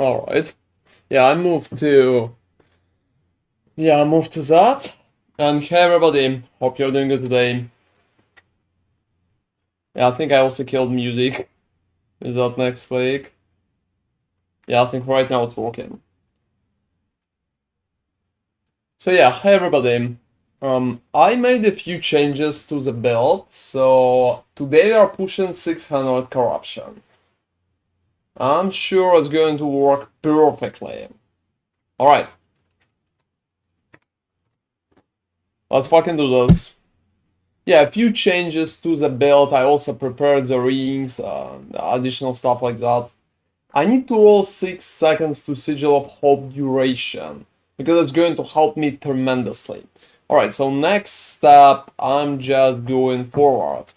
Alright. Yeah, I moved to... Yeah, I moved to that. And hey everybody, hope you're doing good today. Yeah, I think I also killed music. Is that next click? Yeah, I think right now it's working. So yeah, hey everybody. I made a few changes to the build, so today we are pushing 600 corruption. I'm sure it's going to work perfectly. Alright. Let's fucking do this. Yeah, a few changes to the build. I also prepared the rings, additional stuff like that. I need to roll 6 seconds to Sigil of Hope duration, because it's going to help me tremendously. Alright, so next step, I'm just going forward.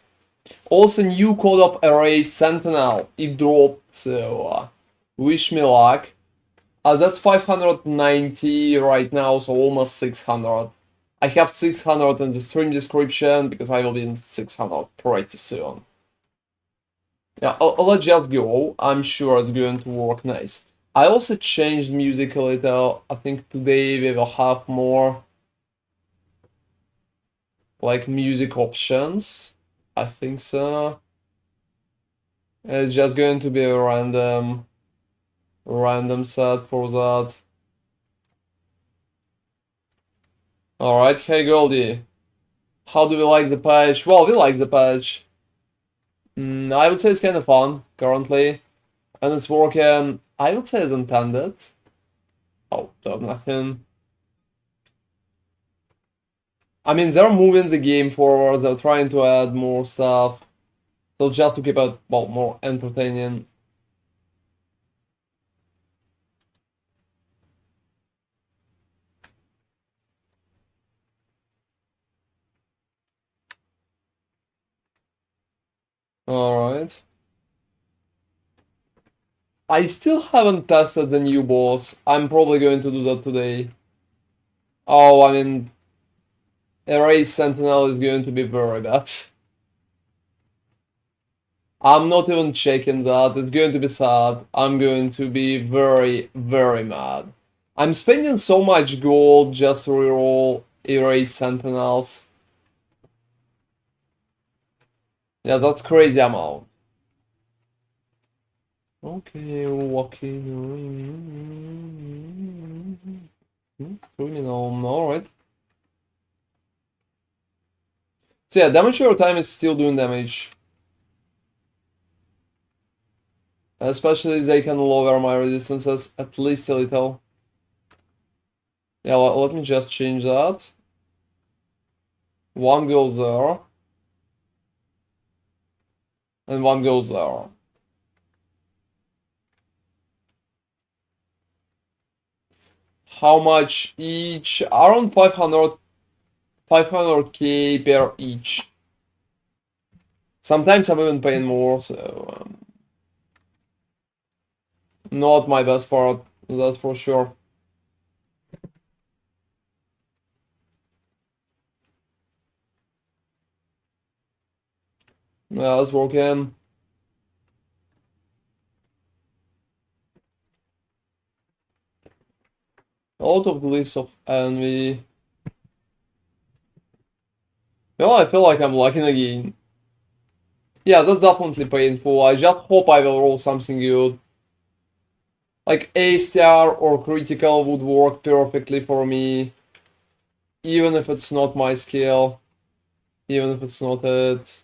Also, new code of array sentinel, it dropped, so wish me luck. That's 590 right now, so almost 600. I have 600 in the stream description, because I will be in 600 pretty soon. Yeah, let's just go. I'm sure it's going to work nice. I also changed music a little. I think today we will have more like music options. I think so. It's just going to be a random set for that. Alright, hey Goldie. How do we like the patch? Well, we like the patch. I would say it's kind of fun currently. And it's working, I would say, as intended. Oh, there's nothing. I mean, they're moving the game forward, they're trying to add more stuff. So just to keep it, well, more entertaining. Alright. I still haven't tested the new boss. I'm probably going to do that today. Oh, I mean, Erase Sentinel is going to be very bad. I'm not even checking that. It's going to be sad. I'm going to be very, very mad. I'm spending so much gold just to reroll Erase Sentinels. Yeah, that's crazy amount. Okay, walking. Criminal, alright. So yeah, damage over time is still doing damage. Especially if they can lower my resistances at least a little. Yeah, let me just change that. One goes there. And one goes there. How much each? Around 500k per each. Sometimes I'm even paying more, so not my best part, that's for sure. Yeah, let's work in. A lot of glyphs of envy. Well, I feel like I'm lagging again. Yeah, that's definitely painful. I just hope I will roll something good. Like A star or critical would work perfectly for me. Even if it's not my skill. Even if it's not it.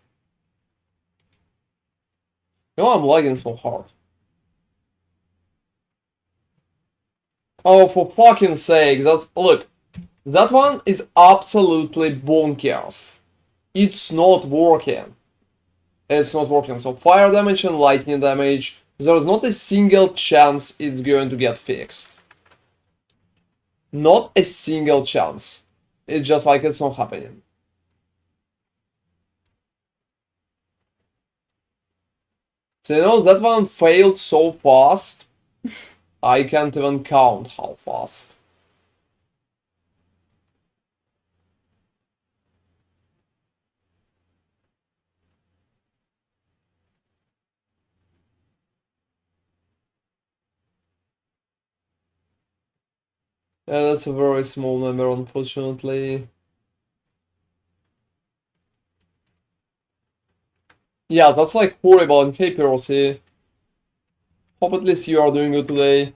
You know, I'm lagging so hard. Oh, for fucking sake, that's... Look, that one is absolutely bonkers. It's not working. It's not working. So fire damage and lightning damage, there's not a single chance it's going to get fixed. Not a single chance. It's just like it's not happening. So you know, that one failed so fast, I can't even count how fast. Yeah, that's a very small number, unfortunately. Yeah, that's like horrible. And hey, Perossi, hope at least you are doing good today.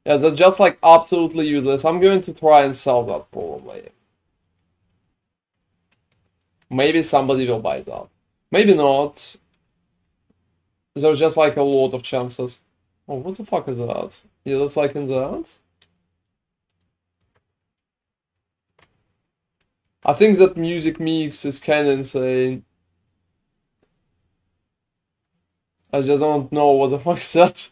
Yeah, that's just like absolutely useless. I'm going to try and sell that probably. Maybe somebody will buy that. Maybe not. There's just like a lot of chances. Oh, what the fuck is that? Yeah, that's like in that. I think that music mix is kinda insane. I just don't know what the fuck is that.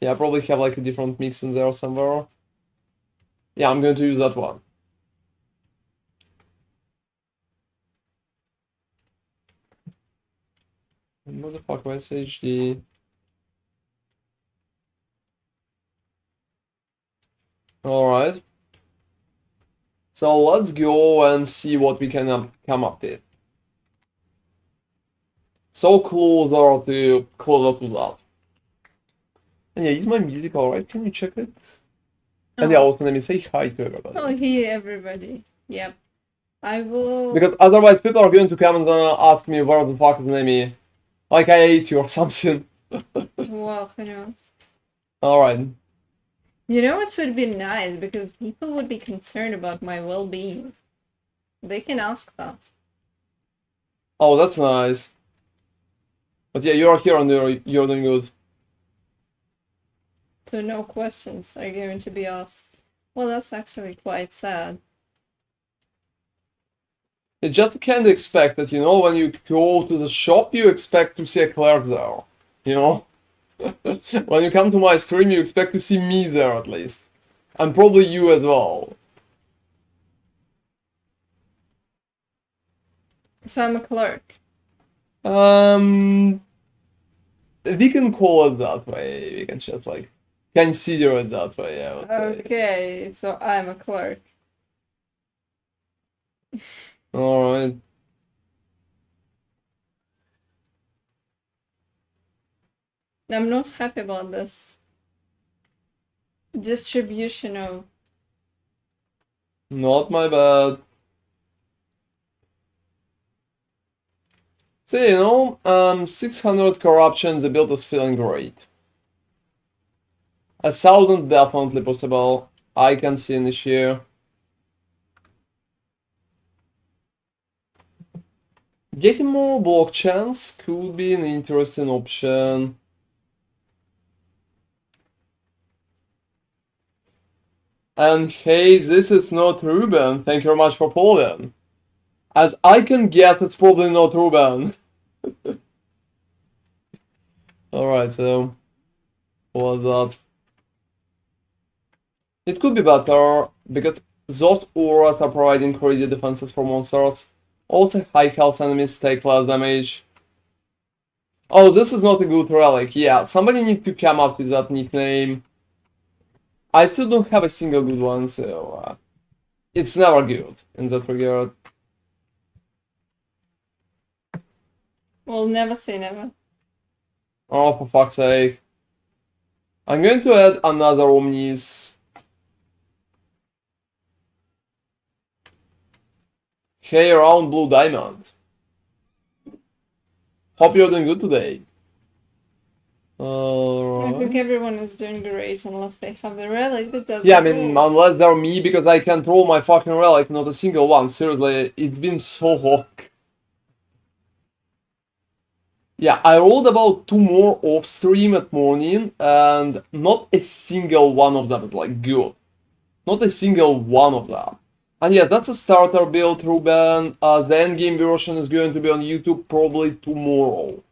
Yeah, I probably have like a different mix in there somewhere. Yeah, I'm going to use that one. Motherfucker, SHD. Alright. So let's go and see what we can come up with. So closer to that. And yeah, is my music alright? Can you check it? And yeah, Oh, also let me say hi to everybody. oh, hey everybody. Yep. I will. Because otherwise people are going to come and ask me where the fuck is Nemi. Like I ate you or something. Well, who knows? Alright. You know what would be nice? Because people would be concerned about my well-being. They can ask that. Oh, that's nice. But yeah, you are here and you're doing good. So no questions are going to be asked. Well, that's actually quite sad. You just can't expect that, you know, when you go to the shop, you expect to see a clerk there. You know? When you come to my stream, you expect to see me there at least. And probably you as well. So I'm a clerk. Um, we can call it that way. We can just like consider it that way, I would say. Okay, so I'm a clerk. Alright. I'm not happy about this distribution of. Not my bad. So, you know, 600 corruption, the build is feeling great. 1,000 definitely possible. I can see an issue. Getting more blockchains could be an interesting option. And hey, this is not Ruben. Thank you very much for following. As I can guess, it's probably not Ruben. Alright, so what was that? It could be better, because those auras are providing crazy defenses for monsters. Also, high health enemies take less damage. Oh, this is not a good relic. Yeah, somebody need to come up with that nickname. I still don't have a single good one, so it's never good in that regard. Well, never say never. Oh, for fuck's sake. I'm going to add another Omnis. Hey, around Blue Diamond. Hope you're doing good today. I think Alright. everyone is doing great unless they have the relic that does Yeah, I the mean, roll. unless they're me, because I can't roll my fucking relic, not a single one. Seriously, it's been so long. Yeah, I rolled about 2 more off stream at morning, and not a single one of them is like good. Not a single one of them. And yes, that's a starter build, Ruben. The endgame version is going to be on YouTube probably tomorrow.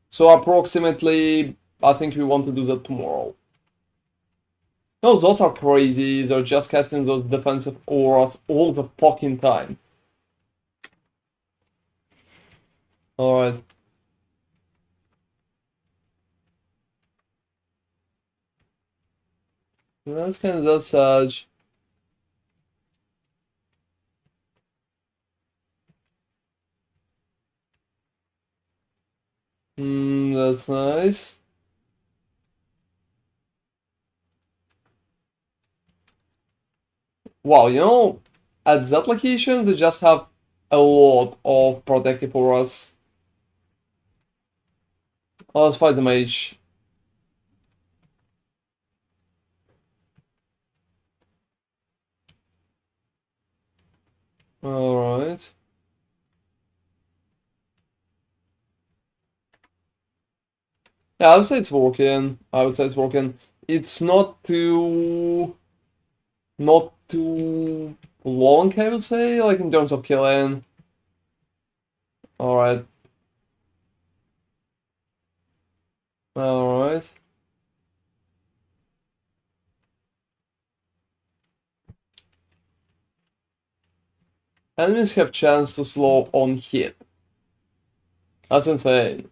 So approximately, I think we want to do that tomorrow. No, those are crazy. They're just casting those defensive auras all the fucking time. Alright. That's kind of that Sage. That's nice. Wow, you know, at that location they just have a lot of protective auras. Oh, let's fight the mage. Alright. Yeah, I would say it's working. I would say it's working. It's not too long, I would say, like in terms of killing. Alright. Alright. Enemies have chance to slow on hit. That's insane.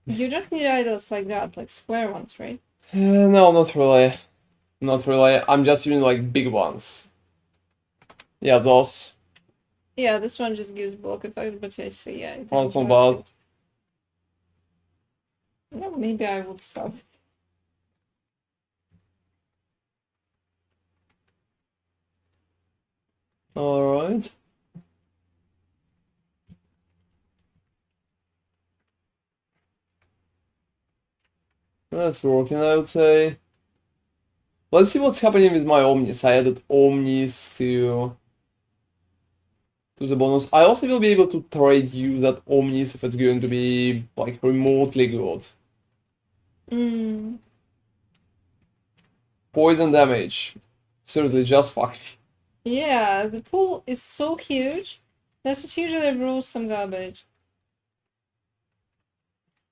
You don't need idols like that, like square ones, right? No, not really. Not really. I'm just using like big ones. Yeah, those. Yeah, this one just gives bulk effect, but I see, yeah, it Not so doesn't bad. work. No, maybe I would sell it. Alright. That's working, I would say. Let's see what's happening with my Omnis. I added Omnis to the bonus. I also will be able to trade you that Omnis if it's going to be like remotely good. Mm. Poison damage. Seriously, just fuck me. Yeah, the pool is so huge that it usually rolls some garbage.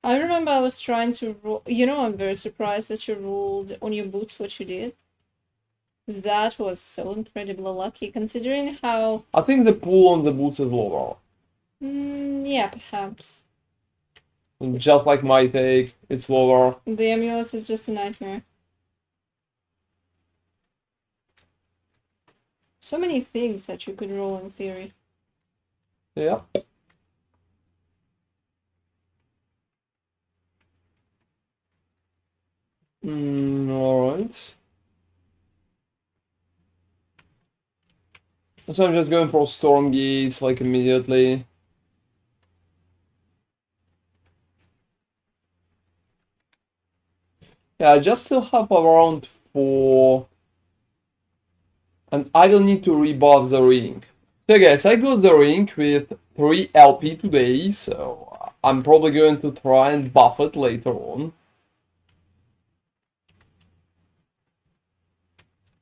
I remember I was trying to roll. You know, I'm very surprised that you rolled on your boots what you did. That was so incredibly lucky, considering how. I think the pool on the boots is lower. Yeah, perhaps. Just like my take, it's lower. The amulet is just a nightmare. So many things that you could roll in theory. Yeah. Alright. So I'm just going for storm gates like immediately. Yeah, I just still have around 4. And I will need to rebuff the ring. So guys, I got the ring with 3 LP today, so I'm probably going to try and buff it later on.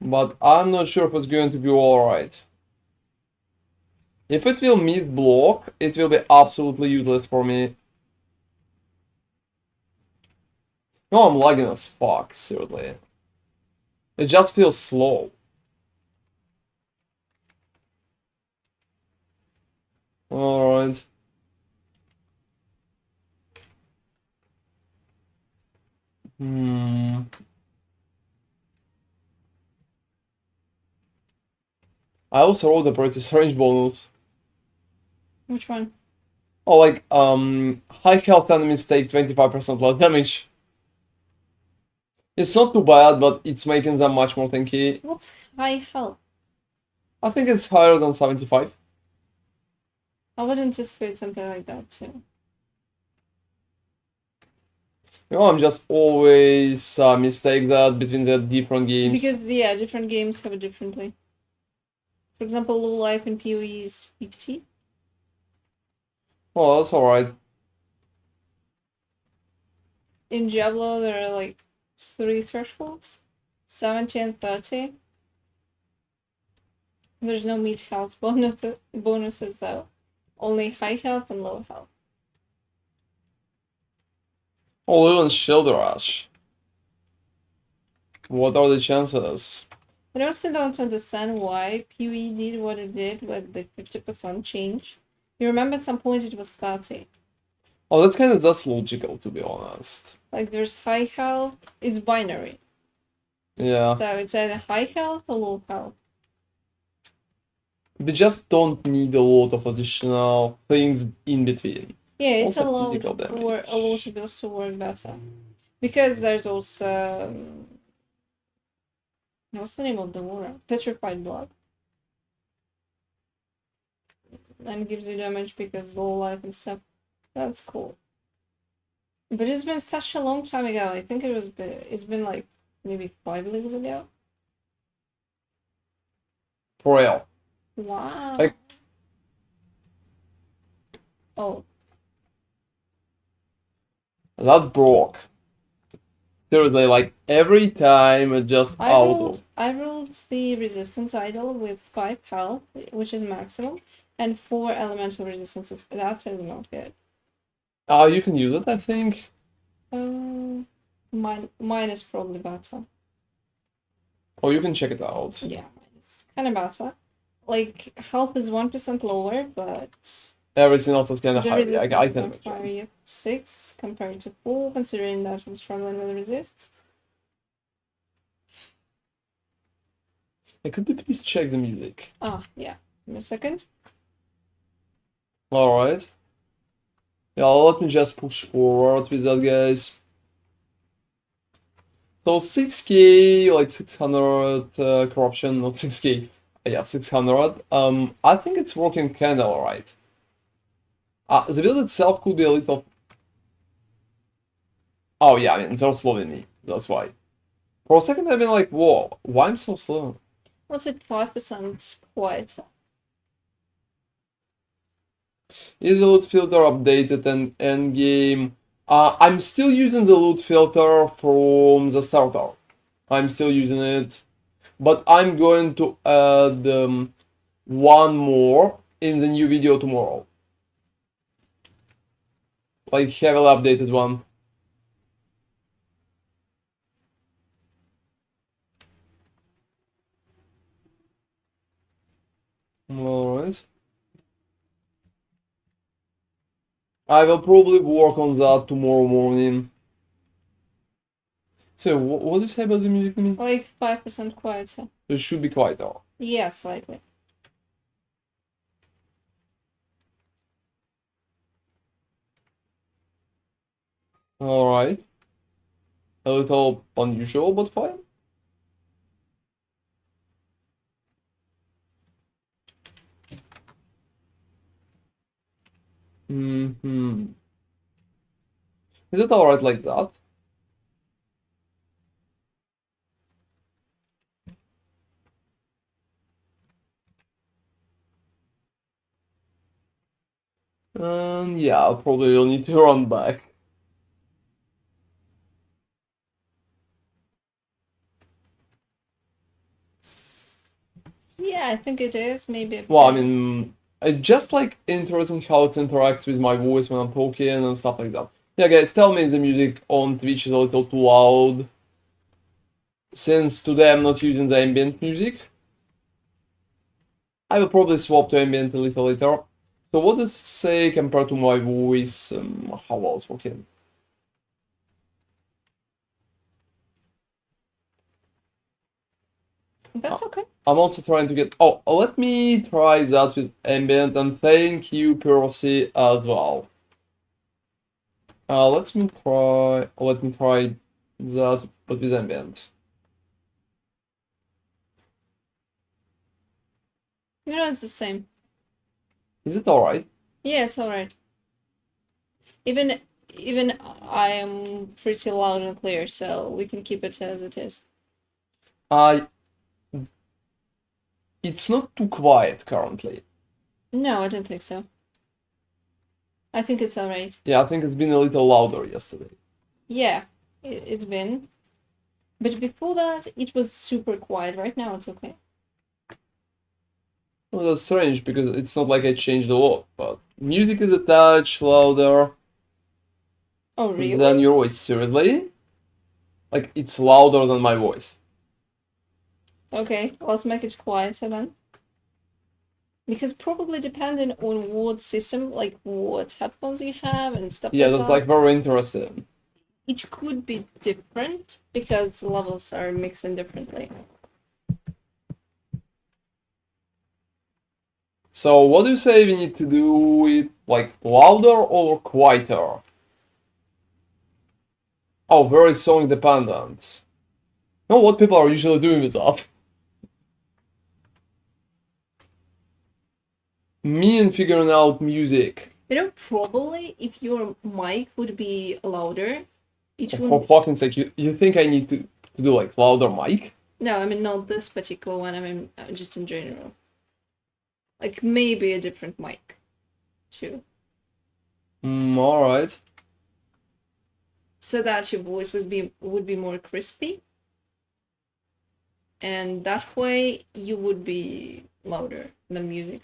But I'm not sure if it's going to be alright. If it will miss block, it will be absolutely useless for me. No, I'm lagging as fuck, seriously. It just feels slow. Alright. I also rolled a pretty strange bonus. Which one? Oh, like, high health enemies take 25% less damage. It's not too bad, but it's making them much more tanky. What's high health? I think it's higher than 75. I would anticipate something like that too. You know, I'm just always mistake that between the different games. Because, yeah, different games have it differently. For example, low life in PoE is 50. Oh, that's alright. In Diablo, there are like 3 thresholds. 70 and 30. There's no mid health bonuses though. Only high health and low health. Oh, even Shield Rush. What are the chances? I also don't understand why PoE did what it did with the 50% change. You remember at some point it was 30. Oh, that's kind of just logical, to be honest. Like there's high health, it's binary. Yeah. So it's either high health or low health. We just don't need a lot of additional things in between. Yeah, it's Also allowed physical for damage. a lot of bills to work better. Because there's also what's the name of the water? Petrified blood. and gives you damage because low life and stuff. That's cool. But it's been such a long time ago. I think it's been like maybe 5 leagues ago. For real. Wow. Like- Oh, That broke. Seriously, like every time it just I out rolled of. I rolled the resistance idol with 5 health, which is maximum, and 4 elemental resistances. That is not good. You can use it, I think. Mine is probably better. Or you can check it out. Yeah, mine is kind of better. Like health is 1% lower, but Everything else is kind of the high. I resistance can is higher. Yeah, 6 compared to 4, considering that I'm struggling with resist. Could you please check the music? Ah, yeah. Give me a second. Alright. Yeah, let me just push forward with that, guys. So 6k, like 600 corruption, not 6k. Yeah, 600. I think it's working kinda alright. The build itself could be a little... Oh yeah, I mean, they're slow than me, that's why. For a second I've been like, whoa, why I'm so slow? What's it? 5% quieter. Is the loot filter updated in Endgame? I'm still using the loot filter from the starter. I'm still using it. But I'm going to add one more in the new video tomorrow. Like heavily updated one. Alright. I will probably work on that tomorrow morning. So, what do you say about the music, Nimi? Like 5% quieter. It should be quieter. Yeah, slightly. Alright. A little unusual, but fine. Is it alright like that? Yeah, I'll probably will need to run back. Yeah, I think it is. Maybe a Well, I bit. mean, it's just like interesting how it interacts with my voice when I'm talking and stuff like that. Yeah, guys, tell me if the music on Twitch is a little too loud. Since today I'm not using the ambient music, I will probably swap to ambient a little later. So what does it say compared to my voice? How well it's working? That's okay. I'm also trying to get... Oh, let me try that with ambient, and thank you, Percy, as well. Let me try that, but with ambient. You know, it's the same. Is it alright? Yeah, it's alright. Even I am pretty loud and clear, so we can keep it as it is. It's not too quiet currently. No, I don't think so. I think it's alright. Yeah, I think it's been a little louder yesterday. Yeah, it's been. But before that, it was super quiet. Right now, it's okay. Well, that's strange because it's not like I changed a lot, but music is a touch louder Oh, really? than your voice. Seriously? Like, it's louder than my voice. Okay, let's make it quieter then. Because probably depending on what system, like what headphones you have and stuff Yeah, like that's that, like very interesting. it could be different because levels are mixing differently. So, what do you say we need to do it like louder or quieter? Oh, very song dependent. You know what people are usually doing with that? Me and figuring out music. You know, probably if your mic would be louder, it For would. fucking sake, you think I need to do like louder mic? No, I mean not this particular one. I mean just in general. Like maybe a different mic, too. Alright. So that your voice would be more crispy. And that way you would be louder than music.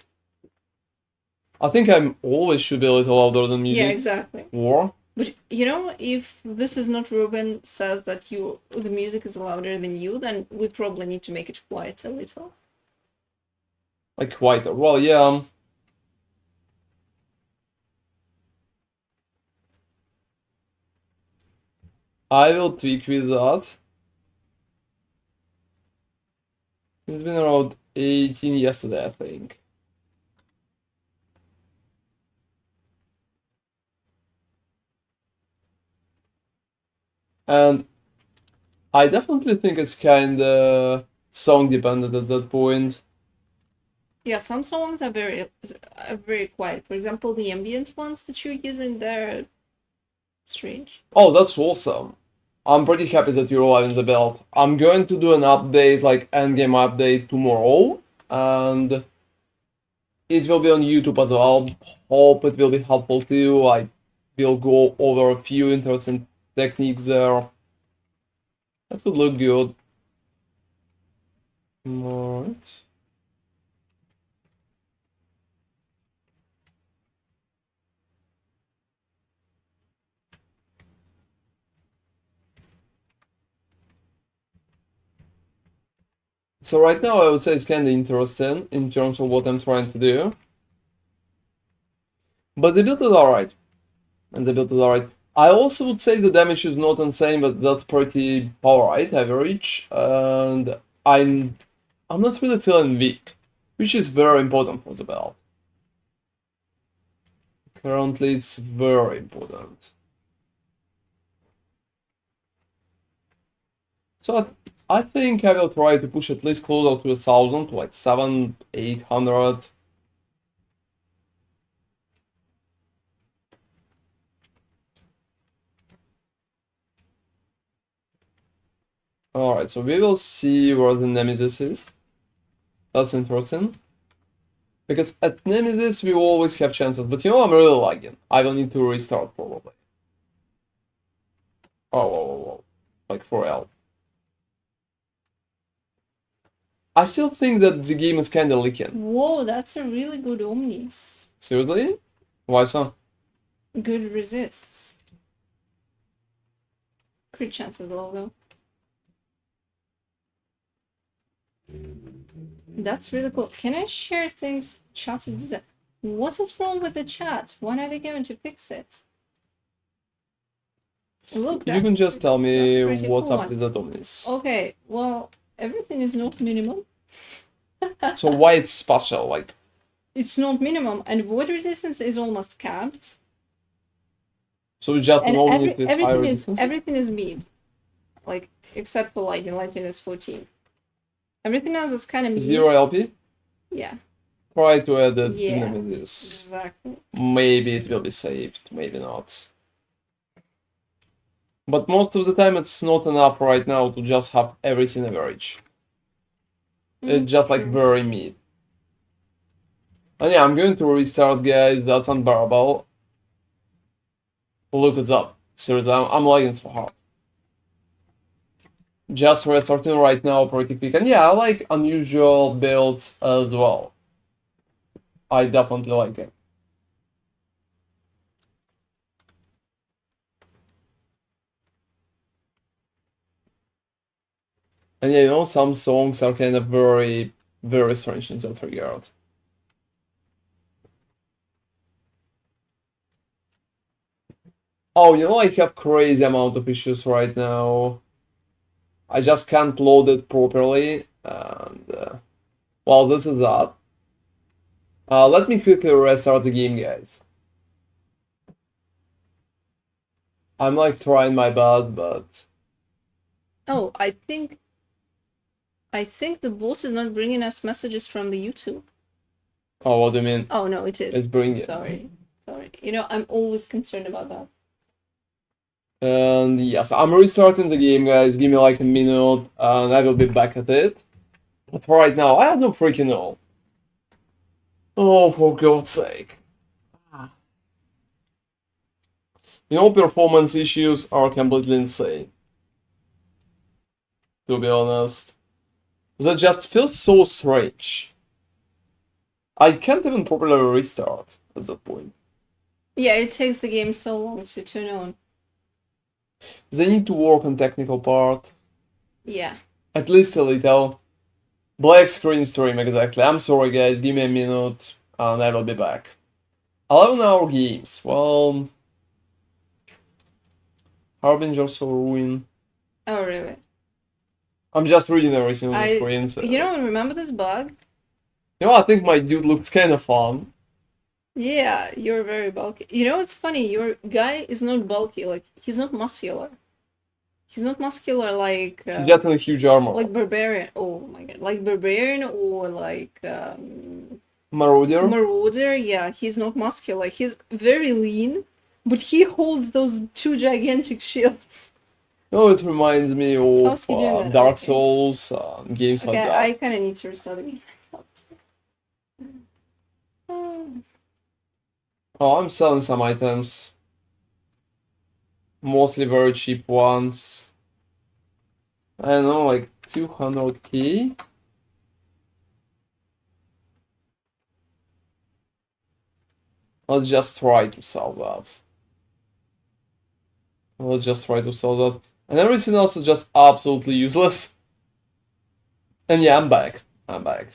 I think I'm always should be a little louder than music. Yeah, exactly. Or But you know, if this is not Ruben says that the music is louder than you, then we probably need to make it quiet a little. like quieter. Well, yeah. I will tweak with that. It's been around 18 yesterday, I think. And I definitely think it's kinda song dependent at that point. Yeah, some songs are very quiet. For example, the ambient ones that you're using, they're strange. Oh, that's awesome. I'm pretty happy that you're alive in the belt. I'm going to do an update, like Endgame update tomorrow, and it will be on YouTube as well. Hope it will be helpful to you. I will go over a few interesting techniques there. That would look good. Alright. So right now I would say it's kinda interesting in terms of what I'm trying to do. But the build is alright. And the build is alright. I also would say the damage is not insane, but that's pretty alright, average. And I'm not really feeling weak, which is very important for the build. Currently it's very important. So I think I will try to push at least closer to 1,000, to like 700, 800. Alright, so we will see where the Nemesis is. That's interesting. Because at Nemesis we always have chances, but you know I'm really lagging. I will need to restart probably. Oh, whoa, whoa, whoa. Like for real. I still think that the game is kinda leaking. Whoa, that's a really good Omnis. Seriously? Why so? Good resists. Crit chance is low though. That's really cool. Can I share things? Chat is design. What is wrong with the chat? When are they going to fix it? Look, You can just tell me pretty what's cool up with that Omnis. Okay, well, everything is not minimum. So why it's special? Like, It's not minimum, and void resistance is almost capped. so it's just an And Omnis with high resistance? everything is mid. Like, except for Lightning. Lightning is 14. Everything else is kind of mid. 0 LP? Yeah, Try to add it to Yeah. Nemesis. exactly. Maybe it will be saved, maybe not. But most of the time it's not enough right now to just have everything average. It's just like True. very mid. And yeah, I'm going to restart, guys. That's unbearable. Look at that. Seriously, I'm lagging so hard. Just restarting right now pretty quick. And yeah, I like unusual builds as well. I definitely like it. And yeah, you know, some songs are kind of very, very strange in that regard. Oh, you know, I have crazy amount of issues right now. I just can't load it properly, and well, this is that. Let me quickly restart the game, guys. I'm like trying my best, but Oh, I think the bot is not bringing us messages from the YouTube. Oh, what do you mean? Oh no, it is. Let's bring it. Sorry. You know, I'm always concerned about that. And yes, I'm restarting the game, guys. Give me like a minute, and I will be back at it. But right now, I don't freaking know. Oh, for God's sake. You know, performance issues are completely insane. To be honest. That just feels so strange. I can't even properly restart at that point. Yeah, it takes the game so long to turn on. They need to work on technical part. Yeah. At least a little. Black screen stream, exactly. I'm sorry, guys. Give me a minute, and I will be back. 11-hour games. Well, Harbinger so ruin. Oh really? I'm just reading everything on the I screen. So. You know, remember this bug? You know, I think my dude looks kind of fun. Yeah, you're very bulky. You know, it's funny. Your guy is not bulky. Like he's not muscular. He's not muscular like. He's just in a huge armor. Like barbarian. Oh my god, like barbarian or like. Marauder. Marauder. Yeah, he's not muscular. He's very lean, but he holds those two gigantic shields. Oh, it reminds me How's of he doing that? Dark Okay. Souls, games like Okay, that. I kind of need to restart the game myself too. Oh, I'm selling some items. Mostly very cheap ones. I don't know, like 200k? Let's just try to sell that. Let's just try to sell that. And everything else is just absolutely useless. And yeah, I'm back. I'm back.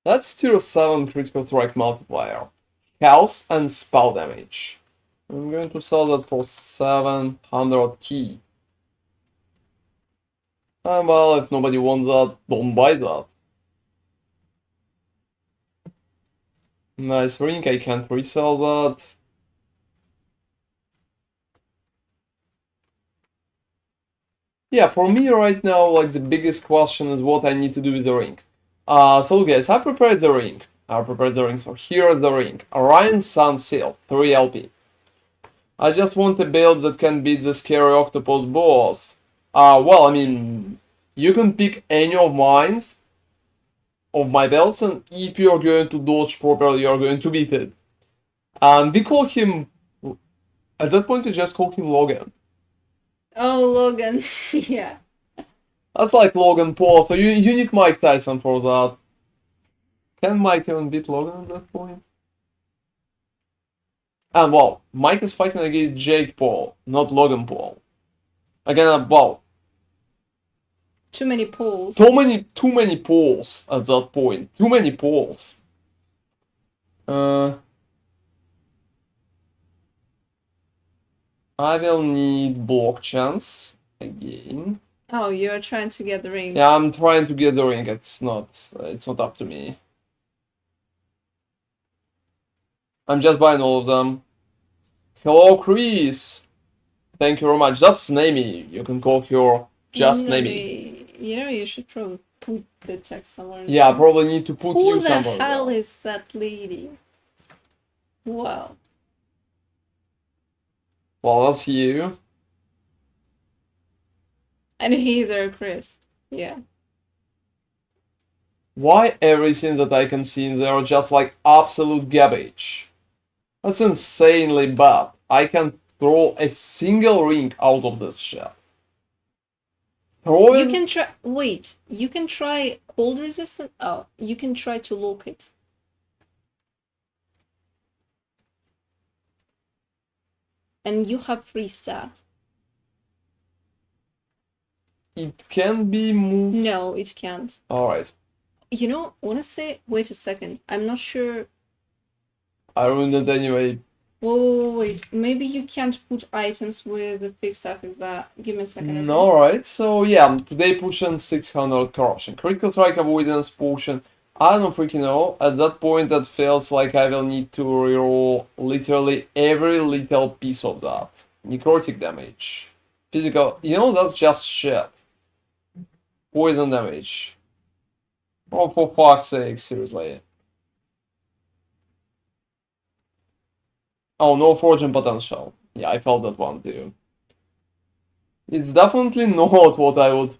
That's tier 7 critical strike multiplier. Health and spell damage. I'm going to sell that for 700 key. And well, if nobody wants that, don't buy that. Nice ring, I can't resell that. Yeah, for me right now, like the biggest question is what I need to do with the ring. So guys, I prepared the ring. So here's the ring. Orion Sun Seal, 3 LP. I just want a build that can beat the scary octopus boss. Well, I mean, you can pick any of mines, of my builds, and if you're going to dodge properly, you're going to beat it. And we call him, at that point we just call him Logan. Oh, Logan. Yeah. That's like Logan Paul, so you need Mike Tyson for that. Can Mike even beat Logan at that point? And well, Mike is fighting against Jake Paul, not Logan Paul. Again, well, Too many polls. too many polls at that point. Too many polls. I will need block chance again. Oh, you're trying to get the ring. Yeah, I'm trying to get the ring. It's not up to me. I'm just buying all of them. Hello, Chris. Thank you very much. That's Nami. You can call her just Nami. You know, you should probably put the text somewhere. Yeah, I probably need to put Who you the somewhere. hell is that lady? Well, that's you. and he there, Chris. Yeah. Why everything that I can see in there are just like absolute garbage? That's insanely bad. I can throw a single ring out of this shit. You can try. Wait, you can try cold resistant. Oh, you can try to lock it. And you have free stat. It can be moved. No, it can't. Alright. You know, honestly, wait a second. I'm not sure. I ruined it anyway. Wait. Maybe you can't put items with the fixed stuff. Is that? Give me a second. Alright, so yeah, today pushing 600 corruption. Critical strike avoidance potion, I don't freaking know. At that point, that feels like I will need to reroll literally every little piece of that. Necrotic damage. Physical. You know, that's just shit. Poison damage. Oh, for fuck's sake, seriously. Oh, no fortune potential. Yeah, I felt that one too. It's definitely not what I would...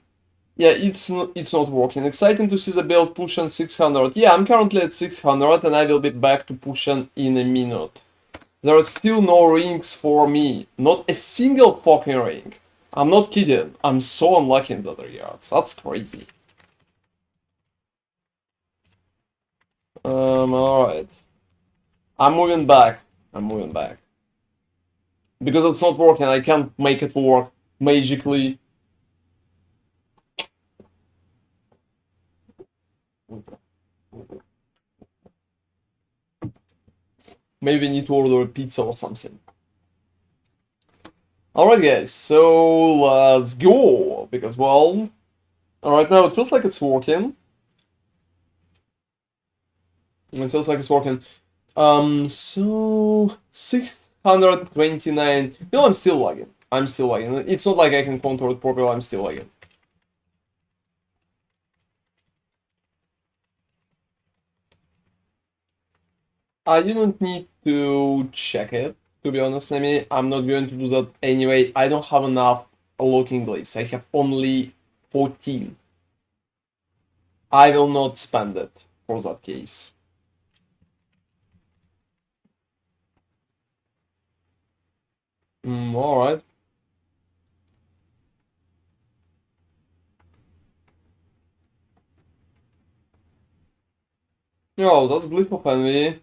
Yeah, it's not working. Exciting to see the build pushing 600. Yeah, I'm currently at 600 and I will be back to pushing in a minute. There are still no rings for me. Not a single fucking ring. I'm not kidding. I'm so unlucky in that regards. That's crazy. Alright. I'm moving back. I'm moving back. Because it's not working, I can't make it work magically. Maybe I need to order a pizza or something. Alright guys, so let's go. Because, well, right now it feels like it's working. It feels like it's working. So 629. No, I'm still lagging. I'm still lagging. It's not like I can control it properly. I'm still lagging. I didn't need to check it, to be honest. I mean, I'm not going to do that anyway. I don't have enough looking glyphs. I have only 14. I will not spend it for that case. Alright. Yo, that's glyph of envy.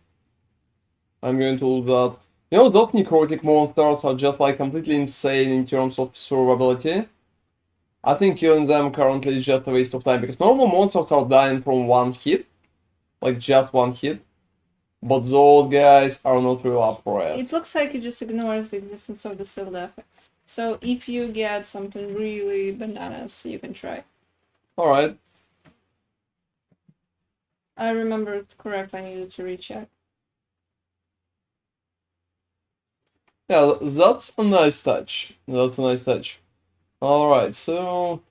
I'm going to lose that. You know, those necrotic monsters are just like completely insane in terms of survivability. I think killing them currently is just a waste of time because normal monsters are dying from one hit, like just one hit. But those guys are not really up for it. It looks like it just ignores the existence of the sealed effects. So if you get something really bananas, you can try. Alright. I remembered correct, I needed to recheck. Yeah, that's a nice touch. That's a nice touch. Alright, so...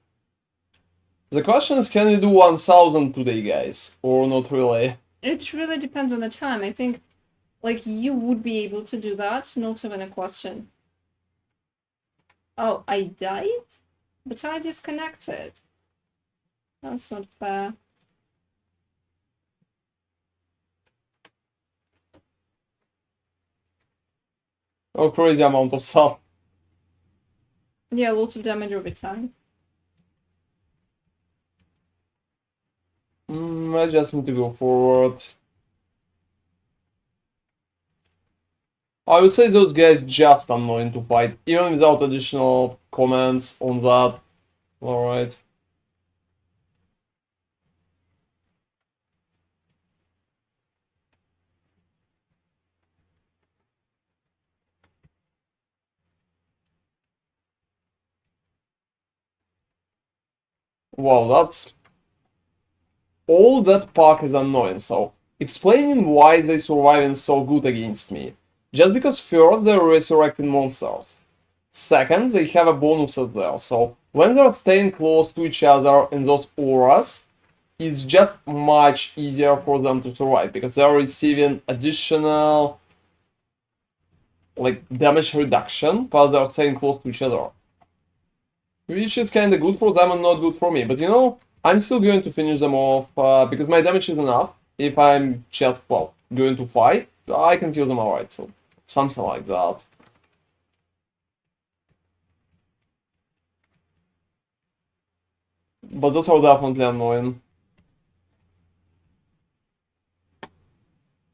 The question is, can we do 1000 today, guys? Or not really? It really depends on the time. I think, like, you would be able to do that, not even a question. Oh, I died? But I disconnected. That's not fair. Oh, crazy amount of stuff. Yeah, lots of damage over time. I just need to go forward. I would say those guys just annoying to fight, even without additional comments on that. Alright. Wow, that's... All that pack is annoying, so explaining why they surviving so good against me. Just because first they're resurrecting monsters. Second, they have a bonus as well, so when they're staying close to each other in those auras, it's just much easier for them to survive because they're receiving additional like damage reduction while they're staying close to each other. Which is kinda good for them and not good for me, but you know, I'm still going to finish them off because my damage is enough. If I'm just, well, going to fight, I can kill them alright, so something like that. But those are definitely annoying.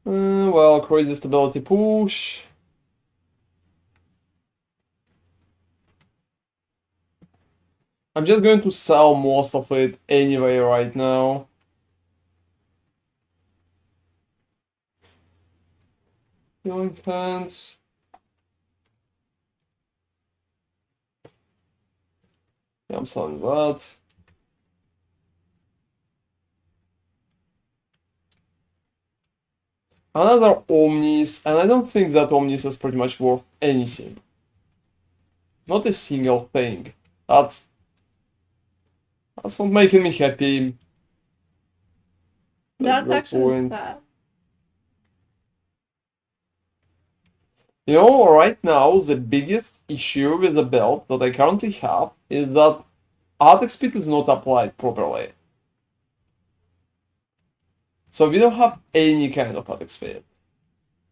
Well, crazy stability push. I'm just going to sell most of it anyway right now. Healing hands. Yeah, I'm selling that. Another Omnis, and I don't think that Omnis is pretty much worth anything. Not a single thing. That's not making me happy. That's the actually point. sad. You know, right now, the biggest issue with the belt that I currently have is that attack speed is not applied properly. So we don't have any kind of attack speed.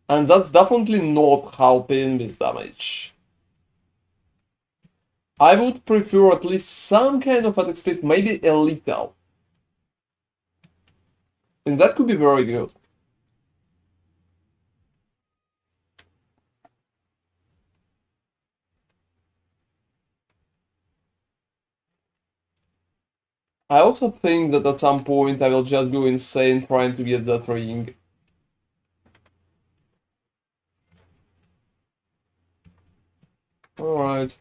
And that's definitely not helping with damage. I would prefer at least some kind of attack speed, maybe a little. And that could be very good. I also think that at some point I will just go insane trying to get that ring. Alright.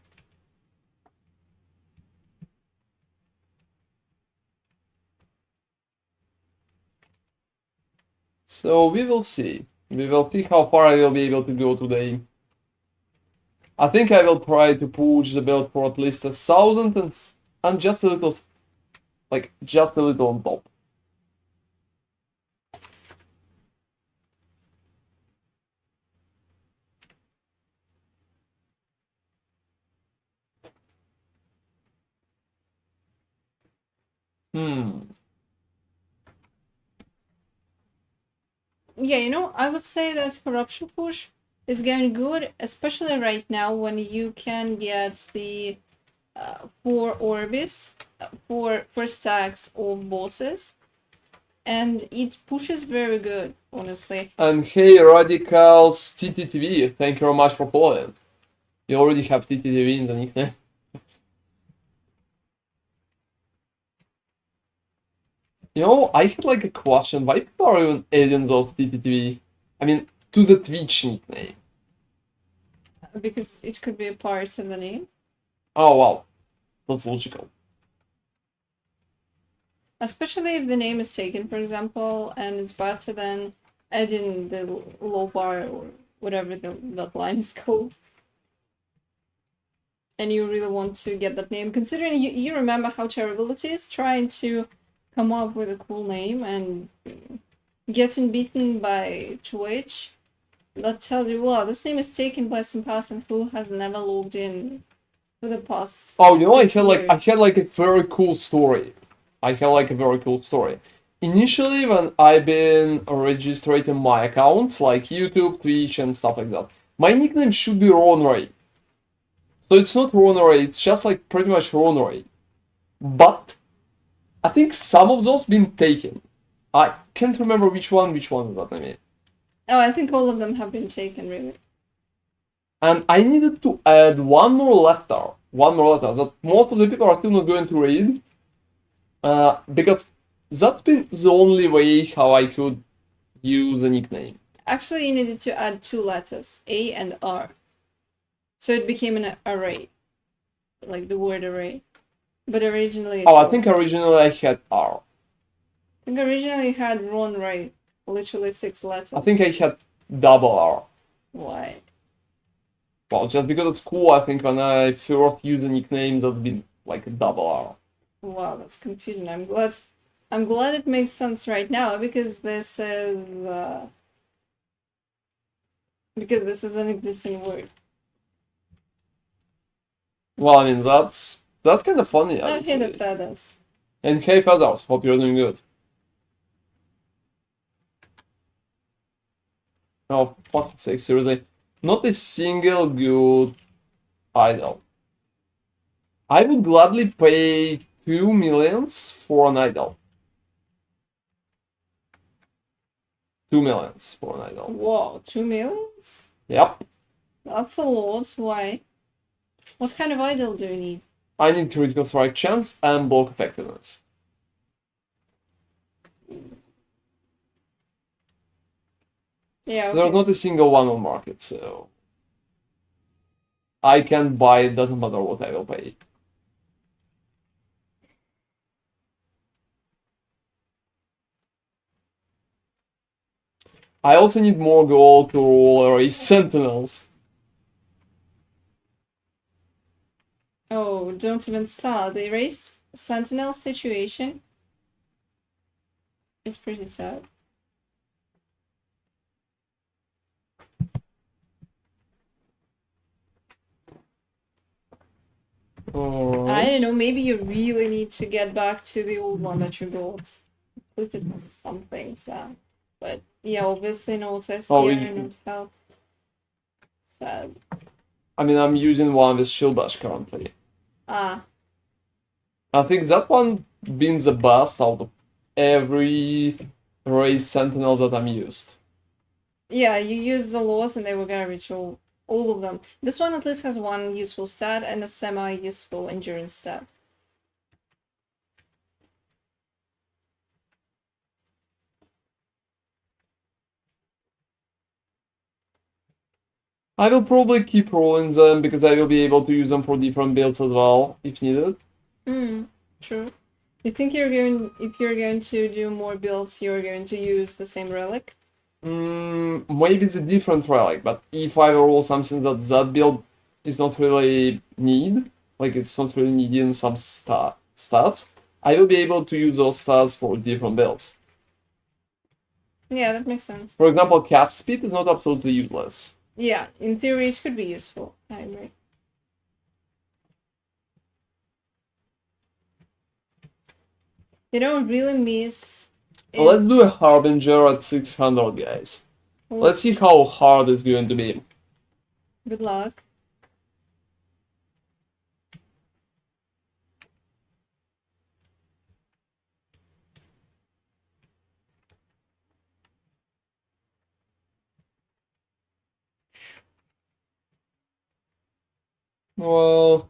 So we will see. We will see how far I will be able to go today. I think I will try to push the build for at least 1,000 and just a little, like, just a little on top. Yeah, you know, I would say that corruption push is going good, especially right now when you can get the 4 orbis, 4 stacks of bosses, and it pushes very good, honestly. And hey, Radicals TTTV, thank you very much for following. You already have TTTV in the nickname. You know, I had like a question, why people are even adding those TTTV? I mean, to the Twitch nickname. Because it could be a part of the name. Oh wow, that's logical. Especially if the name is taken, for example, and it's better than adding the low bar or whatever that line is called. And you really want to get that name, considering you remember how terrible it is trying to come up with a cool name and getting beaten by Twitch. That tells you, well, this name is taken by some person who has never logged in for the past. Oh, you know, I 8 had like a very cool story. I had like a very cool story. Initially, when I've been registering my accounts, like YouTube, Twitch, and stuff like that, my nickname should be ronarray. So it's not ronarray, it's just like pretty much ronarray. But I think some of those been taken. I can't remember which one is that I mean. Oh, I think all of them have been taken, really. And I needed to add one more letter that most of the people are still not going to read. Because that's been the only way how I could use a nickname. Actually, you needed to add 2 letters, A and R. So it became an array. Like the word array. But originally... Oh, I think originally I had R. I think originally you had ronarray. Literally 6 letters. I think I had double R. Why? Well, just because it's cool, I think when I first use a nickname that's been like a double R. Wow, that's confusing. I'm glad it makes sense right now because this is an existing word. Well, I mean that's kind of funny. Oh, hey, the feathers. And hey, feathers. Hope you're doing good. Oh, fuck's sake, seriously. Not a single good idol. I would gladly pay 2 millions for an idol. 2 millions for an idol. Whoa, 2 millions? Yep. That's a lot. Why? What kind of idol do you need? I need critical strike chance and block effectiveness. Yeah, okay. There's not a single one on market, so I can buy it, doesn't matter what I will pay. I also need more gold to raise sentinels. Oh, don't even start. The erased sentinel situation is pretty sad. I don't know, maybe you really need to get back to the old one that you built. At least it has some things there. But yeah, obviously no test here, not help. Sad. I mean, I'm using one with shield bash currently. Ah. I think that one been the best out of every raised sentinel that I'm used. Yeah, you used the laws and they were garbage, all of them. This one at least has one useful stat and a semi-useful endurance stat. I will probably keep rolling them because I will be able to use them for different builds as well, if needed. True. You think if you're going to do more builds, you're going to use the same relic? Maybe it's a different relic, but if I roll something that build is not really need, like it's not really needing some stats, I will be able to use those stats for different builds. Yeah, that makes sense. For example, cast speed is not absolutely useless. Yeah, in theory it could be useful. I agree. You don't really miss... Let's do a Harbinger at 600, guys. Let's see how hard it's going to be. Good luck. Well...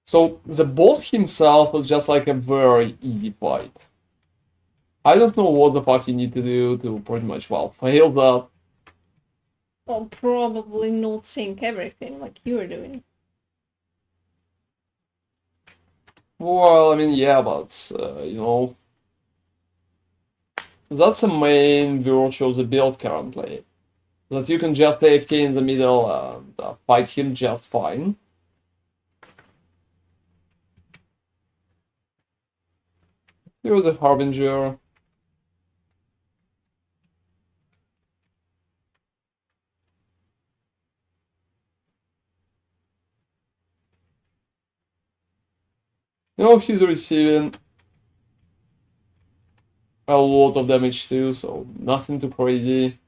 So the boss himself was just like a very easy fight. I don't know what the fuck you need to do to pretty much, well, fail that. Well, probably not sync everything like you were doing. Well, I mean, yeah, but, you know... That's the main virtue of the build currently. That you can just AFK in the middle and fight him just fine. Here's a Harbinger. You know, he's receiving a lot of damage too, so nothing too crazy.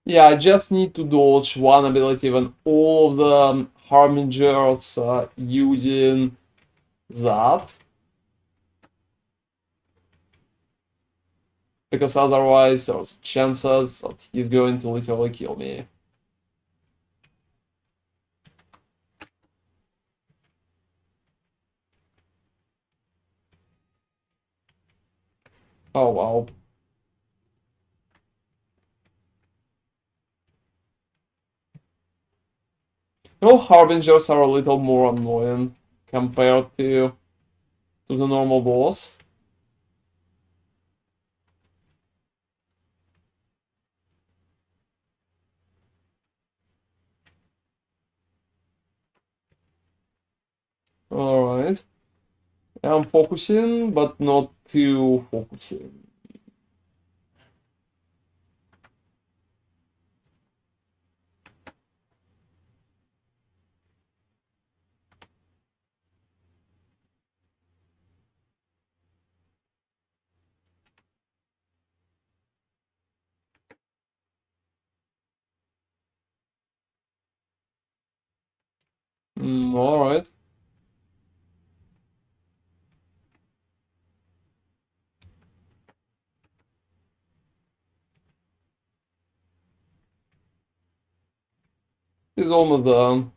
Yeah, I just need to dodge one ability when all of the Harbingers using that. Because otherwise there's chances that he's going to literally kill me. Oh wow. You know, Harbingers are a little more annoying compared to the normal boss. Alright. I'm focusing, but not too focusing. Alright. He's almost done.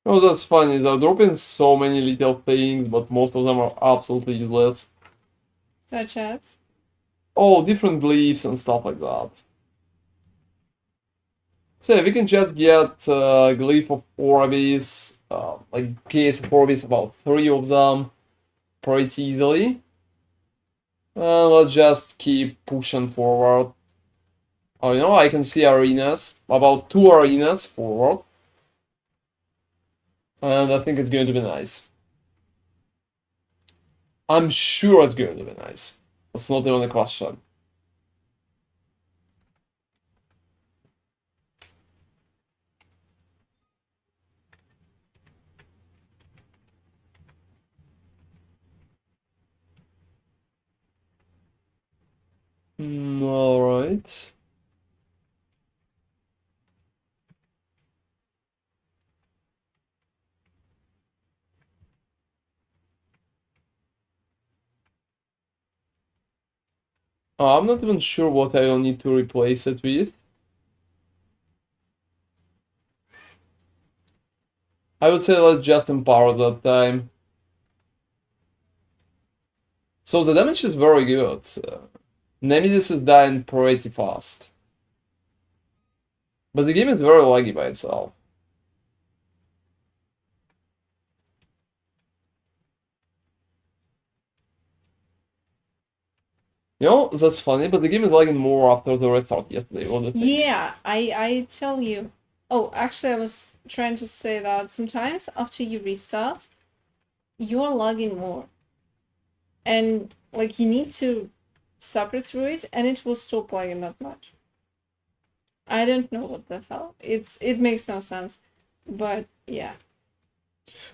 Oh, that's funny. They're dropping so many little things, but most of them are absolutely useless. Such as? Oh, different glyphs and stuff like that. So yeah, we can just get glyph of Orbis, like case of Orbis, about 3 of them, pretty easily. Let's just keep pushing forward. Oh, you know, I can see arenas, about 2 arenas forward. And I think it's going to be nice. I'm sure it's going to be nice. That's not even a question. Alright. I'm not even sure what I will need to replace it with. I would say let's just empower that time. So the damage is very good. Nemesis is dying pretty fast. But the game is very laggy by itself. You know, that's funny, but the game is lagging more after the restart yesterday. What do you think? Yeah, I tell you. Oh, actually, I was trying to say that sometimes after you restart, you're lagging more. And, like, you need to suffer through it, and it will stop lagging that much. I don't know what the hell. It makes no sense. But, yeah.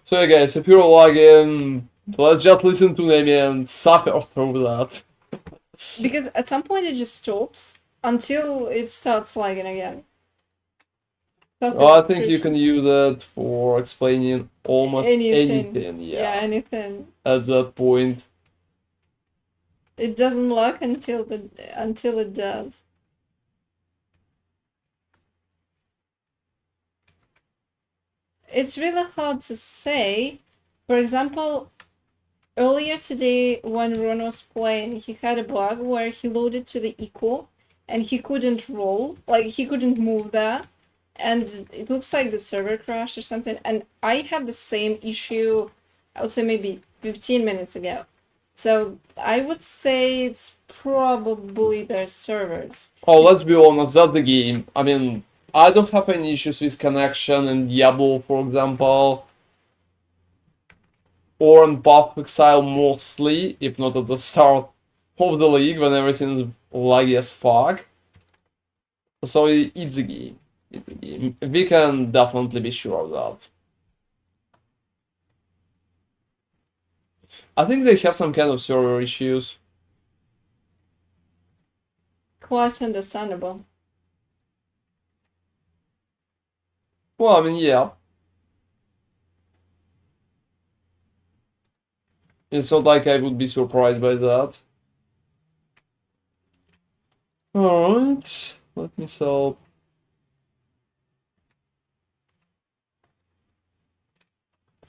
So yeah, guys, if you're lagging, let's just listen to Nemi and suffer through that. Because at some point it just stops until it starts lagging again. I think you can use it for explaining almost anything, Yeah, anything. at that point. It doesn't lag until it does. It's really hard to say. For example, earlier today when Ron was playing, he had a bug where he loaded to the equal and he couldn't roll, like he couldn't move there. And it looks like the server crashed or something. And I had the same issue, I would say maybe 15 minutes ago. So I would say it's probably their servers. Oh, let's be honest, that's the game. I mean, I don't have any issues with connection in Diablo, for example, or in Path of Exile mostly, if not at the start of the league when everything is laggy as fuck. So it's a game. It's a game. We can definitely be sure of that. I think they have some kind of server issues. Quite understandable. Well, I mean, yeah. It's not like I would be surprised by that. Alright, let me sell.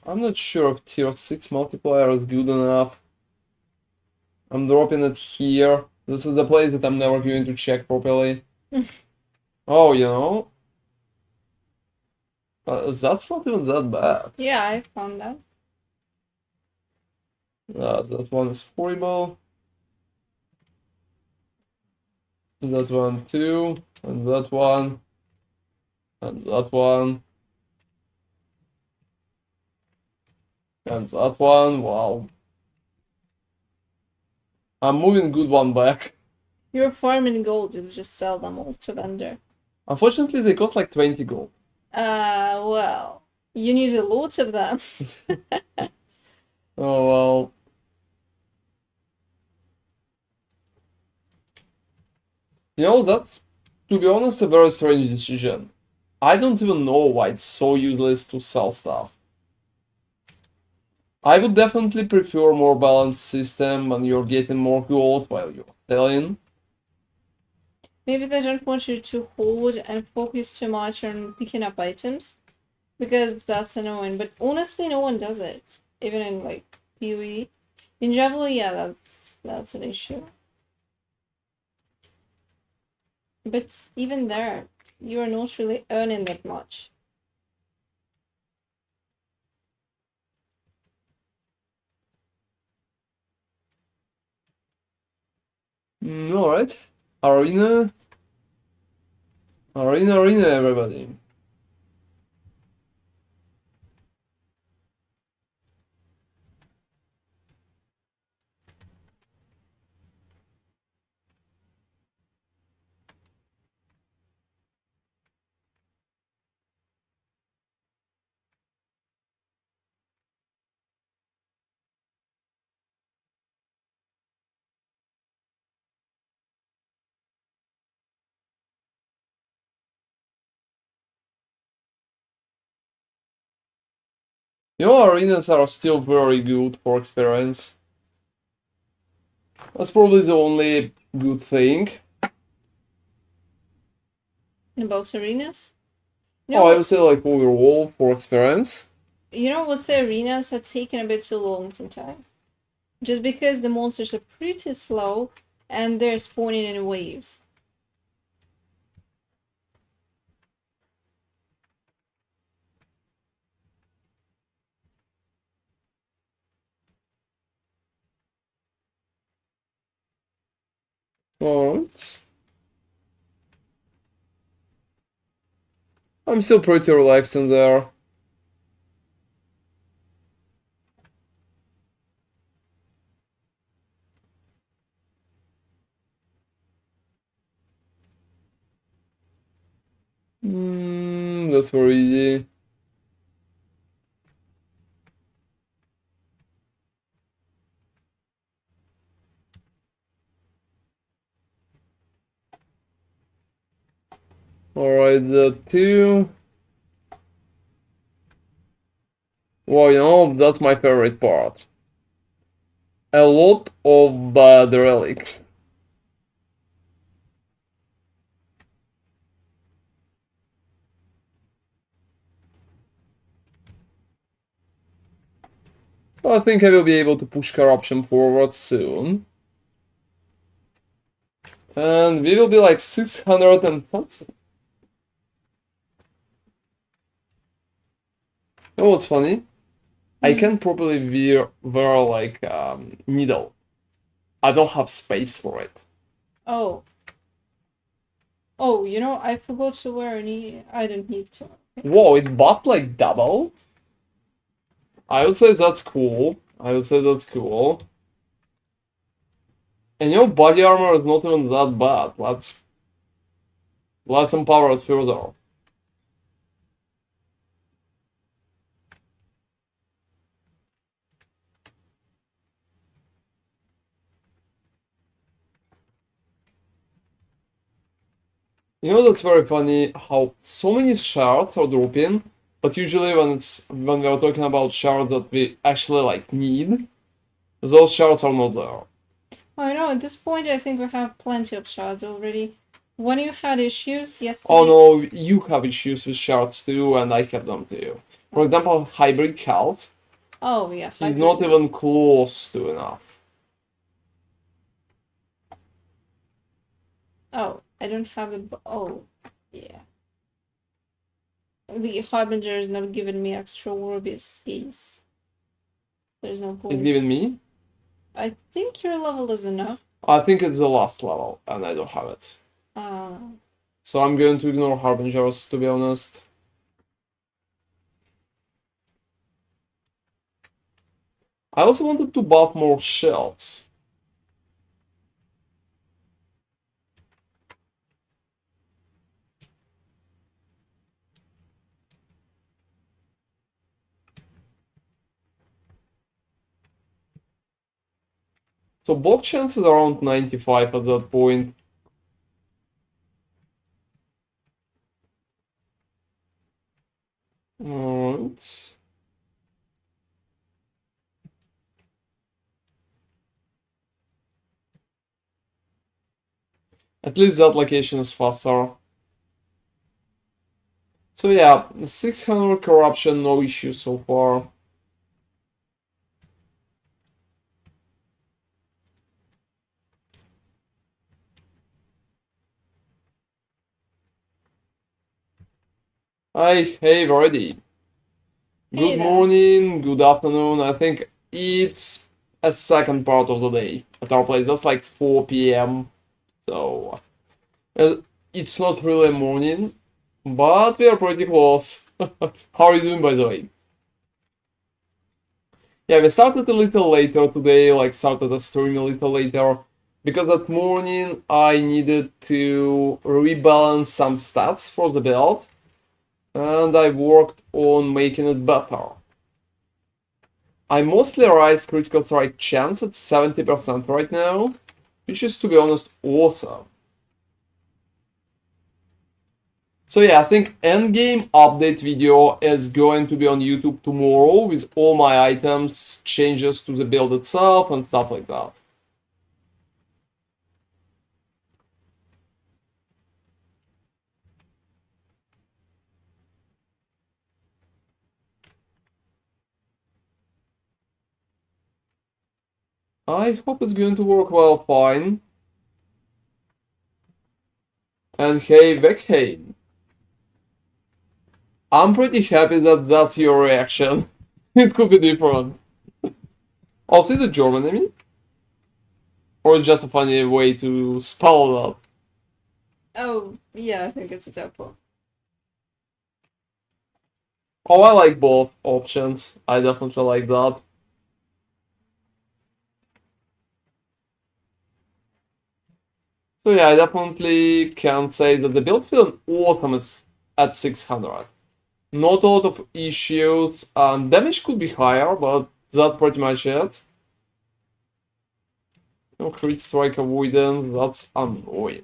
I'm not sure if tier 6 multiplier is good enough. I'm dropping it here. This is the place that I'm never going to check properly. Oh, you know. That's not even that bad. Yeah, I found that. That one is horrible. That one too. And that one. And that one. And that one. Wow. I'm moving good one back. You're farming gold, you just sell them all to vendor. Unfortunately, they cost like 20 gold. Well, you need a lot of them. Oh, well. You know, that's, to be honest, a very strange decision. I don't even know why it's so useless to sell stuff. I would definitely prefer more balanced system when you're getting more gold while you're selling. Maybe they don't want you to hold and focus too much on picking up items. because that's annoying. But honestly, no one does it, even in like PoE. In Javelin, yeah, that's an issue. But even there, you are not really earning that much. Alright. Arena. Arena, everybody. Your arenas are still very good for experience. That's probably the only good thing. About arenas? Oh, I would say like overall for experience. You know what's the arenas have taken a bit too long sometimes. Just because the monsters are pretty slow and they're spawning in waves. Alright. I'm still pretty relaxed in there. That's very easy. Alright, the two. Well, you know, that's my favorite part. A lot of the relics. I think I will be able to push corruption forward soon. And we will be like 600 and something. You know what's funny? I can probably wear like needle. I don't have space for it. Oh. Oh, you know, I forgot to wear any. I don't need to. Whoa, it buffed like double? I would say that's cool. I would say that's cool. And your body armor is not even that bad. Let's empower it further. You know that's very funny how so many shards are dropping, but usually when we are talking about shards that we actually like need, those shards are not there. I know, at this point I think we have plenty of shards already. When you had issues yesterday... Oh no, you have issues with shards too, and I have them too. For example, hybrid health Oh yeah, is not even close to enough. Oh, I don't have the... Oh, yeah. The Harbinger is not giving me extra Orbeez space. There's no point. It's given me? I think your level is enough. I think it's the last level, and I don't have it. So I'm going to ignore Harbingers, to be honest. I also wanted to buff more shells. So block chance is around 95 at that point. Alright. At least that location is faster. So yeah, 600 corruption, no issue so far. Hi, hey, already. Hey Good there. morning, good afternoon. I think it's a second part of the day at our place. That's like 4 p.m. So uh, it's not really morning, but we are pretty close. How are you doing, by the way? Yeah, we started a little later today, like started the stream a little later, because that morning I needed to rebalance some stats for the build, and I worked on making it better. I mostly raise critical strike chance at 70% right now, which is, to be honest, awesome. So yeah, I think Endgame update video is going to be on YouTube tomorrow with all my items, changes to the build itself, and stuff like that. I hope it's going to work well fine. And hey, Vekhain, I'm pretty happy that that's your reaction. It could be different. Also, is it German, I mean? Or just a funny way to spell that? Oh, yeah, I think it's a typo. Oh, I like both options. I definitely like that. So yeah, I definitely can say that the build feeling awesome is at 600. Not a lot of issues. Damage could be higher, but that's pretty much it. No crit strike avoidance, that's annoying.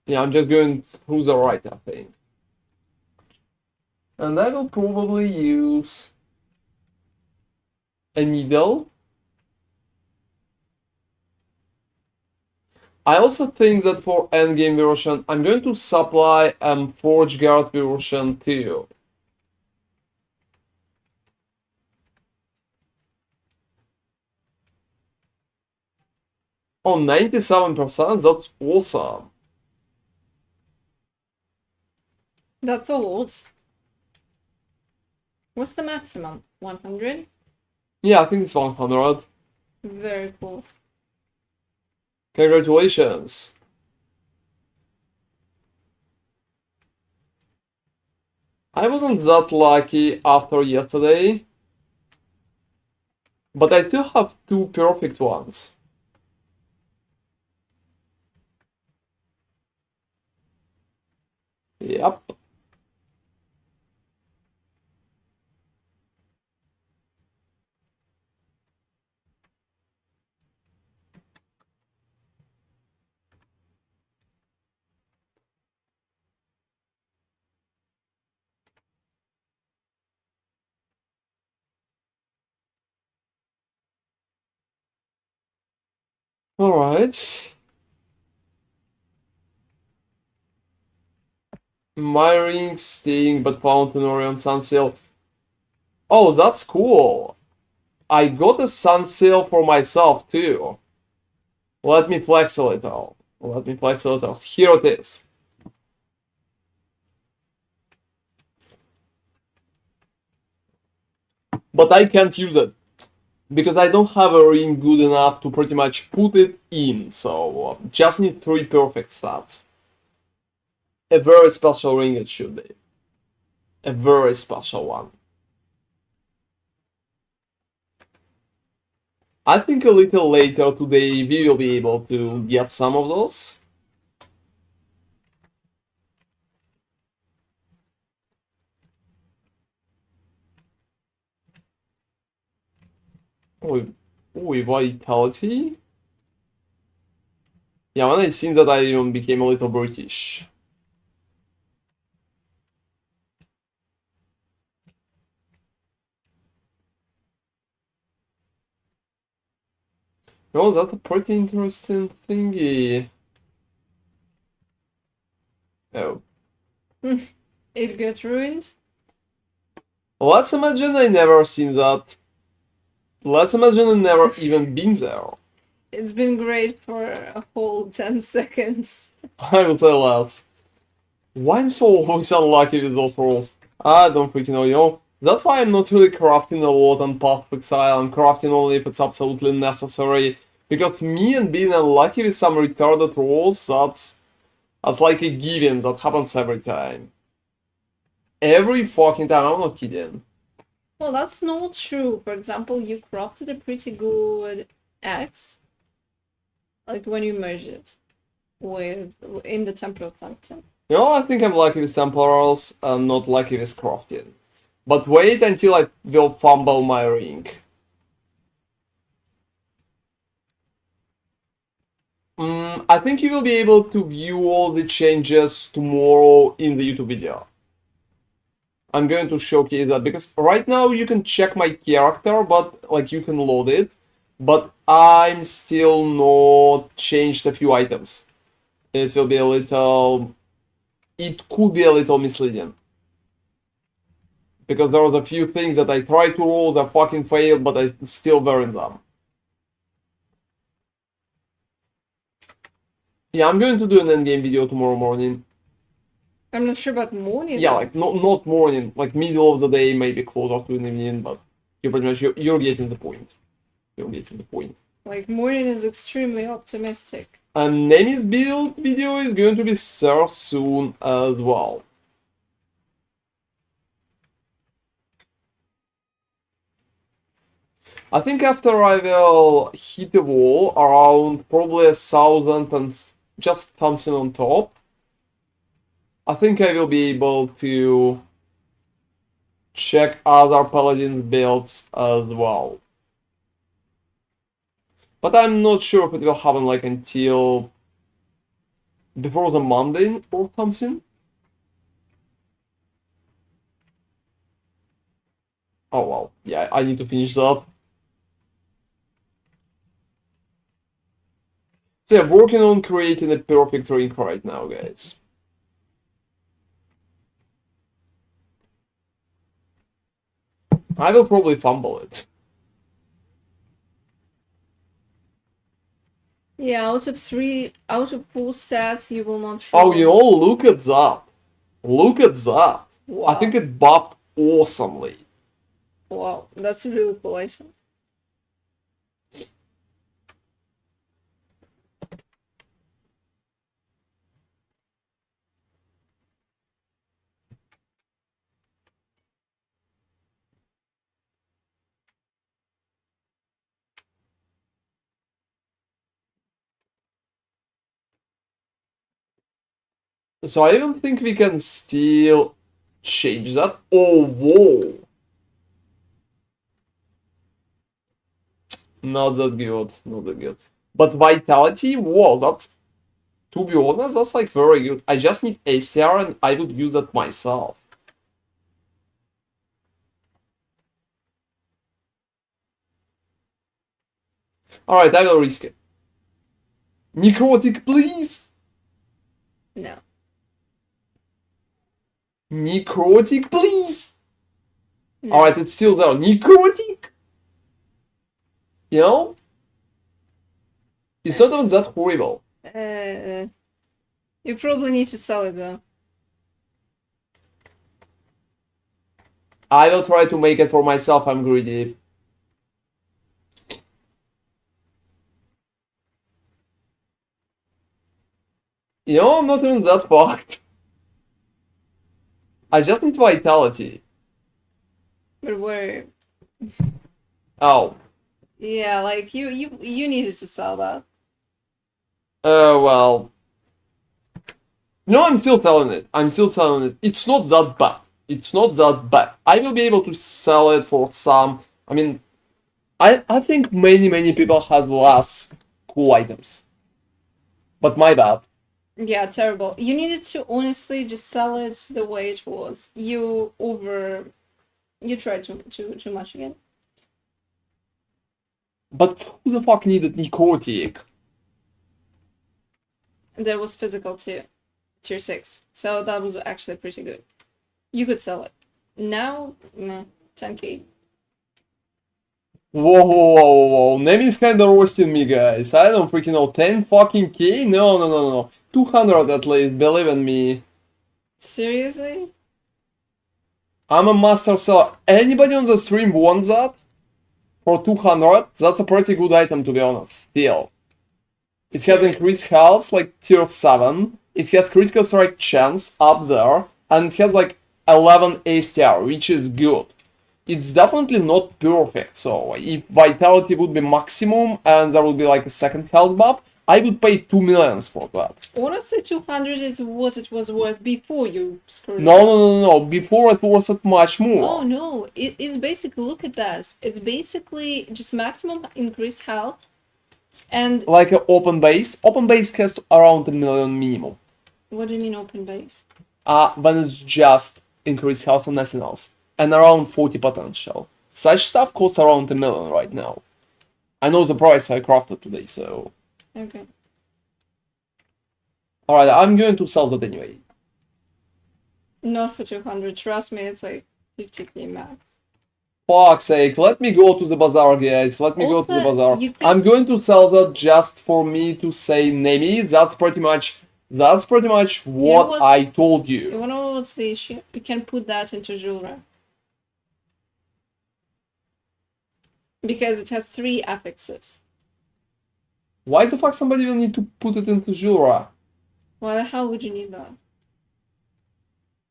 Yeah, I'm just going through the right, I think. And I will probably use a needle. I also think that for endgame version, I'm going to supply Forge Guard version too. Oh, 97%? That's awesome. That's a lot. What's the maximum? 100? Yeah, I think it's 100. Very cool. Congratulations. I wasn't that lucky after yesterday, but I still have two perfect ones. Yep. Alright. My ring sting, but found in Orion Sunsail. Oh, that's cool. I got a Sunsail for myself too. Let me flex a little. Let me flex a little. Here it is. But I can't use it because I don't have a ring good enough to pretty much put it in. So just need three perfect stats. A very special ring it should be. A very special one. I think a little later today we will be able to get some of those. Oh, oh, vitality. Yeah, when I seen that I even became a little British. Oh, that's a pretty interesting thingy. Oh. It got ruined. Let's imagine I never seen that. Let's imagine I never even been there. It's been great for a whole 10 seconds. I will tell less. Why I'm so always unlucky with those rolls? I don't freaking know, you know? That's why I'm not really crafting a lot on Path of Exile. I'm crafting only if it's absolutely necessary. Because me and being unlucky with some retarded rolls, that's like a given. That happens every time. Every fucking time, I'm not kidding. Well, that's not true. For example, you crafted a pretty good axe, like when you merged it with in the Temple of Sanctum. You know, I think I'm lucky with sample rolls and not lucky with crafting. But wait until I will fumble my ring. I think you will be able to view all the changes tomorrow in the YouTube video. I'm going to showcase that because right now you can check my character, but like you can load it, but I'm still not changed a few items. It will be a little, it could be a little misleading. Because there was a few things that I tried to roll that fucking failed, but I still wearing them. Yeah, I'm going to do an endgame video tomorrow morning. I'm not sure about morning. Yeah, though. like not morning, like middle of the day, maybe closer to the evening, but you pretty much you're getting the point. You're getting the point. Like morning is extremely optimistic. And Nemi's build video is going to be there soon as well. I think after I will hit the wall around probably 1,000 and just something on top, I think I will be able to check other Paladin's builds as well. But I'm not sure if it will happen like until before the Monday or something. Oh well, yeah, I need to finish that. So I'm working on creating a perfect ring right now, guys. I will probably fumble it. Yeah, out of 4 stats, you will not show. Oh, you know, look at that. Look at that. Wow. I think it buffed awesomely. Wow, that's a really cool item. So I don't think we can still change that. Oh, whoa. Not that good. Not that good. But Vitality, whoa, that's... To be honest, that's like very good. I just need ACR and I would use that myself. Alright, I will risk it. Necrotic, please! No. Necrotic, please! No. Alright, it's still there. Necrotic! You know? It's not even that horrible. You probably need to sell it though. I will try to make it for myself, I'm greedy. You know, I'm not even that fucked. I just need Vitality. But where? Oh. Yeah, like you needed to sell that. Well. No, I'm still selling it. I'm still selling it. It's not that bad. It's not that bad. I will be able to sell it for some... I mean, I think many people has less cool items. But my bad. Yeah, terrible. You needed to honestly just sell it the way it was. You tried too much again. But who the fuck needed Necrotic? There was physical too. tier 6. So that was actually pretty good. You could sell it. Now, nah, 10k. Whoa, whoa, whoa, whoa. Naming's kinda roasting me, guys. I don't freaking know. 10 fucking K? No, no, no, no. 200 at least, believe in me. Seriously? I'm a master seller. Anybody on the stream wants that? For 200? That's a pretty good item, to be honest. Still. It has Seriously? increased health, like tier 7. It has critical strike chance up there. And it has like 11 ASTR, which is good. It's definitely not perfect, so if vitality would be maximum and there would be like a second health buff, I would pay 2 millions for that. Honestly, 200 is what it was worth before you screwed No, it up. no, no, no, before it was at much Oh more. no, it is basically, look at this. It's basically just maximum increased health and Like an open base. Open base has around a million minimum. what do you mean open base? When it's just increased health and nothing else. And around 40 potential. Such stuff costs around a million right now. I know the price I crafted today, so... Okay. Alright, I'm going to sell that anyway. Not for 200, trust me, it's like 50k max. Fuck's sake, let me go to the bazaar, guys. Let me go to the Also, bazaar. you I'm could, going to sell that just for me to say Nemi. That's pretty much what what? I told You you. wanna know what's the issue? You can put that into jewelry. Because it has 3 affixes. Why the fuck somebody will need to put it into Jura? Why the hell would you need that?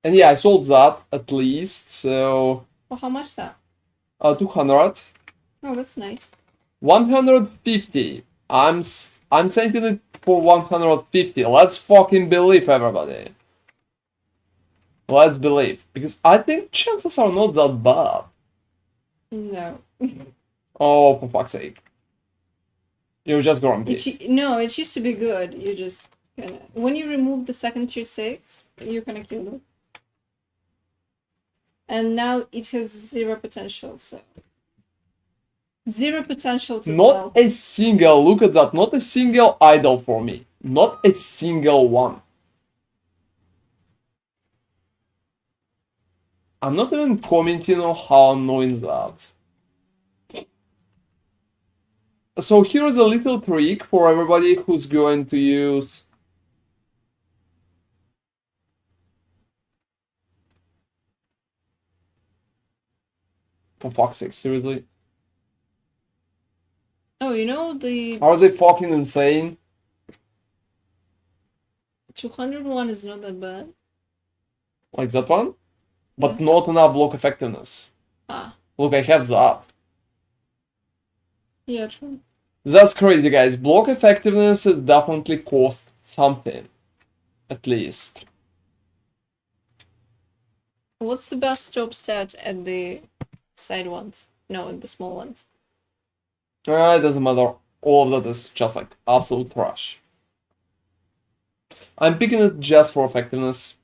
And yeah, I sold that at least, so Well, how much that? 200. Oh, that's nice. 150. I'm sending it for 150. Let's fucking believe, everybody. Let's believe. Because I think chances are not that bad. No. Oh, for fuck's sake. You're just grumpy. No, it used to be good. You just gonna... When you remove the second tier 6, you're gonna kill it. And now it has 0 potential, so... 0 potential to Not sell. a single, look at that, not a single idol for me. Not a single one. I'm not even commenting on how annoying that. So here's a little trick for everybody who's going to use... For fuck's sake, seriously? Oh, you know the Are they fucking insane? 201 is not that bad. Like that one? But Yeah. not enough block effectiveness. Ah, Look, I have that. yeah, true. That's crazy, guys. Block effectiveness is definitely cost something. At least. What's the best job stat at the side ones? No, at the small ones. It doesn't matter. All of that is just like absolute trash. I'm picking it just for effectiveness.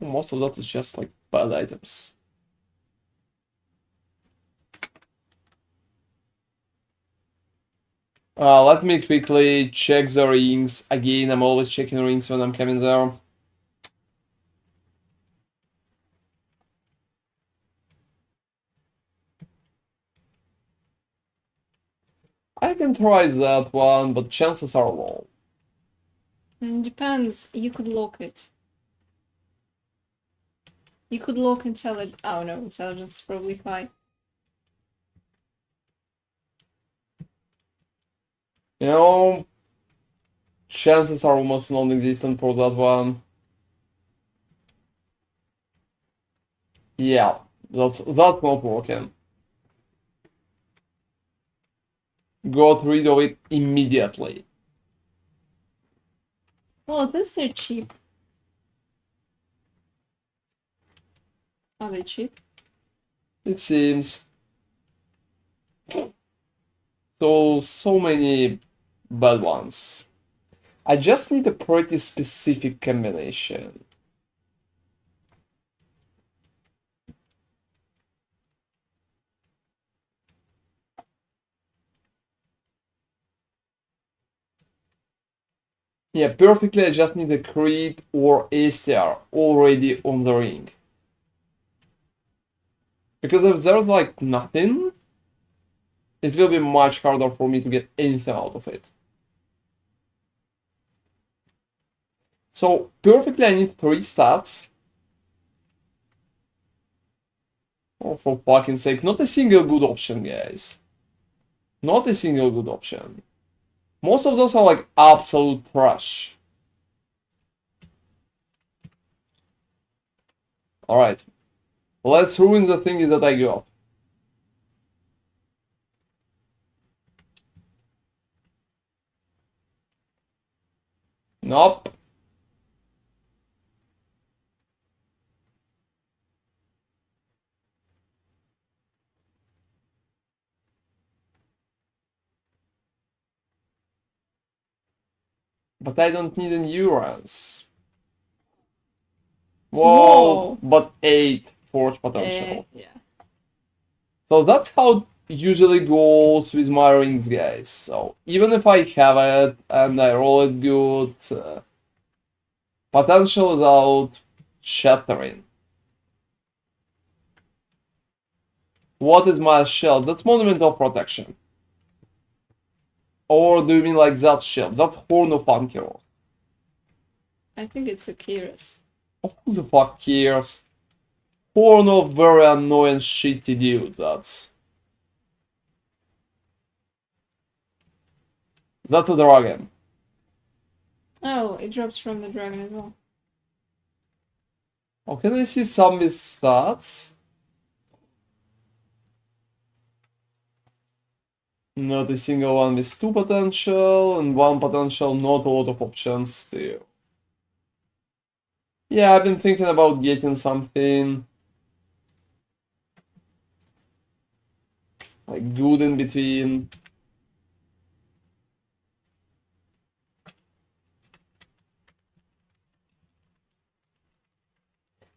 Most of that is just like bad items. Let me quickly check the rings. Again, I'm always checking rings when I'm coming there. I can try that one, but chances are low. Depends. You could lock it. You could lock intelligence. Oh no, intelligence is probably high. You know, chances are almost non-existent for that one. Yeah, that's not working. Got rid of it immediately. Well, at least they're cheap. Are they cheap? It seems. So many bad ones. I just need a pretty specific combination. Yeah, perfectly, I just need a crit or ASTR already on the ring. Because if there's like nothing, it will be much harder for me to get anything out of it. So perfectly I need 3 stats. Oh, for fucking sake, not a single good option, guys. Not a single good option. Most of those are like absolute trash. Alright. Let's ruin the thing that I got. Nope. But I don't need endurance. Whoa, Whoa. but 8 forge potential. Yeah. So that's how it usually goes with my rings, guys. So even if I have it and I roll it good, potential is out shattering. What is my shield? That's Monument of Protection. Or do you mean like that shield? That's Horn of Ankyros. I think it's a Kyrus. Oh, who the fuck cares? Horn of very annoying shitty dude, that's a dragon. Oh, it drops from the dragon as well. Oh, can I see some of his stats? Not a single one with 2 potential, and 1 potential, not a lot of options still. Yeah, I've been thinking about getting something like good in between.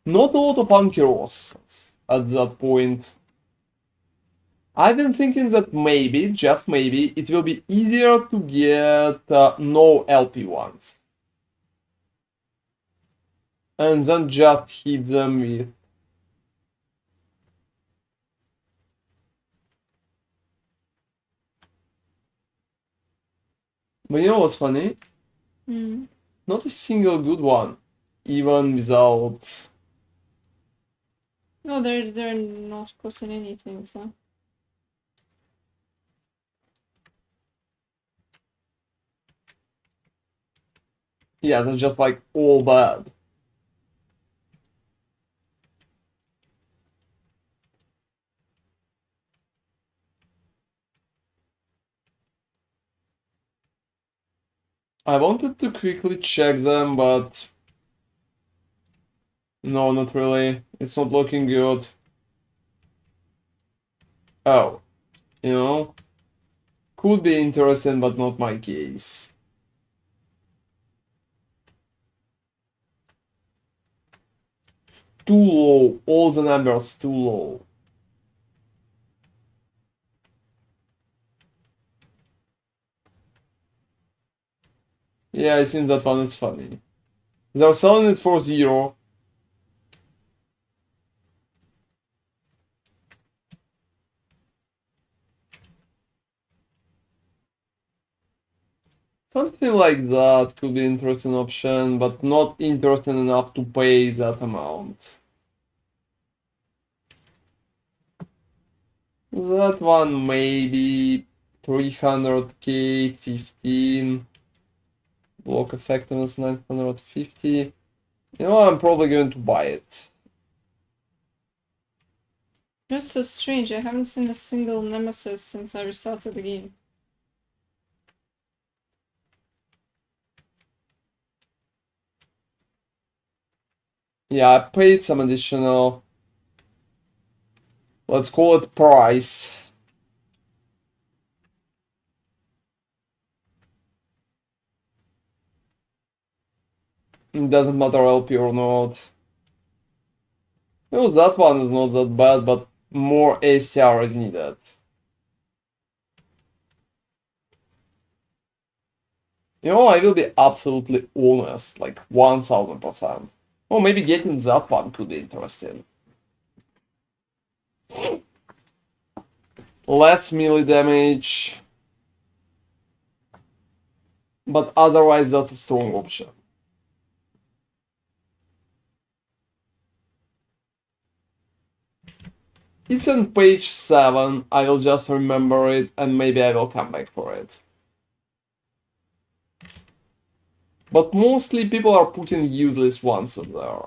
Not a lot of Ankyros at that point. I've been thinking that maybe, just maybe, it will be easier to get no LP ones. And then just hit them with... But you know what's funny? Hmm. Not a single good one, even without... No, they're not costing anything, so. Yeah, they're just like all bad. I wanted to quickly check them, but... No, not really. It's not looking good. Oh, you know? Could be interesting, but not my case. Too low. All the numbers too low. Yeah, I think that one is funny. They're selling it for 0. Something like that could be an interesting option, but not interesting enough to pay that amount. That one maybe 300k, 15. Block effectiveness 950. You know, I'm probably going to buy it. That's so strange. I haven't seen a single nemesis since I restarted the game. Yeah, I paid some additional, let's call it price. It doesn't matter LP or not. No, that one is not that bad, but more ACR is needed. You know, I will be absolutely honest, like 1000%. Or maybe getting that one could be interesting. Less melee damage, but otherwise that's a strong option. It's on page 7, I will just remember it and maybe I will come back for it. But mostly people are putting useless ones in there.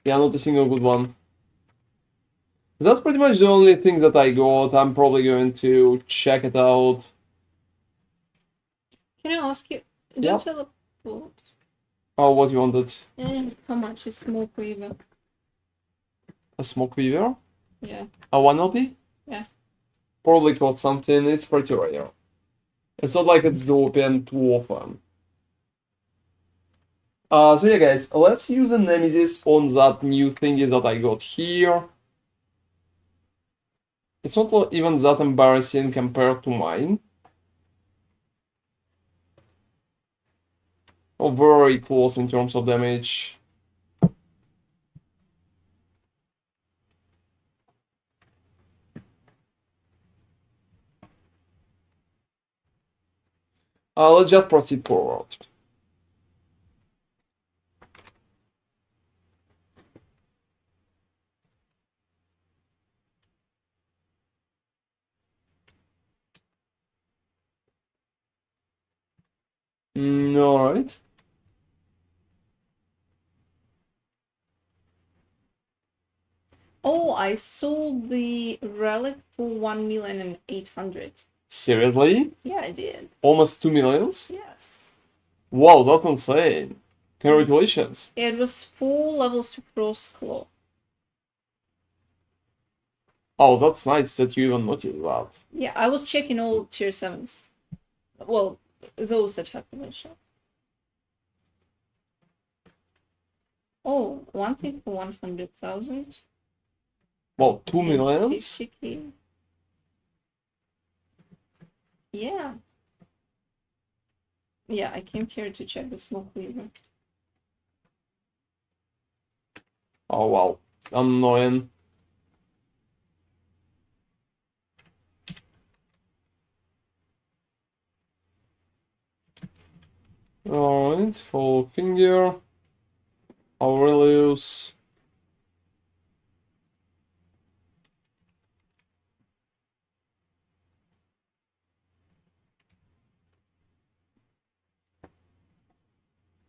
Yeah, not a single good one. That's pretty much the only thing that I got. I'm probably going to check it out. Can I ask you? Don't Yep. teleport. Oh, what you wanted? How much is smoke weaver? A smoke weaver? Yeah. A 1 LP? Yeah. Probably got something. It's pretty rare. It's not like it's dropping too often. So yeah, guys, let's use the Nemesis on that new thingy that I got here. It's not even that embarrassing compared to mine. Oh, very close in terms of damage. Let's just proceed forward. Alright. Oh, I sold the relic for 1,800,000. Seriously? Yeah, I did. Almost 2 millions? Yes. Wow, that's insane. Congratulations. It was 4 levels to Frost Claw. Oh, that's nice that you even noticed that. Yeah, I was checking all tier 7s. Well, those that had potential. Oh, one thing for 100,000. Well, 2 millions? 50K. Yeah. Yeah, I came here to check the smoke weaver. Oh, wow. Annoying. Alright, whole finger. Aurelius.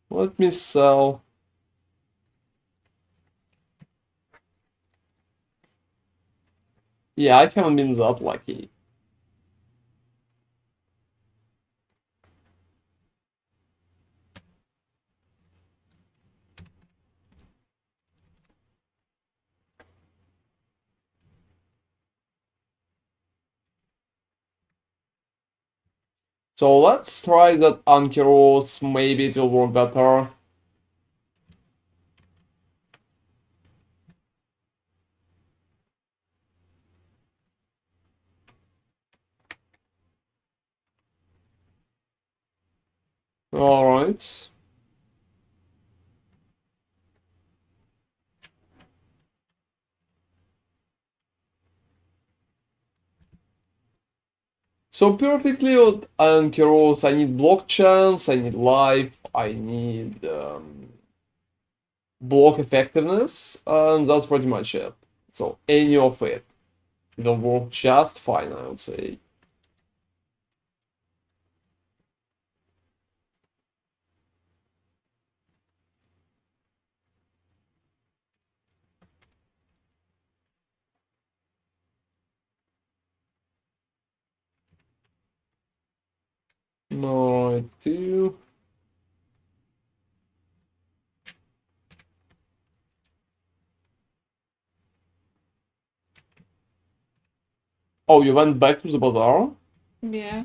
Let me sell. Yeah, I haven't been that lucky. So let's try that Ankyros. Maybe it will work better. Alright. So perfectly with Ankyros, I need block chance, I need life, I need block effectiveness, and that's pretty much it. So any of it will work just fine, I would say. Alright, two. Oh, you went back to the bazaar? Yeah.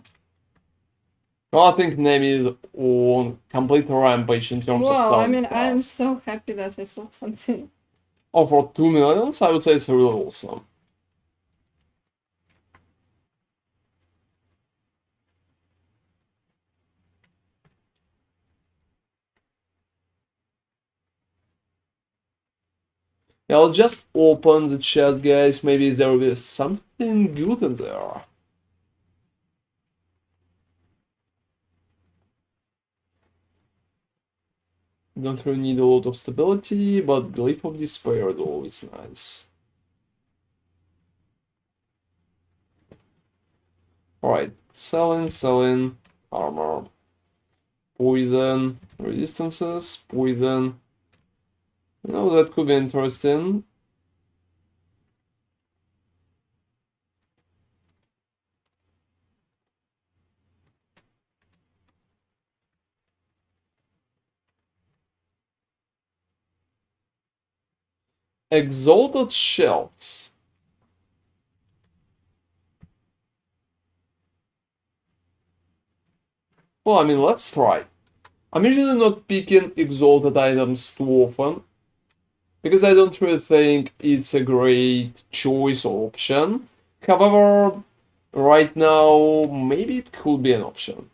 Well, I think Nemi is on complete rampage in terms of Well, I selling mean, stuff. I'm so happy that I sold something. Oh, for 2 millions, I would say it's really awesome. Yeah, I'll just open the chat, guys. Maybe there will be something good in there. Don't really need a lot of stability, but Leap of Despair is always nice. Alright, selling, armor, poison, resistances, poison. You know, that could be interesting. Exalted Shells. Well, I mean, let's try. I'm usually not picking exalted items too often, because I don't really think it's a great choice or option. However, right now, maybe it could be an option.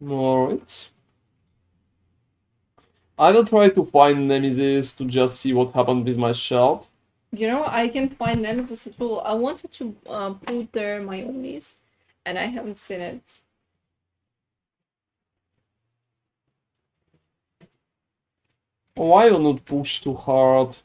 Alright. I will try to find Nemesis to just see what happened with my shelf. You know, I can find Nemesis at all. I wanted to put there my Onis, and I haven't seen it. Why will not push too hard?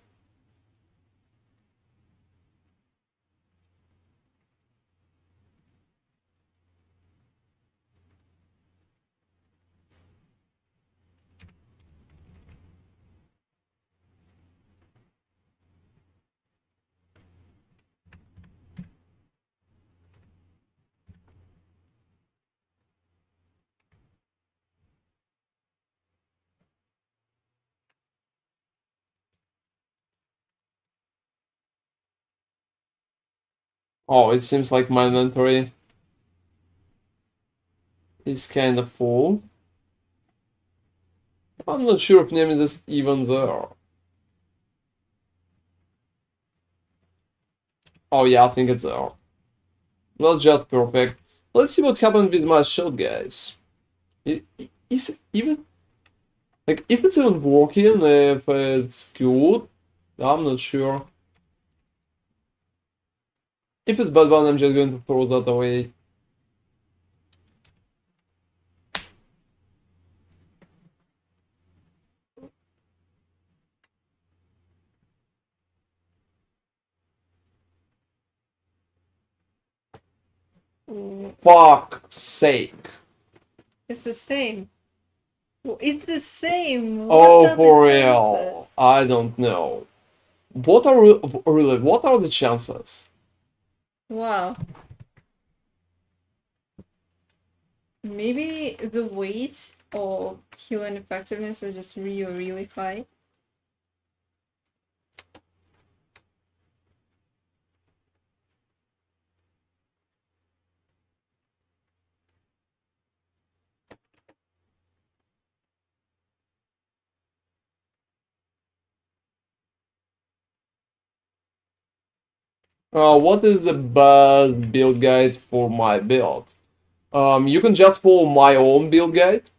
Oh, it seems like my inventory is kind of full. I'm not sure if Nemesis is even there. Oh yeah, I think it's there. Not just perfect. Let's see what happened with my shield, guys. Is it even like if it's even working, if it's good? I'm not sure. If it's bad one, I'm just going to throw that away. Fuck's sake. It's the same. It's the same. What Oh, are the for real. chances? I don't know. Really, what are the chances? Wow. Maybe the weight of human effectiveness is just really, really high. What is the best build guide for my build? You can just follow my own build guide.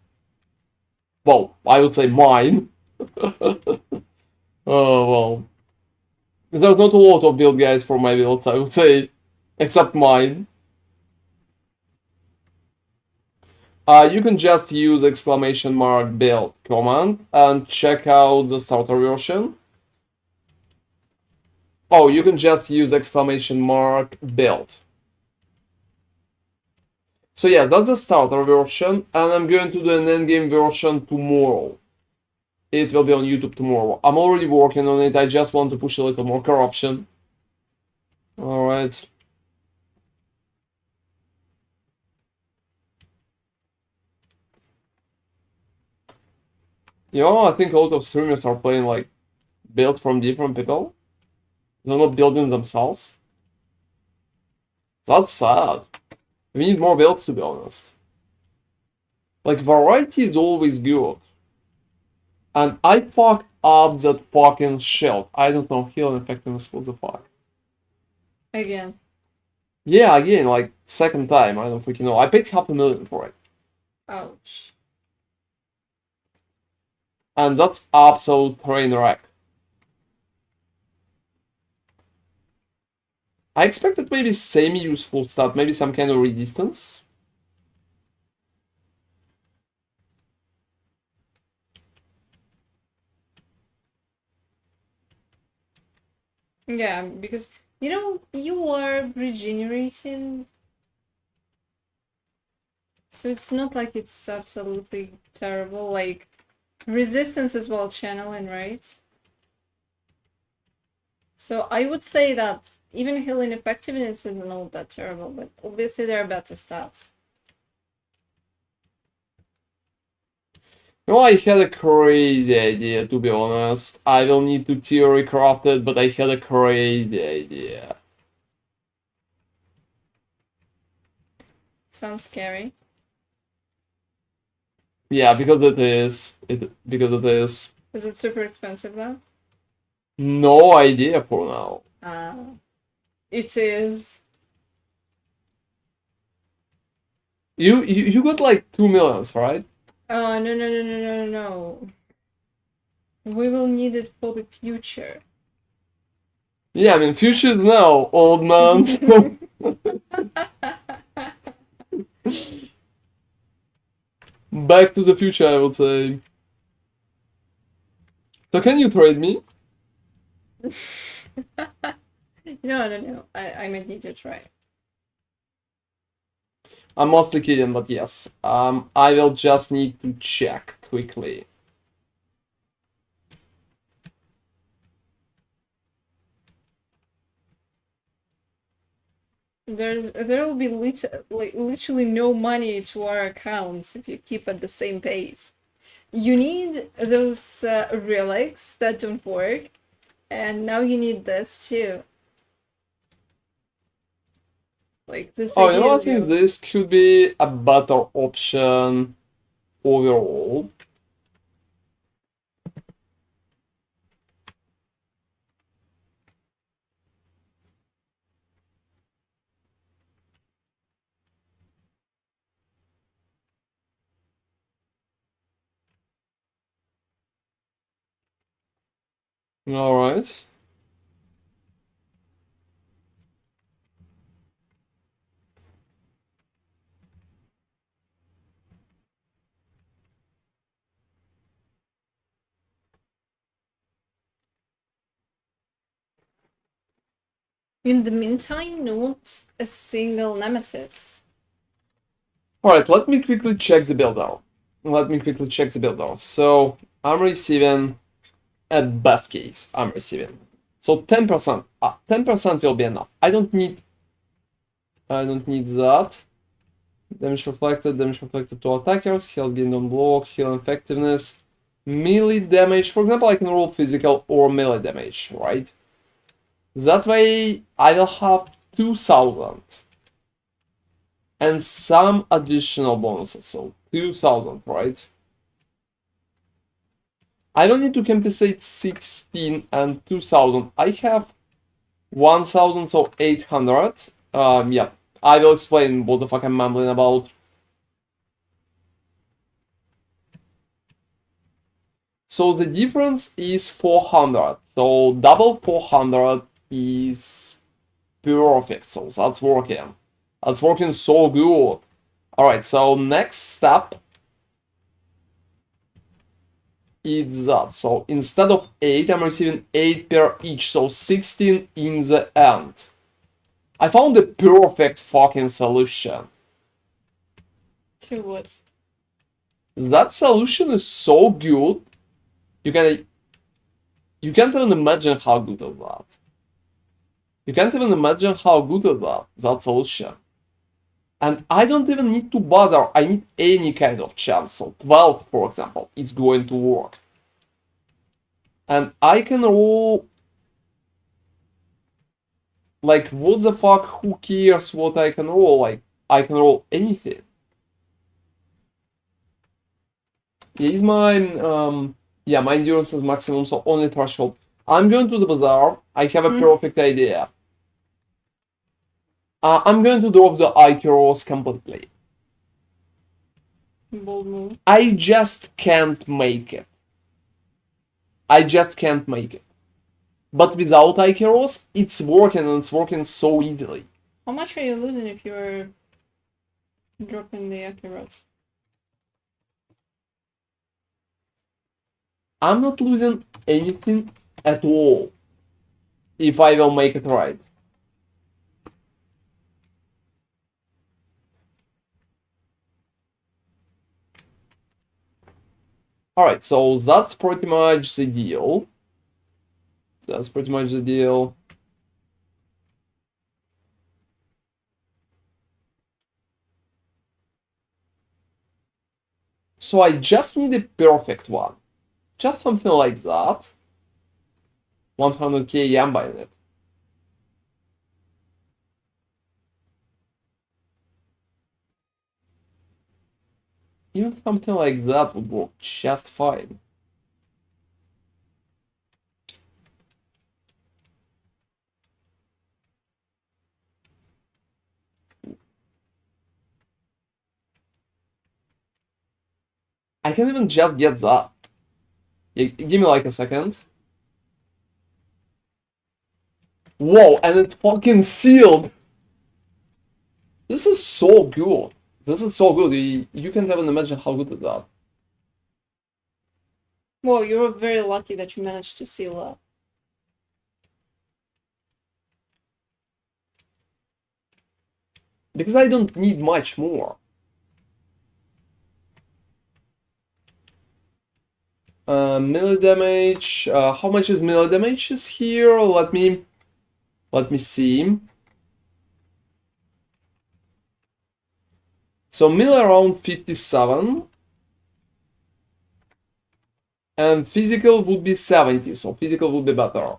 Well, I would say mine. Well, there's not a lot of build guides for my builds, I would say, except mine. You can just use exclamation mark build command and check out the starter version. Oh, you can just use exclamation mark build. So yes, that's the starter version, and I'm going to do an endgame version tomorrow. It will be on YouTube tomorrow. I'm already working on it, I just want to push a little more corruption. Alright. You know, I think a lot of streamers are playing like built from different people. They're not building themselves. That's sad. We need more builds, to be honest. Like, variety is always good. And I fucked up that fucking shield. I don't know, healing effectiveness, what the fuck. Again. Yeah, again, like, second time, I don't freaking know. I paid $500,000 for it. Ouch. And that's absolute train wreck. I expected maybe semi-useful stat, maybe some kind of resistance. Yeah, because you know you are regenerating, so it's not like it's absolutely terrible. Like resistance as well channeling, right? So I would say that even healing effectiveness isn't all that terrible, but obviously there are better stats. No, I had a crazy idea, to be honest. I will need to theory craft it, but I had a crazy idea. Sounds scary. Yeah, because it is. Because it is. Is it super expensive though? No idea for now. It is. You got like 2 millions, right? Oh, no. We will need it for the future. Yeah, I mean, future's now, old man. So back to the future, I would say. So can you trade me? No. I might need to try. I'm mostly kidding, but yes. I will just need to check quickly. There'll be literally no money to our accounts if you keep at the same pace. You need those relics that don't work, and now you need this too. Like this Oh, you idea know, I of think you. this could be a better option overall. Alright. In the meantime, not a single nemesis. Alright, let me quickly check the build out. So, I'm receiving, at best case, I'm receiving. So 10%. 10% will be enough. I don't need that. Damage reflected to attackers, health gained on block, heal effectiveness, melee damage. For example, I can roll physical or melee damage, right? That way, I will have 2000 and some additional bonuses. So 2000, right? I don't need to compensate 16 and 2000. I have 1000, so 800. Yeah, I will explain what the fuck I'm mumbling about. So the difference is 400. So double 400 is perfect. So that's working. That's working so good. Alright, so next step is that. So instead of 8, I'm receiving 8 per each. So 16 in the end. I found the perfect fucking solution. To what? That solution is so good. You can't even imagine how good is that. You can't even imagine how good is that solution. And I don't even need to bother. I need any kind of chance. So 12, for example, is going to work. And I can roll... Like, what the fuck, who cares what I can roll? Like, I can roll anything. Yeah, is my, yeah, my endurance is maximum, so only threshold. I'm going to the bazaar. I have a perfect idea. I'm going to drop the Icaros completely. Bold move. I just can't make it. I just can't make it. But without Icaros, it's working, and it's working so easily. How much are you losing if you're dropping the Akiros? I'm not losing anything at all if I will make it right. Alright, so that's pretty much the deal. That's pretty much the deal. So I just need a perfect one. Just something like that. 100k, yeah, I'm buying it. Even something like that would work just fine. I can even just get that. Yeah, give me like a second. Whoa, and it fucking sealed! This is so good. This is so good. You can't even imagine how good is that. Well, you're very lucky that you managed to seal up. Because I don't need much more. Melee damage. How much is melee damage is here? Let me see. So melee around 57. And physical would be 70, so physical would be better.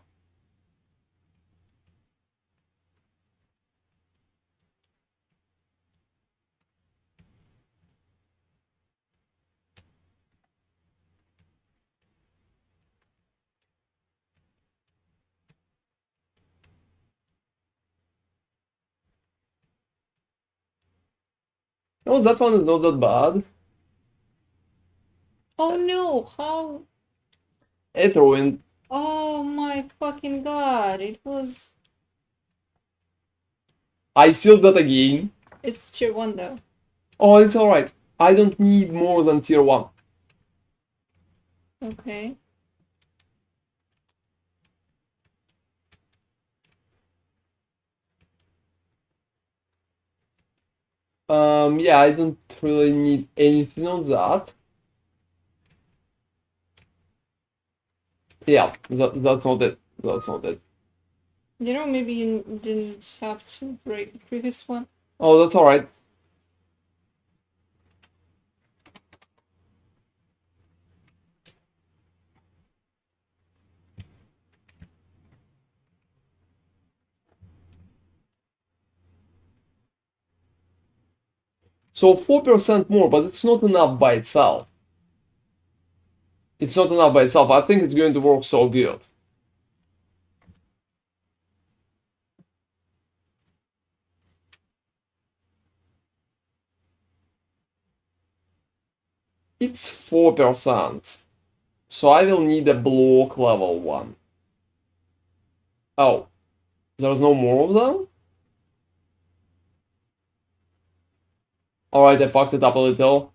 Oh, that one is not that bad. Oh no, how? It ruined. Oh my fucking god, it was... I sealed that again. It's tier 1 though. Oh, it's alright. I don't need more than tier 1. Okay. Yeah, I don't really need anything on that. Yeah, that's not it. That's not it. You know, maybe you didn't have to break the previous one. Oh, that's alright. So 4% more, but it's not enough by itself. It's not enough by itself. I think it's going to work so good. It's 4%. So I will need a block level 1. Oh, there's no more of them? Alright, I fucked it up a little.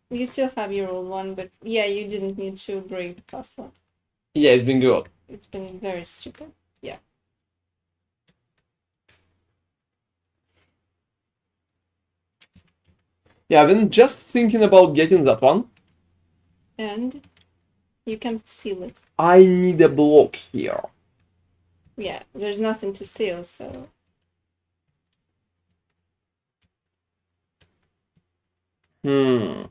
You still have your old one, but yeah, you didn't need to break the past one. Yeah, it's been good. It's been very stupid. Yeah. Yeah, I've been just thinking about getting that one. And you can't seal it. I need a block here. Yeah, there's nothing to seal, so... Hmm.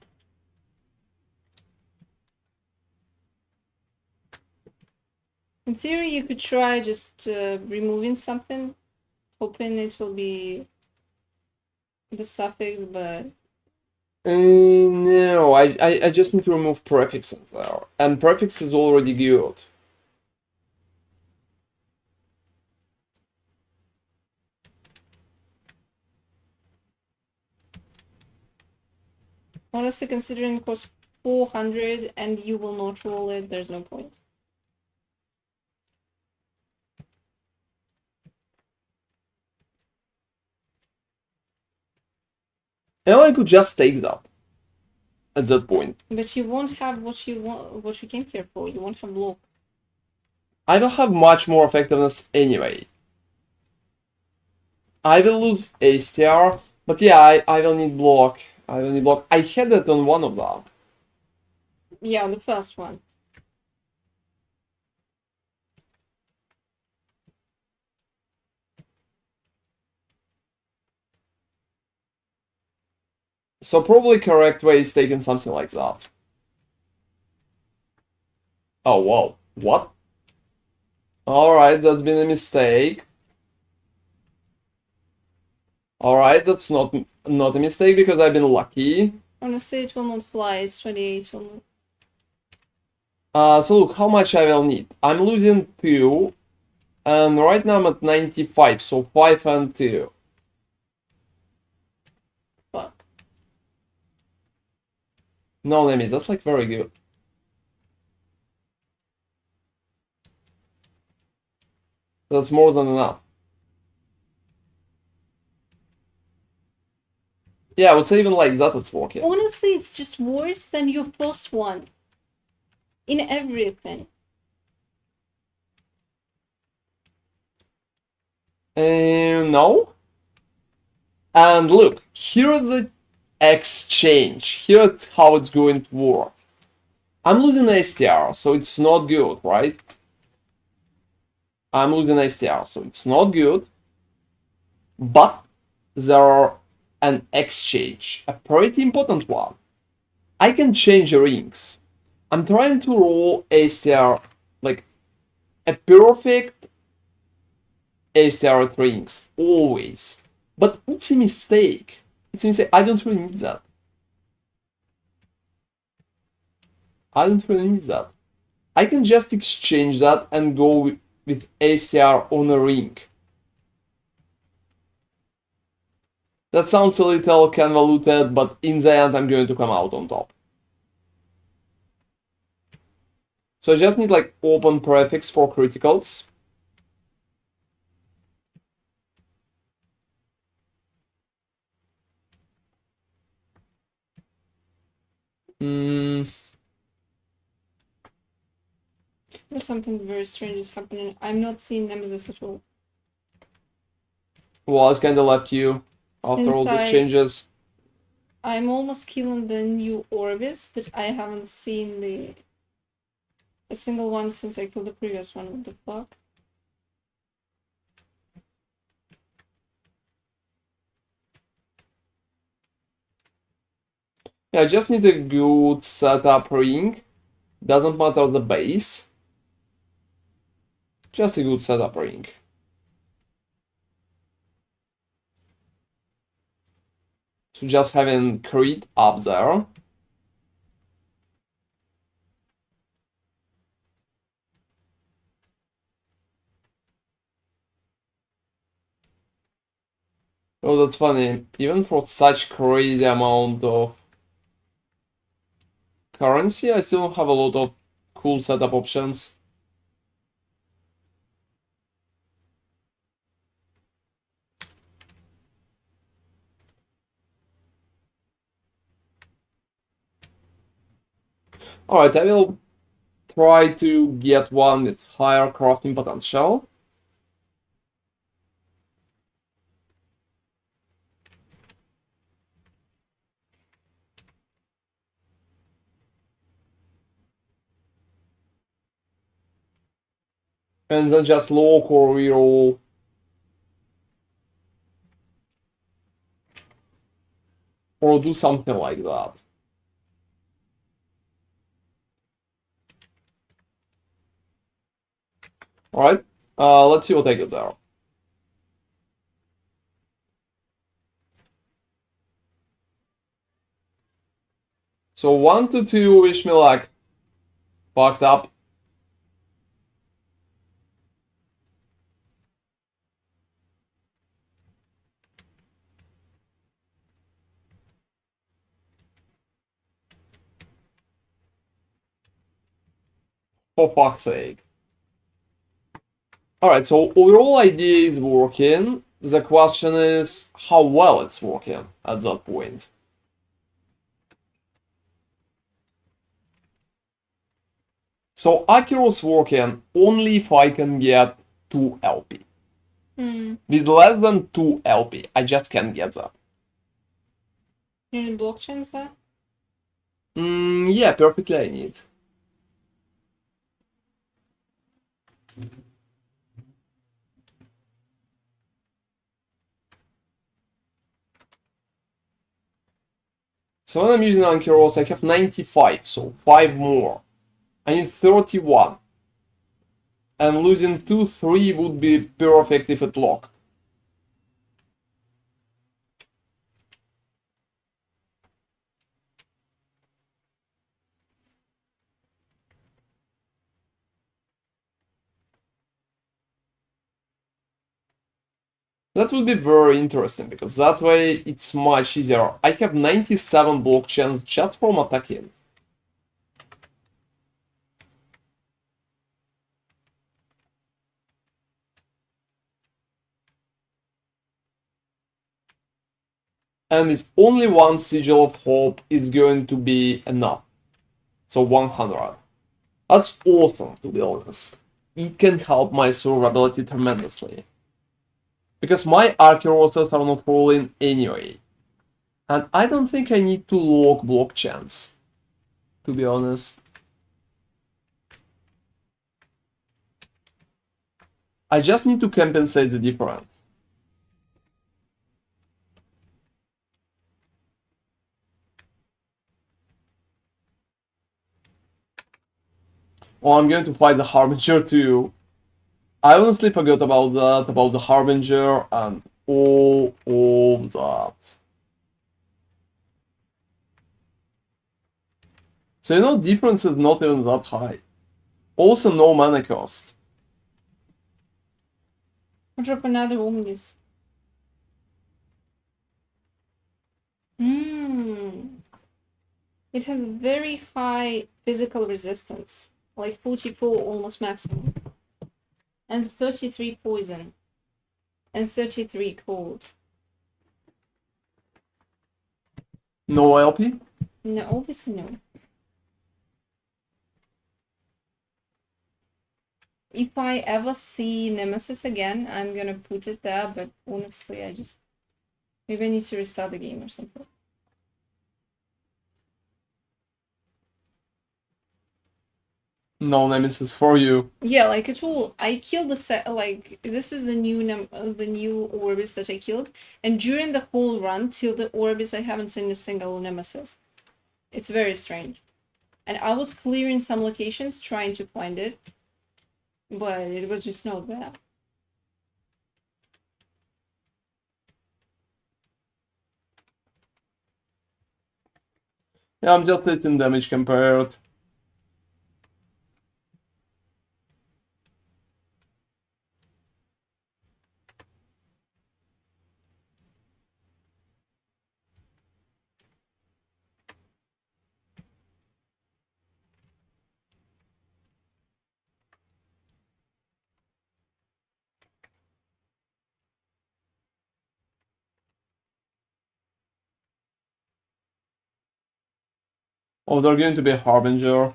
In theory, you could try just removing something, hoping it will be the suffix, but No, I just need to remove prefixes there, and prefix is already good. honestly, considering it costs 400 and you will not roll it, there's no point. And I could just take that at that point. But you won't have what you came here for. You won't have block. I will have much more effectiveness anyway. I will lose ASTR, but yeah, I will need block. I will need block. I had it on one of them. Yeah, the first one. So probably correct way is taking something like that. Oh, wow. What? Alright, that's been a mistake. Alright, that's not a mistake because I've been lucky. Honestly, it will not fly. It's 28 only. So look, how much I will need? I'm losing 2, and right now I'm at 95, so 5 and 2. Fuck. No limit, that's like very good. That's more than enough. Yeah, I would say even like that it's working. Honestly, it's just worse than your first one. In everything. No. And look, here's the exchange. Here's how it's going to work. I'm losing STR, so it's not good, right? I'm losing STR, so it's not good. But there are an exchange, a pretty important one. I can change rings. I'm trying to roll ACR, like a perfect ACR rings, always. But it's a mistake. It's a mistake. I don't really need that. I don't really need that. I can just exchange that and go with ACR on a ring. That sounds a little convoluted, but in the end I'm going to come out on top. So I just need like open prefix for criticals. There's something very strange is happening. I'm not seeing Nemesis at all. Well, it's kinda left you after Since all the changes. I'm almost killing the new Orbis, but I haven't seen a single one since I killed the previous one. What the fuck? Yeah, I just need a good setup ring. Doesn't matter the base. Just a good setup ring. So just having crit up there. Oh, that's funny. Even for such crazy amount of currency, I still have a lot of cool setup options. Alright, I will try to get one with higher crafting potential. And then just lock or reroll. Or do something like that. Alright, let's see what I got there. So 1 to 2 wish me luck. Fucked up. For fuck's sake. Alright, so overall idea is working. The question is how well it's working at that point. So Akiro's working only if I can get 2 LP. With less than 2 LP, I just can't get that. You need blockchains there? Yeah, perfectly I need. So when I'm using Ankyros, I have 95, so 5 more. I need 31. And losing 2, 3 would be perfect if it locked. That would be very interesting, because that way it's much easier. I have 97 blockchains just from attacking. And with only one Sigil of Hope is going to be enough. So 100. That's awesome, to be honest. It can help my survivability tremendously. Because my Archeroces are not rolling anyway. And I don't think I need to lock blockchains, to be honest. I just need to compensate the difference. Oh, I'm going to fight the Harbinger too. I honestly forgot about that, about the Harbinger and all that. So you know, difference is not even that high. Also no mana cost. I'll drop another Omnis. It has very high physical resistance, like 44 almost maximum, and 33 poison, and 33 cold. No LP? No, obviously no. If I ever see Nemesis again, I'm gonna put it there, but honestly, maybe I need to restart the game or something. No Nemesis for you. Yeah, like it all. I killed the set. Like this is the new Orbis that I killed, and during the whole run till the Orbis, I haven't seen a single Nemesis. It's very strange. And I was clearing some locations trying to find it, but it was just not there. Yeah, I'm just listing damage compared. Oh, they're going to be a Harbinger.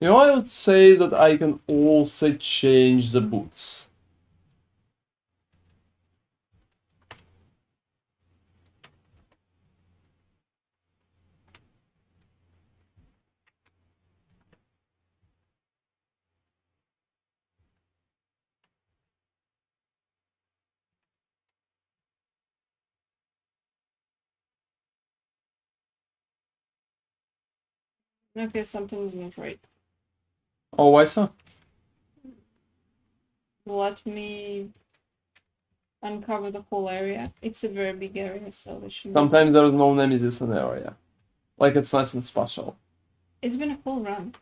You know, I would say that I can also change the boots. Okay, something's not right. Oh, why so? Let me uncover the whole area. It's a very big area, so it should be. Sometimes there's no nemesis in the area. Like, it's nothing special. It's been a whole run.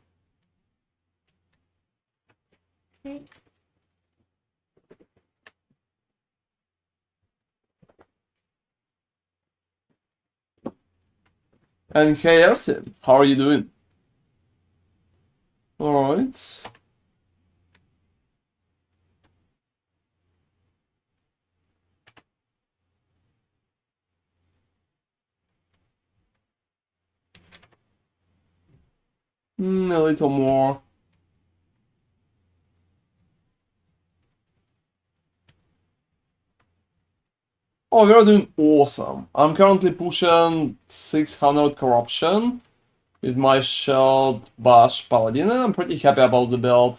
Okay. And hey, Ersin, how are you doing? Alright. A little more. Oh, you're doing awesome. I'm currently pushing 600 corruption with my shield bash paladin, and I'm pretty happy about the build.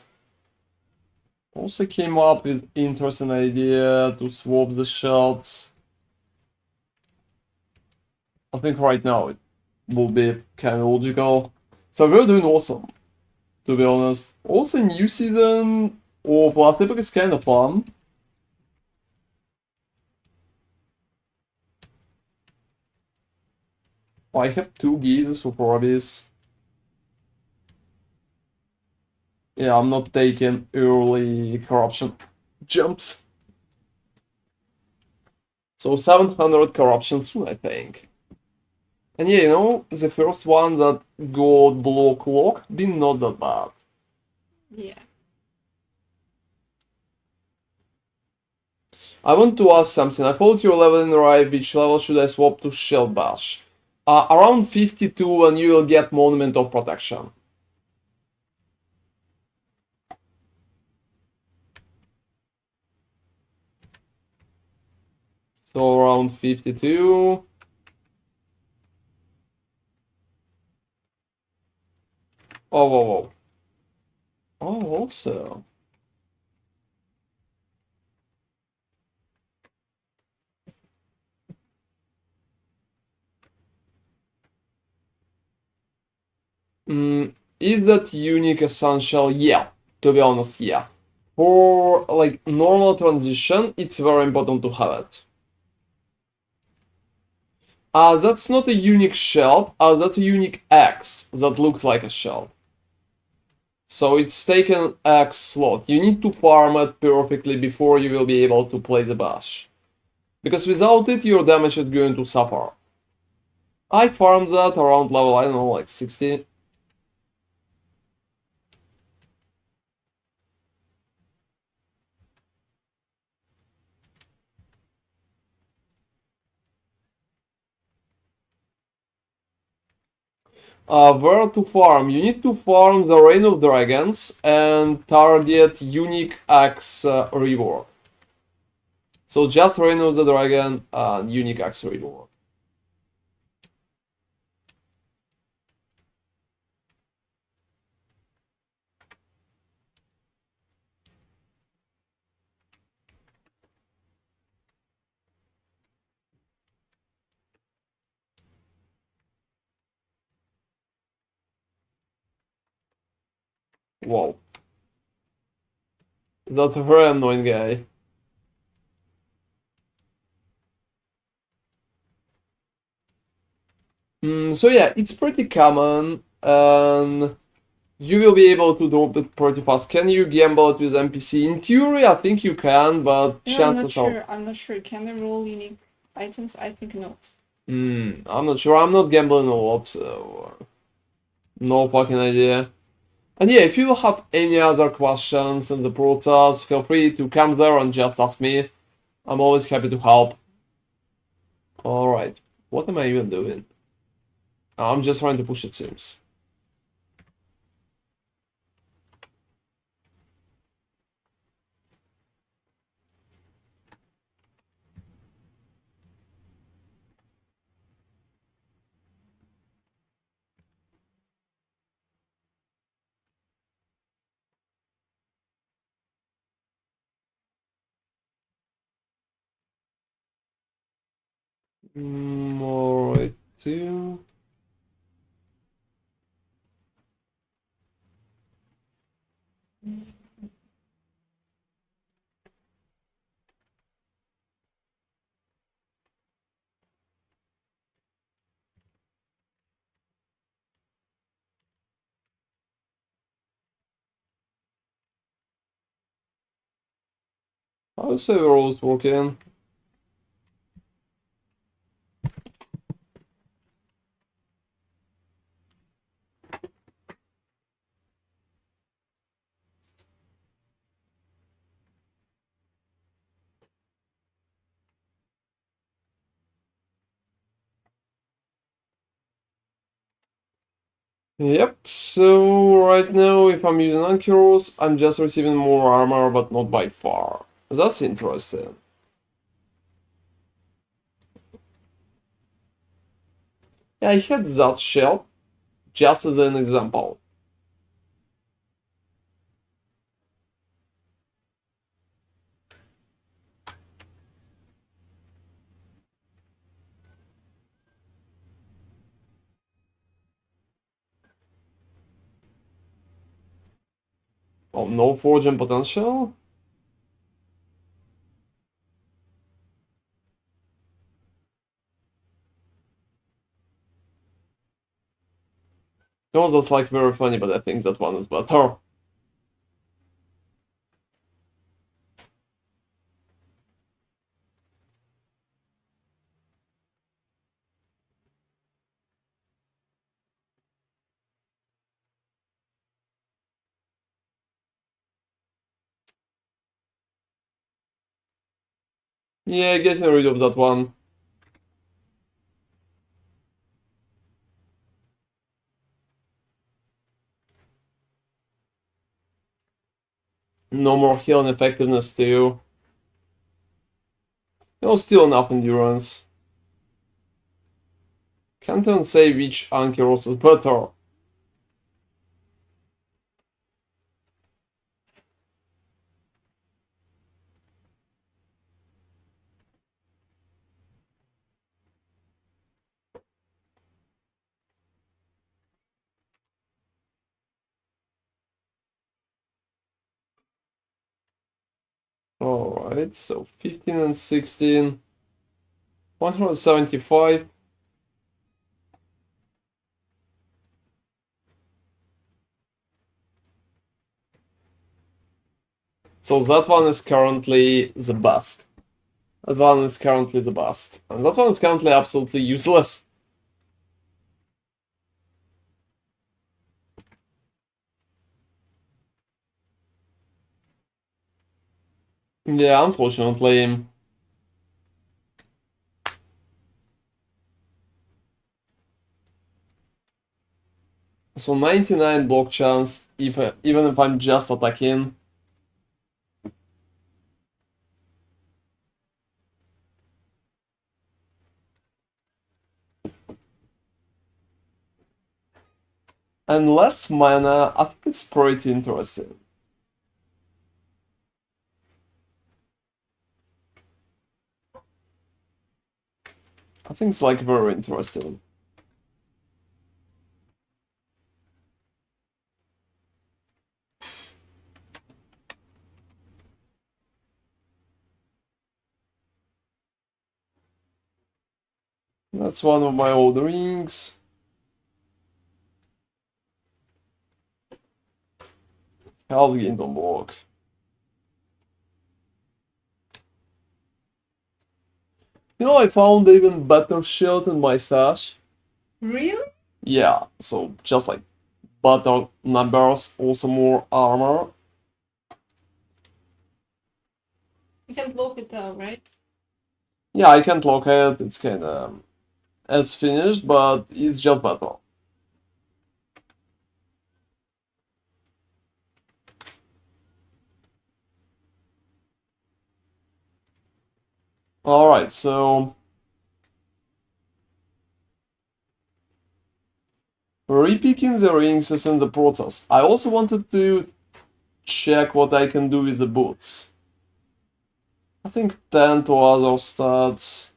Also came up with interesting idea to swap the shields. I think right now it will be kind of logical. So we're doing awesome, to be honest. Also, new season of Last Epoch is kind of fun. I have 2 geezers of Orbis. Yeah, I'm not taking early corruption jumps. So 700 corruption soon, I think. And yeah, you know, the first one that got block locked been not that bad. Yeah. I want to ask something. I followed your level in the right. Which level should I swap to Shield Bash? Around 52 and you will get Monument of Protection. So around 52. Oh, whoa, whoa. Oh, also. Is that unique essential? Yeah, to be honest, yeah. For like normal transition, it's very important to have it. That's not a unique shell, that's a unique X that looks like a shell. So it's taken X slot. You need to farm it perfectly before you will be able to play the bash. Because without it, your damage is going to suffer. I farmed that around level, I don't know, like 60. Where to farm? You need to farm the Reign of Dragons and target unique axe reward. So just Reign of the Dragon and unique axe reward. Whoa. That's a very annoying guy. So yeah, it's pretty common, and you will be able to drop it pretty fast. Can you gamble it with NPC? In theory, I think you can, but No, chances are... I'm not sure. Can they roll unique items? I think not. I'm not sure. I'm not gambling a lot, so... no fucking idea. And yeah, if you have any other questions in the process, feel free to come there and just ask me. I'm always happy to help. Alright, what am I even doing? I'm just trying to push it, seems. Alright, too. How's everyone's working? Yep, so right now if I'm using Ankyros, I'm just receiving more armor, but not by far. That's interesting. Yeah, I had that shell, just as an example. Oh, no forging potential? No, that's like very funny, but I think that one is better. Yeah, getting rid of that one. No more healing effectiveness too. No, still enough endurance. Can't even say which Ankyros is better. Alright, so 15 and 16. 175. So that one is currently the best. That one is currently the best. And that one is currently absolutely useless. Yeah, unfortunately. So 99 block chance, even if I'm just attacking. And less mana, I think it's pretty interesting. I think it's like very interesting. That's one of my old rings. How's it don't block? You know, I found even better shield in my stash. Really? Yeah, so just like better numbers, also more armor. You can block it though, right? Yeah, I can't lock it, it's kinda... It's finished, but it's just better. Alright, so... Repicking the rings is in the process. I also wanted to check what I can do with the boots. I think 10 to other stats.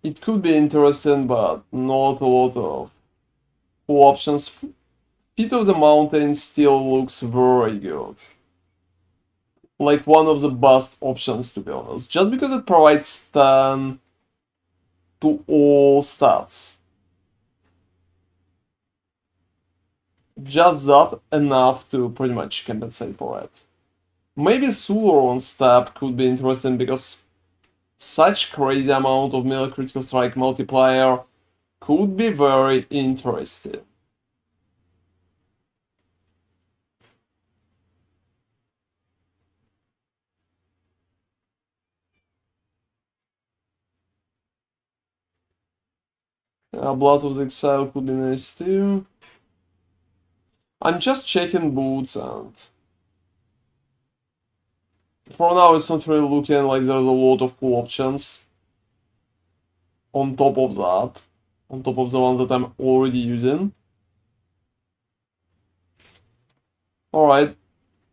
It could be interesting, but not a lot of cool options. Feet of the Mountain still looks very good. Like one of the best options, to be honest. Just because it provides 10 to all stats. Just that enough to pretty much compensate for it. Maybe Sulor on step could be interesting because such crazy amount of melee critical strike multiplier could be very interesting. Blood of the Exile could be nice too. I'm just checking boots, and for now it's not really looking like there's a lot of cool options. On top of that, on top of the ones that I'm already using. Alright,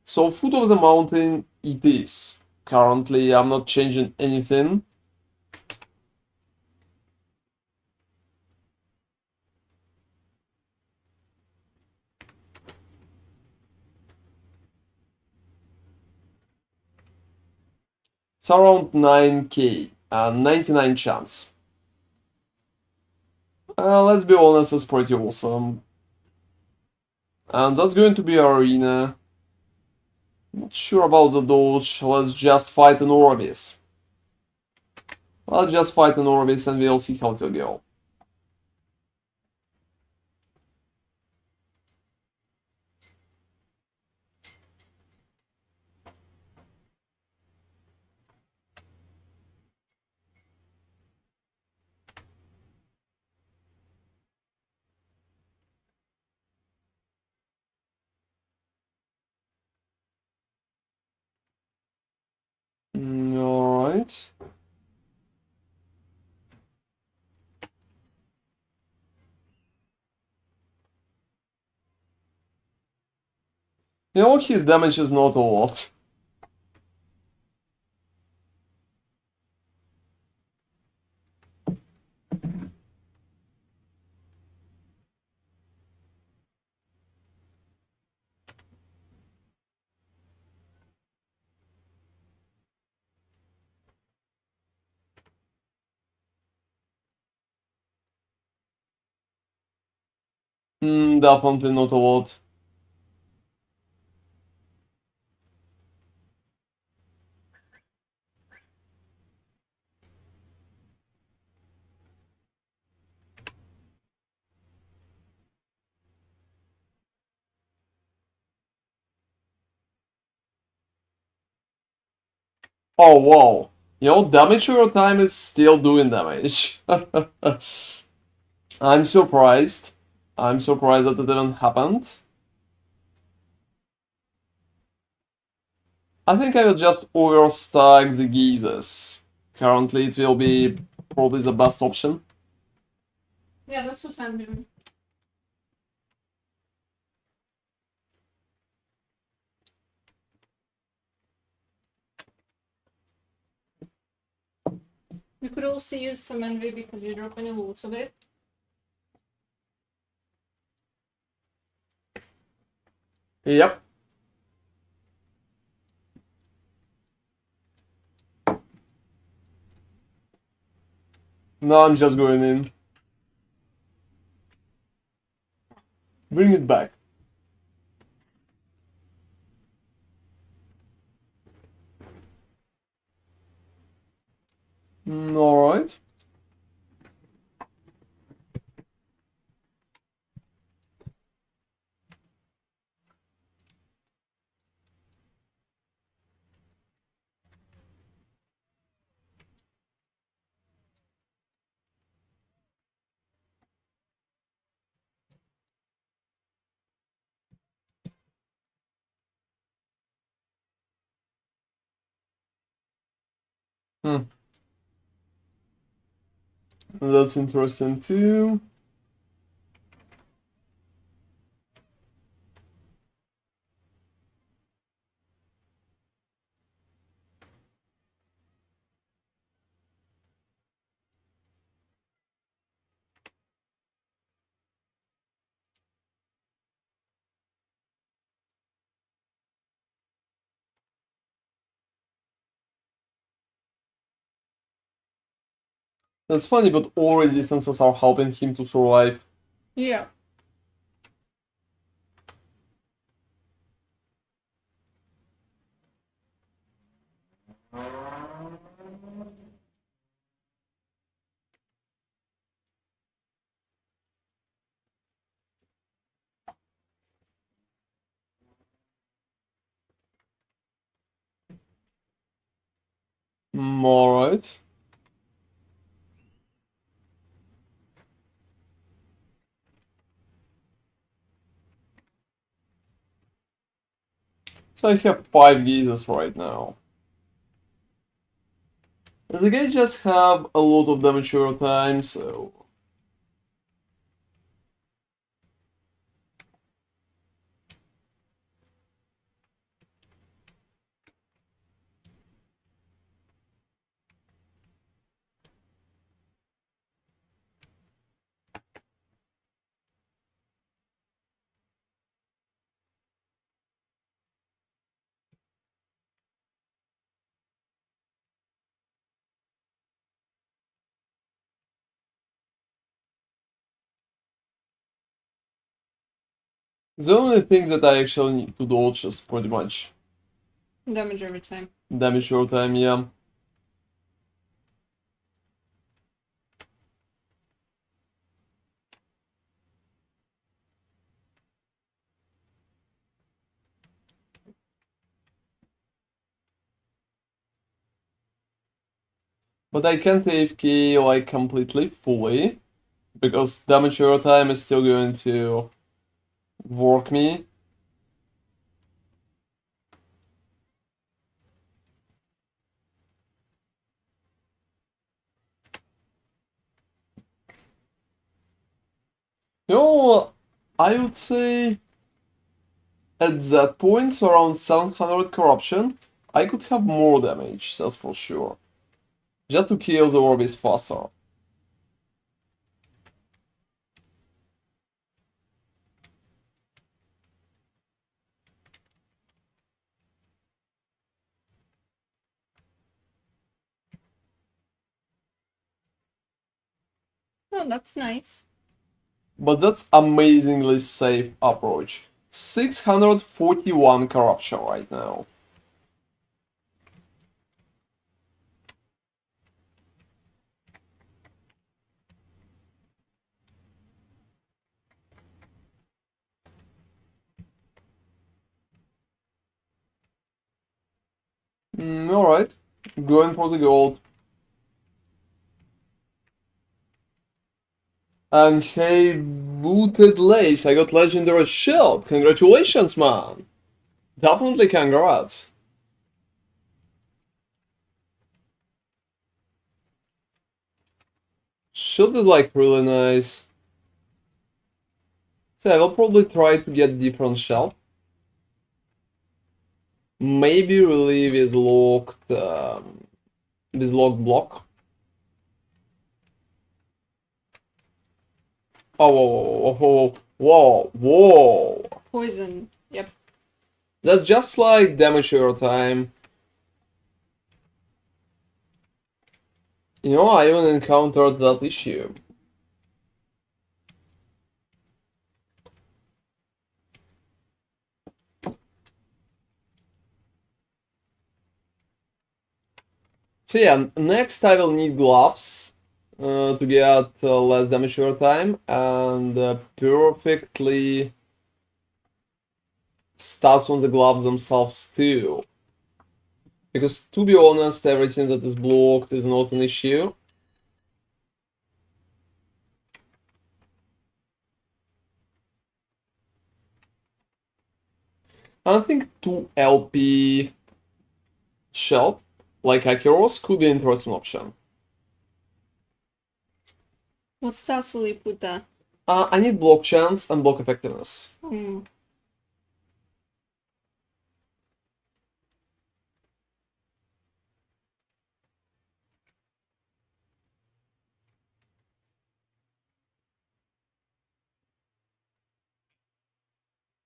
so Foot of the Mountain it is. Currently I'm not changing anything. It's around 9k and 99 chance. Let's be honest, it's pretty awesome. And that's going to be arena. Not sure about the dodge. Let's just fight an Orbis. Let's just fight an Orbis and we'll see how it'll go. Alright. You know, his damage is not a lot. Definitely not a lot. Oh wow. You know, damage over time is still doing damage. I'm surprised. I'm surprised that it even happened. I think I will just overstack the geezers. Currently it will be probably the best option. Yeah, that's what I'm doing. You could also use some envy because you're dropping a lot of it. Yep. No, I'm just going in. Bring it back. Alright. That's interesting too. That's funny, but all resistances are helping him to survive. Yeah. Alright. So I have 5 geezers right now. The guy just have a lot of damage over time, so... The only thing that I actually need to dodge is pretty much Damage every time. damage over time, yeah. But I can't AFK like completely, fully, because damage over time is still going to work me. You know, I would say at that point, so around 700 corruption, I could have more damage, that's for sure. Just to kill the orbis faster. Oh, that's nice. But that's amazingly safe approach. 641 corruption right now. Alright, going for the gold. And hey, Booted Lace, I got legendary shield. Congratulations, man. Definitely congrats. Shield is like really nice. So I will probably try to get different shell. Maybe relieve is locked with locked block. Oh, whoa, whoa, whoa, whoa, whoa. Poison. Yep. That's just like damage over time. You know, I even encountered that issue. So yeah, next I will need gloves to get less damage over time and perfectly stats on the gloves themselves too. Because to be honest, everything that is blocked is not an issue. I think 2 LP shell, like Akeros, could be an interesting option. What stats will you put there? I need block chance and block effectiveness. Hmm.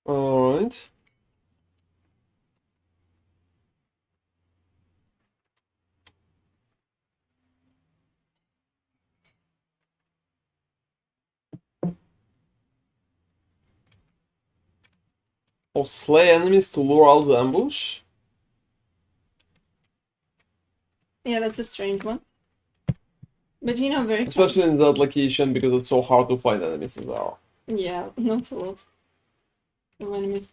Alright. Or slay enemies to lure out the ambush? Yeah, that's a strange one. But you know, very Especially in that location because it's so hard to find enemies in there. Yeah, not a lot of enemies.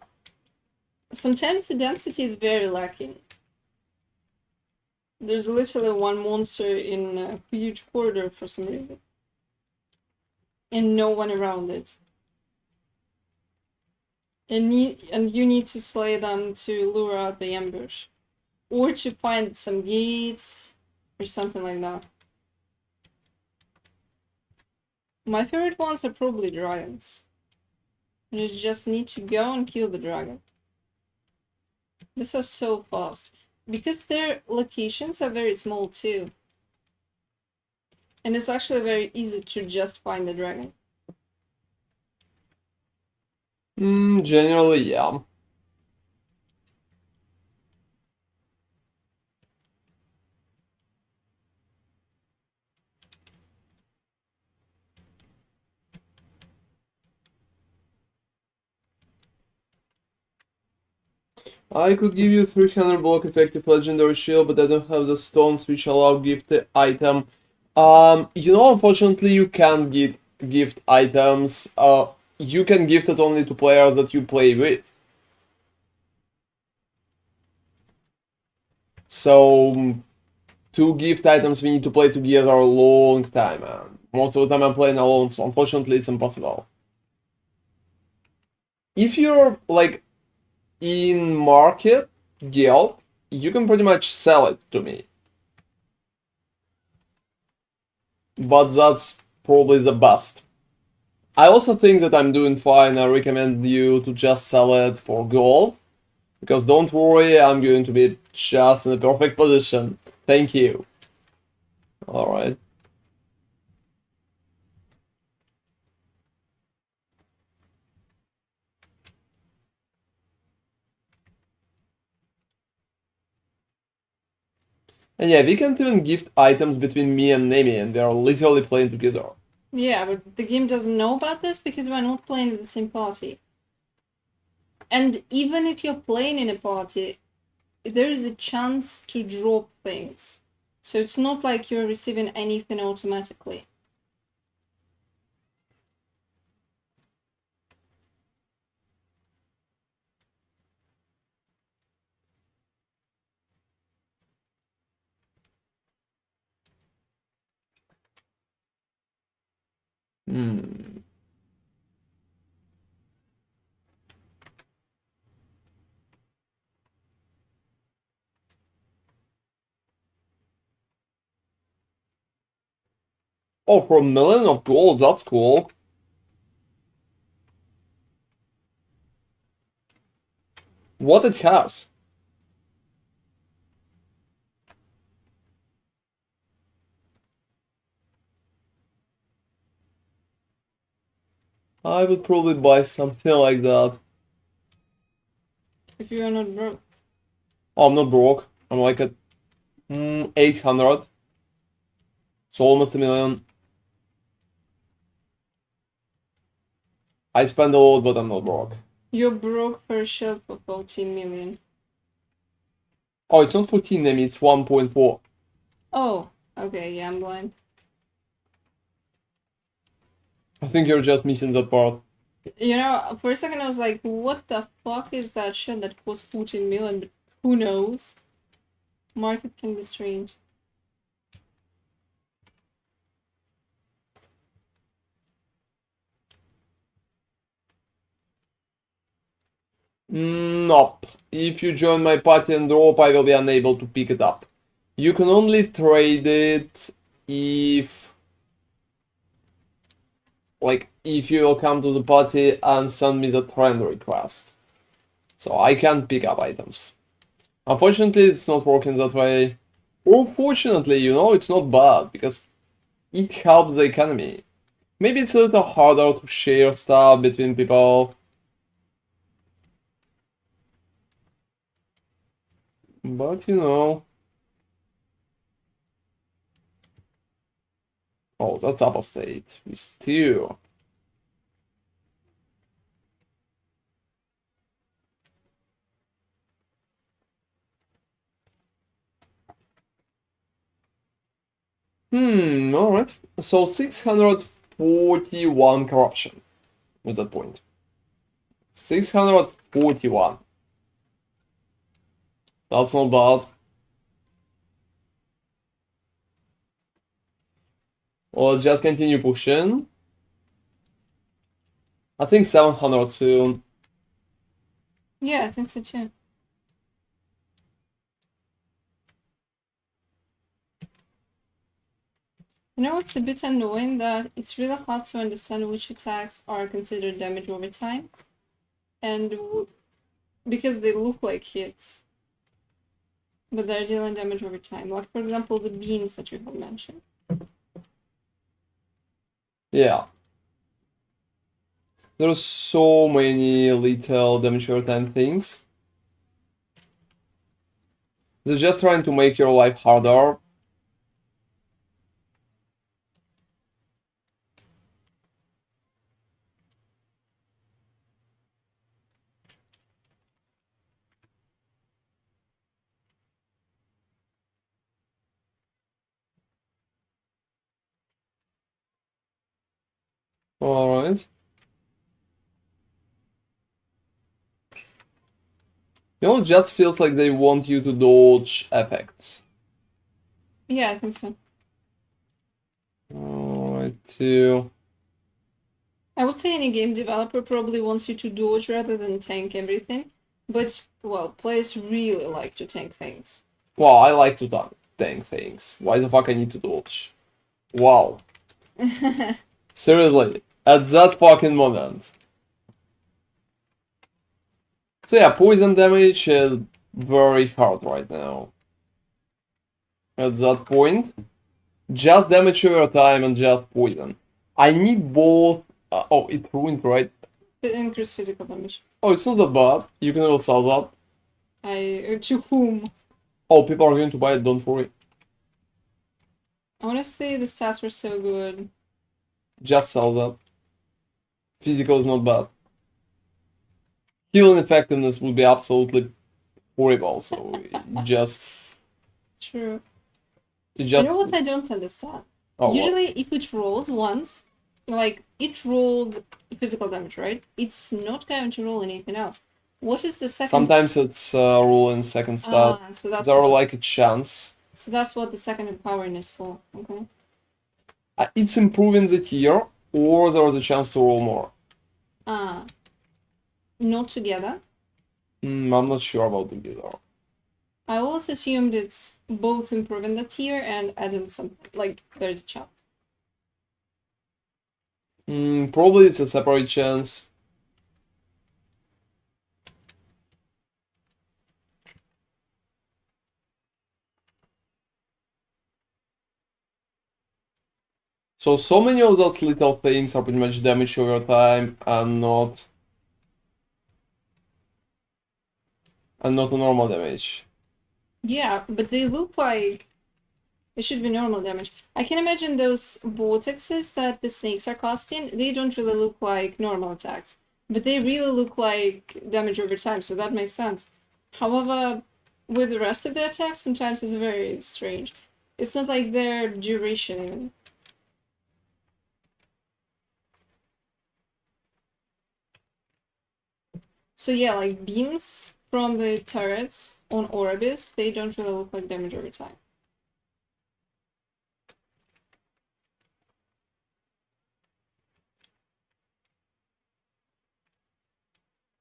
Sometimes the density is very lacking. There's literally one monster in a huge corridor for some reason. And no one around it. And you need to slay them to lure out the ambush. Or to find some gates or something like that. My favorite ones are probably dragons. You just need to go and kill the dragon. These are so fast. Because their locations are very small too. And it's actually very easy to just find the dragon. Generally, yeah. I could give you 300 block effective legendary shield, but I don't have the stones which allow gift item. You know, unfortunately, you can't get gift items. You can gift it only to players that you play with. So, two gift items we need to play together a long time, and most of the time I'm playing alone, so unfortunately it's impossible. If you're like in market guild, you can pretty much sell it to me. But that's probably the best. I also think that I'm doing fine. I recommend you to just sell it for gold. Because don't worry, I'm going to be just in the perfect position. Thank you. Alright. And yeah, we can't even gift items between me and Nemi, and we are literally playing together. Yeah, but the game doesn't know about this because we're not playing in the same party. And even if you're playing in a party, there is a chance to drop things. So it's not like you're receiving anything automatically. Hmm. Oh, for a million of gold, that's cool. What it has? I would probably buy something like that. If you're not broke. Oh, I'm not broke. I'm like at 800. So almost a million. I spend a lot, but I'm not broke. You're broke for a shelf for 14 million. Oh, it's not 14, Nemi, it's 1.4. Oh, okay, yeah, I'm blind. I think you're just missing that part. You know, for a second I was like, what the fuck is that shit that costs 14 million? But who knows? Market can be strange. Nope. If you join my party and drop, I will be unable to pick it up. You can only trade it if... Like, if you will come to the party and send me the friend request. So I can't pick up items. Unfortunately, it's not working that way. Or fortunately, you know, it's not bad, because it helps the economy. Maybe it's a little harder to share stuff between people. But, you know... Oh, that's apostate. We steal. Alright. So 641 corruption at that point. 641. That's not bad. We'll just continue pushing. I think 700 soon. Yeah, I think so too. You know what's a bit annoying? That it's really hard to understand which attacks are considered damage over time. And because they look like hits. But they're dealing damage over time. Like, for example, the beams that you have mentioned. Yeah. There's so many little damage over time things. They're just trying to make your life harder. Alright. You know, it just feels like they want you to dodge effects. Yeah, I think so. Alright, too. I would say any game developer probably wants you to dodge rather than tank everything. But, well, players really like to tank things. Wow, I like to tank things. Why the fuck I need to dodge? Wow. Seriously, at that fucking moment. So yeah, poison damage is very hard right now. At that point, just damage over time and just poison. I need both. Oh, it ruined, right? Increase physical damage. Oh, it's not that bad. You can all sell that. To whom? Oh, people are going to buy it, don't worry. Honestly, the stats were so good. Just sell that. Physical is not bad. Healing effectiveness would be absolutely horrible, so just... True. You You just... know what I don't understand? Oh, what? Usually, if it rolls once, like, it rolled physical damage, right? It's not going to roll anything else. What is the second? Sometimes it's ruling second stat. So that's There are what, like a chance. so that's what the second empowering is for. Okay. It's improving the tier, or there's a chance to roll more. Not together. I'm not sure about the either. I always assumed it's both improving the tier and adding something. Like, there's a chance. Probably it's a separate chance. So many of those little things are pretty much damage over time and not a normal damage. Yeah, but they look like it should be normal damage. I can imagine those vortexes that the snakes are casting, they don't really look like normal attacks. But they really look like damage over time, so that makes sense. However, with the rest of the attacks, sometimes it's very strange. It's not like their duration even. So yeah, like beams from the turrets on Orbis, they don't really look like damage over time.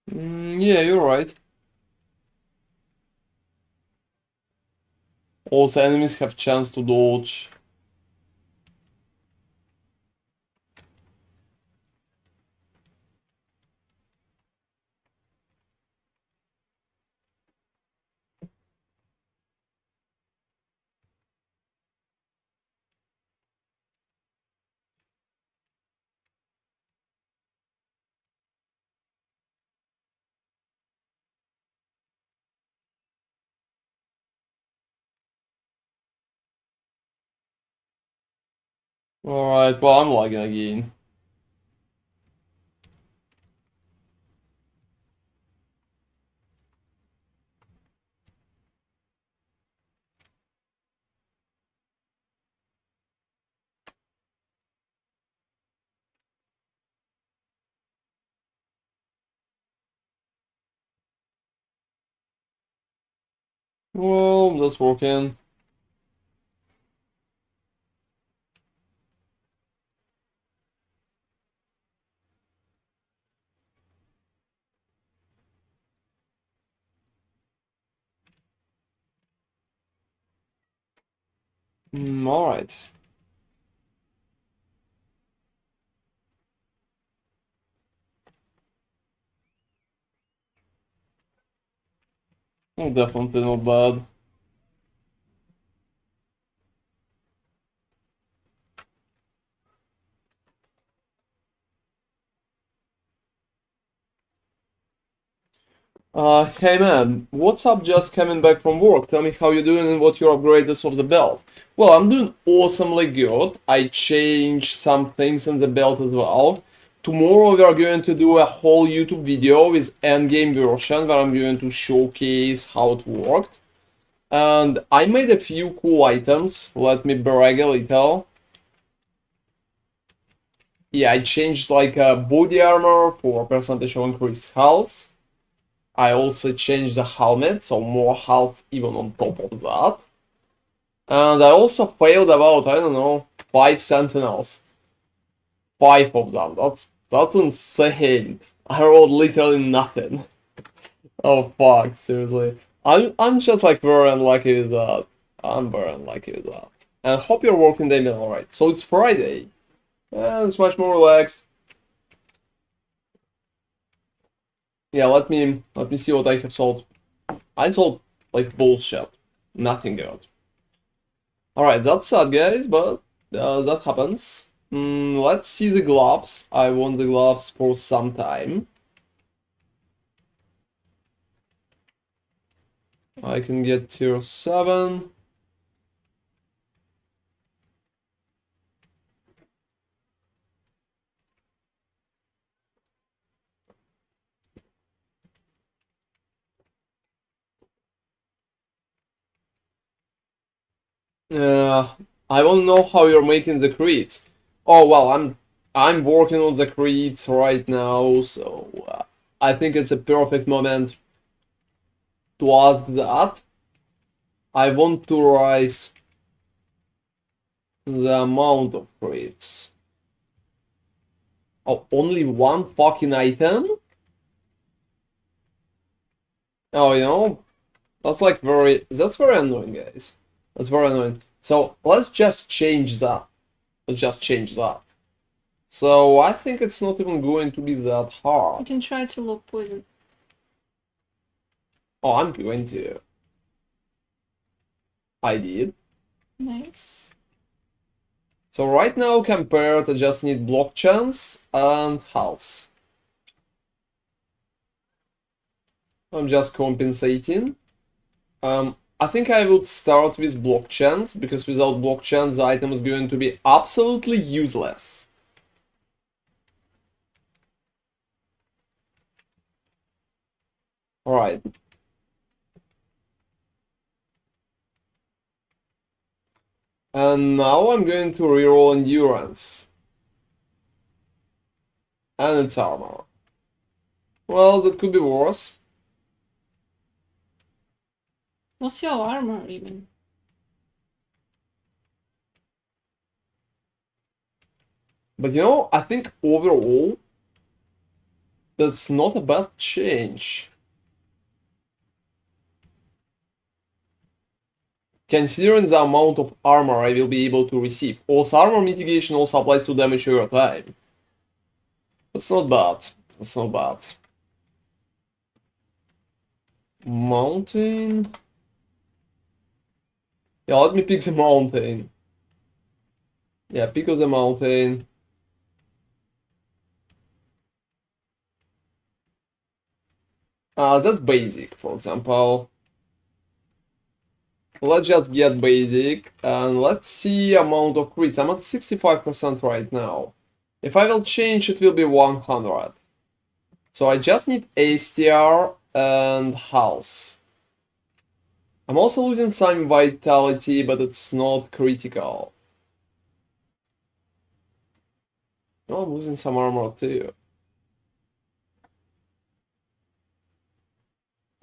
Yeah, you're right. Also, enemies have chance to dodge. Alright, well, I'm lagging again. Well, that's working. Alright. Oh, definitely not bad. Hey man, what's up? Just coming back from work. Tell me how you're doing and what your upgrades of the belt. Well, I'm doing awesomely good. I changed some things in the belt as well. Tomorrow we are going to do a whole YouTube video with Endgame version where I'm going to showcase how it worked. And I made a few cool items. Let me brag a little. Yeah, I changed like a body armor for percentage of increased health. I also changed the helmet, so more health even on top of that. And I also failed about, I don't know, 5 sentinels. 5 of them. That's insane. I rolled literally nothing. Oh fuck, seriously. I'm just like very unlucky with that. I'm very unlucky with that. And hope you're working day alright. So it's Friday. And it's much more relaxed. Yeah, let me see what I have sold. I sold like bullshit. Nothing good. Alright, that's sad, guys, but that happens. Let's see the gloves. I want the gloves for some time. I can get tier 7. I want to know how you're making the creeds. Oh well, I'm working on the creeds right now, so I think it's a perfect moment to ask that. I want to rise the amount of creeds. Oh, only one fucking item? Oh, that's very annoying, guys. That's very annoying. So let's just change that. Let's just change that. So I think it's not even going to be that You hard. can try to look poison. Oh, I'm going to. I did. Nice. So right now compared, I just need block chance and health. I'm just compensating. I think I would start with block chance, because without block chance the item is going to be absolutely useless. Alright. And now I'm going to reroll endurance. And it's armor. Well, that could be worse. What's your armor even? But I think overall, that's not a bad change. Considering the amount of armor I will be able to receive. Also, armor mitigation also applies to damage over time. That's not bad. That's not bad. Mountain. Yeah, let me pick the mountain. Yeah, pick of the mountain. That's basic, for example. Let's just get basic and let's see amount of crits. I'm at 65% right now. If I will change, it will be 100. So I just need ASTR and health. I'm also losing some vitality, but it's not critical. Oh, I'm losing some armor too.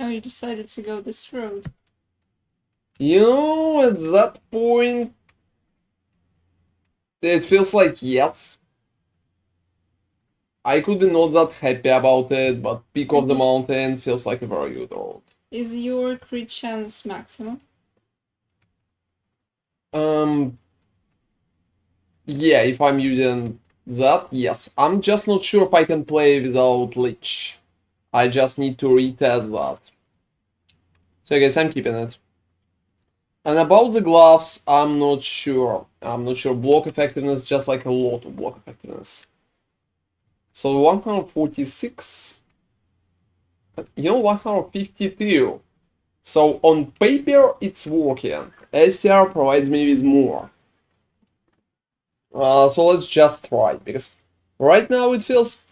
Oh, you decided to go this road. You know, at that point, it feels like yes. I could be not that happy about it, but Peak of the Mountain feels like a very good road. Is your crit chance maximum? Yeah, if I'm using that, yes. I'm just not sure if I can play without Lich. I just need to retest that. So I guess I'm keeping it. And about the gloves, I'm not sure. I'm not sure. Block effectiveness, just like a lot of block effectiveness. So 146. You know, 152. So on paper, it's working. STR provides me with more. So let's just try, because right now it feels...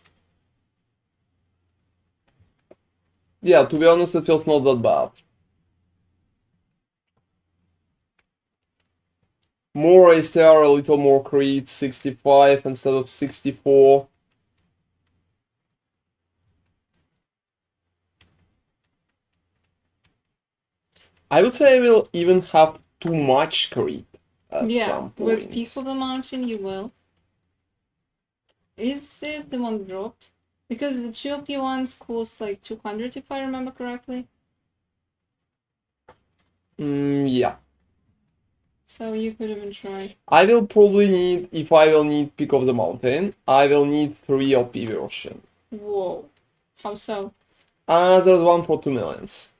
Yeah, to be honest, it feels not that bad. More STR, a little more crit, 65 instead of 64. I would say I will even have too much crit at some point. With Peak of the Mountain you will. Is it the one dropped? Because the 2 OP ones cost like 200 if I remember correctly. Yeah. So you could even try. I will probably need, if I will need Peak of the Mountain, I will need 3 LP version. Whoa. How so? There's one for 2 millions.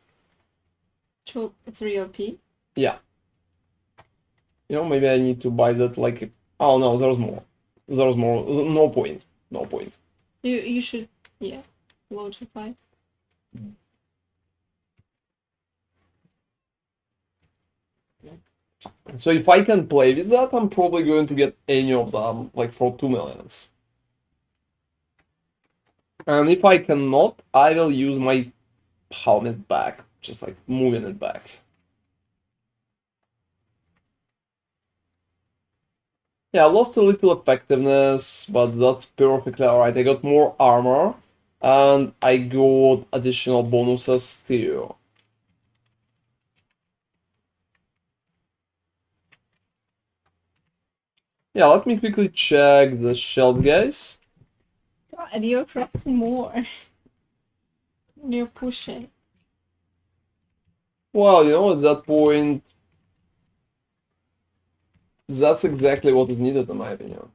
3 LP? Yeah. You know, maybe I need to buy that like... Oh no, there's more. There's more. No point. No point. You should, yeah, load to buy. So if I can play with that, I'm probably going to get any of them, like for 2 millions. And if I cannot, I will use my helmet back, just like moving it back. Yeah, I lost a little effectiveness, but that's perfectly alright. I got more armor, and I got additional bonuses too. Yeah, let me quickly check the shells, guys. God, you're crafting more. You're pushing. Well, you know, at that point, that's exactly what is needed in my opinion.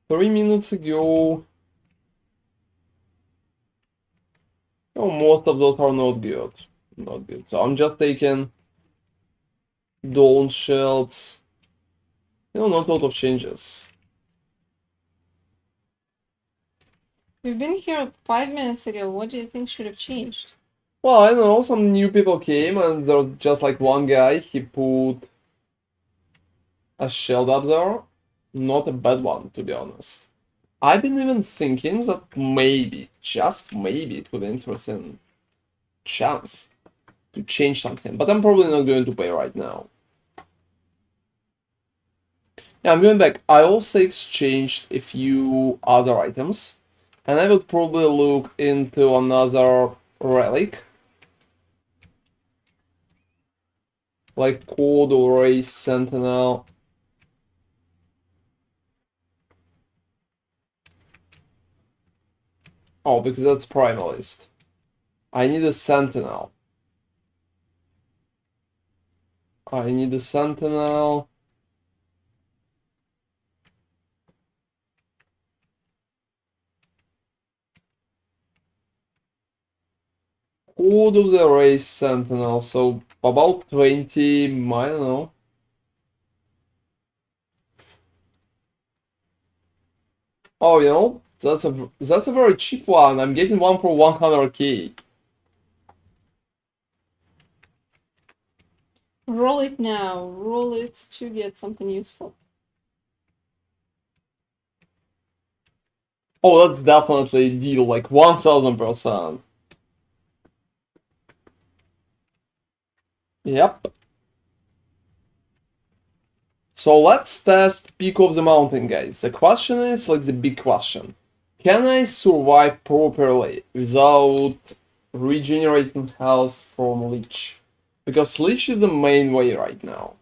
3 minutes ago... Oh, most of those are not good. Not good. So I'm just taking Dawn Shells. You know, not a lot of changes. We've been here 5 minutes ago. What do you think should have changed? Well, I don't know, some new people came and there was just like one guy, he put a shield up there. Not a bad one, to be honest. I've been even thinking that maybe, just maybe, it would be an interesting chance to change something, but I'm probably not going to pay right now. Yeah, I'm going back. I also exchanged a few other items, and I will probably look into another relic, like Code or a Sentinel. Oh, because that's Primalist. I need a Sentinel. I need a Sentinel. Code of the race Sentinel, so about 20, I don't know. Oh, you know, that's a very cheap one. I'm getting one for 100k. Roll it now. Roll it to get something useful. Oh, that's definitely a deal, like 1000%. Yep. So let's test Peak of the Mountain, guys. The question is, like, the big question. Can I survive properly without regenerating health from Lich? Because leash is the main way right now.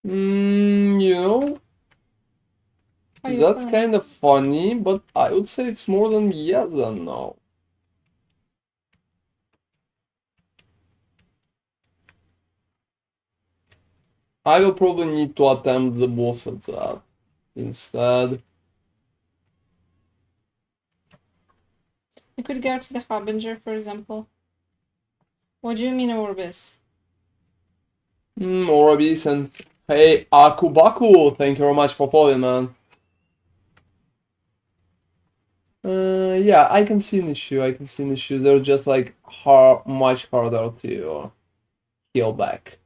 You know, How you that's feeling? kind of funny, but I would say it's more than yes than no. I will probably need to attempt the boss at that instead. You could go to the Harbinger, for example. What do you mean, Orbis? Orabis and hey, Akubaku, thank you very much for following, man. Yeah, I can see an issue. I can see an issue. They're just like much harder to heal back.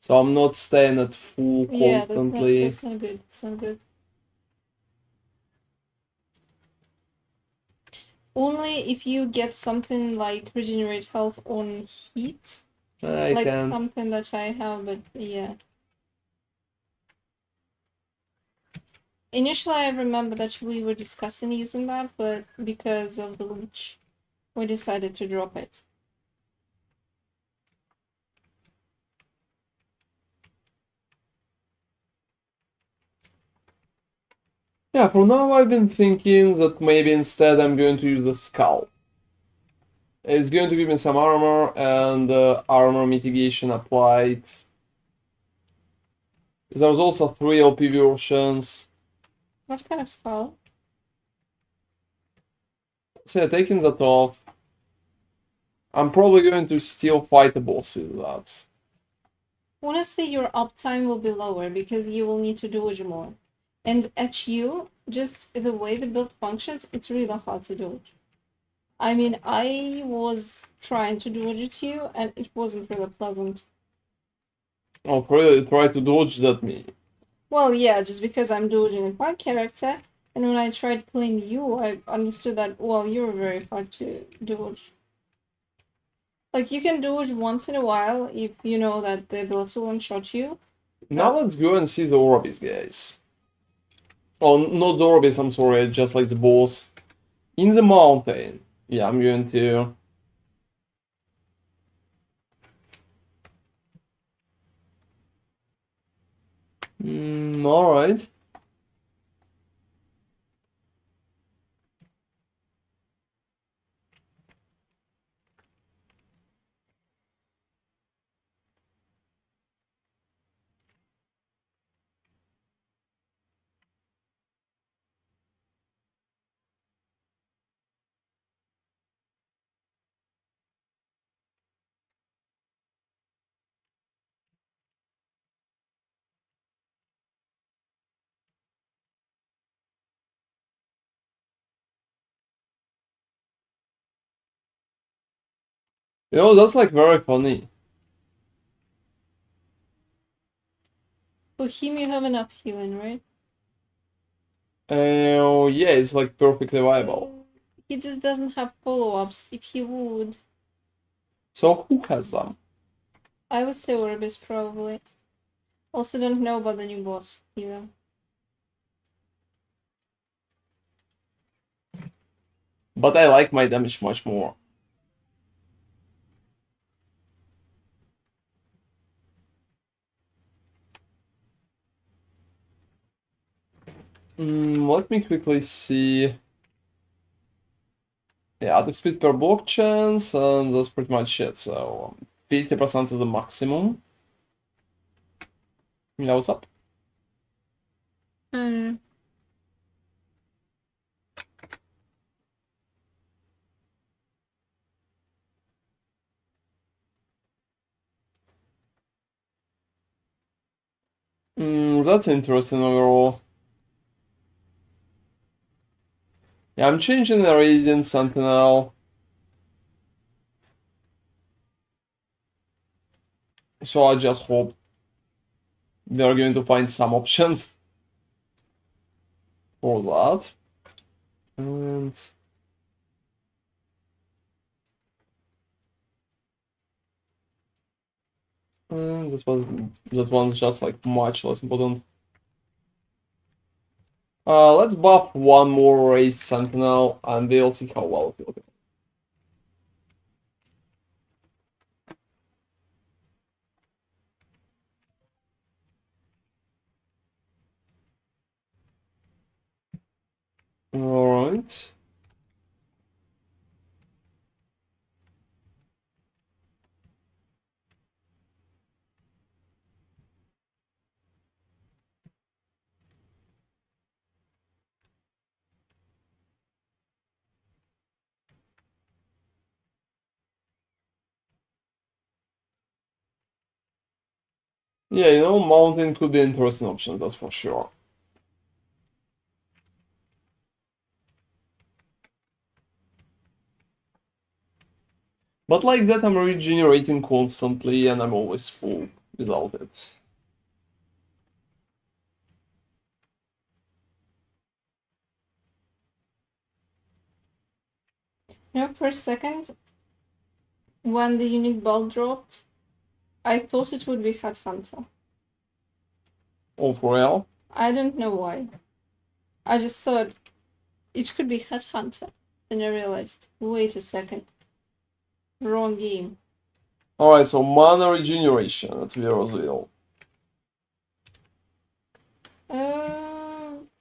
So I'm not staying at full Yeah, constantly. that's not good. It's not good. Only if you get something like regenerate health on heat. I Like can't. something that I have, but yeah. Initially, I remember that we were discussing using that, but because of the leech, we decided to drop it. Yeah, for now I've been thinking that maybe instead I'm going to use the skull. It's going to give me some armor and armor mitigation applied. There's also 3 LP versions. What kind of skull? So yeah, taking that off, I'm probably going to still fight the boss with that. Honestly, your uptime will be lower because you will need to dodge more. And at you, just the way the build functions, it's really hard to dodge. I mean, I was trying to dodge at you, and it wasn't really pleasant. Oh, really try to dodge that me. Well, yeah, just because I'm dodging with my character, and when I tried killing you, I understood that, well, you're very hard to dodge. Like, you can dodge once in a while if you know that the ability will one-shot you. Now let's go and see the Orbis, guys. Oh, not the Orbis, I'm sorry, just like the boss. In the mountain. Yeah, I'm going to... Alright. You know, that's like very funny. For him, you have enough healing, right? Yeah, it's like perfectly viable. He just doesn't have follow-ups. If he would, So who has them? I would say Orbis probably. Also don't know about the new boss either. But I like my damage much more. Let me quickly see. Yeah, attack speed per block chance, and that's pretty much it. So 50% is the maximum. Yeah, what's up? Hmm. That's interesting overall. Yeah, I'm changing the Radiant Sentinel. So I just hope they're going to find some options for that. And that one's just like much less important. Let's buff one more race sentinel and we'll see how well it will go. Alright. Yeah, you know, mountain could be interesting options, that's for sure. But like that, I'm regenerating constantly and I'm always full without it. You know, for a second, when the unique ball dropped, I thought it would be Headhunter. Oh, for real? I don't know why. I just thought it could be Headhunter. Then I realized, wait a second. Wrong game. Alright, so mana regeneration at Virosville.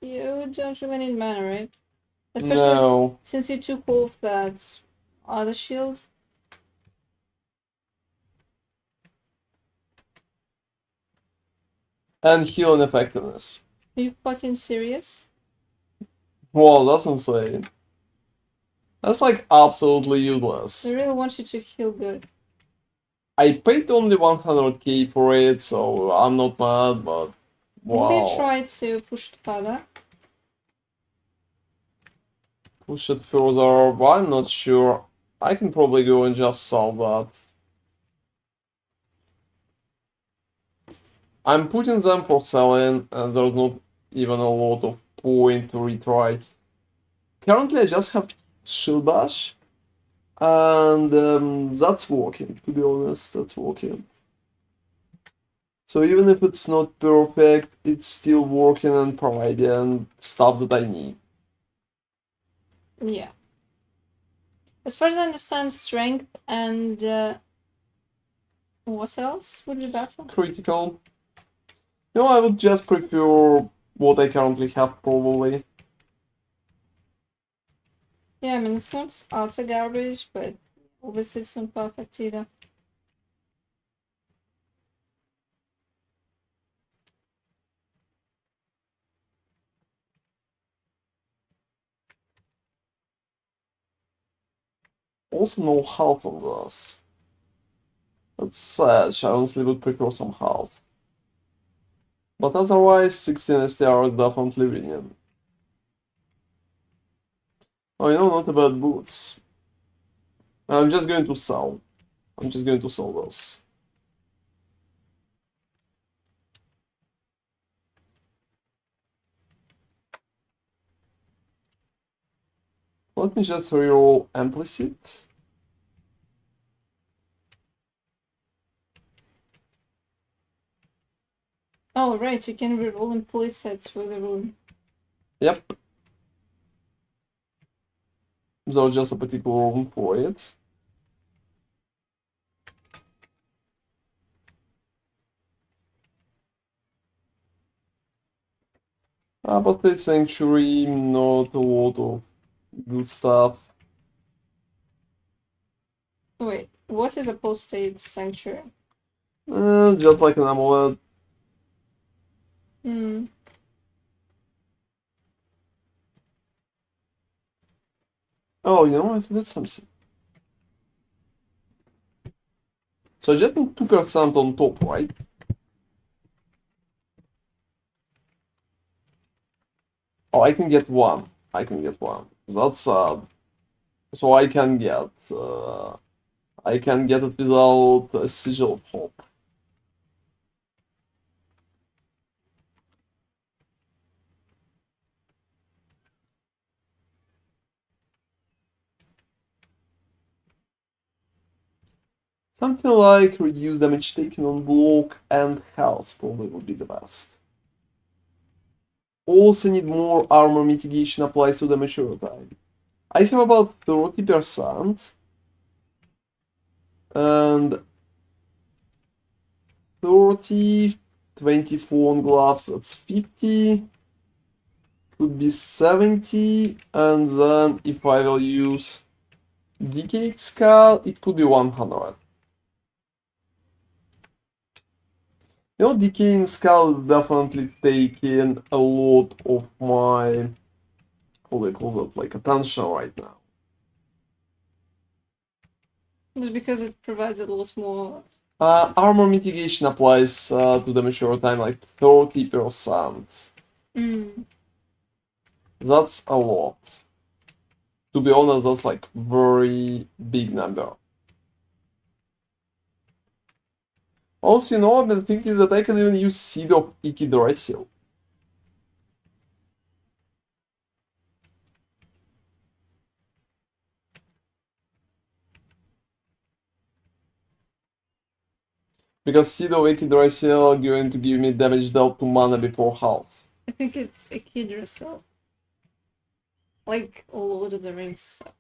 You don't really need mana, right? Especially No. since you took off that other shield. And healing effectiveness. Are you fucking serious? Whoa, that's insane. That's like absolutely useless. I really want you to heal good. I paid only 100k for it, so I'm not mad, but wow. Maybe try to push it further. Push it further, but I'm not sure. I can probably go and just solve that. I'm putting them for selling, and there's not even a lot of point to retry. Currently, I just have shield bash, and that's working, to be honest, that's working. So even if it's not perfect, it's still working and providing stuff that I need. Yeah. As far as I understand, strength and what else would be better? Critical. No, I would just prefer what I currently have, probably. Yeah, I mean, it's not utter garbage, but obviously it's not perfect either. Also no health on this. That's sad, I honestly would prefer some health. But otherwise, 16 STR is definitely winning. Oh, you know, not about boots. I'm just going to sell. I'm just going to sell this. Let me just reroll Implicit. Oh, right, you can reroll implicits with a rune. Yep. There's just a particular room for it. Apostate Sanctuary, not a lot of good stuff. Wait, what is apostate sanctuary? Just like an amulet. Hmm. Oh, you know, I forgot something. So I just need 2% on top, right? Oh, I can get 1. I can get one. That's sad. So I can get it without a sigil of hope. Something like reduce damage taken on block and health probably would be the best. Also need more armor mitigation applies to damage over time. I have about 30% and 30, 24 on gloves, that's 50, could be 70, and then if I will use Decayed Skull, it could be 100. You know, Decaying Skull is definitely taking a lot of my, how do I call that, like attention right now. Just because it provides a lot more. Armor mitigation applies to damage over time like 30%. That's a lot. To be honest, that's like very big number. Also, you know, I've been thinking that I can even use Seed of Yggdrasil. Because Seed of Yggdrasil are going to give me damage dealt to mana before health. I think it's a Yggdrasil. Like Lord of the Rings stuff.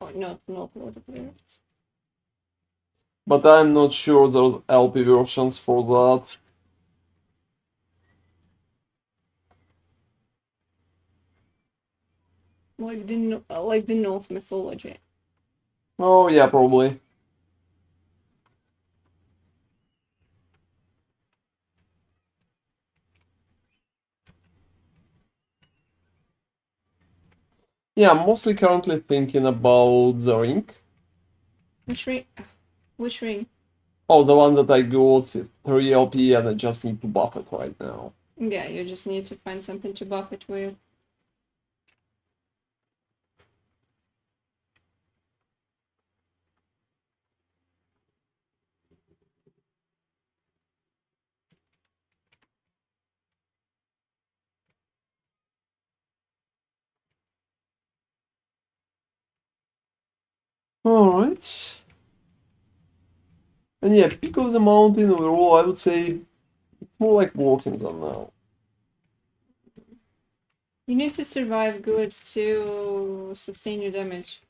Oh, not Lord of the Rings. But I'm not sure there's LP versions for that. Like the Norse mythology. Oh yeah, probably. Yeah, I'm mostly currently thinking about the ring. Which ring? Which ring? Oh, the one that I got 3 LP and I just need to buff it right now. Yeah, you just need to find something to buff it with. Alright. And yeah, peak of the mountain overall, I would say it's more like walking than now. You need to survive good to sustain your damage.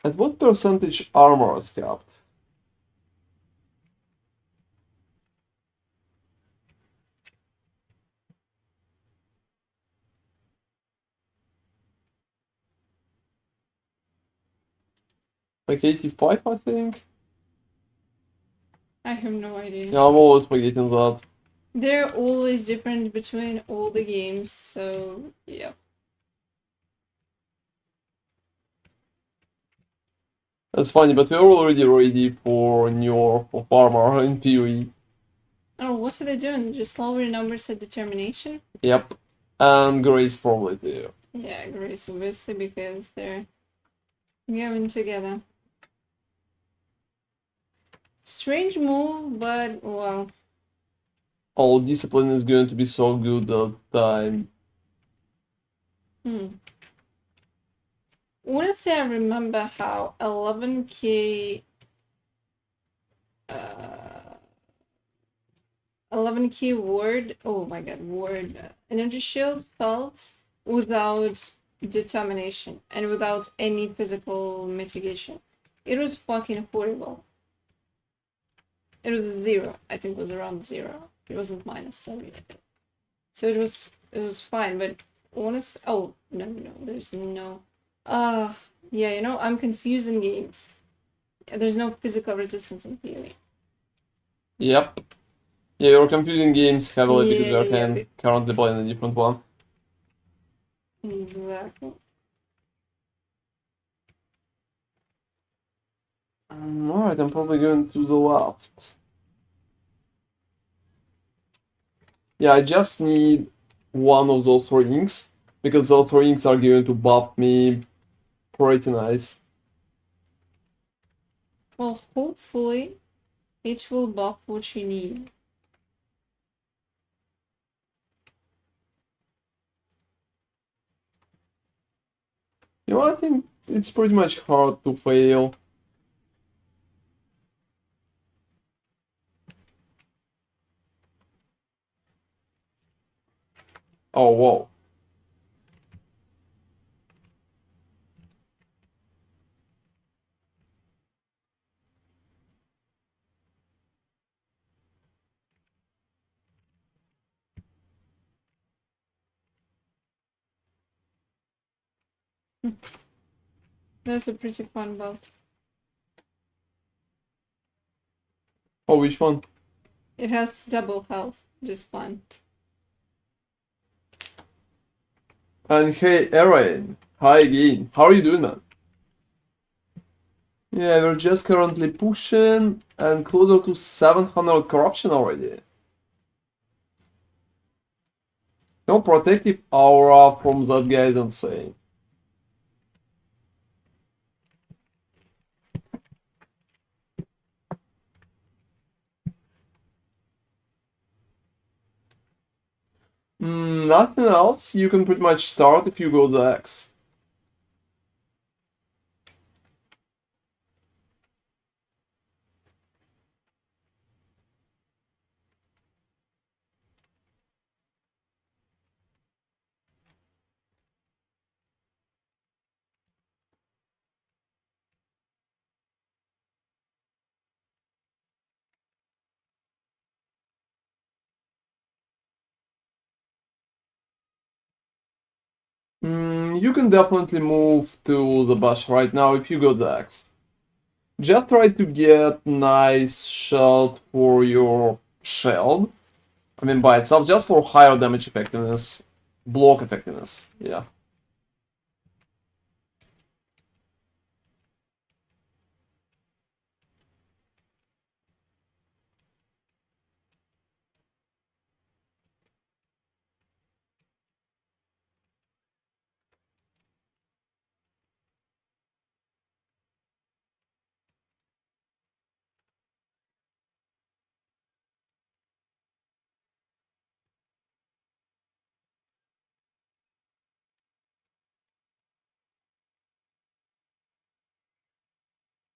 At what percentage armor is capped? Like 85, I think? I have no idea. Yeah, I'm always forgetting that. They're always different between all the games, so yeah. That's funny, but we're already ready for New of armor in PoE. Oh, what are they doing? Just lower numbers at determination? Yep. And Grace probably too. Yeah, Grace, obviously, because they're going together. Strange move, but well. Oh, discipline is going to be so good that time. Honestly, I remember how 11k 11k ward, oh my god, ward energy shield felt without determination and without any physical mitigation. It was fucking horrible. It was 0. I think it was around 0. It wasn't -7. So it was fine, but honest. Oh no, there's no. Yeah, you know, I'm confusing games. There's no physical resistance in theory. Yep. Yeah, you're confusing games heavily because Yeah, you're currently playing a different one. Exactly. Alright, I'm probably going to the left. Yeah, I just need one of those rings, because those rings are going to buff me pretty nice. Well, hopefully it will buff what you need. You know, I think it's pretty much hard to fail. Oh, whoa. That's a pretty fun build. Oh, which one? It has double health, just fun. And hey, Aaron. Hi again. How are you doing, man? Yeah, we're just currently pushing and closer to 700 corruption already. No protective aura from that guy is insane. Nothing else. You can pretty much start if you go the X. You can definitely move to the bush right now if you go the X. Just try to get nice shield for your shield. I mean by itself, just for higher damage effectiveness. Block effectiveness, yeah.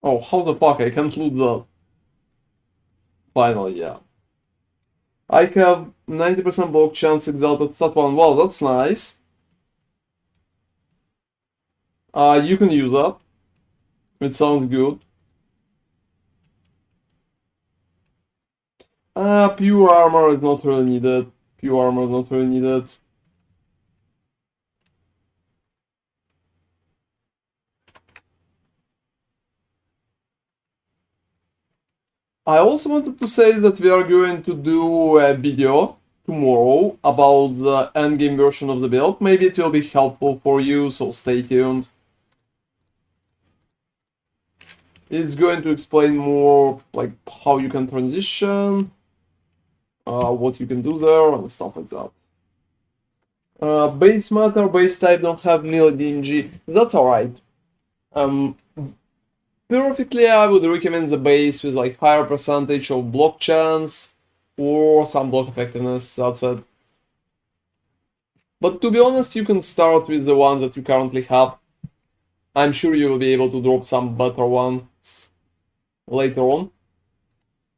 Oh, how the fuck? I can't loot the... Finally, yeah. I have 90% block chance exalted stat 1. Wow, that's nice. You can use that. It sounds good. Pure armor is not really needed. Pure armor is not really needed. I also wanted to say that we are going to do a video tomorrow about the endgame version of the build. Maybe it will be helpful for you, so stay tuned. It's going to explain more like how you can transition, what you can do there, and stuff like that. Base matter, base type don't have melee DMG. That's alright. Perfectly, I would recommend the base with like higher percentage of block chance or some block effectiveness. That's it. But to be honest, you can start with the ones that you currently have. I'm sure you will be able to drop some better ones later on.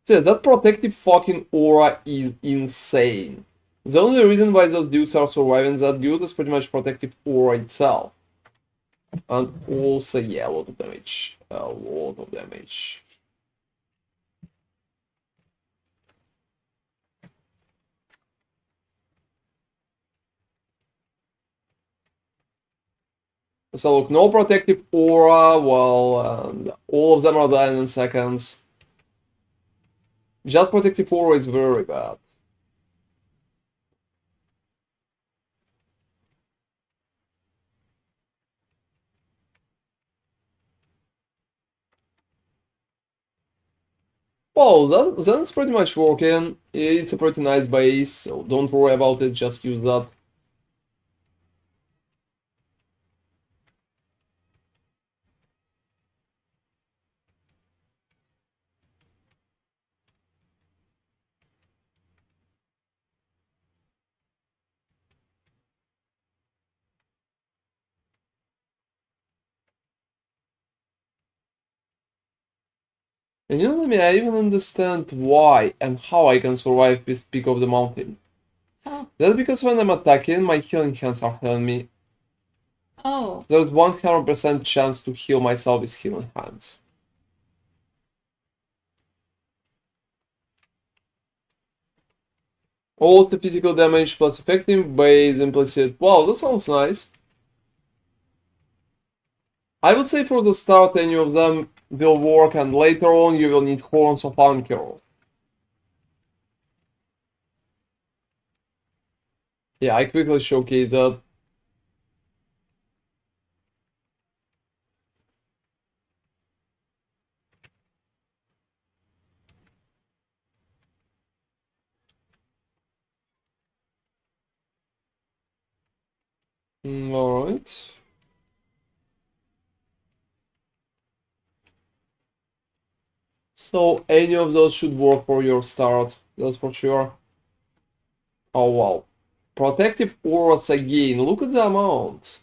So yeah, that protective fucking aura is insane. The only reason why those dudes are surviving that good is pretty much protective aura itself. And also, yeah, a lot of damage. A lot of damage. So look, no protective aura, well, and all of them are dying in seconds. Just protective aura is very bad. Well, that's pretty much working. It's a pretty nice base, so don't worry about it, just use that. And you know what I mean? I even understand why and how I can survive this peak of the mountain. How? That's because when I'm attacking, my healing hands are healing me. Oh, There's 100% chance to heal myself with healing hands. All the physical damage plus effective base implicit. Wow, that sounds nice. I would say for the start any of them will work and later on you will need horns of anchors. Yeah, I quickly showcase that. Alright. So any of those should work for your start, that's for sure. Oh wow. Protective auras again, look at the amount.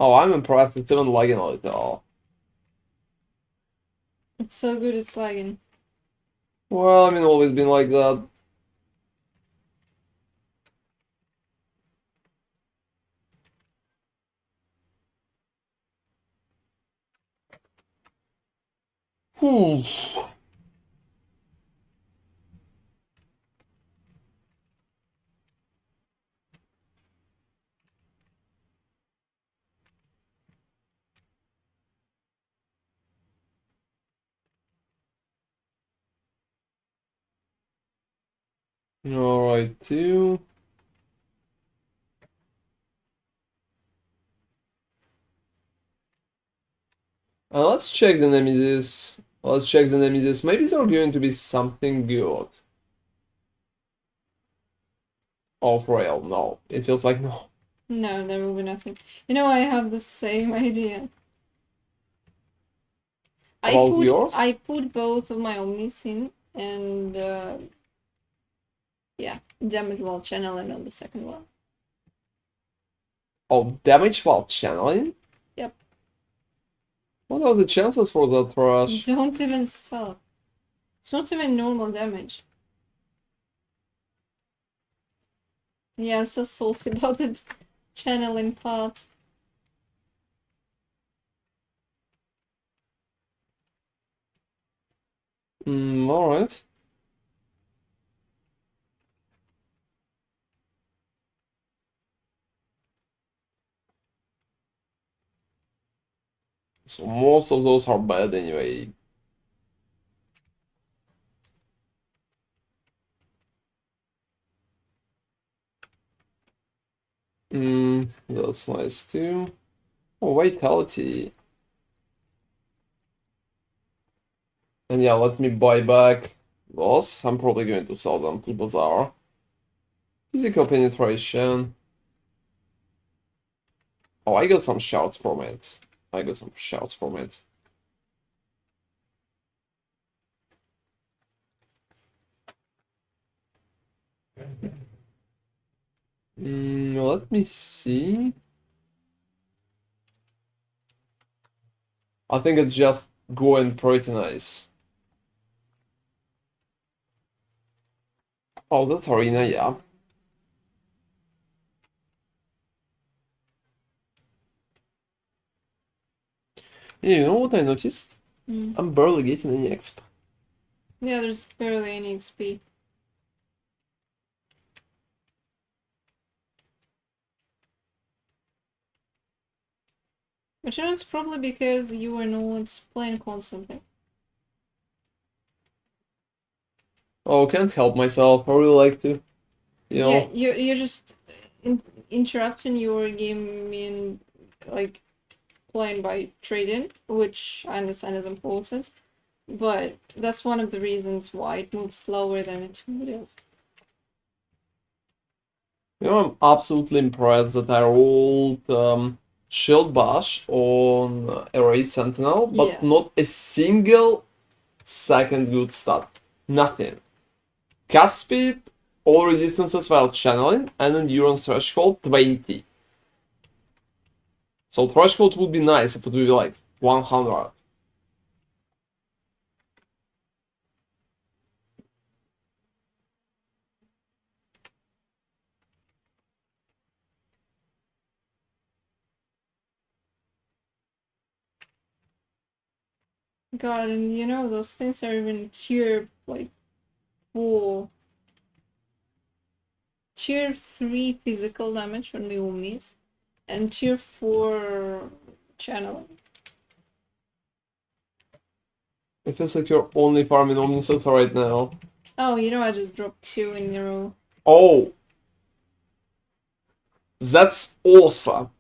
Oh, I'm impressed, it's even lagging a little. it's so good it's lagging. Well, I mean, always been like that. Hmm. Alright, two. Let's check the nemesis. Let's check the nemesis. Maybe there's going to be something good. Oh, for real, no. It feels like no. No, there will be nothing. You know, I have the same idea. About yours? I put both of my omnis in, and yeah, damage while channeling on the second one. Oh, damage while channeling? Yep. What are the chances for that trash? Don't even stop. It's not even normal damage. Yeah, I'm so salty about the channeling part. Alright. So most of those are bad anyway. That's nice too. Oh, vitality. And yeah, let me buy back those. I'm probably going to sell them to Bazaar. Physical penetration. Oh, I got some shouts from it. I got some shouts from it. Let me see. I think it's just going pretty nice. Oh, that's arena, yeah. Yeah, you know what I noticed? Mm. I'm barely getting any exp. Yeah, there's barely any XP. But you know, it's probably because you are not playing constantly. Oh, can't help myself. I really like to, you Yeah, know. you're just interrupting your gaming, like playing by trading, which I understand is important, but that's one of the reasons why it moves slower than it would have. You know, I'm absolutely impressed that I rolled Shield Bash on Array Sentinel, but Yeah. not a single second good stat. Nothing. Cast speed, all resistances while channeling, and endurance threshold 20. So threshold would be nice if it would be like 100. God, and you know, those things are even tier, like, 4. Tier 3 physical damage on the Umis, and tier 4 channeling. It feels like you're only farming Omnises right now. Oh, you know, I just dropped 2 in a row. Oh! That's awesome!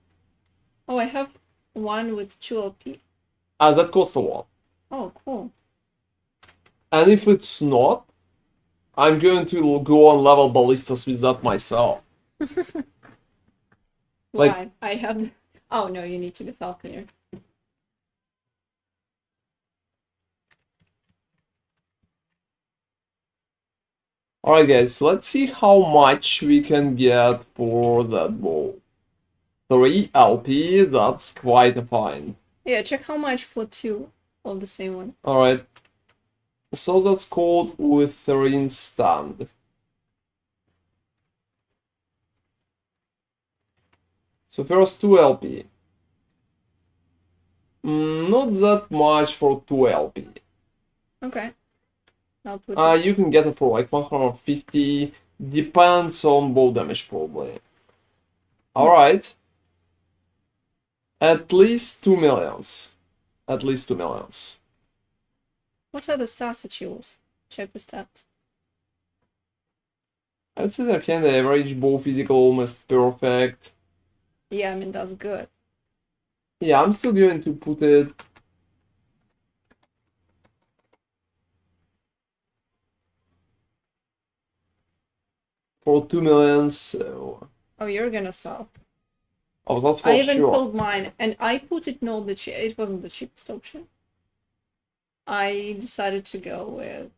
Oh, I have 1 with 2 LP. That costs a lot. Oh, cool. And if it's not, I'm going to go on level ballistas with that myself. Like- Why? I have... Oh, no, you need to be falconer. Alright guys, let's see how much we can get for that bow. 3 LP, that's quite a find. Yeah, check how much for 2 of the same one. Alright. So that's called Withering Stand. So first 2 LP. Not that much for 2 LP. Okay. I'll put it. You can get it for like 150. Depends on bow damage probably. Alright. At least 2 millions. At least 2 millions. What are the stats that you use? Check the stats. I'd say they're kinda average, bow physical almost perfect. Yeah, I mean, that's good. Yeah, I'm still going to put it for 2 millions. So... Oh, you're gonna sell. Oh, that's for I even sure. sold mine, and I put it not the it wasn't the cheapest option. I decided to go with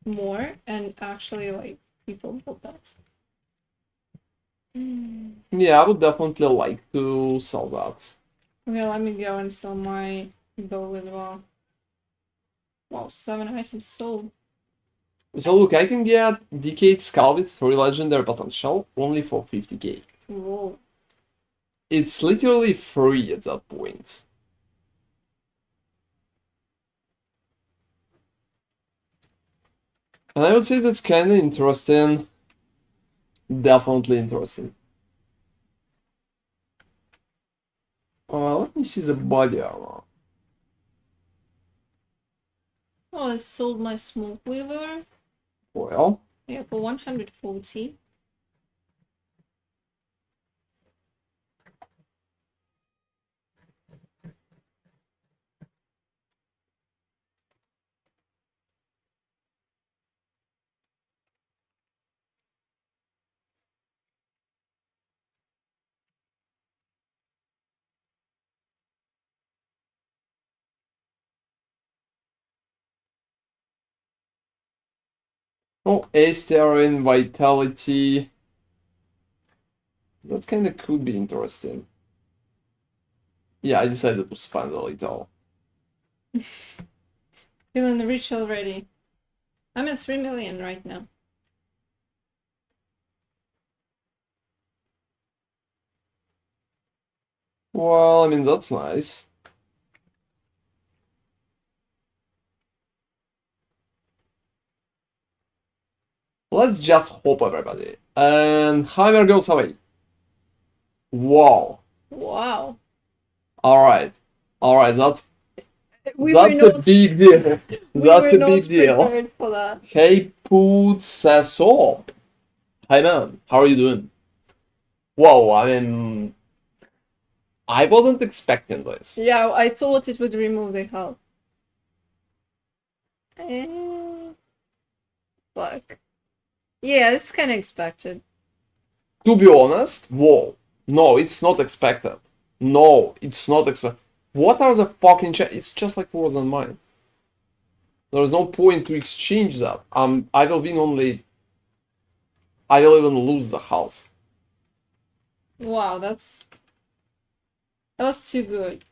more, and actually, like, people bought that. Yeah, I would definitely like to sell that. Okay, let me go and sell my bow as well. Wow, 7 items sold. So look, I can get Decayed Skull with 3 legendary potential only for 50k. Whoa. It's literally free at that point. And I would say that's kinda interesting. Definitely interesting. Let me see the body armor. Oh, I sold my smoke weaver. Well, Yeah, for 140. oh, Asterin, Vitality. That kinda could be interesting. Yeah, I decided to spend a little. Feeling rich already. I'm at 3 million right now. Well, I mean, that's nice. Let's just hope, everybody. And Harbinger goes away. Wow. Wow. Alright. Alright, that's We were a not, big deal. we That's were a not big deal. prepared for that. Hey, put says up. Hi man, how are you doing? Whoa, I mean, I wasn't expecting this. Yeah, I thought it would remove the health. Eh, fuck. Yeah, it's kind of expected. To be honest, whoa. No, it's not expected. No, it's not expected. What are the fucking It's just like yours and mine. There's no point to exchange that. I will win only. I will even lose the house. Wow, that was too good.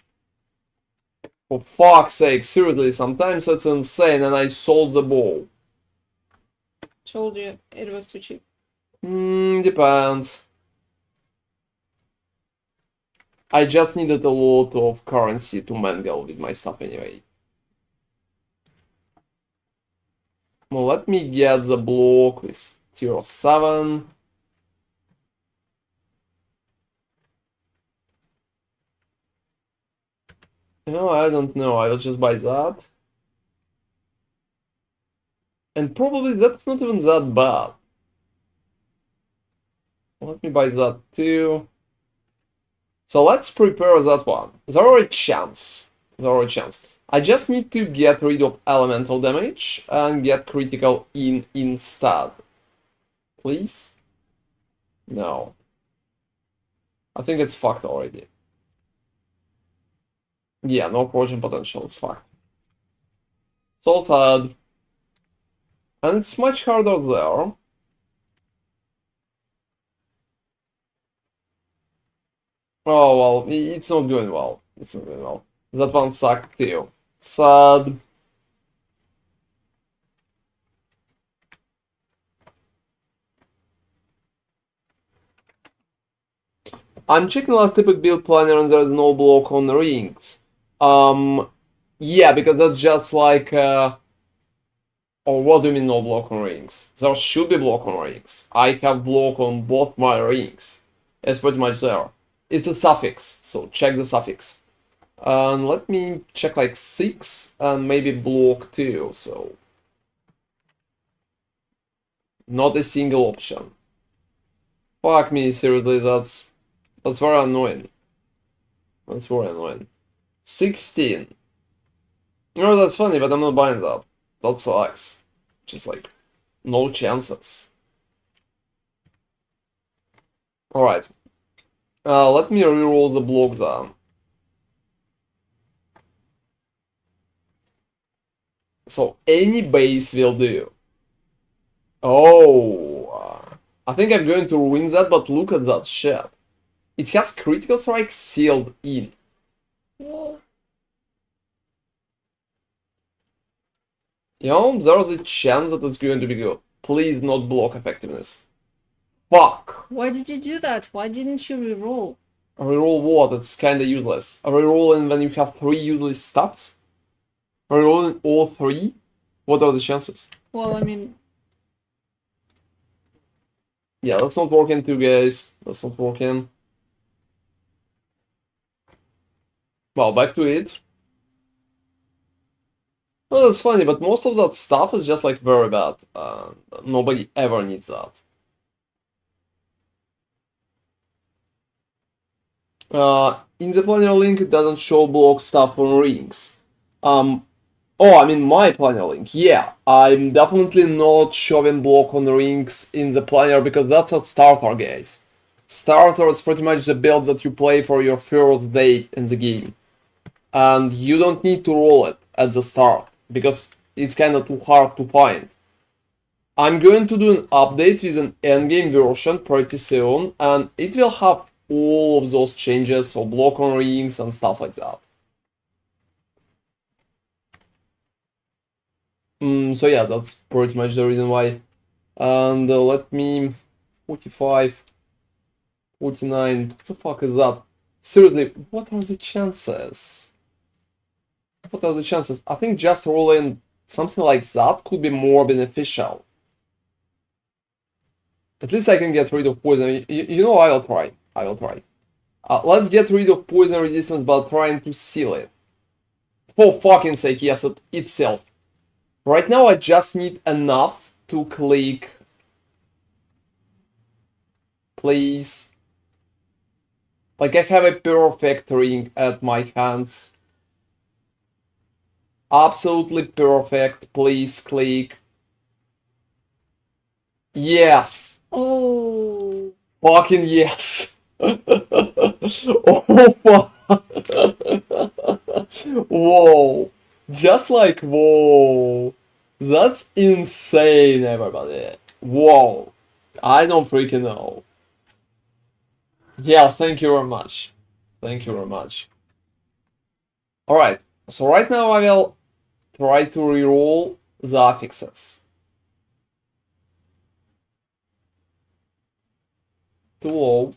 For fuck's sake, seriously, sometimes it's insane and I sold the ball. Told you it was too cheap. Depends. I just needed a lot of currency to mangle with my stuff anyway. Well, let me get the block with tier 7. No, I don't know. I will just buy that. And probably that's not even that bad. Let me buy that too. So let's prepare that one. There are a chance. There are a chance. I just need to get rid of elemental damage and get critical in instead. Please? No. I think it's fucked already. Yeah, no fortune potential, it's fucked. So sad. And it's much harder there. Oh, well, it's not going well. It's not going well. That one sucked too. Sad. I'm checking last epic build planner and there's no block on the rings. Yeah, because that's just like, or what do you mean no block on rings? There should be block on rings. I have block on both my rings. It's pretty much there. It's a suffix, so check the suffix. And let me check like 6 and maybe block 2, so not a single option. Fuck me, seriously, that's very annoying. That's very annoying. 16. No, that's funny, but I'm not buying that. That sucks. Just like, no chances. Alright. Let me reroll the block then. So, any base will do. Oh, I think I'm going to ruin that, but look at that shit. It has critical strike sealed in. Whoa. You know, there's a chance that it's going to be good. Please not block effectiveness. Fuck! Why did you do that? Why didn't you reroll? Reroll what? It's kinda useless. Rerolling when you have 3 useless stats? Rerolling all 3? What are the chances? Well, I mean... Yeah, that's not working too, guys. That's not working. Well, back to it. Well, that's funny, but most of that stuff is just like very bad. Nobody ever needs that. In the planner link, it doesn't show block stuff on rings. Oh, I mean my planner link. Yeah, I'm definitely not showing block on rings in the planner because that's a starter, guys. Starter is pretty much the build that you play for your first day in the game. And you don't need to roll it at the start because it's kind of too hard to find. I'm going to do an update with an endgame version pretty soon, and it will have all of those changes, so block on rings and stuff like that. So yeah, that's pretty much the reason why. And let me... 45... 49... What the fuck is that? Seriously, what are the chances? What are the chances? I think just rolling something like that could be more beneficial. At least I can get rid of poison. You know, I will try. I will try. Let's get rid of poison resistance by trying to seal it. For fucking sake, yes, it itself. Right now I just need enough to click. Please. Like, I have a perfect ring at my hands. Absolutely perfect. Please click. Yes! Oh. Fucking yes! Oh my! Whoa! Just like, whoa! That's insane, everybody. Whoa! I don't freaking know. Yeah, thank you very much. Thank you very much. Alright, so right now I will try to reroll the affixes. Too low.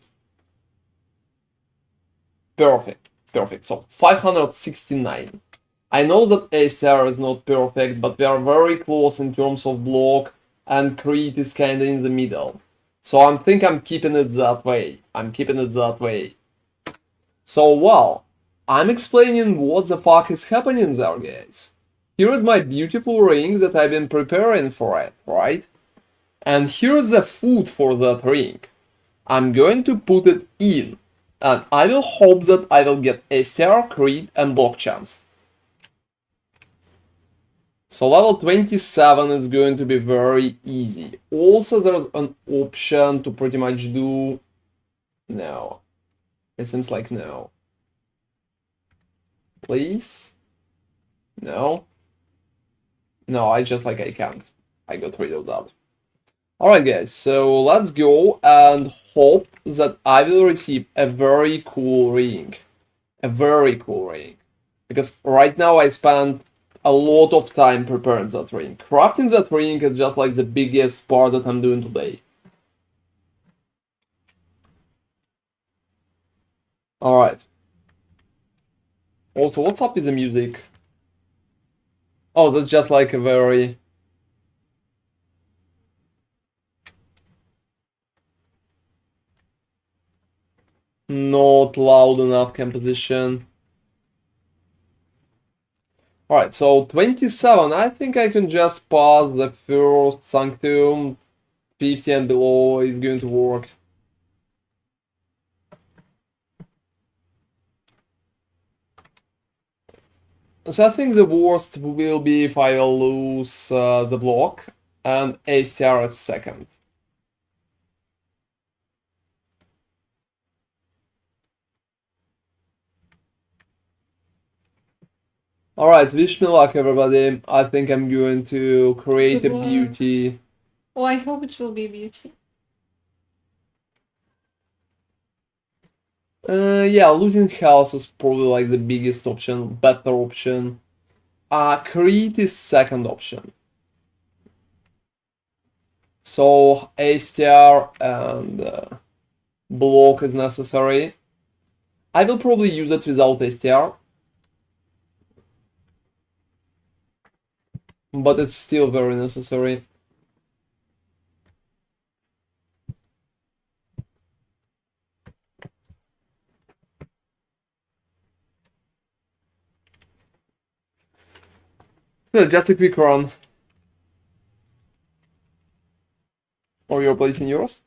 Perfect, perfect. So 569. I know that ASR is not perfect, but we are very close in terms of block, and crit is kinda in the middle. So I think I'm keeping it that way. I'm keeping it that way. So, well, I'm explaining what the fuck is happening there, guys. Here is my beautiful ring that I've been preparing for it, right? And here's the food for that ring. I'm going to put it in, and I will hope that I will get ASR, crit, and block chance. So level 27 is going to be very easy. Also, there's an option to pretty much do... No. It seems like no. Please? No? No, I can't. I got rid of that. Alright guys, so let's go and hope that I will receive a very cool ring. A very cool ring. Because right now I spent a lot of time preparing that ring. Crafting that ring is just like the biggest part that I'm doing today. Alright. Also, what's up with the music? Oh, that's just like a very... not loud enough composition. Alright, so 27, I think I can just pass the first Sanctum. 50 and below is going to work. So I think the worst will be if I lose the block and ACR at second. Alright, wish me luck everybody. I think I'm going to create Good a luck. beauty. Oh, I hope it will be beauty. Yeah, losing health is probably like the biggest option, better option. Crit is second option. So ASTR and block is necessary. I will probably use it without ASTR. But it's still very necessary. So just a quick run. Or you're placing yours?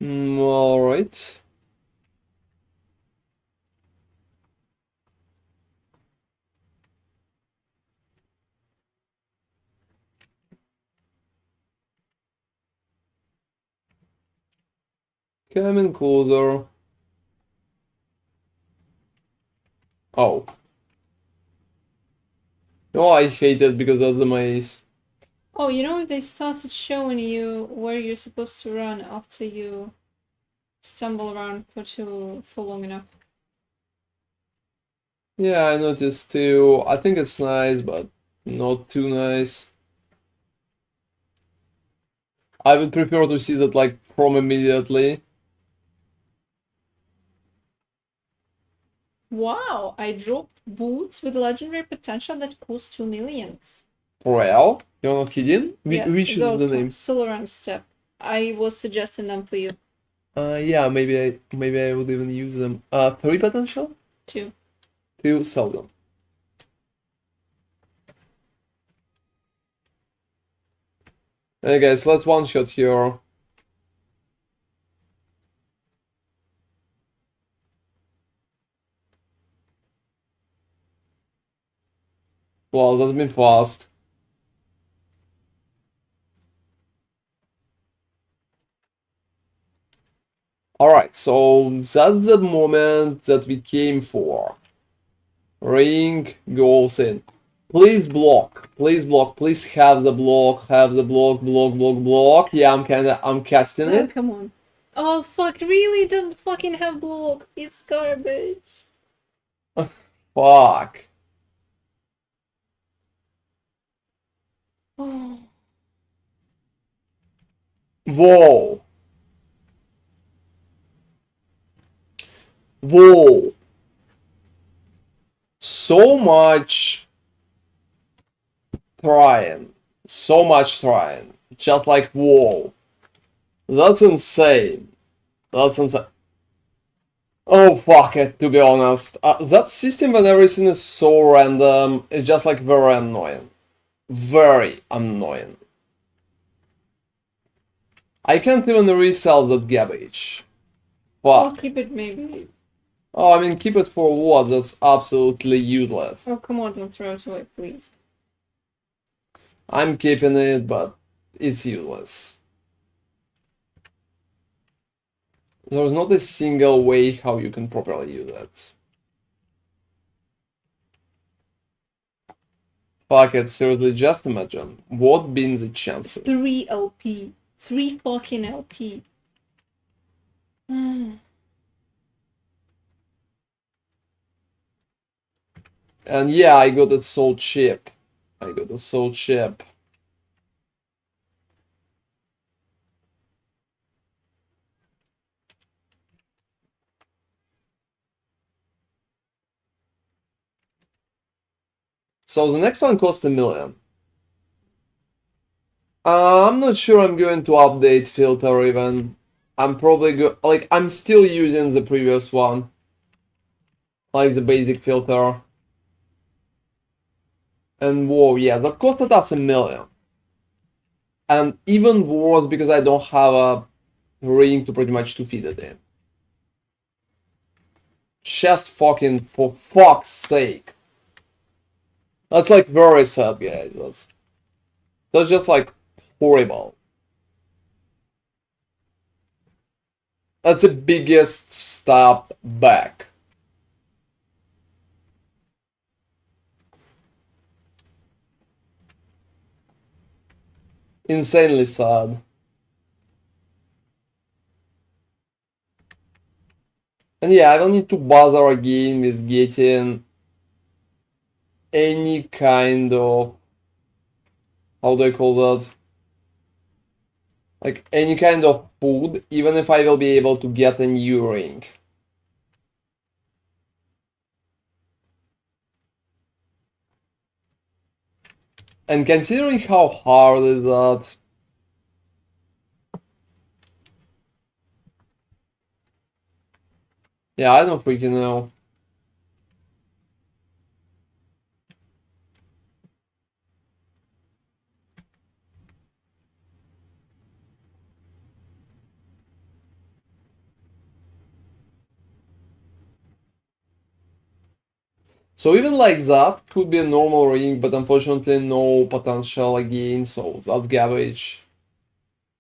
Alright. Coming closer. Oh. Oh, I hate it because that's the maze. Oh, you know, they started showing you where you're supposed to run after you stumble around for long enough. Yeah, I noticed too. I think it's nice, but not too nice. I would prefer to see that like from immediately. Wow, I dropped boots with legendary potential that cost 2 million. For real? You're not kidding? Yeah, Which is the name? Solaran Step. I was suggesting them for you. Yeah, maybe I would even use them. 3 potential? 2. 2, sell them. Hey guys, let's one shot here. Well, that's been fast. Alright, so that's the moment that we came for. Ring goes in. Please block. Please block. Please have the block. Have the block. Block. Yeah, I'm casting Oh, it. come on. Oh, fuck, really? It doesn't fucking have block. It's garbage. Fuck. Oh. Whoa. Whoa. So much trying. So much trying. Just like, whoa. That's insane. That's insane. Oh, fuck it, to be honest. That system when everything is so random, it's just like very annoying. Very annoying. I can't even resell that garbage. I'll Fuck. keep it maybe. Oh, I mean, keep it for what? That's absolutely useless. Oh, come on, don't throw it away, please. I'm keeping it, but it's useless. There's not a single way how you can properly use it. Fuck it, seriously, just imagine. What been the chances? 3 LP. 3 fucking LP. And yeah, I got it so cheap. I got it so cheap. So the next one cost 1 million. I'm not sure I'm going to update filter even. I'm probably I'm still using the previous one. Like the basic filter. And whoa, yeah, that costed us 1 million. And even worse because I don't have a ring to pretty much to feed it in. Just fucking for fuck's sake. That's like very sad, guys. That's just like horrible. That's the biggest step back. Insanely sad. And yeah, I don't need to bother again with getting any kind of, how do I call that? Like any kind of food, even if I will be able to get a new ring. And considering how hard is that, yeah, I don't freaking know. So even like that could be a normal ring, but unfortunately no potential again, so that's garbage.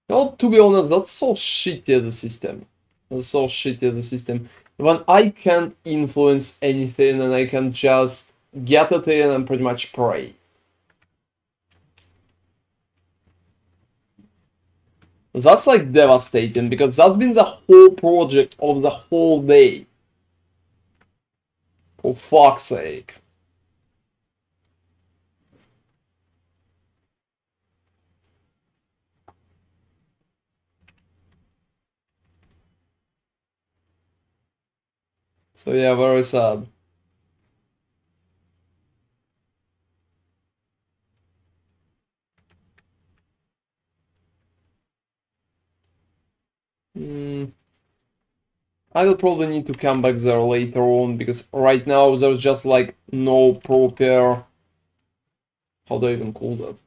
Well, to be honest, that's so shitty as a system. That's so shitty as a system. When I can't influence anything and I can just get it in and pretty much pray. That's like devastating because that's been the whole project of the whole day. For fuck's sake. So yeah, very sad. I will probably need to come back there later on, because right now there's just like no proper... How do I even call that?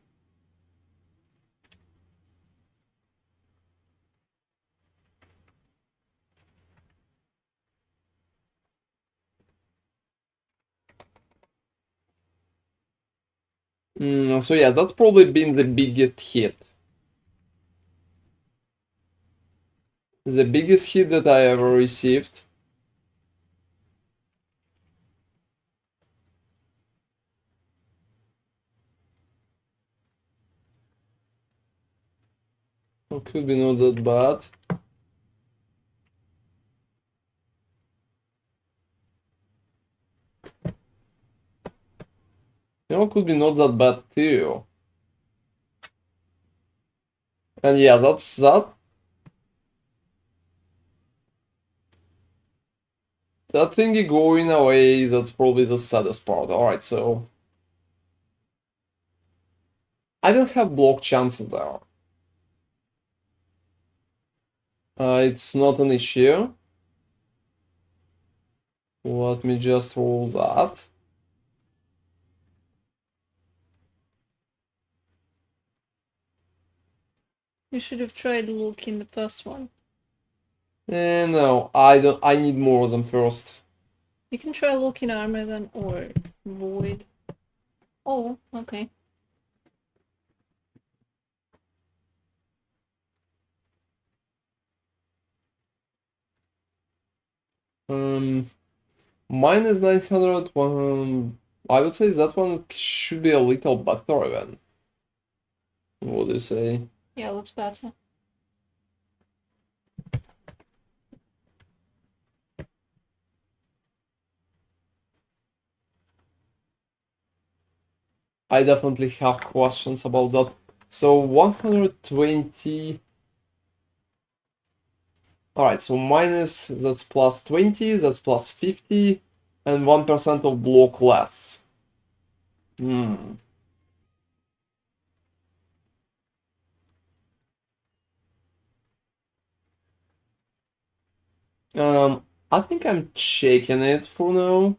So yeah, that's probably been the biggest hit. The biggest hit that I ever received. It could be not that bad. It could be not that bad too. And yeah, that's that. That thingy going away, that's probably the saddest part. Alright, so... I will have block chances there. It's not an issue. Let me just roll that. You should have tried Luke in the first one. No, I don't. I need more than first. You can try Luke in armor then, or void. Oh, okay. Mine is 900. I would say that one should be a little better even. What do you say? Yeah, looks better. I definitely have questions about that. So 120. Alright, so minus, that's plus 20, that's plus 50, and 1% of block less. I think I'm checking it for now.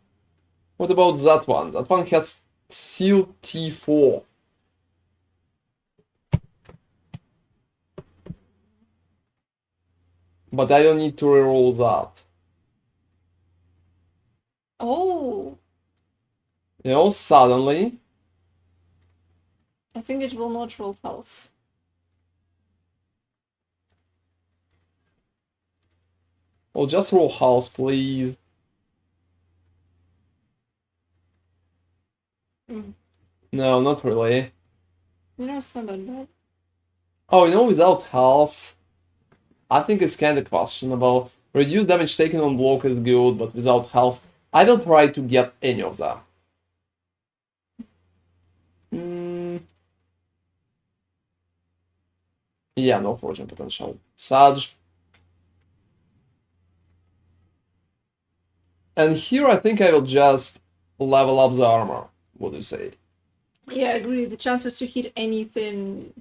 What about that one? That one has Seal T4. But I don't need to reroll that. Oh! Suddenly. I think it will not roll health. Oh, just roll house, please. No, not really. It's not that bad. Oh, without health, I think it's kind of questionable. Reduce damage taken on block is good, but without health, I will try to get any of them. Yeah, no fortune potential. Sage. And here I think I will just level up the armor. What do you say? Yeah, I agree. The chances to hit anything...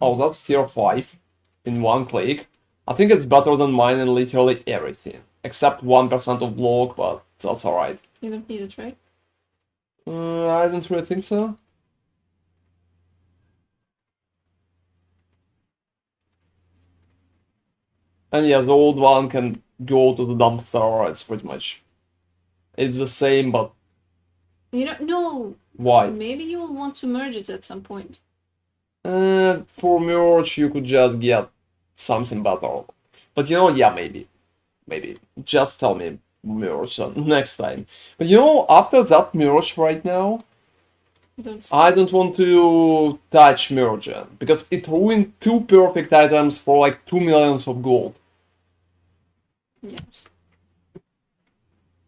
Oh, that's tier 5 in one click. I think it's better than mine in literally everything. Except 1% of block, but that's alright. You don't need it, right? I don't really think so. And yeah, the old one can go to the dumpster, it's pretty much... It's the same, but... No! Why? Maybe you will want to merge it at some point. For merge, you could just get something better. But yeah, maybe. Maybe. Just tell me merge next time. But after that merge right now, I don't want to touch merging, because it ruined 2 perfect items for like 2 millions of gold. Yes.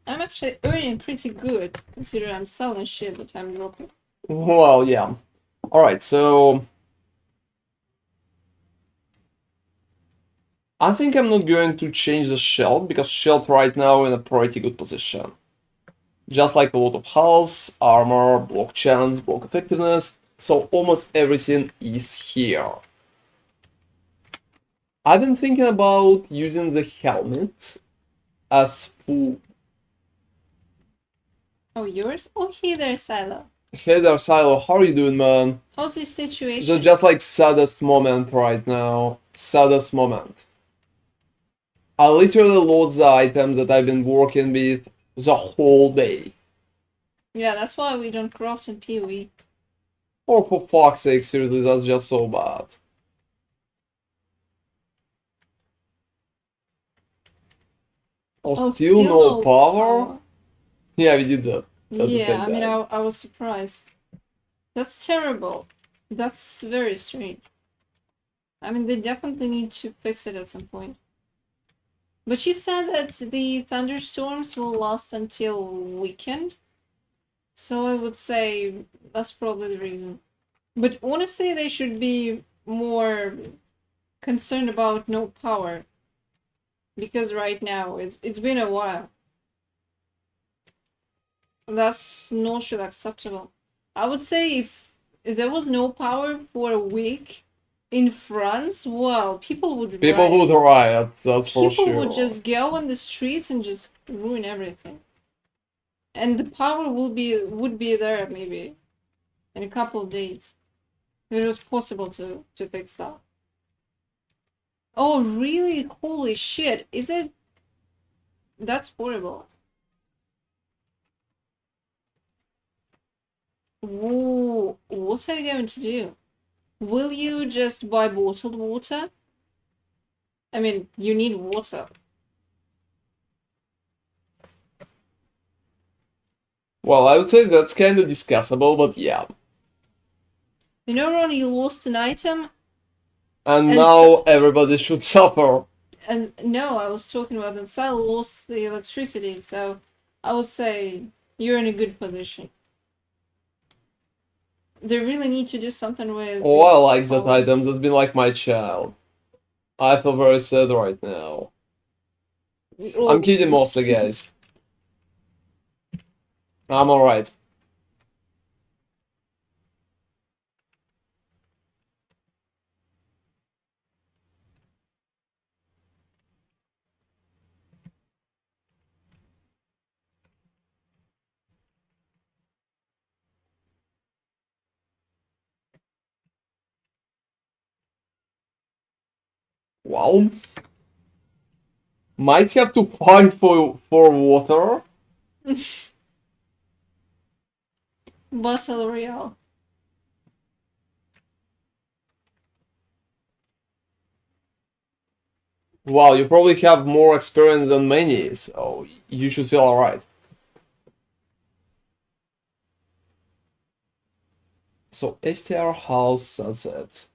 I'm actually earning pretty good, considering I'm selling shit that I'm dropping. Well, yeah. Alright, so... I think I'm not going to change the shield, because shield right now in a pretty good position. Just like a lot of health, armor, block chance, block effectiveness, so almost everything is here. I've been thinking about using the helmet, as food. Oh, yours? Oh, hey there, Silo. Hey there, Silo, how are you doing, man? How's the situation? So just like saddest moment right now. Saddest moment. I literally lost the items that I've been working with the whole day. Yeah, that's why we don't craft in PoE. Oh, for fuck's sake, seriously, that's just so bad. Oh, still no power? Yeah, we did that at the Yeah, same I mean, time. I was surprised. That's terrible. That's very strange. I mean, they definitely need to fix it at some point. But she said that the thunderstorms will last until weekend. So I would say that's probably the reason. But honestly, they should be more concerned about no power. Because right now, it's been a while. That's not should acceptable. I would say if there was no power for a week in France, well, people would People riot. would riot, that's for People would sure. just go on the streets and just ruin everything. And the power would be there maybe in a couple of days. It was possible to fix that. Oh really? Holy shit. Is it that's horrible. Whoa, what are you going to do? Will you just buy bottled water? I mean, you need water. Well, I would say that's kind of discussable, but yeah. You know, Ron, you lost an item, And and now everybody should suffer. and no, I was talking about that Sal lost the electricity, so I would say you're in a good position. They really need to do something with Oh, the I like that power. item, that's been like my child. I feel very sad right now. I'm kidding mostly, guys. I'm alright. Wow. Might have to fight for water. Battle Royale. Wow, you probably have more experience than many, so you should feel alright. So STR House Sunset.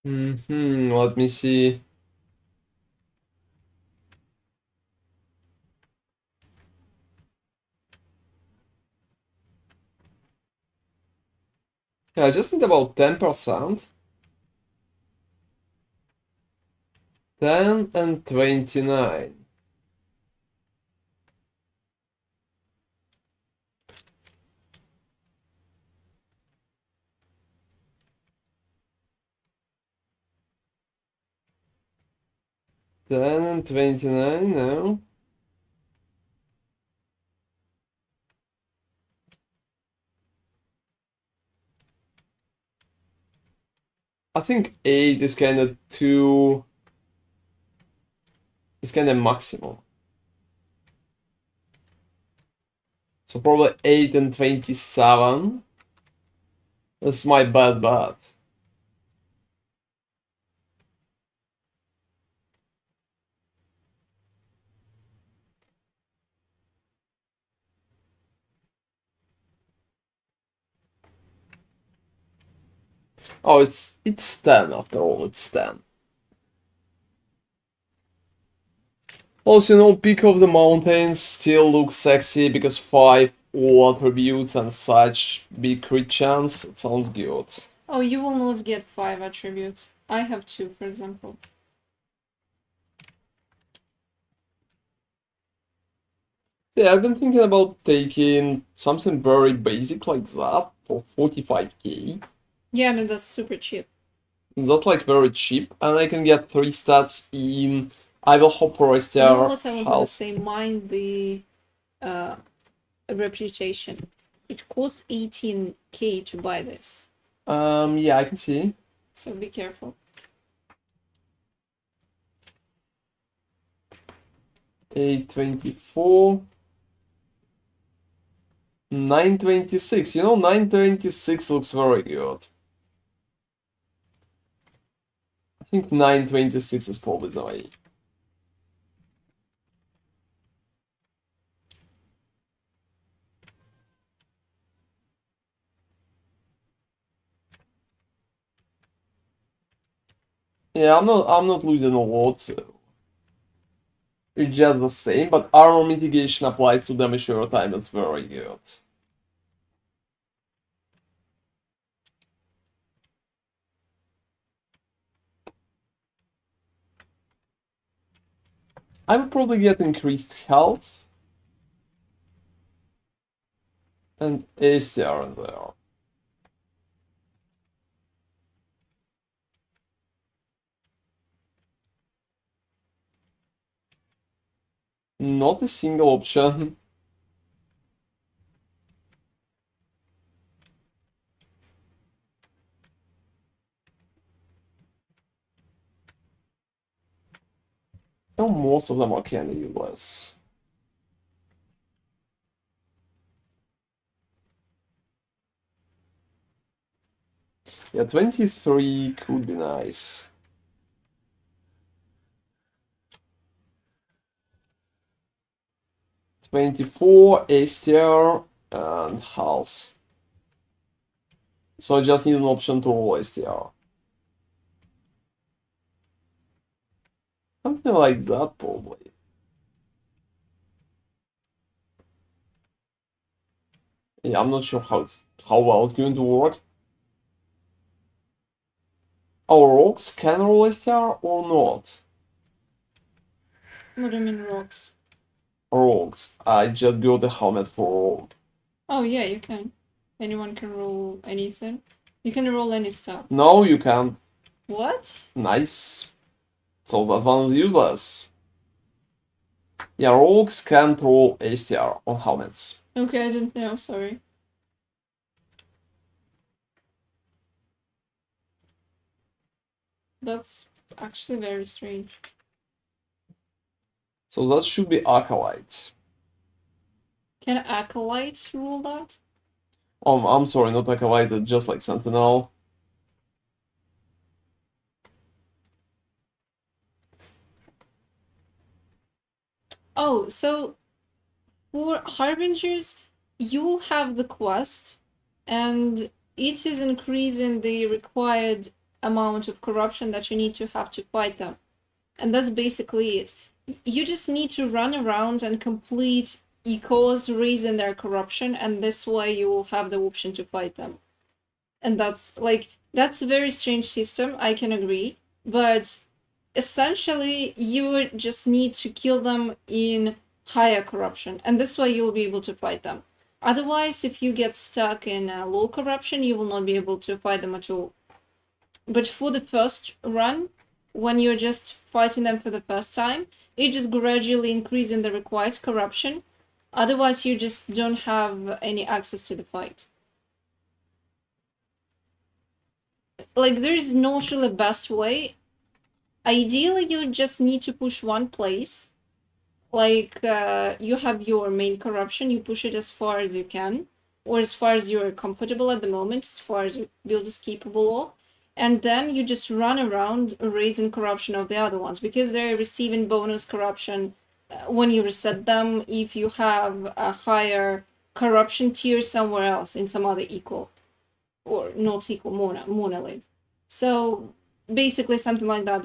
Let me see. Yeah, I just need about 10%. 10 and 29. Ten and 29 now. I think 8 is kind of too... It's kind of maximum. So probably 8 and 27. That's my best bet. Oh, it's 10 after all, it's 10. Also, Peak of the Mountains still looks sexy because 5 all attributes and such big crit chance. It sounds good. Oh, you will not get 5 attributes. I have 2, for example. Yeah, I've been thinking about taking something very basic like that for 45k. Yeah, I mean, that's super cheap. That's like very cheap, and I can get 3 stats in either Hop or You know STR, what I wanted to say? Mind the reputation. It costs 18k to buy this. Yeah, I can see. So be careful. 824. 926. 926 looks very good. I think 926 is probably the way. Yeah, I'm not losing a lot, so it's just the same, but armor mitigation applies to damage over time, it's very good. I would probably get increased health and ACR in there. Not a single option. No, most of them are kinda useless. Yeah, 23 could be nice. 24 STR and health. So I just need an option to roll STR. Something like that, probably. Yeah, I'm not sure how well it's going to work. Oh, rocks can roll STR or not? What do you mean rocks? Rogues. I just got a helmet for rogue. Oh yeah, you can. Anyone can roll anything. You can roll any stat. No, you can't. What? Nice. So that one is useless. Yeah, rogues can't roll STR on helmets. Okay, I didn't know, sorry. That's actually very strange. So that should be Acolyte. Can Acolyte rule that? I'm sorry, not Acolyte, just like Sentinel. Oh, so for Harbingers, you have the quest, and it is increasing the required amount of corruption that you need to have to fight them. And that's basically it. You just need to run around and complete echoes raising their corruption, and this way you will have the option to fight them. And that's a very strange system, I can agree, but essentially you would just need to kill them in higher corruption, and this way you'll be able to fight them. Otherwise, if you get stuck in low corruption, you will not be able to fight them at all. But for the first run, when you're just fighting them for the first time, it just gradually increasing the required corruption. Otherwise, you just don't have any access to the fight. Like, there is not really best way. Ideally, you just need to push one place. Like, you have your main corruption, you push it as far as you can, or as far as you're comfortable at the moment, as far as your build is capable of. And then you just run around raising corruption of the other ones, because they're receiving bonus corruption when you reset them if you have a higher corruption tier somewhere else in some other equal. or not equal monolith. So basically something like that.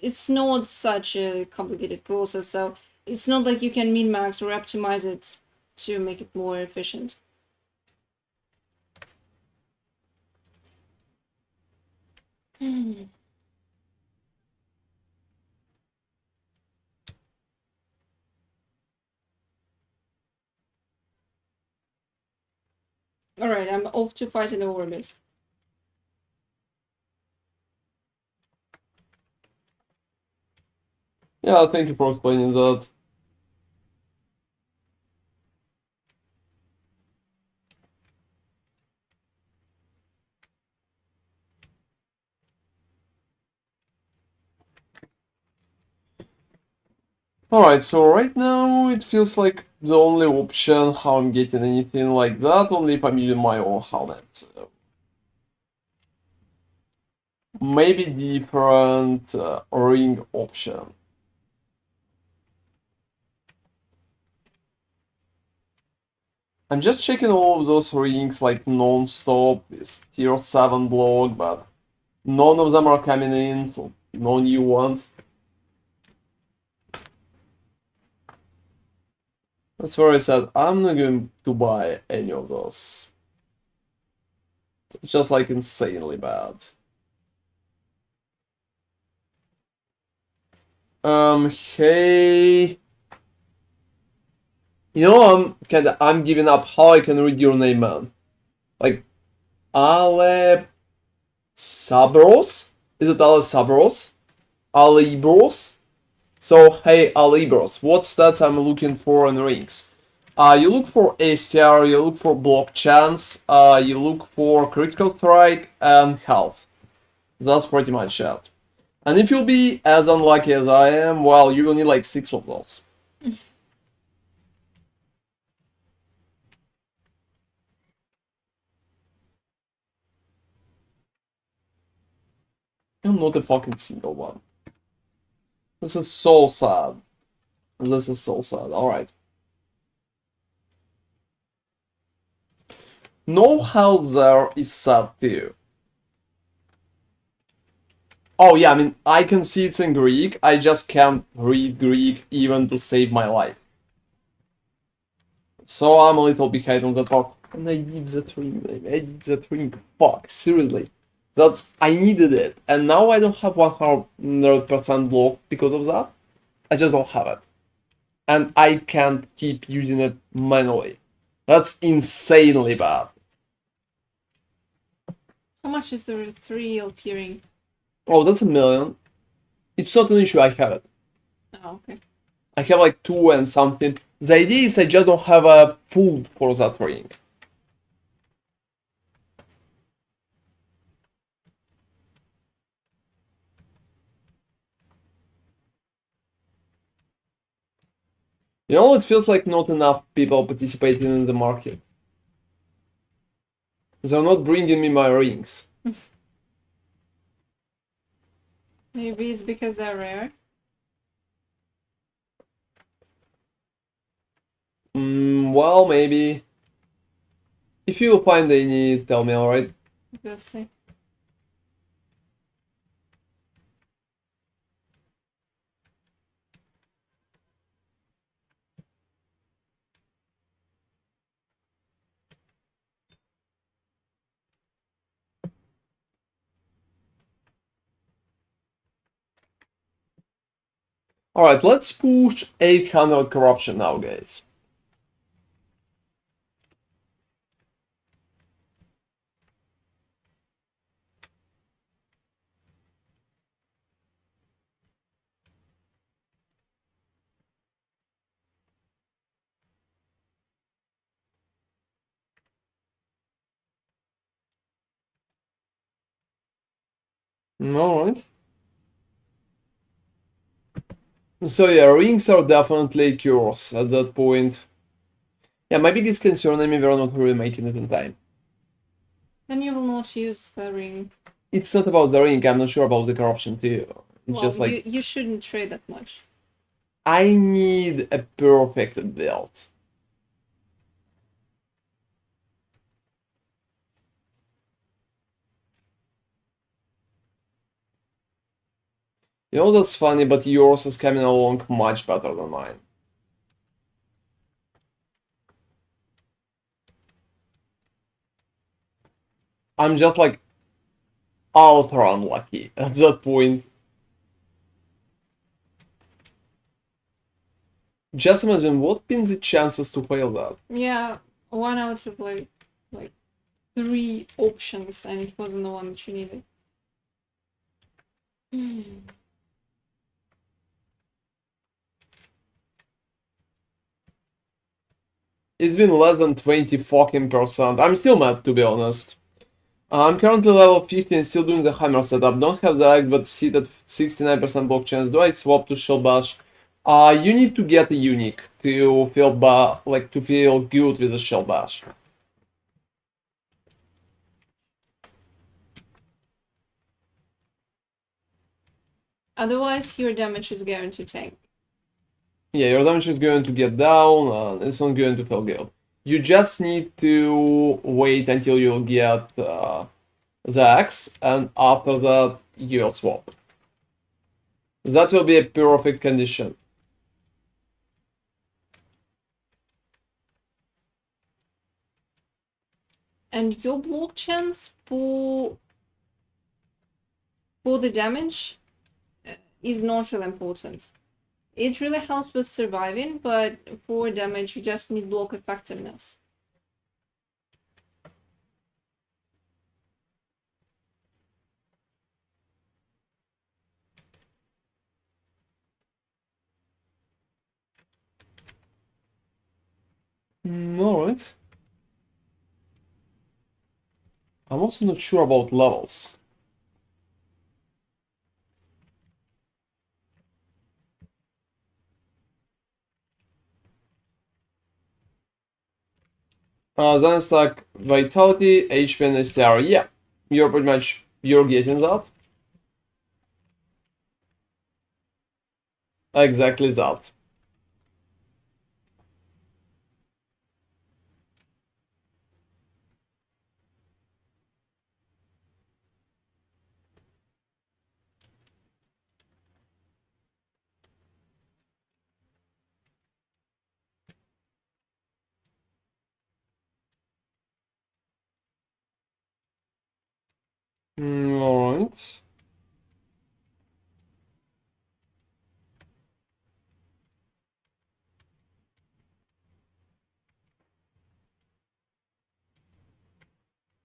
It's not such a complicated process, so it's not like you can min-max or optimize it to make it more efficient. Alright, I'm off to fight in the orbit. Yeah, thank you for explaining that. Alright, so right now it feels like the only option how I'm getting anything like that, only if I'm using my own helmet. Maybe different ring option. I'm just checking all of those rings like non-stop, this tier 7 block, but none of them are coming in, so no new ones. That's where I said I'm not going to buy any of those. It's just like insanely bad. Hey. You know, I'm giving up how I can read your name, man. Like, Ale Sabros? Is it Ale Sabros? Alibros? So, hey, Alibros, what stats I'm looking for in rings? You look for STR, you look for block chance, you look for critical strike, and health. That's pretty much it. And if you'll be as unlucky as I am, well, you will need like 6 of those. I'm not a fucking single one. This is so sad. This is so sad. Alright. No health there is sad too. Oh yeah, I mean, I can see it's in Greek. I just can't read Greek even to save my life. So I'm a little behind on that part. And I need that ring, baby. I need that ring. Fuck, seriously. I needed it. And now I don't have 100% block because of that. I just don't have it. And I can't keep using it manually. That's insanely bad. How much is the 3 LP ring? Oh, that's 1,000,000. It's not an issue, I have it. Oh, okay. I have like 2 and something. The idea is I just don't have a food for that ring. You know, it feels like not enough people participating in the market. They're not bringing me my rings. Maybe it's because they're rare. Well, maybe. If you find any, tell me, alright? Obviously. Alright, let's push 800 corruption now, guys. Alright. So yeah, rings are definitely cures at that point. Yeah, my biggest concern, I mean, we're not really making it in time. Then you will not use the ring. It's not about the ring, I'm not sure about the corruption too. It's Well, just like, you shouldn't trade that much. I need a perfect build. You know, that's funny, but yours is coming along much better than mine. I'm just like ultra unlucky at that point. Just imagine what been the chances to fail that. Yeah, one out of like 3 options, and it wasn't the one that you needed. It's been less than 20 fucking percent. I'm still mad, to be honest. I'm currently level 50 and still doing the hammer setup. Don't have the axe, but see that 69% block chance. Do I swap to shield bash? You need to get a unique to feel to feel good with the shield bash. Otherwise, your damage is going to tank. Yeah, your damage is going to get down, and it's not going to feel good. You just need to wait until you get the axe, and after that, you'll swap. That will be a perfect condition. And your block chance for the damage is not really important. It really helps with surviving, but for damage you just need block effectiveness. Alright. I'm also not sure about levels. Then it's like Vitality, HP, and STR. Yeah, you're getting that. Exactly that. Alright.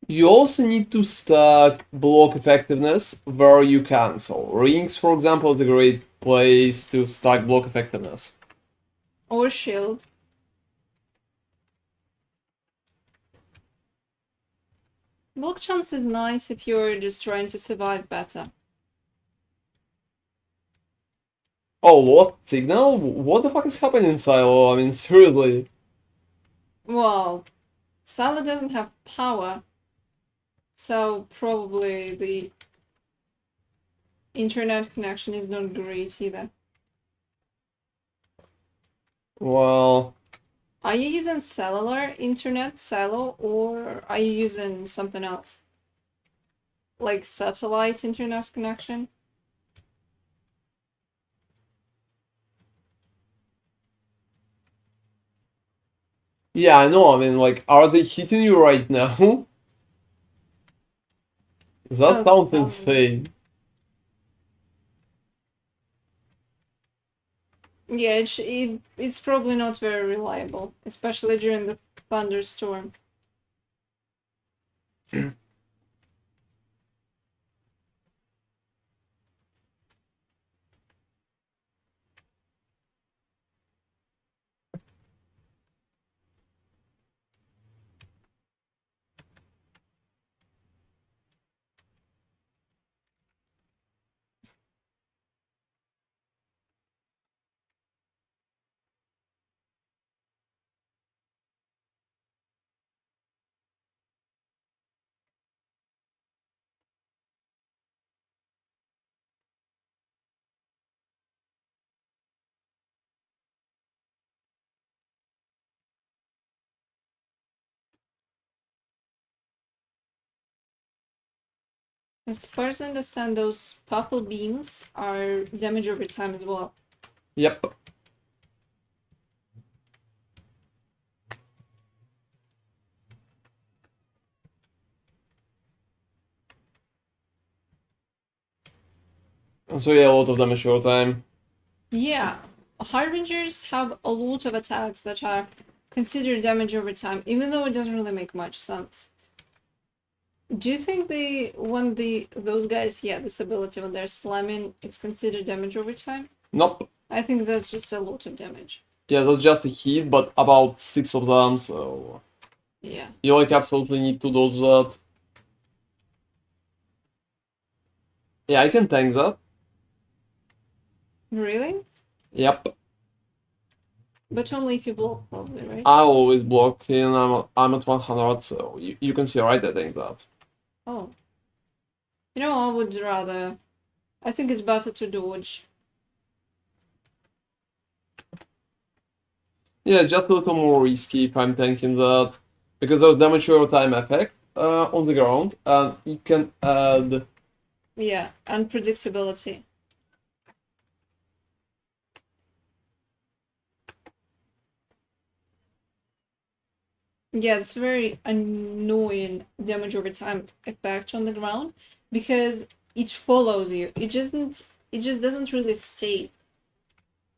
You also need to stack block effectiveness where you can. So rings, for example, is a great place to stack block effectiveness. Or shield. Block chance is nice if you're just trying to survive better. Oh, what signal? What the fuck is happening in Silo? I mean, seriously. Well, Sala doesn't have power, so probably the internet connection is not great either. Well, Are you using cellular internet, Silo, or are you using something else? Like satellite internet connection? yeah, I know. I mean, like, are they hitting you right now? That Oh, sounds insane. yeah, it's probably not very reliable, especially during the thunderstorm. As far as I understand, those purple beams are damage over time as well. Yep. So yeah, a lot of damage over time. Yeah, Harbingers have a lot of attacks that are considered damage over time, even though it doesn't really make much sense. Do you think when those guys this ability when they're slamming, it's considered damage over time? Nope. I think that's just a lot of damage. Yeah, that's just a hit, but about 6 of them, so Yeah. you like absolutely need to dodge that. Yeah, I can tank that. Really? Yep. But only if you block, probably, right? I always block and I'm at 100, so you can see right I tank that. Oh. You know, I would rather. I think it's better to dodge. Yeah, just a little more risky if I'm tanking that, because there's damage over time effect on the ground, and it can add. Yeah, unpredictability. Yeah, it's very annoying damage over time effect on the ground because it follows you. It just doesn't really stay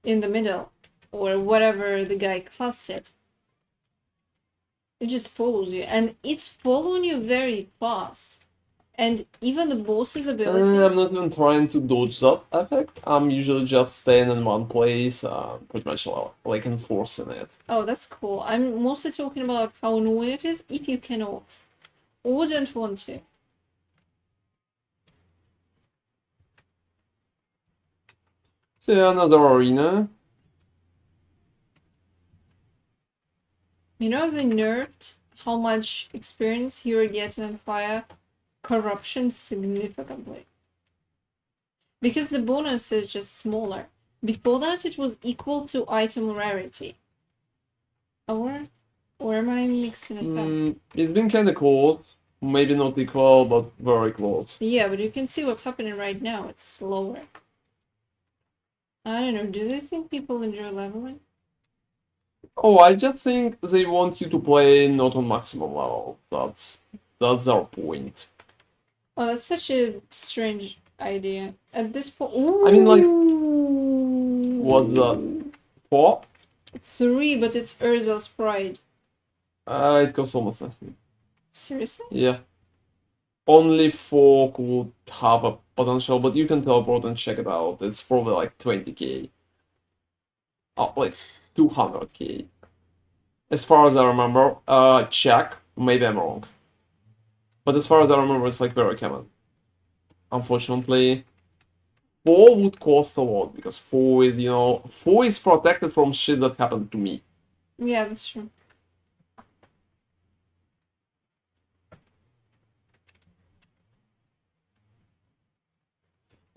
in the middle or whatever the guy cast it. It just follows you and it's following you very fast. And even the boss's ability. I'm not even trying to dodge that effect. I'm usually just staying in one place, pretty much like enforcing it. Oh, that's cool. I'm mostly talking about how annoying it is if you cannot or don't want to. So yeah, another arena. You know they nerfed how much experience you're getting in fire corruption significantly. Because the bonus is just smaller. Before that it was equal to item rarity. Or am I mixing it up? It's been kinda close. Maybe not equal, but very close. Yeah, but you can see what's happening right now. It's slower. I don't know, do they think people enjoy leveling? Oh, I just think they want you to play not on maximum level. That's their point. Oh, that's such a strange idea. At this point, I mean, like, what's that? 4? 3, but it's Urzel's pride. It costs almost nothing. Seriously? Yeah. Only 4 could have a potential, but you can teleport and check it out. It's probably like 20k. Oh, like 200k. As far as I remember, check. Maybe I'm wrong. But as far as I remember, it's like very common. Unfortunately, 4 would cost a lot because 4 is, 4 is protected from shit that happened to me. Yeah, that's true.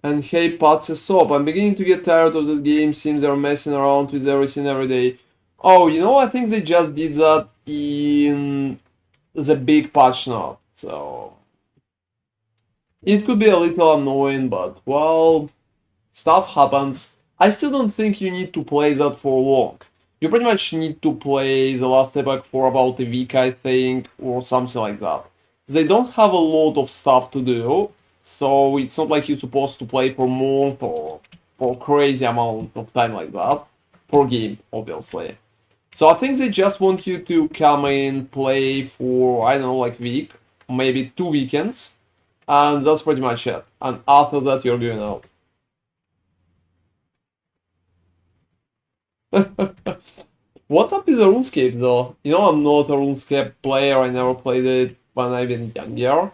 And hey, Patsy Soap, I'm beginning to get tired of this game. Seems they're messing around with everything every day. Oh, I think they just did that in the big patch now. So it could be a little annoying, but well, stuff happens. I still don't think you need to play that for long. You pretty much need to play the last epoch for about a week, I think, or something like that. They don't have a lot of stuff to do, so it's not like you're supposed to play for month or for crazy amount of time like that. For game, obviously. So I think they just want you to come in, play for, I don't know, like week, maybe 2 weekends, and that's pretty much it. And after that, you're going out. What's up with the RuneScape though? I'm not a RuneScape player, I never played it when I've been younger.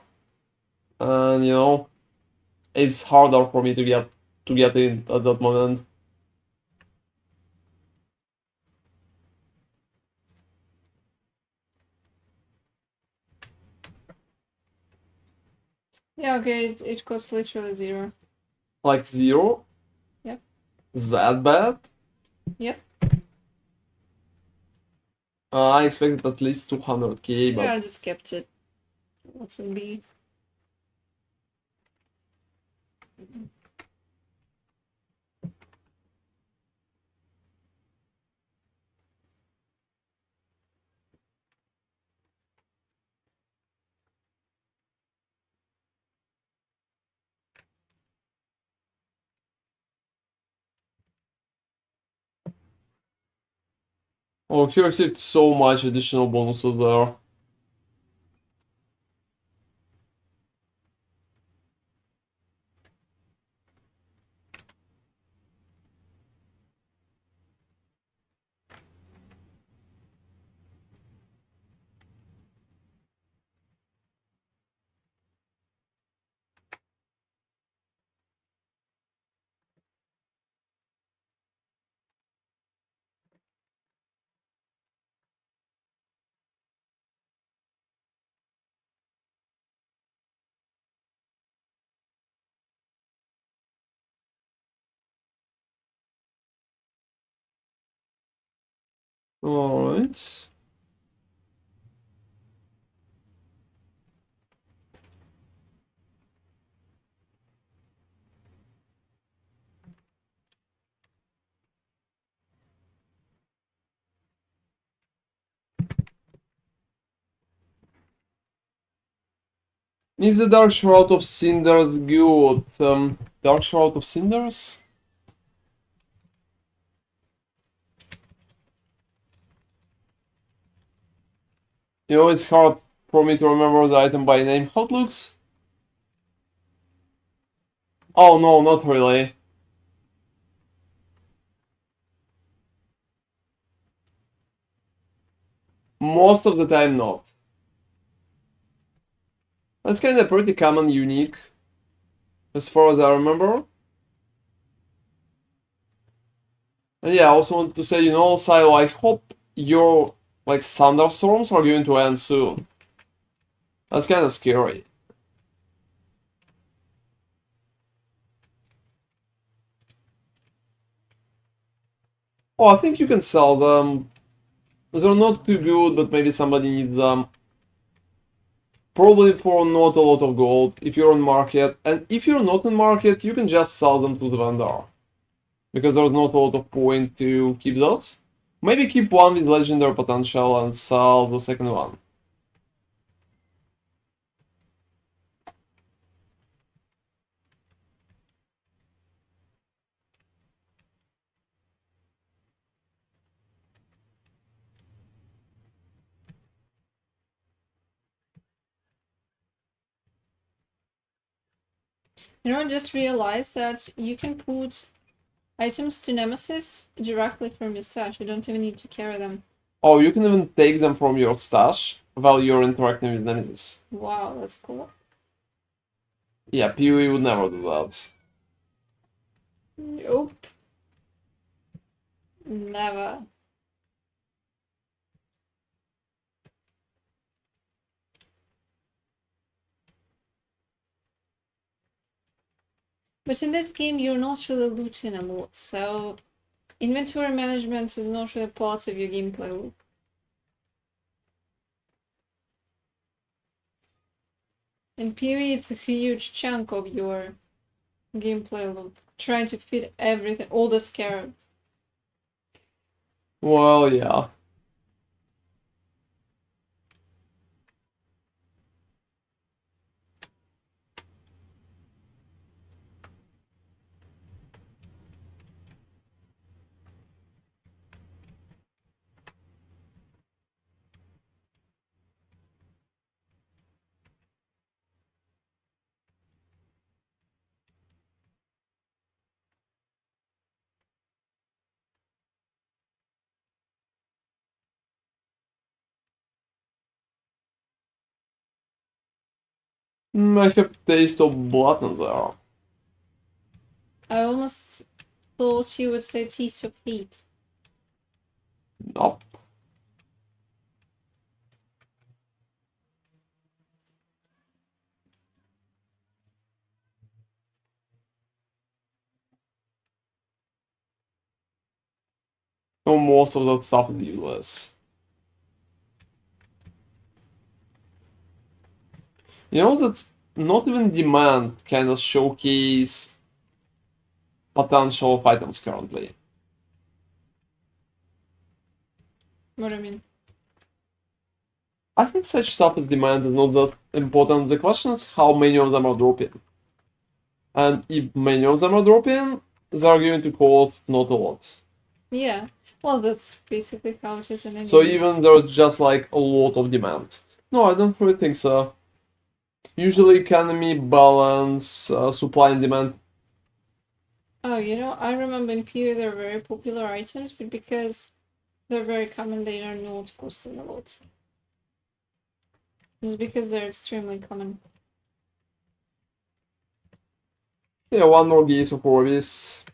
And it's harder for me to get in at that moment. Yeah, okay, it costs literally 0. Like 0? Yep. That bad? Yep. I expected at least 200k, Yeah, but I just kept it. What's it be? Oh, he received so much additional bonuses there. Alright. Is the Dark Shroud of Cinders good? Dark Shroud of Cinders? You know, it's hard for me to remember the item by name. How it looks? Oh no, not really. Most of the time, not. That's kind of pretty common, unique, as far as I remember. And yeah, I also want to say, you know, Silo, I hope your like thunderstorms are going to end soon. That's kind of scary. Oh, I think you can sell them. They're not too good, but maybe somebody needs them. Probably for not a lot of gold if you're on market. And if you're not on market, you can just sell them to the vendor. Because there's not a lot of point to keep those. Maybe keep one with legendary potential and sell the second one. You know, I just realized that you can put items to Nemesis directly from your stash. You don't even need to carry them. Oh, you can even take them from your stash while you're interacting with Nemesis. Wow, that's cool. Yeah, PoE would never do that. Nope. Never. But in this game, you're not really looting a lot, so inventory management is not really part of your gameplay loop. In PoE, it's a huge chunk of your gameplay loop, trying to fit everything, all the scarabs. Well, yeah. I have taste of blood in there. I almost thought you would say taste of hate. Nope. No, most of that stuff is useless. You know that not even demand kind of showcase potential of items currently. What do you mean? I think such stuff as demand is not that important. The question is how many of them are dropping. And if many of them are dropping, they are going to cost not a lot. Yeah. Well, that's basically how it is in any So game. even there's just like a lot of demand. No, I don't really think so. Usually economy balance supply and demand. Oh, I remember in PoE they're very popular items, but because they're very common, they are not costing a lot. Just because they're extremely common. Yeah, one more Geese of Orbis.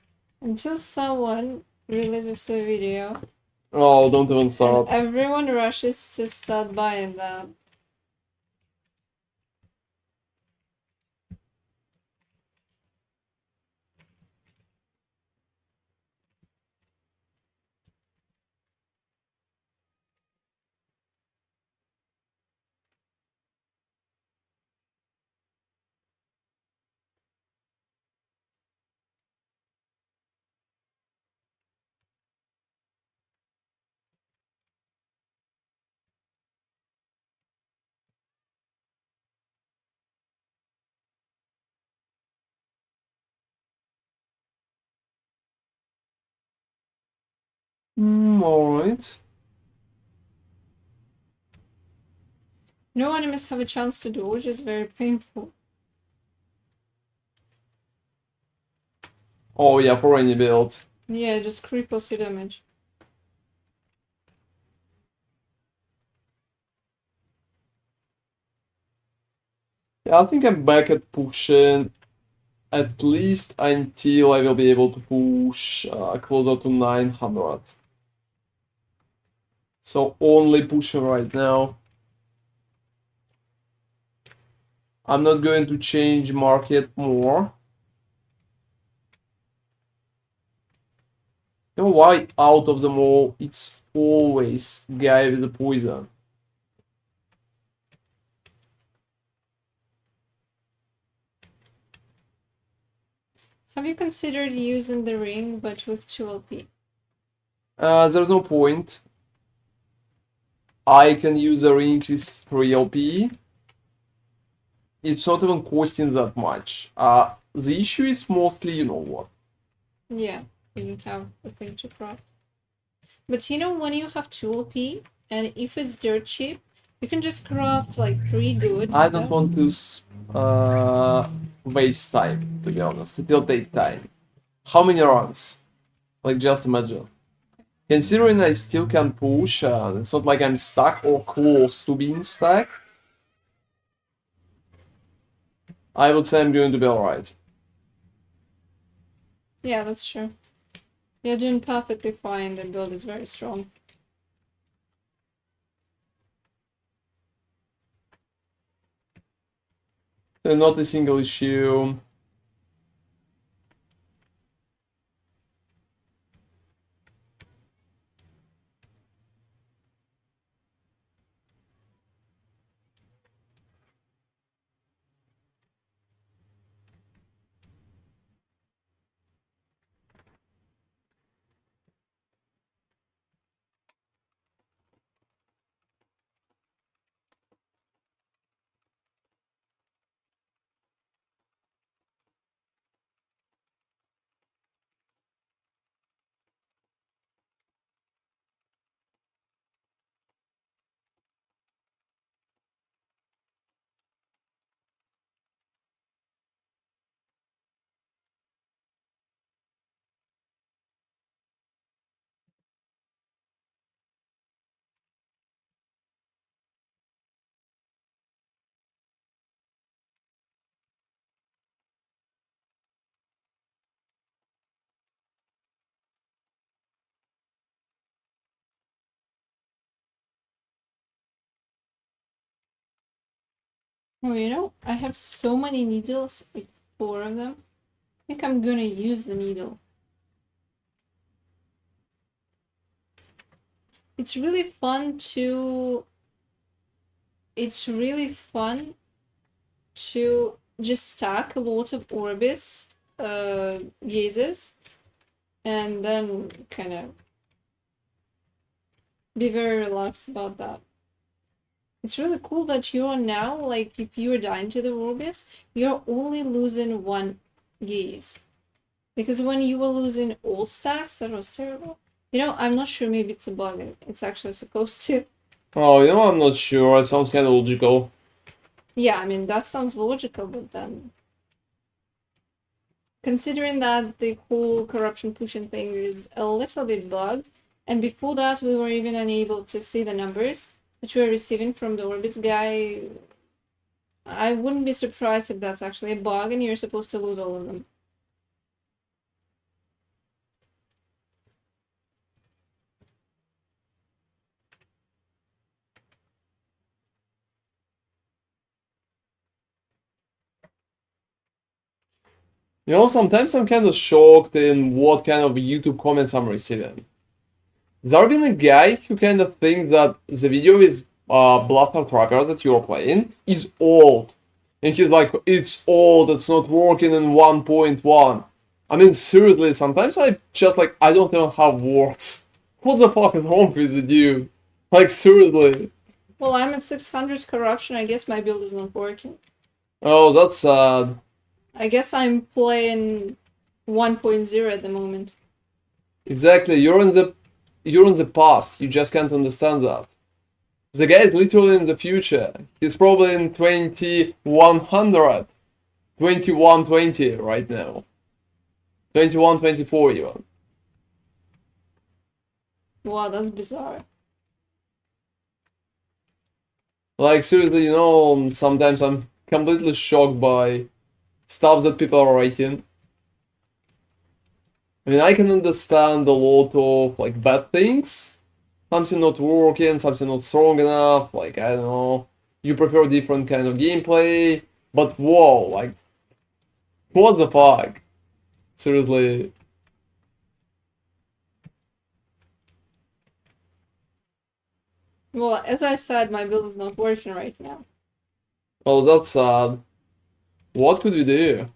Until someone releases a video Oh, don't even and start. everyone rushes to start buying that. Alright. No enemies have a chance to dodge, it's very painful. Oh yeah, for any build. Yeah, it just cripples your damage. Yeah, I think I'm back at pushing at least until I will be able to push closer to 900. So only pushing right now. I'm not going to change market more. You know why out of them all it's always guy with the poison? Have you considered using the ring but with 2 LP? There's no point. I can use a ring with 3 LP. It's not even costing that much. The issue is mostly, you know what? Yeah, you don't have the thing to craft. But when you have 2 LP, and if it's dirt cheap, you can just craft like 3 good I don't stuff. want to waste time, to be honest. It will take time. How many runs? Like, just imagine. Considering I still can push, it's not like I'm stuck or close to being stuck. I would say I'm going to be alright. Yeah, that's true. You're doing perfectly fine, the build is very strong. Not a single issue. Oh, I have so many needles, like 4 of them. I think I'm gonna use the needle. It's really fun to just stack a lot of orbis gazes and then kind of be very relaxed about that. It's really cool that you're now, like, if you're dying to the orbis, you're only losing one gaze. Because when you were losing all stacks, that was terrible. You know, I'm not sure, maybe it's a bug, it's actually supposed to. Oh, you know, I'm not sure. It sounds kind of logical. Yeah, I mean, that sounds logical, but then... Considering that the whole corruption pushing thing is a little bit bugged, and before that we were even unable to see the numbers that we were receiving from the Orbis guy, I wouldn't be surprised if that's actually a bug and you're supposed to lose all of them. You know, sometimes I'm kind of shocked in what kind of YouTube comments I'm receiving. There been a guy who kind of thinks that the video with Blaster Tracker that you're playing is old. And he's like, it's old, it's not working in 1.1. I mean, seriously, sometimes I just like, I don't even have words. What the fuck is wrong with the dude? Like, seriously. Well, I'm at 600 corruption, I guess my build is not working. Oh, that's sad. I guess I'm playing 1.0 at the moment. Exactly, you're in the past, you just can't understand that. The guy is literally in the future. He's probably in 2100, 2120 right now. 2124 even. Wow, that's bizarre. Like, seriously, you know, sometimes I'm completely shocked by stuff that people are writing. I mean, I can understand a lot of, like, bad things. Something not working, something not strong enough, like, I don't know. You prefer different kind of gameplay. But whoa, like, what the fuck? Seriously. Well, as I said, my build is not working right now. Oh, that's sad. What could we do?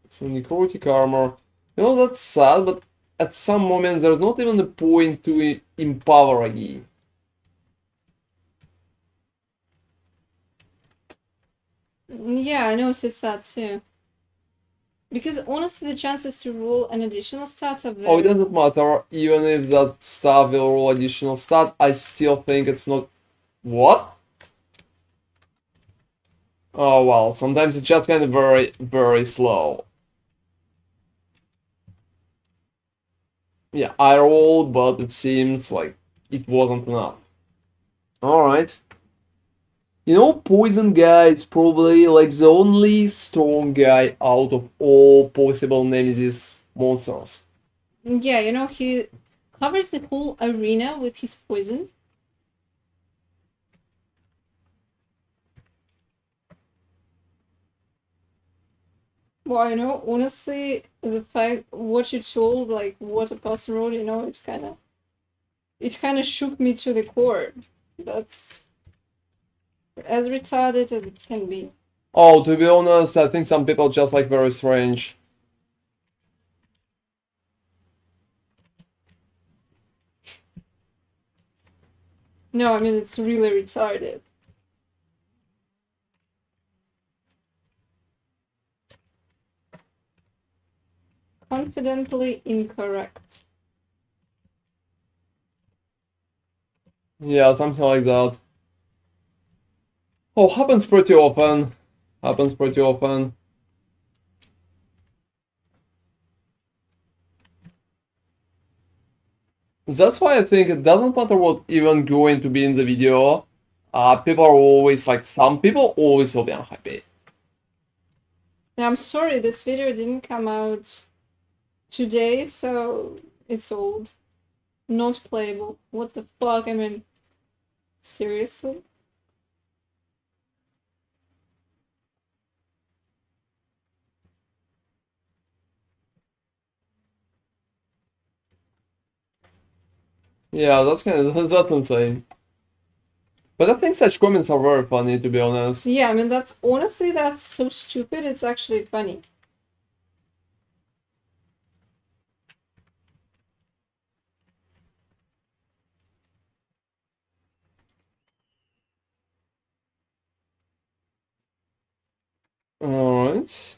So necrotic armor. You know, that's sad, but at some moments there's not even a point to empower again. Yeah, I noticed that too. Because honestly, the chances to roll an additional stat are Oh, it very... doesn't matter. Even if that stuff will roll additional stat, I still think it's not... What? Oh, well, sometimes it's just kind of very, very slow. Yeah, I rolled, but it seems like it wasn't enough. Alright. You know, Poison Guy is probably like the only strong guy out of all possible Nemesis monsters. Yeah, you know, he covers the whole arena with his poison. Well, you know, honestly, the fact what you told, like what a person wrote, you know, it kind of shook me to the core. That's as retarded as it can be. Oh, to be honest, I think some people just like very strange. No, I mean it's really retarded. Confidently incorrect. Yeah, something like that. Oh, happens pretty often. Happens pretty often. That's why I think it doesn't matter what even going to be in the video. People are always like, some people always will be unhappy. Now, I'm sorry, this video didn't come out today, so it's old. Not playable. What the fuck? I mean, seriously? Yeah, that's kind of that's insane. But I think such comments are very funny, to be honest. Yeah, I mean, that's honestly, that's so stupid, it's actually funny. Alright.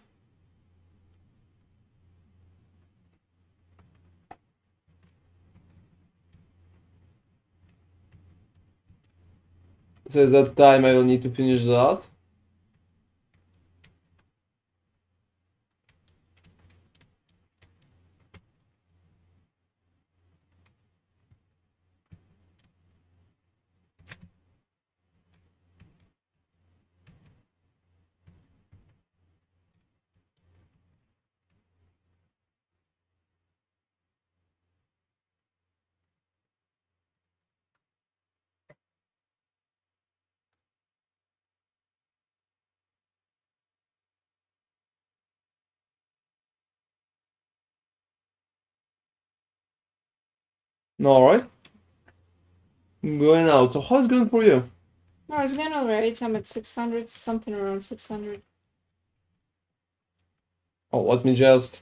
So is that time I will need to finish that? Alright. Going out. So how's it going for you? No, it's going alright. I'm at 600, something around 600. Oh, let me just...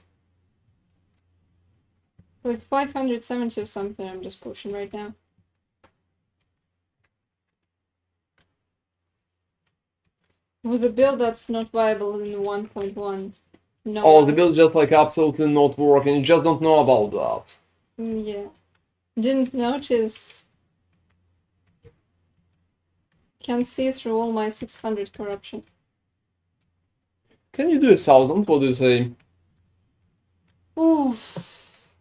Like 570 or something I'm just pushing right now. With a build that's not viable in 1.1. No. Oh, the build just like absolutely not working. You just don't know about that. Yeah. Didn't notice. Can see through all my 600 corruption. Can you do 1,000? What do you say? Oof.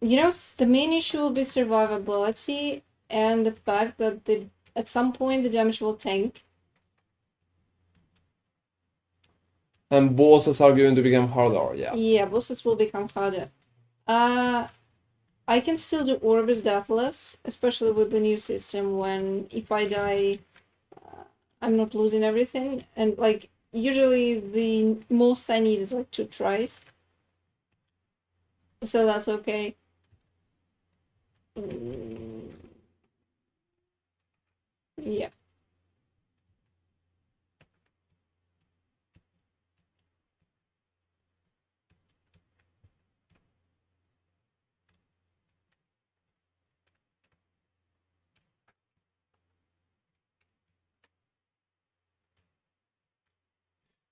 You know, the main issue will be survivability and the fact that at some point the damage will tank. And bosses are going to become harder, yeah. Yeah, bosses will become harder. I can still do Orbis Deathless, especially with the new system when if I die, I'm not losing everything. And like, usually the most I need is like 2 tries. So that's okay. Yeah.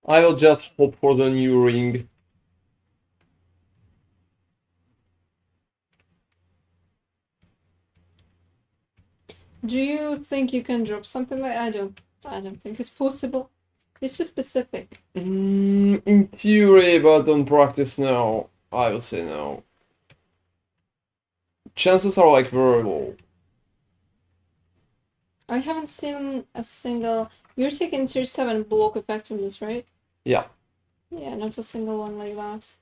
I will just hope for the new ring. Do you think you can drop something like I don't think it's possible. It's too specific. In theory, but on practice, no. I would say no. Chances are like very low. I haven't seen a single. You're taking tier 7 block effectiveness, right? Yeah. Yeah, not a single one like that.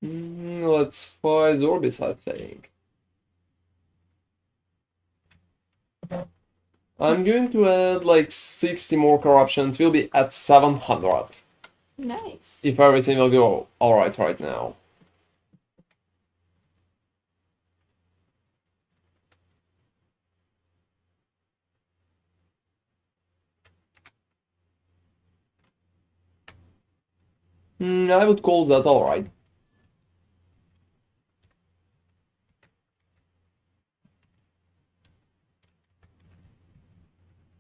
Let's fight Zorbis, I think. I'm going to add like 60 more corruption. It will be at 700. Nice. If everything will go alright right now. I would call that alright.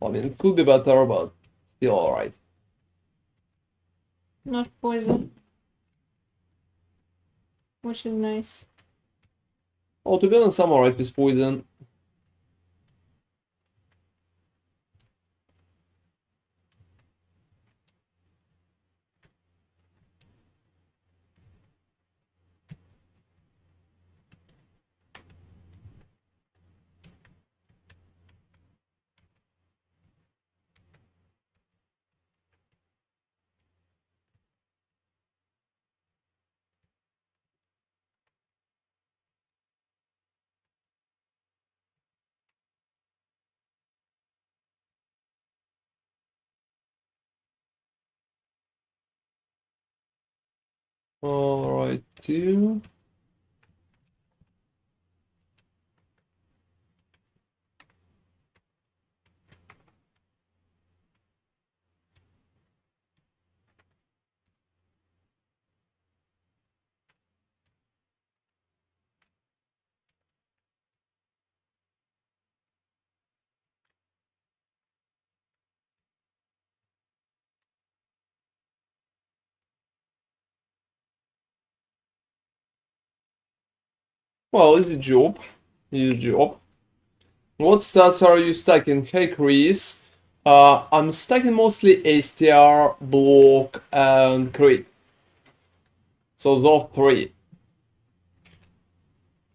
I mean, it could be better, but still alright. Not poison. Which is nice. Oh, to be honest, I'm alright with poison. Alright, too. Well, easy job. Easy job. What stats are you stacking? Hey Chris. I'm stacking mostly ASTR, block, and crit. So those three.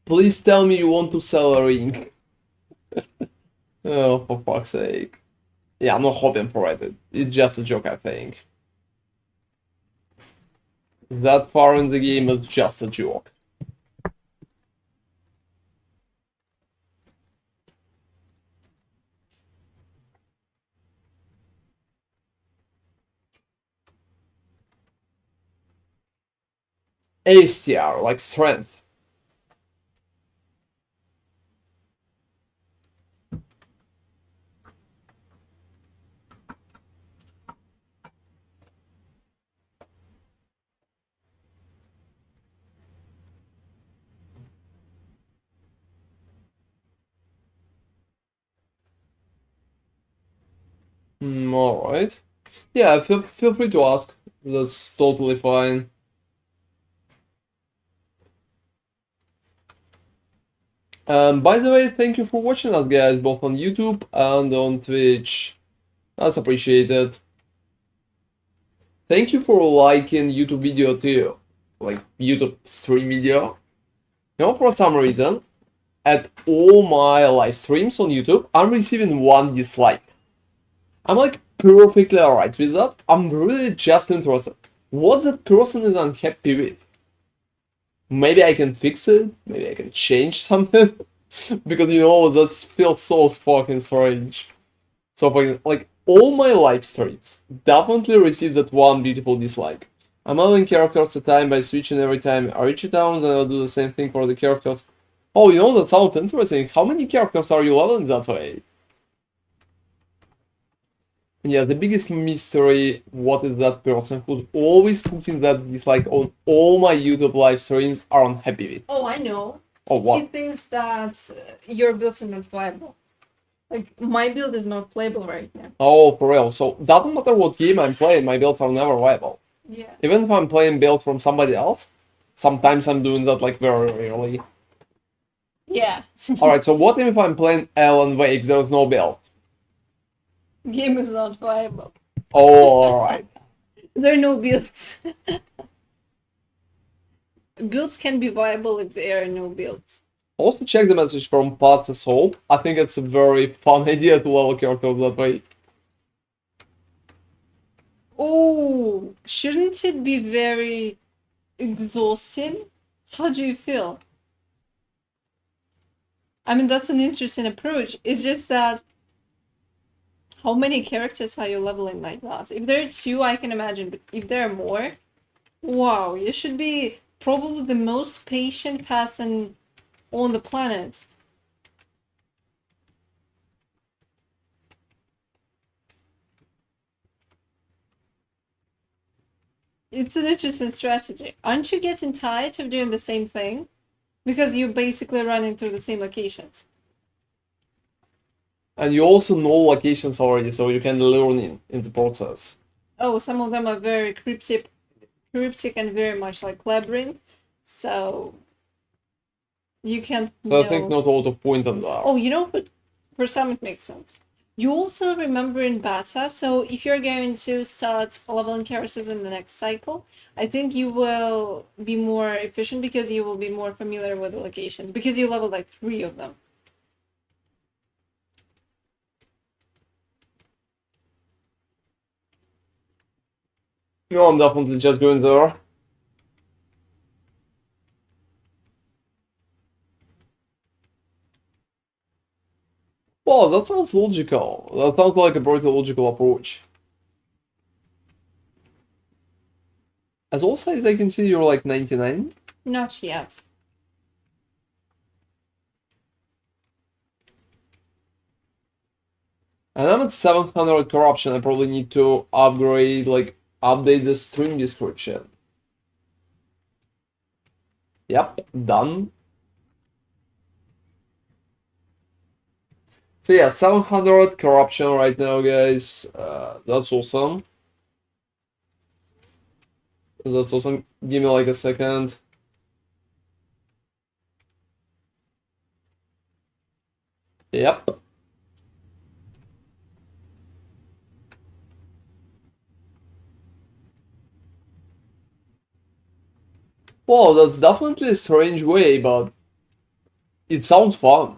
Please tell me you want to sell a ring. Oh, for fuck's sake. Yeah, I'm not hoping for it. It's just a joke, I think. That far in the game is just a joke. ASTR, like strength. Alright. Yeah, feel free to ask. That's totally fine. By the way, thank you for watching us, guys, both on YouTube and on Twitch. That's appreciated. Thank you for liking YouTube video too. Like, YouTube stream video. You know, for some reason, at all my live streams on YouTube, I'm receiving one dislike. I'm like perfectly alright with that. I'm really just interested. What that person is unhappy with. Maybe I can fix it. Maybe I can change something. Because you know, that feels so fucking strange. So like all my live streams definitely receive that one beautiful dislike. I'm leveling characters at a time by switching every time I reach a town, then I'll do the same thing for the characters. Oh, you know, that sounds interesting. How many characters are you leveling that way? Yeah, the biggest mystery, what is that person who's always putting that dislike on all my YouTube live streams are unhappy with? Oh, I know. Oh, what? He thinks that your builds are not viable. Like, my build is not playable right now. Oh, for real. So, doesn't matter what game I'm playing, my builds are never viable. Yeah. Even if I'm playing builds from somebody else, sometimes I'm doing that like very rarely. Yeah. Alright, so what if I'm playing Alan Wake, there's no build? Game is not viable. Oh, alright. There are no builds. Builds can be viable if there are no builds. Also check the message from Pat's Soul. I think it's a very fun idea to level characters that way. Oh, shouldn't it be very exhausting? How do you feel? I mean, that's an interesting approach. It's just that how many characters are you leveling like that? If there are two, I can imagine, but if there are more, wow, you should be probably the most patient person on the planet. It's an interesting strategy. Aren't you getting tired of doing the same thing? Because you're basically running through the same locations. And you also know locations already, so you can learn in the process. Oh, some of them are very cryptic and very much like labyrinth. So you can't So know. I think not a lot of point on that. Oh, you know, for some it makes sense. You also remember in beta, so if you're going to start leveling characters in the next cycle, I think you will be more efficient because you will be more familiar with the locations, because you leveled like 3 of them. No, I'm definitely just going there. Well, that sounds logical. That sounds like a pretty logical approach. As all sides I can see you're like 99. Not yet. And I'm at 700 corruption. I probably need to upgrade, like, update the stream description. Yep, done. So yeah, 700 corruption right now, guys. That's awesome. That's awesome. Give me like a second. Yep. Well, that's definitely a strange way, but it sounds fun.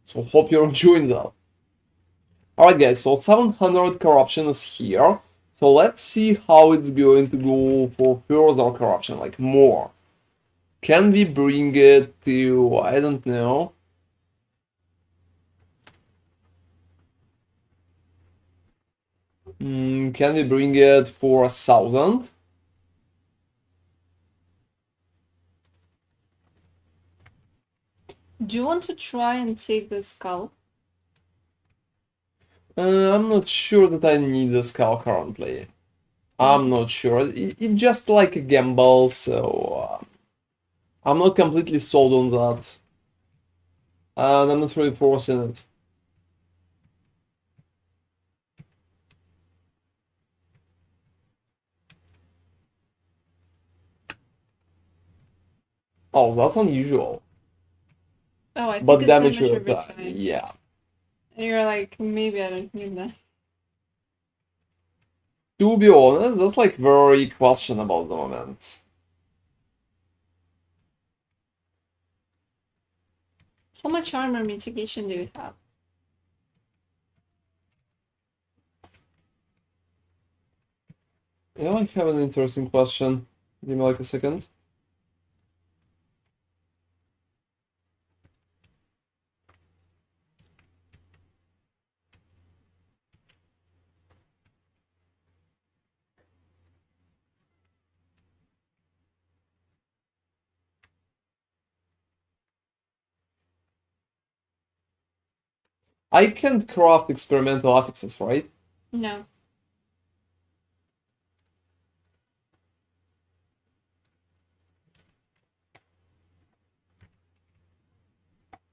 So hope you're enjoying that. Alright guys, so 700 corruption is here. So let's see how it's going to go for further corruption, like more. Can we bring it to, I don't know. Can we bring it for 1,000? Do you want to try and take the skull? I'm not sure that I need the skull currently. I'm not sure. It's just like a gamble, so I'm not completely sold on that. And I'm not really forcing it. Oh, that's unusual. Oh, I think But it's damage damage every attack, time. yeah. And you're like, maybe I don't need that. To be honest, that's like very questionable at the moment. How much armor mitigation do you have? Yeah, I have an interesting question. Give me like a second. I can't craft experimental affixes, right? No.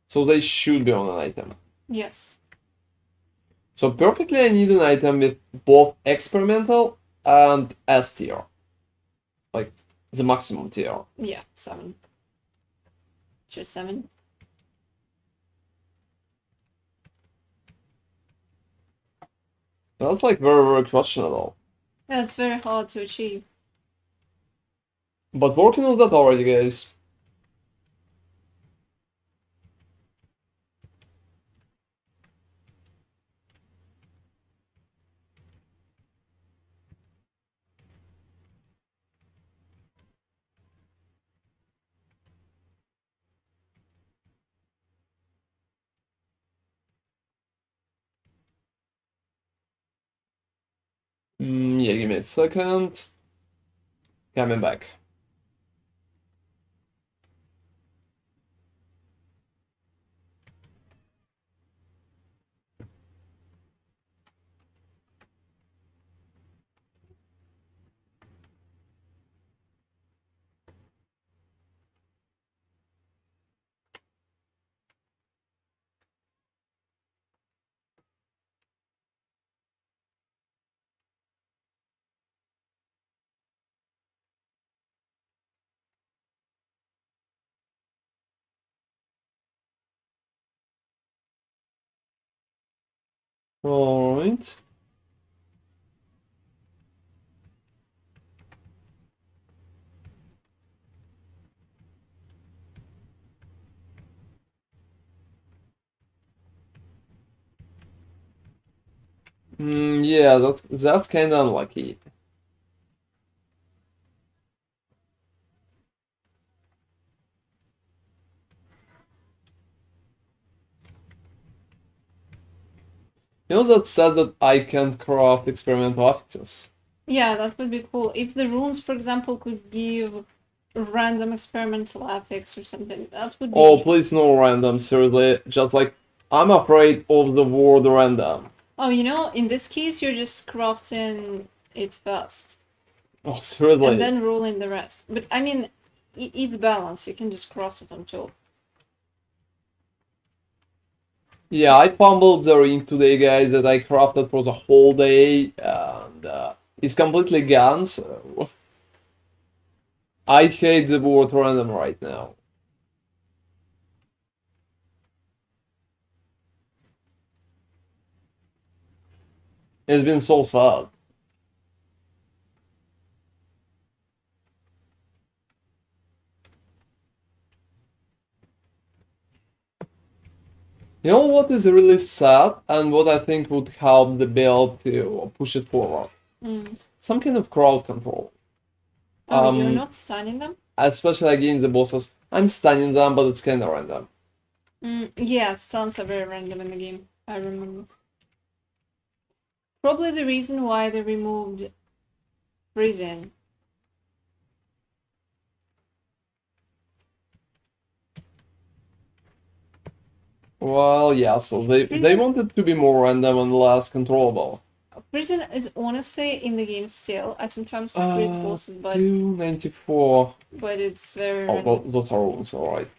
So they should be on an item. Yes. So perfectly I need an item with both experimental and S tier. Like the maximum tier. Yeah, 7. Just 7. That's like very, very questionable. Yeah, it's very hard to achieve. But working on that already, guys. Yeah, give me a second. Coming back. Alright. Yeah, that's kinda unlucky. You know that says that I can't craft experimental affixes. Yeah, that would be cool. If the runes, for example, could give random experimental effects or something, that would be Oh, interesting. please no random, seriously. Just like, I'm afraid of the word random. Oh, you know, in this case, you're just crafting it first Oh, and seriously. then rolling the rest. But I mean, it's balanced. You can just craft it on top. Yeah, I fumbled the ring today, guys, that I crafted for the whole day, and it's completely gone, so I hate the word random right now. It's been so sad. You know what is really sad and what I think would help the build to push it forward? Mm. Some kind of crowd control. Oh, you're not stunning them? Especially against the bosses. I'm stunning them, but it's kinda random. Yeah, stuns are very random in the game. I remember. Probably the reason why they removed freezing. Well, yeah, so they Freezing, wanted to be more random and less controllable. freezing is honestly in the game still. I sometimes freeze bosses, 294. but it's very Oh, random. those are runes, alright.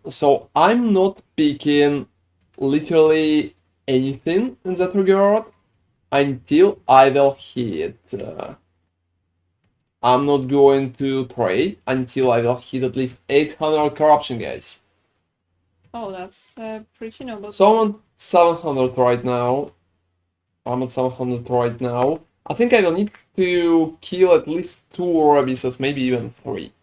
So I'm not picking literally anything in that regard until I will hit. I'm not going to trade until I will hit at least 800 corruption, guys. Oh, that's pretty noble. So I'm at 700 right now. I'm at 700 right now. I think I will need to kill at least 2 abysses, maybe even 3.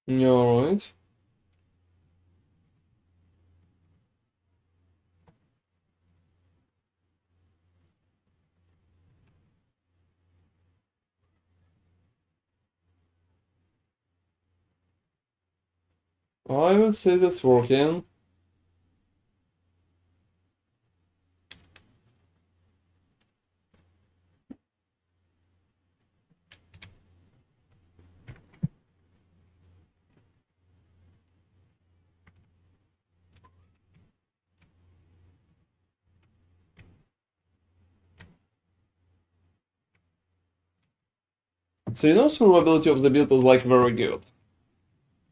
Alright. I would say that's working. So you know survivability of the build is like very good.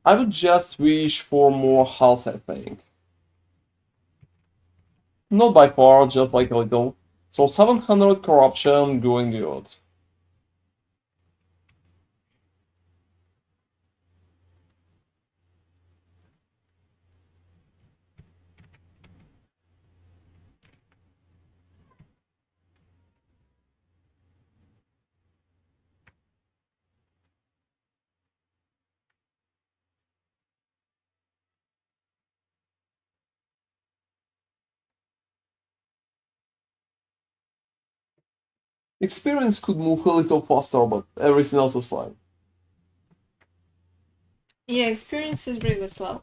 I would just wish for more health, I think. Not by far, just like a little. So 700 corruption, going good. Experience could move a little faster, but everything else is fine. Yeah, experience is really slow.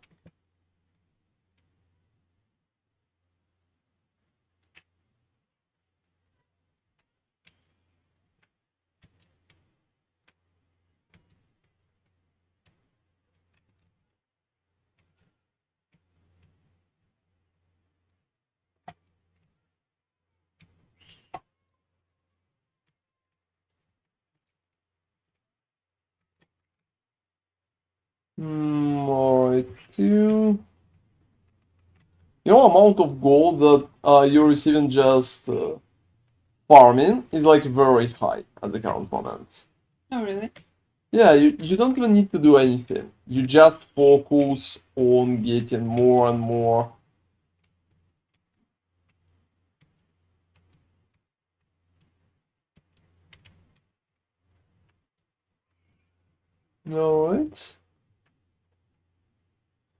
Alright, two. You know, amount of gold that you're receiving just farming is like very high at the current moment. Oh, really? Yeah, you don't even need to do anything. You just focus on getting more and more. Alright.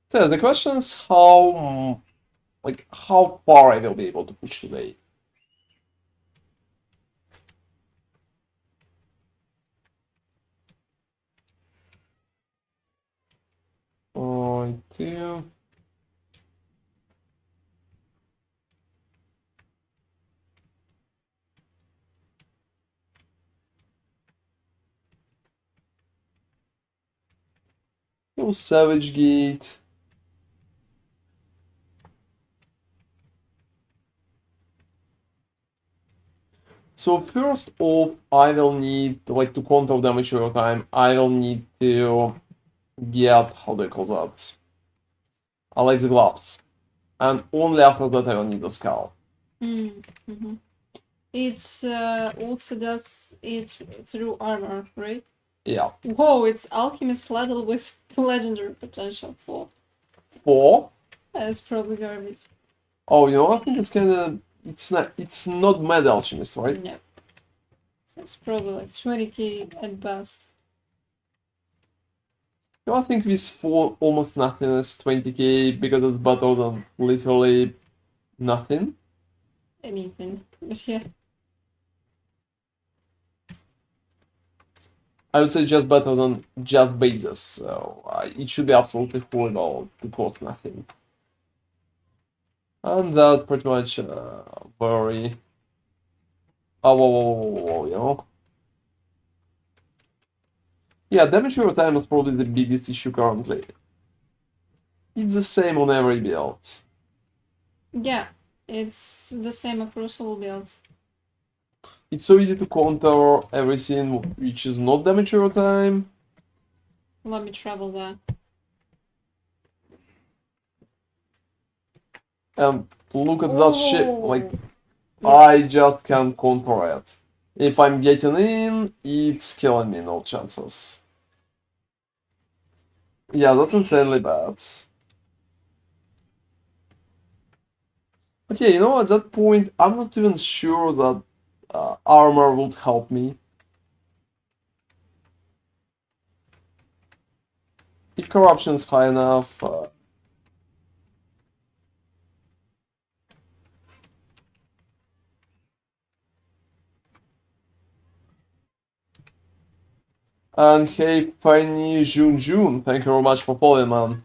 So the question is how, like, how far I will be able to push today. Alright, two. No Savage Gate. So first off, I will need, like, to counter damage over time, I will need to get, how do I call that? I like the gloves. And only after that I will need the skull. Mm-hmm. It's also does it through armor, right? Yeah. Whoa, it's alchemist ladle with legendary potential for. 4. That's probably garbage. Oh, you know, I think it's kinda, it's not Mad Alchemist, right? No. So it's probably like 20k at best. You know, I think this 4 almost nothing is 20k because it's better than literally nothing. Anything. But yeah. I would say just better than just bases, so it should be absolutely horrible to cost nothing. And that pretty much very... Oh, whoa, you know? Yeah, damage over time is probably the biggest issue currently. It's the same on every build. Yeah, it's the same across all builds. It's so easy to counter everything which is not damage over time. Let me travel there. And look at that ship, like, Yeah. I just can't counter it. If I'm getting in, it's killing me, no chances. Yeah, that's insanely bad. But yeah, you know, at that point, I'm not even sure that armor would help me. If corruption is high enough, and hey, Fanny Jun, thank you very much for following, man.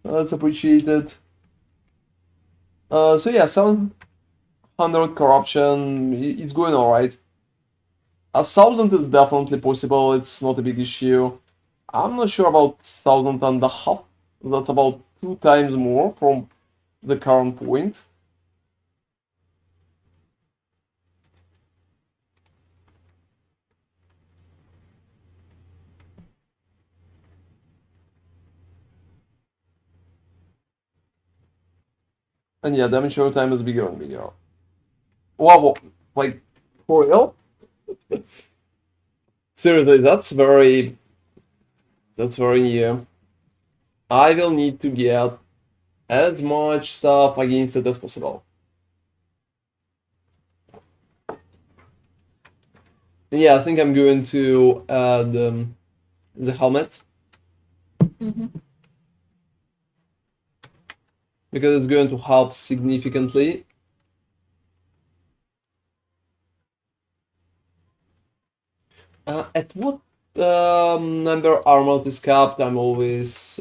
That's appreciated. So yeah, 700 corruption, it's going alright. 1,000 is definitely possible, it's not a big issue. I'm not sure about 1,500. That's about 2 times more from the current point. And yeah, damage over time is bigger and bigger. Wow, like, for real? Seriously, that's very... I will need to get as much stuff against it as possible. Yeah, I think I'm going to add the helmet. Because it's going to help significantly. At what number armor is capped? I'm always...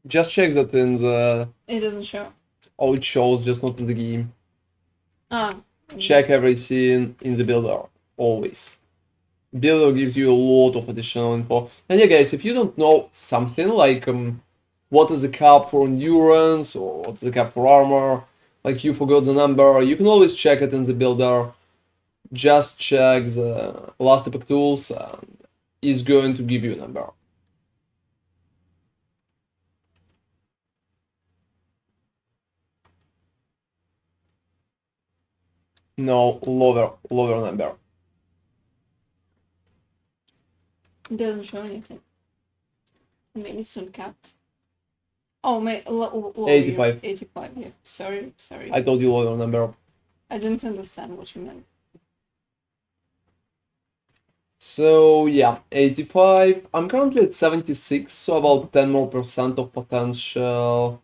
just check that in the... It doesn't show. Oh, it shows, just not in the game. Ah. Check everything in the builder, always. Builder gives you a lot of additional info. And yeah, guys, if you don't know something like what is the cap for endurance or what's the cap for armor, like you forgot the number, you can always check it in the builder. Just check the last epoch tools, and it's going to give you a number. No, lower number. It doesn't show anything. Maybe it's uncapped. Oh, 85. 85, yeah. Sorry. I told you lower number. I didn't understand what you meant. So yeah, 85. I'm currently at 76, so about 10 more percent of potential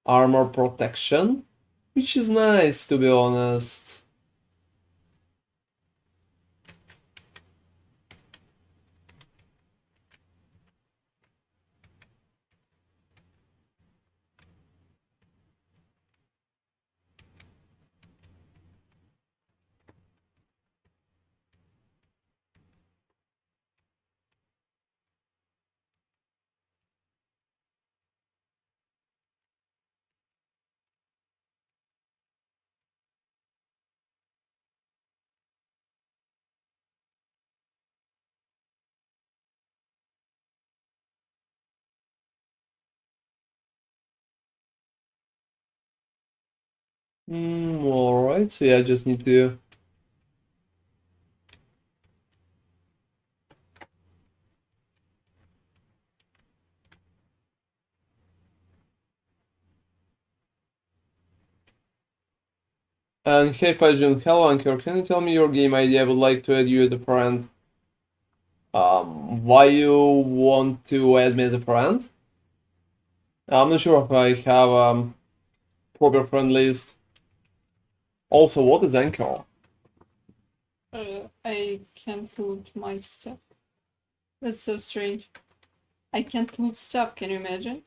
armor protection, which is nice to be honest. Alright, so yeah, I just need to... And hey Fajun, hello Anchor, can you tell me your game ID? I would like to add you as a friend. Why you want to add me as a friend? I'm not sure if I have proper friend list. Also, what is Anchor? I can't loot my stuff. That's so strange. I can't loot stuff, can you imagine?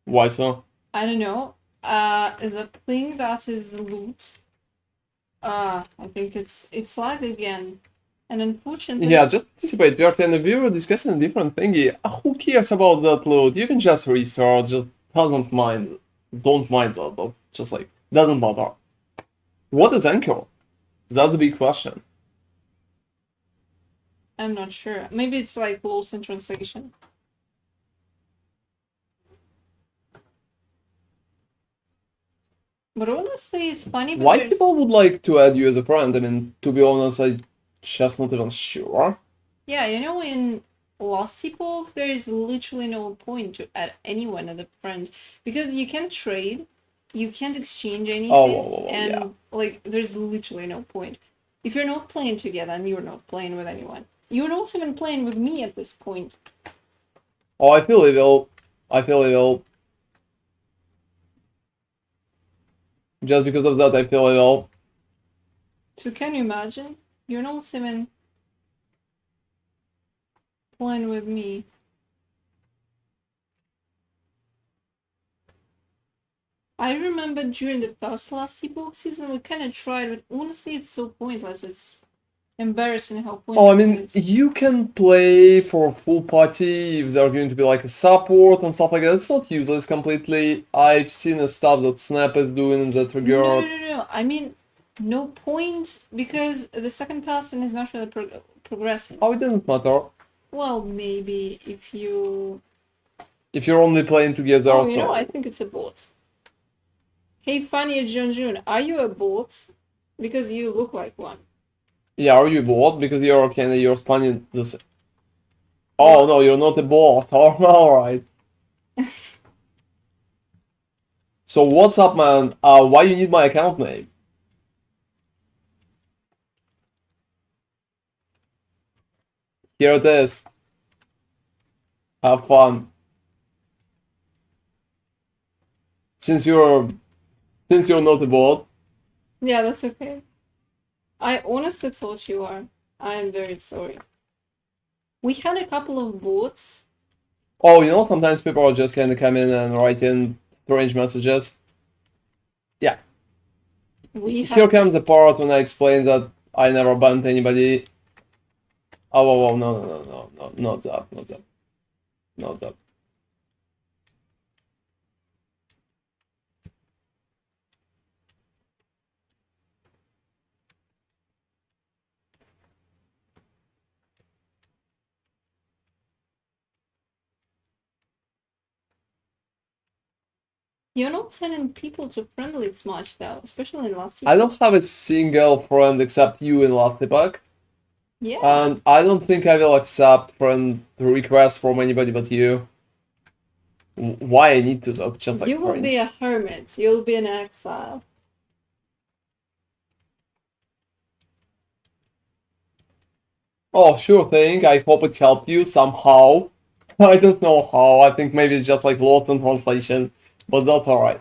Why so? I don't know. The thing that is loot. I think it's lag again. And unfortunately... Yeah, just anticipate, we were discussing a different thingy. Who cares about that loot? You can just restart, just don't mind that, just like, doesn't matter. What is Anchor? That's the big question. I'm not sure. Maybe it's like lost in translation. But honestly, it's funny. But Why people would like to add you as a friend? I mean, to be honest, I just not even sure. Yeah, you know, in Lost Epoch, there is literally no point to add anyone as a friend because you can't trade, you can't exchange anything, and yeah. like there's literally no point. If you're not playing together and you're not playing with anyone, you're not even playing with me at this point. Oh, I feel evil. I feel evil. Just because of that, I feel evil. So can you imagine? You're not even playing with me. I remember during the first Last Epoch season, we kind of tried, but honestly, it's so pointless. It's embarrassing how pointless Oh, I mean, it is. you can play for a full party if they're going to be like a support and stuff like that. It's not useless completely. I've seen the stuff that Snap is doing in that regard. No. I mean, no point because the second person is not really progressing. Oh, it doesn't matter. Well, maybe if you... If you're only playing together. Oh, you know, I think it's a bot. Hey, Funny Junjun, are you a bot? Because you look like one. Yeah, are you a bot? Because you're spawning this. Oh no, you're not a bot. Oh, alright. So what's up, man? Why you need my account name? Here it is. Have fun. Since you're not a bot. Yeah, that's okay. I honestly thought you are. I am very sorry. We had a couple of bots. Oh, you know, sometimes people are just kind of come in and write in strange messages. Yeah. Here comes the part when I explain that I never banned anybody. Oh, no, not that. Not that. You're not sending people to friendlies much though, especially in Last Epoch. I don't have a single friend except you in Last Epoch. Yeah. And I don't think I will accept friend requests from anybody but you. Why I need to though? Just like you will be a hermit. You'll be an exile. Oh, sure thing. I hope it helped you somehow. I don't know how. I think maybe it's just like lost in translation, but that's alright.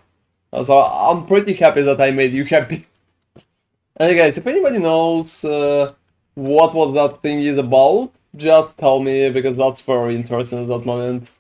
So I'm pretty happy that I made you happy. And guys, if anybody knows what was that thing is about, just tell me because that's very interesting at that moment.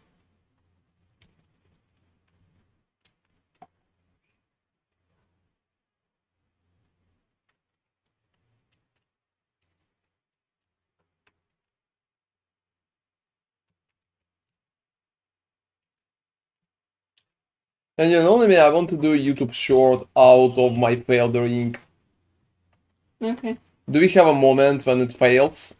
And you know, maybe I want to do a YouTube short out of my failed ring. Okay. Do we have a moment when it fails?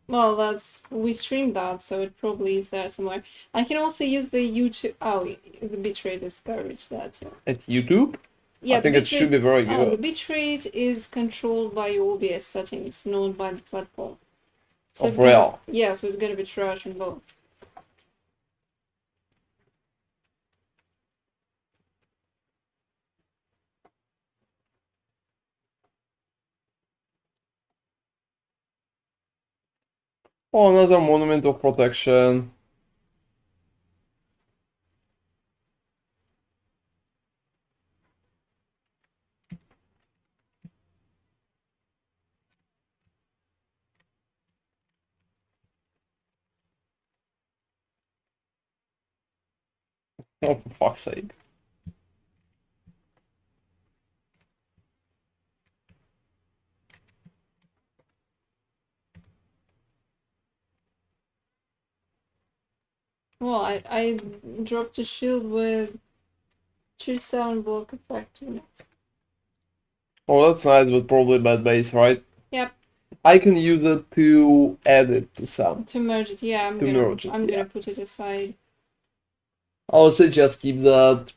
Well, we streamed that, so it probably is there somewhere. I can also use the YouTube. Oh, the bitrate is garbage. That too. At YouTube? Yeah, I think it should be very Oh, the good. bitrate is controlled by your OBS settings, not by the platform. So Of real. Yeah, so it's gonna be trash on both. Oh, another monument of protection. Oh, for fuck's sake. Well, I dropped a shield with 2 sound block effect in it. Oh, that's nice, but probably bad base, right? Yep. I can use it to add it to some. To merge it, yeah, I'm gonna put it aside. I'll say just keep that.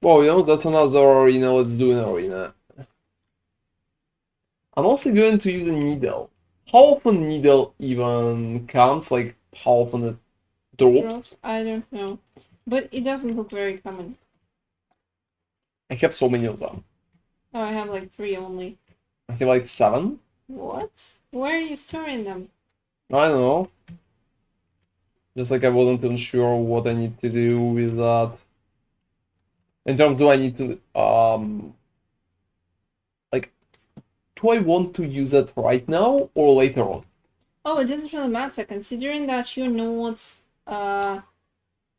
Well, you know, that's another arena. Let's do an arena. I'm also going to use a needle. How often needle even comes? Like, how often it drops? I don't know. But it doesn't look very common. I have so many of them. Oh, I have like 3 only. I have like 7. What? Where are you storing them? I don't know. Just like I wasn't even sure what I need to do with that. In terms, do I need to like, do I want to use it right now or later on? Oh, it doesn't really matter, considering that you're not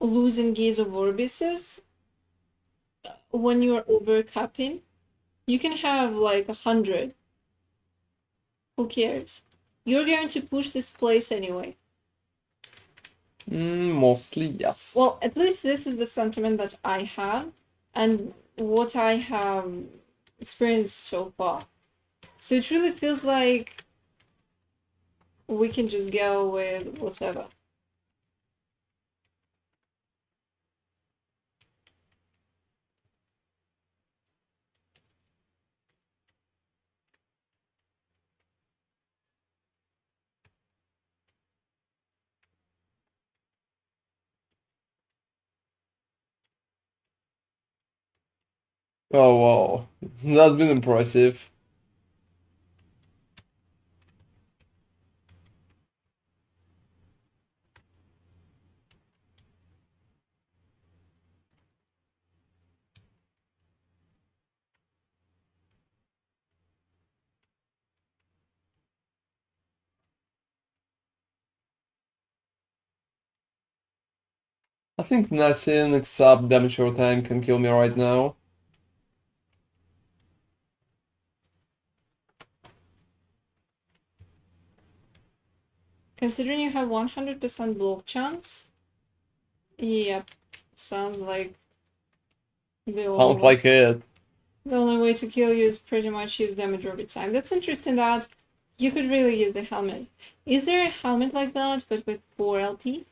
losing gaze of orbises when you're overcapping. You can have like 100. Who cares? You're going to push this place anyway. Mostly, yes. Well, at least this is the sentiment that I have and what I have experienced so far. So it really feels like we can just go with whatever. Oh wow, that's been impressive. I think nothing except damage over time can kill me right now. Considering you have 100% block chance, yep, sounds like Sounds like it. the only way to kill you is pretty much use damage over time. That's interesting that you could really use the helmet. Is there a helmet like that, but with 4 LP?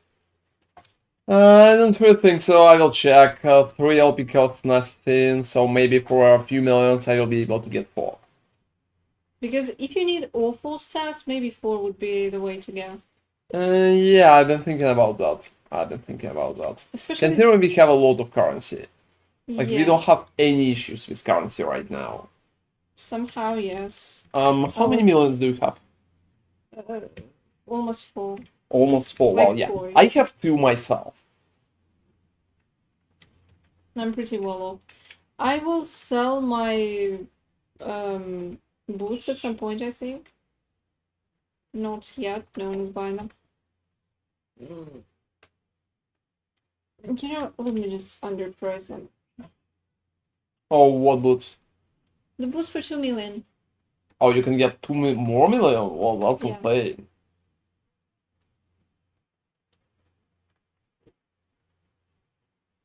I don't really think so. I will check. 3 LP costs nothing, so maybe for a few millions I will be able to get 4. Because if you need all 4 stats, maybe 4 would be the way to go. Yeah, I've been thinking about that. Especially Considering we have a lot of currency. Like, we yeah. don't have any issues with currency right now. Somehow, yes. How many millions do you have? Uh, almost full. Almost four. Like Well, yeah. 4. I have two myself. I'm pretty well off. I will sell my boots at some point, I think. Not yet. No one is buying them. You know, let me just underprice them. Oh, what boots? The boots for 2 million. Oh, you can get more million? Well, that's Yeah. insane.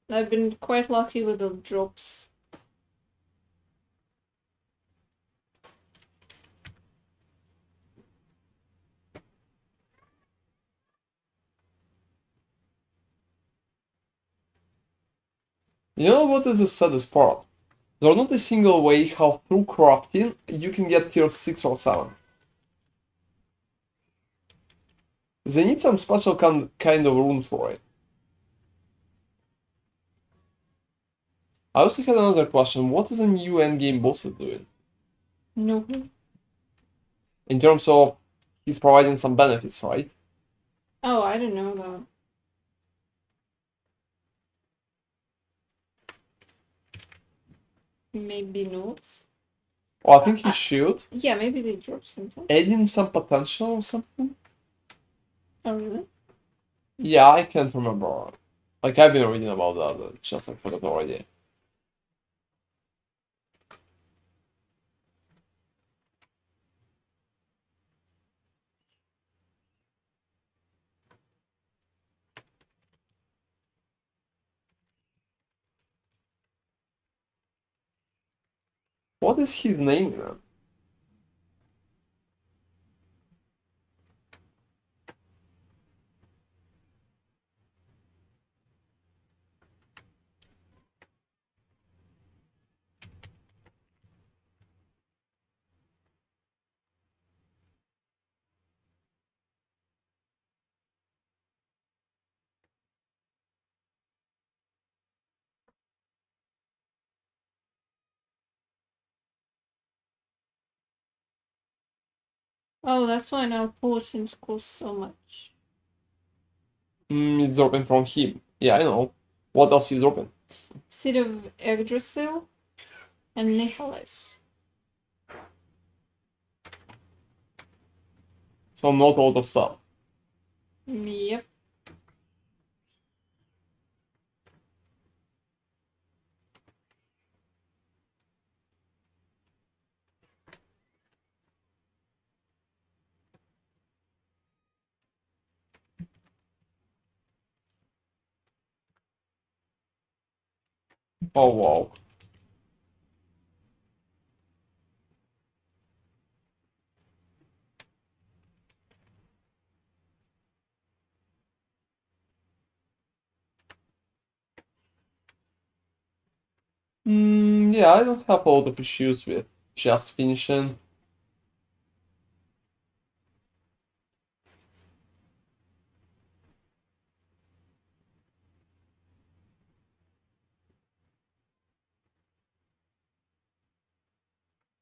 I've been quite lucky with the drops. You know what is the saddest part? There's not a single way how through crafting you can get tier 6 or 7. They need some special kind of rune for it. I also had another question. What is a new endgame boss doing? No. In terms of he's providing some benefits, right? Oh, I don't know that. Maybe not. Oh, I think he should. Yeah, maybe they drop something. Adding some potential or something? Oh, really? Yeah, I can't remember. Like, I've been reading about that, just I forgot already. What is his name then? Oh, that's why now potions cost so much. It's dropping from him. Yeah, I know. What else is dropping? Seed of Yggdrasil and Nihalis. So not a lot of stuff. Yep. Oh wow. Yeah, I don't have a lot of issues with just finishing.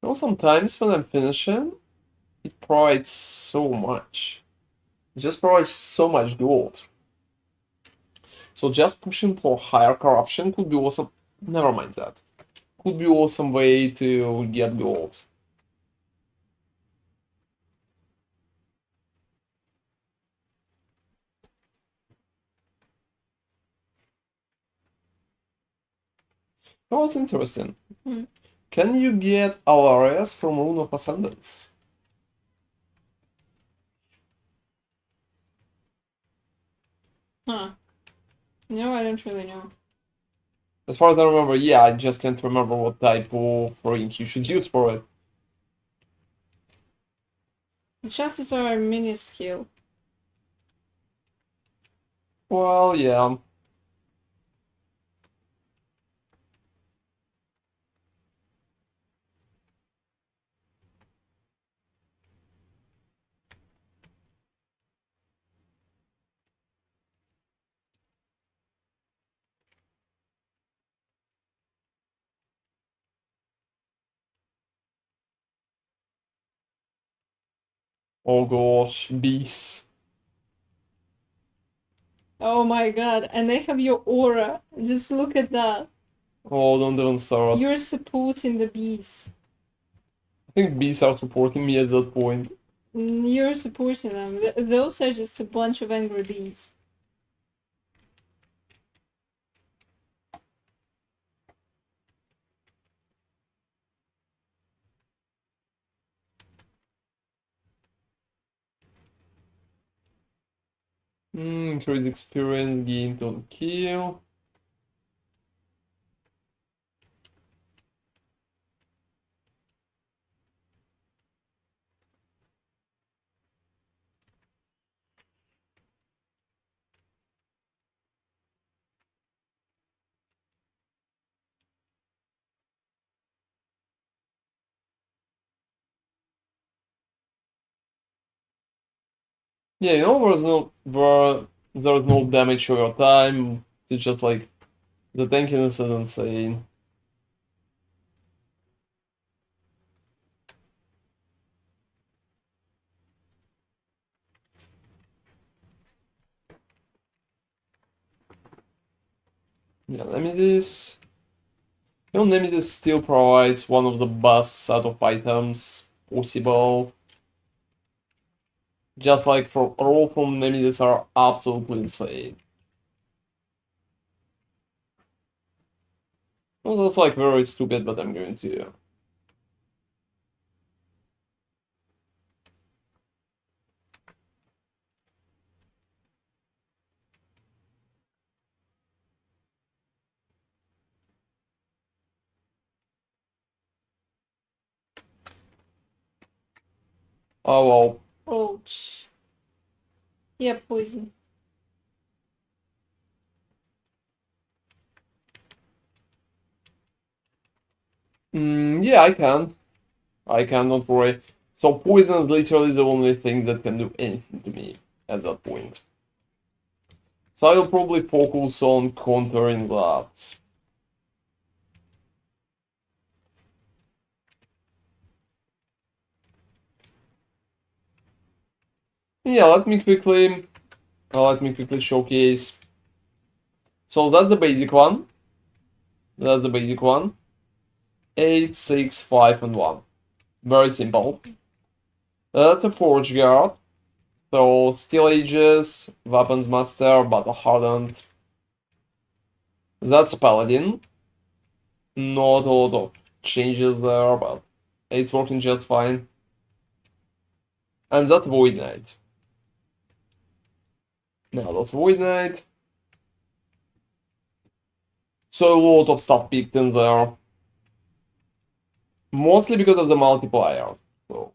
You know, sometimes when I'm finishing, it provides so much. It just provides so much gold. So just pushing for higher corruption could be awesome. Never mind that. Could be awesome way to get gold. That was interesting. Hmm. Can you get Alarias from Rune of Ascendance? Huh. No, I don't really know. As far as I remember, yeah, I just can't remember what type of ring you should use for it. The chances are minuscule. Well, yeah. Oh gosh, bees. Oh my god, and they have your aura. Just look at that. Oh, don't even start. You're supporting the bees. I think bees are supporting me at that point. You're supporting them. Those are just a bunch of angry bees. Increase experience gained on kill. Yeah, you know, there's no damage over time. It's just like the tankiness is insane. Yeah, Nemesis. You know, Nemesis still provides one of the best set of items possible. Just like for roll from Nemesis are absolutely insane. Well, that's like very stupid, but I'm going to. Oh well. Ouch. Yeah, poison. Yeah, I can. I can, don't worry. So poison is literally the only thing that can do anything to me at that point. So I will probably focus on countering that. Yeah, let me quickly showcase. So that's the basic one. That's the basic one. 8, 6, 5, and 1. Very simple. That's a Forge Guard. So Steel Ages, Weapons Master, Battle Hardened. That's Paladin. Not a lot of changes there, but it's working just fine. And that Void Knight. Now that's Void Knight. So a lot of stuff picked in there. Mostly because of the multiplier. So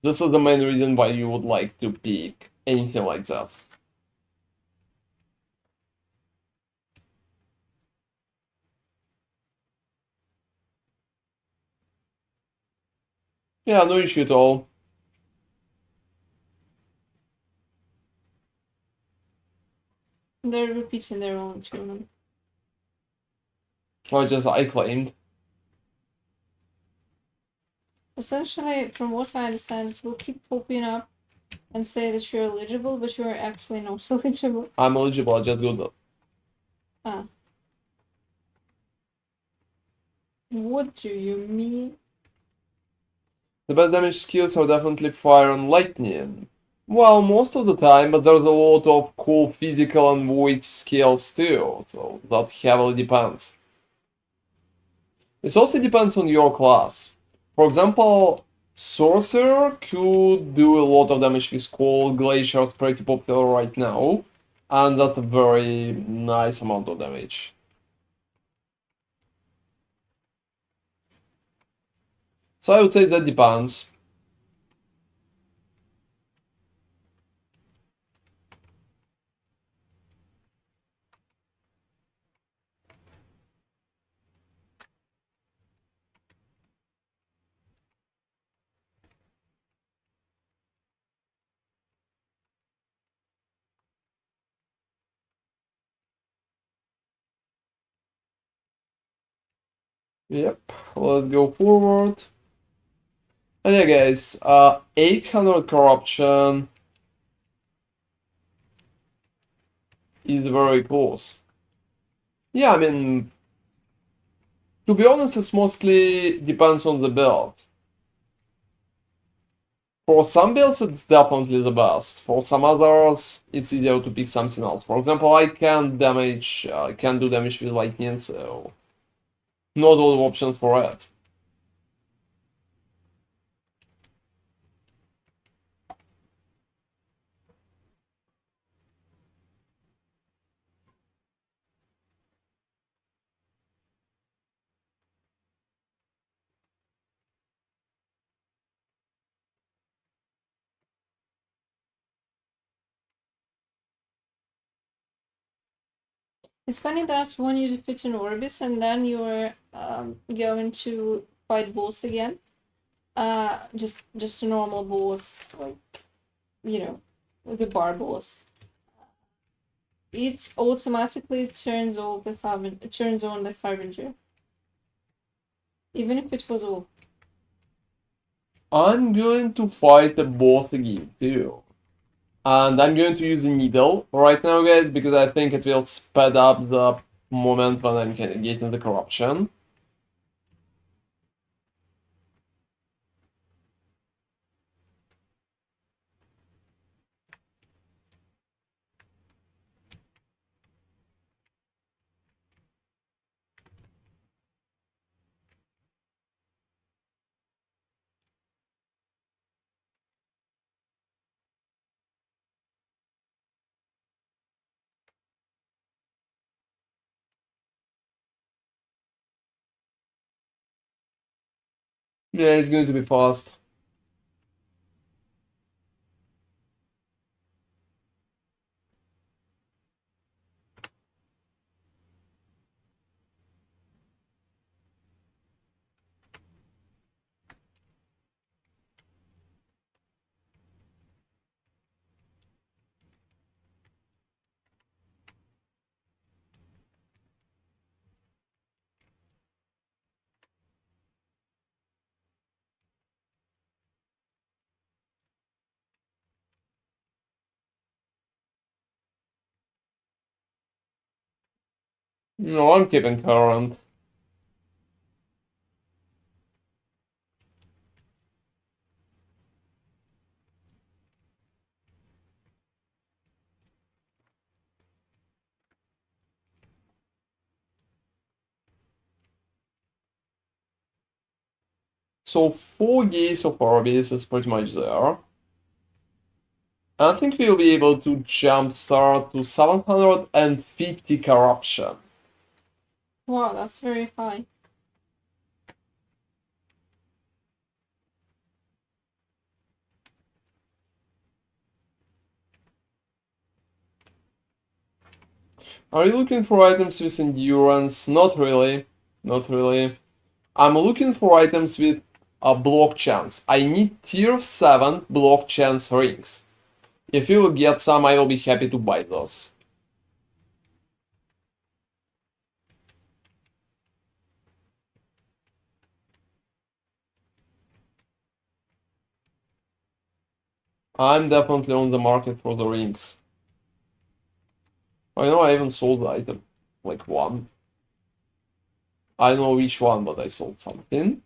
this is the main reason why you would like to pick anything like this. Yeah, no issue at all. They're repeating their own tune. Or just I claimed. Essentially, from what I understand, it will keep popping up and say that you're eligible, but you're actually not eligible. I'm eligible, I just got that. Ah. What do you mean? The best damage skills are definitely fire and lightning. Well, most of the time, but there's a lot of cool physical and void skills too, so that heavily depends. It also depends on your class. For example, Sorcerer could do a lot of damage with Cold. Glacier is pretty popular right now, and that's a very nice amount of damage. So I would say that depends. Yep, let's go forward. And yeah, guys, 800 corruption is very close. Yeah, I mean, to be honest, it mostly depends on the build. For some builds, it's definitely the best. For some others, it's easier to pick something else. For example, I can do damage with lightning, so not all the options for it. It's funny that when you defeat an Orbis and then you're going to fight boss again, just a normal boss, like, you know, the bar boss, it automatically turns on the Harbinger, even if it was off. I'm going to fight the boss again, too. And I'm going to use a needle right now, guys, because I think it will speed up the moment when I'm getting the corruption. Yeah, it's going to be fast. No, I'm keeping current. So 4 gates of Orbis is pretty much there. I think we'll be able to jumpstart to 750 corruption. Wow, that's very high. Are you looking for items with endurance? Not really. Not really. I'm looking for items with a block chance. I need tier 7 block chance rings. If you will get some, I will be happy to buy those. I'm definitely on the market for the rings. I know I even sold the item. Like one. I don't know which one, but I sold something.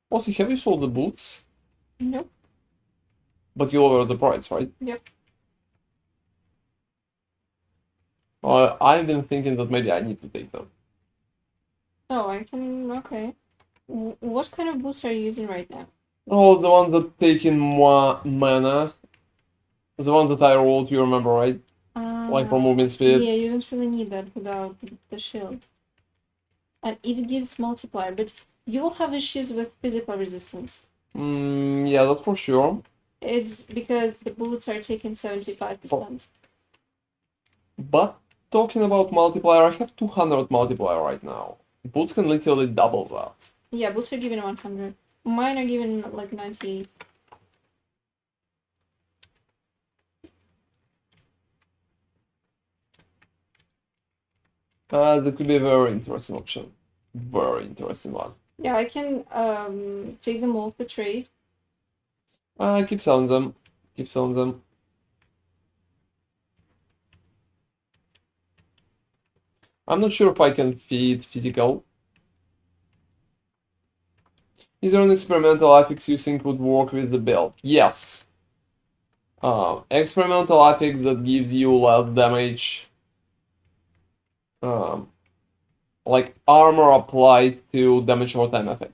Also, have you sold the boots? Nope. But you lowered the price, right? Yep. I've been thinking that maybe I need to take them. Oh, I can. Okay. What kind of boots are you using right now? Oh, the ones that take in more mana. The ones that I rolled, you remember, right? Like for movement speed. Yeah, you don't really need that without the shield. And it gives multiplier, but you will have issues with physical resistance. Yeah, that's for sure. It's because the boots are taking 75%. But talking about multiplier, I have 200 multiplier right now. Boots can literally double that. Yeah, boots are given 100. Mine are given like 98. That could be a very interesting option. Very interesting one. Yeah, I can take them off the trade. Keep selling them. Keep selling them. I'm not sure if I can feed physical. Is there an experimental affix you think would work with the build? Yes. Experimental affix that gives you less damage. Like armor applied to damage or time effect.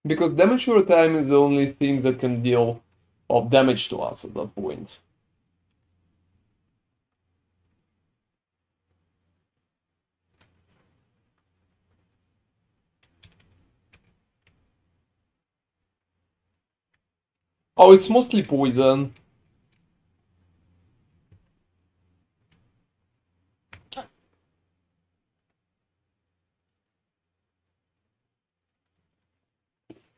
Because damage over time is the only thing that can deal of damage to us at that point. Oh, it's mostly poison.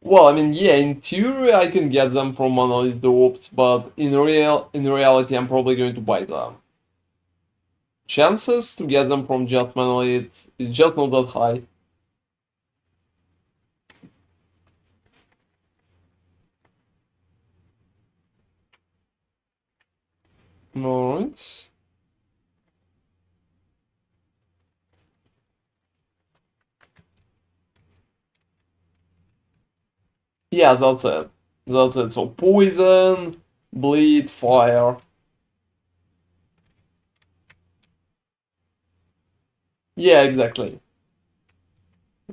Well, I mean, yeah, in theory I can get them from monolith dupes, but in reality I'm probably going to buy them. Chances to get them from just monolith is just not that high. Alright. Yeah, that's it. That's it. So poison, bleed, fire. Yeah, exactly.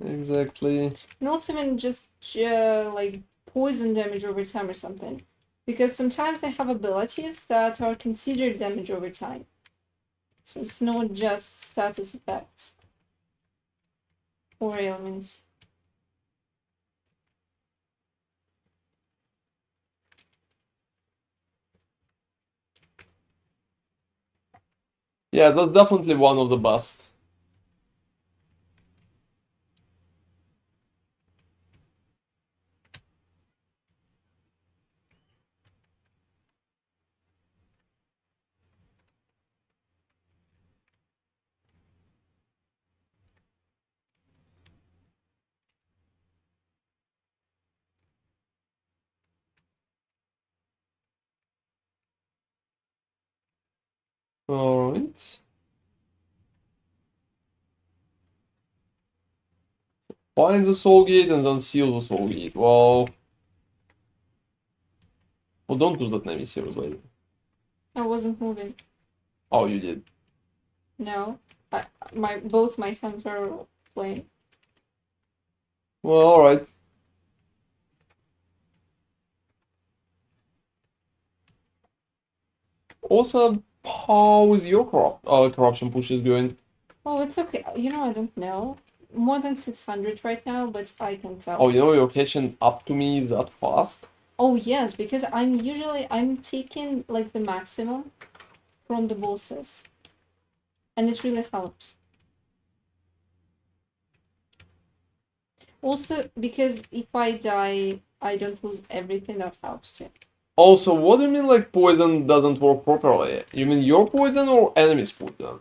Exactly. Not even just like poison damage over time or something. Because sometimes they have abilities that are considered damage over time. So it's not just status effects or ailments. Yeah, that's definitely one of the best. Alright. Find the soul gate and then seal the soul gate. Well, don't do that, Nemi, seriously. I wasn't moving. Oh, you did. No. Both my hands are playing. Well, alright. Also, how is your corruption push is going? Oh, it's okay. You know, I don't know. More than 600 right now, but I can tell. Oh, you know you're catching up to me that fast? Oh, yes, because I'm taking like the maximum from the bosses. And it really helps. Also, because if I die, I don't lose everything, that helps too. Also, what do you mean like poison doesn't work properly? You mean your poison or enemy's poison?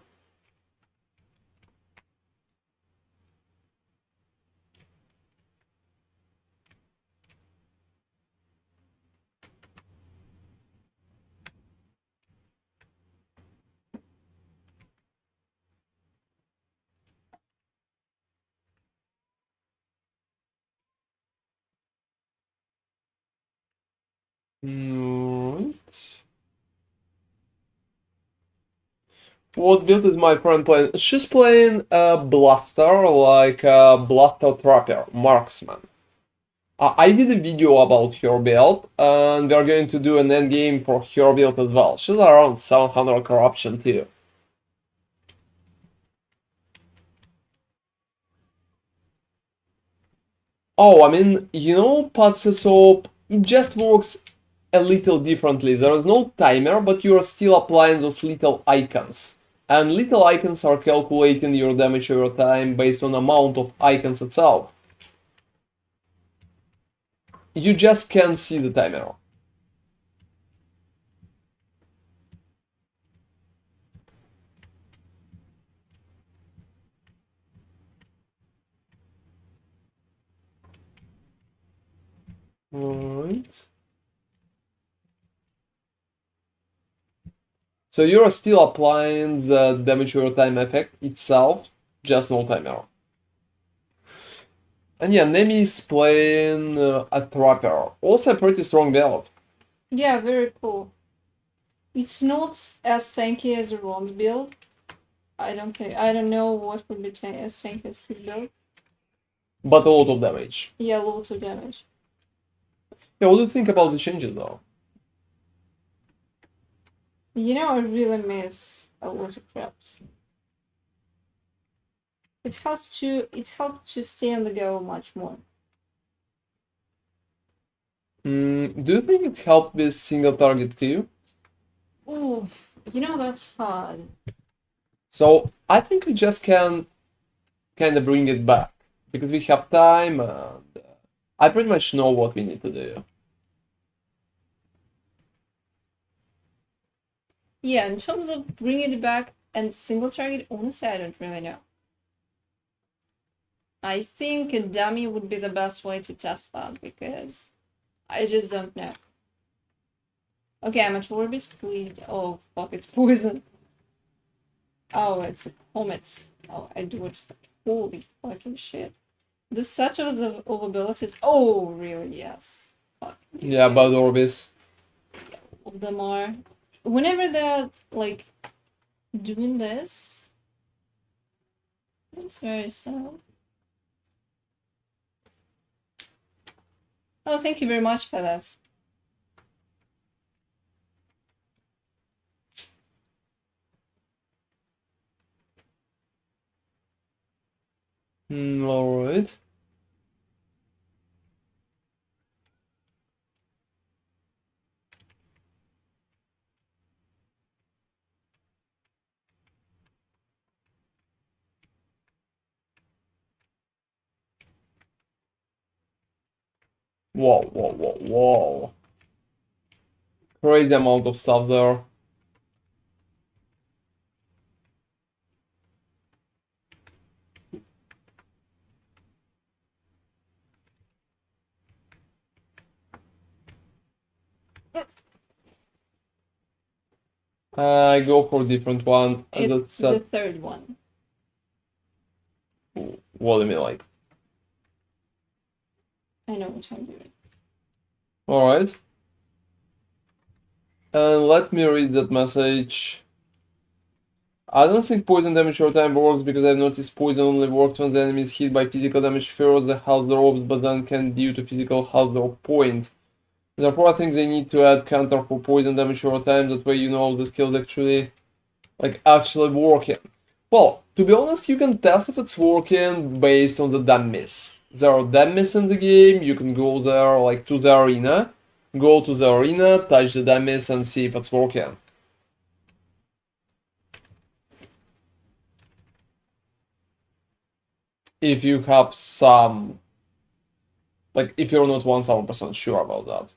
Right. What build is my friend playing? She's playing a blaster, like a blaster trapper, marksman. I did a video about her build, and we are going to do an endgame for her build as well. She's around 700 corruption too. Oh, I mean, you know, Patsa Soap, it just works a little differently. There is no timer, but you are still applying those little icons. And little icons are calculating your damage over time based on amount of icons itself. You just can't see the timer. Alright. So you're still applying the damage over time effect itself, just no timer. And yeah, Nemi is playing a Trapper. Also a pretty strong build. Yeah, very cool. It's not as tanky as Ron's build. I don't know what would be as tanky as his build. But a lot of damage. Yeah, lots of damage. Yeah, what do you think about the changes though? You know, I really miss a lot of traps. It helps to stay on the go much more. Do you think it helped with single target too? Oof, you know, that's hard. So I think we just can kind of bring it back because we have time and I pretty much know what we need to do. Yeah, in terms of bringing it back and single target, honestly, I don't really know. I think a dummy would be the best way to test that because I just don't know. Okay, I'm at Orbis, please. Oh, fuck, it's poison. Oh, it's a comet. Oh, I dodged that. Holy fucking shit. The set of abilities. Oh, really? Yes. Fuck. Yeah, about Orbis. All of them are. Whenever they're like doing this, it's very sad. Oh, thank you very much for that. Alright. Whoa, whoa, whoa, whoa. Crazy amount of stuff there. I go for a different one. As I It's the said, third one. what do you mean, like? I know what I'm doing. Alright. And let me read that message. I don't think poison damage over time works because I've noticed poison only works when the enemy is hit by physical damage first, the health drops, but then can due to physical health drop point. Therefore, I think they need to add counter for poison damage over time, that way you know the skill's actually working. Well, to be honest, you can test if it's working based on the dam miss. There are dam miss in the game, you can go there, like, to the arena, go to the arena, touch the dam miss and see if it's working. If you have some, like, if you're not 1000% sure about that.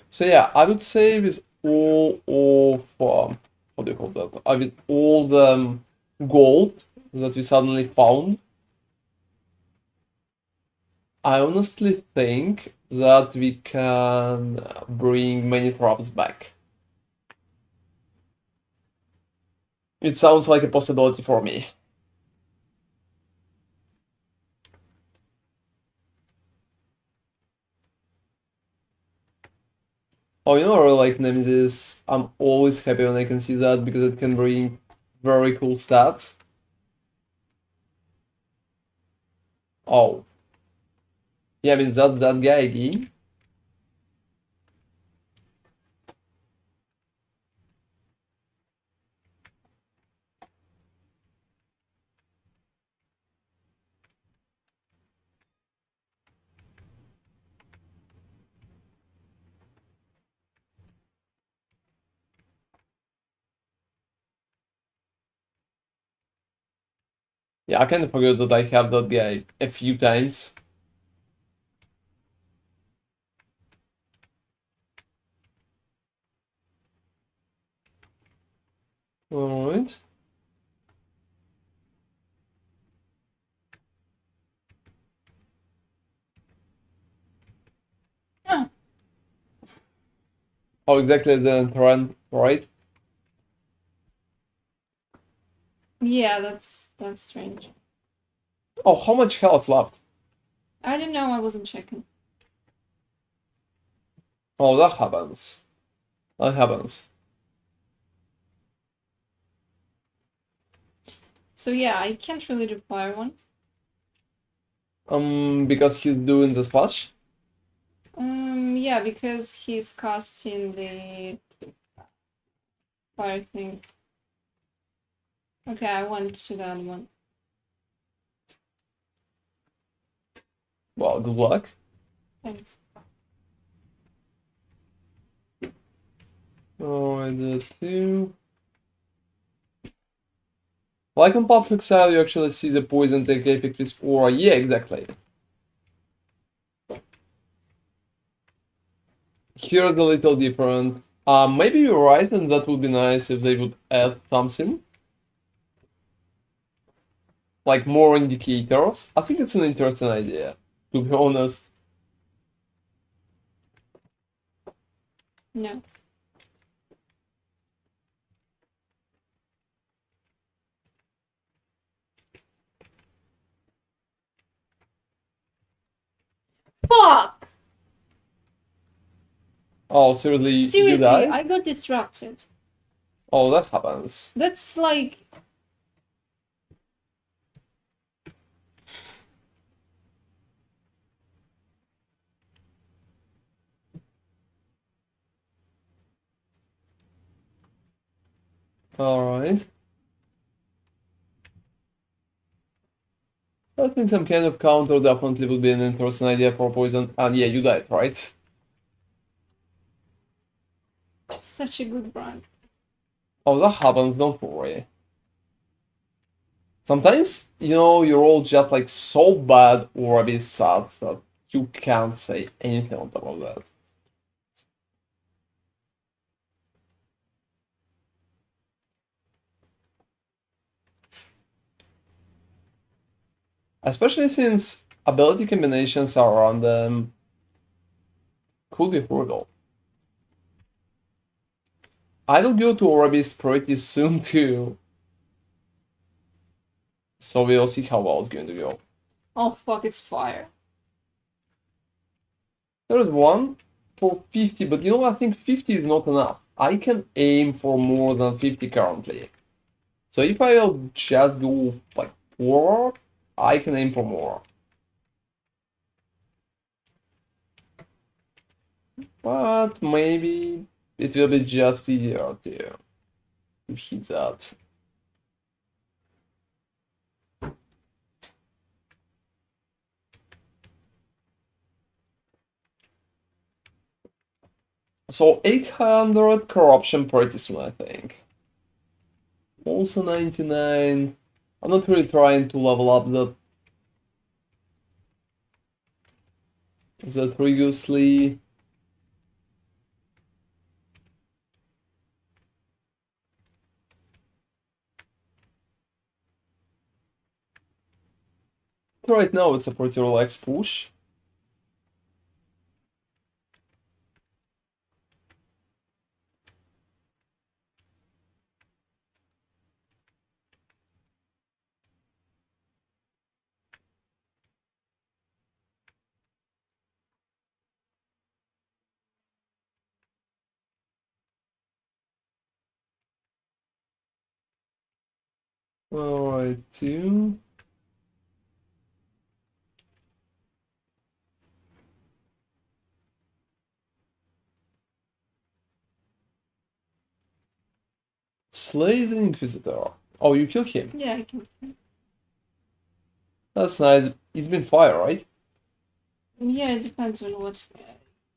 So yeah, I would say with all of what do you call that? With all the gold that we suddenly found, I honestly think that we can bring many traps back. It sounds like a possibility for me. Oh, you know, I really like Nemesis. I'm always happy when I can see that because it can bring very cool stats. Oh, Yeah, I mean, that's that guy again. Yeah, I kind of forgot that I have that guy a few times. Alright. Ah, Oh, exactly the trend, right? yeah, that's strange. Oh, how much health left? I don't know, I wasn't checking. Oh, that happens. That happens. So yeah, I can't really do fire one. Because he's doing the splash. Yeah, because he's casting the fire thing. Okay, I went to that one. Well, good luck. Thanks. Oh, I did too. Like on Public Side, you actually see the poison take effect with aura. Yeah, exactly. Here's a little different. Maybe you're right, and that would be nice if they would add something. Like more indicators. I think it's an interesting idea, to be honest. No. Fuck! Oh, seriously, you Seriously, died? I got distracted. Oh, that happens. That's like... Alright. I think some kind of counter definitely would be an interesting idea for poison. And yeah, you died, right? Such a good run. Oh, that happens, don't worry. Sometimes, you're all just like so bad or a bit sad that you can't say anything on top of that. Especially since ability combinations are random, could be horrible. I will go to Orbis pretty soon too. So we'll see how well it's going to go. Oh fuck, it's fire. There's one for 50, but I think 50 is not enough. I can aim for more than 50 currently. So if I will just go like forward, I can aim for more. But maybe it will be just easier to hit that. So 800 corruption pretty soon, I think. Also 99. I'm not really trying to level up that rigorously. Right now it's a pretty relaxed push. All 2. Slays the Inquisitor. Oh, you killed him. Yeah, I can. That's nice. It's been fire, right? Yeah, it depends on what.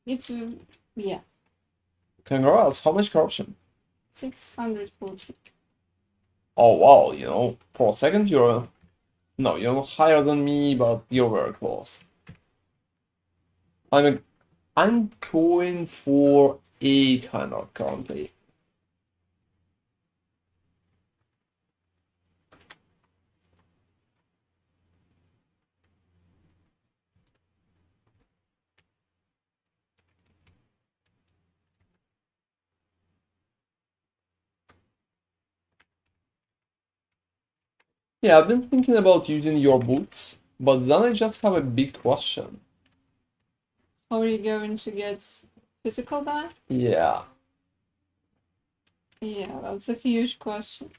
It's yeah, Congrats. How much corruption? 640. Oh wow, you know, for a second you're no, you're higher than me, but you're very close. I'm going for 800 currently. Yeah, I've been thinking about using your boots, but then I just have a big question. How are you going to get physical die? Yeah, Yeah, that's a huge question.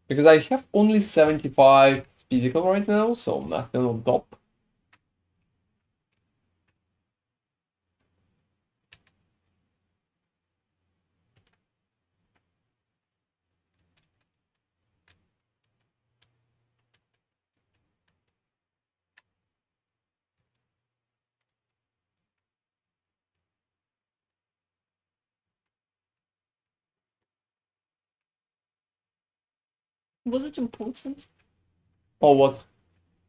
because I have only 75 physical right now, so nothing on top. Was it important Oh, what?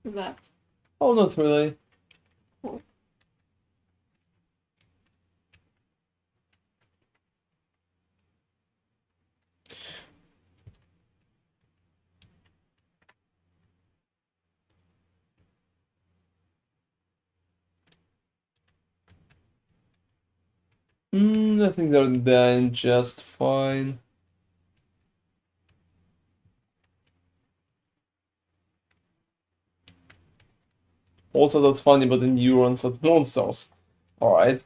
that? Oh, not really. Cool. I think they're done just fine. Also, that's funny, but endurance at monsters. Alright.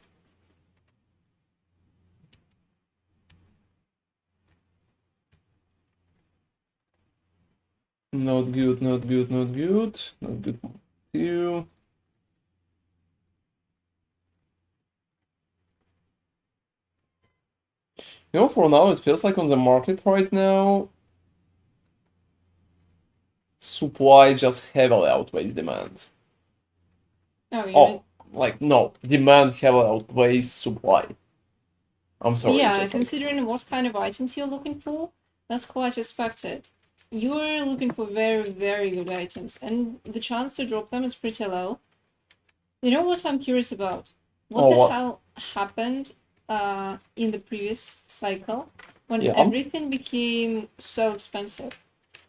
Not good, not good, not good. Not good. You. You know, for now, it feels like on the market right now, supply just heavily outweighs demand. Oh, you Oh, like, no, demand heavily outweighs supply. I'm sorry, yeah, just like, considering what kind of items you're looking for, that's quite expected. You're looking for very, very good items, and the chance to drop them is pretty low. You know what I'm curious about? What oh, the what? hell happened in the previous cycle when Yeah. everything became so expensive?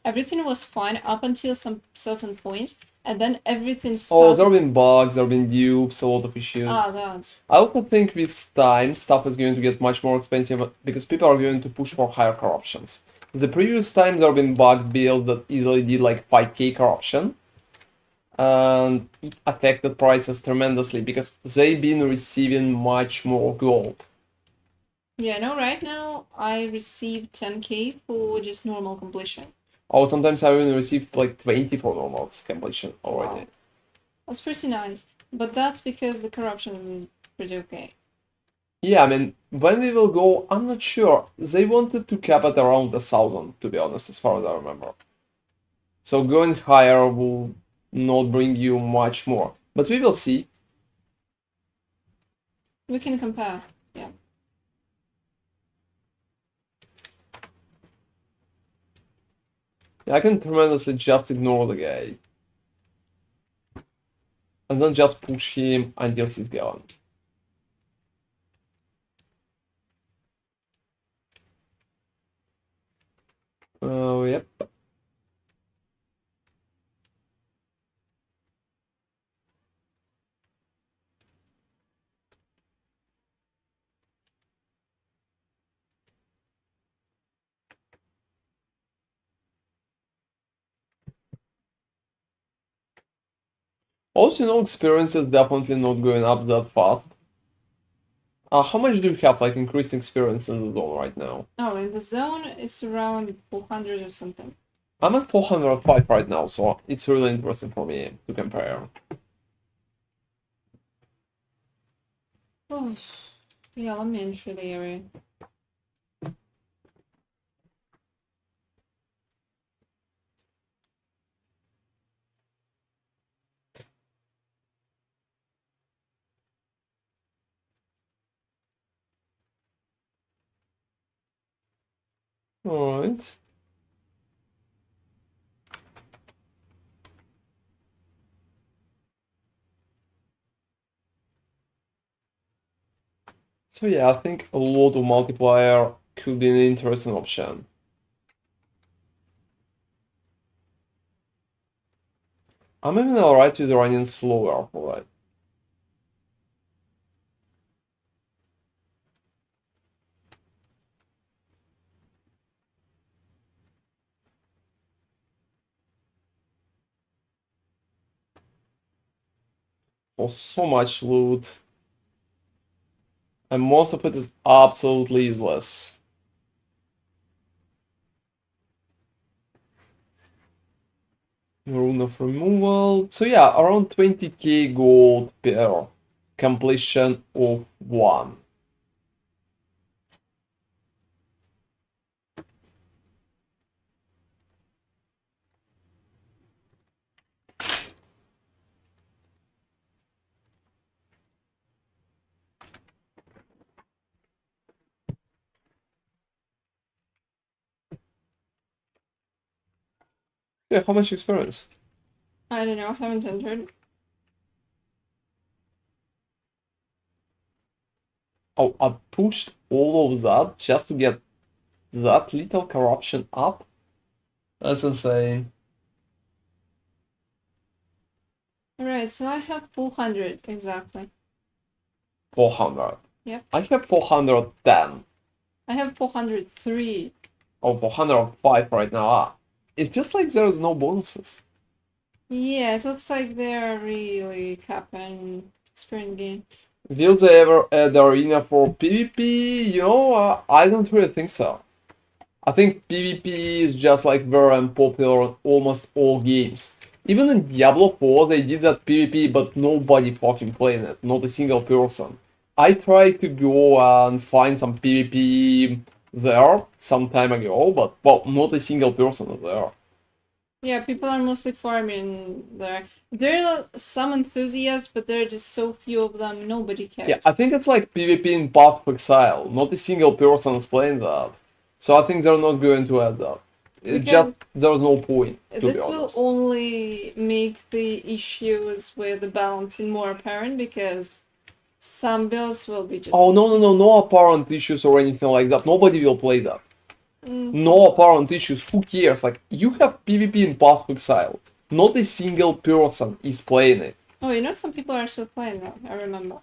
Everything was fine up until some certain point, and then everything Oh, there started. have been bugs, there have been dupes, a lot of issues. Ah, that. I also think with time, stuff is going to get much more expensive because people are going to push for higher corruptions. The previous time there have been bug builds that easily did like 5k corruption, and it affected prices tremendously because they've been receiving much more gold. Yeah, no, right now I received 10k for just normal completion. Or sometimes I even received like 20 for normal completion already. Wow. That's pretty nice. But that's because the corruption is pretty okay. Yeah, I mean, when we will go, I'm not sure. They wanted to cap it around 1,000, to be honest, as far as I remember. So going higher will not bring you much more. But we will see. We can compare. Yeah. I can tremendously just ignore the guy. And then just push him until he's gone. Oh, yep. Also, experience is definitely not going up that fast. How much do you have, like, increased experience in the zone right now? Oh, in the zone it's around 400 or something. I'm at 405 right now, so it's really interesting for me to compare. Oh, yeah, let me enter the area. Alright. So yeah, I think a lot of multiplayer could be an interesting option. I'm even alright with running slower for that. For so much loot. And most of it is absolutely useless. Rune of removal. So yeah, around 20k gold per completion of one. Yeah, how much experience? I don't know, I haven't entered. Oh, I pushed all of that just to get that little corruption up? That's insane. Alright, so I have 400 exactly. 400. Yep. I have 410. I have 403. Oh, 405 right now. Ah, it feels like there's no bonuses. Yeah, it looks like they're really capping sprint game. Will they ever add the arena for PvP? You know, I don't really think so. I think PvP is just like very unpopular on almost all games. Even in Diablo 4 they did that PvP, but nobody fucking played it, not a single person. I tried to go and find some PvP there some time ago, but well, not a single person is there. Yeah, people are mostly farming there. There are some enthusiasts, but there are just so few of them, nobody cares. Yeah, I think it's like PvP in Path of Exile. Not a single person is playing that. So I think they're not going to add that. It Because just, there's no point, to this be will honest. only make the issues with the balancing more apparent because some builds will be just. Oh, no apparent issues or anything like that. Nobody will play that. Mm. No apparent issues. Who cares? Like, you have PvP in Path of Exile. Not a single person is playing it. Oh, you know, some people are still playing that, I remember.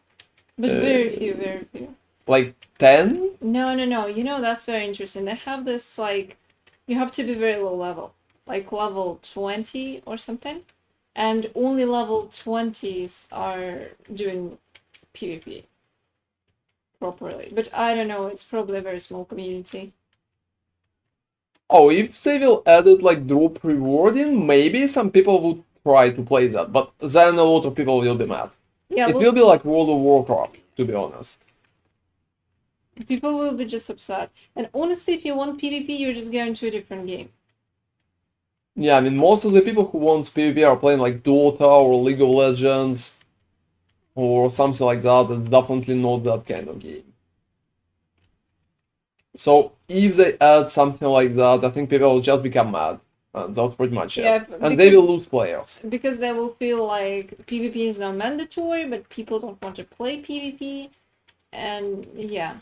But very few, very few. Like 10? No. You know, that's very interesting. They have this, like, you have to be very low level. Like level 20 or something. And only level 20s are doing PvP properly. But I don't know, it's probably a very small community. Oh, if they will add it like drop rewarding, maybe some people would try to play that, but then a lot of people will be mad. Yeah, It will be like World of Warcraft, to be honest. people will be just upset. And honestly, if you want PvP, you're just going to a different game. Yeah, I mean, most of the people who want PvP are playing like Dota or League of Legends or something like that. It's definitely not that kind of game. So if they add something like that, I think people will just become mad. And that's pretty much Yeah, it. And they will lose players. Because they will feel like PvP is now mandatory, but people don't want to play PvP. And yeah.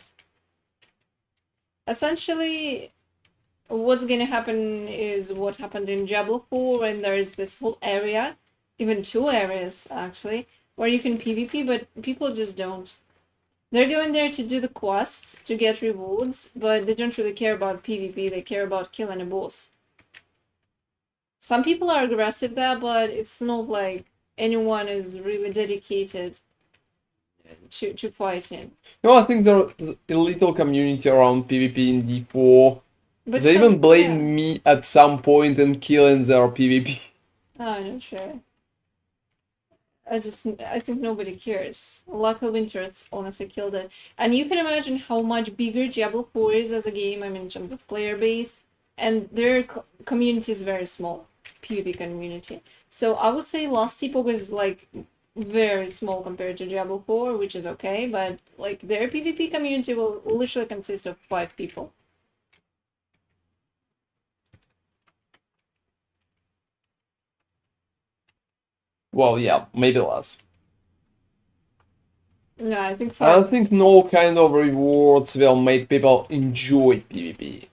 Essentially, what's gonna happen is what happened in Diablo 4 when there's this whole area, even two areas actually, where you can PvP, but people just don't. They're going there to do the quests, to get rewards, but they don't really care about PvP, they care about killing a boss. Some people are aggressive there, but it's not like anyone is really dedicated to fighting. You know, I think there's a little community around PvP in D4. But they even blamed me at some point in killing their PvP. Oh, not sure. I think nobody cares. Lack of interest honestly killed it. And you can imagine how much bigger Diablo 4 is as a game, I mean, in terms of player base, and their community is very small, PvP community. So I would say Lost Epoch is like very small compared to Diablo 4, which is okay, but like their PvP community will literally consist of 5 people. Well, yeah, maybe less. No, I think I 5. think no kind of rewards will make people enjoy PvP.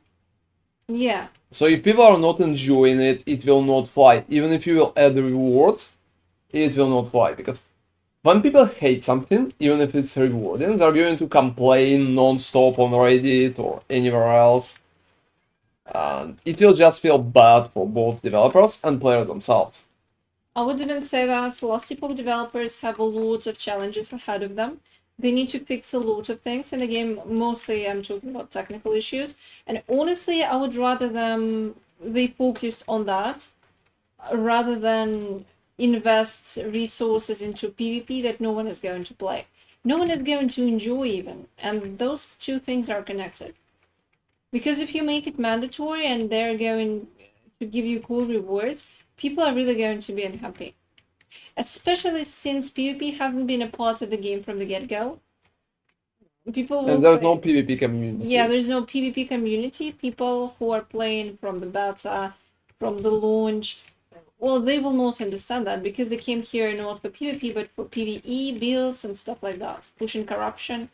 Yeah. So if people are not enjoying it, it will not fly. Even if you will add rewards, it will not fly. Because when people hate something, even if it's rewarding, they're going to complain non-stop on Reddit or anywhere else. And it will just feel bad for both developers and players themselves. I would even say that Lost Epoch developers have a lot of challenges ahead of them. They need to fix a lot of things in the game. Mostly, I'm talking about technical issues. And honestly, I would rather they focused on that rather than invest resources into PvP that no one is going to play. No one is going to enjoy even. And those two things are connected. Because if you make it mandatory and they're going to give you cool rewards, people are really going to be unhappy. Especially since PvP hasn't been a part of the game from the get-go. People will And there's say, no PvP community. yeah, there's no PvP community. People who are playing from the beta, from the launch, well, they will not understand that because they came here not for PvP but for PvE builds and stuff like that, pushing corruption.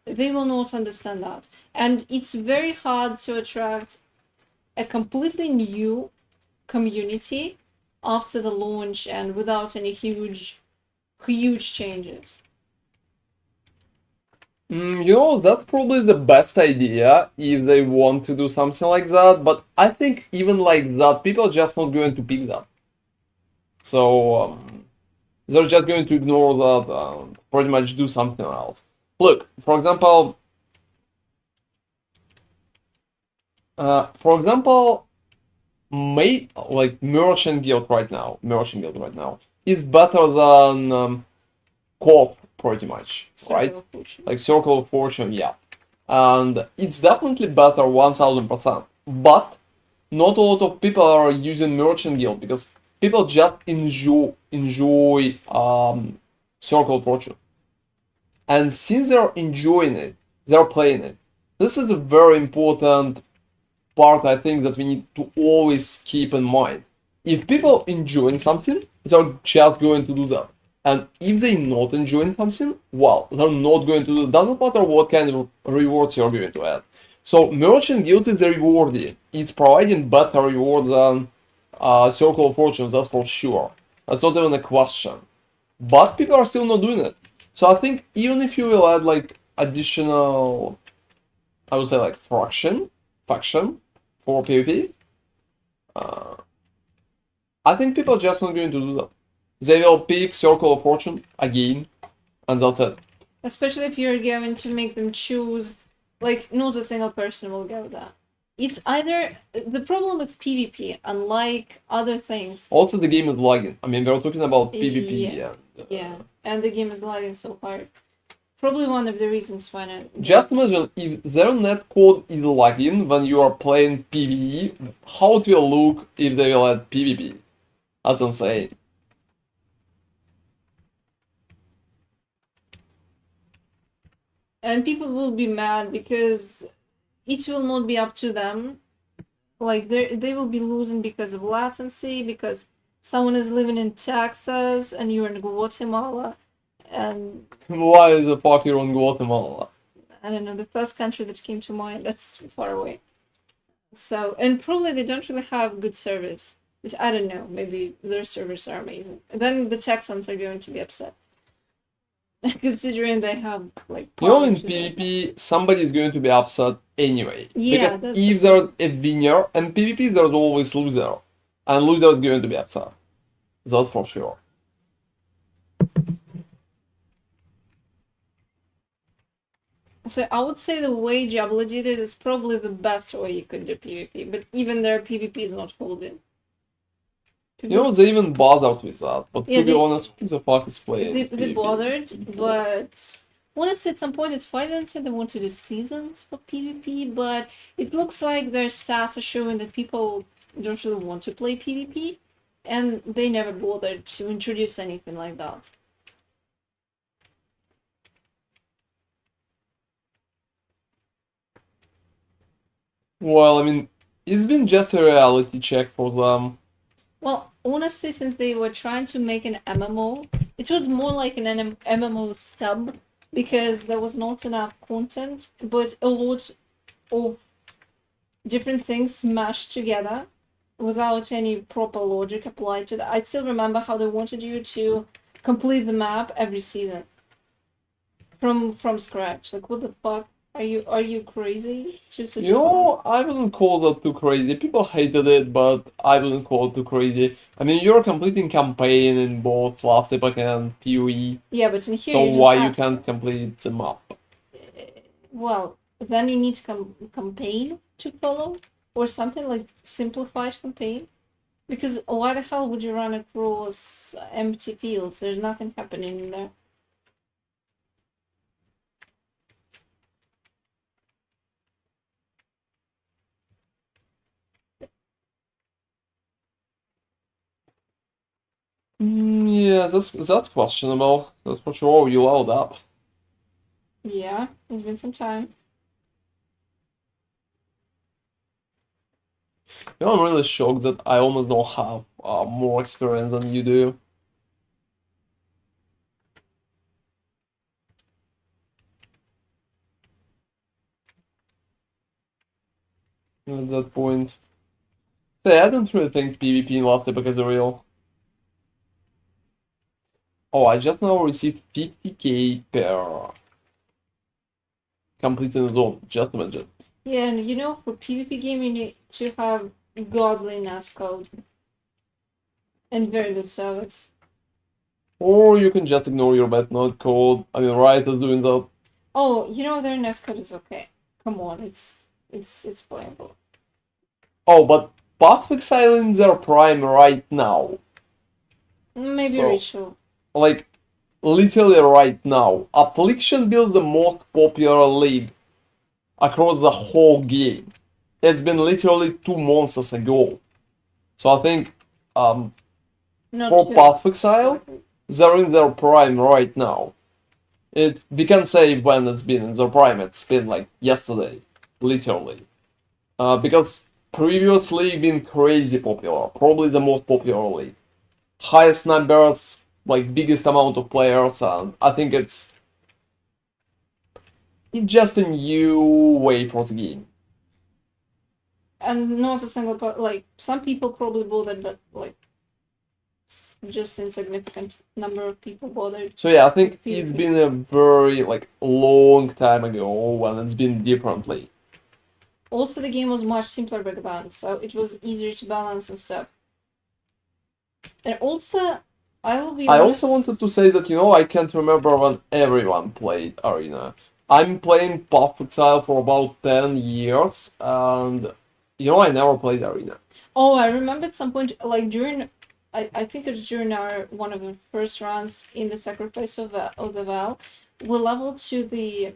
They will not understand that. And it's very hard to attract a completely new community after the launch and without any huge changes. You know, that's probably the best idea if they want to do something like that, but I think even like that, people are just not going to pick that. So, they're just going to ignore that and pretty much do something else. Look, for example, Merchant Guild right now, is better than co-op pretty much, right? Like Circle of Fortune, yeah. And it's definitely better 1000%. But not a lot of people are using Merchant Guild because people just enjoy Circle of Fortune. And since they're enjoying it, they're playing it. This is a very important part I think that we need to always keep in mind. If people enjoying something, they're just going to do that. And if they're not enjoying something, well, they're not going to do it. Doesn't matter what kind of rewards you're going to add. So Merchant Guild is rewarding. It's providing better rewards than Circle of Fortunes, that's for sure. That's not even a question. But people are still not doing it. So I think even if you will add like additional, I would say like faction for PvP, I think people are just not going to do that. They will pick Circle of Fortune again, and that's it. Especially if you're going to make them choose, like, not a single person will go there. It's either the problem with PvP, unlike other things. Also, the game is lagging. I mean, we're talking about PvP. Yeah, and the game is lagging so hard. Probably one of the reasons why not. Just imagine if their netcode is lagging when you are playing PvE, how it will look if they will add PvP. That's insane. And people will be mad because it will not be up to them. Like they will be losing because of latency, because someone is living in Texas and you're in Guatemala, and Why the fuck you're on Guatemala? I don't know, the first country that came to mind, that's far away. So, and probably they don't really have good service, which I don't know, maybe their servers are amazing. Then the Texans are going to be upset. Considering they have like. You know, in PvP, somebody is going to be upset anyway. Yeah, because if there's a winner, and PvP there's always loser, and loser is going to be upset. That's for sure. So I would say the way Diablo did it is probably the best way you could do PvP, but even their PvP is not holding. You know, they even bothered with that, but to be honest, who the fuck is playing? They bothered, but honestly, at some point it's fine and said they want to do seasons for PvP, but it looks like their stats are showing that people don't really want to play PvP, and they never bothered to introduce anything like that. Well, I mean, it's been just a reality check for them. Well, honestly, since they were trying to make an MMO, it was more like an MMO stub because there was not enough content, but a lot of different things smashed together without any proper logic applied to that. I still remember how they wanted you to complete the map every season from scratch. Like, what the fuck? Are you crazy to You suggest that? know, I wouldn't call that too crazy. People hated it, but I wouldn't call it too crazy. I mean, you're completing campaign in both Last Epoch and PoE, Yeah, but in here so you don't why you have can't complete the map? well, then you need to campaign to follow or something like simplified campaign. Because why the hell would you run across empty fields? There's nothing happening in there. Yeah, that's questionable. That's for sure. You leveled up. Yeah, it's been some time. You know, I'm really shocked that I almost don't have more experience than you do. At that point. So yeah, I don't really think PvP in Last Epoch is real. Oh, I just now received 50k per completing the zone. Just imagine. Yeah, and you know, for PvP game, you need to have godly netcode and very good service. Or you can just ignore your bad node code. I mean, Riot is doing that. Oh, you know, their netcode is okay. Come on, it's playable. Oh, but Pathfix Islands are prime right now. Maybe So, ritual. like, literally right now. Affliction builds the most popular league across the whole game. It's been literally 2 months ago. So I think Not for too. Path of Exile, they're in their prime right now. We can't say when it's been in their prime. It's been like yesterday, literally. Because previously been crazy popular, probably the most popular league. Highest numbers, like biggest amount of players, and I think it's just a new way for the game. And not a single like some people probably bothered, but like just insignificant number of people bothered. So yeah, I think with it's PvP. been a very like long time ago when it's been differently. Also, the game was much simpler back then, so it was easier to balance and stuff. And also, I'll be I honest. also wanted to say that, you know, I can't remember when everyone played Arena. I'm playing Path of Exile for about 10 years, and, you know, I never played Arena. Oh, I remember at some point, like during, I think it was during our one of the first runs in the Sacrifice of the Vow, we leveled to the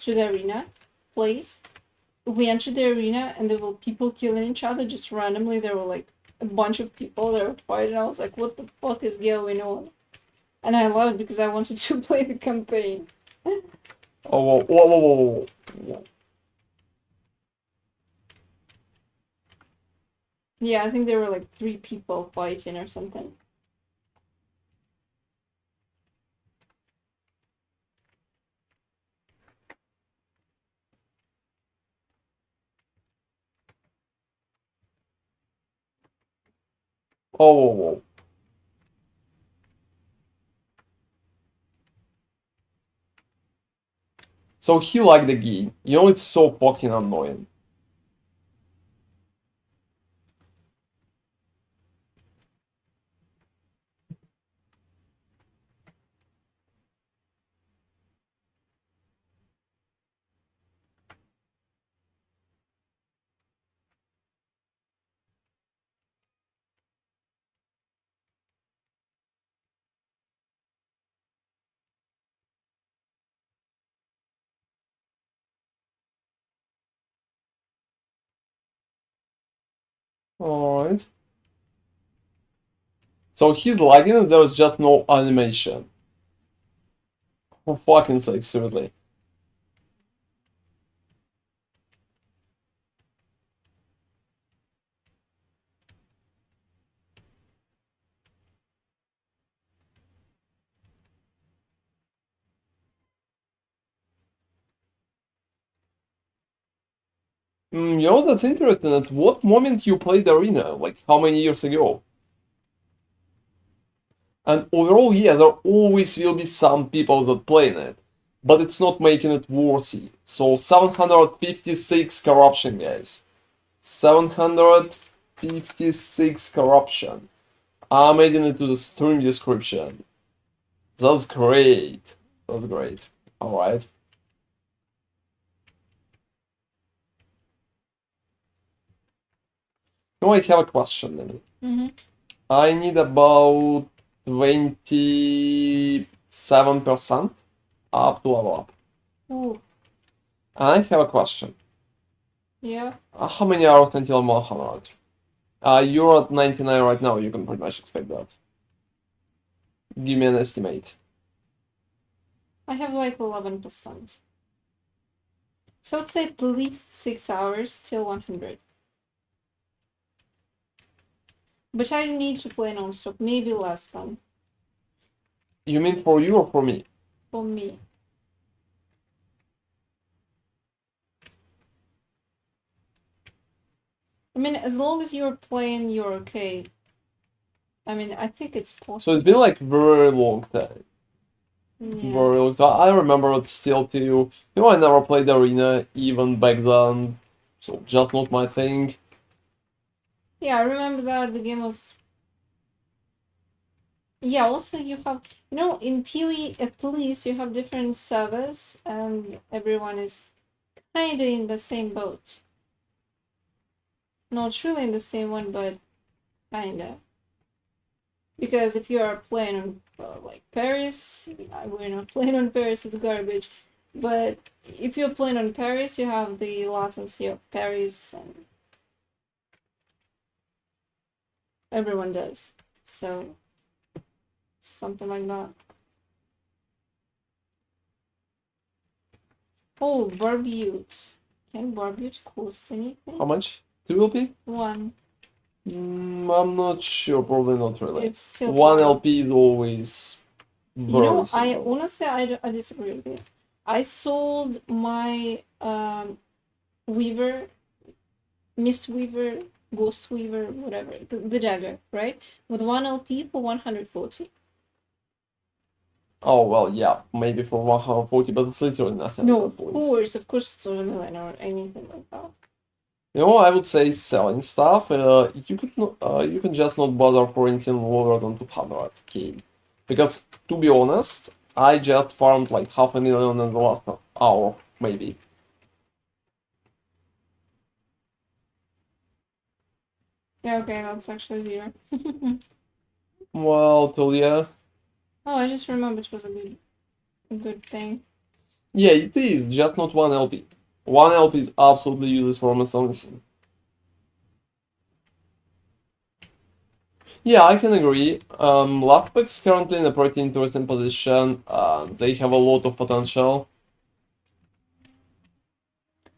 arena place. We entered the arena and there were people killing each other just randomly. There were like a bunch of people that were fighting. I was like, what the fuck is going on? And I loved it because I wanted to play the campaign. Oh, whoa, whoa, whoa, whoa, whoa. Yeah, I think there were like 3 people fighting or something. Oh, whoa, whoa. So he liked the game. You know, it's so fucking annoying. Alright. So he's lagging and there's just no animation. For fucking sake, seriously. You know, that's interesting. At what moment you played Arena? Like, how many years ago? And overall, yeah, there always will be some people that play it, but it's not making it worthy. So 756 corruption, guys. 756 corruption. I'm adding it to the stream description. That's great. That's great. Alright. Now I have a question then. I need about 27% up to level up. Ooh, And I have a question. yeah. How many hours until 100? You're at 99 right now, you can pretty much expect that. Give me an estimate. I have like 11%. So I'd say at least 6 hours till 100. But I need to play non-stop, maybe less than. You mean for you or for me? For me. I mean, as long as you're playing, you're okay. I mean, I think it's possible. So it's been like very long time. Yeah. Very long time. I remember it still too. You know, I never played Arena even back then. So just not my thing. Yeah, I remember that the game was. Yeah, also you have, you know, in PoE at least you have different servers and everyone is kinda in the same boat. Not truly in the same one, but kinda. Because if you are playing on like Paris, we're not playing on Paris, it's garbage. But if you're playing on Paris, you have the latency of Paris, and everyone does. So something like that. Oh, barbute. Can barbute cost anything? How much? 2 LP? 1. I'm not sure, probably not really. It's still 1 1. LP is always You know, very I simple. honestly I disagree with you. I sold my Weaver, Mist Weaver, Ghost Weaver, whatever, the dagger, right? With 1 LP for 140. Oh, well, yeah, maybe for 140, but it's literally nothing No, at that point. of course it's not a million or anything like that. You know, I would say selling stuff. You can just not bother for anything lower than 200k, because to be honest, I just farmed like 500,000 in the last hour, maybe. Yeah, okay, that's actually 0. Well, Tulia. Oh, I just remembered it was a good thing. Yeah, it is just not 1 LP. 1 LP is absolutely useless for almost anything. Yeah, I can agree. Last pick is currently in a pretty interesting position. They have a lot of potential.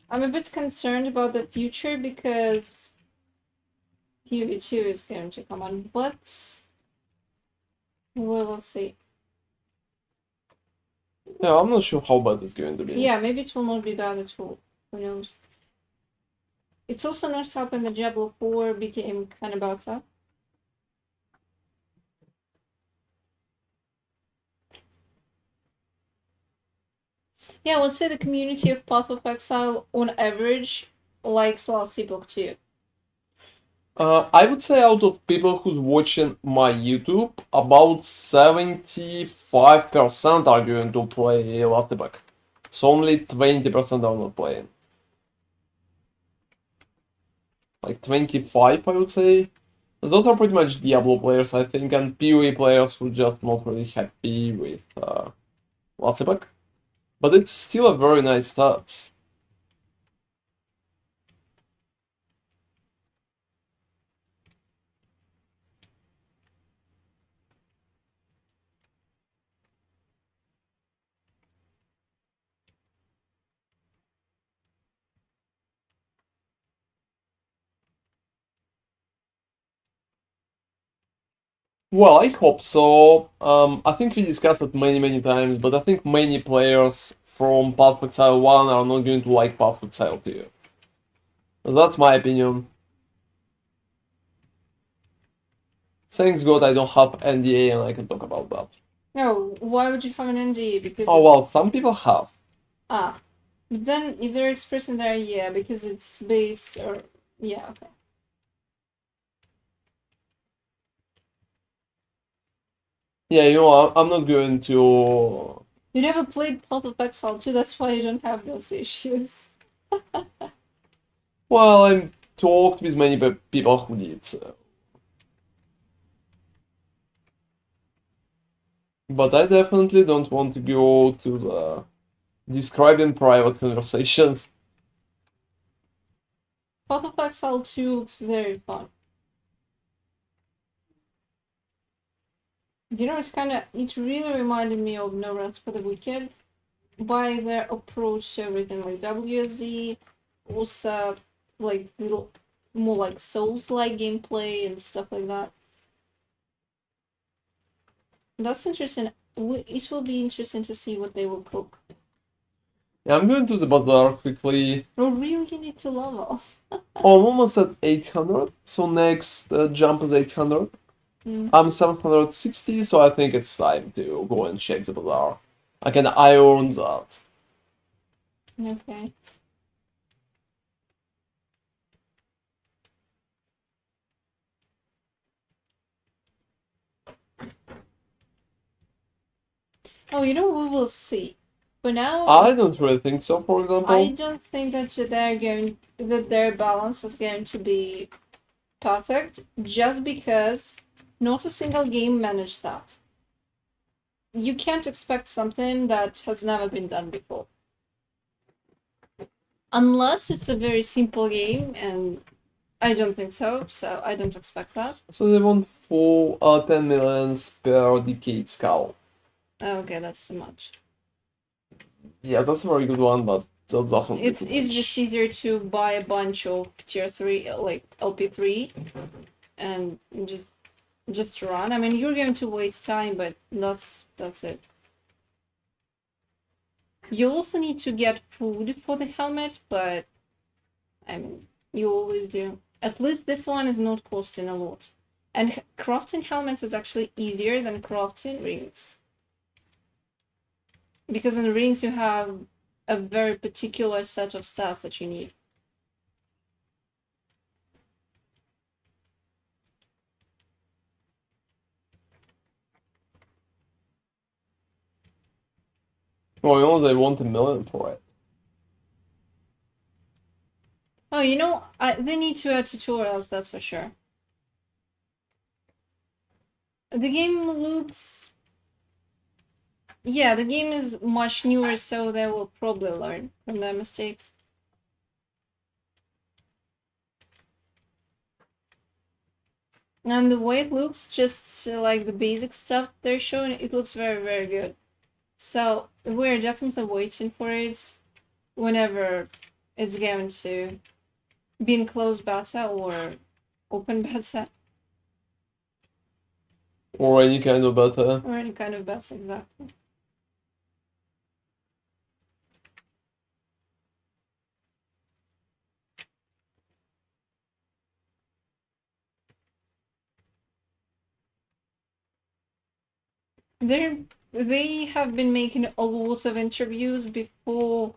I'm a bit concerned about the future because PV2 is going to come on, but we will see. Yeah, I'm not sure how bad it's going to be. Yeah, maybe it will not be bad at all. Who knows? It's also not helping that Diablo 4 became kind of bad. Yeah, I would say the community of Path of Exile, on average, likes last Epoch too. I would say out of people who's watching my YouTube, about 75% are going to play Last Epoch. So only 20% are not playing. Like 25, I would say. Those are pretty much Diablo players, I think, and PoE players who just not really happy with Last Epoch. But it's still a very nice start. Well, I hope so. I think we discussed it many times, but I think many players from Path of Exile 1 are not going to like Path of Exile 2. That's my opinion. Thanks God I don't have NDA and I can talk about that. No, why would you have an NDA? Because Oh well, some people have. but then if they're expressing there, yeah, because it's based or yeah, okay. Yeah, you know, I'm not going to. You never played Path of Exile 2, that's why you don't have those issues. Well, I talked with many people who did, so. But I definitely don't want to go to the describing private conversations. Path of Exile 2 looks very fun. You know, it really reminded me of No Rest for the Wicked by their approach to everything, like WSD, also like little more like Souls-like gameplay and stuff like that. That's interesting. It will be interesting to see what they will cook. Yeah, I'm going to the bazaar quickly. Oh, really? You need to level. Oh, I'm almost at 800, so next jump is 800. I'm 760, so I think it's time to go and check the bazaar. I can iron that. Okay. Oh, you know, we will see. For now, I don't really think so, for example. I don't think that their balance is going to be perfect, just because not a single game managed that. You can't expect something that has never been done before. Unless it's a very simple game, and I don't think so, so I don't expect that. So they want 10 millions per decade scale. Okay, that's too much. Yeah, that's a very good one, but that's definitely It's just easier to buy a bunch of tier 3, like LP3, and just run. I mean, you're going to waste time, but that's it. You also need to get food for the helmet, but I mean, you always do. At least this one is not costing a lot. And crafting helmets is actually easier than crafting rings. Because in rings you have a very particular set of stats that you need. Well, you know, they want 1 million for it. Oh, you know, they need to add tutorials, that's for sure. The game looks... Yeah, the game is much newer, so they will probably learn from their mistakes. And the way it looks, just like the basic stuff they're showing, it looks very, very good. So we're definitely waiting for it whenever it's going to be in closed beta or open beta. Or any kind of beta. Or any kind of beta, exactly. They have been making a lot of interviews before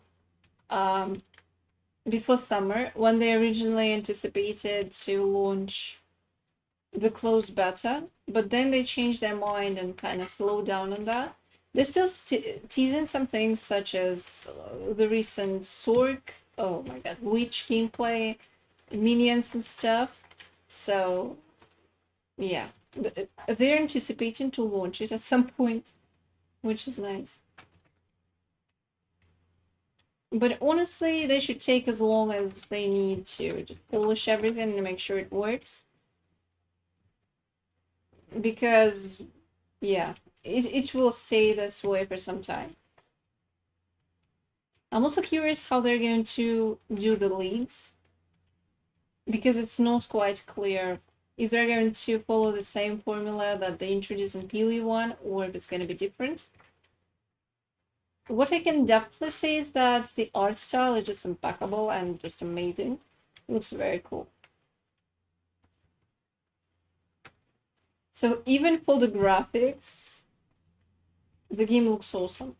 summer, when they originally anticipated to launch the closed beta, but then they changed their mind and kind of slowed down on that. They're still teasing some things, such as the recent Sork, oh my god, Witch gameplay, minions and stuff. So, yeah, they're anticipating to launch it at some point, which is nice. But honestly, they should take as long as they need to just polish everything and make sure it works. Because, yeah, it will stay this way for some time. I'm also curious how they're going to do the leagues. Because it's not quite clear if they're going to follow the same formula that they introduced in PoE1 or if it's going to be different. What I can definitely say is that the art style is just impeccable and just amazing. Looks very cool. So even for the graphics, the game looks awesome.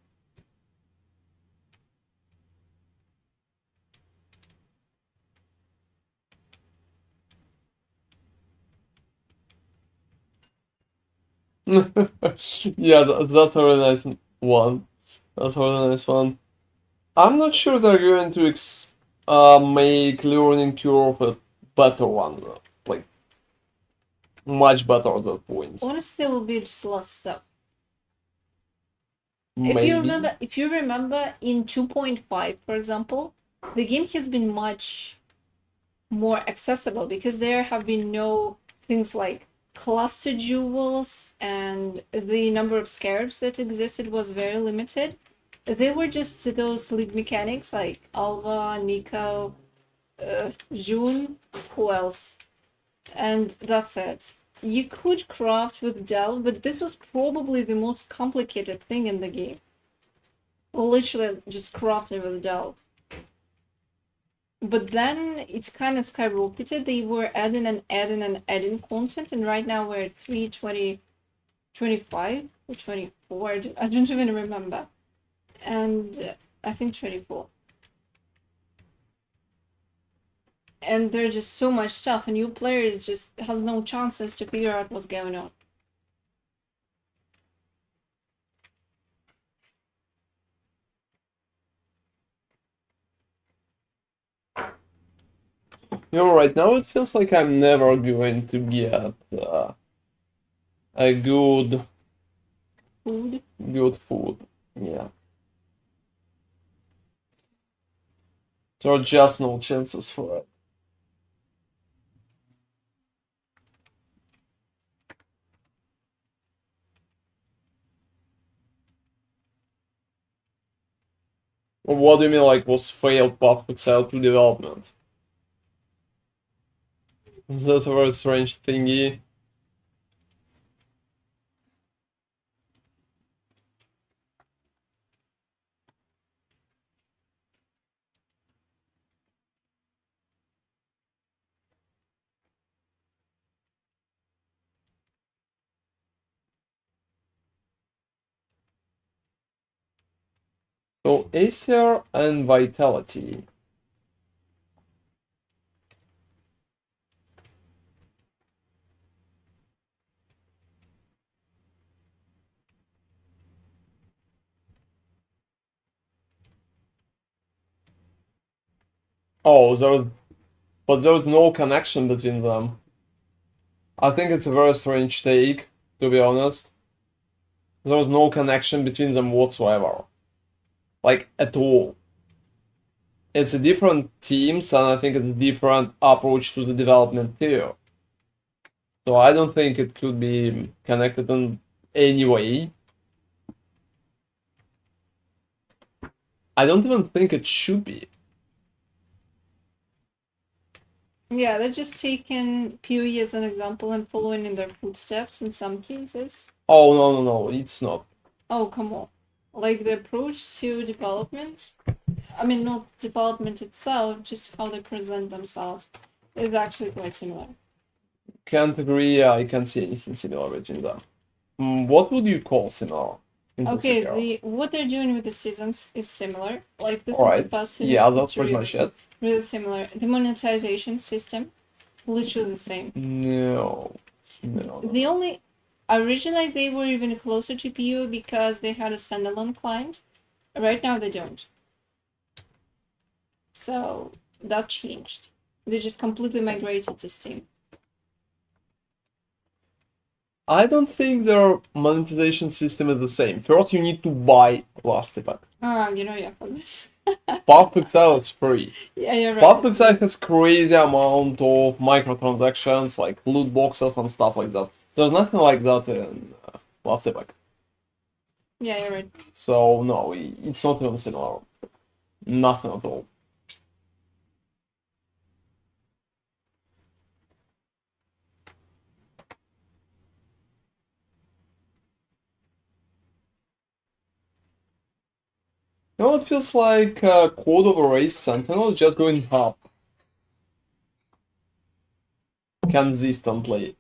Yeah, that's a really nice one. That's a really nice one. I'm not sure they're going to make learning curve a better one, though. Like, much better at that point. Honestly, it will be just last step. Maybe. If you remember in 2.5, for example, the game has been much more accessible because there have been no things like cluster jewels, and the number of scarabs that existed was very limited. They were just those lead mechanics like Alva, Nico, June, who else? And that's it. You could craft with Delve, but this was probably the most complicated thing in the game. Literally just crafting with Delve. But then it kind of skyrocketed. They were adding content, and right now we're at 320, 25 or 24. I don't even remember. And I think 24. And there's just so much stuff, and new players just has no chances to figure out what's going on. Right now it feels like I'm never going to get a good food. Yeah. There are just no chances for it. What do you mean, like, was failed path pixel to development? That's a very strange thingy. So Acer and Vitality. Oh, but there's no connection between them. I think it's a very strange take, to be honest. There's no connection between them whatsoever. Like, at all. It's a different teams, and I think it's a different approach to the development too. So I don't think it could be connected in any way. I don't even think it should be. Yeah, they're just taking PoE as an example and following in their footsteps in some cases. Oh, no, it's not. Oh, come on. Like the approach to development, I mean, not development itself, just how they present themselves is actually quite similar. Can't agree, I can't see anything similar between them. What would you call similar in this regard? Okay, what they're doing with the seasons is similar. Like this is Alright, the first season. yeah, that's it's pretty much it. really similar. The monetization system, literally the same. No. The only originally they were even closer to PU because they had a standalone client. Right now they don't. So that changed. They just completely migrated to Steam. I don't think their monetization system is the same. First, you need to buy Last Epoch. Yeah. Path Pixel is free. Yeah, you're right. Path Pixel has crazy amount of microtransactions, like loot boxes and stuff like that. There's nothing like that in Last Epoch. Yeah, you're right. So no, it's not even similar. Nothing at all. You know, it feels like Code of Erased Sentinel just going up. consistently.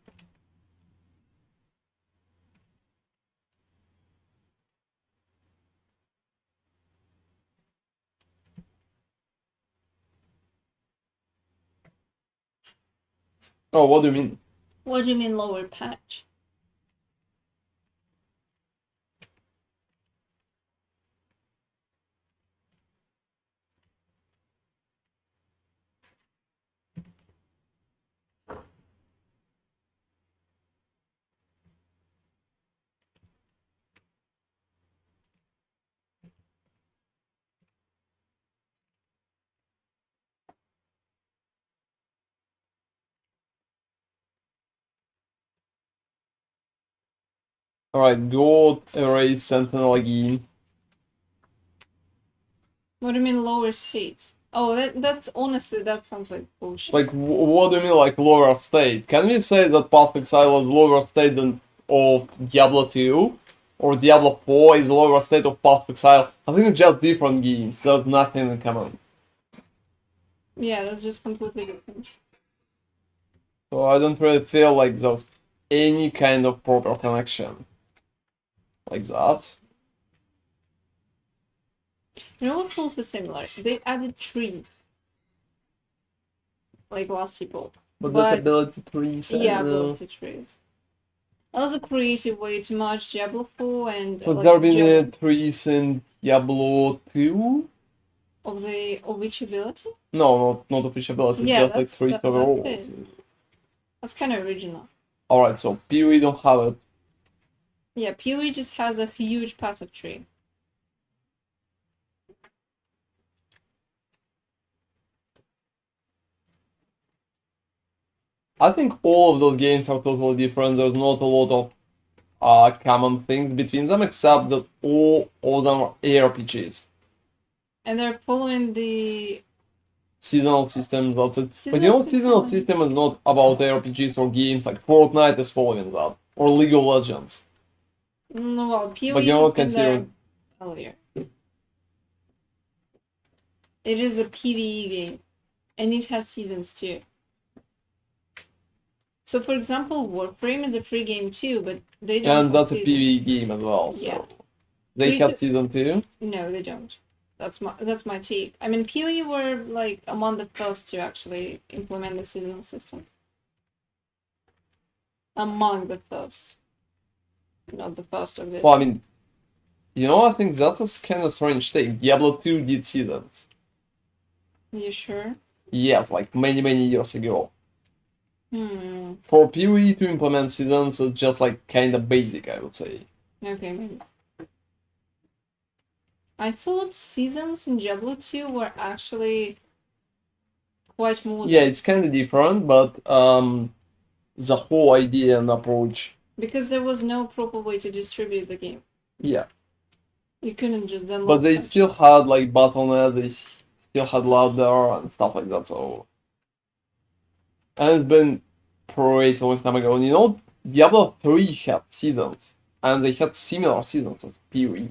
Oh, what do you mean? What do you mean lower patch? Alright, go erase sentinel again. What do you mean lower state? Oh, that's honestly, that sounds like bullshit. Like, what do you mean, like, lower state? Can we say that Path of Exile was lower state than of Diablo 2? Or Diablo 4 is lower state of Path of Exile? I think it's just different games, there's nothing in common. Yeah, that's just completely different. So I don't really feel like there's any kind of proper connection. Like that. You know what's also similar? They added trees. Like last Epoch. But that's ability trees. Yeah, ability trees. That was a creative way to merge Diablo 4 and Could like, there be trees in Diablo 2? of which ability? No, not of which ability, Yeah, just like trees overall. That's kind of original. Alright, so PoE don't have it. Yeah, PoE just has a huge passive tree. I think all of those games are totally different. There's not a lot of common things between them, except that all of them are ARPGs. And they're following the Seasonal systems, that's it. Seasonal But you know, seasonal system is not about ARPGs or games, like Fortnite is following that. Or League of Legends. No, well, PoE But you're has not been there considering... earlier. It is a PvE game. And it has seasons too. So for example, Warframe is a free game too, but they don't And have that's a seasons. PvE game as well, so... Yeah. They had season 2? No, they don't. That's my take. I mean, PoE were like among the first to actually implement the seasonal system. Among the first. Not the first of it. Well, I mean... You know, I think that's a kind of strange take. Diablo 2 did seasons. You sure? Yes, like many years ago. Hmm. For PoE to implement seasons is just like kind of basic, I would say. Okay, maybe. I thought seasons in Diablo 2 were actually quite more. Yeah, it's kind of different, but the whole idea and approach. Because there was no proper way to distribute the game. Yeah. You couldn't just download. But they still had like bottlenecks, they still had louder and stuff like that, so... And it's been pretty long time ago. And you know, Diablo 3 had seasons, and they had similar seasons as PoE.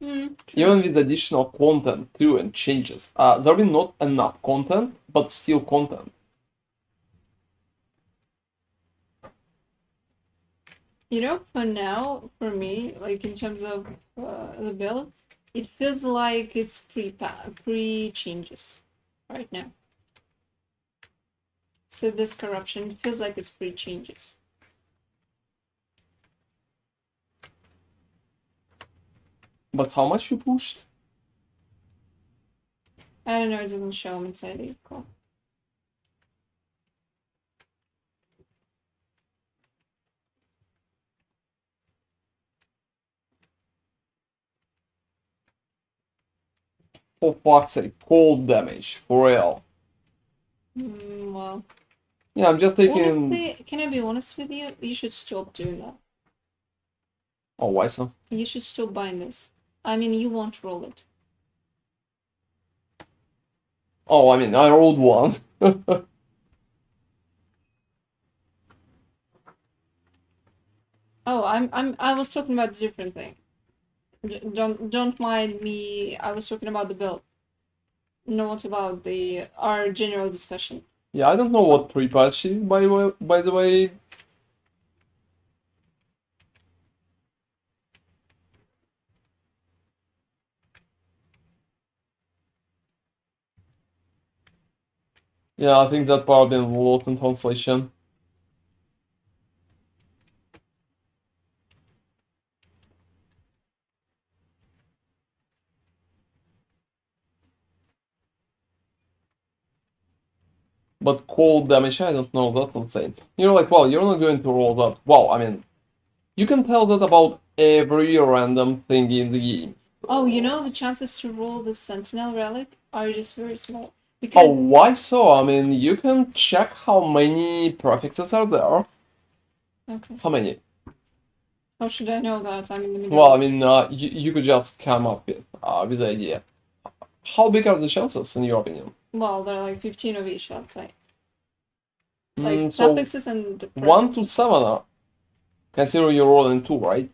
Even with additional content too and changes. There will be not enough content, but still content. You know, for now, for me, like in terms of the build, it feels like it's pre-changes right now. So this corruption feels like it's pre-changes. But how much you pushed? I don't know, it doesn't show them inside the call. For fuck's sake, cold damage, for real. Well... Yeah, I'm just taking... Honestly, can I be honest with you? You should stop doing that. Oh, why so? You should stop buying this. I mean, you won't roll it. Oh, I mean, I rolled one. Oh, I was talking about a different thing. Don't mind me. I was talking about the build, not about our general discussion. Yeah, I don't know what pre-patch is, by the way. Yeah, I think that probably involved in translation. But cold damage, I don't know, that's insane. You're like, well, you're not going to roll that. Well, I mean, you can tell that about every random thing in the game. Oh, you know, the chances to roll the sentinel relic are just very small. Oh, Because why so? I mean, you can check how many prefixes are there. okay, How many? how should I know that? I'm in the middle. Well, I mean, you could just come up with the idea. How big are the chances, in your opinion? Well, there are like 15 of each, I'd say. Like So suffixes and 1 to prefixes. 7 are. Consider you're rolling 2, right?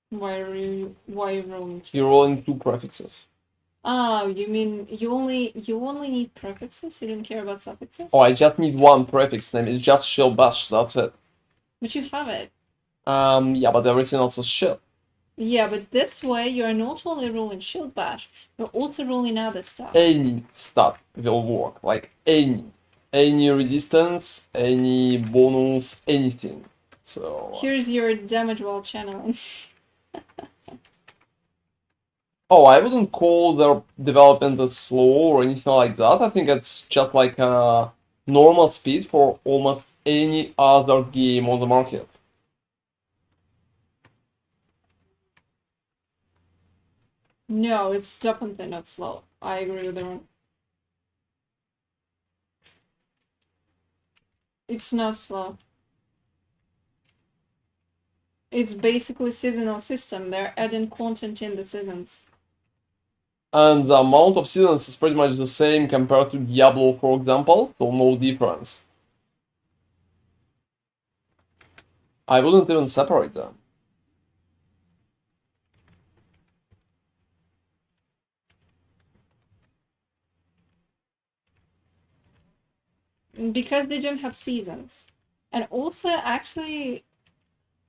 Why are you rolling two? You're rolling 2 prefixes. Oh, you mean you only need prefixes? You don't care about suffixes? Oh, I just need one prefix name. It's just shield bash. That's it. But you have it. Yeah, but everything else is shit. Yeah, but this way you're not only rolling shield bash, you're also rolling other stuff. Any stuff will work. Like any resistance, any bonus, anything. So. Here's your damage while channeling. Oh, I wouldn't call their development as slow or anything like that. I think it's just like a normal speed for almost any other game on the market. No, it's definitely not slow. I agree with everyone. It's not slow. It's basically seasonal system. They're adding content in the seasons. And the amount of seasons is pretty much the same compared to Diablo, for example, so no difference. I wouldn't even separate them. Because they don't have seasons. And also, actually,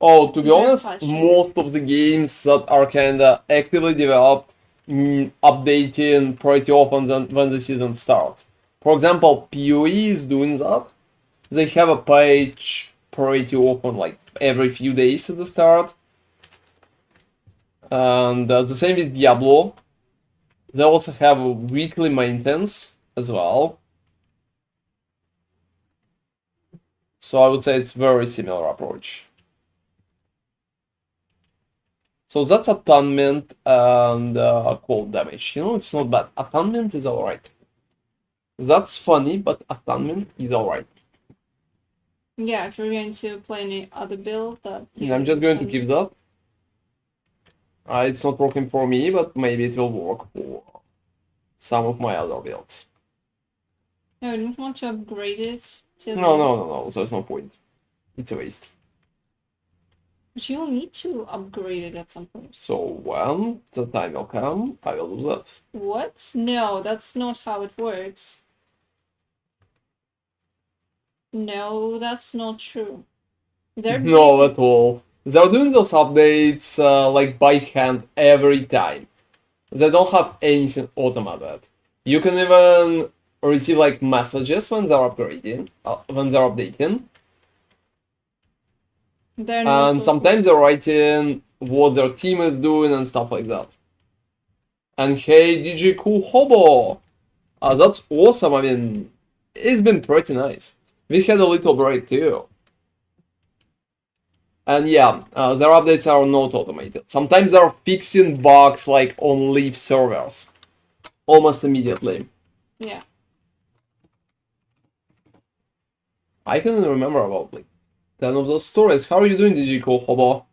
Oh, to be they're honest, patching. most of the games that are kinda actively developed updating pretty often when the season starts. For example, PoE is doing that. They have a page pretty often, like every few days at the start. And the same with Diablo. They also have a weekly maintenance as well. So I would say it's very similar approach. So that's attunement and cold damage. You know, it's not bad. Attunement is alright. That's funny, but attunement is alright. Yeah, if you're going to play any other build that I'm just going to keep that. It's not working for me, but maybe it will work for some of my other builds. No, I don't want to upgrade it to No, there's no point. It's a waste. But you'll need to upgrade it at some point. So when the time will come, I will do that. What? No, that's not how it works. No, that's not true. They're No, at all. They're doing those updates like by hand every time. They don't have anything automated. You can even receive like messages when they're upgrading, when they're updating. They're not And sometimes they're writing what their team is doing and stuff like that. And hey, DJ Cool Hobo! That's awesome. I mean, it's been pretty nice. We had a little break too. And yeah, their updates are not automated. Sometimes they're fixing bugs like on Leaf servers. Almost immediately. Yeah. I can remember about like 10 of those stories. How are you doing, DJ Cool Hobo?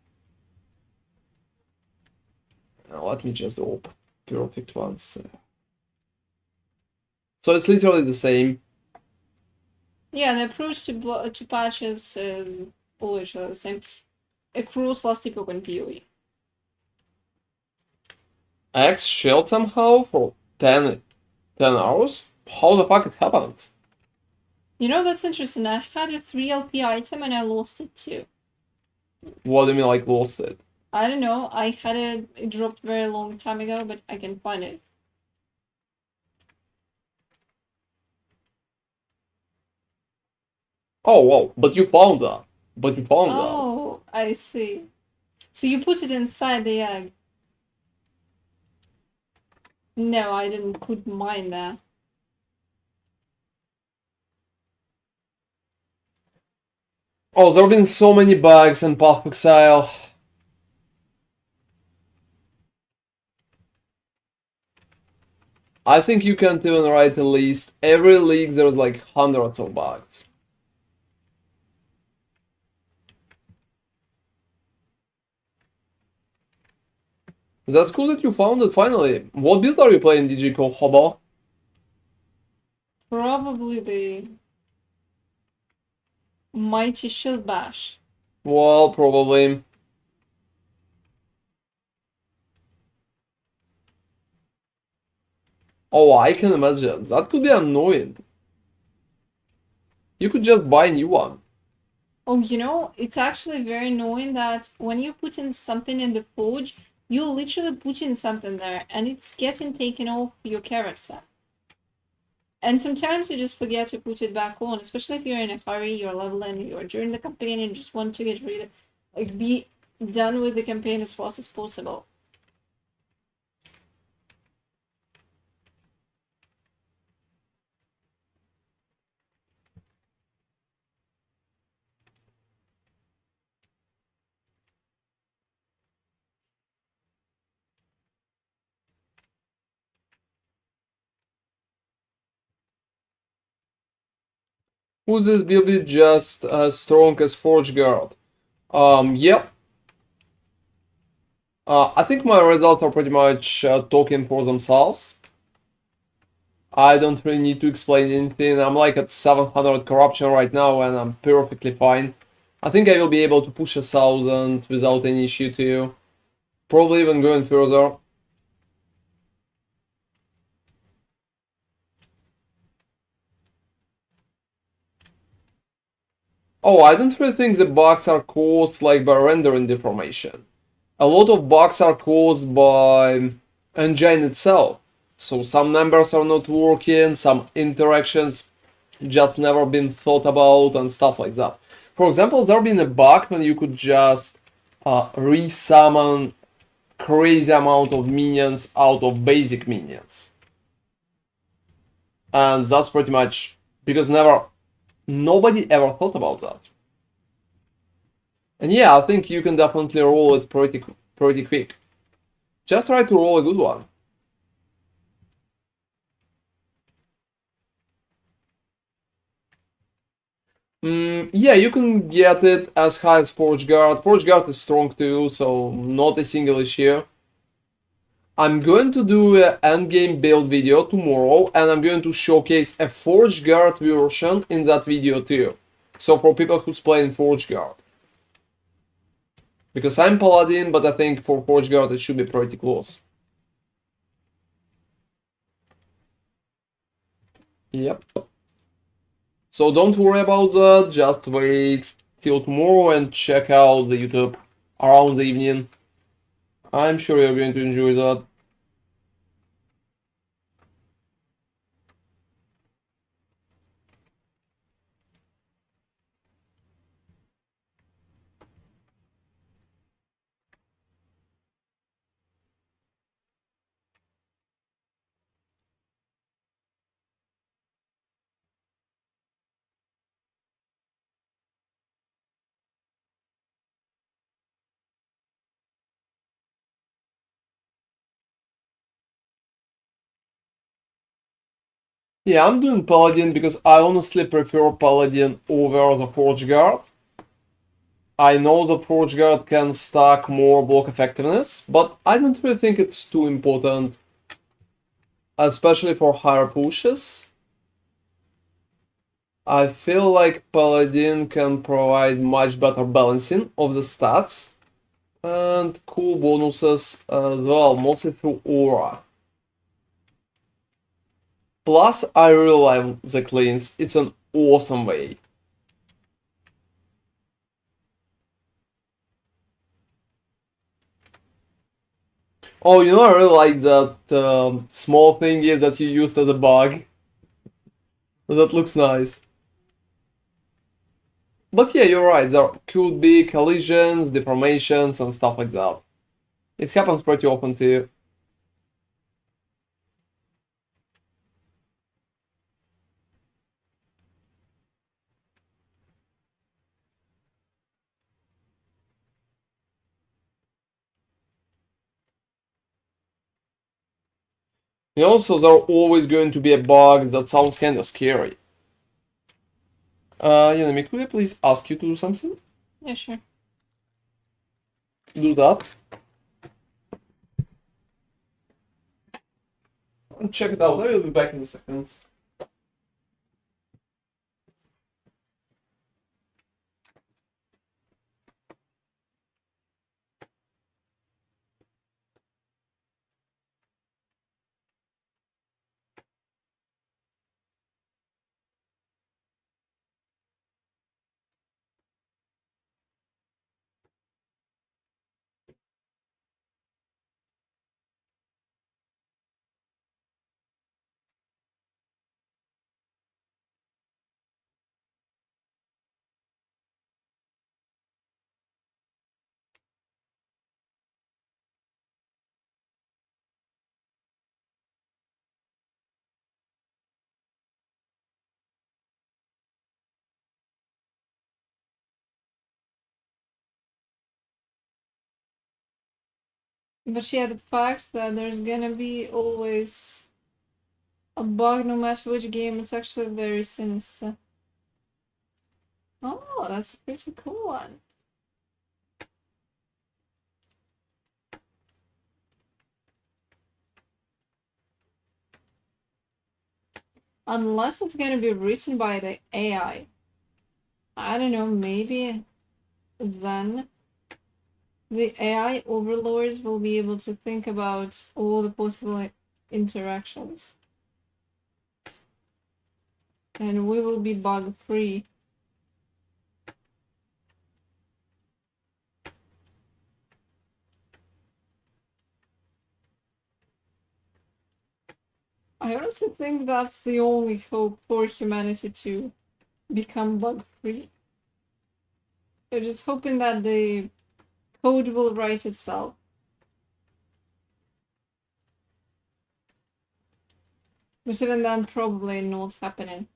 Let me just open perfect ones. So it's literally the same. Yeah, the approach to patches is always the same. Accrues last epoch on PoE. X shelled somehow for 10 hours. How the fuck it happened? You know, that's interesting. I had a 3 LP item and I lost it too. What do you mean, like, lost it? I don't know. I had it dropped very long time ago, but I can find it. Oh, wow, but you found that. Oh, I see. So you put it inside the egg. No, I didn't put mine there. Oh, there have been so many bugs in Path of Exile. I think you can't even write a list. Every league there's like hundreds of bugs. That's cool that you found it finally. What build are you playing, DG Hobo? Probably the Mighty Shield Bash. Well, probably. Oh, I can imagine. That could be annoying. You could just buy a new one. Oh, you know, it's actually very annoying that when you put in something in the forge, you literally put in something there and it's getting taken off your character. And sometimes you just forget to put it back on, especially if you're in a hurry, you're leveling, you're during the campaign and just want to get rid of, like, be done with the campaign as fast as possible. Who's this build just as strong as Forge Guard? Yep. I think my results are pretty much talking for themselves. I don't really need to explain anything. I'm like at 700 corruption right now and I'm perfectly fine. I think I will be able to push 1000 without any issue too. Probably even going further. Oh, I don't really think the bugs are caused like by rendering deformation. A lot of bugs are caused by engine itself. So some numbers are not working, some interactions just never been thought about and stuff like that. For example, there been a bug when you could just resummon crazy amount of minions out of basic minions. And that's pretty much because nobody ever thought about that. And yeah, I think you can definitely roll it pretty quick. Just try to roll a good one. Yeah, you can get it as high as Forge Guard. Forge Guard is strong too, so not a single issue. I'm going to do an endgame build video tomorrow, and I'm going to showcase a Forge Guard version in that video too. So for people who's playing Forge Guard. Because I'm Paladin, but I think for Forge Guard it should be pretty close. Yep. So don't worry about that, just wait till tomorrow and check out the YouTube around the evening. I'm sure you're going to enjoy that. Yeah, I'm doing Paladin because I honestly prefer Paladin over the Forge Guard. I know that Forge Guard can stack more block effectiveness, but I don't really think it's too important, especially for higher pushes. I feel like Paladin can provide much better balancing of the stats and cool bonuses as well, mostly through aura. Plus, I really like the cleans. It's an awesome way. Oh, you know, I really like that small thing is that you used as a bug. That looks nice. But yeah, you're right. There could be collisions, deformations, and stuff like that. It happens pretty often too. And also, there's always going to be a bug that sounds kinda scary. Yanami, could I please ask you to do something? Yeah, sure. Do that. And check it out. I will be back in a second. But yeah, the fact that there's gonna be always a bug no matter which game, it's actually very sinister. Oh, that's a pretty cool one. Unless it's gonna be written by the AI. I don't know, maybe then the AI overlords will be able to think about all the possible interactions. And we will be bug free. I honestly think that's the only hope for humanity to become bug free. They're just hoping that the code will write itself. But even then, probably not happening.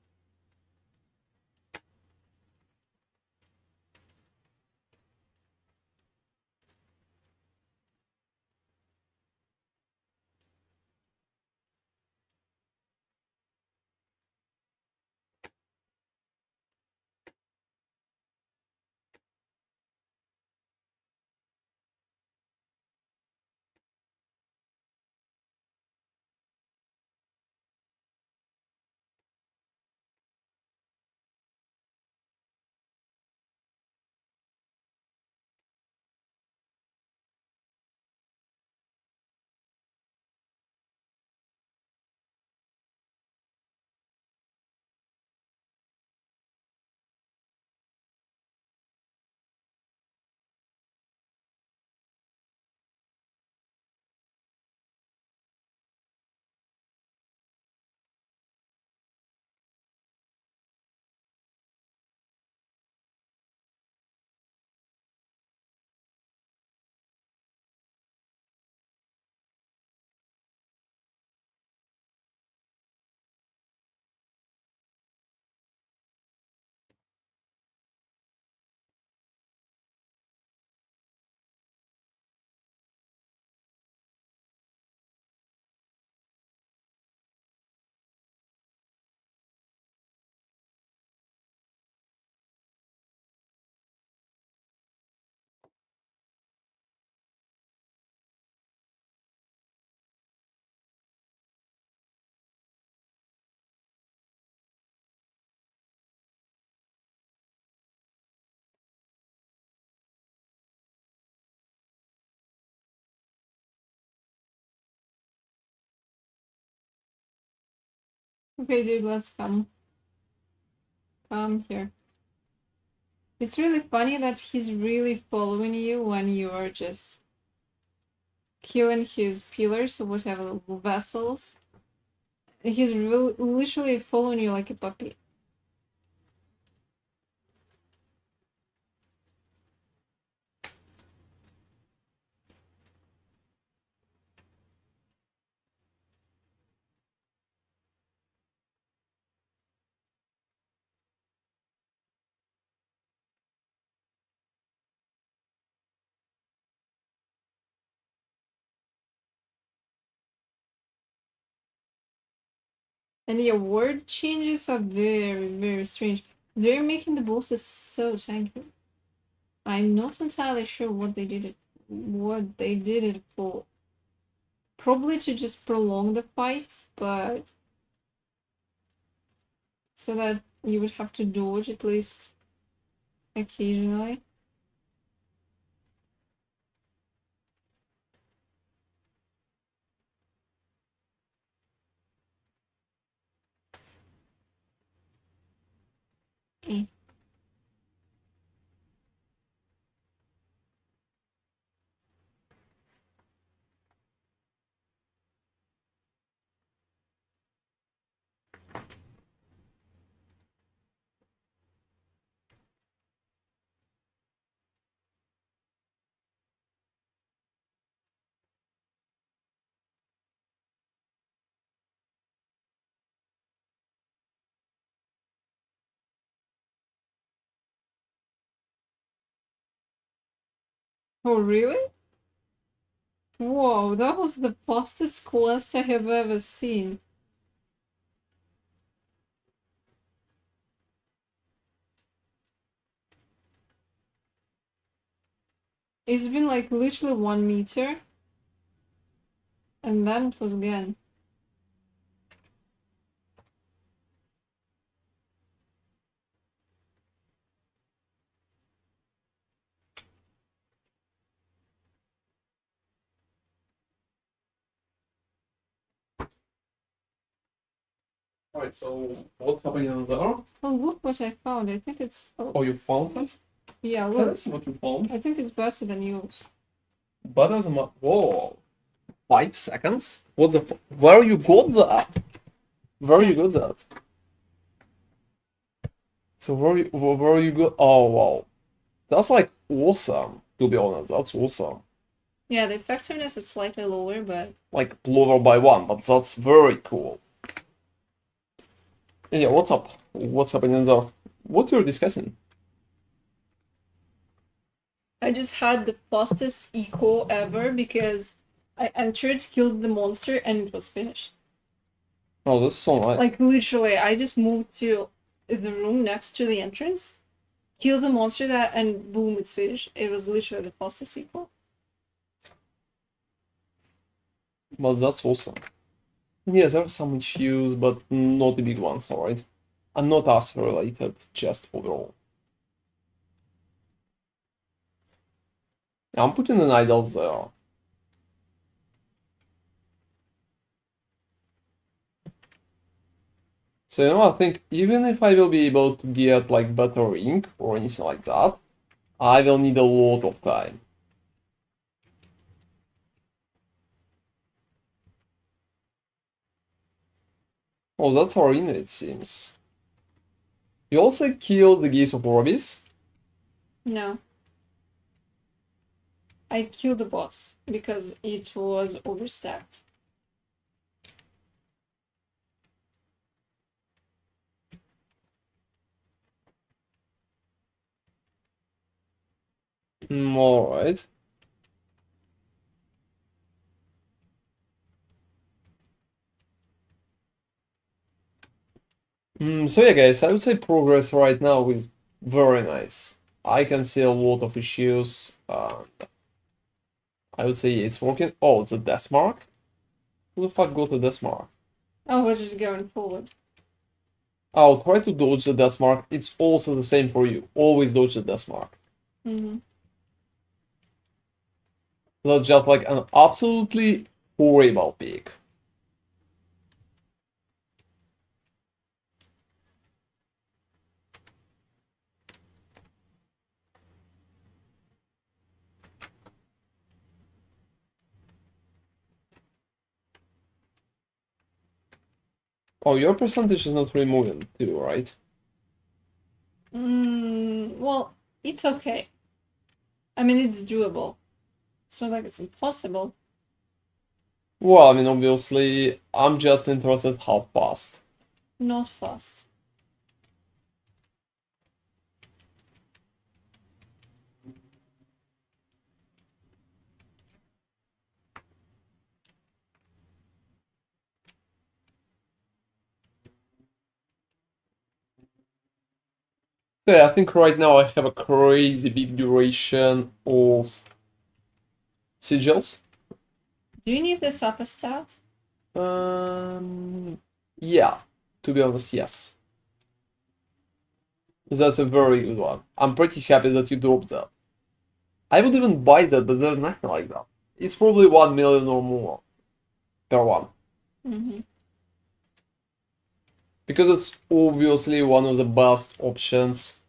Okay, dude, let's come. Come here. It's really funny that he's really following you when you are just killing his pillars or whatever vessels. He's literally following you like a puppy. And the word changes are very, very strange. They're making the bosses so tanky. I'm not entirely sure what they did it for. Probably to just prolong the fights, but so that you would have to dodge at least occasionally. Eh. Oh, really? Whoa, that was the fastest quest I have ever seen. It's been like literally 1 meter, and then it was gone. Alright, so what's happening on there? Oh, look what I found. I think it's. Oh, you found that? Yeah, Can I look. see what you found? I think it's better than yours. But as a whoa, 5 seconds? What's the where you got that? Where you got that? So where you got? Oh wow, that's like awesome. To be honest, that's awesome. Yeah, the effectiveness is slightly lower, but Like lower by 1, but that's very cool. Yeah, what's up? What's happening there? What you're discussing? I just had the fastest eco ever because I entered, killed the monster, and it was finished. Oh, this is so nice. Like literally, I just moved to the room next to the entrance, killed the monster that, and boom, it's finished. It was literally the fastest eco. But that's awesome. Yes, there are some issues, but not the big ones, alright? And not us related, just overall. I'm putting an idol there. So, you know, I think even if I will be able to get like better ring or anything like that, I will need a lot of time. Oh, that's arena, it seems. You also killed the Gates of Orbis? No. I killed the boss because it was overstacked. Alright. So yeah, guys, I would say progress right now is very nice. I can see a lot of issues. I would say it's working. Oh, it's a death mark? Who the fuck got a death mark? Oh, we're just going forward. I'll try to dodge the death mark. It's also the same for you. Always dodge the death mark. Mm-hmm. That's just like an absolutely horrible pick. Oh, your percentage is not really moving too, right? Well, it's okay. I mean, it's doable. It's not like it's impossible. Well, I mean, obviously, I'm just interested how fast. Not fast. So yeah, I think right now I have a crazy big duration of sigils. Do you need this upper stat? Yeah, to be honest, yes. That's a very good one. I'm pretty happy that you dropped that. I would even buy that, but there's nothing like that. It's probably 1 million or more per one. Mm-hmm. Because it's obviously one of the best options.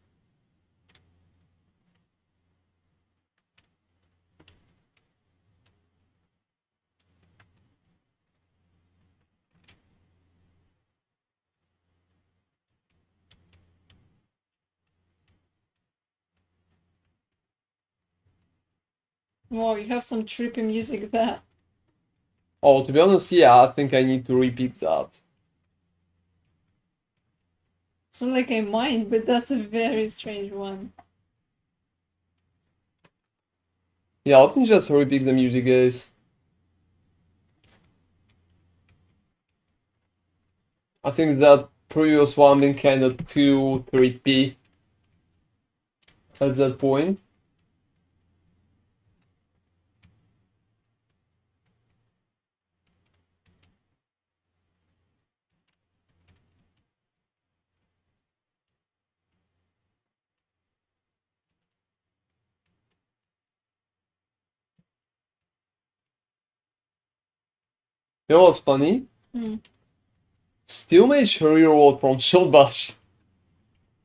Wow, you have some trippy music there. Oh, to be honest, yeah, I think I need to repeat that. It's not like I mind, but that's a very strange one. Yeah, let me just repeat the music, guys. I think that previous one been kinda too trippy at that point. You know what's funny? Hmm. Steel Mage rerolled from Shield Bash.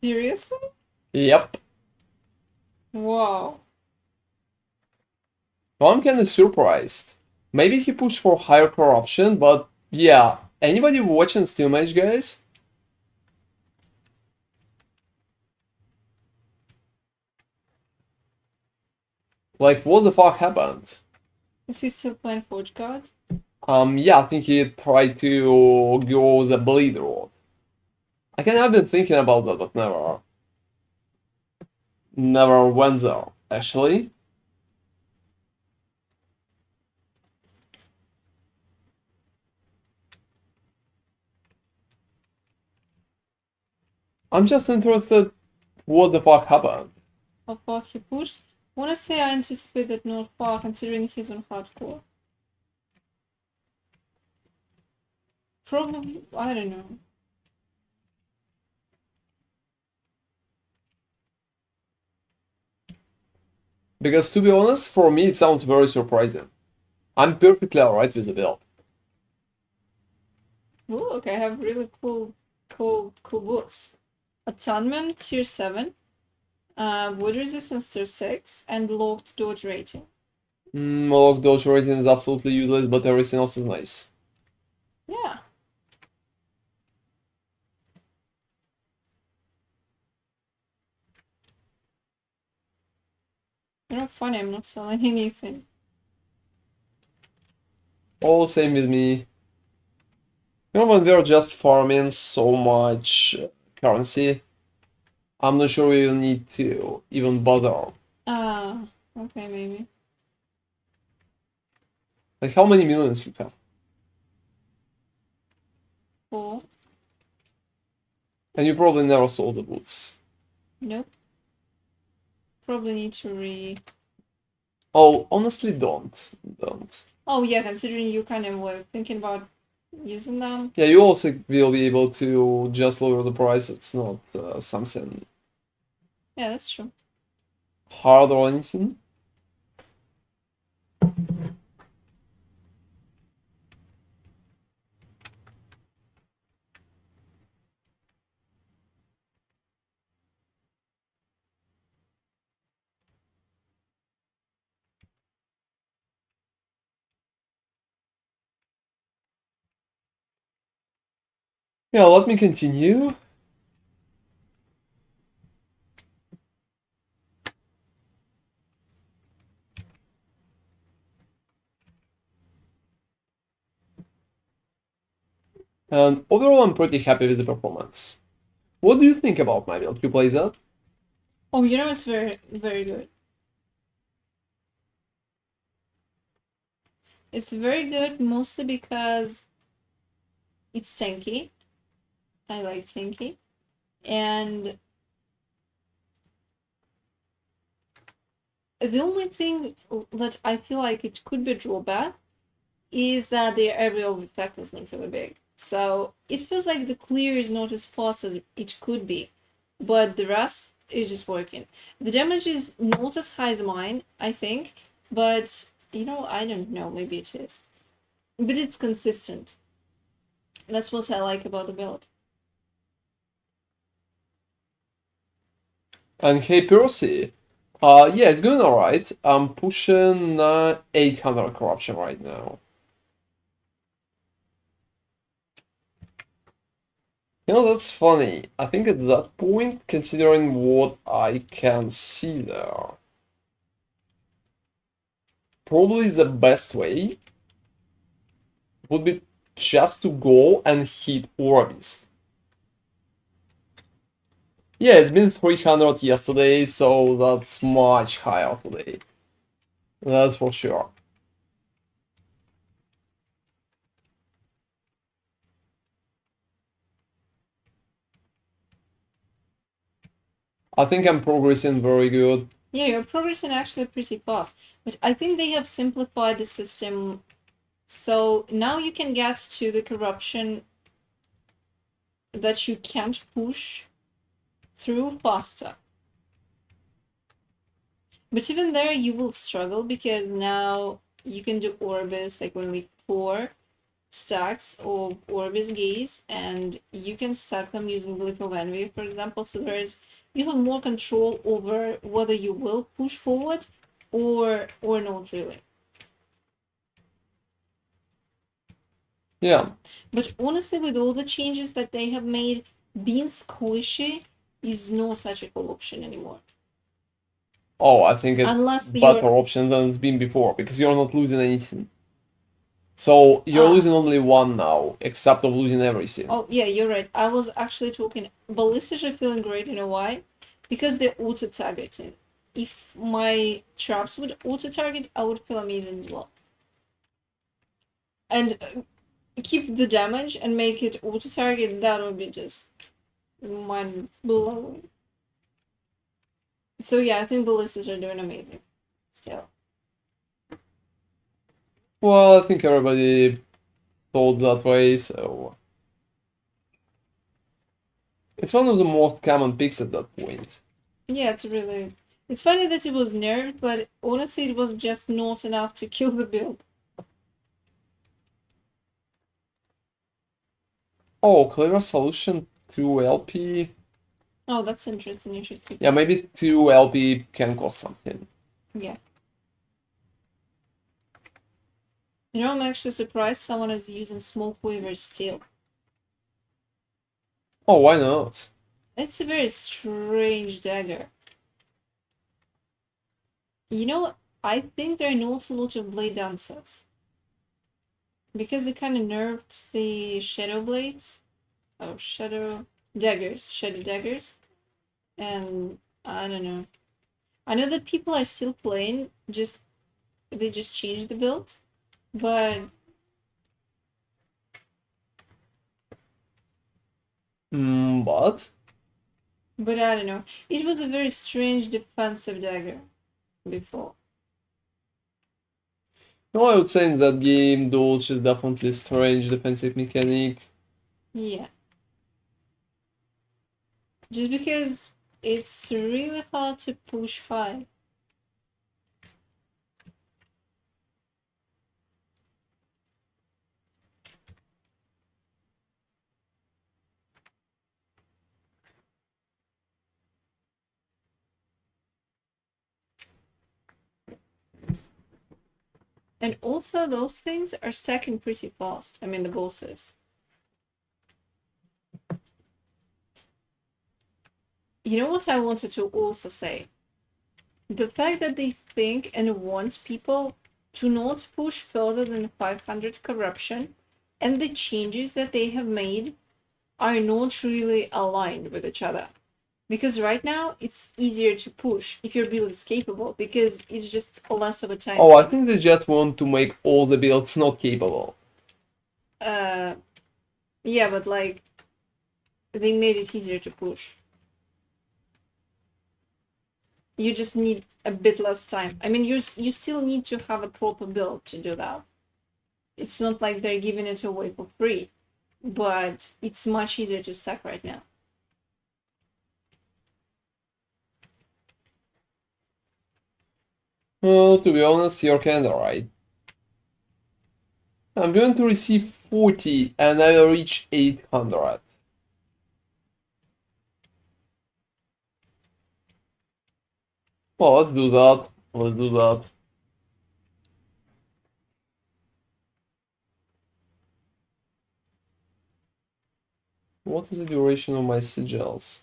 Seriously? Yep. Wow. Well, I'm kinda surprised. Maybe he pushed for higher corruption, but yeah. Anybody watching Steel Mage, guys? Like, what the fuck happened? Is he still playing Forge God? Yeah, I think he tried to go the bleed road. I've been thinking about that, but never went there, actually. I'm just interested what the fuck happened. How far he pushed? Honestly, I anticipate that not far, considering he's on hardcore. Probably, I don't know. Because to be honest, for me it sounds very surprising. I'm perfectly alright with the build. Ooh, okay, I have really cool books. Atonement tier 7, wood resistance tier 6, and locked dodge rating. Moloch dodge rating is absolutely useless, but everything else is nice. Yeah. You know, funny, I'm not selling anything. All same with me. You know, when we're just farming so much currency, I'm not sure we will need to even bother. Okay, maybe. Like, how many millions you have? 4. And you probably never sold the boots. Nope. Probably need to Oh, honestly, don't. Oh yeah, considering you kind of were thinking about using them. Yeah, you also will be able to just lower the price. It's not something Yeah, that's true. hard or anything. Yeah, let me continue. And overall, I'm pretty happy with the performance. What do you think about my build? You play that? Oh, you know, it's very, very good. It's very good mostly because it's tanky. I like tanky. And the only thing that I feel like it could be a drawback is that the area of effect is not really big. So it feels like the clear is not as fast as it could be, but the rest is just working. The damage is not as high as mine, I think, but you know, I don't know, maybe it is. But it's consistent. That's what I like about the build. And hey, Percy. Yeah, it's going alright. I'm pushing 800 corruption right now. You know, that's funny. I think at that point, considering what I can see there, probably the best way would be just to go and hit Orbis. Yeah, it's been 300 yesterday, so that's much higher today. That's for sure. I think I'm progressing very good. Yeah, you're progressing actually pretty fast. But I think they have simplified the system so now you can get to the corruption that you can't push through faster. But even there, you will struggle because now you can do Orbis like only 4 stacks of Orbis Gaze, and you can stack them using Glyph of Envy, for example. So you have more control over whether you will push forward or not really. Yeah. But honestly, with all the changes that they have made, being squishy is not such a cool option anymore. Oh, I think it's Unless better you're option than it's been before, because you're not losing anything. So you're losing only one now, except of losing everything. Oh yeah, you're right. I was actually talking ballistic are feeling great, you know why? Because they're auto targeting. If my traps would auto target, I would feel amazing as well. And keep the damage and make it auto target, that would be just mind blowing. So yeah, I think ballistics are doing amazing. Still. Well, I think everybody thought that way, so it's one of the most common picks at that point. Yeah, it's funny that it was nerfed, but honestly it was just not enough to kill the build. Oh, clever solution 2 LP. Oh, that's interesting. You should keep Yeah, that. maybe 2 LP can cost something. Yeah. You know, I'm actually surprised someone is using smoke weavers still. Oh, why not? It's a very strange dagger. You know, I think there are not a lot of blade dancers. Because they kind of nerfed the shadow blades. Oh, shadow daggers. And I don't know. I know that people are still playing, they just changed the build. But But I don't know. It was a very strange defensive dagger before. no, I would say in that game, Dodge is definitely a strange defensive mechanic. Yeah. Just because it's really hard to push high. And also those things are stacking pretty fast. I mean the bosses. You know what I wanted to also say? The fact that they think and want people to not push further than 500 corruption, and the changes that they have made are not really aligned with each other. Because right now, it's easier to push if your build is capable, because it's just less of a time Oh, I thing. think they just want to make all the builds not capable. Yeah, but like, they made it easier to push. You just need a bit less time. I mean, you still need to have a proper build to do that. It's not like they're giving it away for free, but it's much easier to stack right now. Well, to be honest, you're kinda right. I'm going to receive 40 and I will reach 800. Well, let's do that. Let's do that. What is the duration of my sigils?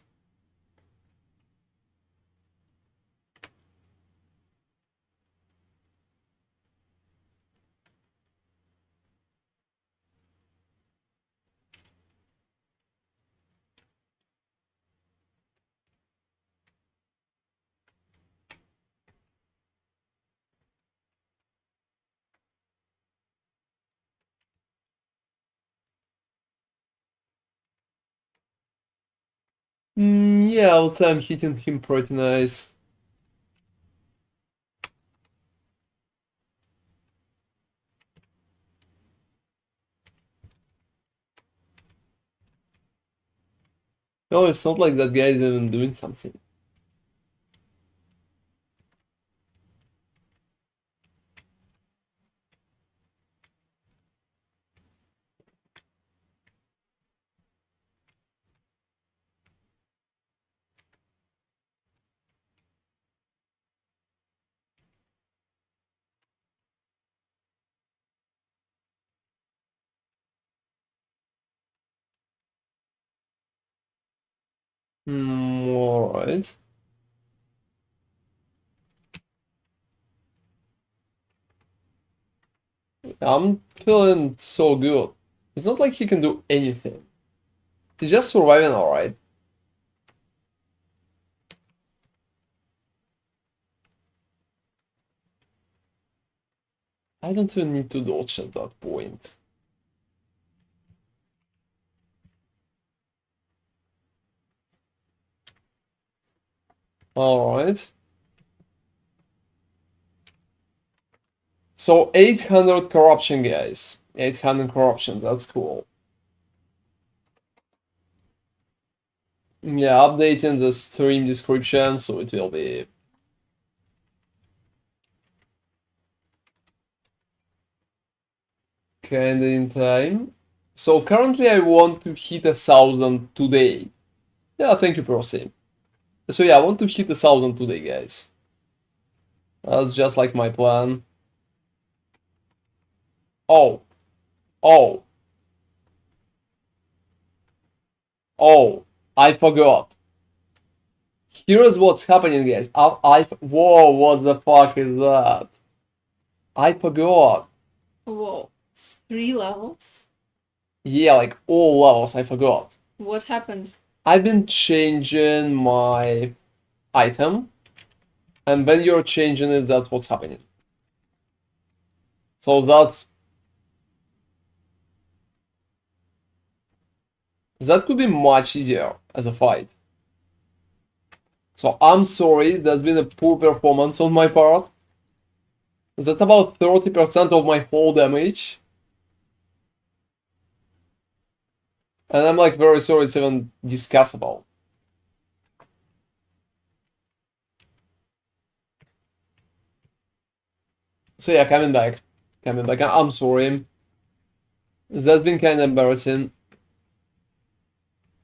Yeah, I would say I'm hitting him pretty nice. No, it's not like that guy is even doing something. Alright. I'm feeling so good. It's not like he can do anything. He's just surviving alright. I don't even need to dodge at that point. Alright. So 800 corruption, guys. 800 corruption, that's cool. Yeah, updating the stream description, so it will be kinda in time. So currently I want to hit 1,000 today. Yeah, thank you, Percy. So yeah, I want to hit 1,000 today, guys. That's just like my plan. Oh, oh, oh, I forgot. Here's what's happening, guys. Whoa, what the fuck is that? I forgot. Whoa, it's 3 levels? Yeah, like all levels, I forgot. What happened? I've been changing my item, and when you're changing it, that's what's happening. So that could be much easier as a fight. So I'm sorry, there's been a poor performance on my part. That's about 30% of my whole damage. And I'm like very sorry it's even discussable. So yeah, coming back. I'm sorry. That's been kind of embarrassing.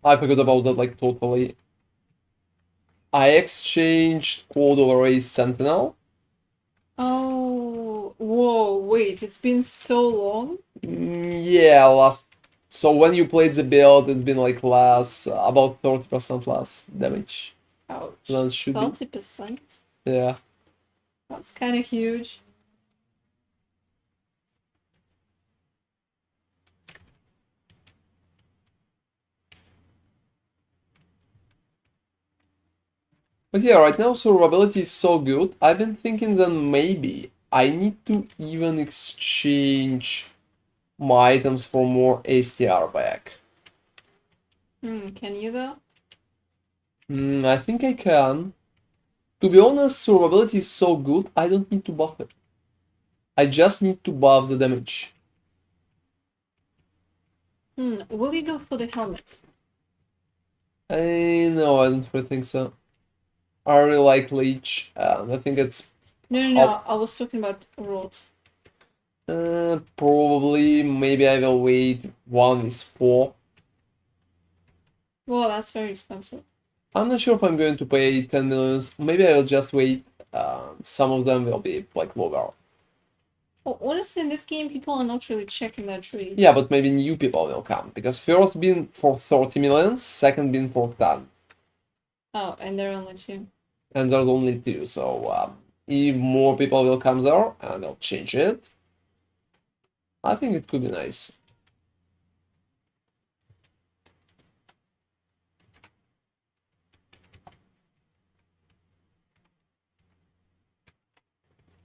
I forgot about that like totally. I exchanged Cold Overray Sentinel. Oh, whoa, wait, it's been so long? Yeah, so when you played the build, it's been like less, about 30% less damage. Ouch. than it should be. 30%? Yeah. That's kind of huge. But yeah, right now survivability is so good. I've been thinking that maybe I need to even exchange my items for more ASTR back. Can you though? I think I can. To be honest, survivability is so good, I don't need to buff it. I just need to buff the damage. Will you go for the helmet? No, I don't really think so. I really like Leech, and I think it's No, I was talking about Rot. probably, maybe I will wait 1 is 4. Well, that's very expensive. I'm not sure if I'm going to pay 10 millions. Maybe I will just wait. Some of them will be like lower. Well, honestly, in this game, people are not really checking their tree. Yeah, but maybe new people will come. Because first been for 30 millions, second been for 10. Oh, and there are only 2. And there's only 2. So if more people will come there and they'll change it, I think it could be nice.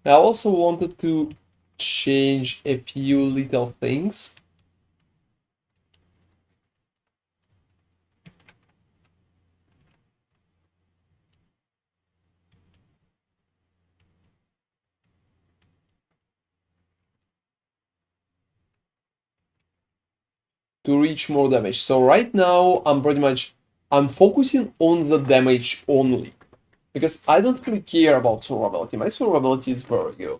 I also wanted to change a few little things. To reach more damage. So right now I'm focusing on the damage only. Because I don't really care about survivability. My survivability is very good.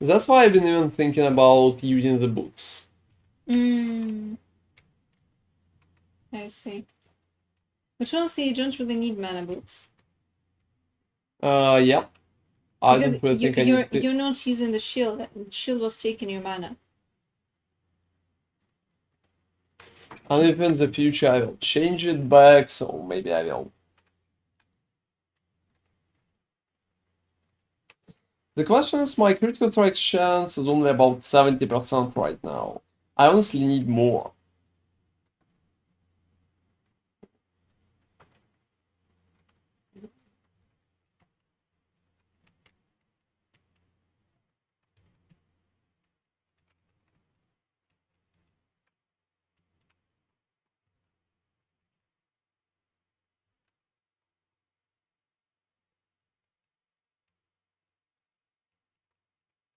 That's why I've been even thinking about using the boots. I see. But honestly, you don't really need mana boots. Yeah. I Because don't really think I need to. you're not using the shield. The shield was taking your mana. And if in the future I will change it back, so maybe I will. The question is, my critical strike chance is only about 70% right now. I honestly need more.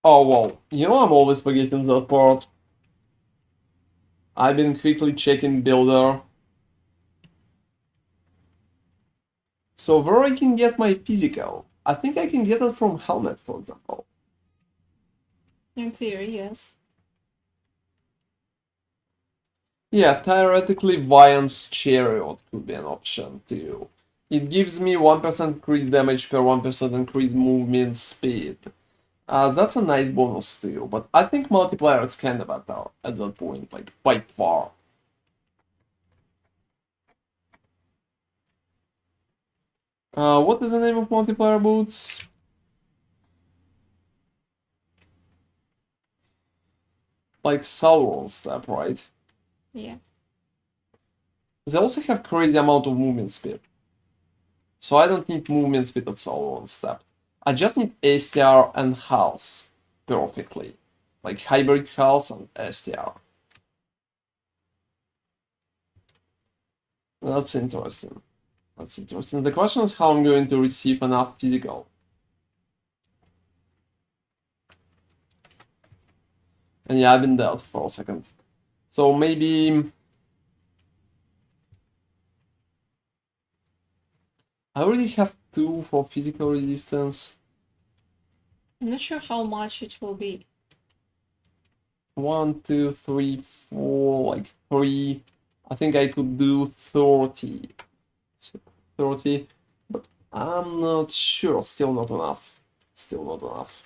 Oh well, I'm always forgetting that part. I've been quickly checking builder. So where I can get my physical? I think I can get it from helmet, for example. In theory, yes. Yeah, theoretically, Vian's Chariot could be an option too. It gives me 1% increased damage per 1% increased movement speed. That's a nice bonus too, but I think multiplayer is kinda better at that point, like by far. What is the name of multiplayer boots? Like Sauron step, right? Yeah. They also have crazy amount of movement speed. So I don't need movement speed at Sauron steps. I just need STR and health perfectly. Like hybrid health and STR. That's interesting. That's interesting. The question is how I'm going to receive enough physical. And yeah, I've been dead for a second. So maybe I already have 2 for physical resistance. I'm not sure how much it will be. 1, 2, 3, 4, like 3. I think I could do 30. 30, but I'm not sure. Still not enough. Still not enough.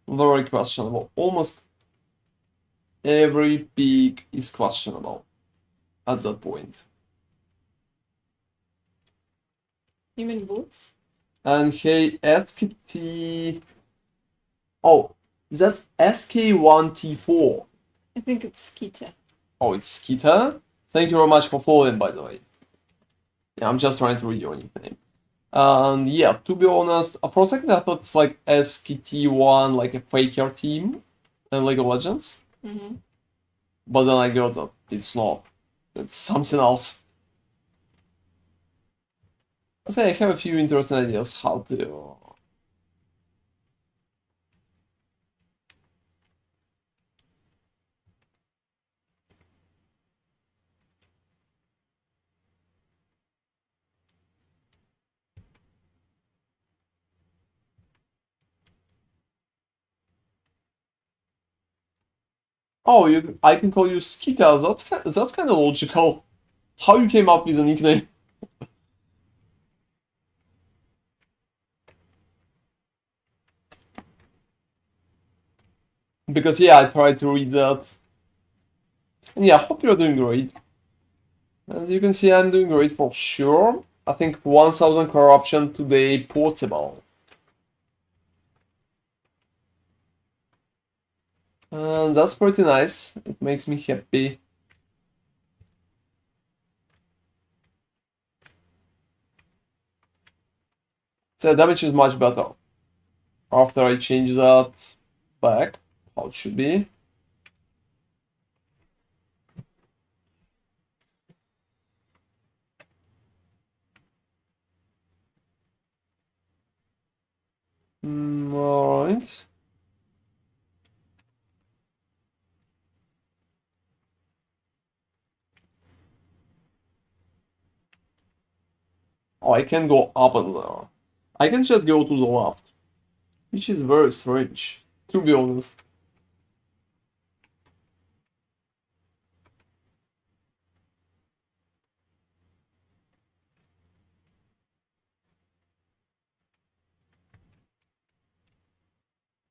Very questionable. Almost every pick is questionable at that point. You mean boots? And hey, SKT. Oh, that's SK1T4. I think it's Skita. Oh, it's Skita. Thank you very much for following, by the way. Yeah, I'm just trying to read your nickname. And yeah, to be honest, for a second I thought it's like SKT1, like a faker team in League of Legends. Mm-hmm. But then I got that it's not. It's something else. So I have a few interesting ideas how to. Oh, I can call you Skita. That's kind of logical. How you came up with a nickname? Because yeah, I tried to read that. And yeah, I hope you're doing great. As you can see, I'm doing great for sure. I think 1000 corruption today possible. And that's pretty nice. It makes me happy. So damage is much better. After I change that back, how it should be. Alright. Oh, I can go up and there. I can just go to the left. Which is very strange, to be honest.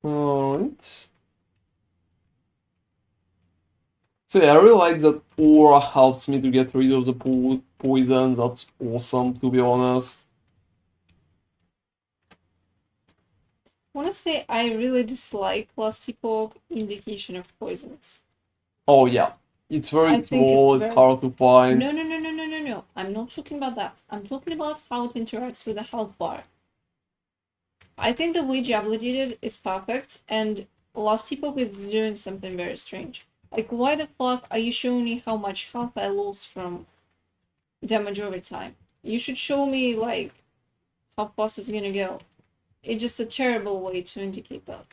Alright. So yeah, I really like that aura helps me to get rid of the poison. That's awesome, to be honest. Honestly, I really dislike last epoch indication of poisons. Oh yeah, it's very I think small, it's it's very... hard to find. No. I'm not talking about that. I'm talking about how it interacts with the health bar. I think the way Diablo did it is perfect, and last epoch is doing something very strange. Like, why the fuck are you showing me how much health I lose from damage over time? You should show me, like, how fast it's gonna go. It's just a terrible way to indicate that.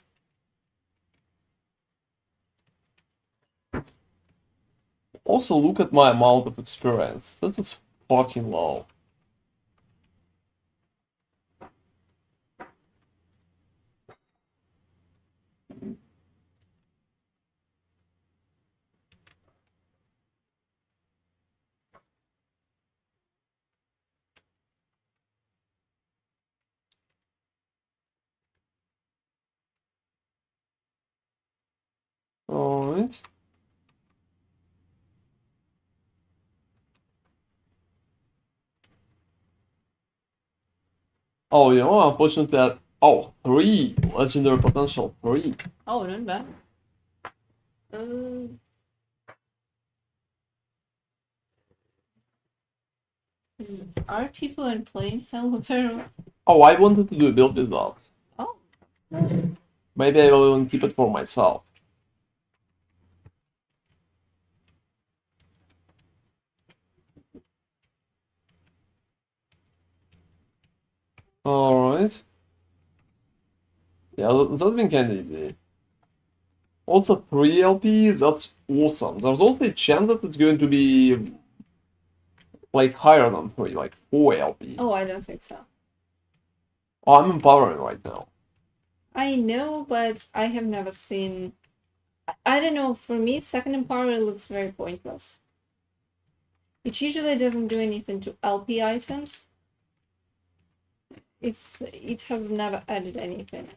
Also, look at my amount of experience. That is fucking low. Alright. Oh, you know, unfortunately, oh, 3 legendary potential, 3. Oh, not bad. Uh, are people in playing Hell of Pharaoh? Oh, I wanted to do a build with that. Oh. Maybe I will even keep it for myself. Alright. Yeah, that's been kinda easy. Also 3 LP, that's awesome. There's also a chance that it's going to be like higher than 3, like 4 LP. Oh, I don't think so. Oh, I'm empowering right now. I know, but I have never seen... I don't know, for me, second empower looks very pointless. It usually doesn't do anything to LP items. It has never added anything.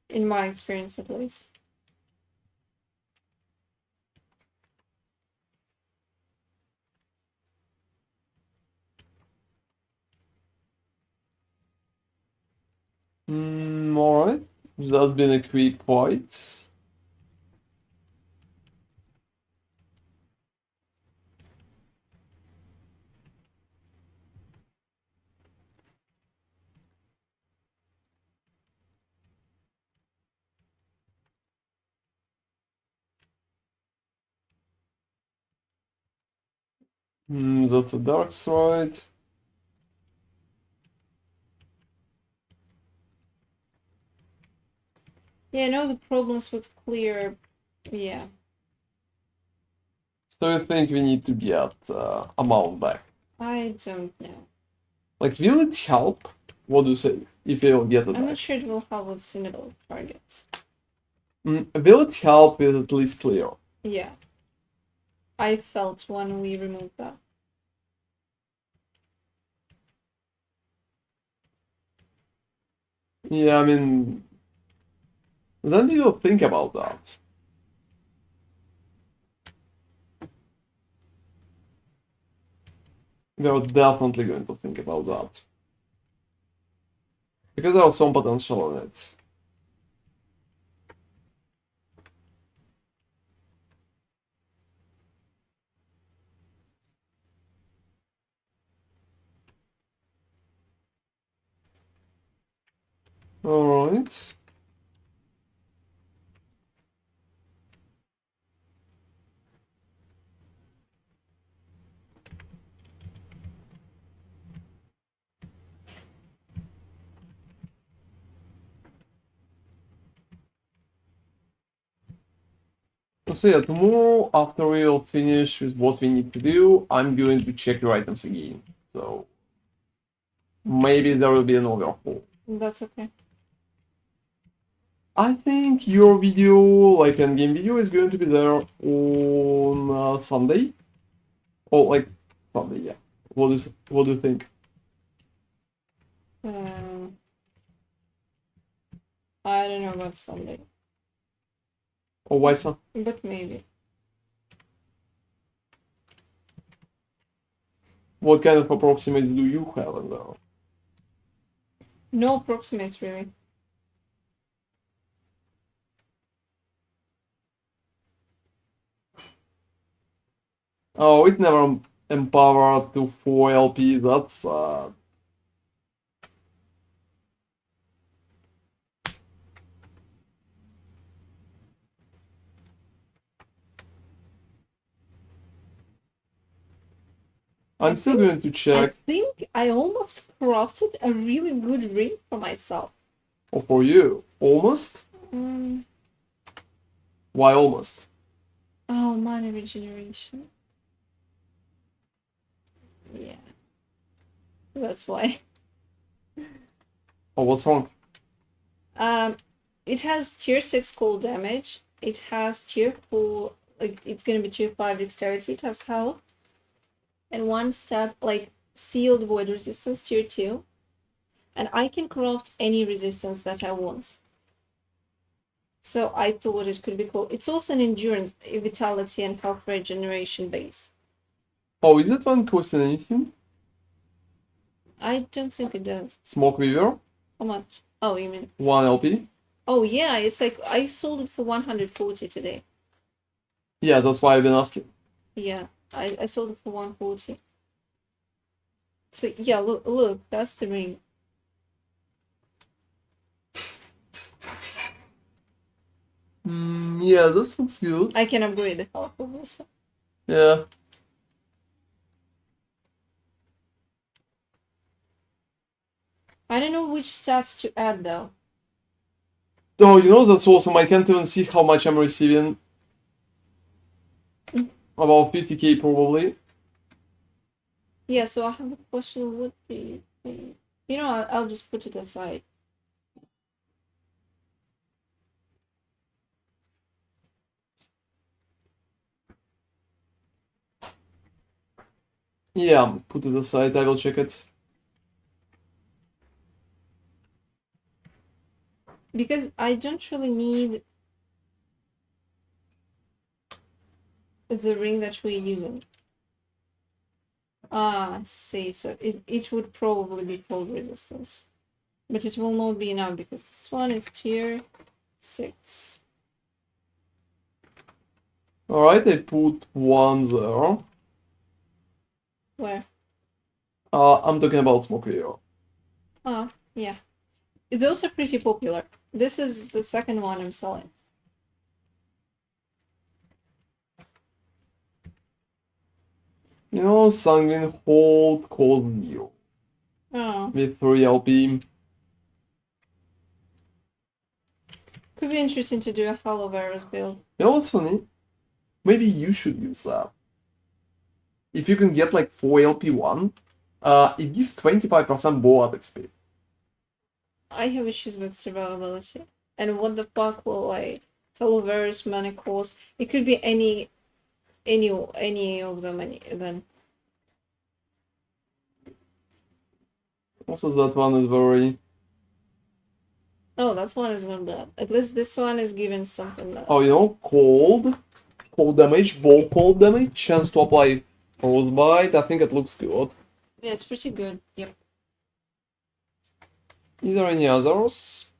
In my experience, at least. Alright. That's been a quick fight. That's a dark side. Yeah, I know the problems with clear. Yeah. So you think we need to get amount back? I don't know. Like, will it help? What do you say? If we'll get it I'm back? not sure it will help with sentinel targets. Will it help with at least clear? Yeah. I felt when we removed that. Yeah, I mean, then you don't think about that. We are definitely going to think about that. Because there was some potential in it. Alright. So yeah, tomorrow after we'll finish with what we need to do, I'm going to check your items again. So maybe there will be an overhaul. That's okay. I think your video, like Endgame video, is going to be there on Sunday. Oh, like Sunday, yeah. What do you think? I don't know about Sunday, Or why so? but maybe. What kind of approximates do you have in there? No approximates, really. Oh, it never empowered to 4 LP, that's I'm still going to I check. think I almost crafted a really good ring for myself. Or for you. Almost? Why almost? Oh, mana regeneration. Yeah. That's why. Oh, what's wrong? It has tier 6 cold damage. It has tier 4, like, it's gonna be tier 5 dexterity, it has health. And one stat, like, sealed void resistance, tier 2. And I can craft any resistance that I want. So I thought it could be cool. It's also an endurance, vitality, and health regeneration base. Oh, is that one costing anything? I don't think it does. Smoke Weaver? How much? Oh, you mean? 1 LP? Oh, yeah, it's like, I sold it for 140 today. Yeah, that's why I've been asking. Yeah, I sold it for 140. So, yeah, look, that's the ring. Yeah, that looks good. I can upgrade the health also. Yeah. I don't know which stats to add, though. Oh, you know, that's awesome. I can't even see how much I'm receiving. About 50k probably. Yeah, so I have a question. What do you think? You know, I'll just put it aside. Yeah, put it aside. I will check it. Because I don't really need the ring that we're using. Ah, I see. So it would probably be cold resistance. But it will not be enough because this one is tier 6. Alright, I put one there. Where? I'm talking about smoke arrow. Ah, yeah. Those are pretty popular. This is the second one I'm selling. You know, Sanguine Hold cost 0 Oh, with 3 LP. could be interesting to do a hollow virus build. You know what's funny? Maybe you should use that. If you can get like 4 LP1, it gives 25% bow attack speed. I have issues with survivability. And what the fuck will like hollow virus mana cost? It could be any of them then. Also, that one is very... Oh, that one is not bad. At least this one is giving something. Oh, you know, cold damage, ball cold damage, chance to apply frostbite. I think it looks good. Yeah, it's pretty good. Yep. Is there any others?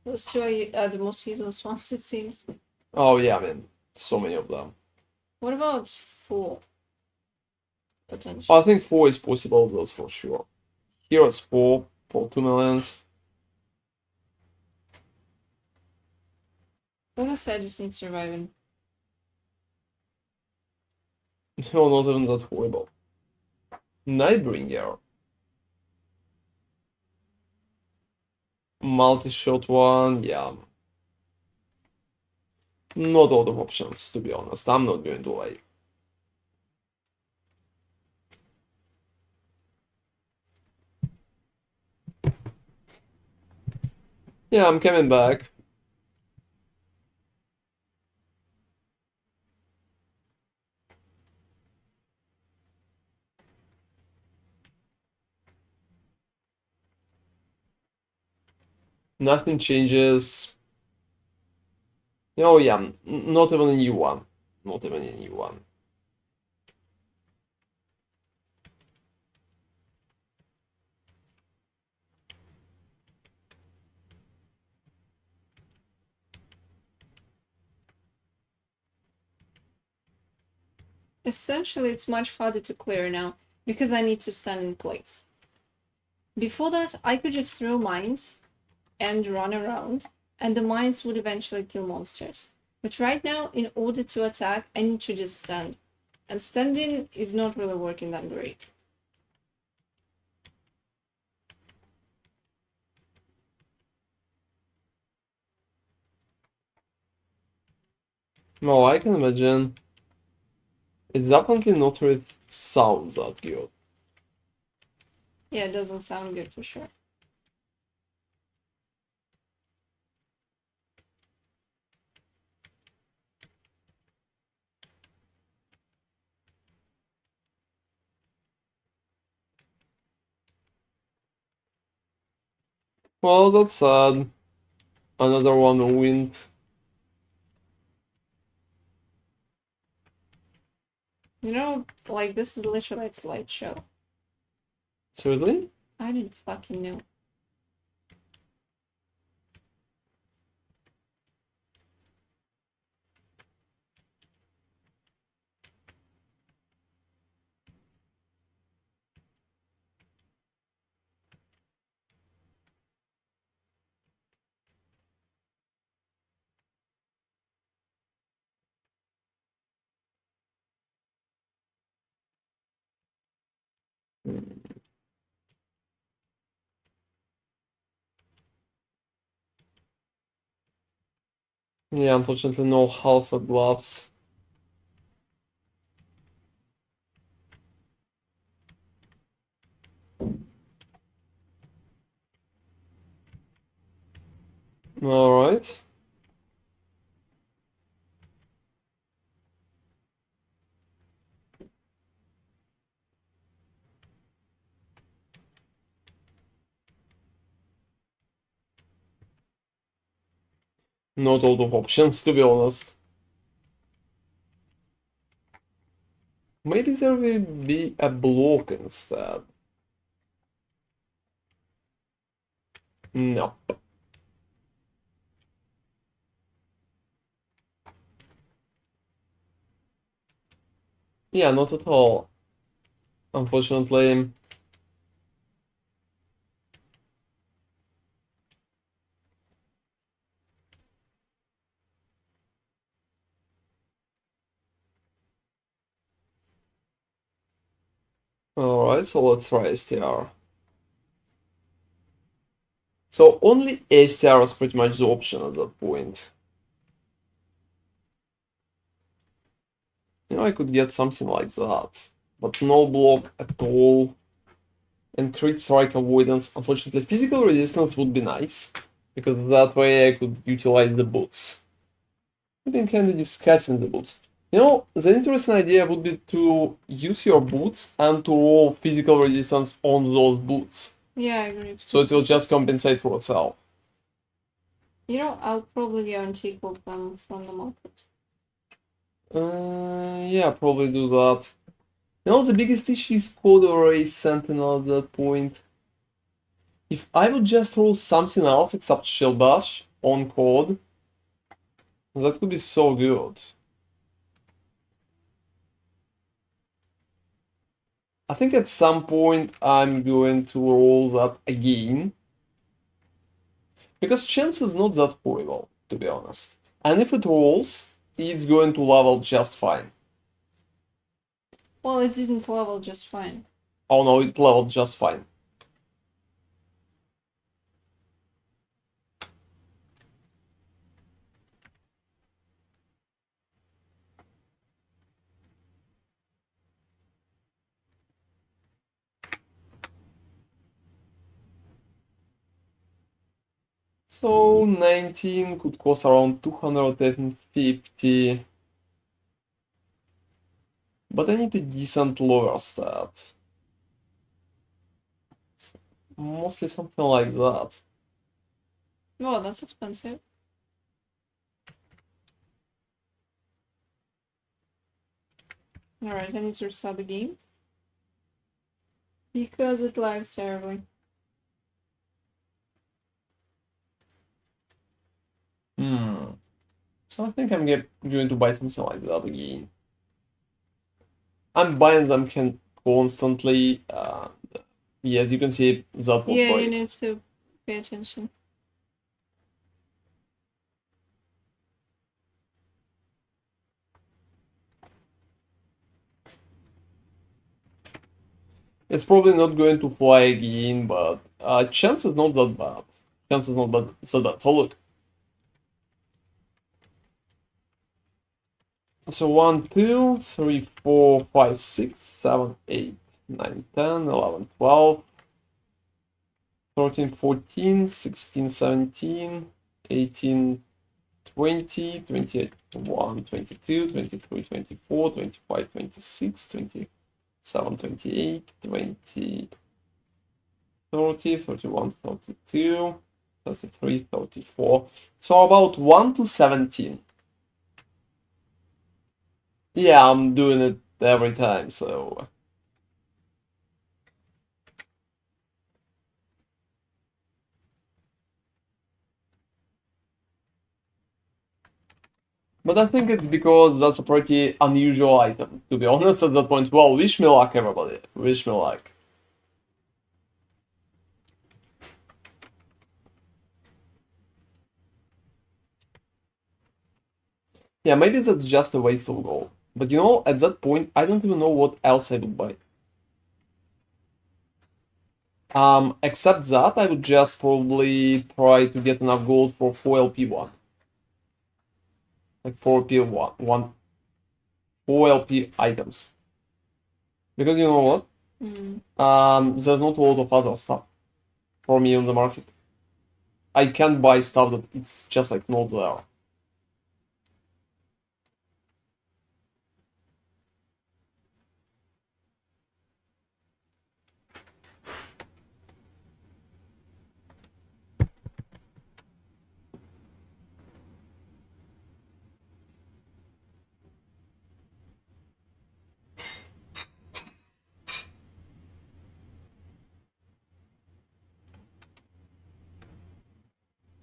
Those two are the most useless ones, it seems. Oh yeah, man, so many of them. What about 4? Potential. I think 4 is possible, that's for sure. Here is 4 for 2 millions. Honestly, I just need surviving. No, not even that horrible. Nightbringer. Multi-shot one, yeah. Not a lot of options, to be honest. I'm not going to lie. Yeah, I'm coming back. Nothing changes. Oh yeah, not even a new one. Not even a new one. Essentially, it's much harder to clear now because I need to stand in place. Before that, I could just throw mines and run around, and the mines would eventually kill monsters. But right now, in order to attack, I need to just stand. And standing is not really working that great. No, I can imagine. It's definitely not really sounds that good. Yeah, it doesn't sound good for sure. Well, that's sad. Another one ruined. You know, like, this is literally a slideshow. Seriously? I didn't fucking know. Yeah, unfortunately no house of gloves. Alright. Not a lot of options, to be honest. Maybe there will be a block instead. No. Yeah, not at all. Unfortunately. Alright, so let's try STR. So only STR is pretty much the option at that point. You know, I could get something like that. But no block at all. And crit strike avoidance. Unfortunately, physical resistance would be nice. Because that way I could utilize the boots. We've been kind of discussing the boots. You know, the interesting idea would be to use your boots and to roll physical resistance on those boots. Yeah, I agree. So it will just compensate for itself. You know, I'll probably go and take off them from the market. Yeah, probably do that. You know, the biggest issue is code array sentinel at that point. If I would just roll something else except shield bash on code, that could be so good. I think at some point I'm going to roll that again. Because chance is not that horrible, to be honest. And if it rolls, it's going to level just fine. Well, it didn't level just fine. Oh no, it leveled just fine. So 19 could cost around 250. But I need a decent lower stat. Mostly something like that. Oh, that's expensive. Alright, I need to restart the game. Because it lags terribly. So I think I'm going to buy something like that again. I'm buying them constantly. Yes, you can see that will Yeah, you break. need to pay attention. It's probably not going to fly again, but chance is not that bad. Chance is not bad, so bad. So look. So 1, 2, 3, 4, 5, 6, 7, 8, 9, 10, 11, 12, 13, 14, 16, 17, 18, 20, 21, 22, 23, 24, 25, 26, 27, 28, 20, 30, 31, 32, 33, 34. So about 1 to 17. Yeah, I'm doing it every time, so... But I think it's because that's a pretty unusual item, to be honest at that point. Well, wish me luck, everybody. Wish me luck. Yeah, maybe that's just a waste of gold. But you know, at that point, I don't even know what else I would buy. Except that, I would just probably try to get enough gold for 4 LP1. Like 4 LP1, 4 LP items. Because you know what? There's not a lot of other stuff for me on the market. I can't buy stuff that it's just like not there.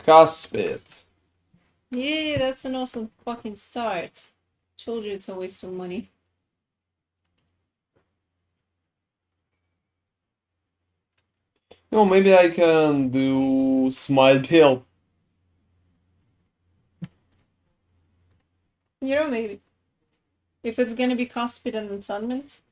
cast speed. Yeah, that's an awesome fucking start. Told you it's a waste of money. You know, maybe I can do smite build. You know, maybe. If it's gonna be cast speed and enchantment.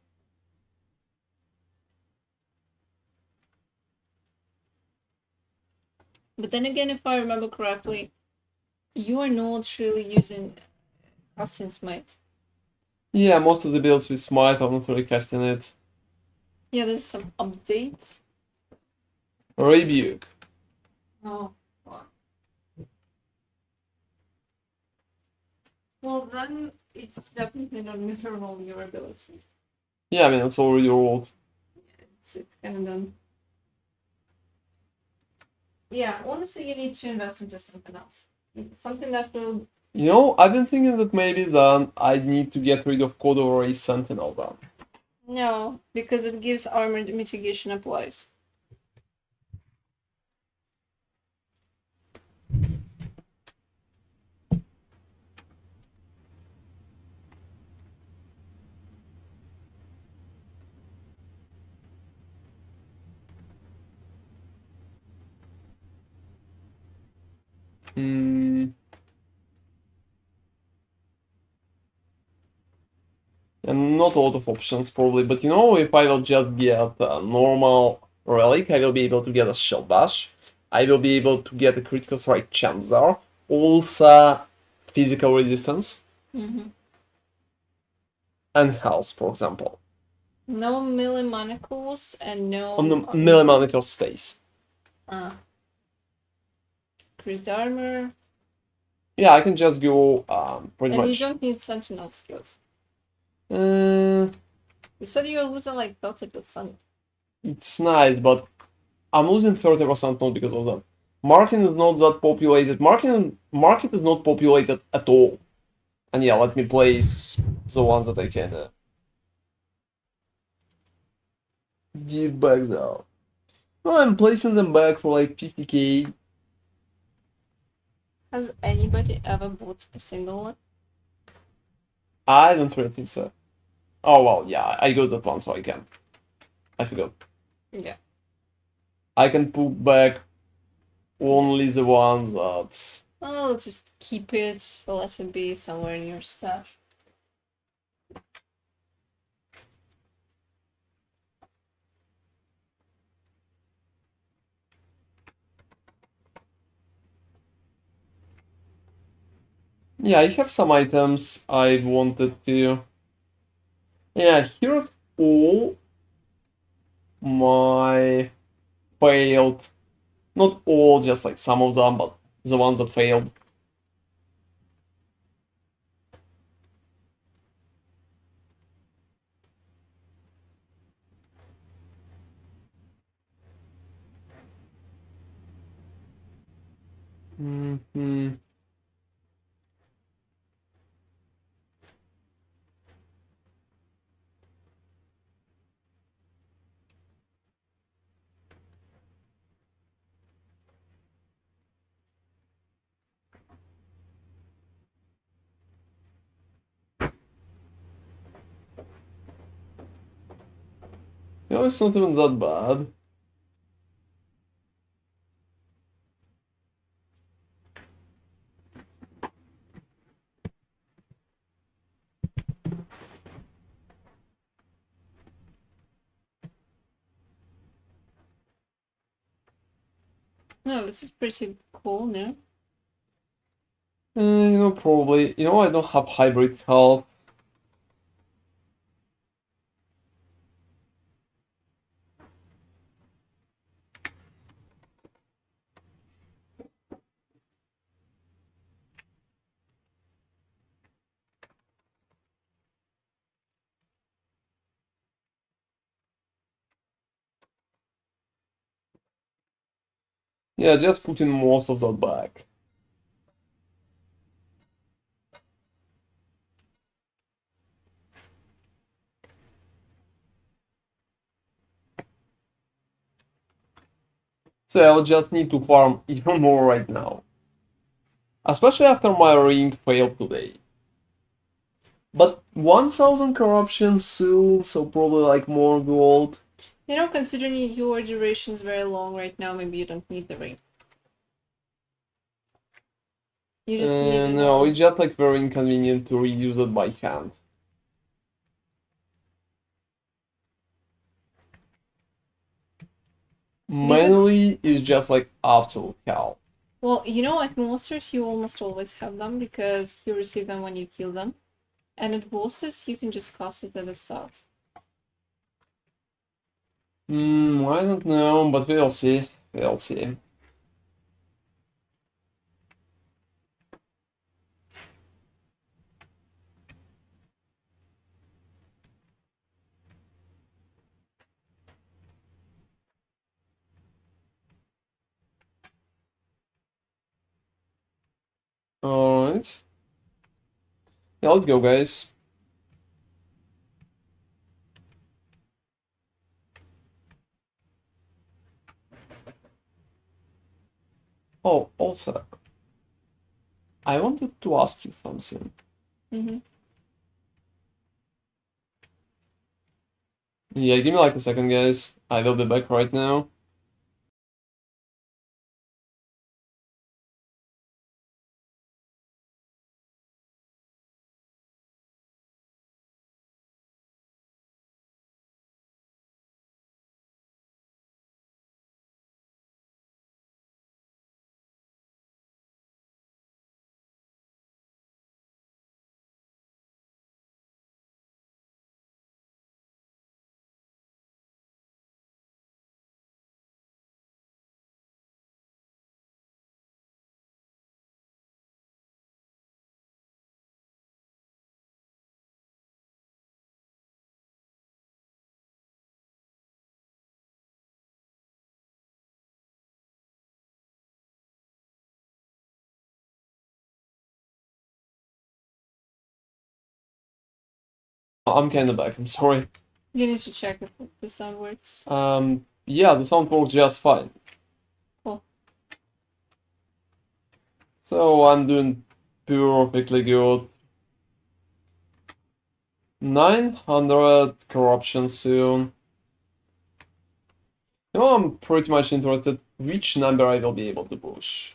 But then again, if I remember correctly, you are not really using casting smite. Yeah, most of the builds with smite, I'm not really casting it. Yeah, there's some update. Rebuke. Oh, fuck. Well, then it's definitely not gonna roll your ability. Yeah, I mean, it's already rolled. It's kind of done. Yeah, honestly, you need to invest into something else. Something that will. You know, I've been thinking that maybe then I need to get rid of Code over a Sentinel then. No, because it gives armor mitigation applies. Hmm. And not a lot of options probably, but you know, if I will just get a normal relic, I will be able to get a shell bash. I will be able to get a critical strike chancer, also physical resistance, Mm-hmm. and health, for example. No melee manacles and no. On the melee stays. Increased armor. Yeah, I can just go pretty And much. you don't need sentinel skills. Uh, You said you were losing like 30%. it's nice, but I'm losing 30% not because of that. Market is not that populated. Market is not populated at all. And yeah, let me place the ones that I can dig back though. No, I'm placing them back for like 50k. Has anybody ever bought a single one? I don't really think so. Oh well, yeah, I got that one, so I can. I forgot. Yeah. I can put back only the ones that. Well, just keep it, let it be somewhere in your stash. Yeah, I have some items I wanted to. Yeah, here's all my failed. Not all, just like some of them, but the ones that failed. Mm-hmm. You know, it's not even that bad. No, this is pretty cool, no? You know, probably. You know, I don't have hybrid health. Yeah, just putting most of that back. So I'll just need to farm even more right now. Especially after my ring failed today. But 1000 corruption soon, so probably like more gold. You know, considering your duration is very long right now, maybe you don't need the ring. You just need it No, it's just like very inconvenient to reuse it by hand. Manually is just like absolute hell. Well, you know, at monsters you almost always have them because you receive them when you kill them. And at bosses you can just cast it at the start. I don't know, but we'll see. We'll see. Alright. Yeah, let's go, guys. Oh, also, I wanted to ask you something. Mm-hmm. Yeah, give me like a second, guys. I will be back right now. I'm kinda back, I'm sorry. You need to check if the sound works. Yeah, the sound works just fine. Cool. So I'm doing perfectly good. 900 corruption soon. Now I'm pretty much interested which number I will be able to push.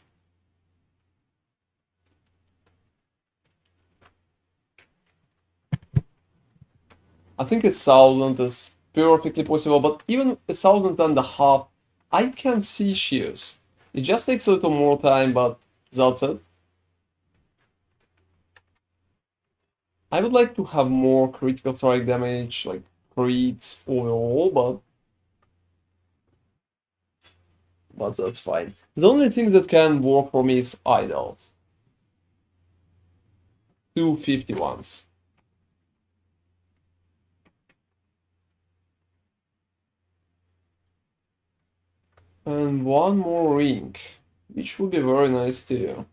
I think 1000 is perfectly possible, but even 1500, I can see shears. It just takes a little more time, but that's it. I would like to have more critical strike damage, like crits overall, but that's fine. The only thing that can work for me is idols. 251s. And one more ring, which would be very nice too.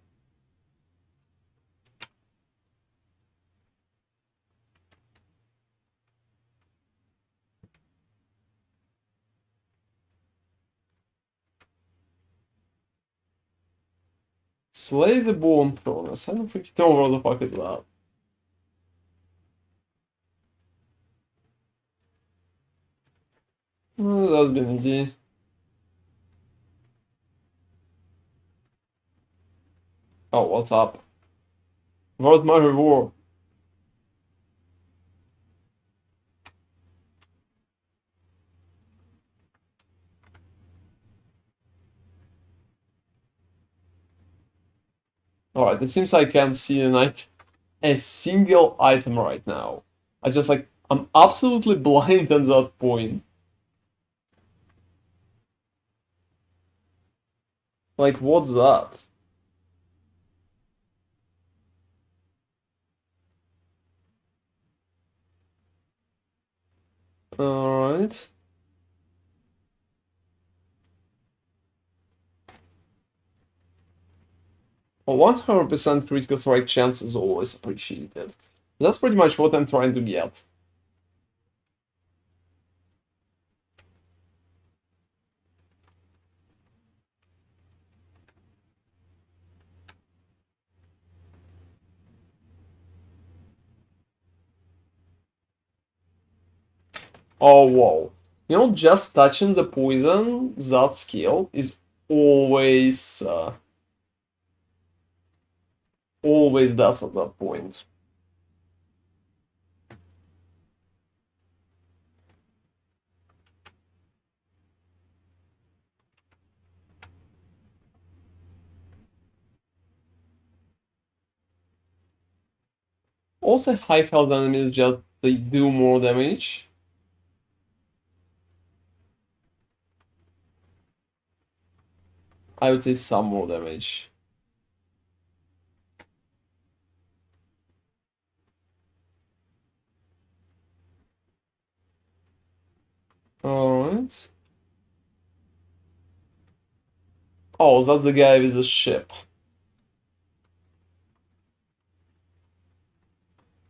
Slay the Bone Throwers. I don't freaking know what the fuck is that. That's been easy. Oh, what's up? Where's my reward? Alright, it seems I can't see a single item right now. I'm absolutely blind at that point. Like, what's that? Alright. A 100% critical strike chance is always appreciated. That's pretty much what I'm trying to get. Oh, whoa. You know, just touching the poison, that skill is always, always does at that point. Also, high health enemies just, they do more damage. I would say some more damage. Alright. Oh, that's the guy with the ship.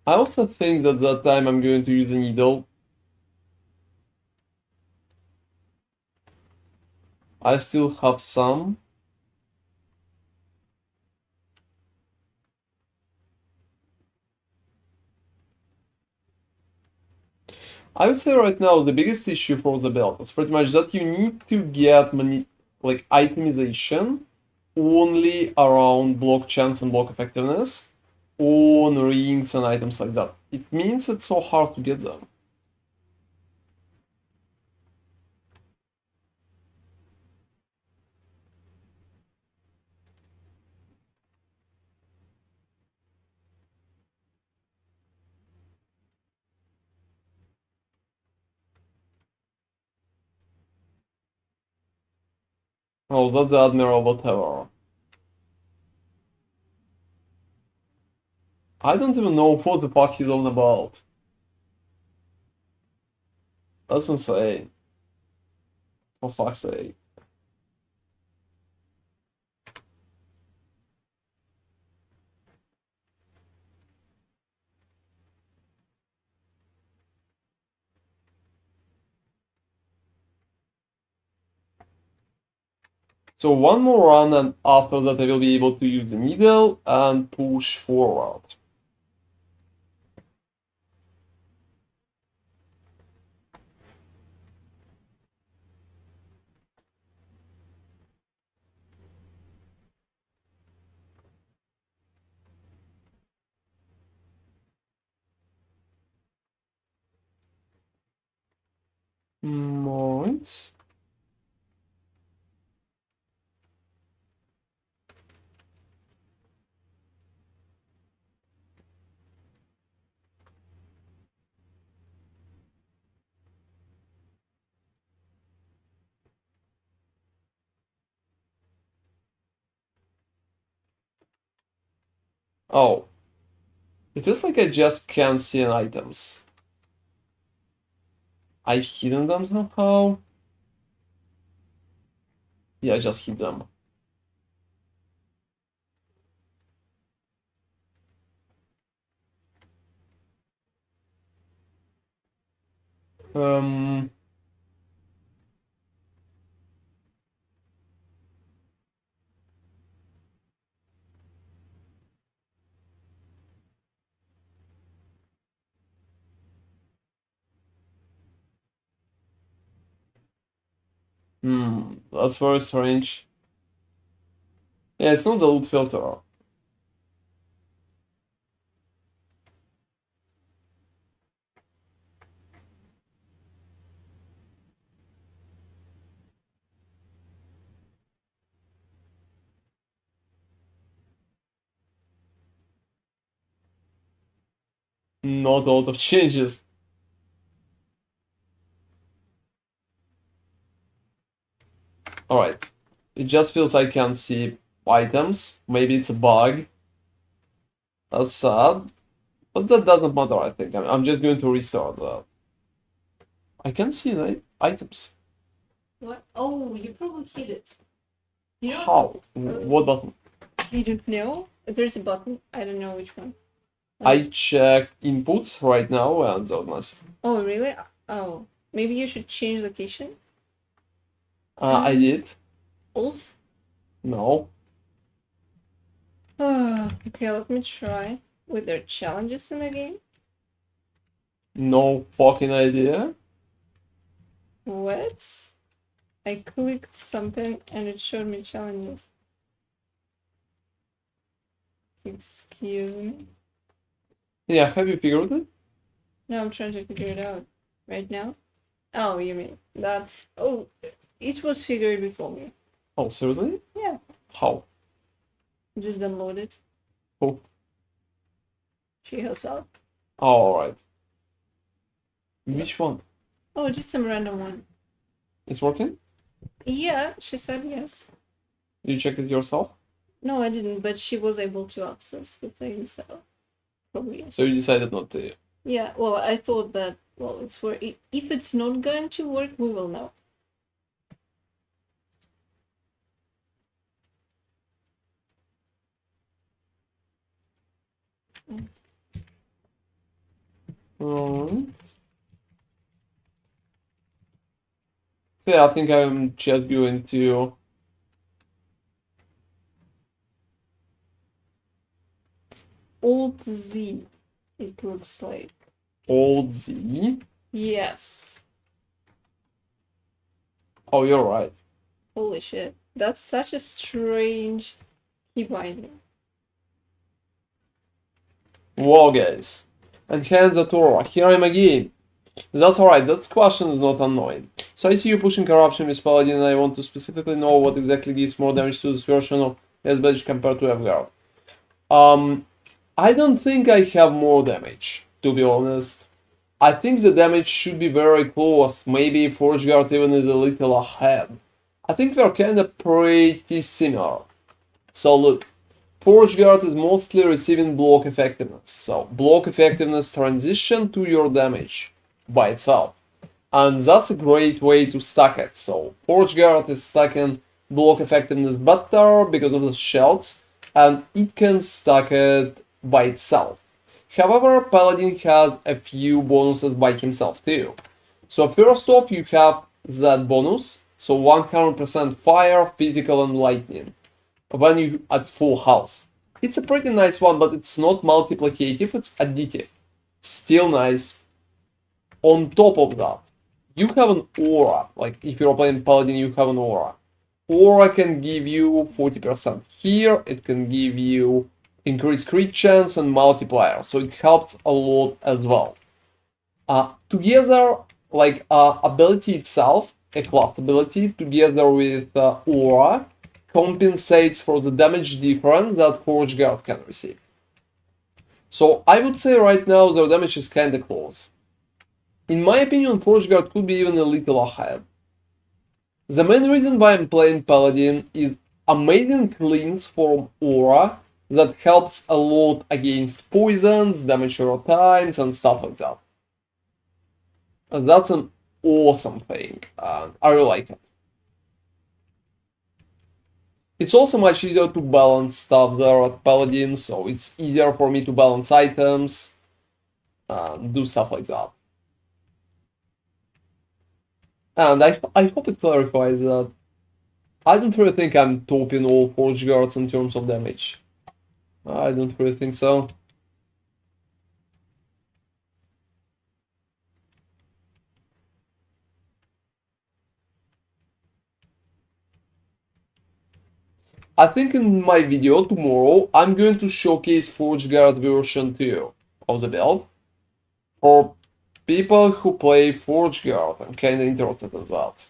I also think that that time I'm going to use a needle. I still have some. I would say right now the biggest issue for the belt is pretty much that you need to get like itemization only around block chance and block effectiveness on rings and items like that. It means it's so hard to get them. Oh, that's the Admiral whatever. I don't even know what the fuck he's on about. That's insane. For fuck's sake. So one more run and after that I will be able to use the needle and push forward. Right. Oh. It feels like I just can't see any items. I've hidden them somehow. Yeah, I just hid them. Um, that's very strange. Yeah, it's not the loot filter. Not a lot of changes. Alright. It just feels I can't see items. Maybe it's a bug. That's sad. But that doesn't matter, I think. I'm just going to restart that. I can see the items. What? Oh, you probably hid it. You know How? What button? I don't know. There's a button. I don't know which one. I checked inputs right now and that was nice. Oh, really? Oh, maybe you should change location. I did. Alt? No. Okay, let me try. Were there challenges in the game? No fucking idea. What? I clicked something and it showed me challenges. Excuse me? Yeah, have you figured it? No, I'm trying to figure it out. Right now? Oh, you mean that? Oh, it was figured before me. Oh, seriously? Yeah. How? Just download it. Oh, She herself. alright. Which one? Oh, just some random one. It's working? Yeah, she said yes. You checked it yourself? No, I didn't, but she was able to access the thing, so probably yes. So you decided not to. Yeah, well, I thought that, well, it's where if it's not going to work, we will know. Alright. So yeah, I think I'm just going to... Alt Z, it looks like. Alt Z? Yes. Oh, you're right. Holy shit. That's such a strange keybinder. Whoa, guys. Enhance the Torah. Here I'm again. That's alright, that question is not annoying. So I see you pushing corruption with Paladin and I want to specifically know what exactly gives more damage to this version of S-Badge compared to F-Guard. I don't think I have more damage, to be honest. I think the damage should be very close, maybe Forge Guard even is a little ahead. I think they're kinda pretty similar. So look, Forge Guard is mostly receiving block effectiveness, so block effectiveness transition to your damage by itself. And that's a great way to stack it. So Forge Guard is stacking block effectiveness better because of the shells, and it can stack it by itself. However, Paladin has a few bonuses by himself too. So first off, you have that bonus, so 100% fire, physical and lightning, when you at full health. It's a pretty nice one, but it's not multiplicative, it's additive. Still nice. On top of that, you have an aura. Like if you're playing Paladin, you have an aura. Aura can give you 40% here, it can give you increased crit chance and multiplier, so it helps a lot as well. Together, like ability itself, a class ability, together with aura, compensates for the damage difference that Forge Guard can receive. So I would say right now their damage is kinda close. In my opinion, Forge Guard could be even a little ahead. The main reason why I'm playing Paladin is amazing cleanse from aura that helps a lot against poisons, damage over times, and stuff like that. That's an awesome thing. I really like it. It's also much easier to balance stuff there at Paladin, so it's easier for me to balance items, do stuff like that. And I hope it clarifies that I don't really think I'm topping all Forge Guards in terms of damage. I don't really think so. I think in my video tomorrow, I'm going to showcase Forge Guard version 2 of the build. For people who play Forge Guard, I'm kinda interested in that.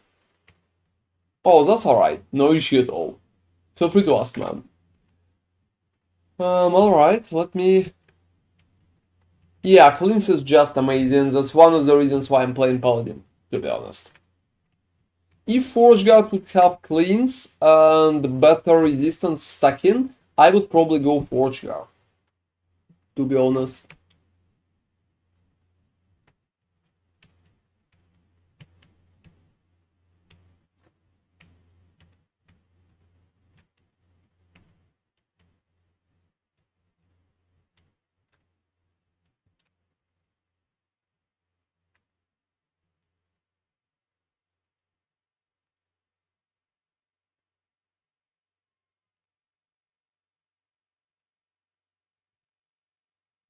Oh, that's alright. No issue at all. Feel free to ask, man. Alright, let me... Yeah, cleanse is just amazing. That's one of the reasons why I'm playing Paladin, to be honest. If Forge Guard would have cleanse and better resistance stacking, I would probably go Forge Guard, to be honest.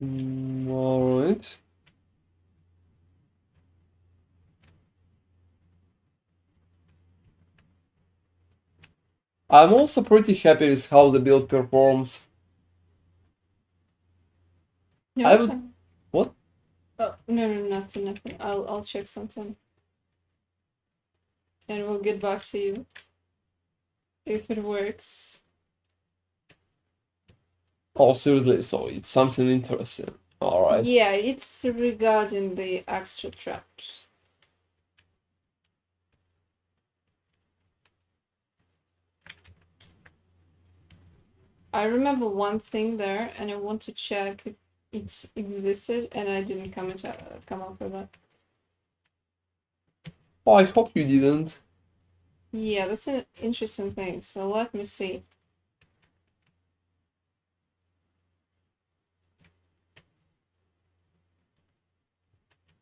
Alright. I'm also pretty happy with how the build performs. No, I it's would... fine. What? Oh, no, nothing. I'll check something. And we'll get back to you. If it works. Oh, seriously, so it's something interesting. Alright. Yeah, it's regarding the extra traps. I remember one thing there, and I want to check if it existed, and I didn't come up with that. Oh, I hope you didn't. Yeah, that's an interesting thing. So let me see.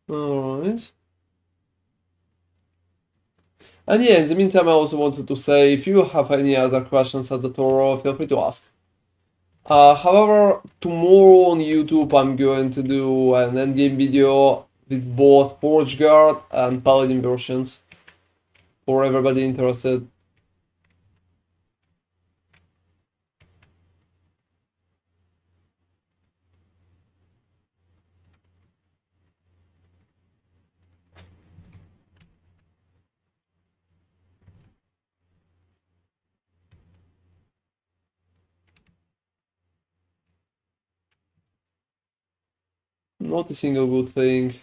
Alright. And yeah, in the meantime, I also wanted to say, if you have any other questions at the Toro, feel free to ask. However, tomorrow on YouTube, I'm going to do an endgame video with both Forge Guard and Paladin versions for everybody interested. Not a single good thing.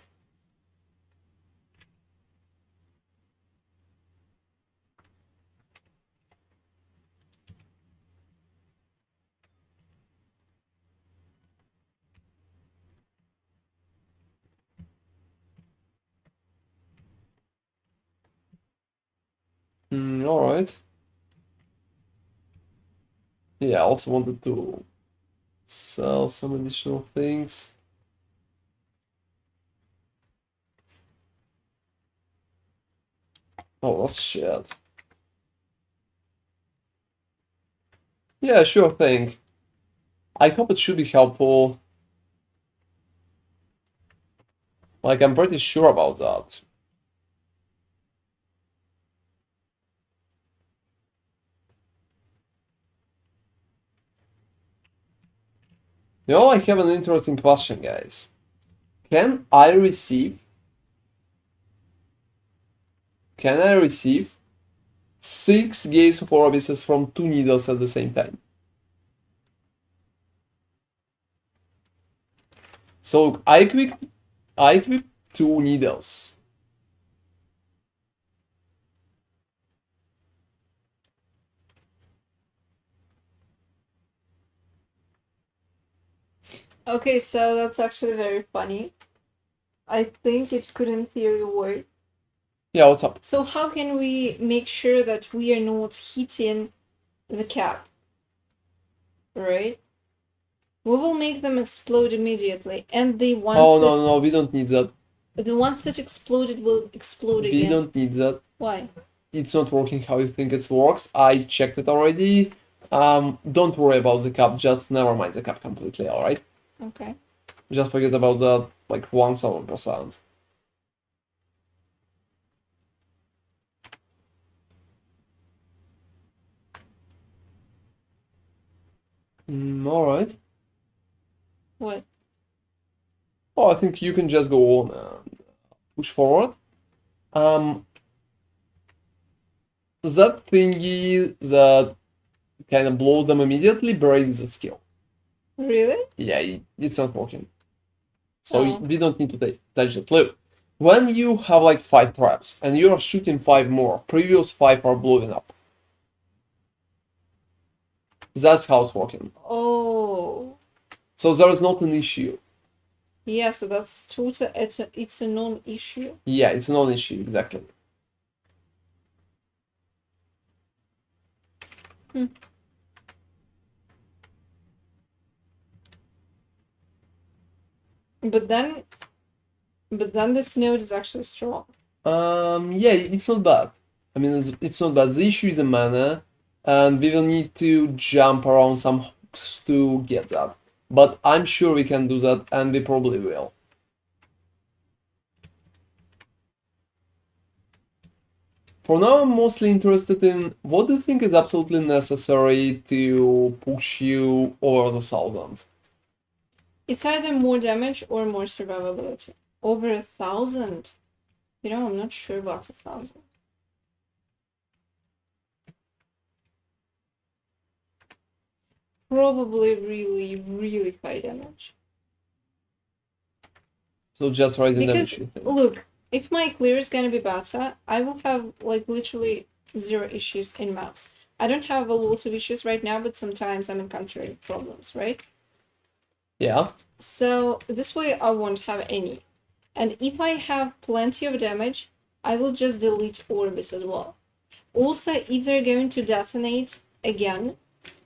Alright. Yeah, I also wanted to sell some additional things. Oh, that's shit. Yeah, sure thing. I hope it should be helpful. Like, I'm pretty sure about that. You know, I have an interesting question, guys. Can I receive 6 gates of orbises from 2 needles at the same time? So I equipped 2 needles. Okay, so that's actually very funny. I think it could in theory work. Yeah, what's up? So how can we make sure that we are not hitting the cap? Right? We will make them explode immediately, and the ones Oh, no, we don't need that. the ones that exploded will explode We again. don't need that. Why? It's not working how you think it works. I checked it already. Don't worry about the cap, just never mind the cap completely, alright? Okay. Just forget about that, like 1000%. Alright. What? Oh, I think you can just go on and push forward. That thingy that kind of blows them immediately breaks the skill. Really? Yeah, it's not working. So Oh. we don't need to touch it. Look, when you have like 5 traps and you're shooting 5 more, previous 5 are blowing up. That's how it's working. Oh. So there is not an issue. Yeah, so that's total. It's a non-issue. Yeah, it's a non-issue, exactly. But then this node is actually strong. Yeah, it's not bad. I mean, it's not bad. The issue is the mana, and we will need to jump around some hooks to get that. But I'm sure we can do that, and we probably will. For now, I'm mostly interested in what do you think is absolutely necessary to push you over the 1,000? It's either more damage or more survivability. Over 1,000? You know, I'm not sure about 1,000. Probably really, really high damage. So just rising Because, damage, you think? look, if my clear is gonna be better, I will have, like, literally 0 issues in maps. I don't have a lot of issues right now, but sometimes I'm encountering problems, right? Yeah. So, this way I won't have any. And if I have plenty of damage, I will just delete orbs as well. Also, if they're going to detonate again,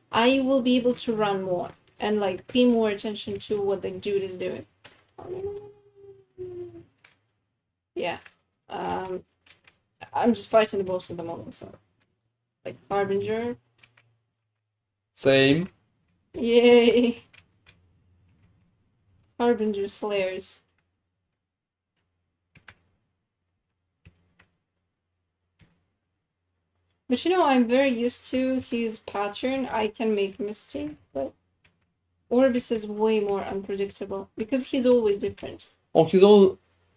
I will be able to run more and like pay more attention to what the dude is doing. Yeah. I'm just fighting the boss at the moment, so like Harbinger. Same. Yay! Harbinger Slayers. But you know, I'm very used to his pattern. I can make a mistake, but Orbis is way more unpredictable because he's always different. Oh,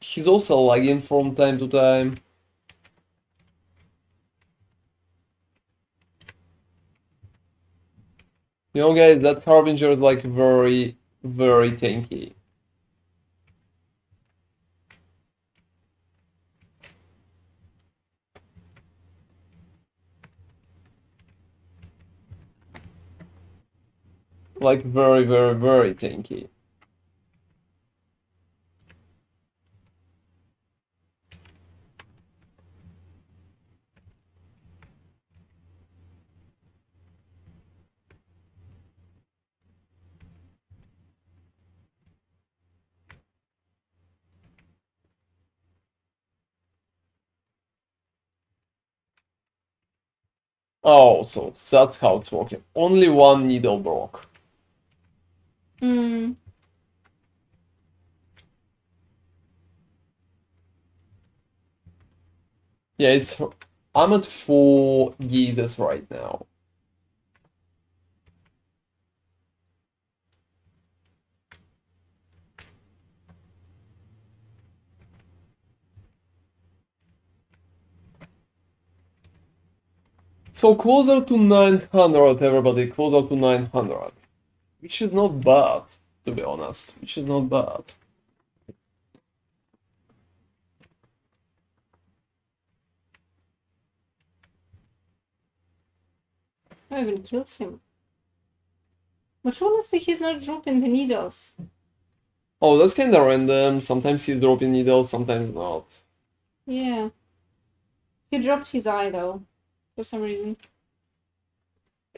he's also lagging from time to time. You know, guys, that Harbinger is like very, very tanky. Like very, very, very tanky. Oh, so that's how it's working. Only one needle broke. Hmm. Yeah, I'm at 4 geezers right now. So closer to 900, everybody, closer to 900. Which is not bad, to be honest. Which is not bad. I haven't killed him. But honestly, he's not dropping the needles. Oh, that's kinda random. Sometimes he's dropping needles, sometimes not. Yeah. He dropped his eye though, for some reason.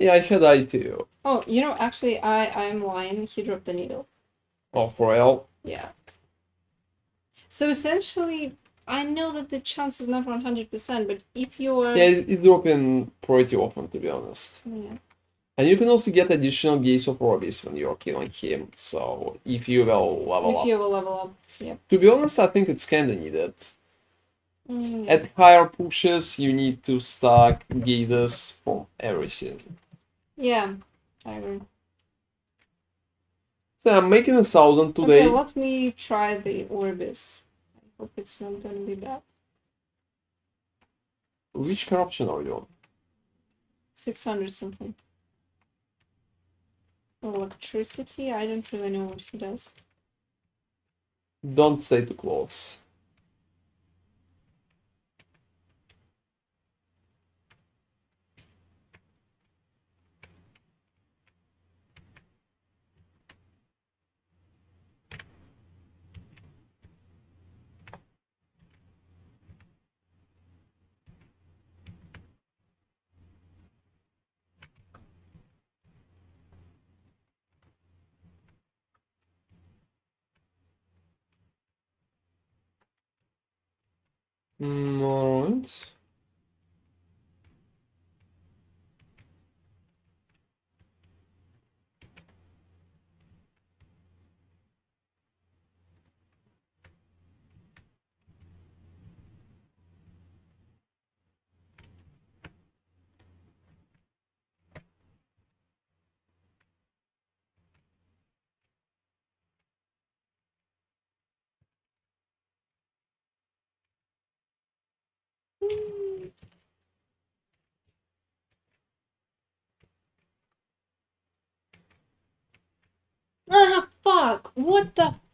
Yeah, I had eye too. Oh, you know, actually, I'm lying. He dropped the needle. Oh, for real? Yeah. So essentially, I know that the chance is not 100%, but if you're... Yeah, it's dropping pretty often, to be honest. Yeah. And you can also get additional gaze of Orbis when you're killing him, so if you will level If up. you will level up, yep. To be honest, I think it's kinda needed. Yeah. At higher pushes, you need to stack gazes from everything. Yeah, I agree. So I'm making 1,000 Okay, today. let me try the Orbis. I hope it's not gonna be bad. Which corruption are you on? 600 something. Electricity? I don't really know what he does. Don't stay too close. Alright.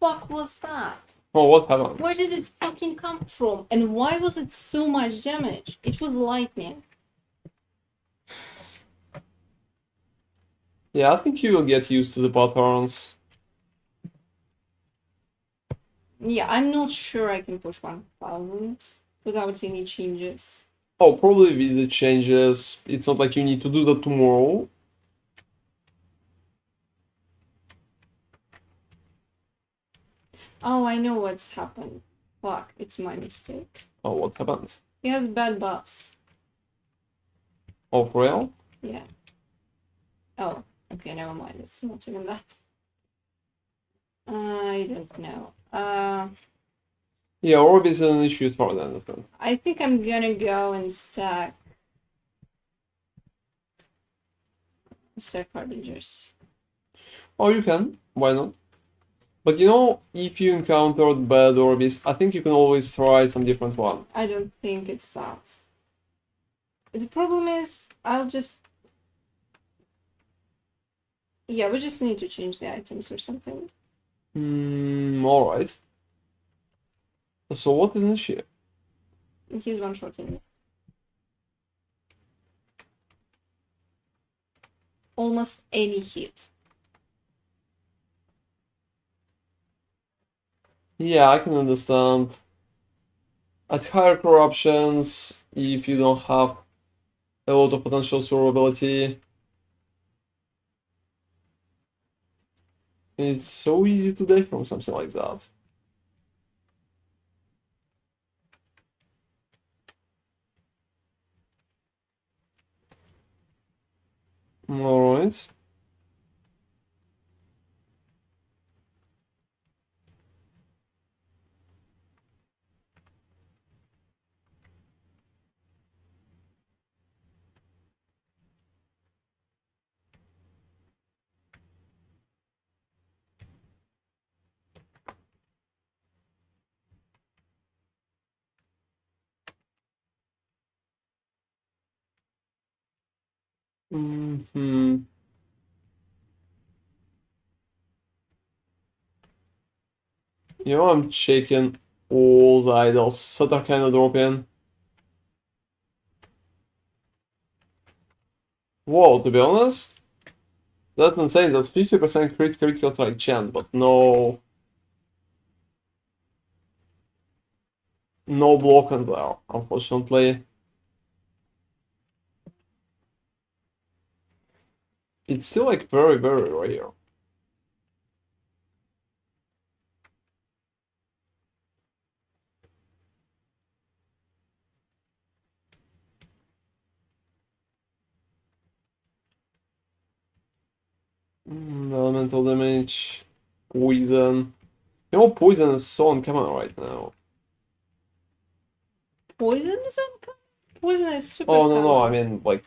fuck was that? Oh, what happened? Where did it fucking come from? And why was it so much damage? It was lightning. Yeah, I think you will get used to the patterns. Yeah, I'm not sure I can push 1000 without any changes. Oh, probably with the changes. It's not like you need to do that tomorrow. Oh, I know what's happened. Fuck, it's my mistake. Oh, what happened? He has bad buffs. Oh, for real? Yeah. Oh, okay, never mind. It's not even that. I don't know. Yeah, orb is an issue as far as I understand. I think I'm gonna go and stack Harbingers. Oh, you can. Why not? But you know, if you encountered bad orbis, I think you can always try some different one. I don't think it's that. The problem is, I'll just... Yeah, we just need to change the items or something. Alright. So what is an issue? He's one-shotting me. Almost any hit. Yeah, I can understand. At higher corruptions, if you don't have a lot of potential survivability, it's so easy to die from something like that. Alright. Mm-hmm. You know, I'm checking all the idols that are kind of dropping. Whoa, to be honest, that's insane. That's 50% critical strike chance, but no block on there, unfortunately. It's still like very, very rare. Elemental damage, poison. You know, poison is so uncommon right now. Poison is uncommon? Poison is super Oh, no, common. I mean, like,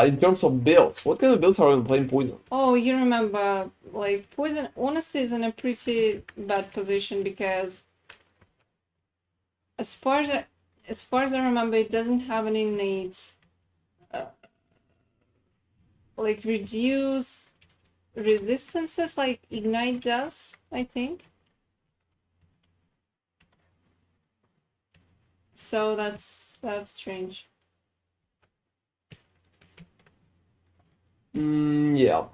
in terms of builds, what kind of builds are you playing poison? Oh, you remember, like, poison honestly is in a pretty bad position because as far as I remember, it doesn't have an innate like reduce resistances like Ignite does, I think. So that's strange. Yeah.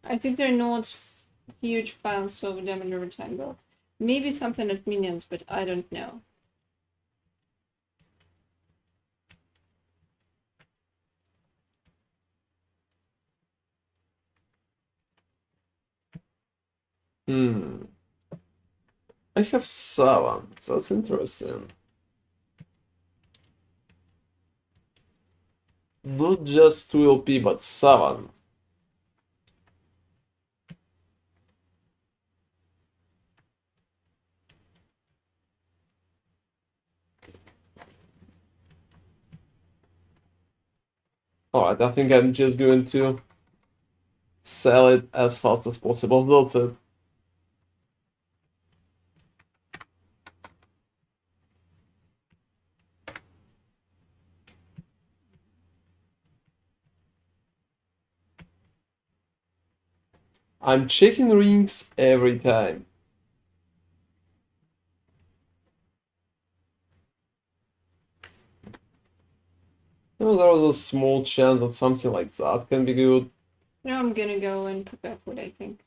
I think they're not huge fans of damage over time build. Maybe something at minions, but I don't know. I have 7, so that's interesting. Not just 2 LP, but 7. Alright, I think I'm just going to sell it as fast as possible, that's it. I'm checking rings every time. Oh, there was a small chance that something like that can be good. Now I'm gonna go and prepare food, I think.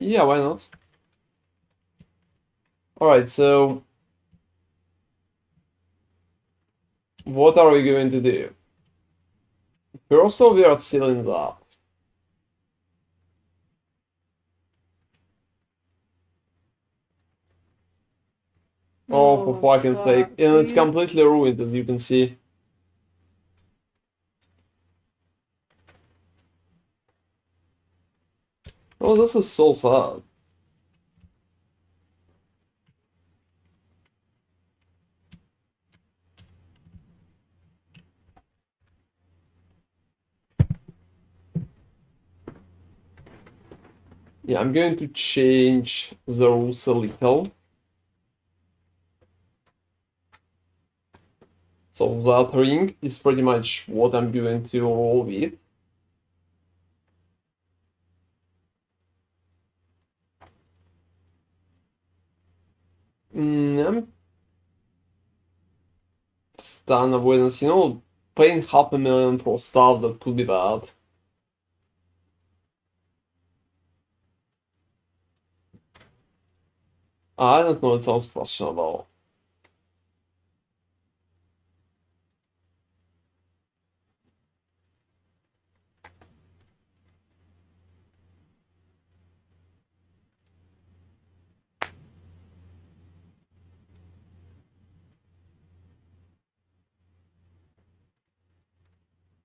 Yeah, why not? Alright, so what are we going to do? First of all, we are sealing that. Oh, for Oh, fucking sake. fuck, And it's dude. completely ruined, as you can see. Oh, this is so sad. Yeah, I'm going to change the rules a little. So that ring is pretty much what I'm going to roll with. I'm stun avoidance, paying 500,000 for stuff that could be bad. I don't know, it sounds questionable.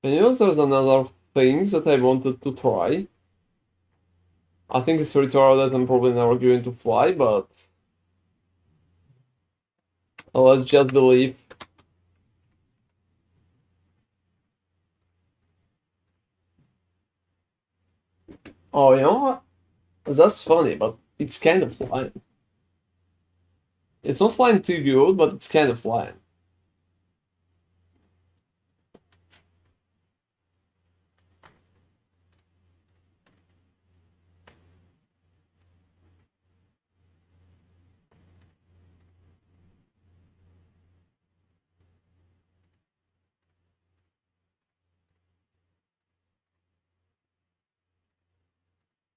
And there's another thing that I wanted to try. I think it's retarded and probably never going to fly, but let's just believe. Oh, you know what? That's funny, but it's kind of flying. It's not flying too good, but it's kind of flying.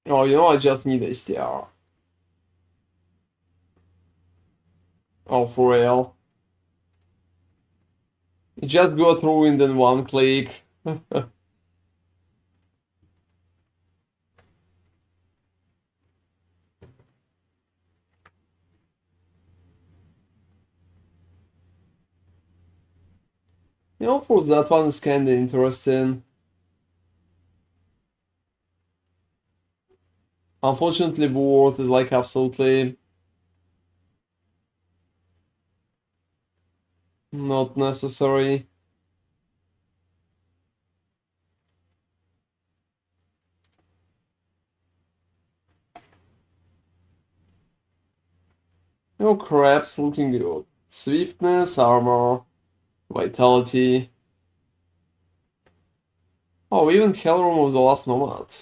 Oh, I just need a STR. Oh, for real. It just got ruined in one click. For that one, it's kinda interesting. Unfortunately, Board is like absolutely not necessary. Crab's looking good. Swiftness, armor, vitality. Oh, even Hellroom was the last nomad.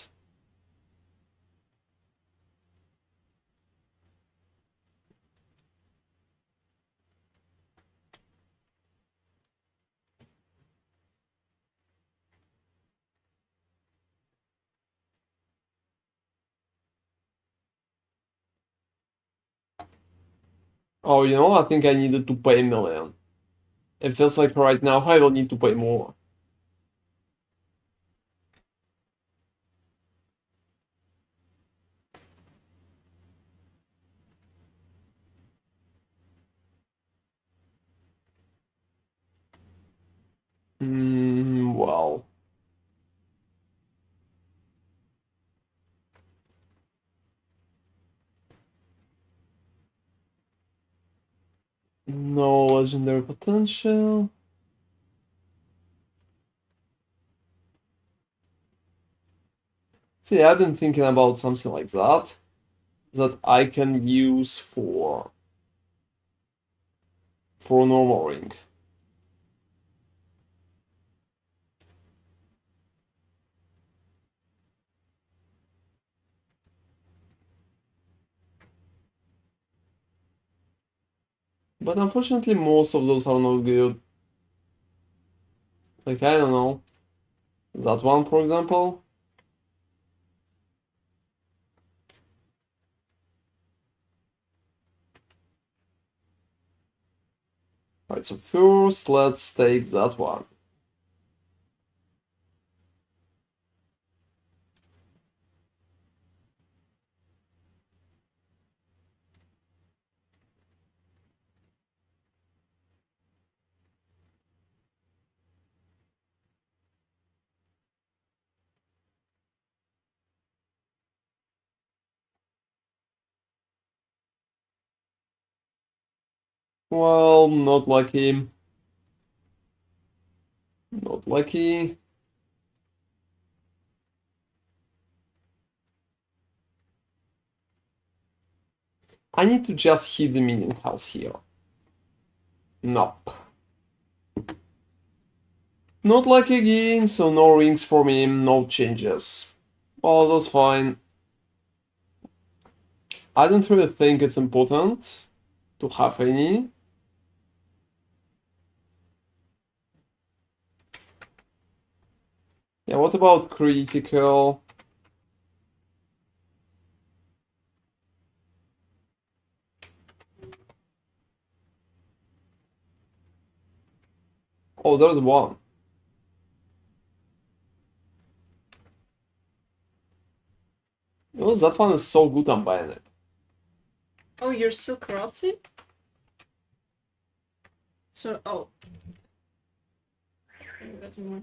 Oh, I think I needed to pay a million. It feels like right now I will need to pay more. Well. No legendary potential. See, I've been thinking about something like that I can use for normal ring. But unfortunately, most of those are not good. Like, I don't know. That one, for example. Alright, so first, let's take that one. Well, not lucky. Not lucky. I need to just hit the minion health here. Nope. Not lucky again, so no rings for me, no changes. Oh, that's fine. I don't really think it's important to have any. Yeah, what about critical? Oh, there's one. You know, that one is so good, I'm buying it. Oh, you're still crafting? So, oh. There's more.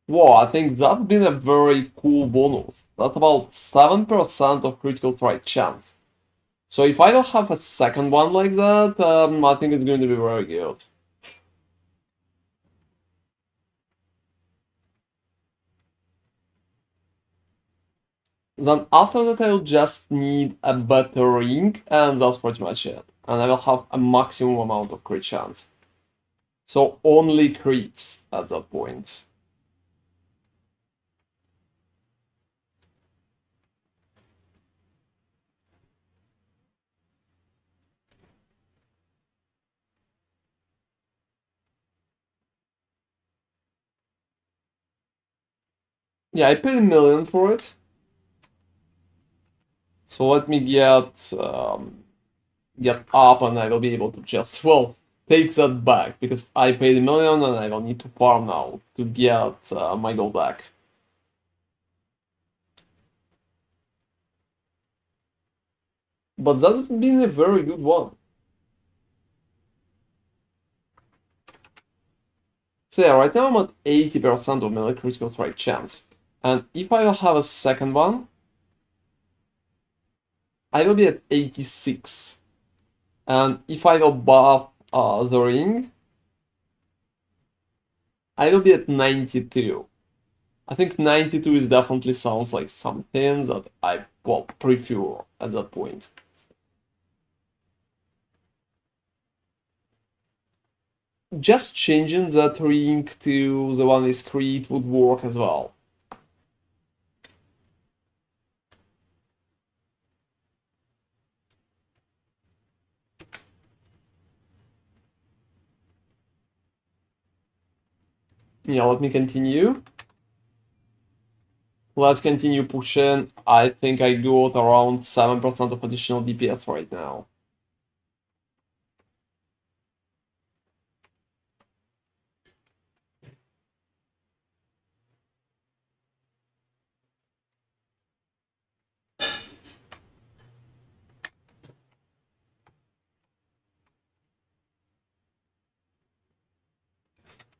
Whoa, I think that's been a very cool bonus. That's about 7% of critical strike chance. So if I don't have a second one like that, I think it's going to be very good. Then after that I will just need a better ring, and that's pretty much it. And I will have a maximum amount of crit chance. So only crits at that point. Yeah, I paid a million for it. So let me get up and I will be able to just, well, take that back, because I paid a million and I will need to farm now to get my gold back. But that's been a very good one. So yeah, right now I'm at 80% of melee critical strike chance. And if I will have a second one, I will be at 86. And if I will buff the ring, I will be at 92. I think 92 is definitely sounds like something that I, well, prefer at that point. Just changing that ring to the one with Creed would work as well. Yeah, let me continue. Let's continue pushing. I think I got around 7% of additional DPS right now.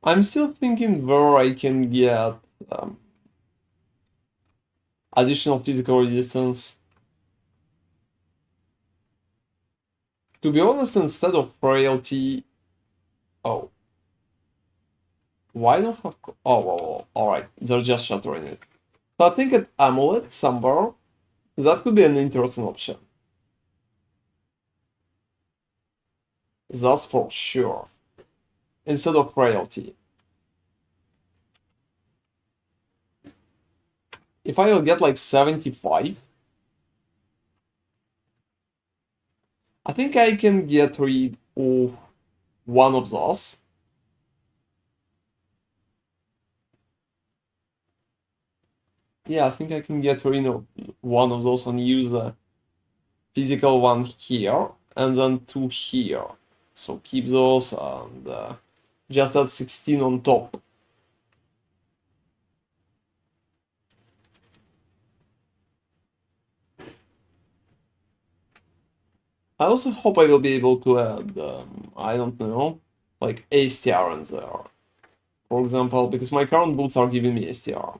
I'm still thinking where I can get additional physical resistance. To be honest, instead of frailty... Oh. Why don't have... Oh, alright. They're just shattering it. So I think an amulet somewhere, that could be an interesting option. That's for sure. Instead of frailty. If I will get like 75, I think I can get rid of one of those. Yeah, I think I can get rid of one of those and use a physical one here, and then two here. So keep those and just add 16 on top. I also hope I will be able to add, I don't know, like STR in there. For example, because my current boots are giving me STR.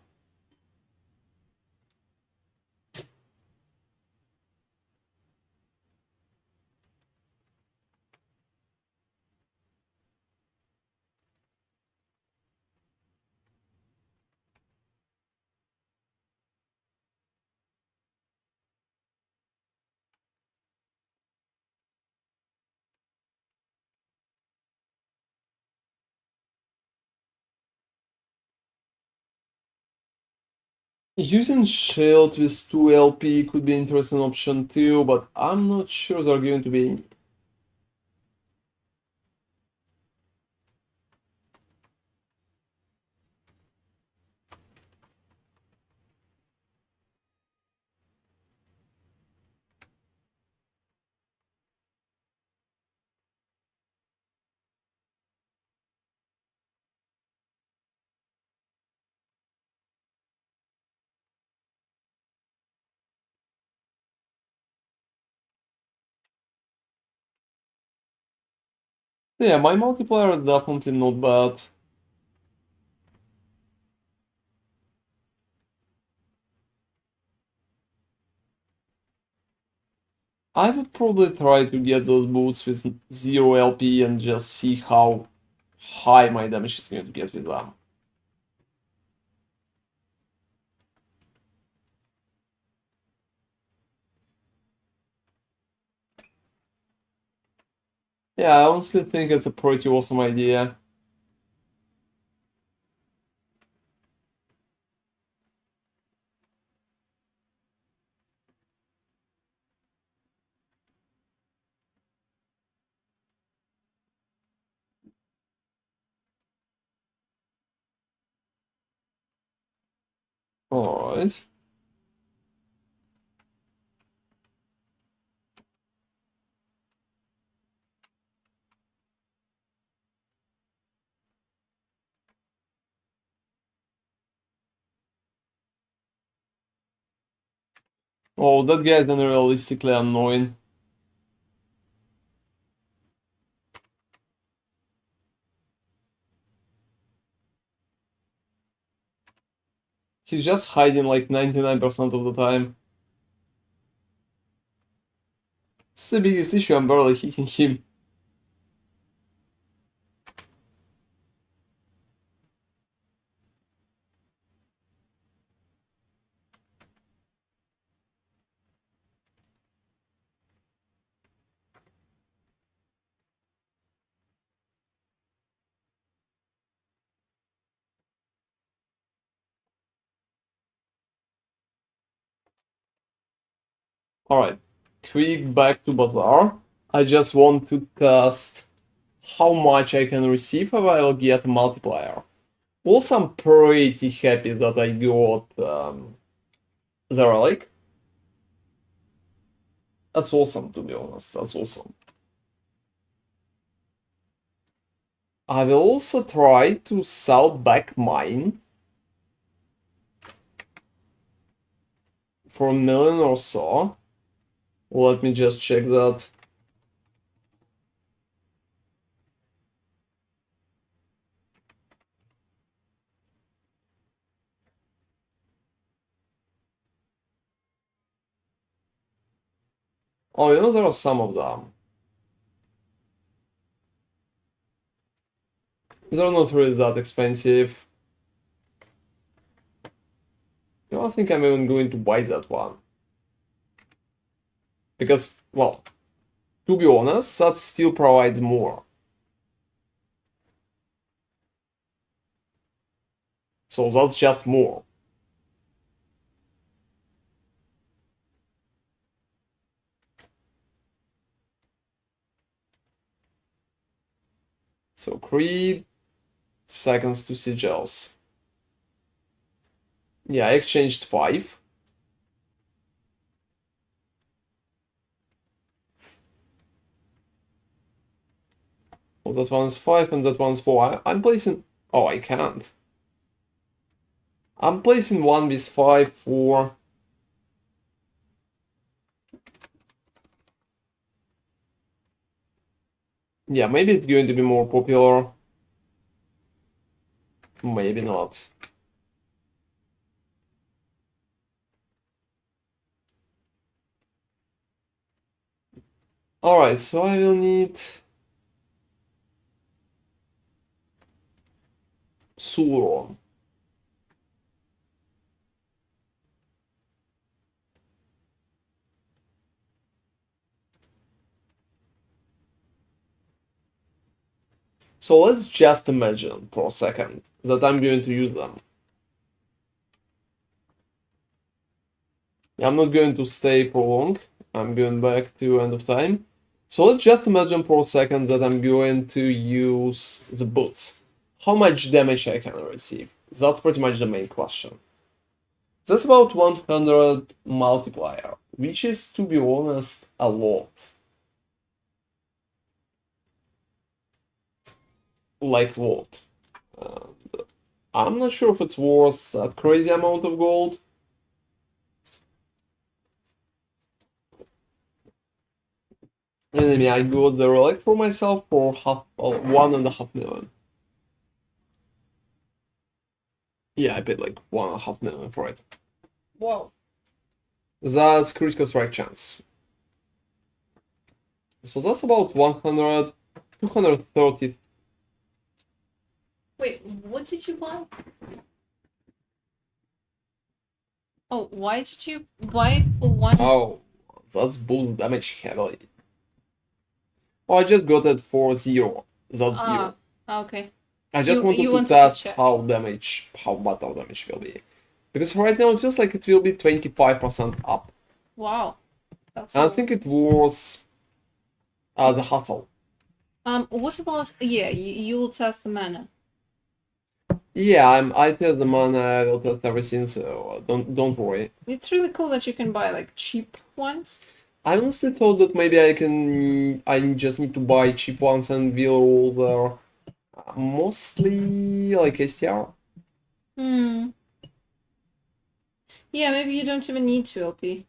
Using shield with 2 LP could be an interesting option too, but I'm not sure they're going to be. Yeah, my multiplier is definitely not bad. I would probably try to get those boots with 0 LP and just see how high my damage is going to get with them. Yeah, I honestly think it's a pretty awesome idea. Alright. Oh, that guy is unrealistically annoying. He's just hiding like 99% of the time. It's the biggest issue, I'm barely hitting him. Alright, quick back to Bazaar. I just want to test how much I can receive if I'll get a multiplier. Also, I'm pretty happy that I got the relic. That's awesome, to be honest. That's awesome. I will also try to sell back mine for 1 million or so. Let me just check that. Oh, you know, there are some of them. They're not really that expensive. You know, I think I'm even going to buy that one. Because, well, to be honest, that still provides more. So that's just more. So creed, seconds to sigils. Yeah, I exchanged 5. Well, that one's 5 and that one's 4. I'm placing... Oh, I can't. I'm placing 1 with 5 for... Yeah, maybe it's going to be more popular. Maybe not. Alright, so I will need... Suro. So let's just imagine for a second that I'm going to use them. I'm not going to stay for long. I'm going back to end of time. So let's just imagine for a second that I'm going to use the boots. How much damage I can receive? That's pretty much the main question. That's about 100 multiplier, which is, to be honest, a lot. Like what? And I'm not sure if it's worth that crazy amount of gold. Anyway, I got the relic for myself for 1.5 million. Yeah, I paid like 1.5 million for it. Whoa. That's critical strike chance. So that's about 100, 230. Wait, what did you buy? Oh, why did you buy it for 1? Oh, that's boost damage heavily. Oh, I just got it for 0. That's 0. Okay. I just wanted to wanted to test check. how battle damage will be. Because right now it feels like it will be 25% up. Wow. That's And I think it was as a hassle. What about, yeah, you'll test the mana. Yeah, I test the mana, I will test everything, so don't worry. It's really cool that you can buy like cheap ones. I honestly thought that maybe I just need to buy cheap ones and will roll there. Mostly like STR. Hmm. Yeah, maybe you don't even need 2 LP.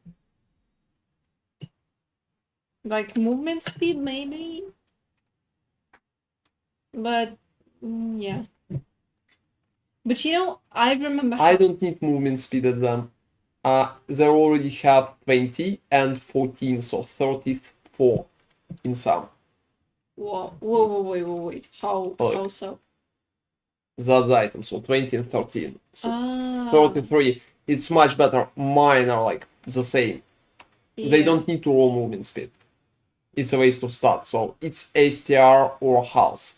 Like movement speed, maybe? But, yeah. But you know, I remember I don't need movement speed at them. They already have 20 and 14, so 34 in some. Whoa, wait. How Look, so? that's the item, so 20 and 13. So Ah, 33, it's much better. Mine are like the same. They yeah. don't need to roll movement speed. It's a waste of stats, so it's STR or House.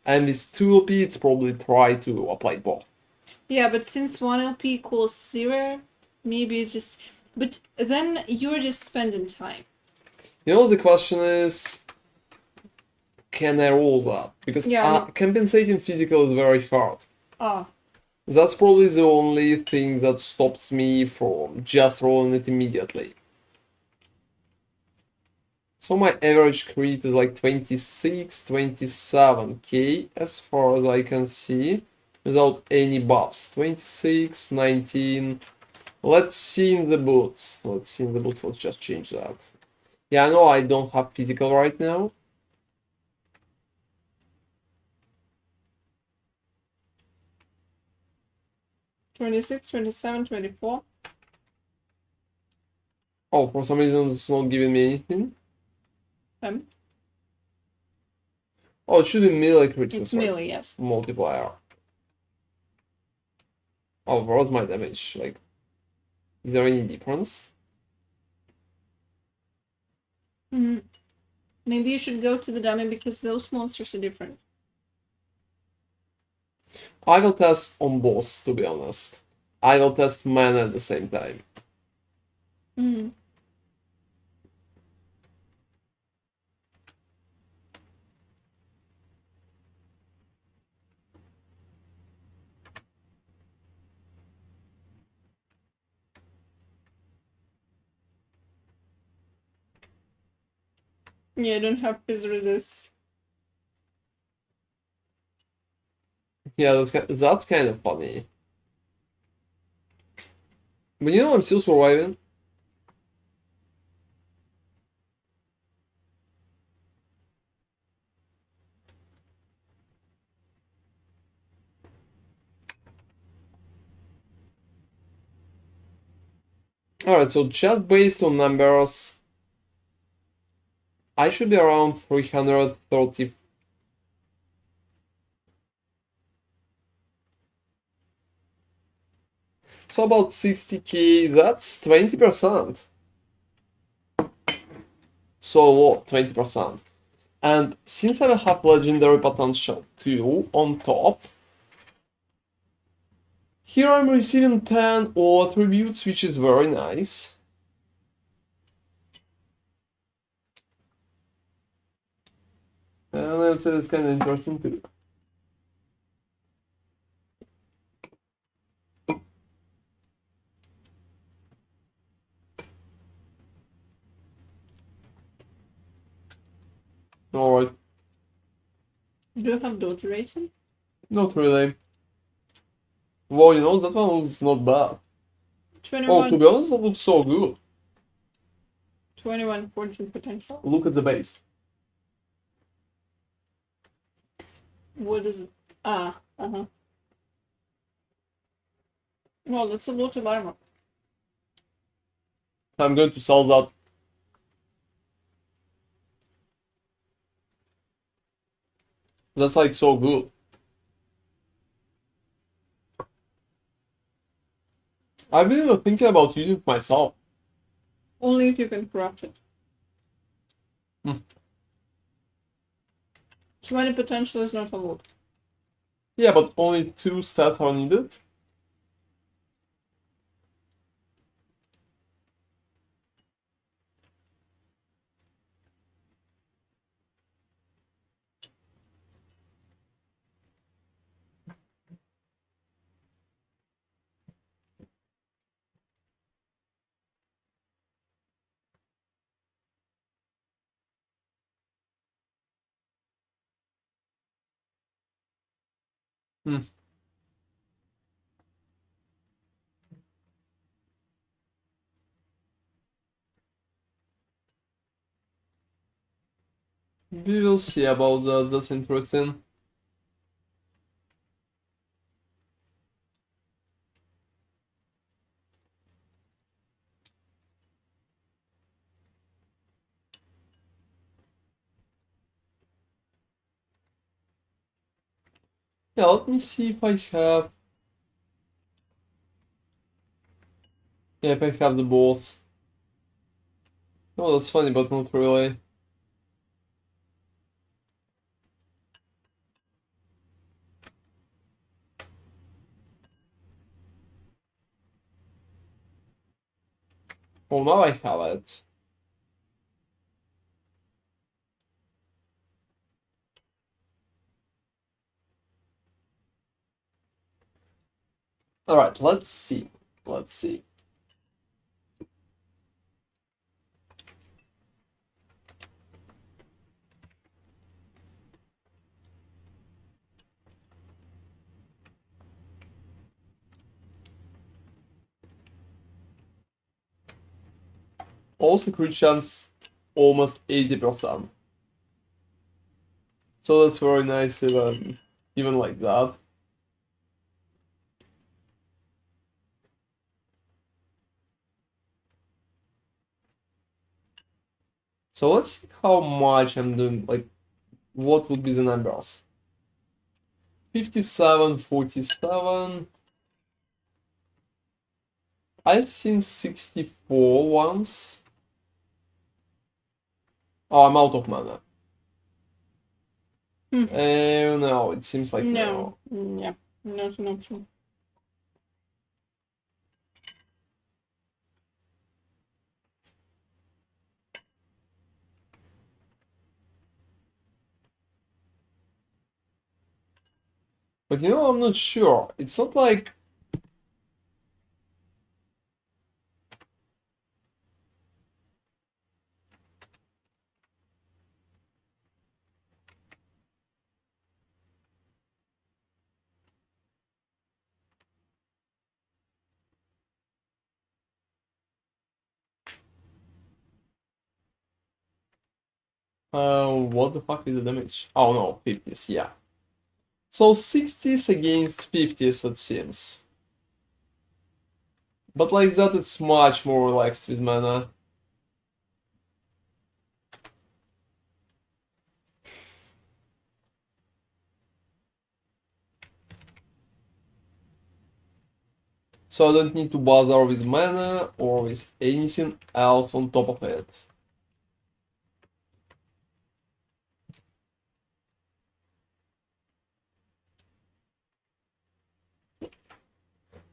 And with 2 LP, it's probably try to apply both. Yeah, but since 1 LP equals 0, maybe it's just... But then you're just spending time. You know, the question is, can I roll that? Because Yeah, compensating physical is very hard. Ah, That's probably the only thing that stops me from just rolling it immediately. So my average crit is like 26, 27k as far as I can see, without any buffs. 26, 19. Let's see in the boots. Let's just change that. Yeah, I know I don't have physical right now. '26, 27, 24. Oh, for some reason it's not giving me anything. Oh, it should be melee critical It's strike melee, yes. multiplier. Oh, where's my damage? Like, is there any difference? Maybe you should go to the dummy because those monsters are different. I will test on both, to be honest. I will test mana at the same time. Yeah, I don't have fizz resist. Yeah, that's kind of funny. But you know, I'm still surviving. Alright, so just based on numbers, I should be around 330. So about 60k, that's 20%. So what? 20%. And since I have legendary potential too on top, here I'm receiving 10 all attributes, which is very nice. And I would say that's kind of interesting too. Alright, Do you have dodge rating? not really. Well, you know, that one was not bad. Oh, to 21. be honest, that looks so good. 21 fortune potential. Look at the base. What is it? Ah, uh-huh. Well, that's a lot of armor. I'm going to sell that. That's like so good. I've been even thinking about using it myself. Only if you can craft it. Hmm. 20 potential is not a lot. Yeah, but only 2 stats are needed. Hmm. We will see about that. That's interesting. Yeah, let me see if I have. Yeah, if I have the balls. Oh, that's funny, but not really. Oh, now I have it. Alright, let's see. Let's see. Also crit chance almost 80%. So that's very nice even like that. So let's see how much I'm doing, like what would be the numbers. 57, 47. I've seen 64 once. Oh, I'm out of mana. Hmm. No, it seems like No. no. Yeah, not an option. But you know, I'm not sure. It's not like. What the fuck is the damage? Oh no, 50s, yeah. So 60s against 50s it seems. But like that it's much more relaxed with mana. So I don't need to bother with mana or with anything else on top of it.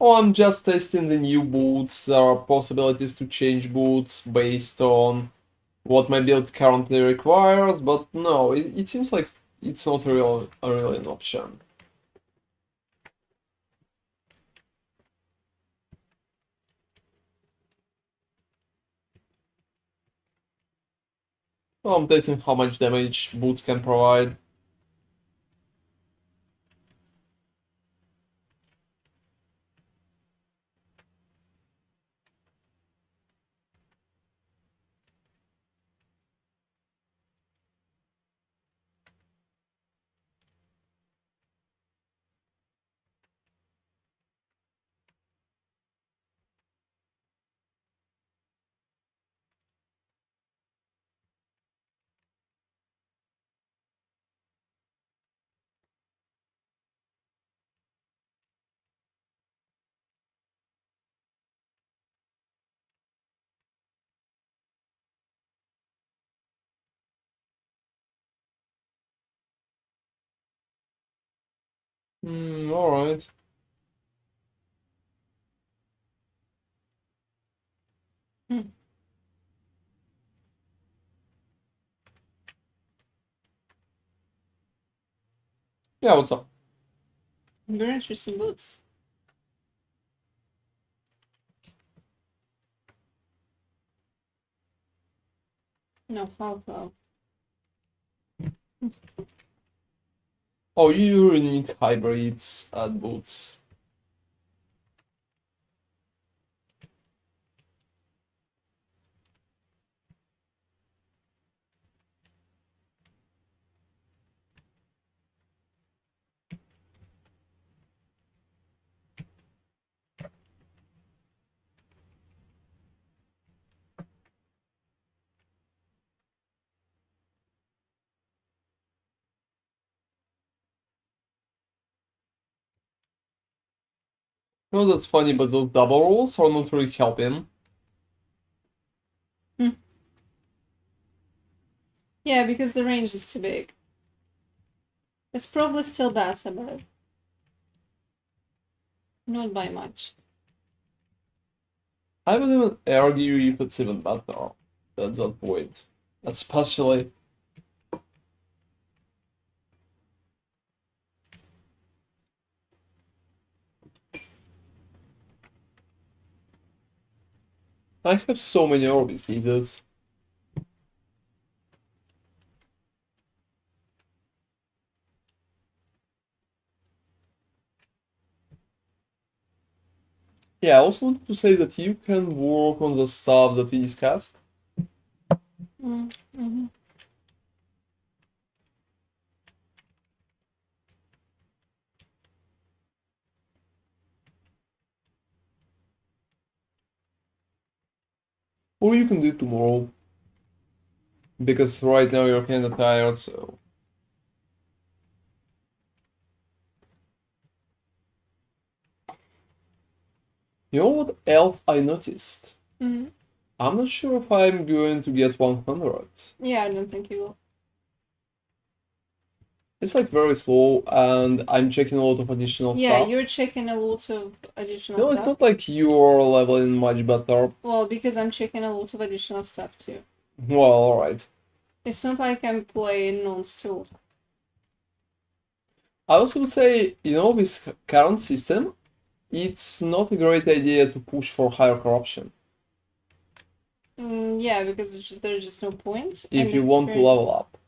Oh, I'm just testing the new boots. There are possibilities to change boots based on what my build currently requires, but no, it seems like it's not really an option. Well, I'm testing how much damage boots can provide. Alright. Hmm. Yeah, what's up? Very interesting boots. No, Falco. Oh, you really need hybrids at boots. No, that's funny, but those double rolls are not really helping. Yeah, because the range is too big. It's probably still better, but not by much. I would even argue if it's even better at that point. Especially. I have so many Orbis diseases. Yeah, I also wanted to say that you can work on the stuff that we discussed. Mm-hmm. Or you can do it tomorrow. Because right now you're kinda tired, so. You know what else I noticed? Mm-hmm. I'm not sure if I'm going to get 100. Yeah, I don't think you will. It's like very slow, and I'm checking a lot of additional Yeah, stuff. you're checking a lot of additional No, it's stuff. not like you're leveling much better. Well, because I'm checking a lot of additional stuff too. Well, alright. It's not like I'm playing non-stop. I also would say, you know, with current system, it's not a great idea to push for higher corruption Yeah, because there's just no point. if And you want to experience. level up.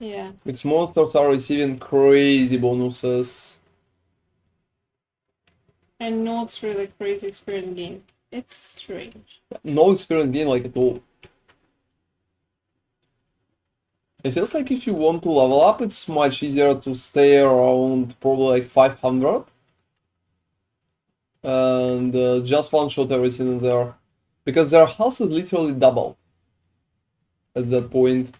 Yeah. Its monsters are receiving crazy bonuses. And not really create experience gain. It's strange. No experience gain like at all. It feels like if you want to level up, it's much easier to stay around probably like 500 and just one-shot everything in there. Because their health is literally doubled at that point.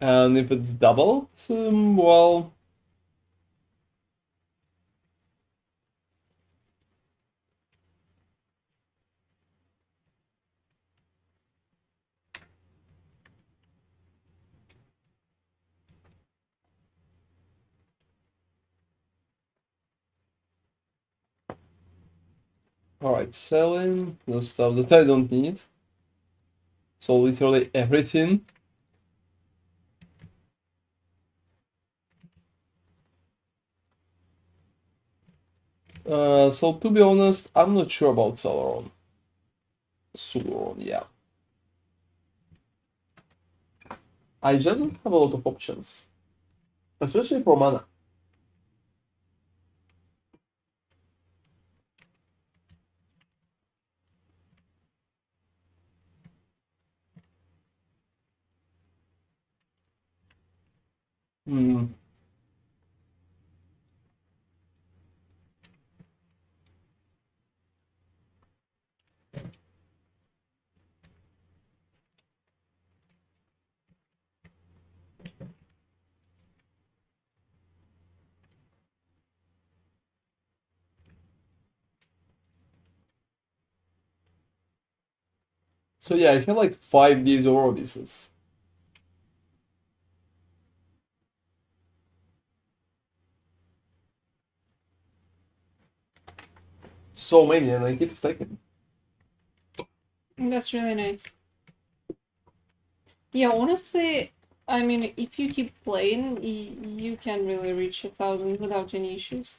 And if it's doubled, well... Alright, selling the stuff that I don't need. So literally everything. So to be honest, I'm not sure about Celeron. Celeron, yeah. I just don't have a lot of options. Especially for mana. Hmm. So yeah, I have like 5 days of Orbises. So many, and I keep stacking. That's really nice. Yeah, honestly, I mean, if you keep playing, you can really reach 1,000 without any issues.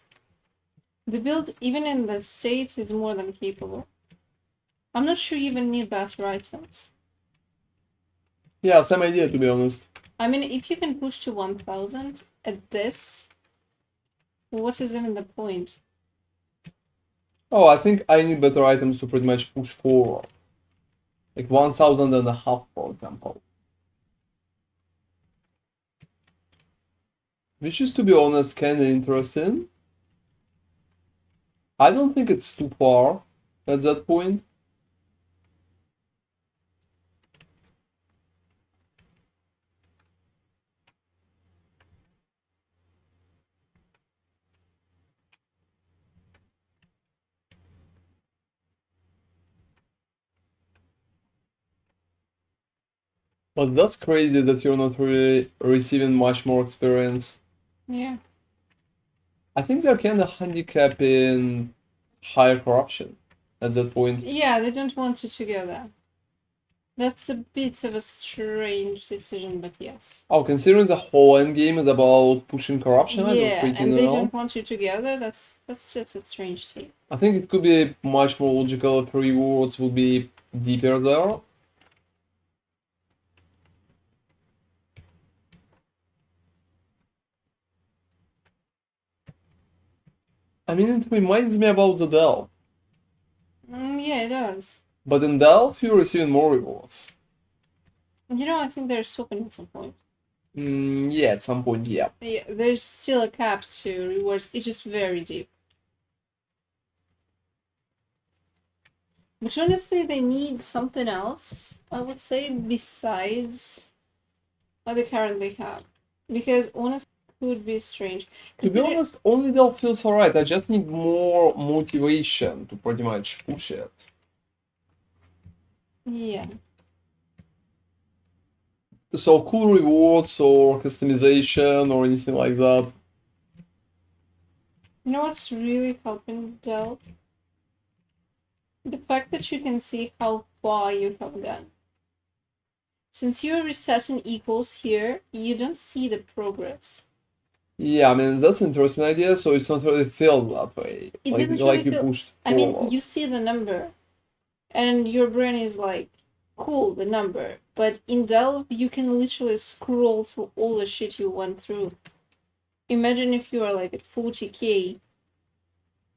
The build, even in the States, is more than capable. I'm not sure you even need better items. Yeah, same idea to be honest. I mean, if you can push to 1,000 at this, what is even the point? Oh, I think I need better items to pretty much push forward. Like 1,500, for example. Which is, to be honest, kinda interesting. I don't think it's too far at that point. But that's crazy that you're not really receiving much more experience. Yeah. I think they're kinda handicapping higher corruption at that point. Yeah, they don't want you to go there. That's a bit of a strange decision, but yes. Oh, considering the whole endgame is about pushing corruption, I don't Yeah, freaking and they know. don't want you to go there. That's just a strange thing. I think it could be much more logical if rewards would be deeper there. I mean, it reminds me about the Delve. Yeah, it does. But in Delve, you're receiving more rewards. You know, I think they're stopping at some point. Yeah, at some point, yeah. Yeah, there's still a cap to rewards. It's just very deep. But honestly, they need something else, I would say, besides what they currently have. Because honestly, it could be strange. To be honest, only Delve feels alright. I just need more motivation to pretty much push it. Yeah. So cool rewards or customization or anything like that. You know what's really helping Dell? The fact that you can see how far you have gone. Since you're resetting equals here, you don't see the progress. Yeah, I mean that's an interesting idea. So it's not really felt that way. It Like didn't like really you feel. pushed I mean, forward. you see the number, and your brain is like, cool, the number. But in Delve, you can literally scroll through all the shit you went through. Imagine if you are like at 40k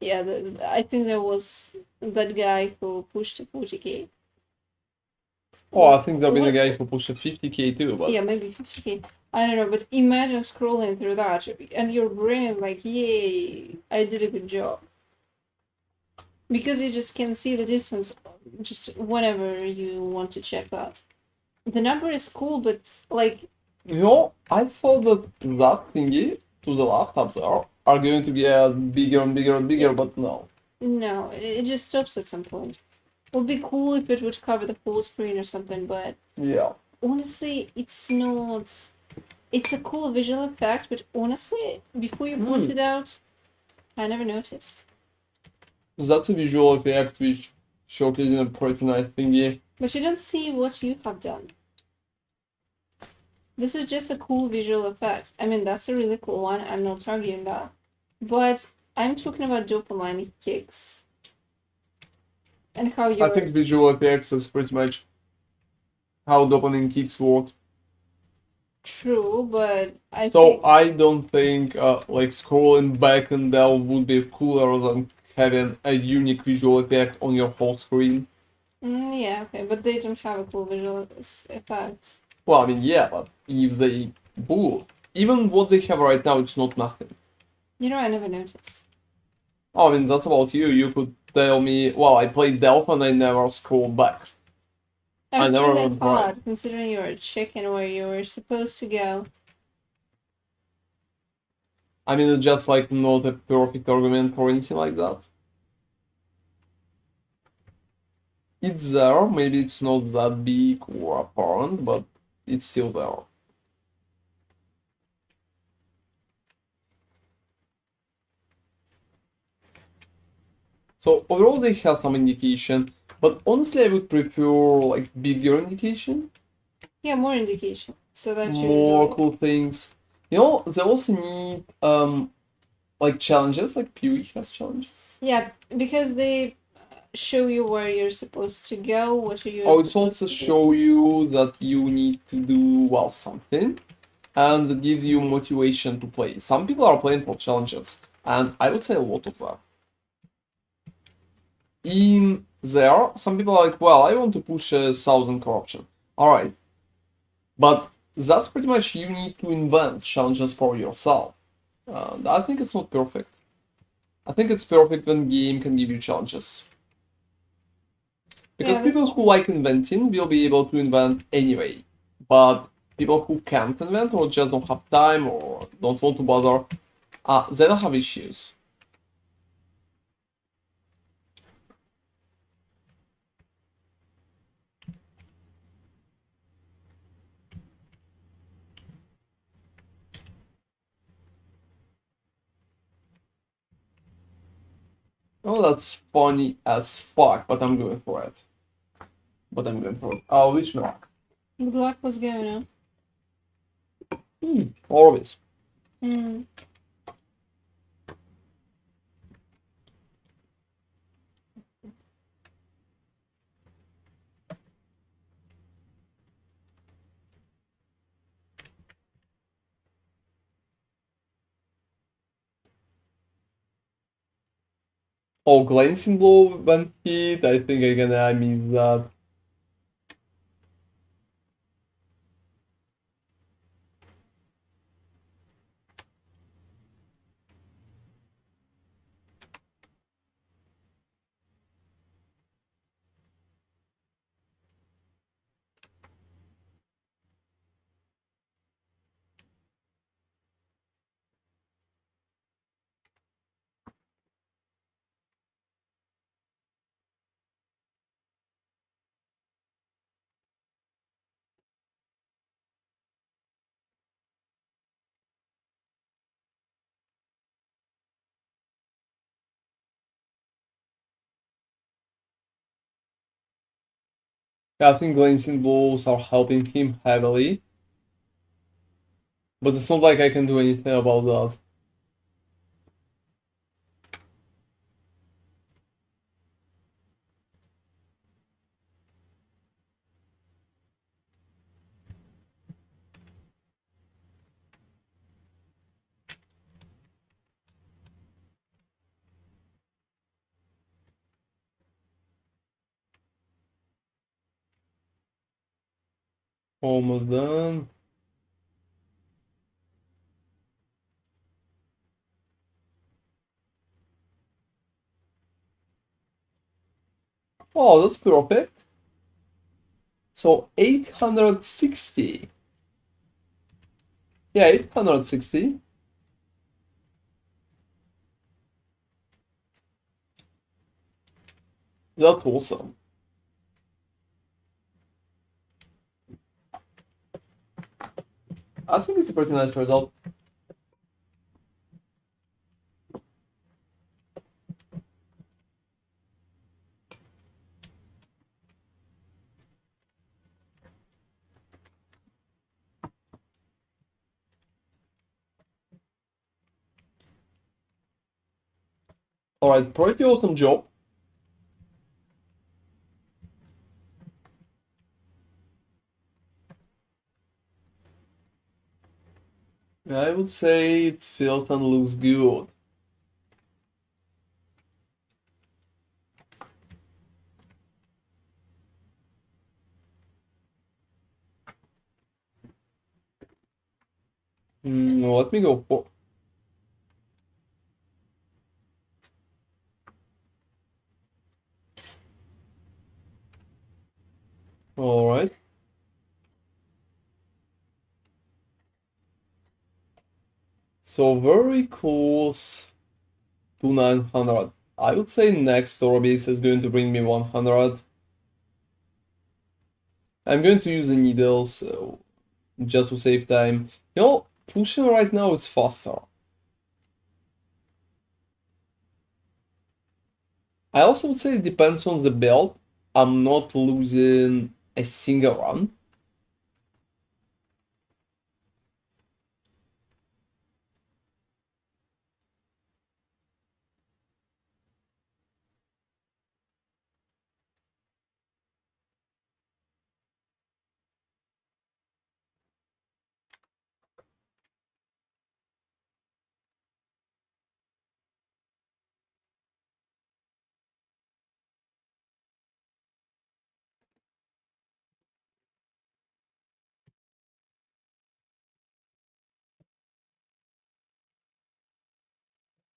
Yeah, I think there was that guy who pushed to 40k. Oh, I think there'll be the What? guy who pushed a 50k too, but Yeah, maybe 50k. I don't know, but imagine scrolling through that and your brain is like, yay, I did a good job. Because you just can see the distance just whenever you want to check that. The number is cool, but like, you know, I thought that thingy to the left up there are going to get bigger and bigger and bigger, Yeah. but no. no, it just stops at some point. It would be cool if it would cover the full screen or something, but Yeah. honestly, it's not. It's a cool visual effect, but honestly, before you pointed out, I never noticed. That's a visual effect which showcasing a pretty nice thingy. But you don't see what you have done. This is just a cool visual effect. I mean, that's a really cool one. I'm not arguing that. But I'm talking about dopamine kicks. And how I you're think visual effects is pretty much how dopamine kicks work. true, but I So think. I don't think like scrolling back and down would be cooler than having a unique visual effect on your whole screen. Yeah, okay, but they don't have a cool visual effect. Well, I mean, yeah, but if they bull, even what they have right now, it's not nothing. You know, I never noticed. Oh, I mean, that's about you. You could tell me, well, I played Delph and I never scrolled back. I That's never really went right. hard, considering you're a chicken where you were supposed to go. I mean, it's just like not a perfect argument for anything like that. It's there, maybe it's not that big or apparent, but it's still there. So overall they have some indication, but honestly I would prefer like bigger indication, Yeah, more indication. So that you more know. cool things. You know, they also need like challenges, like PoE has challenges. Yeah, because they show you where you're supposed to go, what Oh, you're it's supposed also to do. show you that you need to do well something, and that gives you motivation to play. Some people are playing for challenges, and I would say a lot of them. In there, some people are like, well, I want to push a 1,000 corruption. Alright, but that's pretty much you need to invent challenges for yourself. I think it's not perfect. I think it's perfect when game can give you challenges. Because Yeah, that's people who true. like inventing will be able to invent anyway. But people who can't invent or just don't have time or don't want to bother, they will have issues. Oh, that's funny as fuck, but I'm going for it. Oh, which milk? Good luck, what's going on? Always. Hmm. Oh, glancing blow when hit. I think I miss that. Yeah, I think glancing blows are helping him heavily, but it's not like I can do anything about that. Almost done. Oh, that's perfect. So 860. Yeah, 860. That's awesome. I think it's a pretty nice result. Alright, pretty awesome job. I would say it feels and looks good. Let me go for. Alright. So very close to 900. I would say next store base is going to bring me 100. I'm going to use the needles just to save time. You know, pushing right now is faster. I also would say it depends on the build. I'm not losing a single run.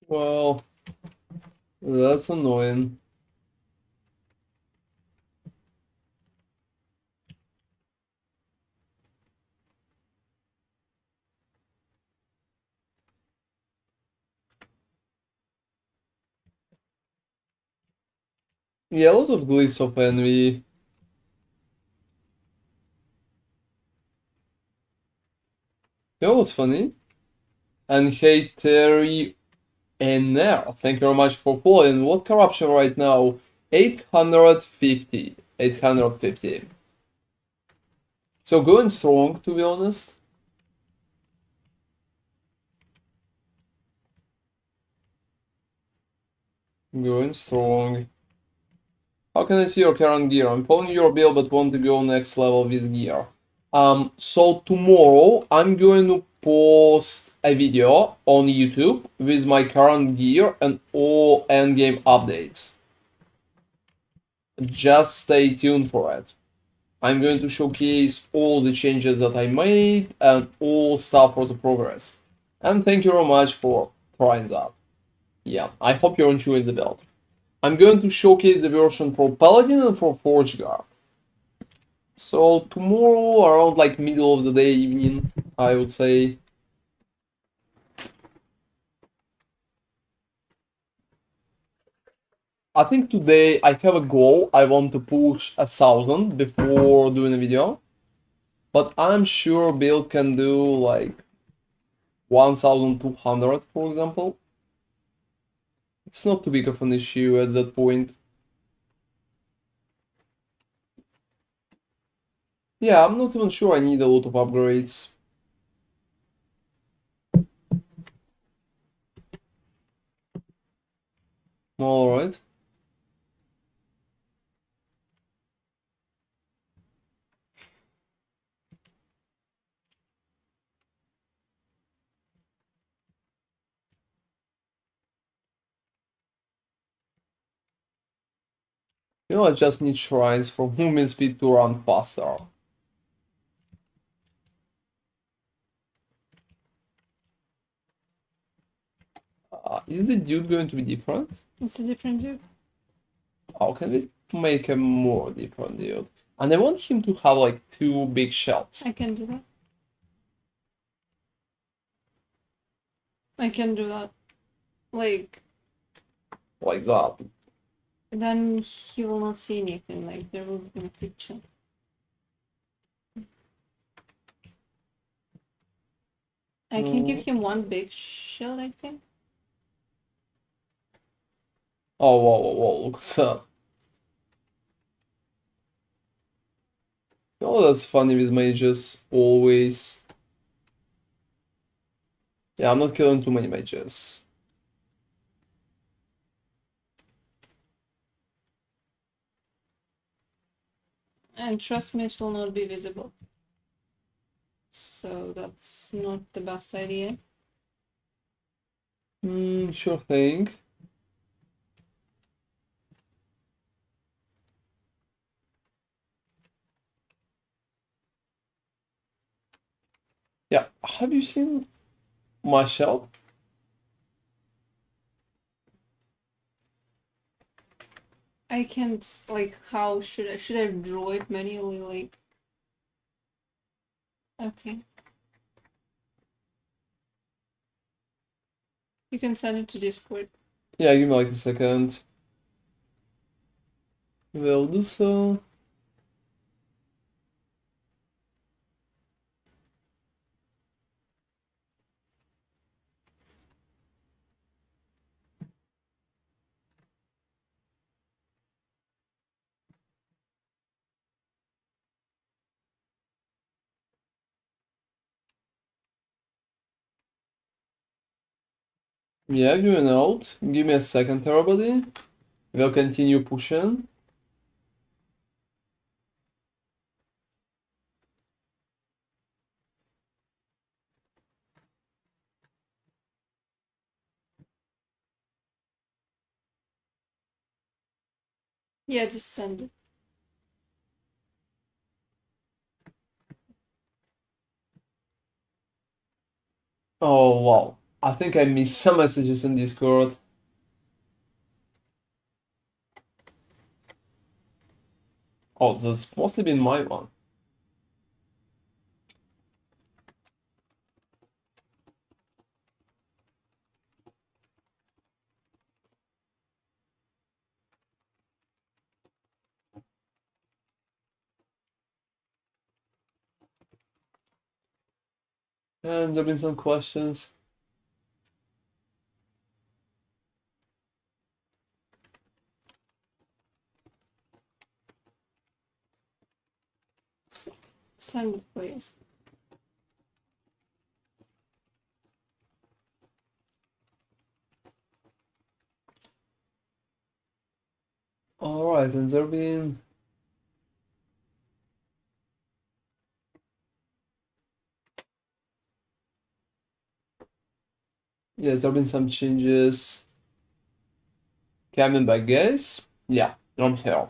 Well, that's annoying. Yeah, a lot of glyphs of envy. You know what's funny? And hey, Terry and there, thank you very much for following. What corruption right now? 850. 850. So going strong, to be honest. Going strong. How can I see your current gear? I'm following your build but want to go next level with gear. So tomorrow I'm going to post a video on YouTube with my current gear and all endgame updates. Just stay tuned for it. I'm going to showcase all the changes that I made and all stuff for the progress. And thank you very much for trying that. Yeah, I hope you're enjoying the build. I'm going to showcase the version for Paladin and for Forge Guard. So tomorrow around like middle of the day, evening, I would say. I think today I have a goal. I want to push 1,000 before doing a video. But I'm sure build can do like 1,200, for example. It's not too big of an issue at that point. Yeah, I'm not even sure I need a lot of upgrades. Alright. You know, I just need shrines for movement speed to run faster. Is the dude going to be different? It's a different dude. How can we make a more different dude? And I want him to have like 2 big shells. I can do that. I can do that. Like that. then he will not see anything. Like there will be no picture. I can give him 1 big shell, I think. Oh, whoa, look at that. Oh, that's funny with mages, always. Yeah, I'm not killing too many mages. And trust me, it will not be visible. So that's not the best idea. Sure thing. Yeah, have you seen my shell? I can't, like, how should I draw it manually, like... Okay. You can send it to Discord. Yeah, give me like a second. We'll do so. Yeah, give me a note. Give me a second, everybody. We'll continue pushing. Yeah, just send it. Oh, wow. I think I missed some messages in Discord. Oh, that's must have been my one. And there have been some questions. Send it, please. Alright, and there have been... Yes, there have been some changes. Coming back, guys. Yeah, I'm here.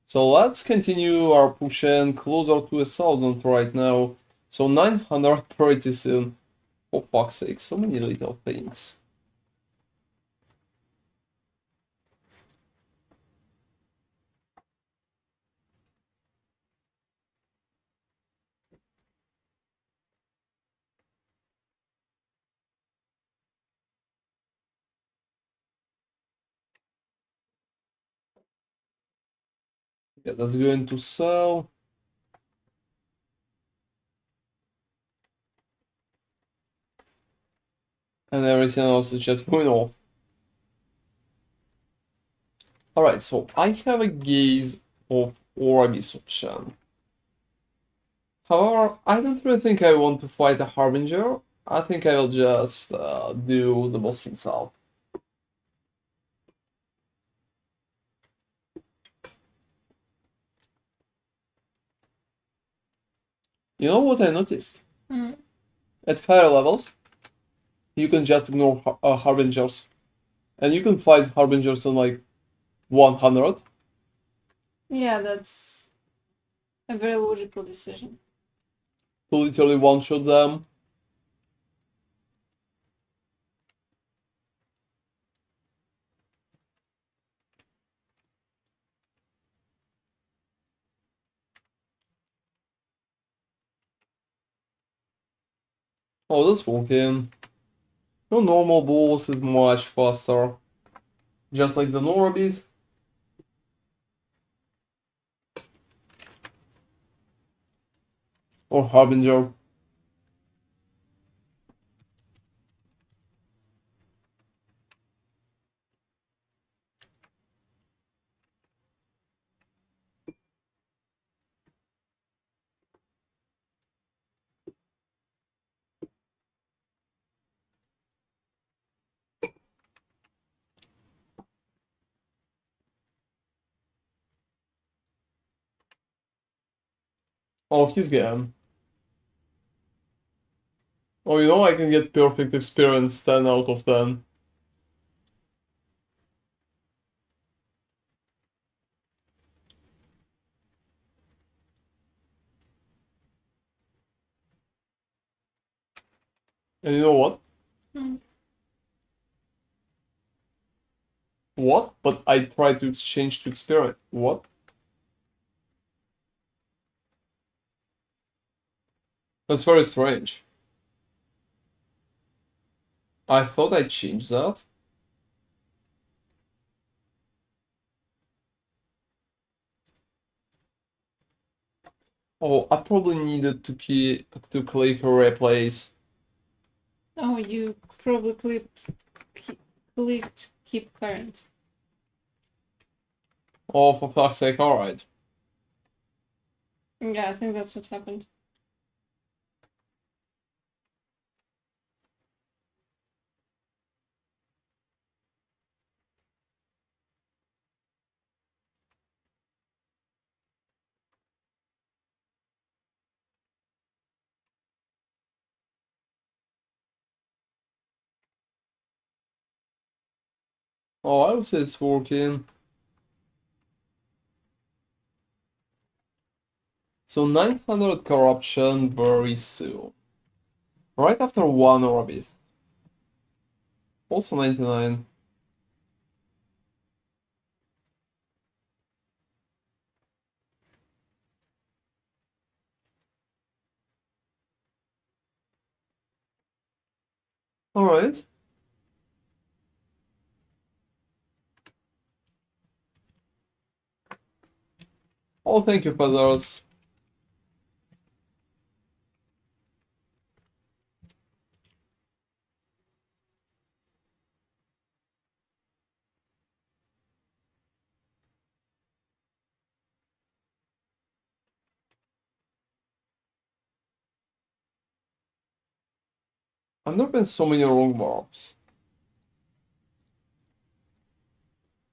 So let's continue our pushing closer to 1,000 right now. So 900 pretty soon. For fuck's sake, so many little things. Yeah, that's going to sell. And everything else is just going off. Alright, so I have a gaze of Orbis option. However, I don't really think I want to fight a Harbinger. I think I will just do the boss himself. You know what I noticed? At higher levels, you can just ignore Harbingers. And you can fight Harbingers on like 100. Yeah, that's a very logical decision. To literally one-shot them. Oh, that's working. No normal boss is much faster. Just like the Norbies. Or Harbinger. Oh, he's game. Oh, you know I can get perfect experience 10 out of 10. And you know what? Hmm. What? But I tried to exchange to experience. What? That's very strange. I thought I changed that. Oh, I probably needed to click replace. Oh, you probably clicked keep current. Oh, for fuck's sake, alright. Yeah, I think that's what happened. Oh, I would say it's working. So 900 corruption very soon. Right after one orbit. Also 99. Alright. Oh, thank you, feathers. I've never been so many wrong warps.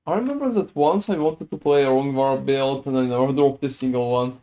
I remember that once I wanted to play a wrong warp build and I never dropped a single one.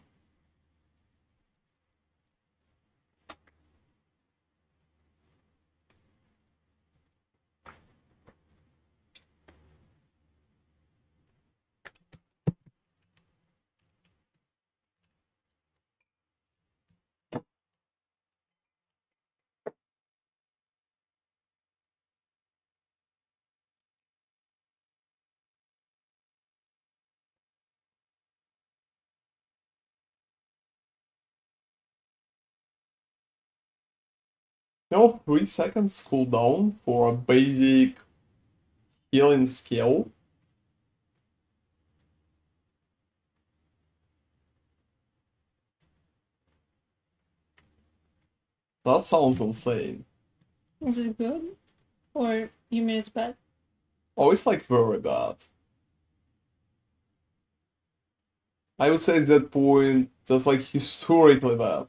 You know, 3 seconds cooldown for a basic healing skill. That sounds insane. Is it good? Or you mean it's bad? Oh, it's like very bad. I would say at that point, just like historically bad.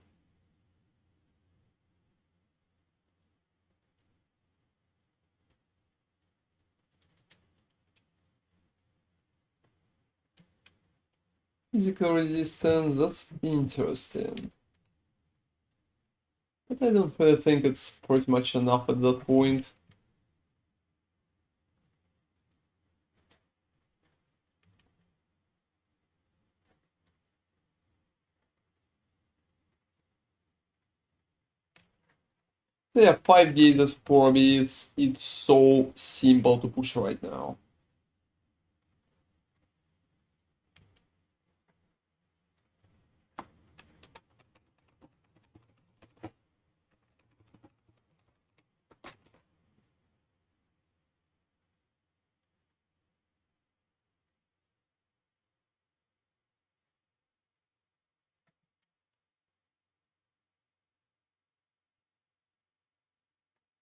Physical resistance, that's interesting. But I don't really think it's pretty much enough at that point. So yeah, 5 gazes, 4 bees, it's so simple to push right now.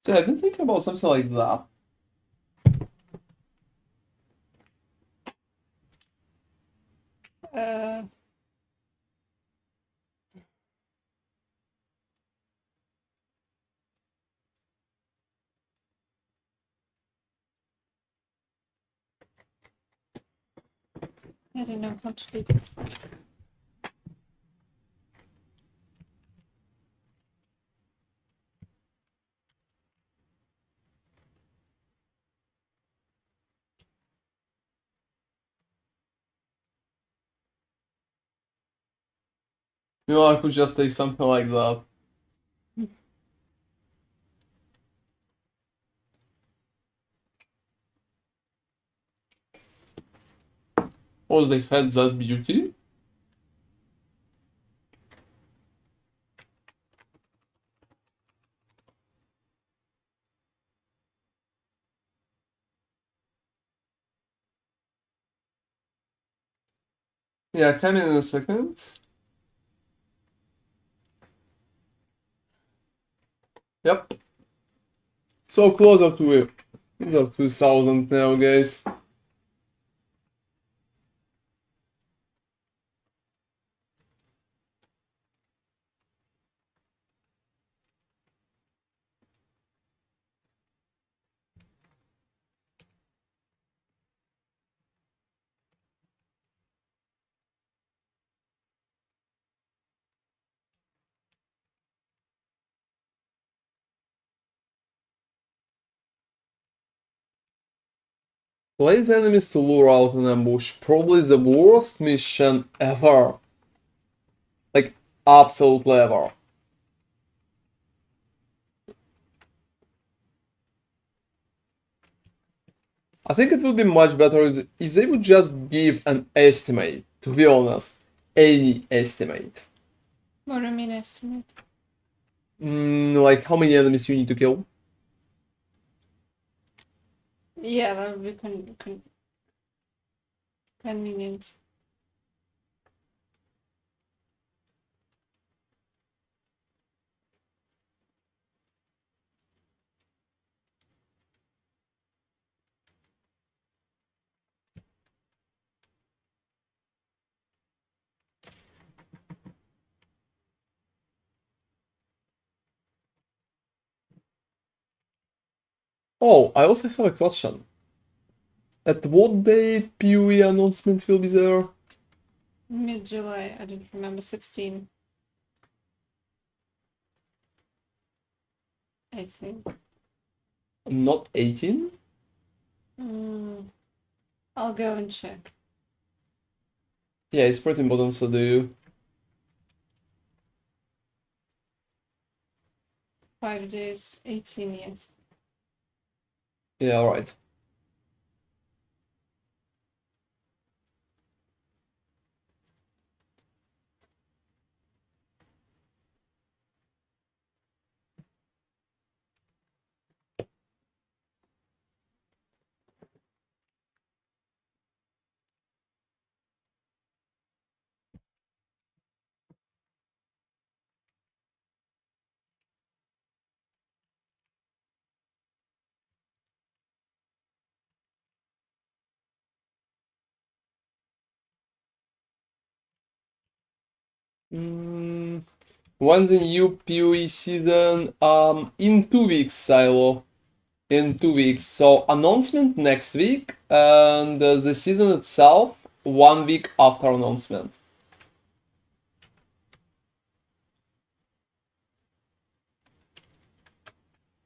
So I've been thinking about something like that. Uh, I don't know how to do. You know, I could just take something like that. Oh, they had that beauty? Yeah, come in a second. Yep. So closer to it. These are 2000 now, guys. Place enemies to lure out an ambush. Probably the worst mission ever. Like, absolutely ever. I think it would be much better if they would just give an estimate, to be honest. Any estimate. What do you mean estimate? Like how many enemies you need to kill? Yeah, that would be convenient. Oh, I also have a question. At what date PoE announcement will be there? Mid-July, I don't remember, 16. I think. Not 18? I'll go and check. Yeah, it's pretty important, so do. 5 days, 18 years. Yeah, alright. When's the new PoE season? In 2 weeks, Silo. In 2 weeks. So announcement next week, and the season itself 1 week after announcement.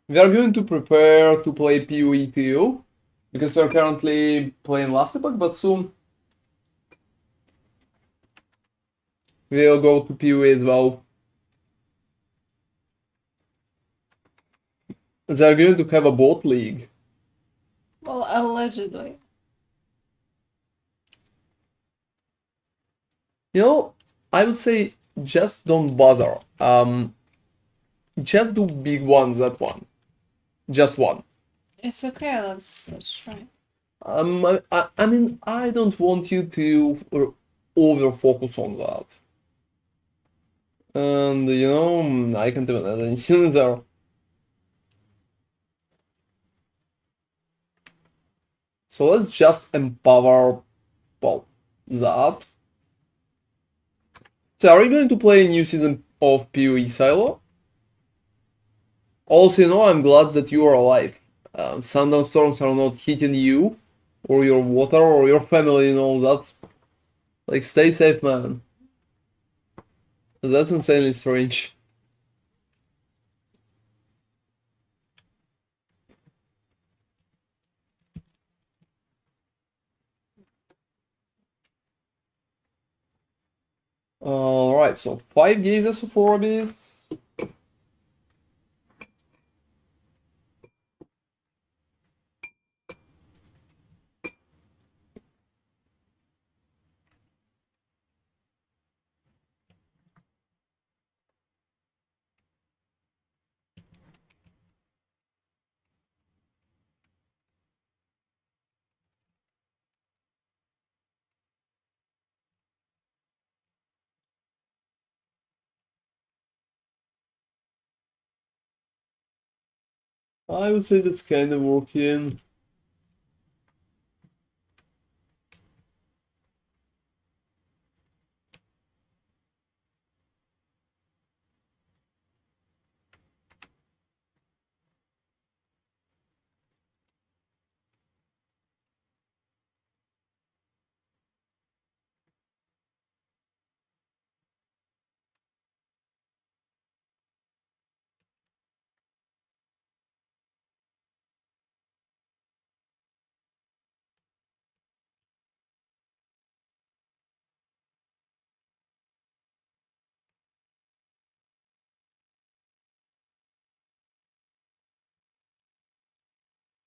We are going to prepare to play PoE too, because we're currently playing last epoch, but soon we'll go to PoE as well. They're going to have a bot league. Well, allegedly. You know, I would say just don't bother. Just do big ones, that one. Just one. It's okay, let's try. I mean, I don't want you to over focus on that. And you know, I can't even add anything there. So let's just empower, well, that. So are we going to play a new season of PoE Silo? Also, I'm glad that you are alive. Sundown storms are not hitting you, or your water, or your family, that's... Like, stay safe, man. That's insanely strange. Alright, so 5 gazes of Orbis. I would say that's kind of working.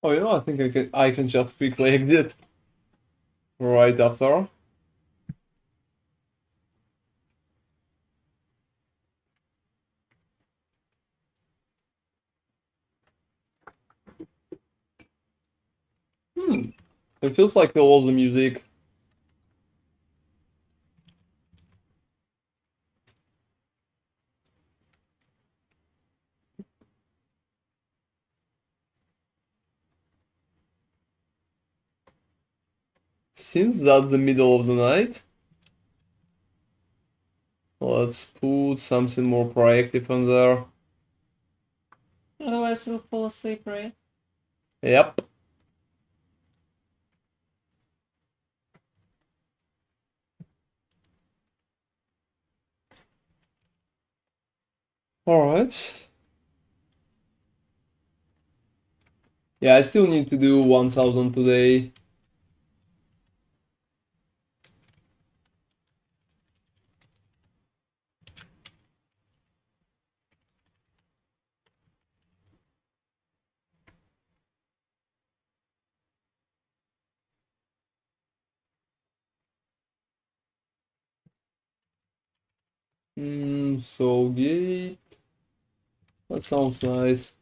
Oh, I think I can just quickly exit right after. Hmm. It feels like we lost the music. Since that's the middle of the night, let's put something more proactive on there. Otherwise, you'll fall asleep, right? Yep. Alright. Yeah, I still need to do 1000 today. So gate. That sounds nice.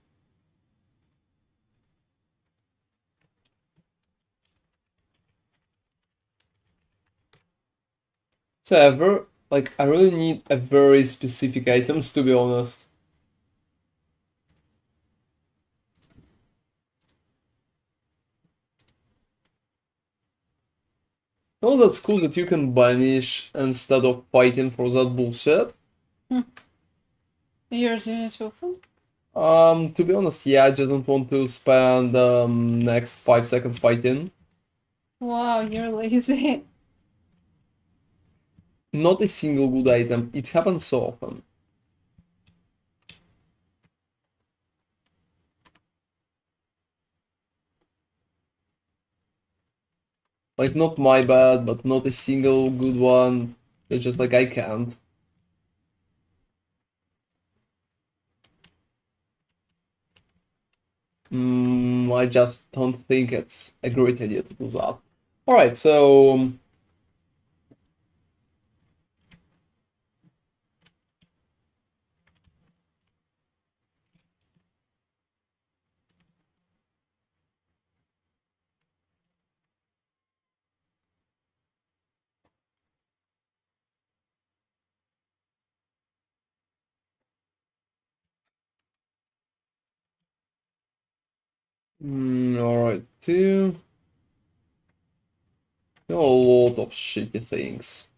So I really need a very specific items, to be honest. Oh, that's cool that you can banish instead of fighting for that bullshit. You're doing it often? To be honest, yeah, I just don't want to spend next 5 seconds fighting. Wow, you're lazy. Not a single good item. It happens so often. Like, not my bad, but not a single good one. It's just like I can't. I just don't think it's a great idea to do that. Alright, so... alright, two. a lot of shitty things.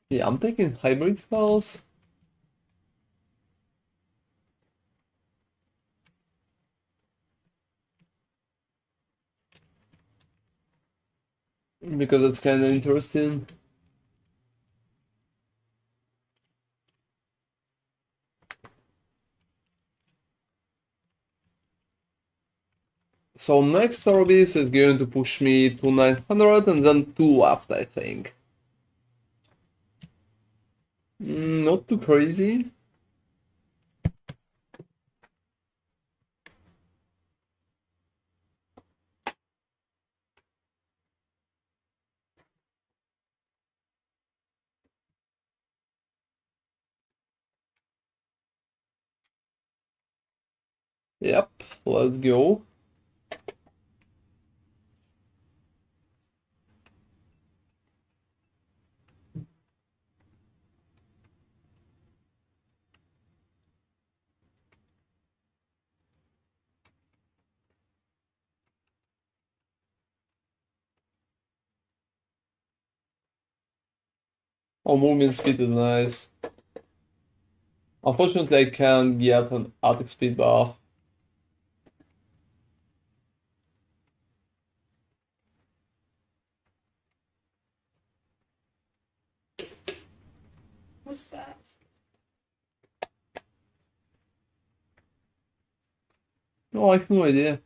Yeah, I'm taking hybrid files. Because it's kind of interesting. So next Orbis is going to push me to 900 and then 2 left, I think. Not too crazy. Yep, let's go. Oh, movement speed is nice. Unfortunately, I can't get an attack speed buff. Who's that? No, I have no idea.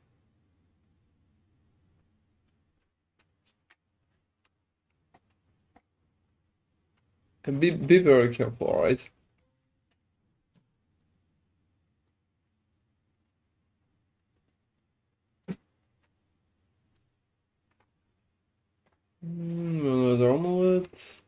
And be very careful, alright? Another omelette.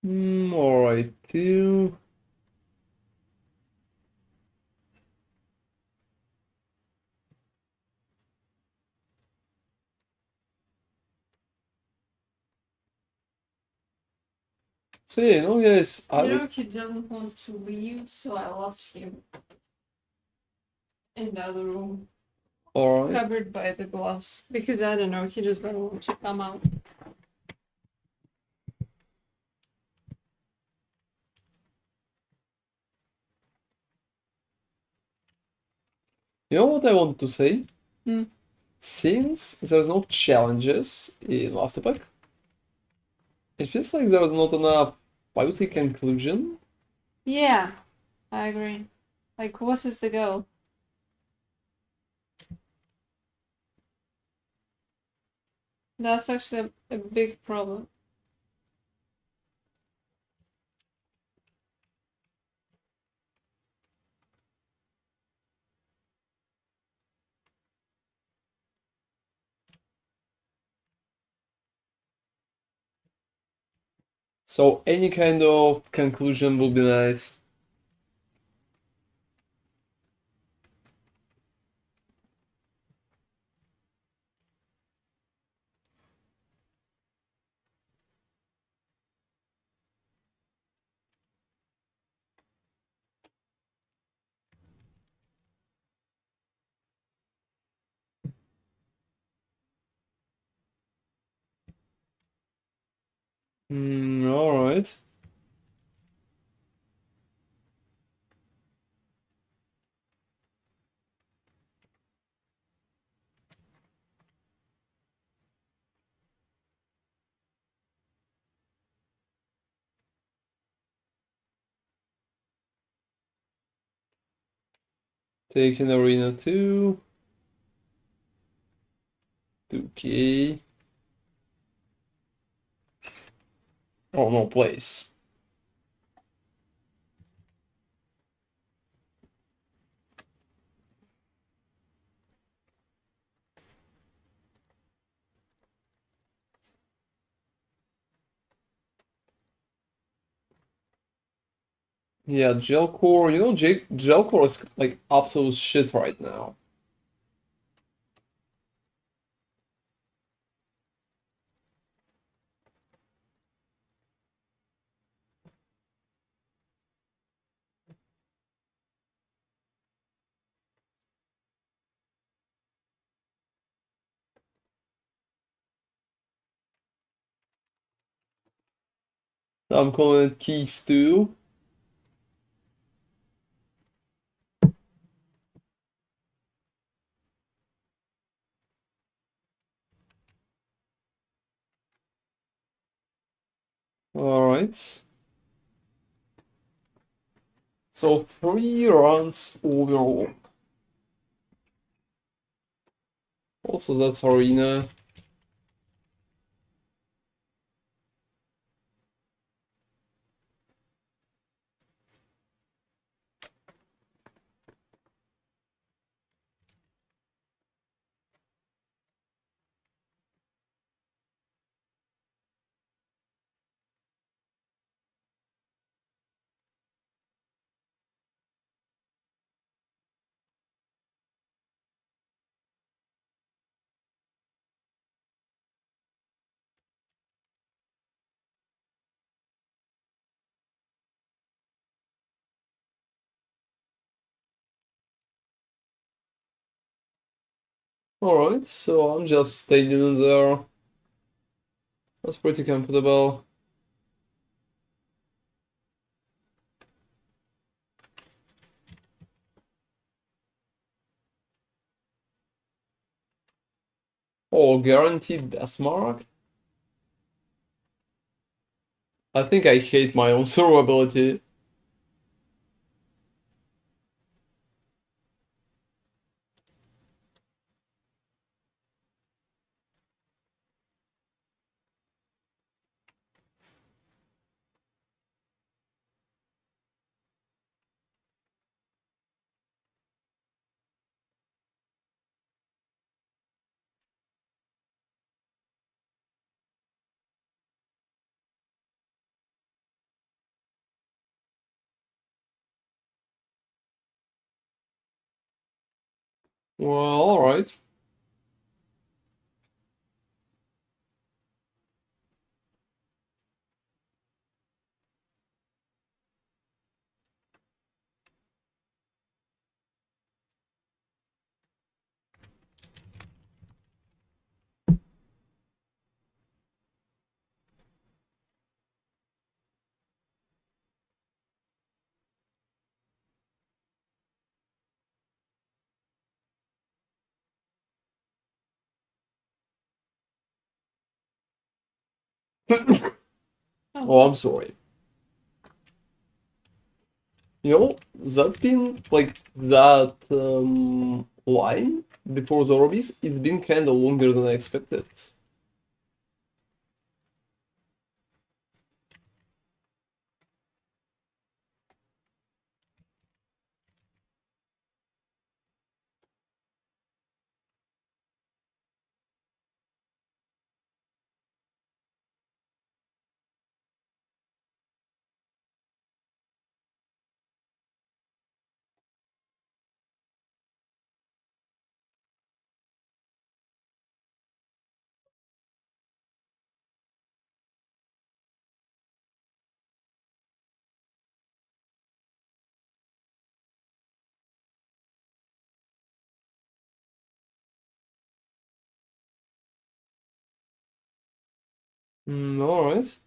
Alright, too. So yeah, no guys, You know, he doesn't want to leave, so I left him in the other room, alright. covered by the glass, because I don't know, he just doesn't want to come out. You know what I want to say? Hmm. Since there's no challenges in last epoch, it feels like there was not enough, I would say, conclusion. Yeah, I agree. Like, what is the goal? That's actually a big problem. So any kind of conclusion would be nice. Alright. Taking arena 2. 2k. Oh no, place. Yeah, gel core. You know, gel core is like absolute shit right now. I'm calling it keys too. Alright. So 3 runs overall. Also, that's arena. Alright, so I'm just staying in there. That's pretty comfortable. Oh, guaranteed death mark? I think I hate my own survivability. Well, alright. Oh, I'm sorry. You know, that's been like that line before the Orbeez, it's been kinda longer than I expected. Alright.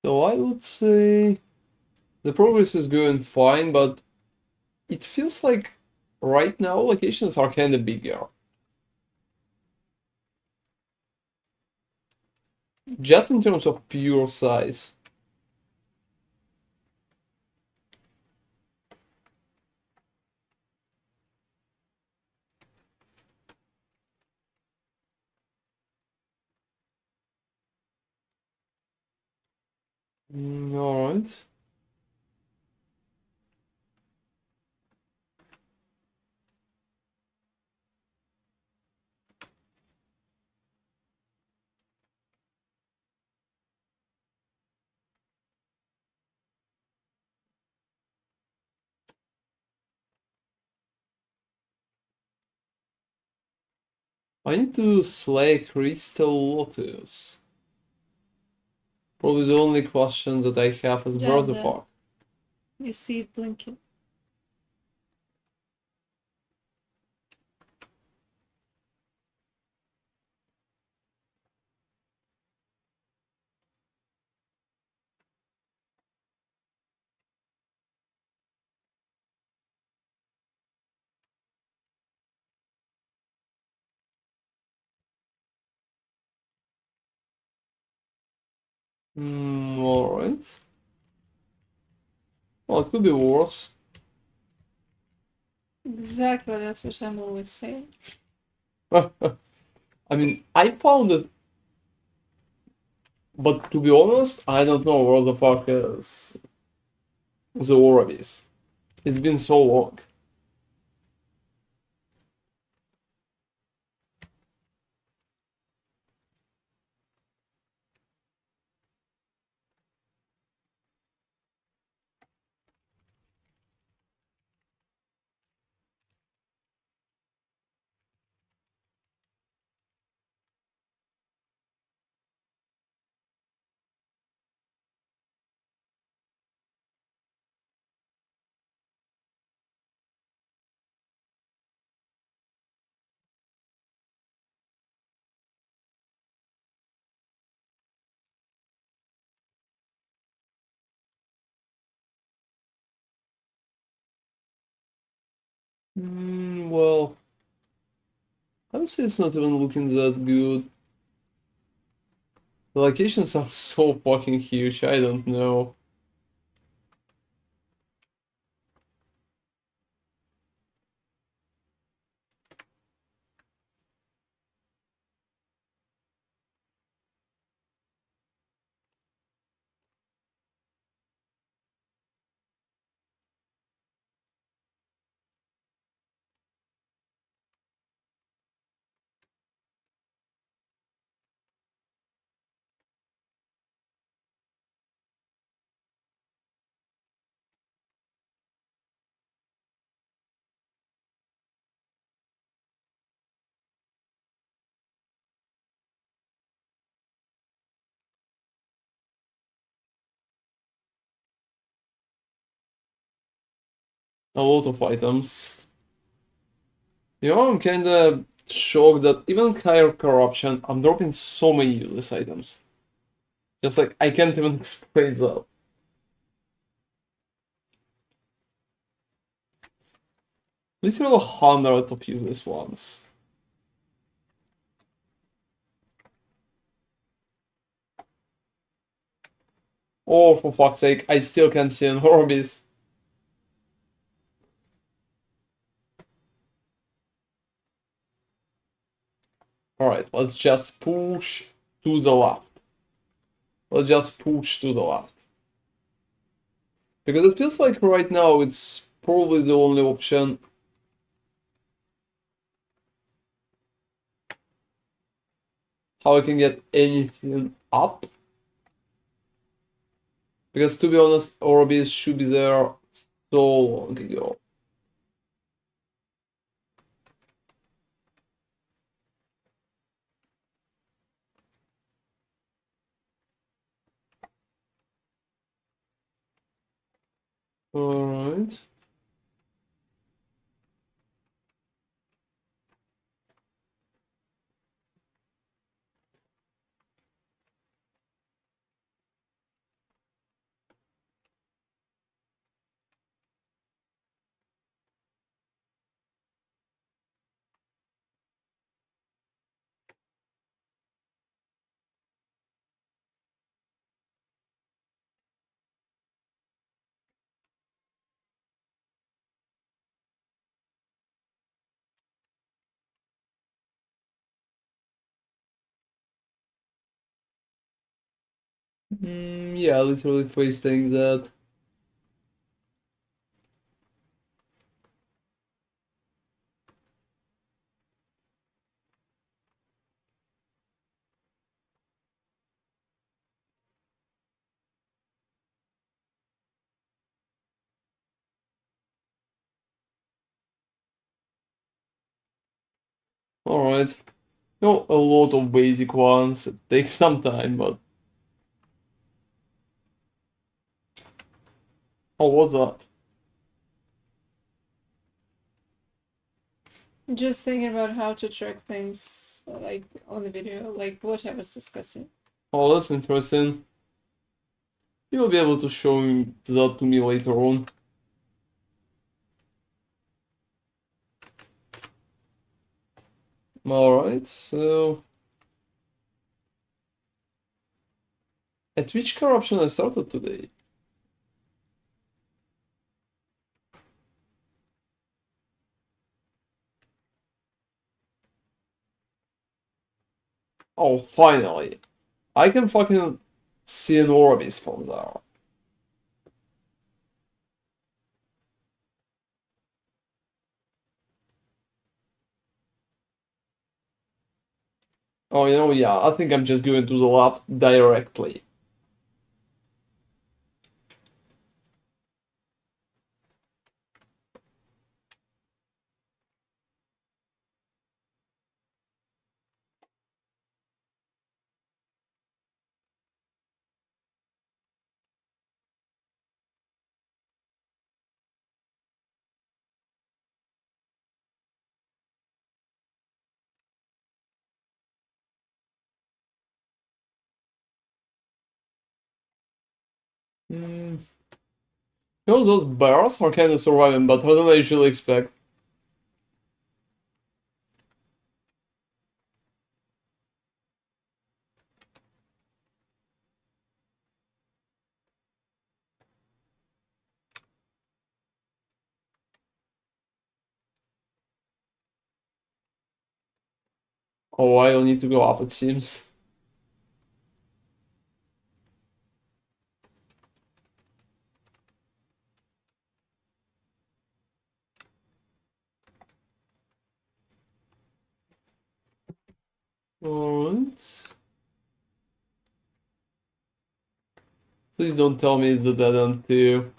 So I would say the progress is going fine, but it feels like right now locations are kinda bigger. Just in terms of pure size. Alright. I need to slay Crystal Lotus. Probably the only question that I have is where the Yeah. fuck? You see it blinking. Alright. Well, it could be worse. Exactly, that's what I'm always saying. I mean, I found it, but to be honest, I don't know where the fuck is the Orabis. It's been so long. Well, I would say it's not even looking that good. The locations are so fucking huge, I don't know. A lot of items. You know, I'm kinda shocked that even higher corruption, I'm dropping so many useless items. Just like, I can't even explain that. Literally hundreds of useless ones. Oh, for fuck's sake, I still can't see an Orbis. Alright, let's just push to the left. Let's just push to the left. Because it feels like right now it's probably the only option. How I can get anything up. Because to be honest, Orbis should be there so long ago. Alright. Yeah, literally wasting that. Alright. No, a lot of basic ones. It takes some time, but... Oh, what's that? Just thinking about how to track things, like, on the video, like what I was discussing. Oh, that's interesting. You'll be able to show that to me later on. Alright, so... At which corruption I started today? Oh, finally. I can fucking see an Orbis from there. Oh, yeah, I think I'm just going to the left directly. Hmm. Those bears are kinda surviving better than I usually expect. Oh, I don't need to go up, it seems. Alright. Please don't tell me it's a dead end too.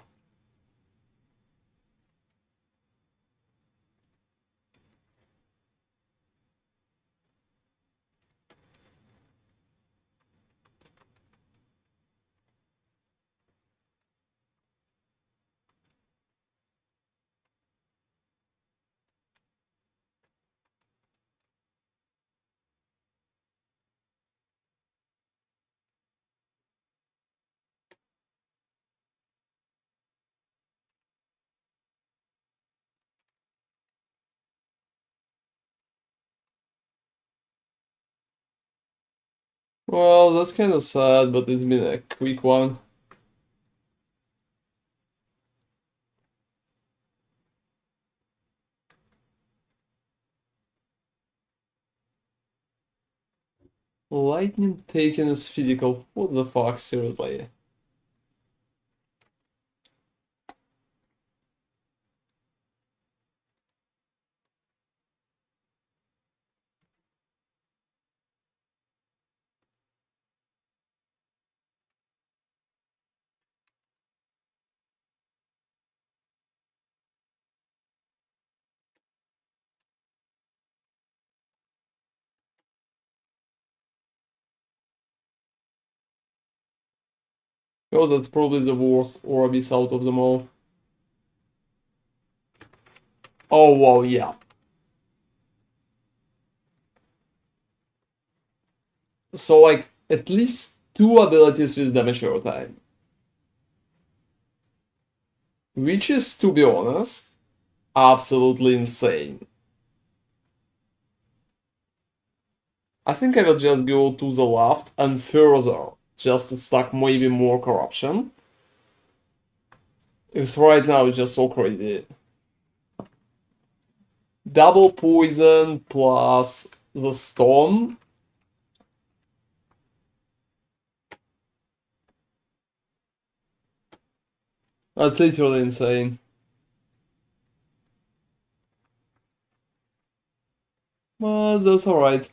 Well, that's kinda sad, but it's been a quick one. Lightning taken is physical. What the fuck, seriously? Oh, that's probably the worst Orbis out of them all. Oh, wow, yeah. So, like, at least two abilities with damage over time. Which is, to be honest, absolutely insane. I think I will just go to the left and further, just to stack maybe more corruption. Because right now it's just so crazy. Double poison plus the storm. That's literally insane. But that's alright.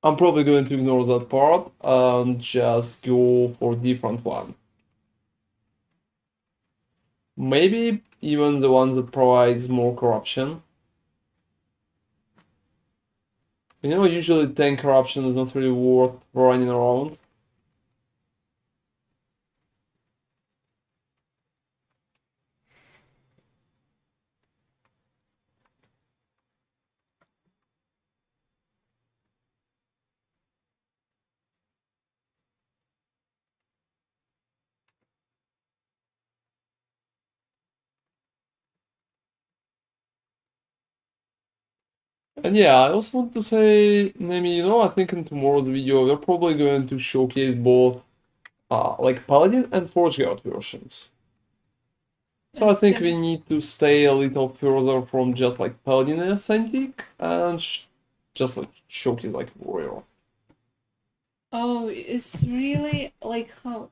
I'm probably going to ignore that part and just go for different one. Maybe even the one that provides more corruption. You know, usually 10 corruption is not really worth running around. And yeah, I also want to say, Nemi, you know, I think in tomorrow's video we're probably going to showcase both like Paladin and Forge Guard versions. So I That's think gonna. we need to stay a little further from just like Paladin Authentic and just like showcase like Warrior. Oh, it's really like how.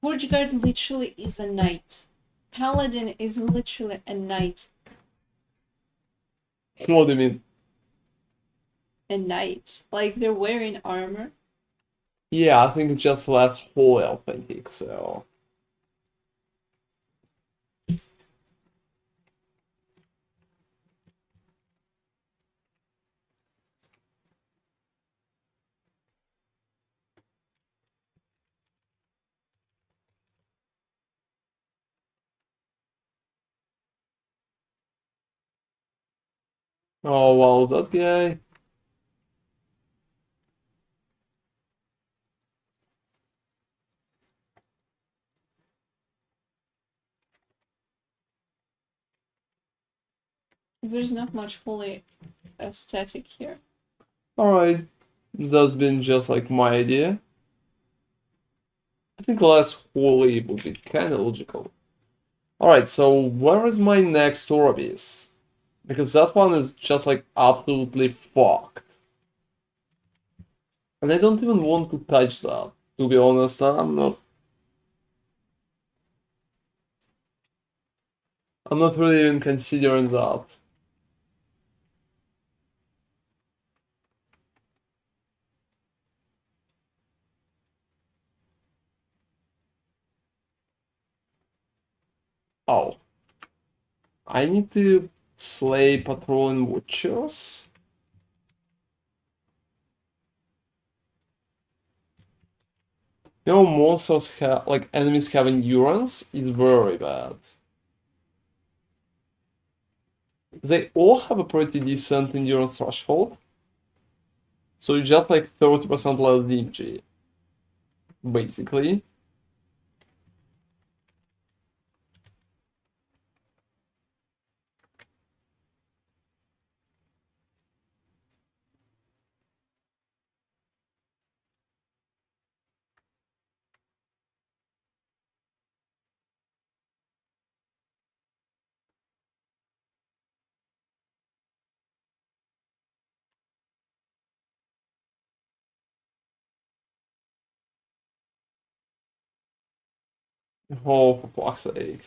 Forge Guard literally is a knight. Paladin is literally a knight. What do you mean? A knight. Like they're wearing armor. Yeah, I think it's just less wholly authentic, so. Oh wow, that guy. There's not much holy aesthetic here. Alright, that's been just like my idea. I think less wholly would be kinda logical. Alright, so where is my next Orbis? Because that one is just like absolutely fucked. And I don't even want to touch that, to be honest. I'm not really even considering that. Oh. I need to slay patrolling watchers? You know, monsters have, like, enemies have endurance is very bad. They all have a pretty decent endurance threshold. So it's just like 30% less DMG, basically. Oh, for fuck's sake.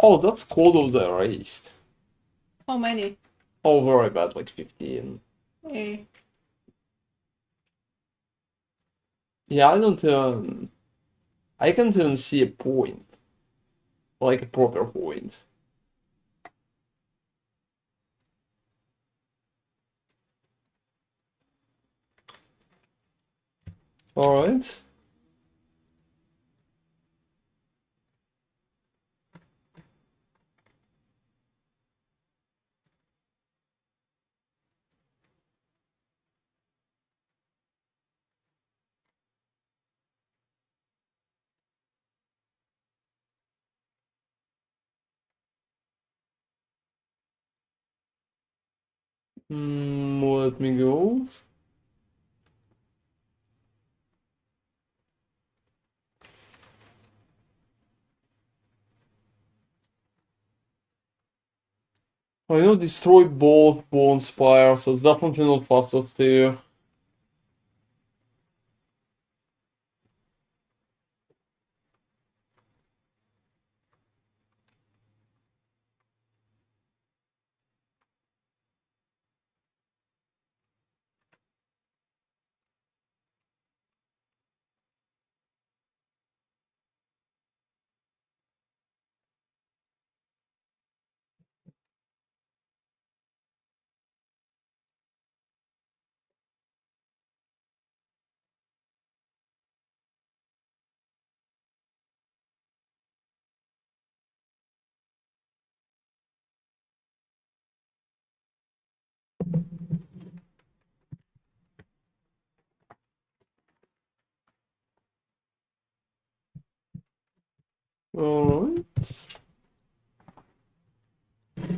Oh, that's Code of the Erased. How many? Oh, very bad, like 15. Hey. Yeah, I can't even see a point. Like a proper point. Alright. Let me go. I know destroy both bone spires, so it's definitely not fastest tier. Alright.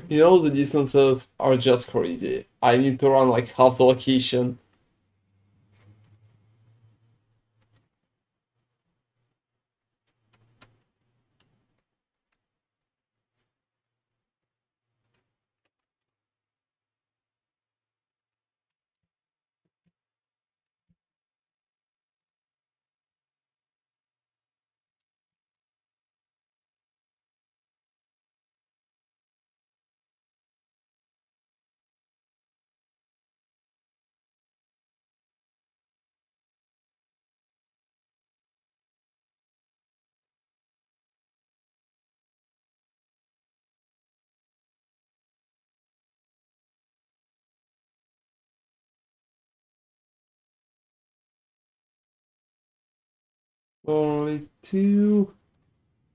You know, the distances are just crazy. I need to run like half the location. Only two.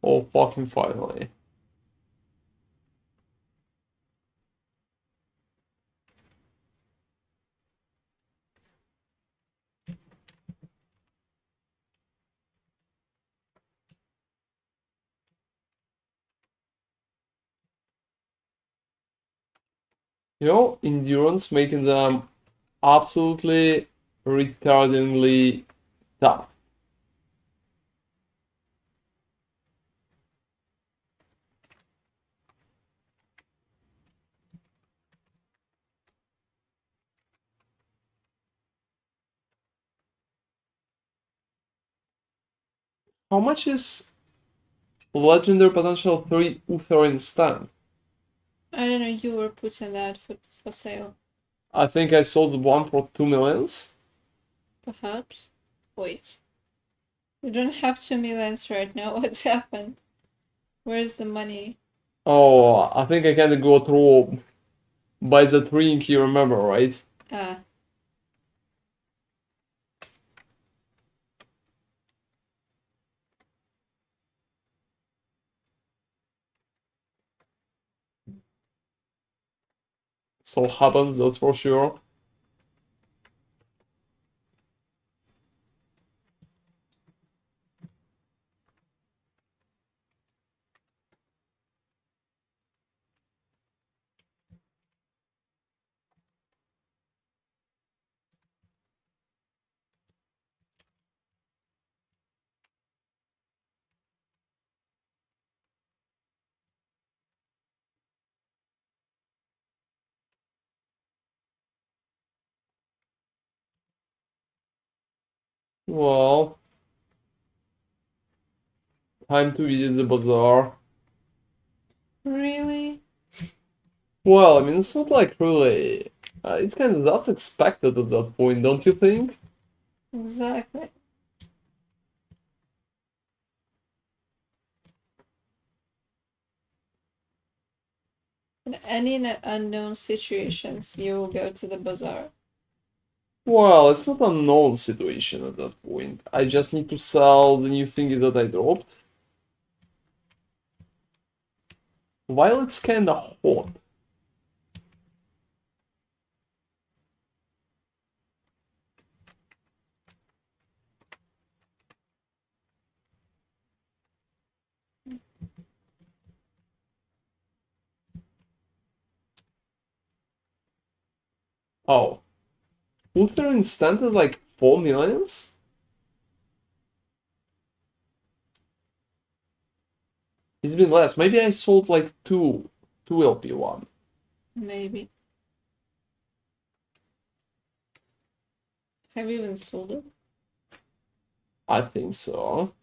Oh, fucking finally. You know, endurance making them absolutely retardingly tough. How much is legendary potential 3 Uther instant? I don't know, you were putting that for sale. I think I sold one for 2 millions. Perhaps? Wait. We don't have 2 millions right now. What's happened? Where's the money? Oh, I think I can go through by the drink, you remember, right? Ah, So happens, that's for sure. Well, time to visit the bazaar. really? Well, I mean, it's not like really. It's kind of that's expected at that point, don't you think? Exactly. In any unknown situations, you will go to the bazaar. Well, it's not a known situation at that point. I just need to sell the new thingies that I dropped. While it's kinda hot. Oh, Uther instant is like 4 millions? It's been less. Maybe I sold like two LP1. Maybe. Have you even sold it? I think so.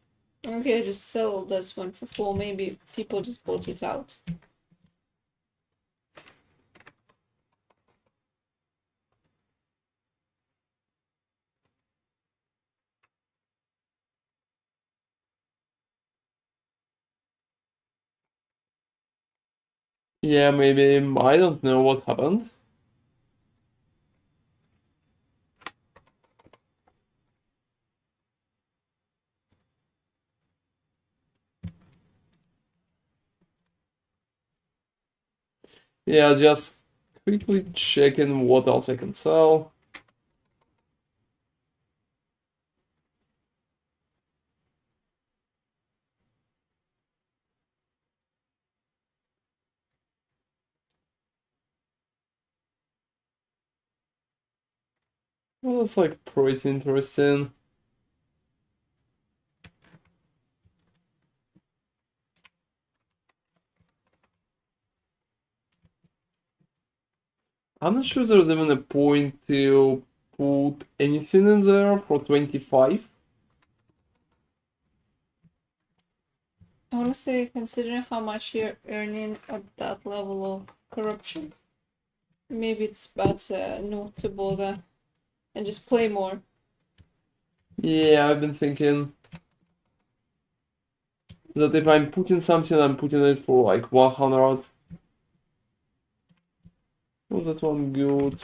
Okay, I just sell this one for 4. Maybe people just bought it out. Yeah, maybe. I don't know what happened. Yeah, just quickly checking what else I can sell. Well, that's like pretty interesting. I'm not sure there's even a point to put anything in there for 25. Honestly, considering how much you're earning at that level of corruption, maybe it's better not to bother and just play more. Yeah, I've been thinking that if I'm putting something, I'm putting it for like 100. Was that one good?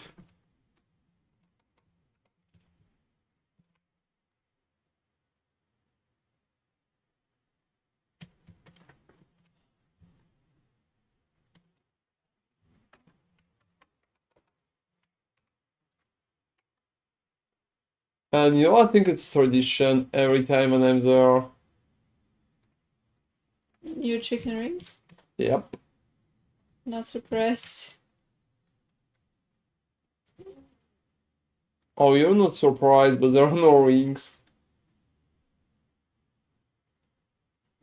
And you know, I think it's tradition every time when I'm there. Your chicken rings? Yep. Not surprised. Oh, you're not surprised, but there are no rings.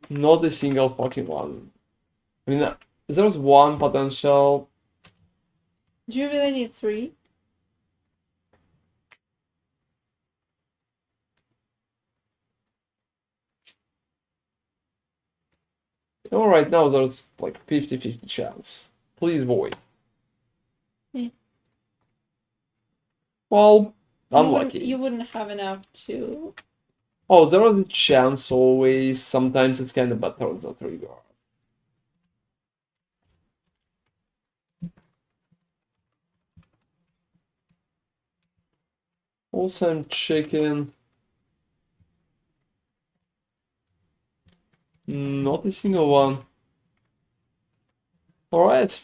Not a single fucking one. I mean, there's one potential. Do you really need 3? Oh, right now there's like 50-50 chance. Please, boy. Yeah. Well, You unlucky. wouldn't have enough to. Oh, there is a chance always. Sometimes it's kind of better in that regard. Also, I'm checking. Not a single one. Alright.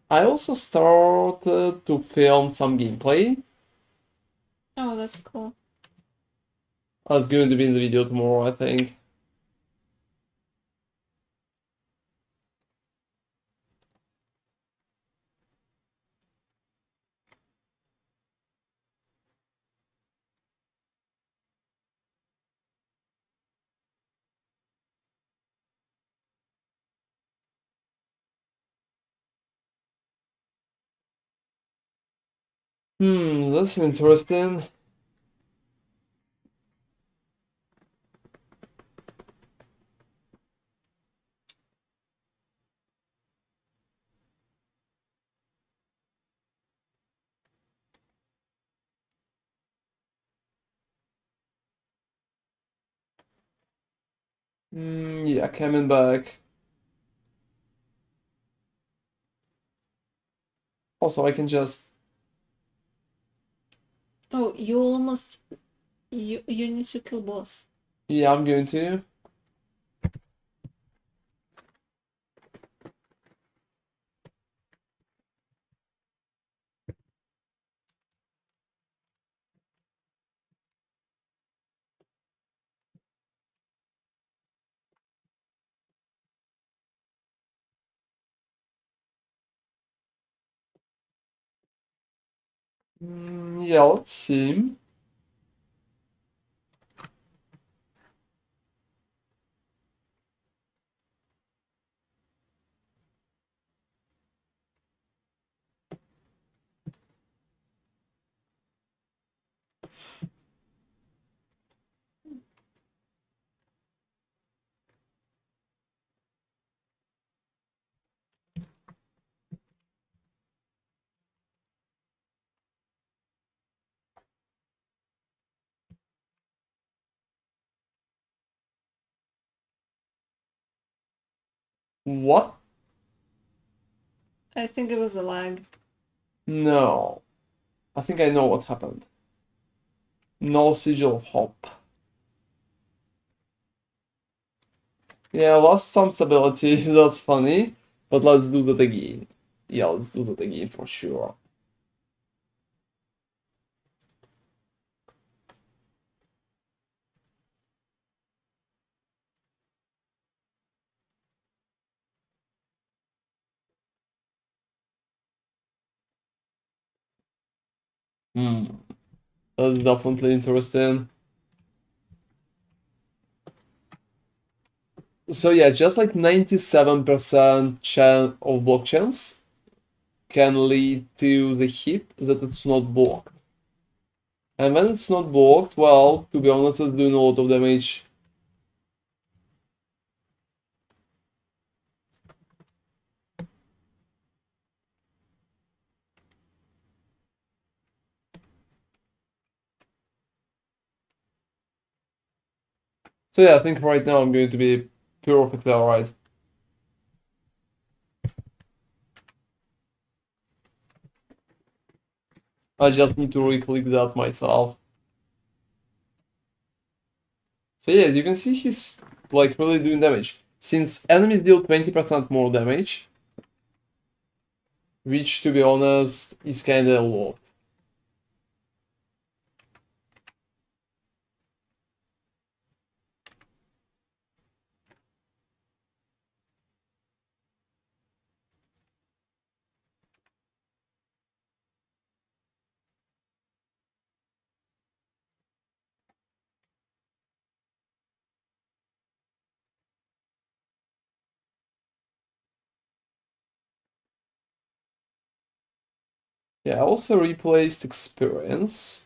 I also started to film some gameplay. Oh, that's cool. That's going to be in the video tomorrow, I think. That's interesting. Yeah, coming back. Also, I can just. Oh, you almost. You need to kill boss. Yeah, I'm going to. Yeah, let's see. What? I think it was a lag. No. I think I know what happened. No sigil of hope. Yeah, lost some stability, that's funny. But let's do that again. Yeah, let's do that again for sure. Hmm, that's definitely interesting. So yeah, just like 97% chance of block chance can lead to the hit that it's not blocked. And when it's not blocked, well, to be honest, it's doing a lot of damage. So yeah, I think right now I'm going to be perfectly alright. I just need to re-click that myself. So yeah, as you can see, he's like really doing damage. Since enemies deal 20% more damage, which to be honest is kinda a lot. Yeah, I also replaced experience.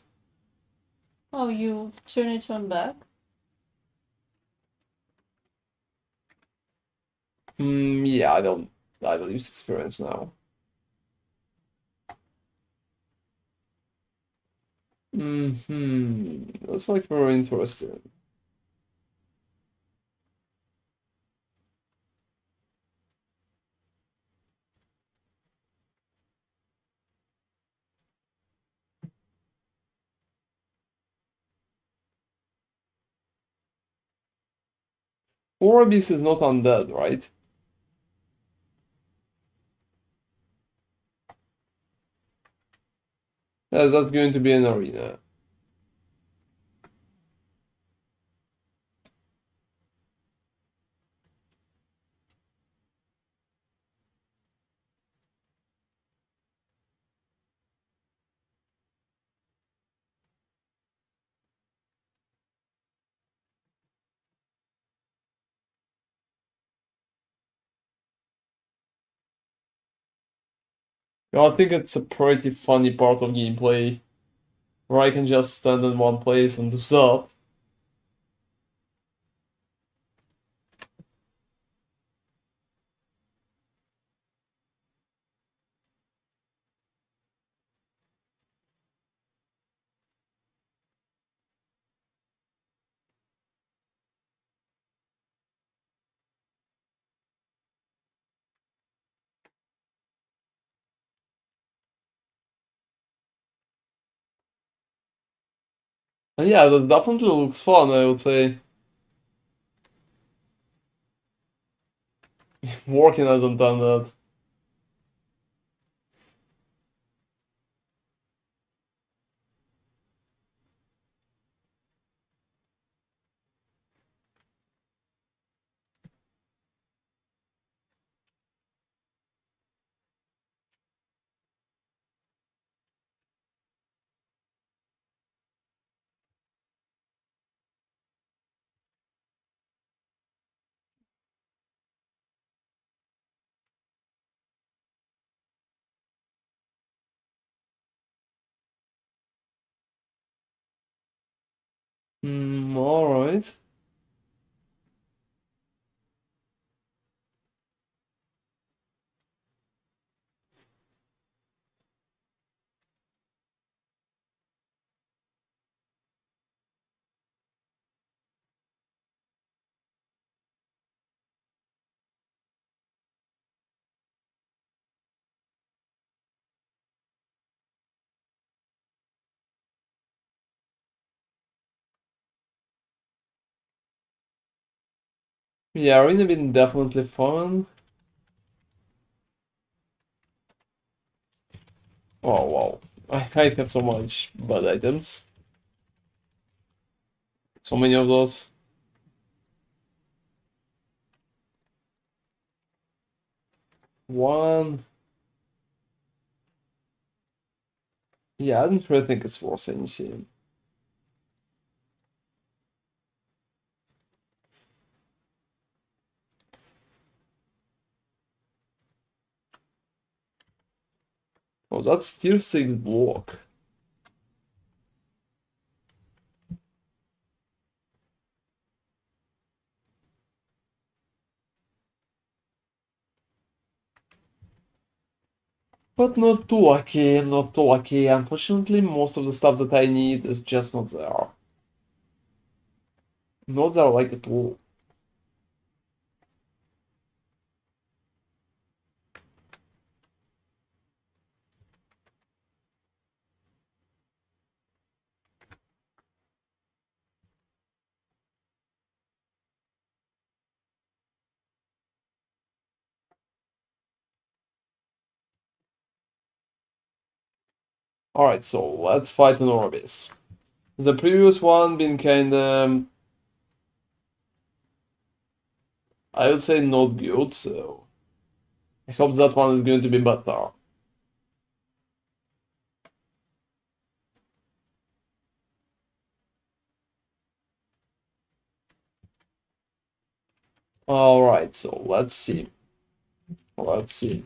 Oh, you turn it on back? Yeah, I will use experience now. That's like very interesting. Orbis is not undead, right? Yes, that's going to be an arena. Yeah, I think it's a pretty funny part of gameplay where I can just stand in one place and do that. And yeah, that definitely looks fun, I would say. Working as intended. Alright. Yeah, arena been definitely fun. Oh wow, I have so much bad items. So many of those. One. Yeah, I don't really think it's worth anything. Oh, that's tier 6 block. But not too lucky, not too lucky. Unfortunately, most of the stuff that I need is just not there. Not there like at all. Alright, so let's fight an Orbis. The previous one been kinda, I would say not good, so I hope that one is going to be better. Alright, so let's see. Let's see.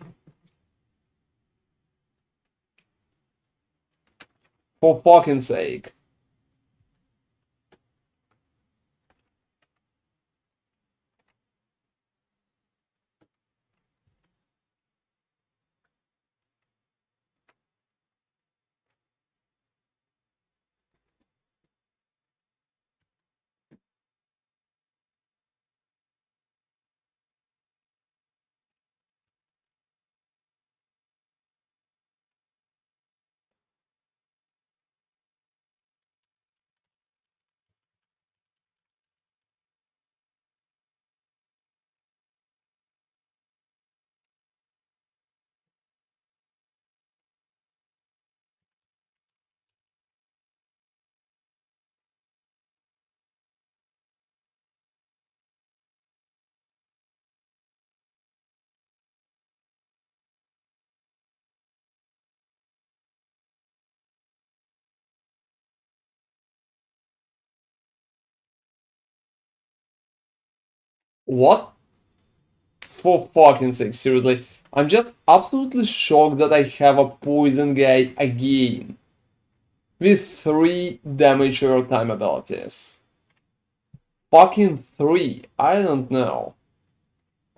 For fucking sake. What? For fucking sake, seriously. I'm just absolutely shocked that I have a poison guy again. With 3 damage over time abilities. Fucking 3. I don't know.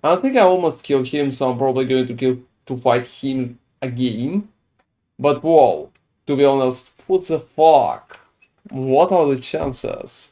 I think I almost killed him, so I'm probably going to fight him again. But whoa, to be honest, what the fuck? What are the chances?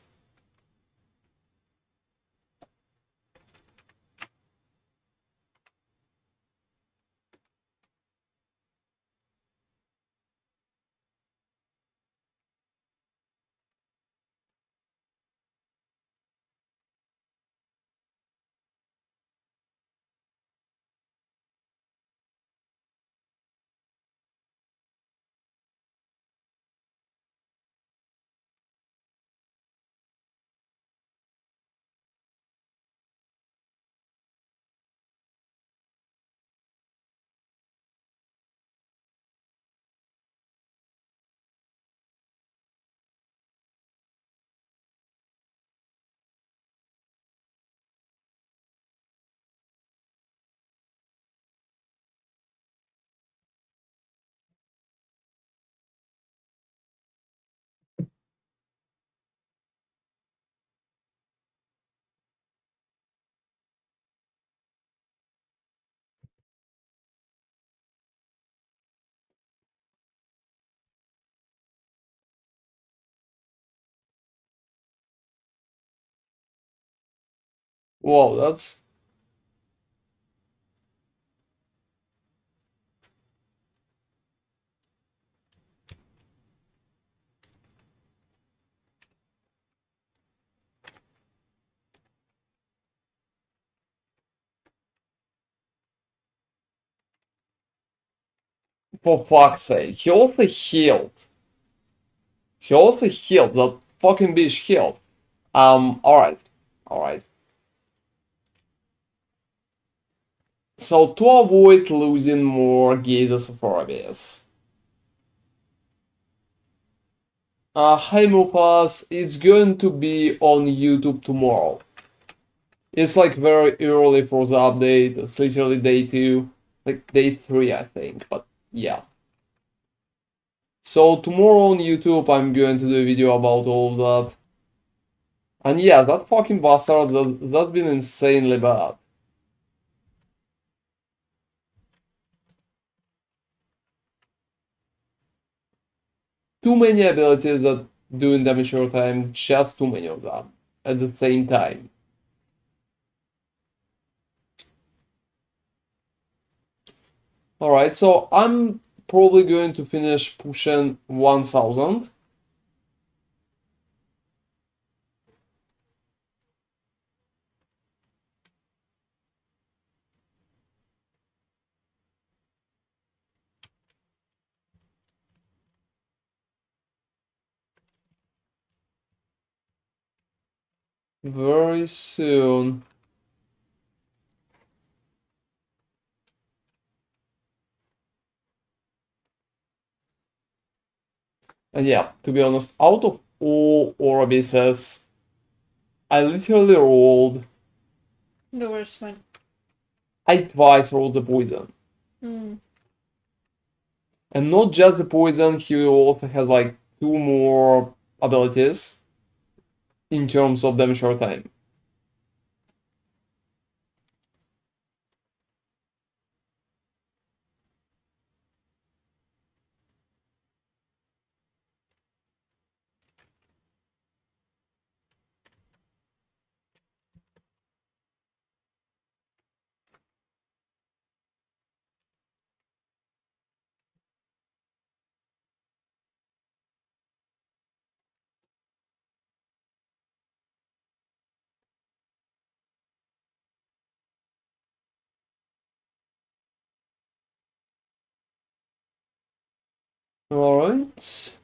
Whoa, that's... For fuck's sake, he also healed. He also healed. That fucking bitch healed. Alright. Alright. So to avoid losing more gazes of Orbeez. Hi Mufas, it's going to be on YouTube tomorrow. It's like very early for the update. It's literally day 2, like day 3 I think, but yeah. So tomorrow on YouTube I'm going to do a video about all of that. And yeah, that fucking bastard, that's been insanely bad. Too many abilities that do in damage over time, just too many of them at the same time. Alright, so I'm probably going to finish pushing 1000. Very soon. And yeah, to be honest, out of all Orbeezes, I literally rolled. The worst one. I twice rolled the poison. Hmm. And not just the poison, he also has like 2 more abilities in terms of damage over time. Alright.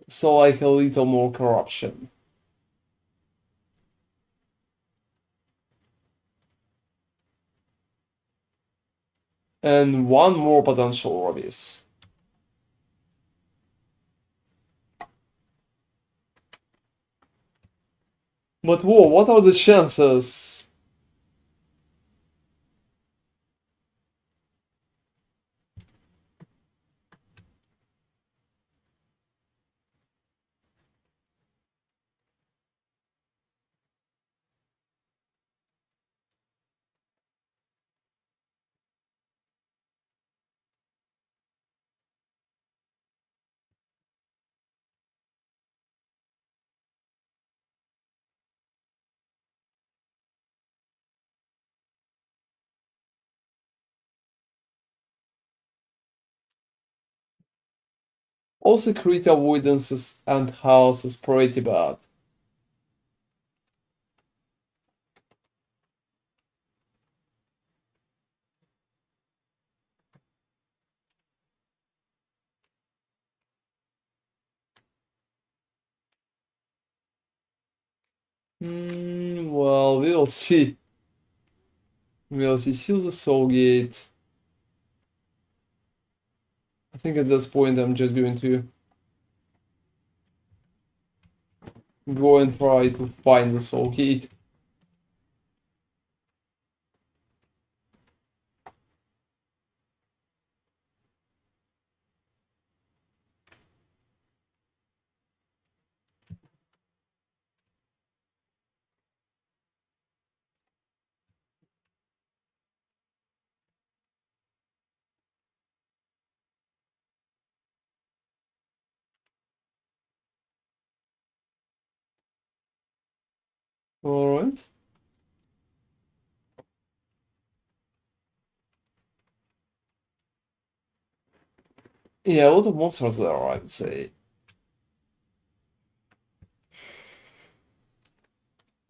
So like a little more corruption. And 1 more potential Orbeez. But whoa, what are the chances? Also crit avoidances and health is pretty bad. Well, we'll see. We'll see. Seal the soul gate. I think at this point I'm just going to go and try to find the soul gate. Alright. Yeah, a lot of monsters there, I would say.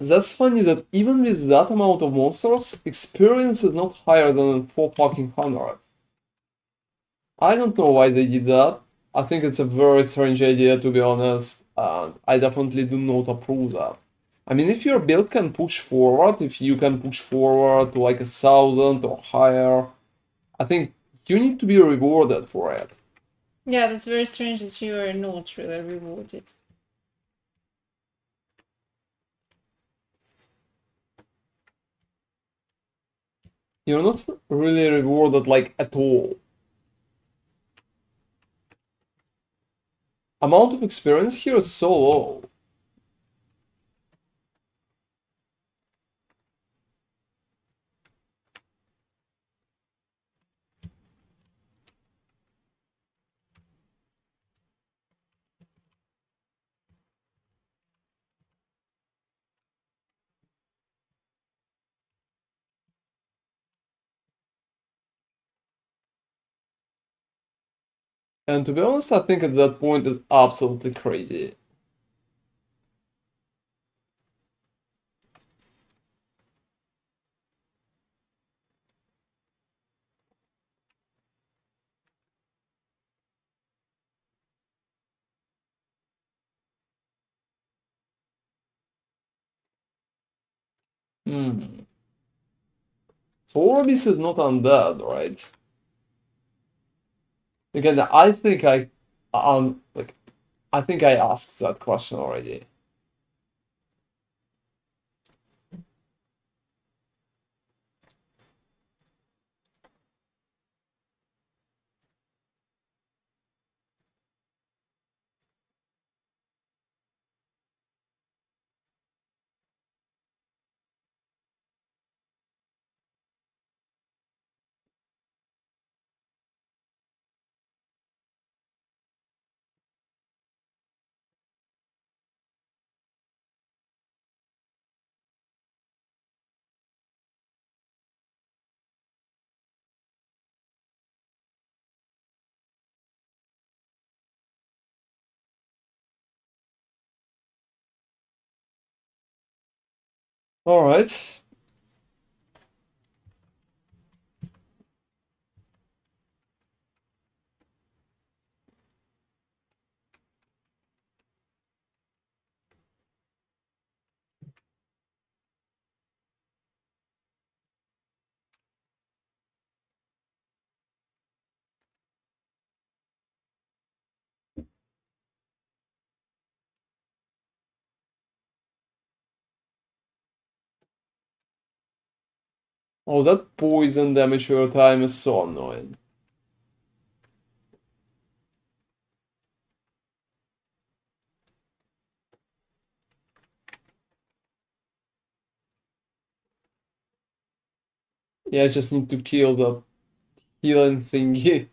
That's funny that even with that amount of monsters, experience is not higher than 4 fucking hundred. I don't know why they did that. I think it's a very strange idea, to be honest, and I definitely do not approve that. I mean, if your build can push forward, if you can push forward to like 1,000 or higher, I think you need to be rewarded for it. Yeah, that's very strange that you are not really rewarded. You're not really rewarded like at all. Amount of experience here is so low. And to be honest, I think at that point is absolutely crazy. Hmm. So Orbis is not undead, right? Again, I think like I think I asked that question already. All right. Oh, that poison damage over time is so annoying. Yeah, I just need to kill the healing thingy.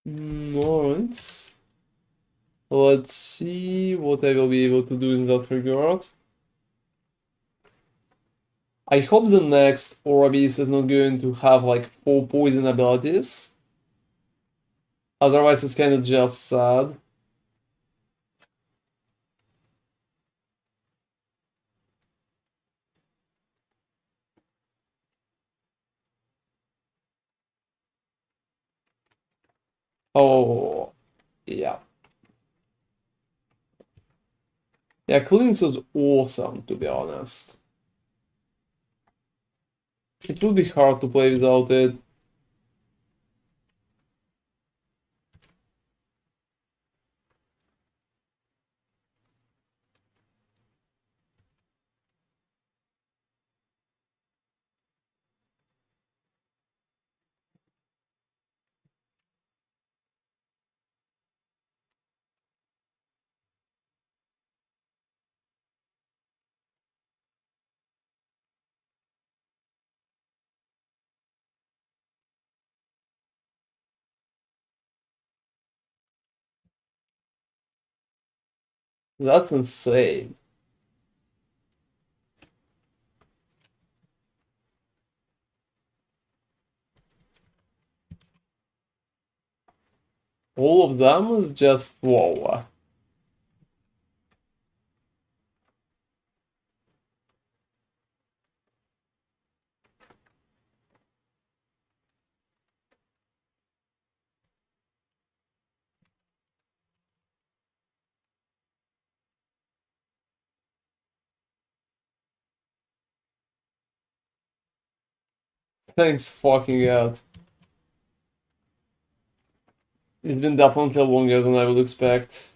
Alright. Let's see what I will be able to do in that regard. I hope the next Orabis is not going to have like 4 poison abilities. Otherwise, it's kind of just sad. Oh, yeah. Yeah, cleanse is awesome, to be honest. It will be hard to play without it. That's insane. All of them is just whoa. Thanks fucking god. It's been definitely longer than I would expect.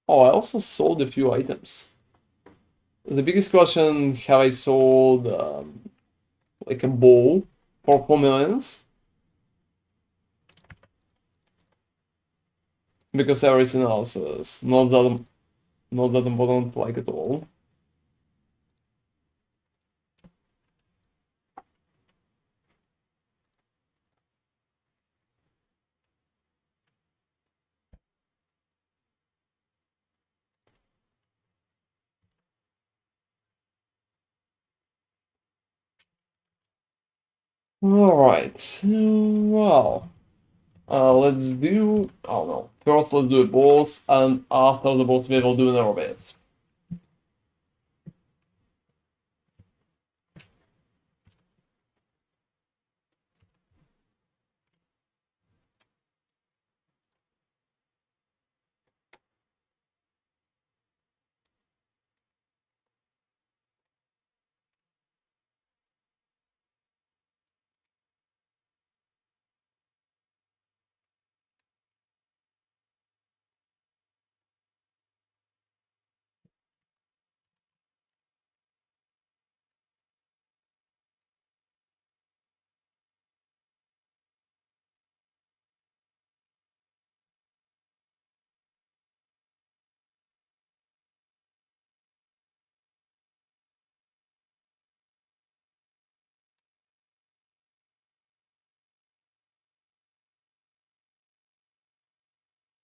Oh, I also sold a few items. The biggest question, have I sold like a bowl for 4 millions? Because everything else is not that important like at all. Alright, well, let's do, oh no, first let's do a boss, and after the boss we will do an orbit.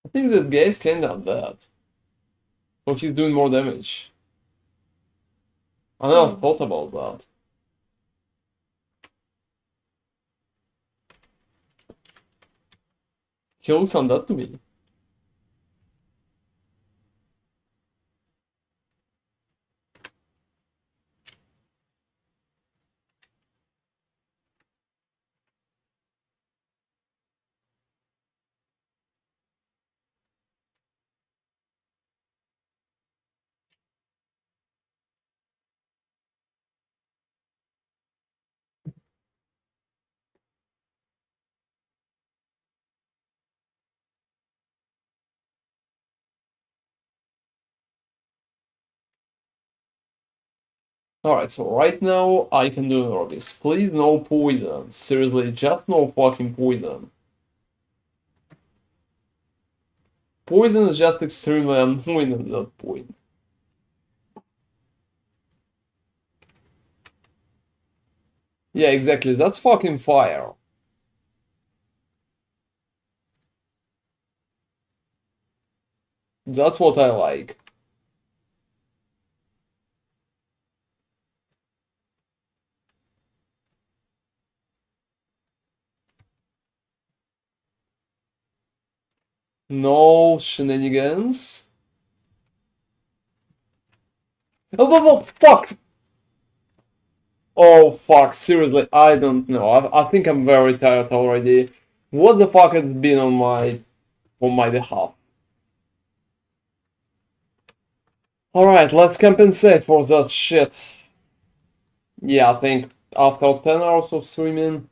I think that guy is kinda bad, so he's doing more damage. I never thought about that. He looks undead to me. Alright, so right now I can do an orbis. Please no poison. Seriously, just no fucking poison. Poison is just extremely annoying at that point. Yeah, exactly, that's fucking fire. That's what I like. No shenanigans. Oh, fuck! Oh, fuck, seriously, I don't know. I think I'm very tired already. What the fuck has been on my behalf? Alright, let's compensate for that shit. Yeah, I think after 10 hours of streaming,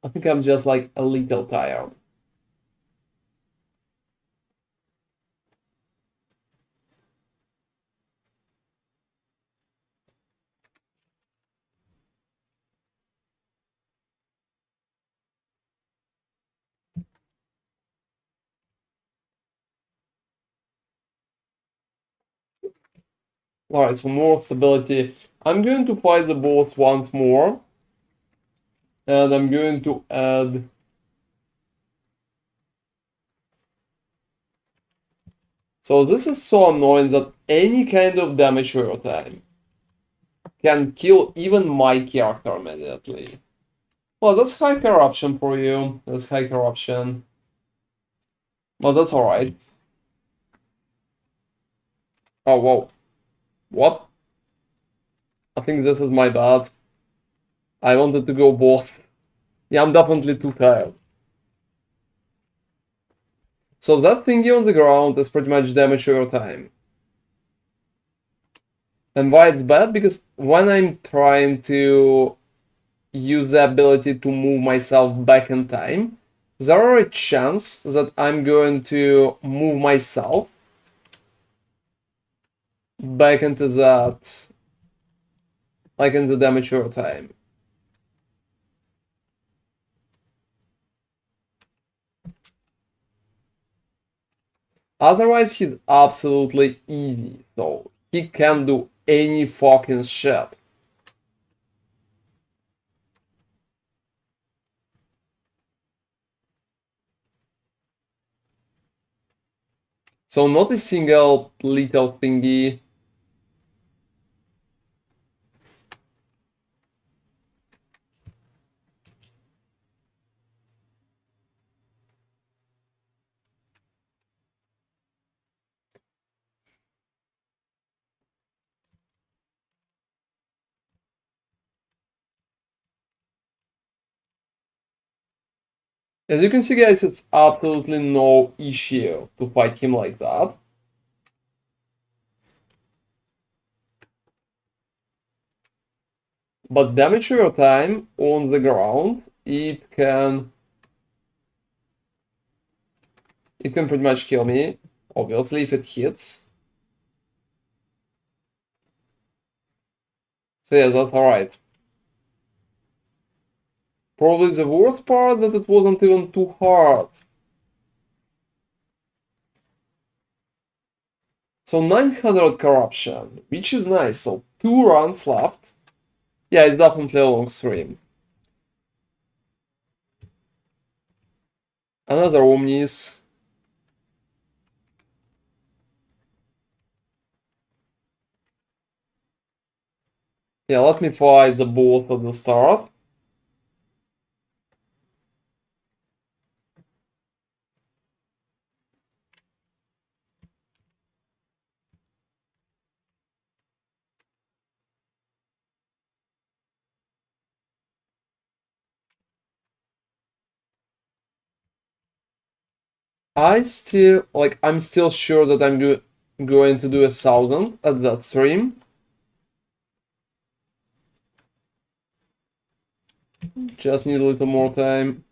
I think I'm just like a little tired. Alright, so more stability. I'm going to fight the boss once more. And I'm going to add... So this is so annoying that any kind of damage over time can kill even my character immediately. Well, that's high corruption for you. That's high corruption. Well, that's alright. Oh, whoa. What? I think this is my bad. I wanted to go boss. Yeah, I'm definitely too tired. So that thingy on the ground is pretty much damage over time. And why it's bad? Because when I'm trying to use the ability to move myself back in time, there are a chance that I'm going to move myself back into that, like in the damage over time. Otherwise, he's absolutely easy, so he can do any fucking shit. So not a single little thingy. As you can see, guys, it's absolutely no issue to fight him like that. But damage over time on the ground, it can pretty much kill me, obviously, if it hits. So yeah, that's alright. Probably the worst part that it wasn't even too hard. So 900 corruption, which is nice. So 2 runs left. Yeah, it's definitely a long stream. Another Omnis. Yeah, let me fight the boss at the start. I'm still sure that I'm going to do 1,000 at that stream. Just need a little more time.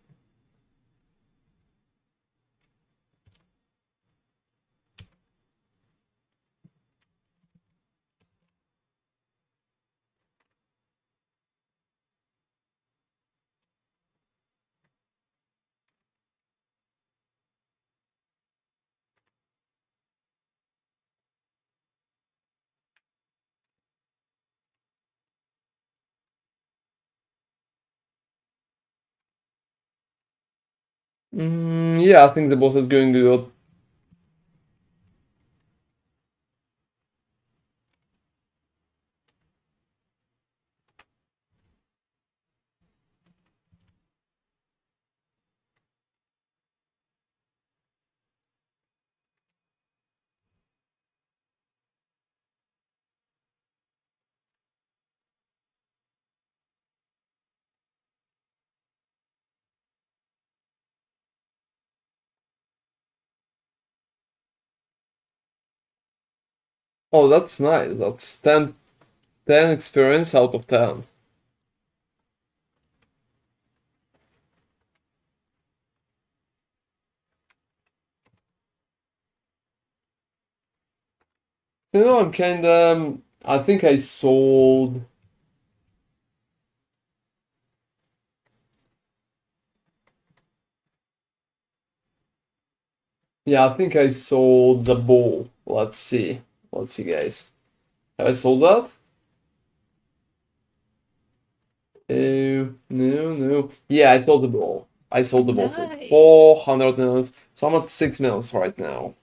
Yeah, I think the boss is going good. Oh, that's nice. That's 10 experience out of 10. I'm kinda... I think I sold... Yeah, I think I sold the bow. Let's see. Let's see, guys. Have I sold that? Oh, no, no. Yeah, I sold the ball. I sold the ball. So Nice. 400 millions. So I'm at 6 millions right now.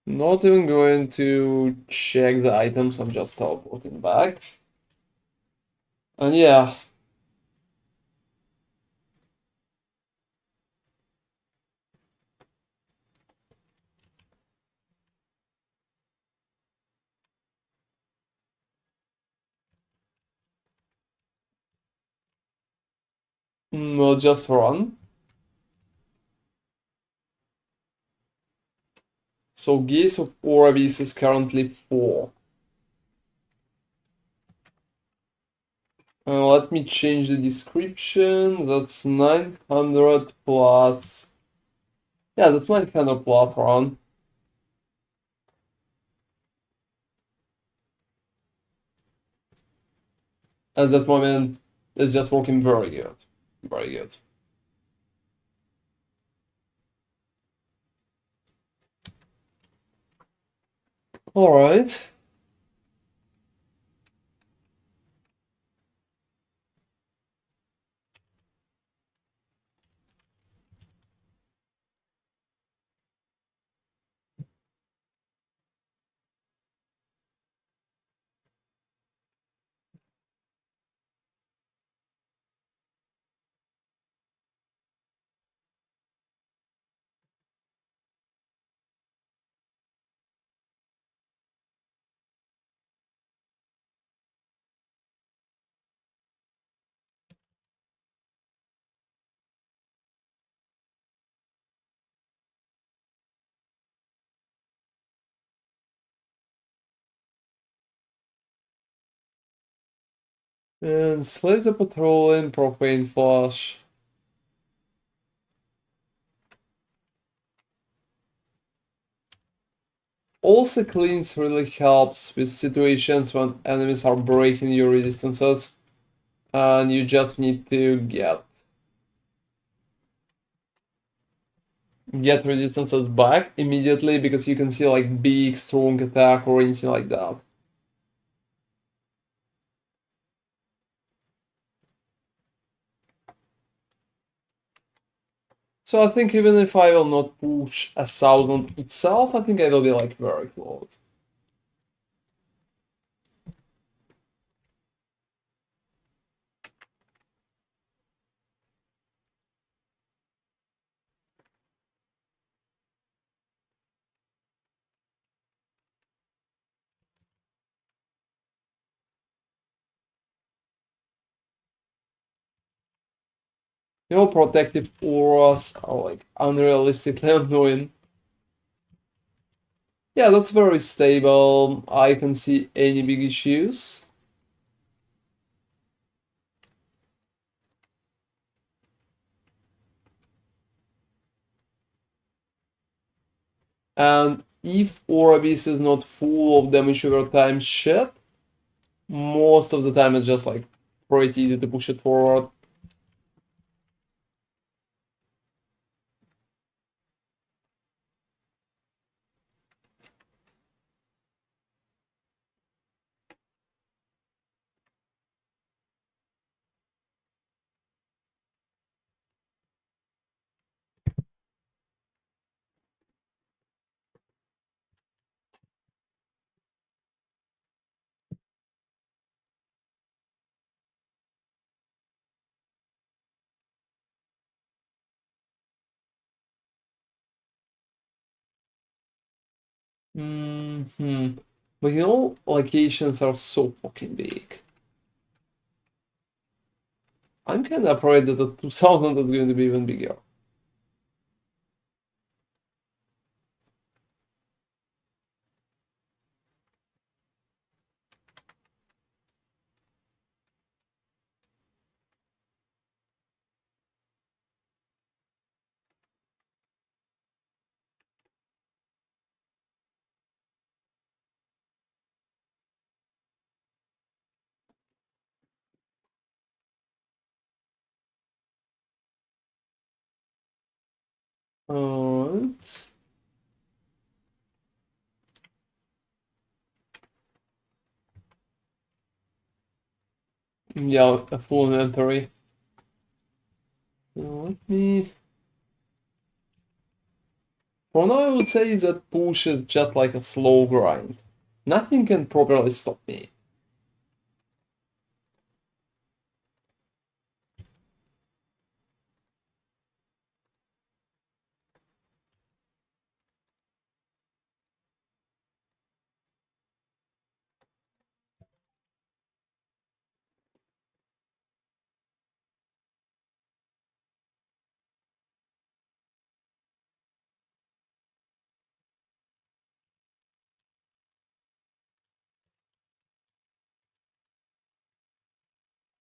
Not even going to check the items, I'm just teleporting back. And yeah. We'll just run. So Gaze of Orabis is currently 4. Let me change the description. That's 900 plus. Yeah, that's 900 plus run. At that moment, it's just working very good. Very good. Alright. And Slay the Patrol in Profane Flush. Also cleans really helps with situations when enemies are breaking your resistances. And you just need to get resistances back immediately because you can see like big strong attack or anything like that. So I think even if I will not push 1000 itself, I think I will be like very close. Your protective auras are like unrealistically annoying. Yeah, that's very stable. I can see any big issues. And if Orabis is not full of damage over time shit, most of the time it's just like pretty easy to push it forward. Hmm. But you know, locations are so fucking big. I'm kind of afraid that the 2000 is going to be even bigger. Alright. Yeah, a full inventory. Let me. For now, I would say that push is just like a slow grind. Nothing can properly stop me.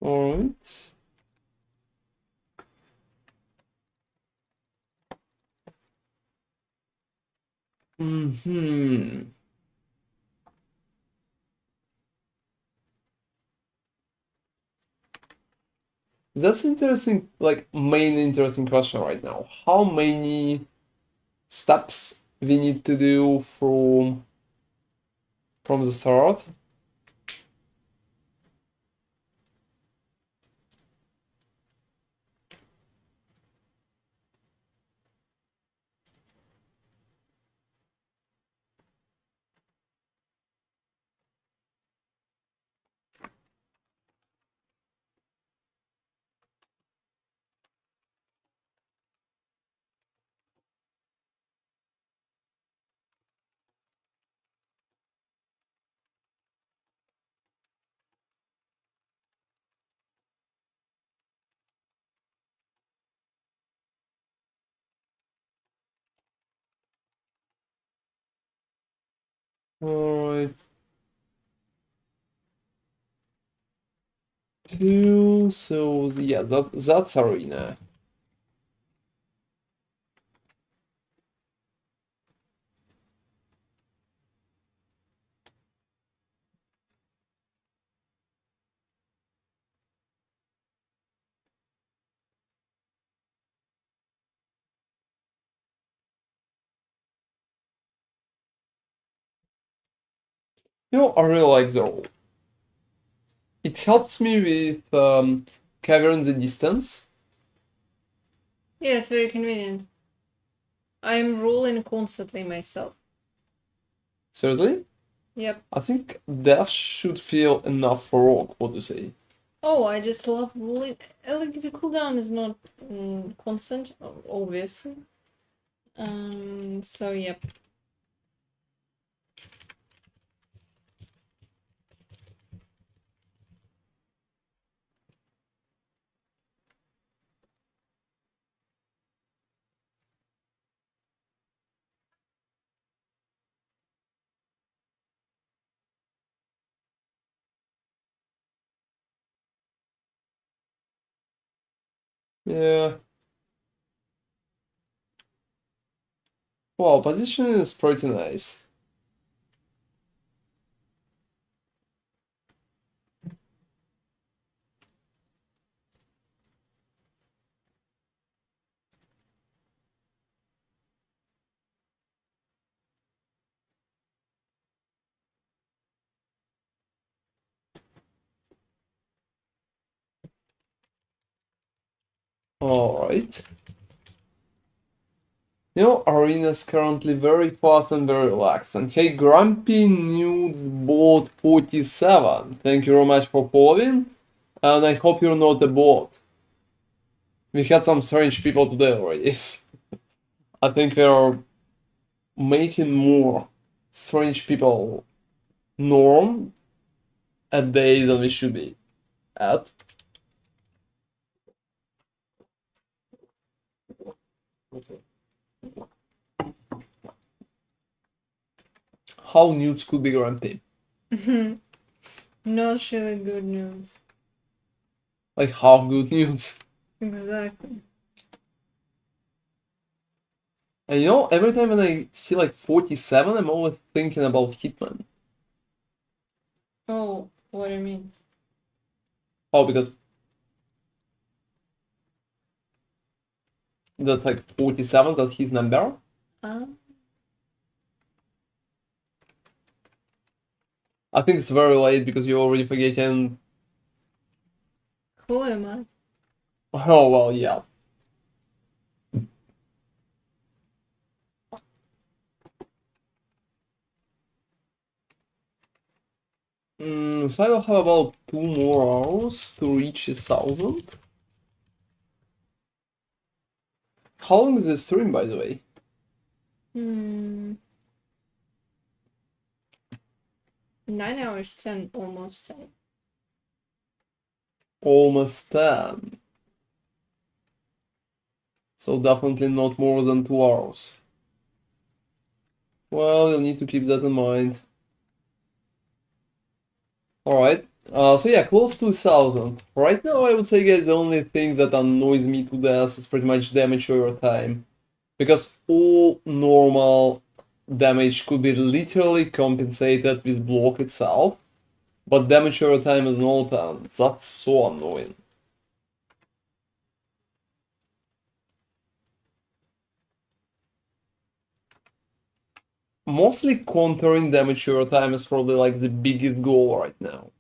Alright. Hmm. That's interesting, like main interesting question right now. How many steps we need to do from the start? Alright. Two, so yeah, that's arena. I really like the role. It helps me with covering the distance. Yeah, it's very convenient. I'm rolling constantly myself. Seriously? Yep. I think that should feel enough for Rogue, what do you say? Oh, I just love rolling. Like the cooldown is not constant, obviously. So yep. Yeah. Well, position is pretty nice. Alright. Arena's currently very fast and very relaxed. And hey, Grumpy Nudes bot 47. Thank you very much for following. And I hope you're not a bot. We had some strange people today already. I think we are making more strange people norm at days than we should be at. How nudes could be Grumpy? Not really good news. Like half good nudes. Exactly. And every time when I see like 47, I'm always thinking about Hitman. Oh, what do you mean? Oh, because that's like 47, that's his number. Ah. I think it's very late because you're already forgetting Who am I? Oh, well, yeah. So I will have about 2 more hours to reach 1,000. How long is this stream, by the way? 9 hours, 10, almost 10. Almost 10. So definitely not more than 2 hours. Well, you'll need to keep that in mind. Alright, so yeah, close to 1,000. Right now, I would say, guys, the only thing that annoys me to death is pretty much damage over time. Because all normal damage could be literally compensated with block itself, but damage over time is not, and that's so annoying. Mostly countering damage over time is probably like the biggest goal right now.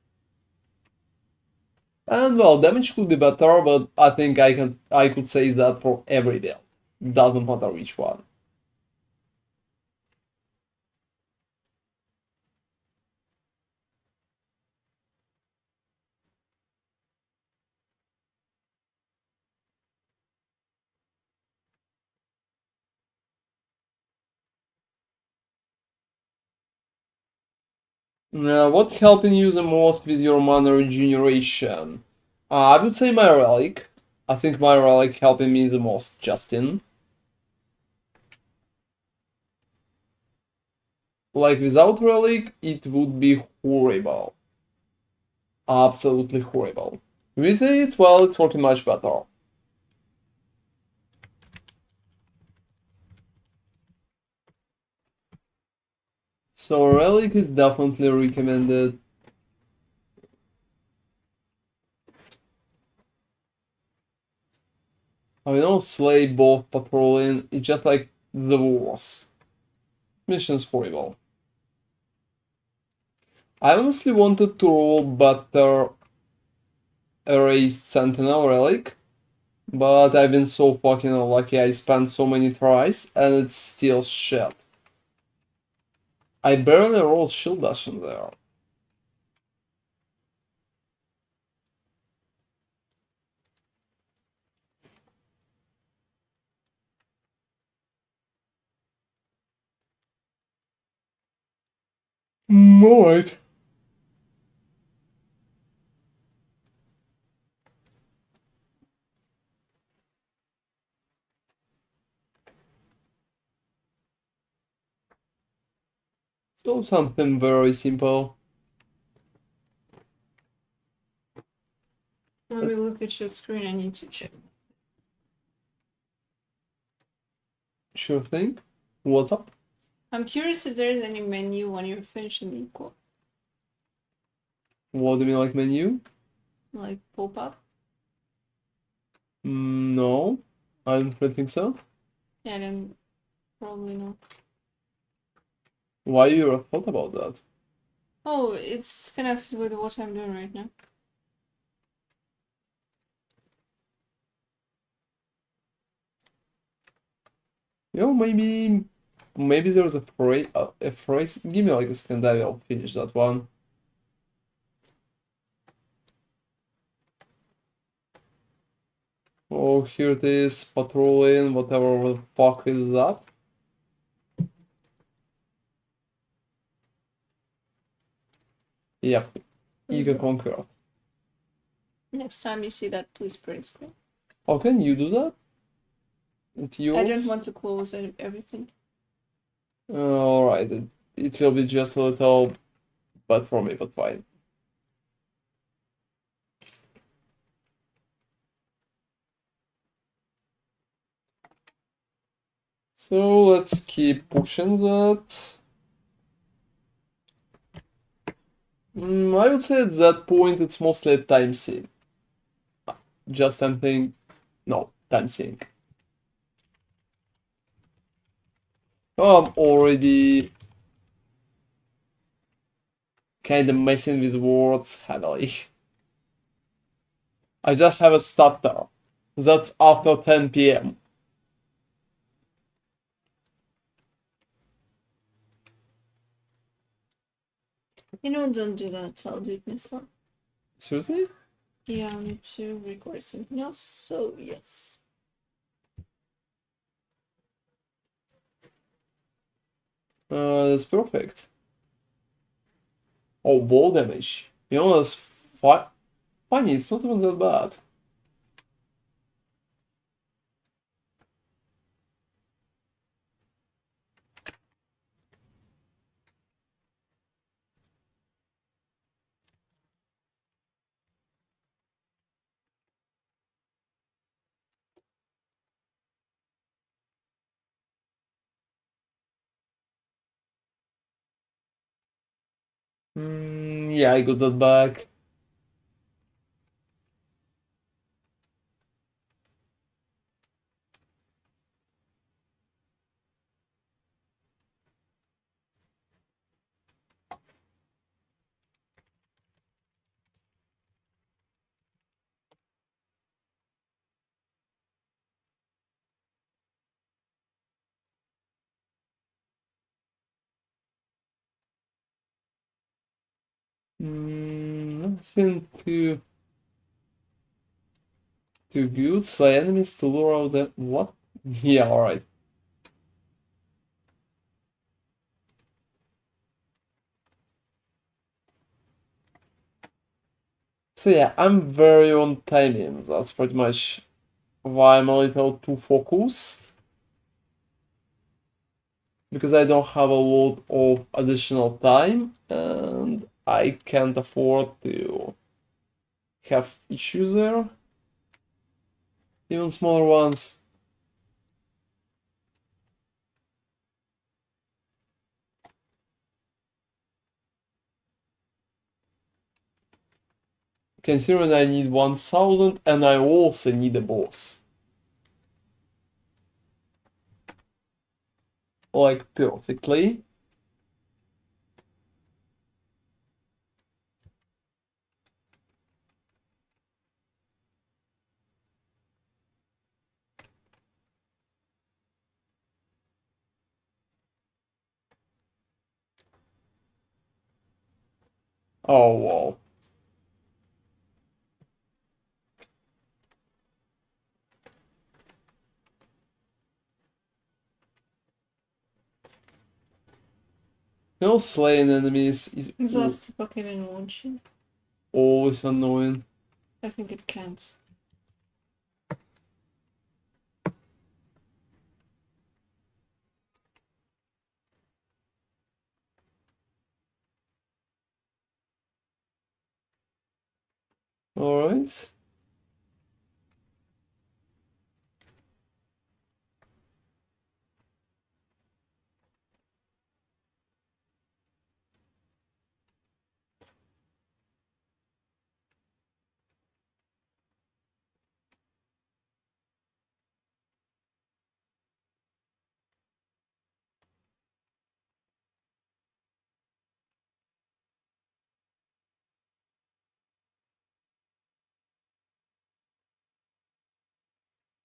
And well, damage could be better, but I think I could say that for every build. Doesn't matter which one. What helping you the most with your mana regeneration? I would say my relic. I think my relic helping me the most, Justin. Like without relic, it would be horrible. Absolutely horrible. With it, well, it's working much better. So relic is definitely recommended. I know slay both patrolling, it's just like the worst. Mission's horrible. I honestly wanted to roll better erased sentinel relic, but I've been so fucking unlucky. I spent so many tries and it's still shit. I barely rolled shield dash in there. Alright. So something very simple. Let me look at your screen, I need to check. Sure thing. What's up? I'm curious if there's any menu when you're finishing the equal. What do you mean, like menu? Like pop up? No, I don't really think so. Yeah, then probably not. Why you thought about that? Oh, it's connected with what I'm doing right now. You know, maybe there's a phrase. Give me like a second, I will finish that one. Oh, here it is, patrolling, whatever the fuck is that? Yep, Ega Conqueror. Next time you see that, please print screen. How can you do that? It's yours? I don't want to close everything. Alright, it will be just a little bad for me, but fine. So let's keep pushing that. I would say at that point it's mostly a time sink. Just something. No, time sink. Oh, I'm already kind of messing with words heavily. I just have a stutter. That's after 10 p.m. You know, don't do that. I'll do it myself. Seriously? Yeah, I need to record something else. So yes. That's perfect. Oh, ball damage. You know, that's funny. It's not even that bad. Yeah, I got that back. Nothing too good. Slay enemies to lure out the what? Yeah, alright. So yeah, I'm very on timing. That's pretty much why I'm a little too focused. Because I don't have a lot of additional time and I can't afford to have issues there. Even smaller ones. Considering I need 1000 and I also need a boss. Like perfectly. Oh wow. You know, slaying enemies is Exhaust Epoch even launching. always annoying. I think it can't. Alright.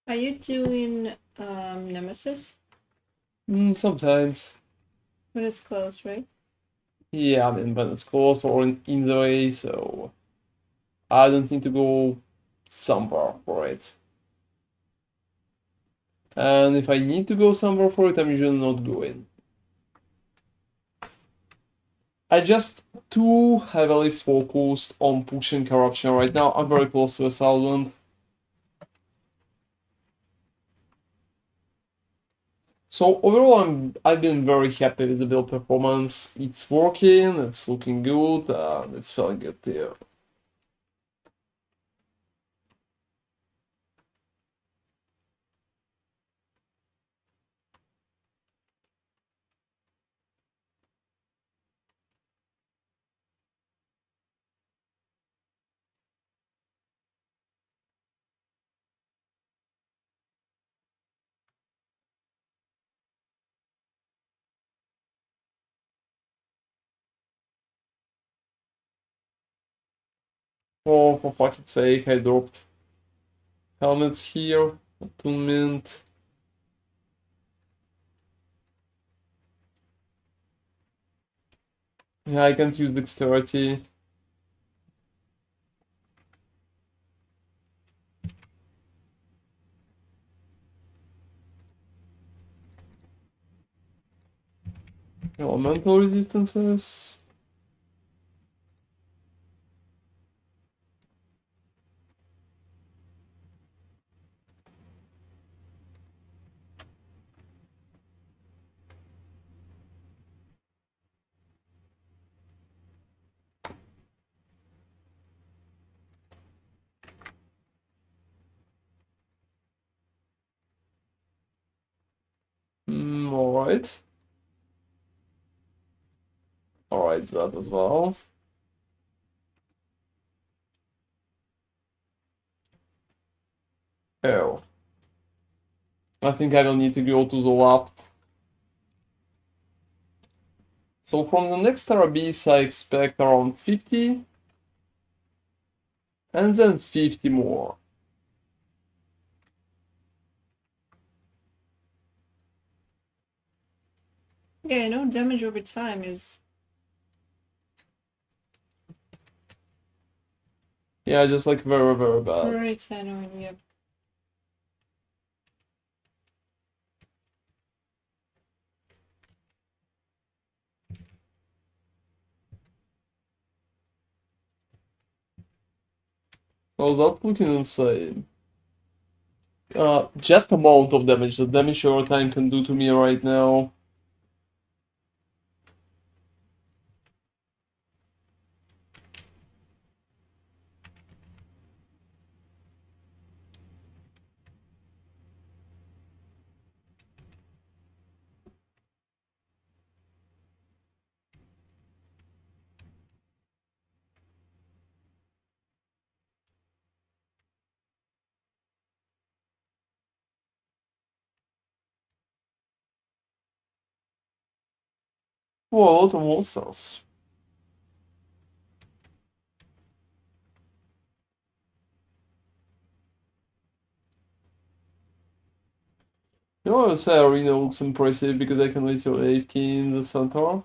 Are you doing Nemesis? Sometimes. When it's close, right? Yeah, I mean, when it's close or in the way, so I don't need to go somewhere for it. And if I need to go somewhere for it, I'm usually not going. I just too heavily focused on pushing corruption right now. I'm very close to 1000. So overall, I've been very happy with the build performance. It's working, it's looking good, and it's feeling good too. Oh, for fuck's sake, I dropped. Helmets here, attunement. Yeah, I can't use dexterity. Elemental resistances. Alright. Alright, that as well. Oh. I think I will need to go to the left. So from the next Terabis I expect around 50. And then 50 more. Yeah, you know, damage over time is Yeah, just like very, very bad. very annoying, yep. So that's looking insane. Just amount of damage, the damage over time can do to me right now. Whoa, a lot of monsters. You know, I would say Arena looks impressive because I can literally AFK in the center.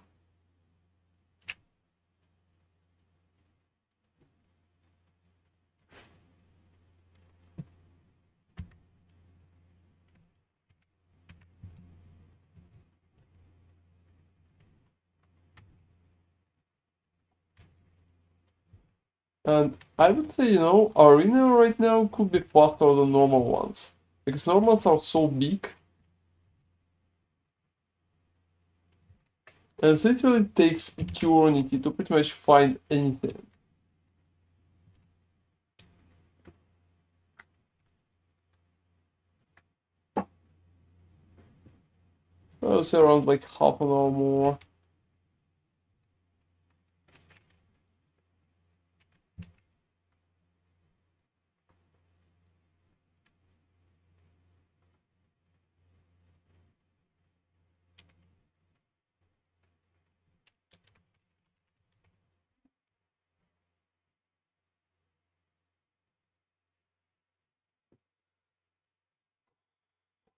And I would say, you know, Arena right now could be faster than normal ones. Because normals are so big. And it literally takes eternity to pretty much find anything. I would say around like half an hour more.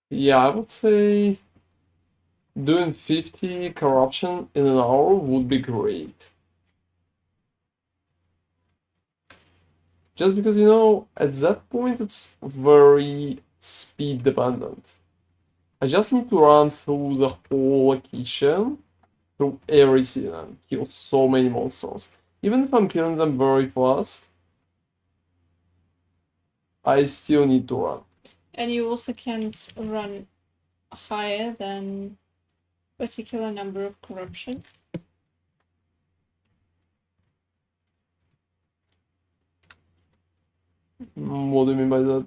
Yeah, I would say doing 50 corruption in an hour would be great. Just because, you know, at that point it's very speed dependent. I just need to run through the whole location, through everything, and kill so many monsters. Even if I'm killing them very fast, I still need to run. And you also can't run higher than particular number of corruption. What do you mean by that?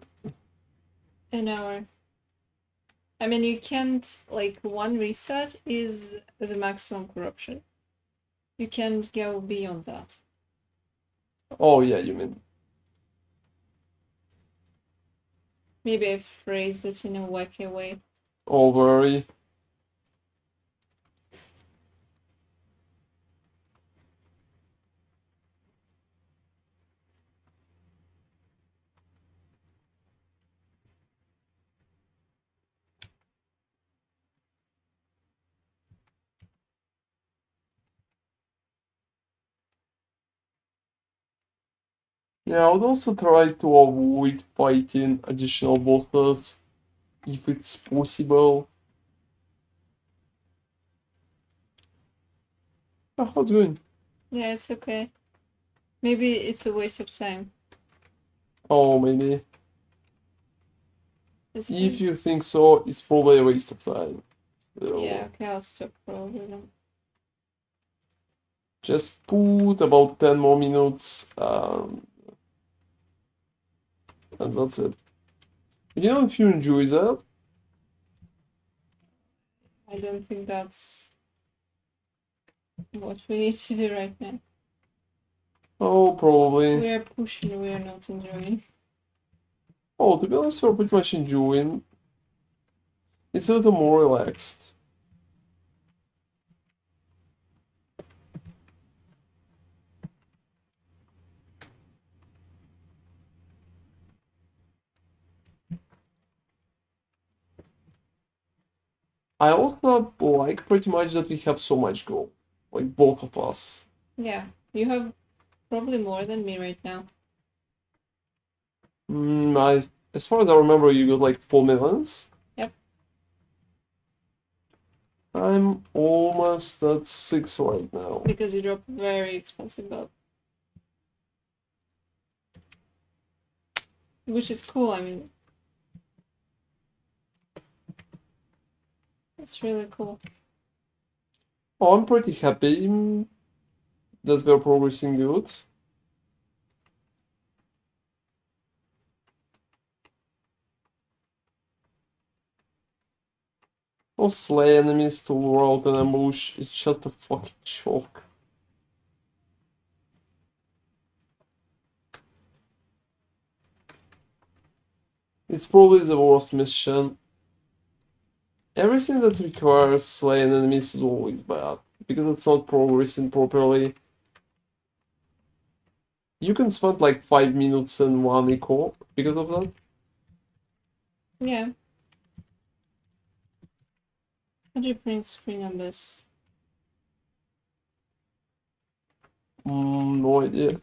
An hour. I mean, you can't, like, one reset is the maximum corruption. You can't go beyond that. Oh yeah, you mean. Maybe I phrased it in a wacky way. Oh, very. Yeah, I would also try to avoid fighting additional bosses if it's possible. How's it going? Yeah, it's okay. Maybe it's a waste of time. Oh, maybe. It's If fine. you think so, it's probably a waste of time. So Yeah, okay, I'll stop probably then. just put about 10 more minutes, and that's it. You know, if you enjoy that, I don't think that's what we need to do right now. oh, probably. We're pushing, we're not enjoying. Oh, to be honest, we're pretty much enjoying. It's a little more relaxed. I also like pretty much that we have so much gold. Like, both of us. Yeah, you have probably more than me right now. As far as I remember, you got like 4 millions. Yep. I'm almost at 6 right now. Because you drop very expensive gold. Which is cool, I mean. It's really cool. Oh, I'm pretty happy that we're progressing good. Or slay enemies to lure out an ambush is just a fucking joke. It's probably the worst mission. Everything that requires slaying enemies is always bad, because it's not progressing properly. You can spend like 5 minutes in one eco because of that. Yeah. How do you print screen on this? No idea.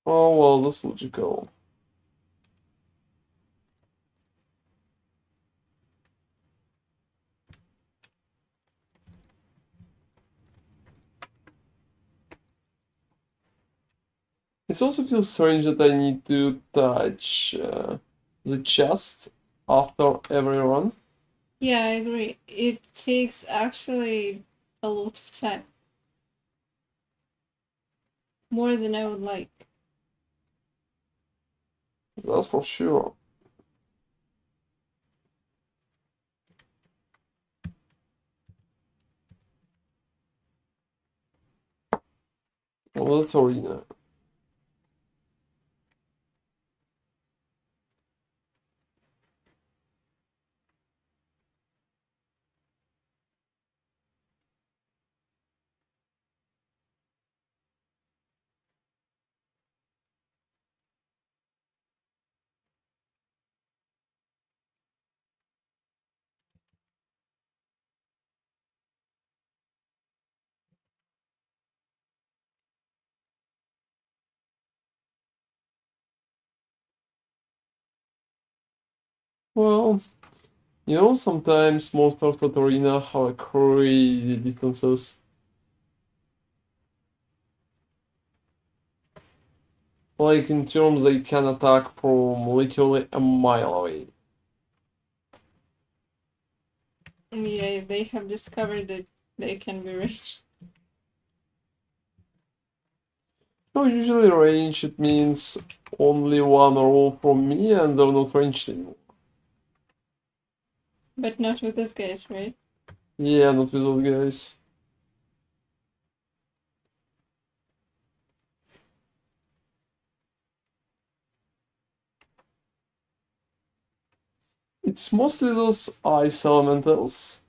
Oh well, that's logical. It also feels strange that I need to touch the chest after every run. Yeah, I agree. It takes actually a lot of time. More than I would like. That's for sure. Well, that's arena. Well, you know, sometimes monsters at arena have crazy distances. Like in terms they can attack from literally a mile away. Yeah, they have discovered that they can be reached. No, usually range it means only one roll from me and they're not ranged anymore. But not with this guys, right? Yeah, not with those guys. It's mostly those ice elementals.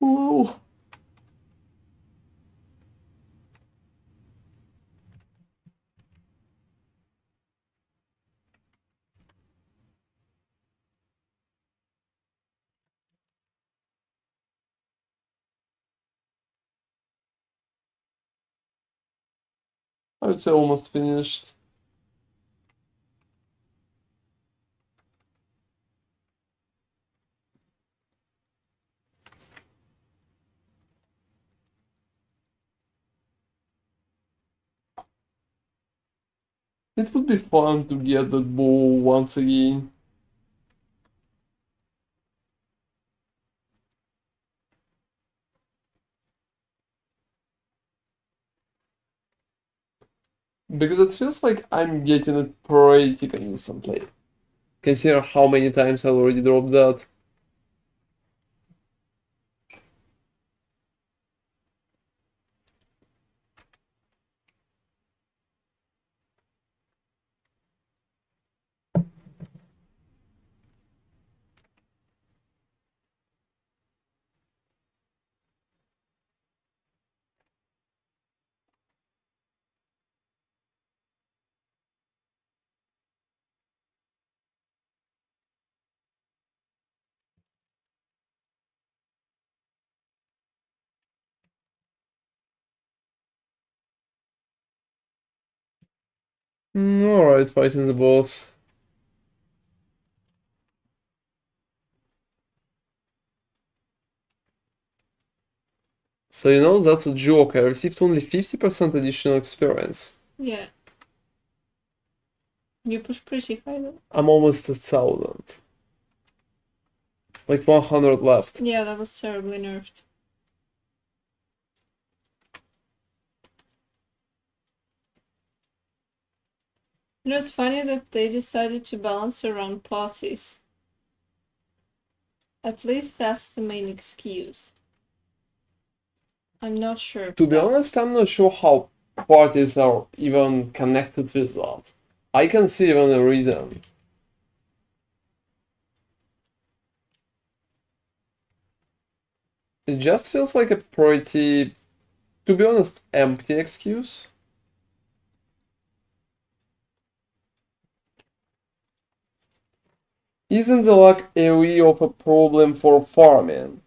Ooh. I would say almost finished. It would be fun to get that bow once again. Because it feels like I'm getting it pretty consistently. Consider how many times I already dropped that. Alright, fighting the boss. So you know that's a joke. I received only 50% additional experience. Yeah. You push pretty high though. I'm almost at 1,000. Like 100 left. Yeah, that was terribly nerfed. You know, it's funny that they decided to balance around parties. At least that's the main excuse. I'm not sure. To be honest, I'm not sure how parties are even connected with that. I can see even a reason. It just feels like a pretty, to be honest, empty excuse. Isn't the luck AoE of a problem for farming?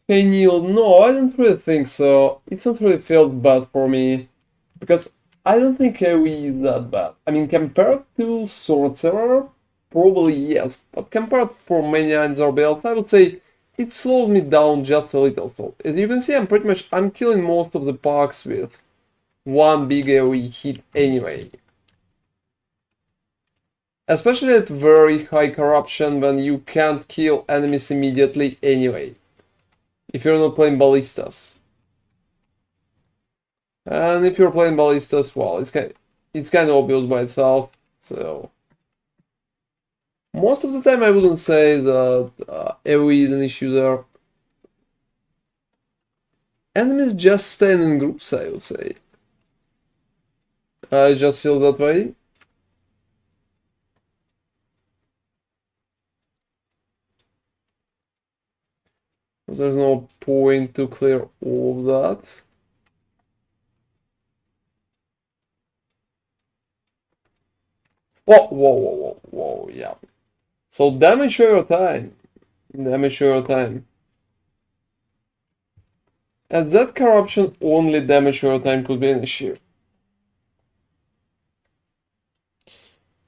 Hey Neil, no, I don't really think so. It's not really felt bad for me. Because I don't think AoE is that bad. I mean, compared to Sorcerer, probably yes. But compared for many other builds, I would say it slowed me down just a little. So as you can see, I'm killing most of the packs with one big AoE hit anyway. Especially at very high corruption when you can't kill enemies immediately anyway. If you're not playing ballistas. And if you're playing ballistas, well, it's kind of obvious by itself. So most of the time I wouldn't say that AoE is an issue there. Enemies just stand in groups, I would say. I just feel that way. There's no point to clear all of that. Whoa, whoa, whoa, whoa, whoa, yeah. So damage over time. Damage over time. At that corruption, only damage over time could be an issue.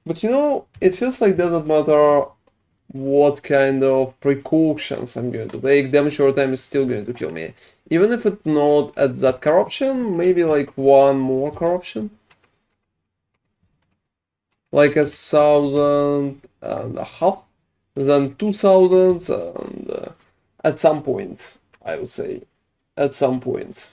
But you know, it feels like doesn't matter what kind of precautions I'm going to take, damage over time is still going to kill me. Even if it's not at that corruption, maybe like one more corruption. Like 1,500, then 2,000, and At some point, I would say. At some point.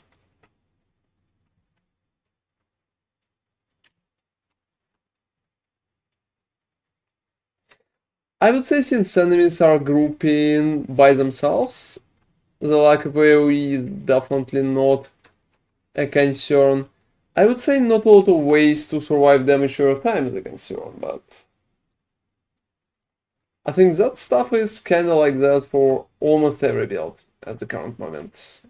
I would say since enemies are grouping by themselves, the lack of AoE is definitely not a concern. I would say not a lot of ways to survive damage over time is a concern, but I think that stuff is kinda like that for almost every build at the current moment.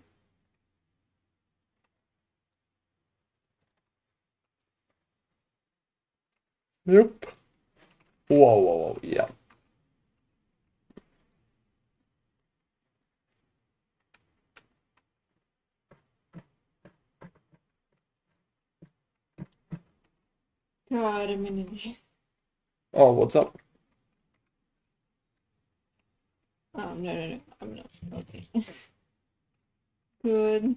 Yep. Whoa, whoa, whoa, yeah. God, a minute. Oh, what's up? Oh, no, I'm not. Okay. Good.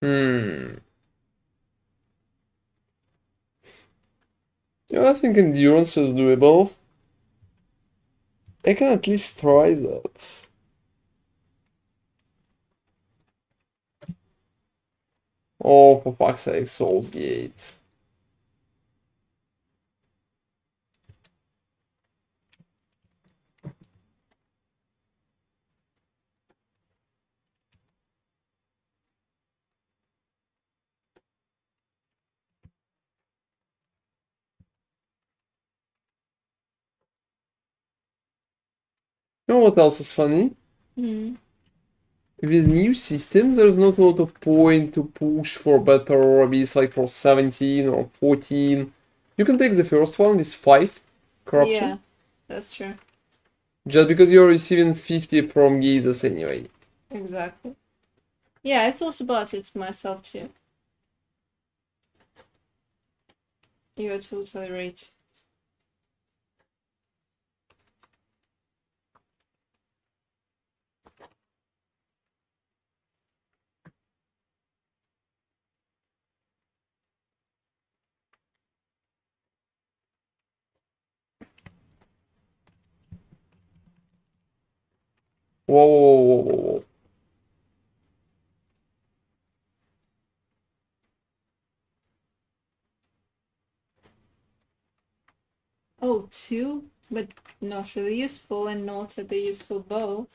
Hmm. Yeah, I think endurance is doable. I can at least try that. Oh, for fuck's sake, Souls Gate. You know what else is funny? Hmm. With new systems, there's not a lot of point to push for better RBs like for 17 or 14. You can take the first one with 5 corruption, Yeah, that's true. just because you're receiving 50 from geezers anyway. Exactly. Yeah, I thought about it myself too. You're totally right. Whoa, whoa, whoa, whoa, whoa. Oh, two? But not really useful and not at the useful bow.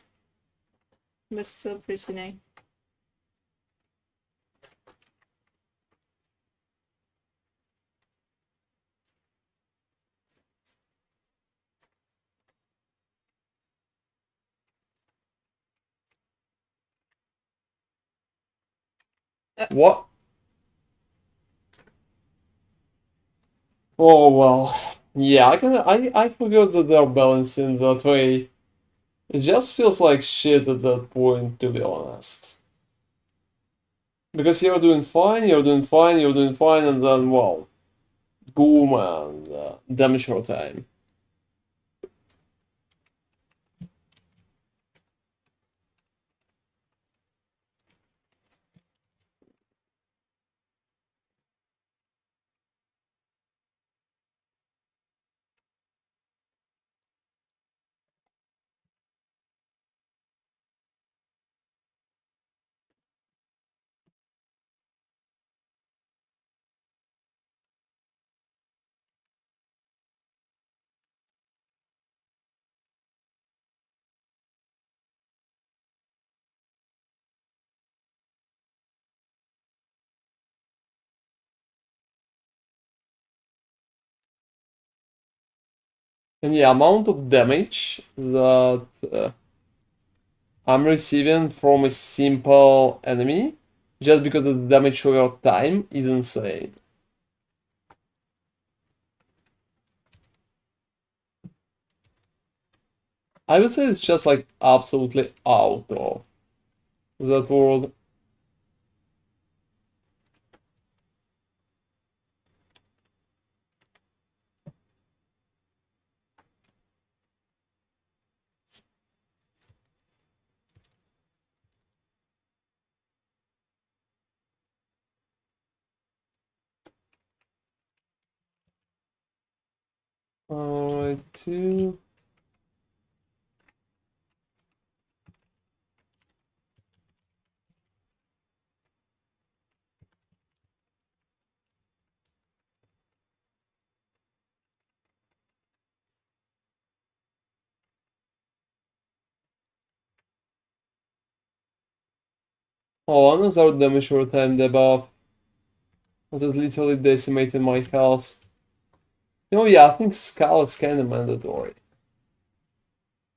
But still pretty nice. What? Oh, well. Yeah, I forgot that they're balancing that way. It just feels like shit at that point, to be honest. Because you're doing fine, you're doing fine, you're doing fine, and then, well, boom, and damage over time. And the amount of damage that I'm receiving from a simple enemy just because the damage over time is insane. I would say it's just like absolutely out of that world. Alright, two. Oh, another damage over time debuff. That literally decimated my health. Oh yeah, I think Skull is kinda mandatory.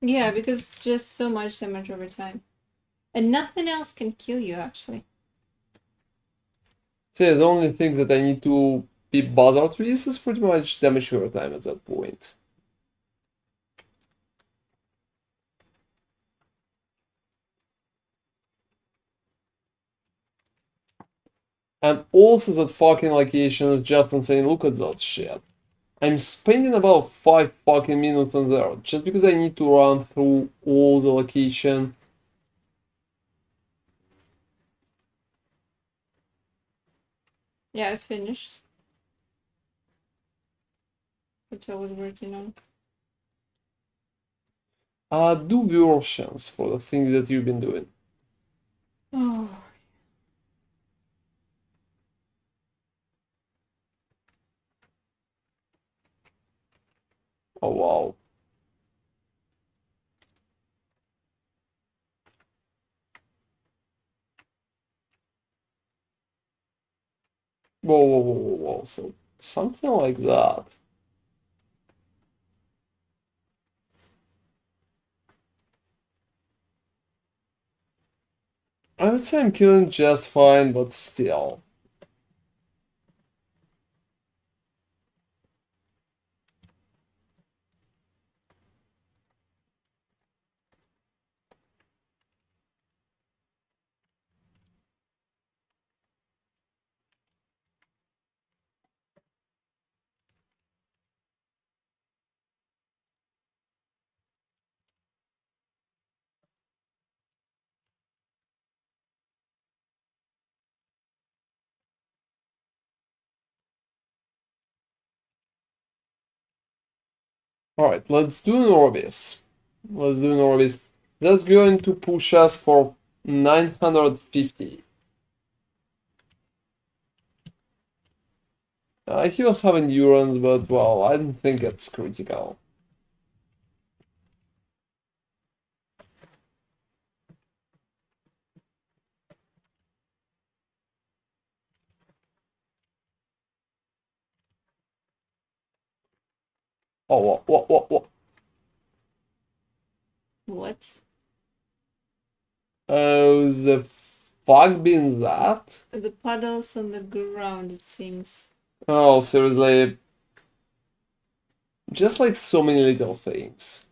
Yeah, because it's just so much damage over time. And nothing else can kill you, actually. So yeah, the only thing that I need to be bothered with is pretty much damage over time at that point. And also that fucking location is just insane. Look at that shit. I'm spending about 5 fucking minutes on there just because I need to run through all the location. Yeah, I finished. Which I was working on. Do versions for the things that you've been doing. Oh. Oh wow. Whoa, whoa, whoa, whoa, whoa. So something like that. I would say I'm killing just fine, but still. Alright, let's do Norbis. Let's do Norbis. That's going to push us for 950. I still have endurance, but well, I don't think it's critical. Oh, what? What? Oh, the fuck been that? The puddles on the ground, it seems. Oh, seriously. Just like so many little things.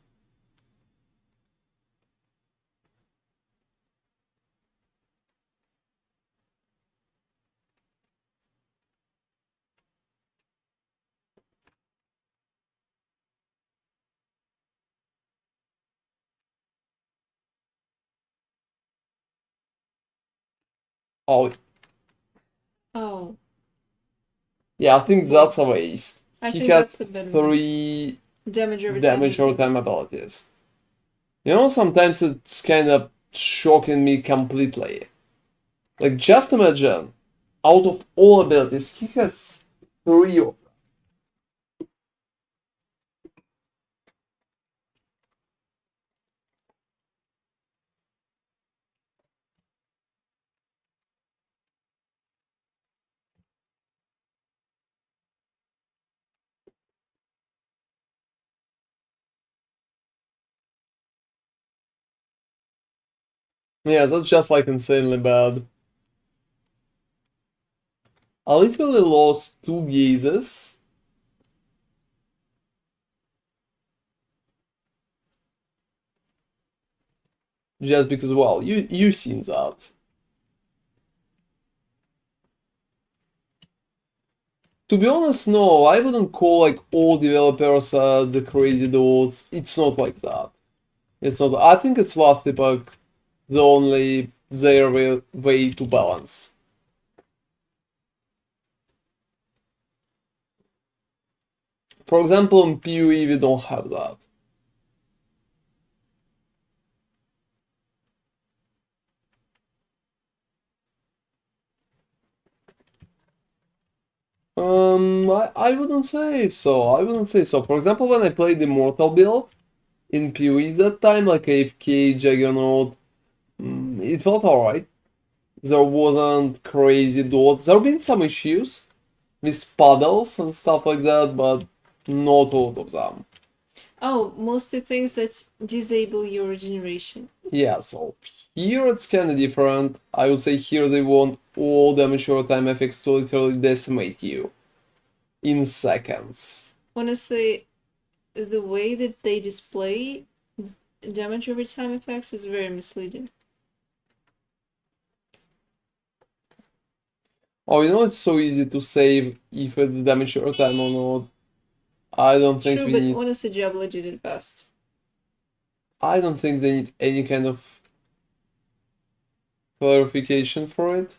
Oh, Oh. yeah, I think Well, that's a waste. I He think has that's a bit more. 3 Damage over time damage over time abilities. You know, sometimes it's kind of shocking me completely. Like, just imagine, out of all abilities, he has 3 of them. Yeah, that's just like insanely bad. I literally lost 2 gazes. Just because, well, you've seen that. To be honest, no, I wouldn't call like all developers the crazy dudes. It's not like that. It's not. I think it's last epoch the only their way to balance. For example, in PoE we don't have that. I wouldn't say so. I wouldn't say so. For example, when I played the Immortal build in PoE that time, like AFK, Juggernaut, it felt alright. There wasn't crazy dots. There have been some issues with puddles and stuff like that, but not a lot of them. Oh, mostly things that disable your regeneration. Yeah, so here it's kinda different. I would say here they want all damage short time effects to literally decimate you in seconds. Honestly, the way that they display damage over time effects is very misleading. Oh, you know it's so easy to save if it's damage short time or not. I don't think True, we but need. honestly, Diablo did it best. I don't think they need any kind of clarification for it.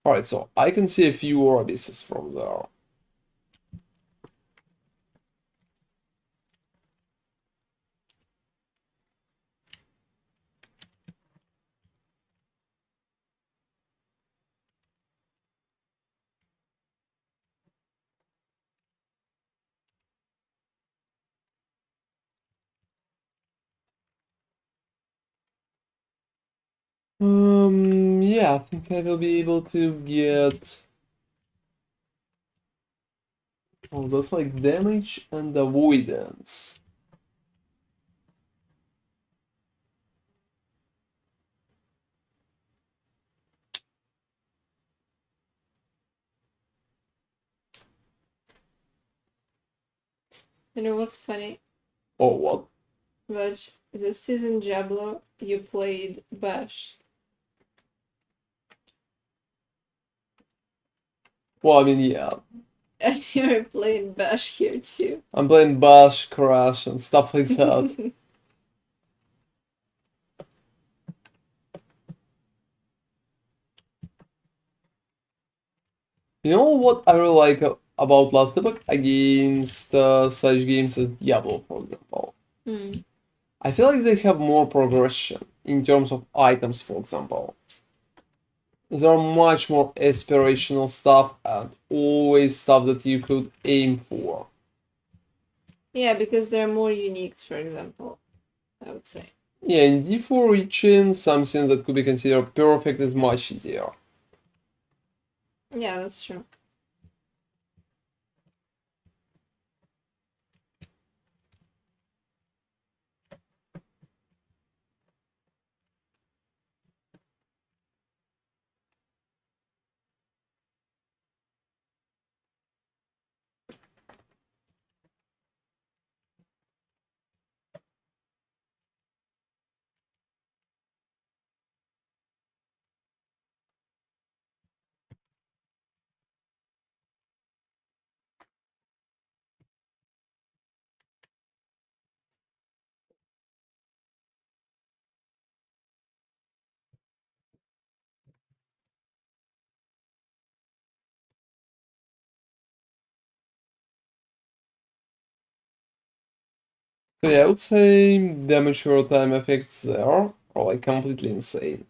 Alright, so I can see a few abysses from there. Yeah, I think I will be able to get. Oh, that's like damage and avoidance. You know what's funny? Oh, what? That this season Diablo, you played Bash. Well, I mean, yeah. And you're playing Bash here too. I'm playing Bash, Crash, and stuff like that. You know what I really like about Last Epoch against such games as Diablo, for example? Hmm. I feel like they have more progression in terms of items, for example. There are much more aspirational stuff and always stuff that you could aim for. Yeah, because they're more unique, for example, I would say. Yeah, in D4 reaching something that could be considered perfect is much easier. Yeah, that's true. So yeah, I would say damage for time effects there are like completely insane.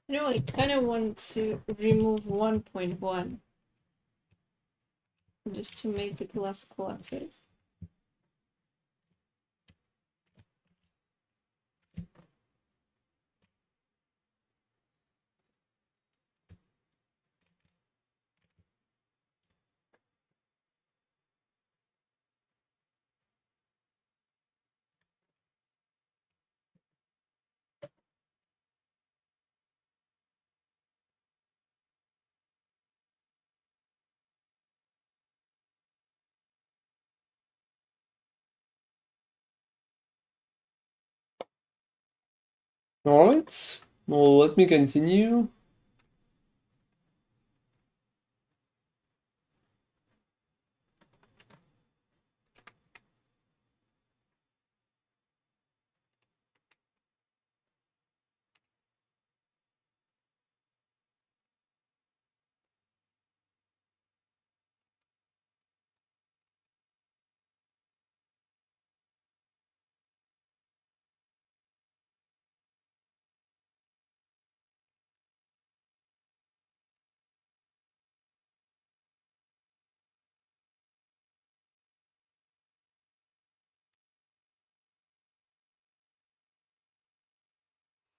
You know, I kind of want to remove 1.1 just to make it less cluttered. Alright, well, let me continue.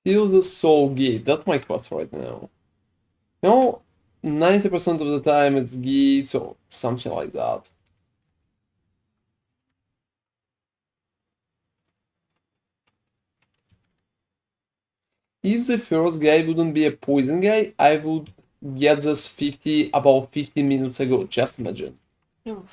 Seal the soul gate. That's my quest right now. You know, 90% of the time it's gates or something like that. If the first guy wouldn't be a poison guy, I would get this 50 about 15 minutes ago. Just imagine. Oh.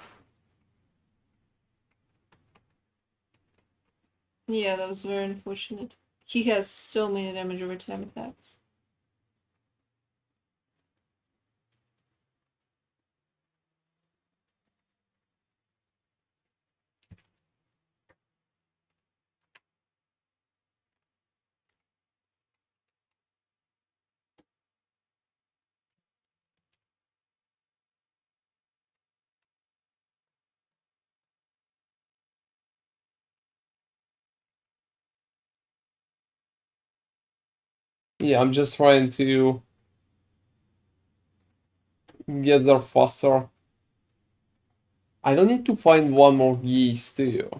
Yeah, that was very unfortunate. He has so many damage over time attacks. Yeah, I'm just trying to get there faster. I don't need to find one more geese too.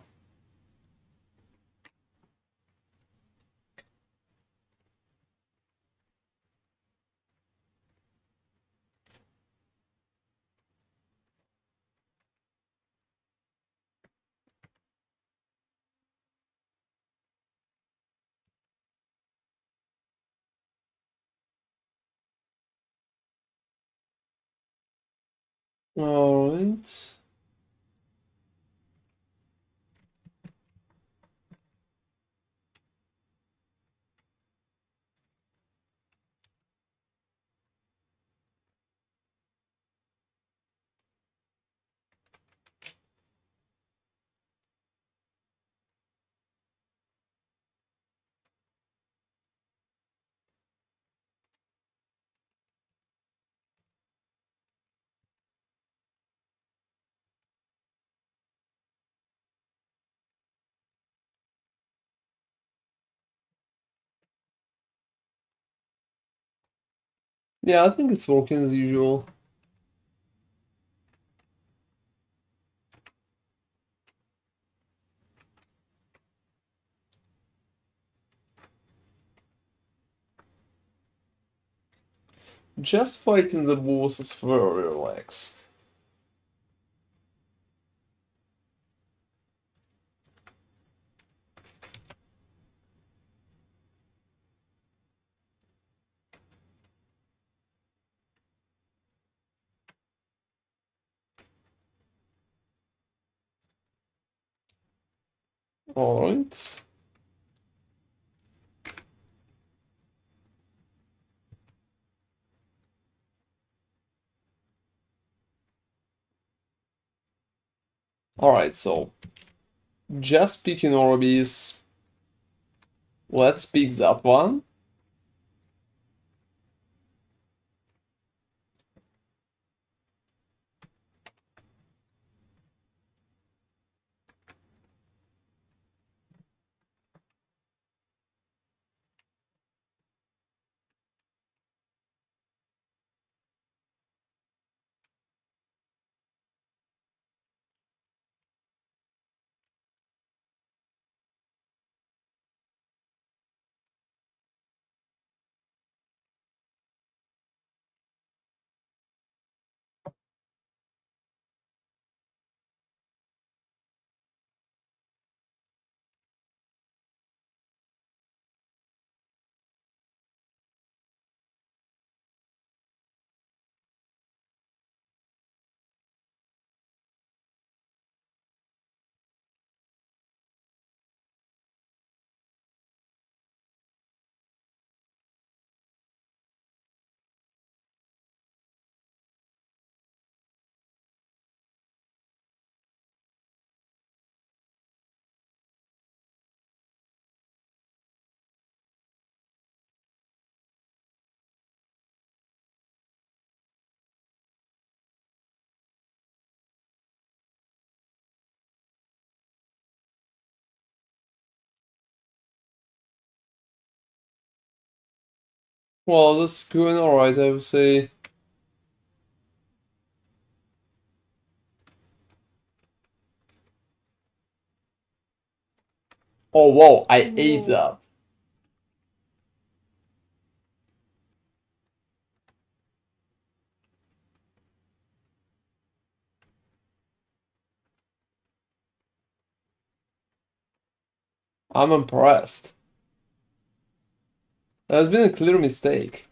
Alright. Yeah, I think it's working as usual. Just fighting the boss is very relaxed. Alright. Alright, so just picking Orbeez. Let's pick that one. Well, that's going alright, I would say. Oh, wow, I ate Whoa. that. I'm impressed. That has been a clear mistake.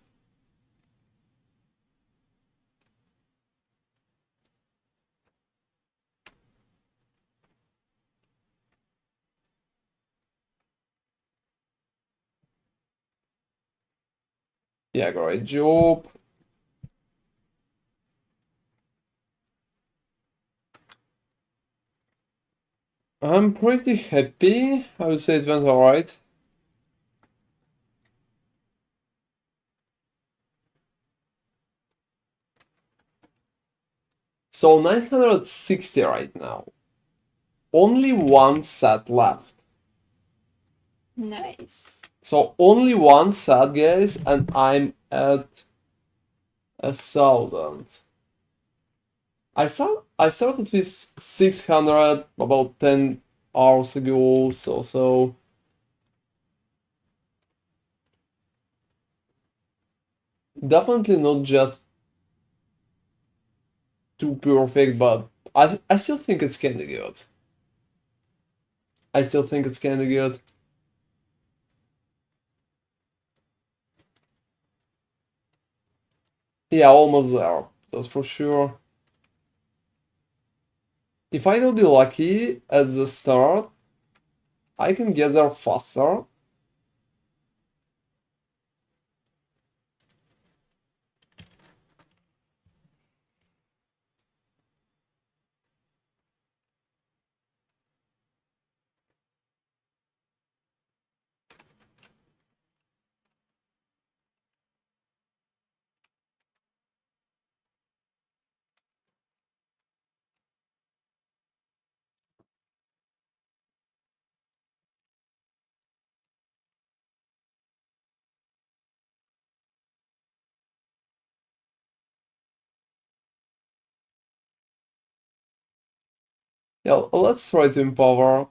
Yeah, great job. I'm pretty happy. I would say it went alright. So 960 right now. Only one set left. Nice. So only one set, guys, and I'm at 1,000. I started with 600 about 10 hours ago, so definitely not just too perfect, but I still think it's kinda good. I still think it's kinda good. Yeah, almost there. That's for sure. If I will be lucky at the start, I can get there faster. Yeah, let's try to empower.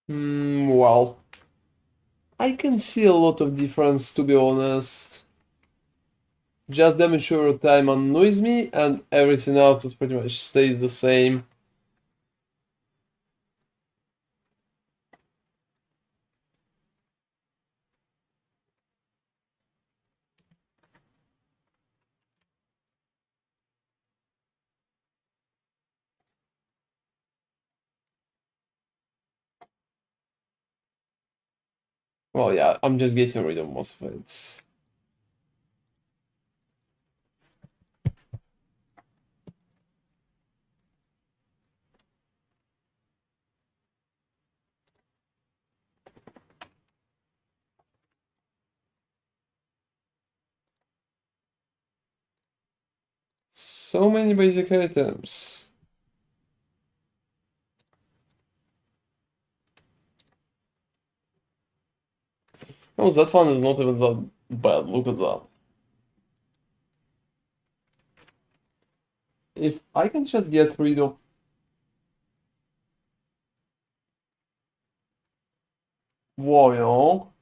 Well, I can see a lot of difference, to be honest. Just damage over time annoys me, and everything else is pretty much stays the same. Well, yeah, I'm just getting rid of most of it. So many basic items. Oh, that one is not even that bad. Look at that. If I can just get rid of... Whoa, you know?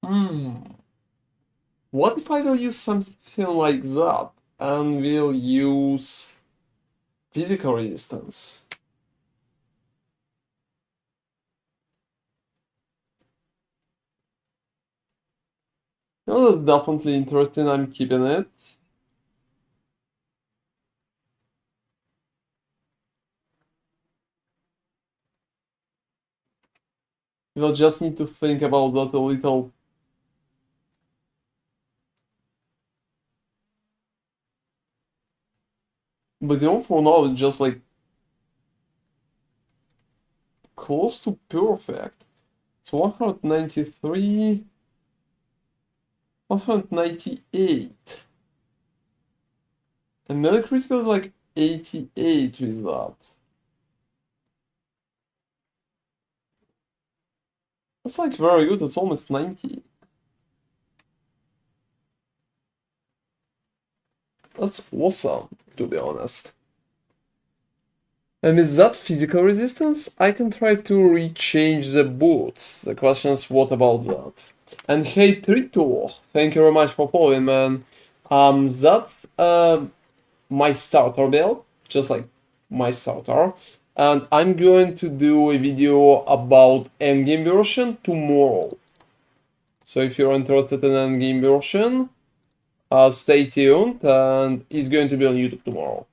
Hmm. What if I will use something like that and will use physical resistance? No, that's definitely interesting. I'm keeping it. We'll just need to think about that a little. But you know, for now, it's just like close to perfect. So 193, 198. And melee critical is like 88 with that. That's like very good, it's almost 90. That's awesome, to be honest. And with that physical resistance, I can try to rechange the boots. The question is, what about that? And hey, Trito, thank you very much for following, man. That's my starter build, just like my starter. And I'm going to do a video about endgame version tomorrow. So if you're interested in endgame version, stay tuned, and it's going to be on YouTube tomorrow.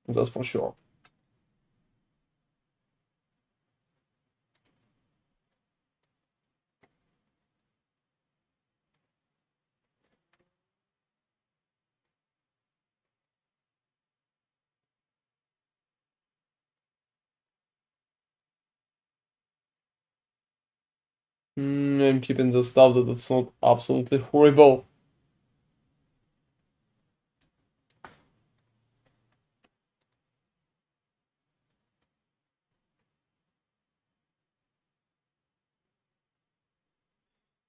That's for sure. I'm keeping the stuff that it's not absolutely horrible.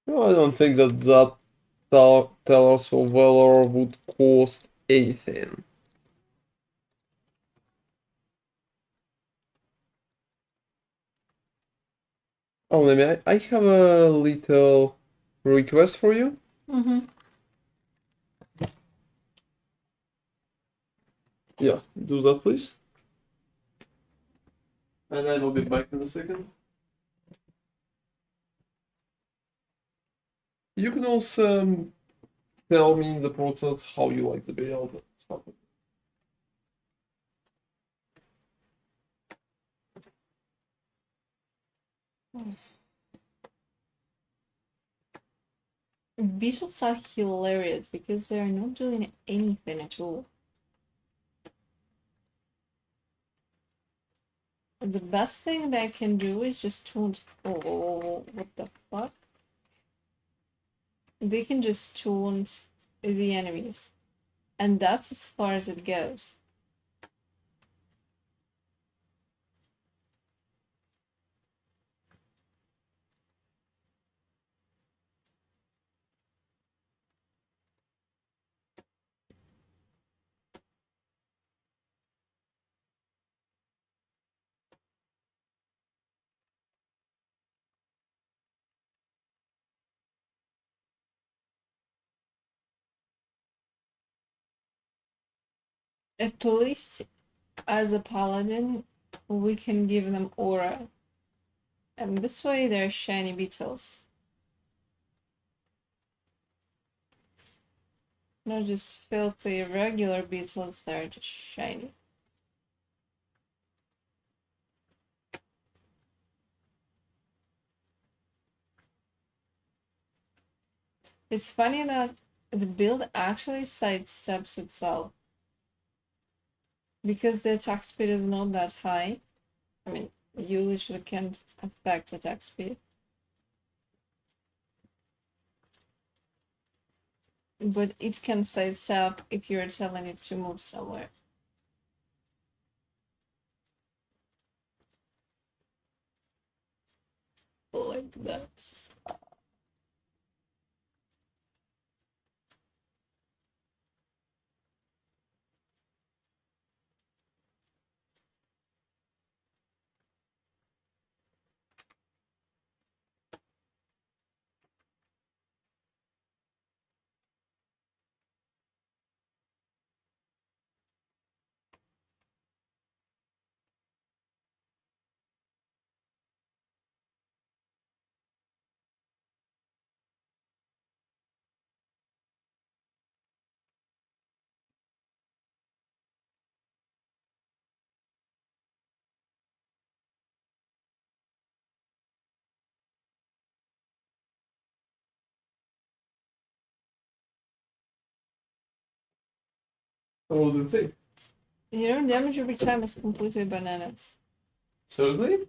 No, I don't think that Tellers of Valor would cost anything. Oh, let me. I have a little request for you. Mm-hmm. Yeah, do that, please. And I will be back in a second. You can also tell me in the process how you like the build and stuff. Beetles are hilarious because they're not doing anything at all. The best thing they can do is just taunt. Oh, what the fuck? They can just taunt the enemies. And that's as far as it goes. At least as a paladin, we can give them aura. And this way they're shiny beetles. Not just filthy regular beetles, they're just shiny. It's funny that the build actually sidesteps itself. Because the attack speed is not that high. I mean, you literally can't affect attack speed. But it can sidestep if you're telling it to move somewhere. Like that. What do you think? You know, damage over time is completely bananas. Seriously?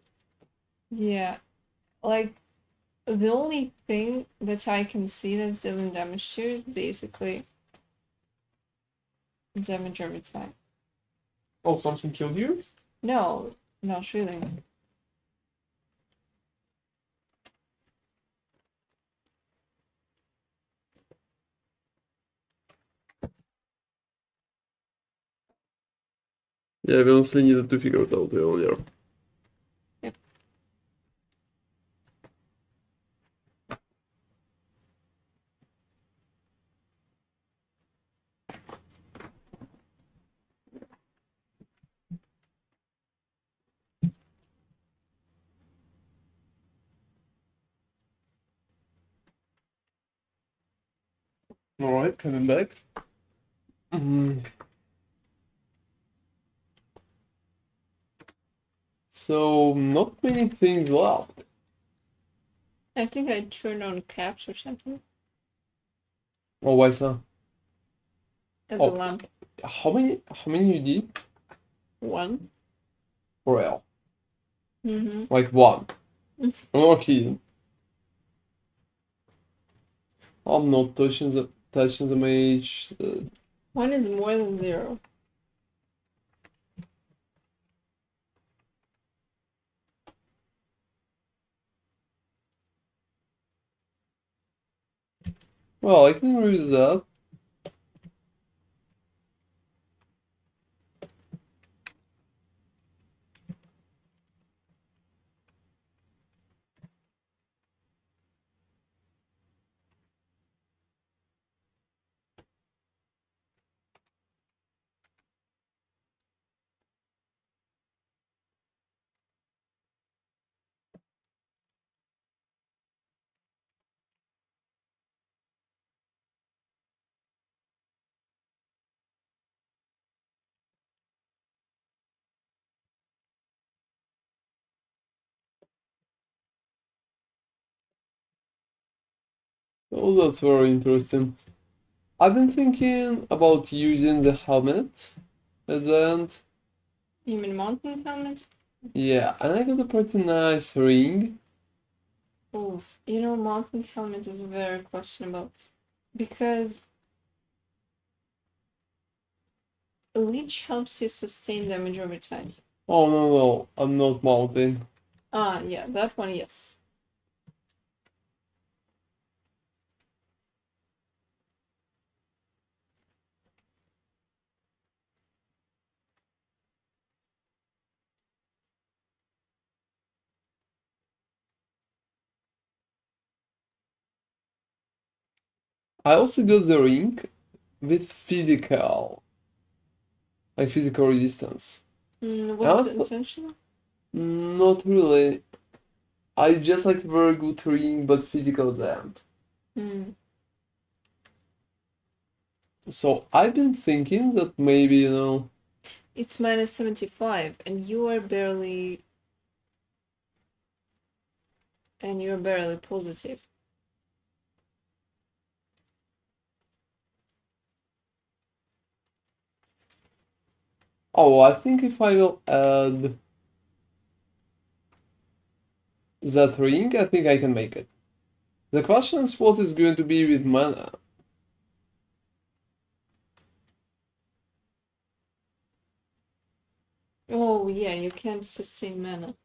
Yeah, like the only thing that I can see that's dealing damage to is basically damage over time. Oh, something killed you? No, not really. Yeah, we honestly needed to figure it out earlier. Yep. Alright, coming back. So, not many things left. I think I turned on caps or something Oh, why so? at Oh. the lamp. How many you did? One. For real? Mm-hmm. Like one? Mm. I'm not kidding. I'm not touching the mage. One is more than 0. Well, I can use that. Oh, that's very interesting. I've been thinking about using the helmet at the end. You mean mountain helmet? Yeah, and I got a pretty nice ring. Oof. You know, mountain helmet is very questionable because a leech helps you sustain damage over time. Oh no, I'm not mounting. Ah, yeah, that one, yes. I also got the ring with physical resistance. Was And it intentional? not really. I just like very good ring, but physical damage. Hmm. So I've been thinking that maybe, It's minus 75, and you're barely positive. oh, I think if I will add that ring, I think I can make it. The question is what is going to be with mana. Oh, yeah, you can't sustain mana.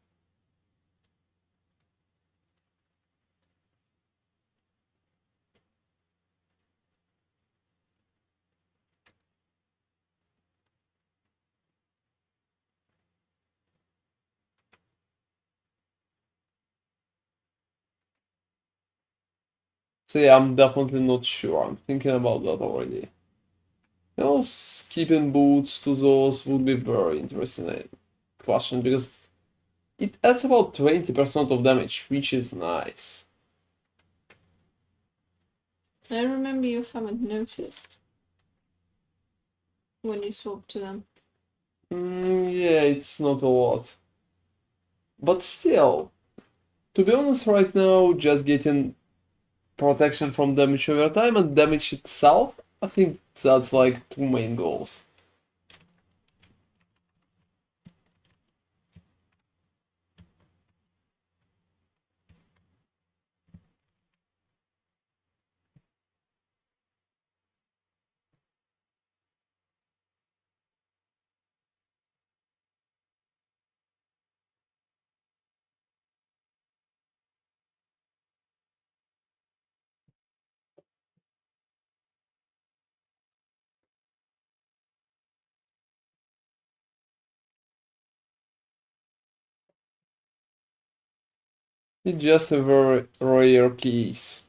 So yeah, I'm definitely not sure. I'm thinking about that already. Skipping boots to those would be very interesting question because it adds about 20% of damage, which is nice. I remember you haven't noticed when you swap to them. Yeah, it's not a lot. But still, to be honest, right now, just getting protection from damage over time and damage itself, I think that's like two main goals. It's just a very rare case.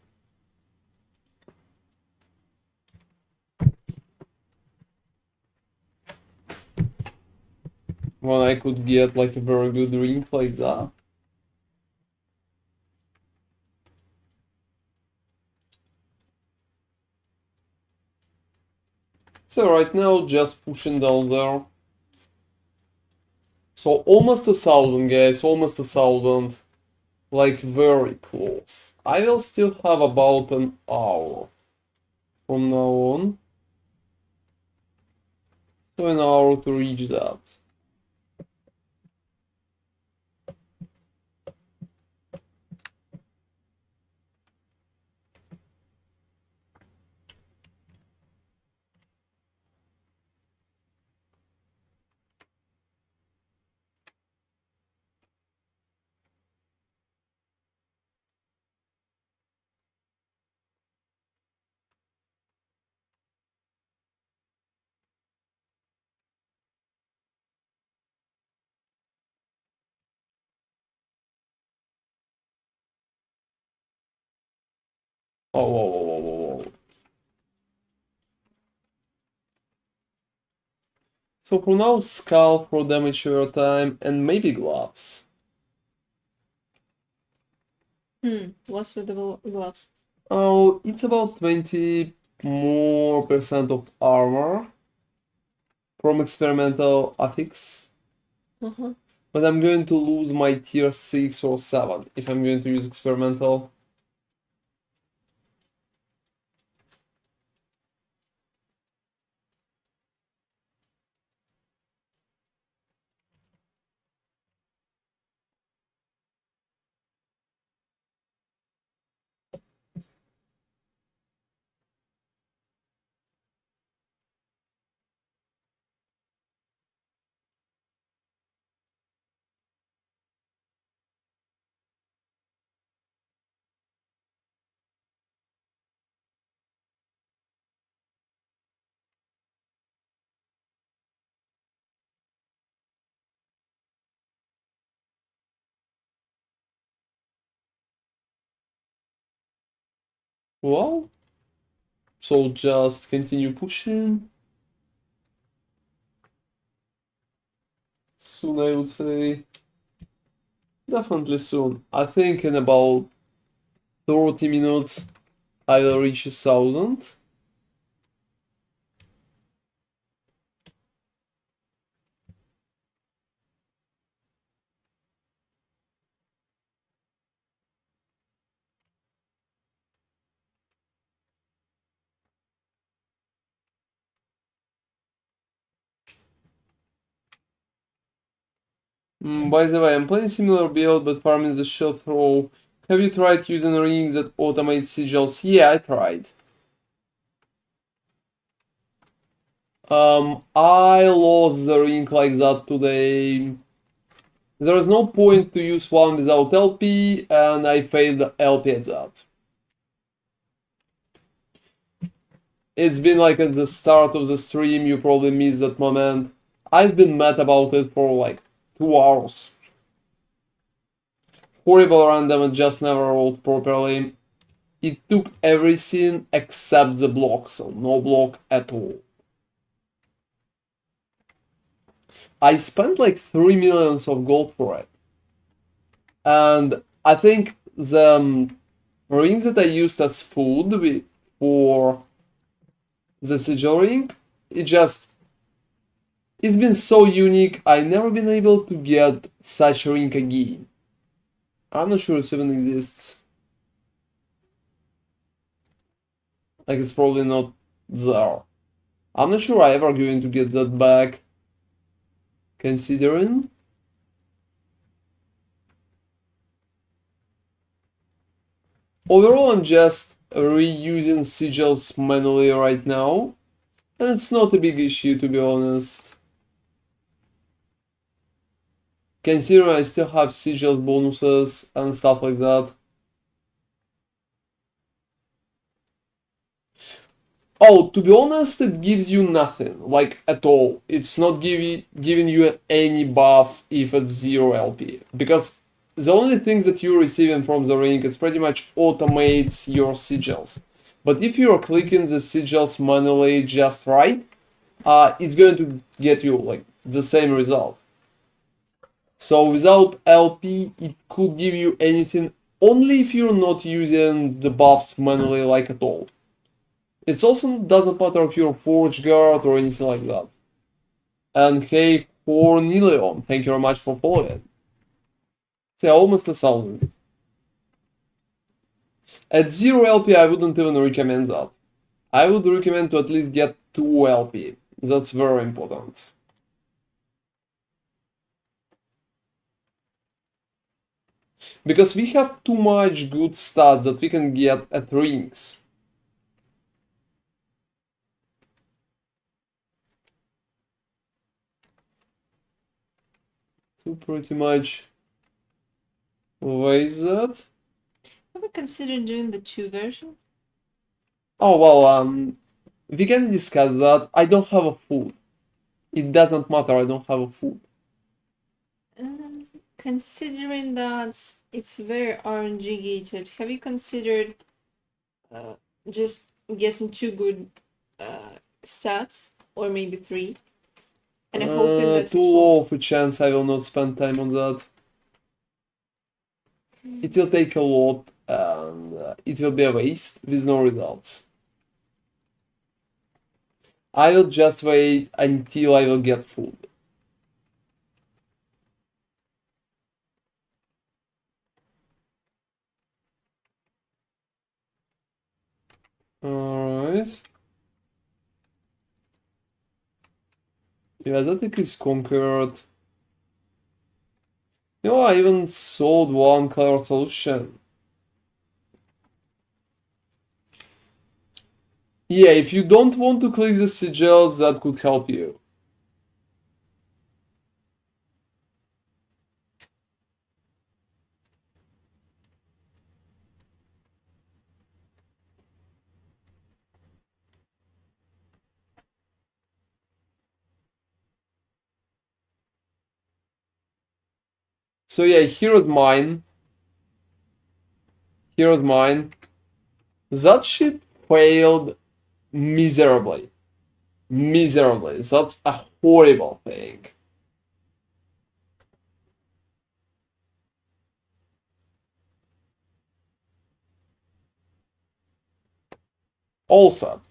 When I could get like a very good ring like that. So right now, just pushing down there. So almost 1,000, guys, almost 1,000. Like very close. I will still have about an hour from now on. So an hour to reach that. Oh, whoa, whoa, whoa, whoa, whoa. So for now, Skull for damage over time, and maybe gloves. What's with the gloves? Oh, it's about 20 more percent of armor from experimental affix. Uh-huh. But I'm going to lose my tier 6 or 7 if I'm going to use experimental. Well, so just continue pushing. Soon, I would say. Definitely soon. I think in about 30 minutes I will reach 1,000. By the way, I'm playing similar build but farming the shield throw. Have you tried using rings that automate sigils? Yeah, I tried. I lost the ring like that today. There is no point to use one without LP, and I failed LP at that. It's been like at the start of the stream, you probably missed that moment. I've been mad about it for like 2 hours. Horrible random and just never rolled properly. It took everything except the block, so no block at all. I spent like 3 millions of gold for it. And I think the rings that I used as food for the sigil ring, it's been so unique. I never been able to get such a ring again. I'm not sure if it even exists. Like it's probably not there. I'm not sure I ever going to get that back. Considering. Overall, I'm just reusing sigils manually right now. And it's not a big issue, to be honest. Considering I still have sigils bonuses and stuff like that. Oh, to be honest, it gives you nothing, like at all. It's not giving you any buff if it's 0 LP. Because the only things that you're receiving from the ring is pretty much automates your sigils. But if you're clicking the sigils manually just right, it's going to get you like the same result. So without LP, it could give you anything only if you're not using the buffs manually like at all. It also doesn't matter if you're Forge Guard or anything like that. And hey, Cornelion, thank you very much for following. So almost 1,000. At 0 LP, I wouldn't even recommend that. I would recommend to at least get 2 LP. That's very important. Because we have too much good stats that we can get at rings. So pretty much waste that. Have you considered doing the 2 version? Oh well, we can discuss that. I don't have a food. It doesn't matter, I don't have a food. Considering that it's very RNG gated, have you considered just getting 2 good stats, or maybe 3? And I'm hoping that too low of a chance I will not spend time on that. It will take a lot and it will be a waste with no results. I will just wait until I will get food. Alright. Yeah, that is conquered. You know, I even sold one clever solution. Yeah, if you don't want to click the sigils, that could help you. So yeah, here's mine. Here's mine. That shit failed miserably. Miserably. That's a horrible thing. Also,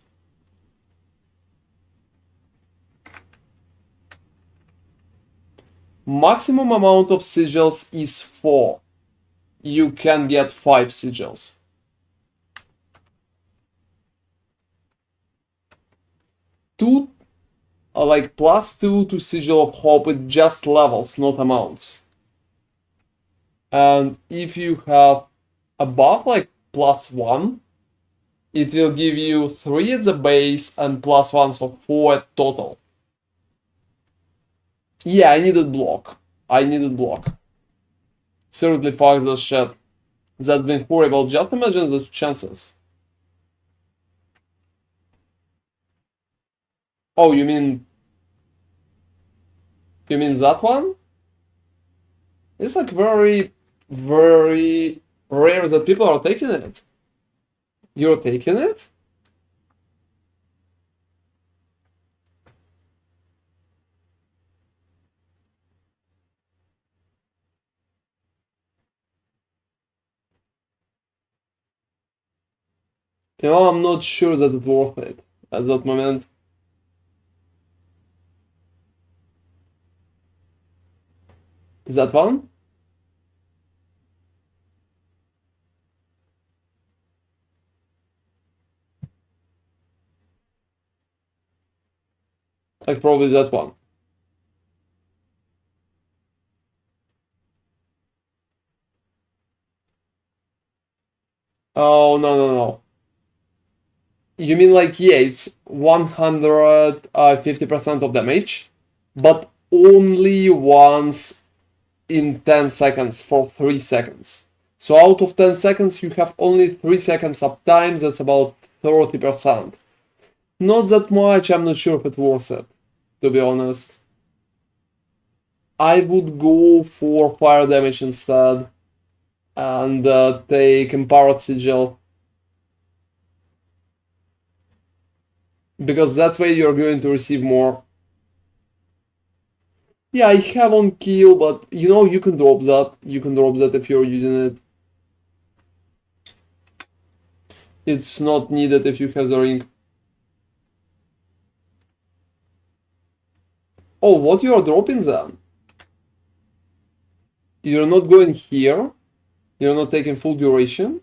maximum amount of sigils is 4. You can get 5 sigils. Two, like +2 to Sigil of Hope, it just levels, not amounts. And if you have a buff like +1, it will give you 3 at the base and +1, so 4 at total. Yeah, I needed block. I needed block. Seriously, fuck this shit. That's been horrible. Just imagine the chances. Oh, you mean that one? It's like very, very rare that people are taking it. You're taking it? You know, I'm not sure that it's worth it at that moment. Is that one? Like probably that one. Oh, no, no, no. You mean like, yeah, it's 150% of damage, but only once in 10 seconds for 3 seconds. So out of 10 seconds, you have only 3 seconds uptime, that's about 30%. Not that much, I'm not sure if it's worth it, to be honest. I would go for fire damage instead. and take Empowered Sigil. Because that way you're going to receive more. Yeah, I have on kill, but you know, you can drop that. You can drop that if you're using it. It's not needed if you have the ring. Oh, what you are dropping then? You're not going here? You're not taking full duration?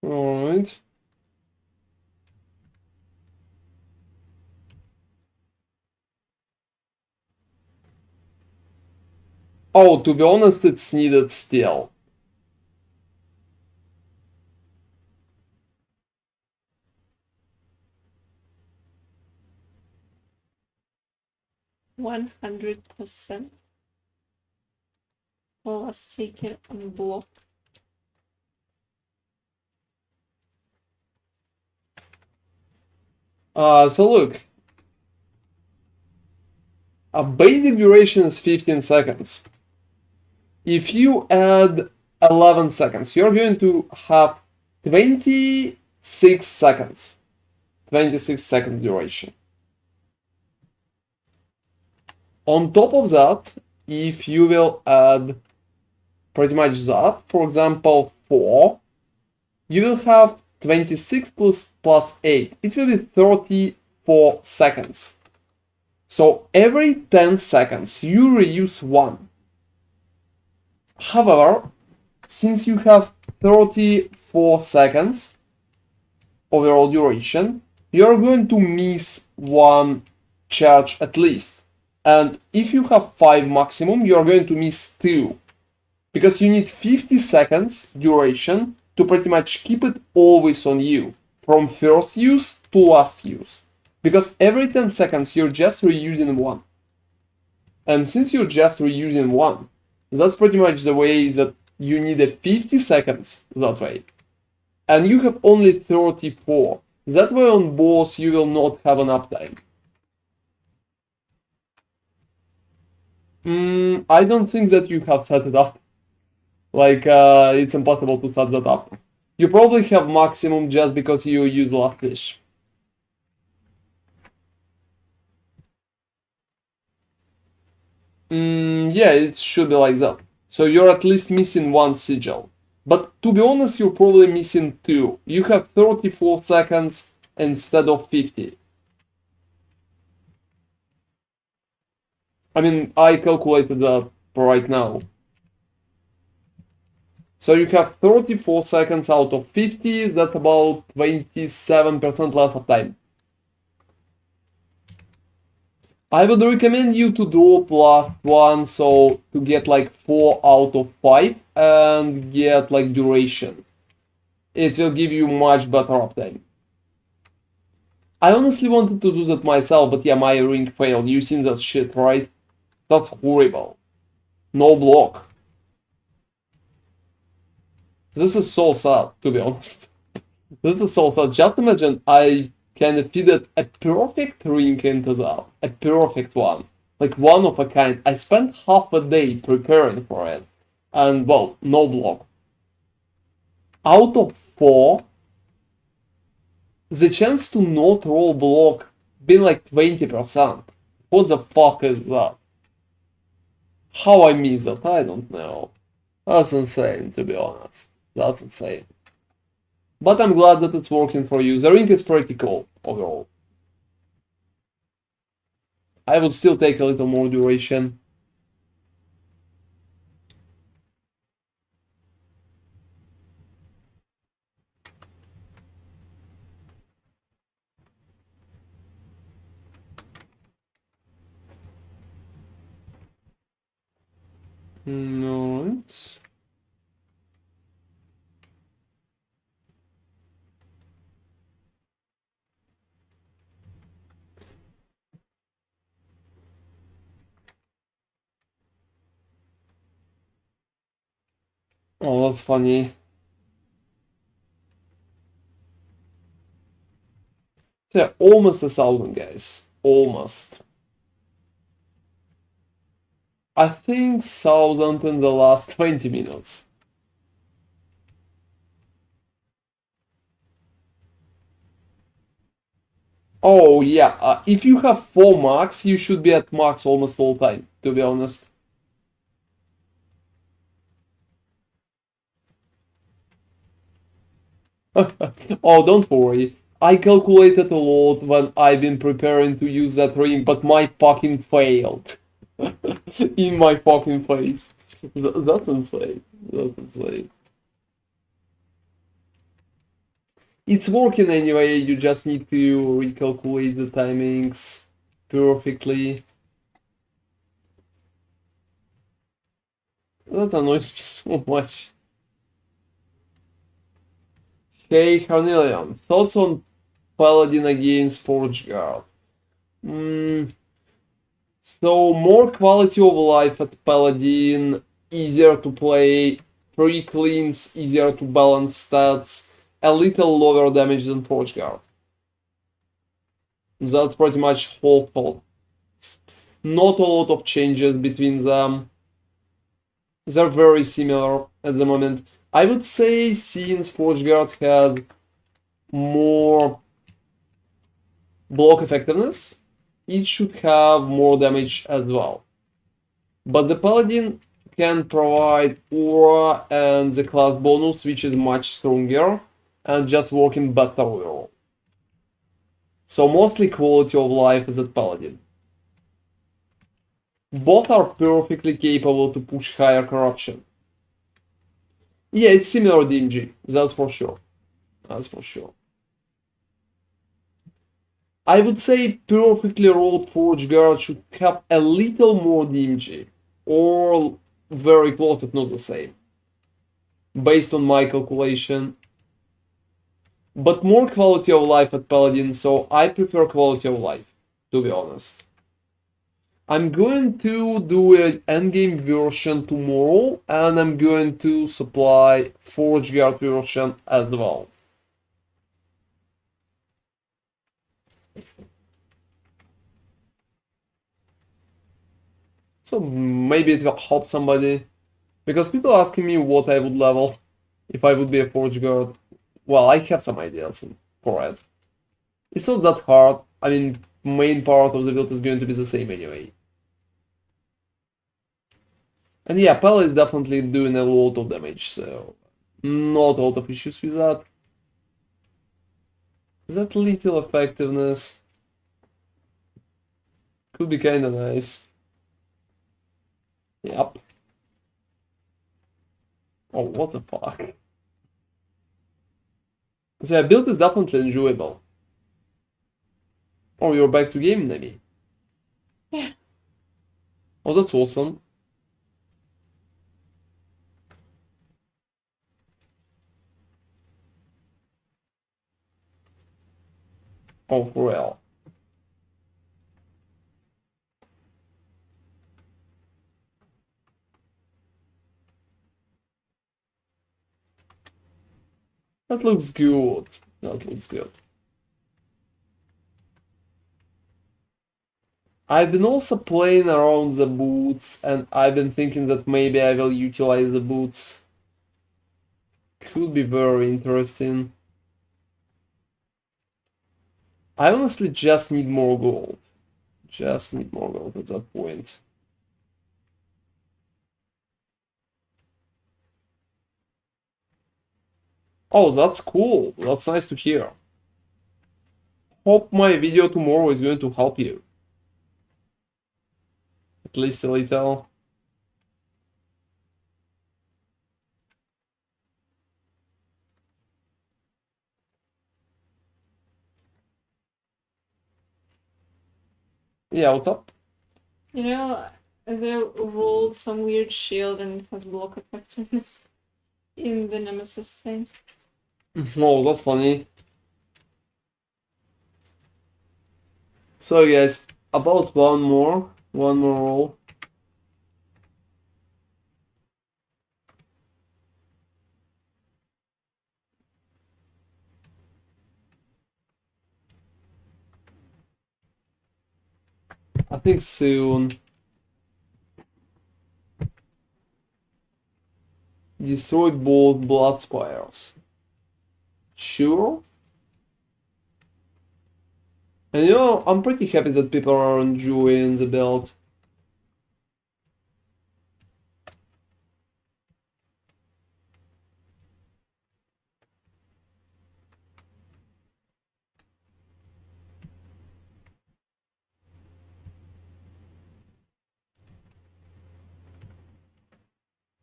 Alright. Oh, to be honest, it's needed still. %100%. Well, let's take it on block. So look. A basic duration is 15 seconds. If you add 11 seconds, you're going to have 26 seconds. 26 seconds duration. On top of that, if you will add pretty much that, for example, 4, you will have 26 plus 8. It will be 34 seconds. So every 10 seconds, you reuse 1. However, since you have 34 seconds overall duration, you're going to miss 1 charge at least. And if you have 5 maximum, you're going to miss 2. Because you need 50 seconds duration to pretty much keep it always on you, from first use to last use. Because every 10 seconds you're just reusing 1. And since you're just reusing 1, that's pretty much the way that you need a 50 seconds that way. And you have only 34. That way on boss you will not have an uptime. I don't think that you have set it up. Like, it's impossible to set that up. You probably have maximum just because you use last fish. Yeah, it should be like that. So you're at least missing 1 sigil. But to be honest, you're probably missing 2. You have 34 seconds instead of 50. I mean, I calculated that right now. So you have 34 seconds out of 50, that's about 27% less of time. I would recommend you to drop last one, so to get like 4 out of 5 and get like duration. It will give you much better uptime. I honestly wanted to do that myself, but yeah, my ring failed. You seen that shit, right? That's horrible. No block. This is so sad, to be honest. This is so sad. Just imagine I kind of fitted a perfect ring into that. A perfect one. Like one of a kind. I spent half a day preparing for it. And well, no block. Out of 4, the chance to not roll block been like 20%. What the fuck is that? How I miss that? I don't know. That's insane, to be honest. That's insane. But I'm glad that it's working for you. The ring is pretty cool overall. I would still take a little more duration. Alright. Oh, that's funny. So yeah, almost 1,000, guys. Almost. I think 1,000 in the last 20 minutes. Oh yeah, if you have 4 max, you should be at max almost all time, to be honest. Oh, don't worry. I calculated a lot when I've been preparing to use that ring, but my fucking failed. In my fucking face. That's insane. That's insane. It's working anyway, you just need to recalculate the timings perfectly. That annoys me so much. Hey, Cornelian, thoughts on Paladin against Forge Guard? Mm, so more quality of life at Paladin, easier to play, free cleans, easier to balance stats, a little lower damage than Forge Guard. That's pretty much whole thought. Not a lot of changes between them. They're very similar at the moment. I would say since Forge Guard has more block effectiveness, it should have more damage as well. But the Paladin can provide aura and the class bonus, which is much stronger and just working better overall. So mostly quality of life is at Paladin. Both are perfectly capable to push higher corruption. Yeah, it's similar DMG, that's for sure. That's for sure. I would say perfectly rolled Forge Guard should have a little more DMG, or very close if not the same, based on my calculation. But more quality of life at Paladin, so I prefer quality of life, to be honest. I'm going to do an endgame version tomorrow, and I'm going to supply Forge Guard version as well. So maybe it will help somebody. Because people are asking me what I would level if I would be a Forge Guard. Well, I have some ideas for it. It's not that hard. I mean, main part of the build is going to be the same anyway. And yeah, Pella is definitely doing a lot of damage, so not a lot of issues with that. That little effectiveness could be kinda nice. Yep. Oh, what the fuck. So yeah, build is definitely enjoyable. Oh, you're back to game, maybe? Yeah. Oh, that's awesome. Oh, for real. That looks good. That looks good. I've been also playing around the boots, and I've been thinking that maybe I will utilize the boots. Could be very interesting. I honestly just need more gold. Just need more gold at that point. Oh, that's cool. That's nice to hear. Hope my video tomorrow is going to help you. At least a little. Yeah, what's up? You know, they rolled some weird shield and it has block effectiveness in the Nemesis thing. Oh, that's funny. So guys, about one more roll. I think soon. Destroy both blood spirals. Sure. And you know, I'm pretty happy that people are enjoying the build.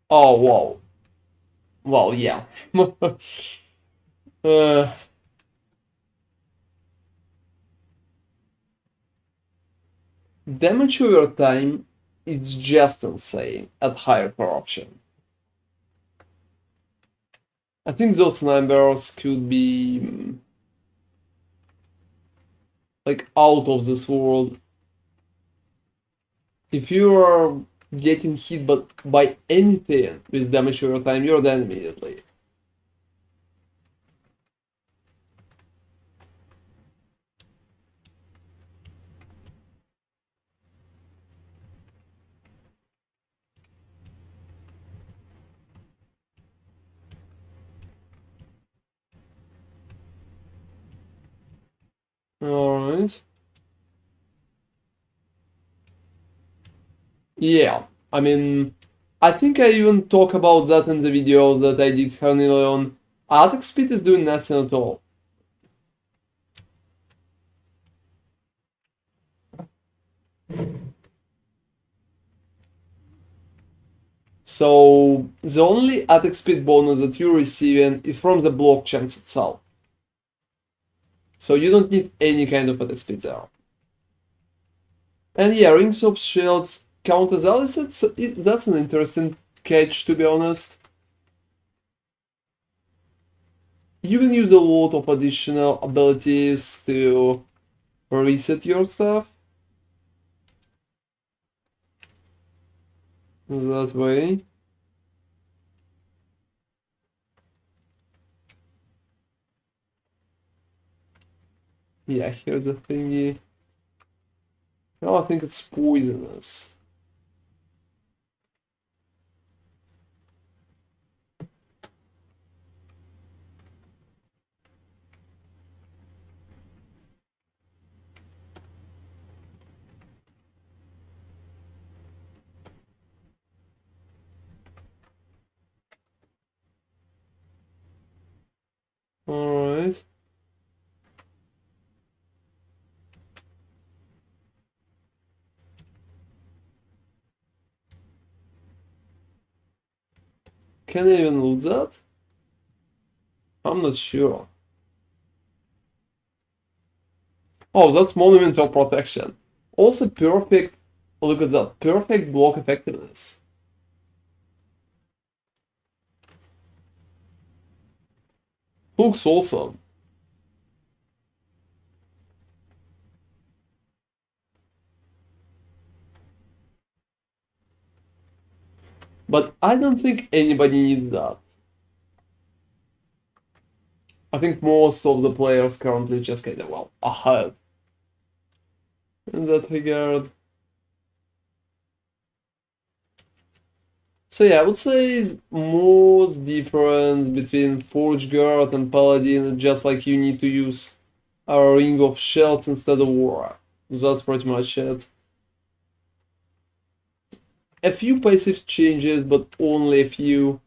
Oh, wow. Well, yeah. uh, damage over time is just insane at higher corruption. I think those numbers could be like out of this world. If you are getting hit by anything with damage over time, you're dead immediately. Alright. Yeah, I mean, I think I even talk about that in the video that I did Hernilion. Attack speed is doing nothing at all. So the only attack speed bonus that you're receiving is from the block chance itself. So you don't need any kind of attack speed there. And yeah, Rings of Shields count as allies. That's an interesting catch, to be honest. You can use a lot of additional abilities to reset your stuff. That way. Yeah, here's the thingy. No, I think it's poisonous. Alright. Can I even loot that? I'm not sure. Oh, that's Monument of Protection. Also perfect, look at that, perfect block effectiveness. Looks awesome. But I don't think anybody needs that. I think most of the players currently just kind of, well, ahead in that regard. So yeah, I would say most difference between Forge Guard and Paladin is just like you need to use a Ring of Shells instead of Aura. That's pretty much it. A few passive changes, but only a few.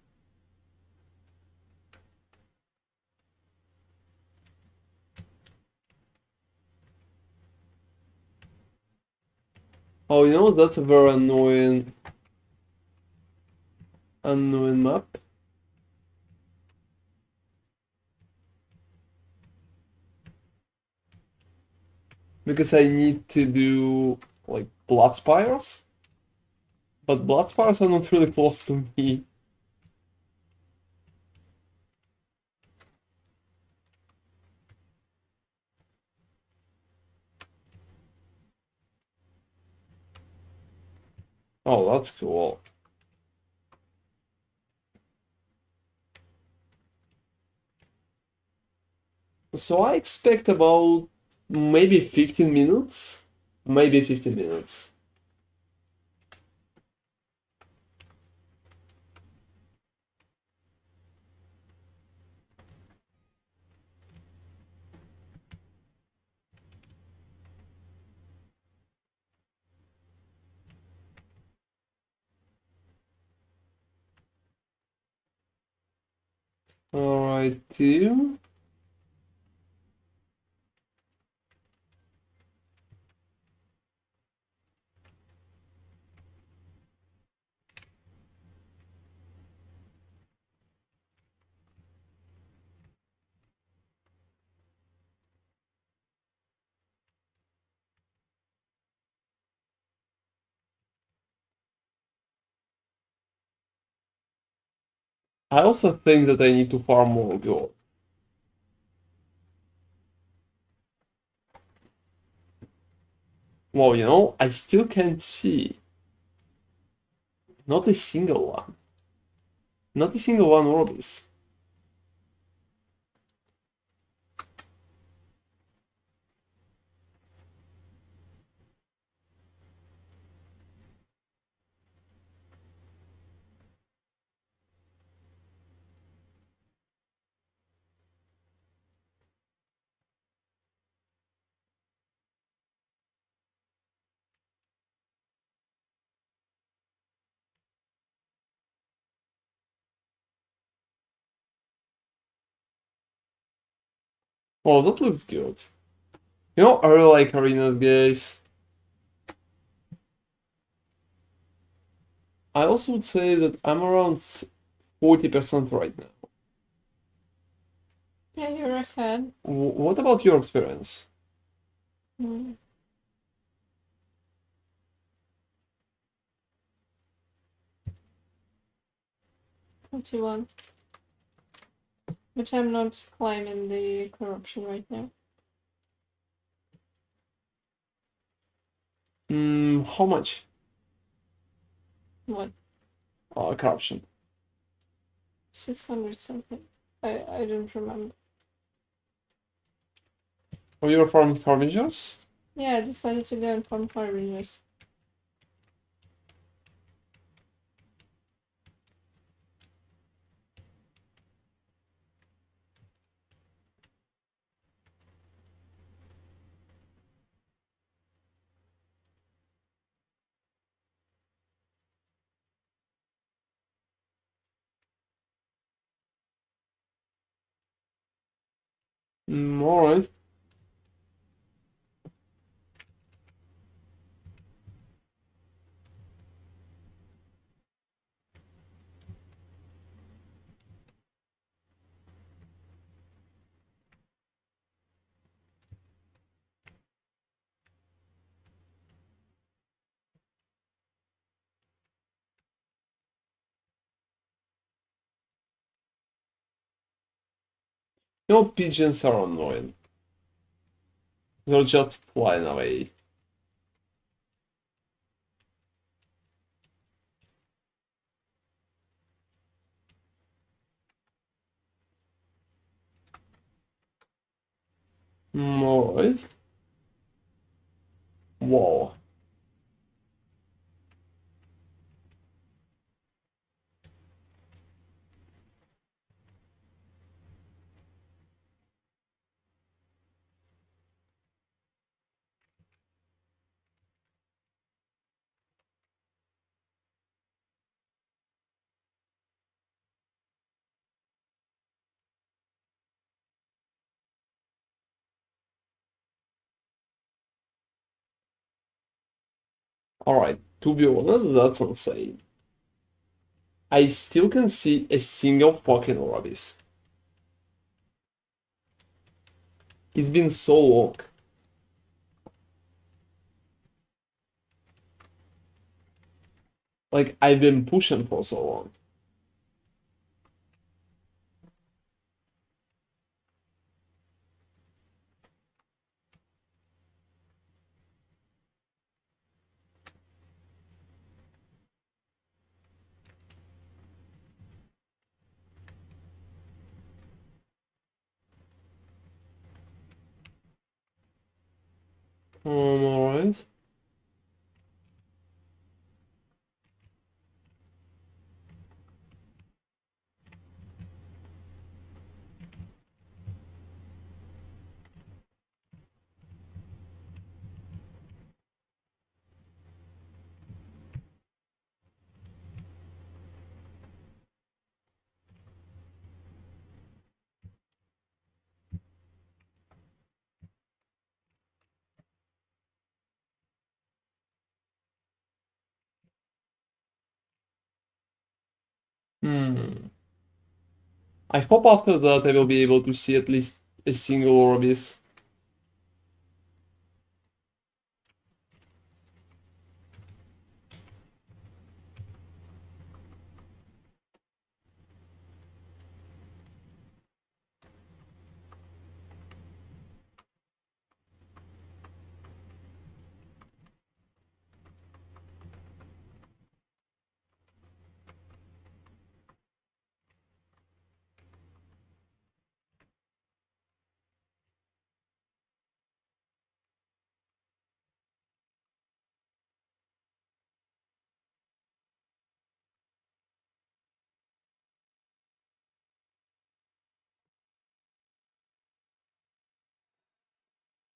Oh, you know what? That's a very annoying map. Because I need to do like blood spires. But blood spires are not really close to me. Oh, that's cool. So I expect about maybe 15 minutes maybe 15 minutes. Alright, team. I also think that I need to farm more gold. Well, you know, I still can't see. Not a single one. Not a single one Orbis. Oh, that looks good. You know, I really like arenas, guys. I also would say that I'm around 40% right now. Yeah, you're ahead. What about your experience? Hmm. 21. But I'm not climbing the corruption right now. How much? What? Corruption. 600 something. I don't remember. Oh, you're from Harbingers? Yeah, I decided to go and farm Harbingers. Alright. You know, pigeons are annoying. They're just flying away. Alright. Whoa. Alright, to be honest, that's insane. I still can see a single fucking Orbis. It's been so long. Like, I've been pushing for so long. Alright. I hope after that I will be able to see at least a single Orbis.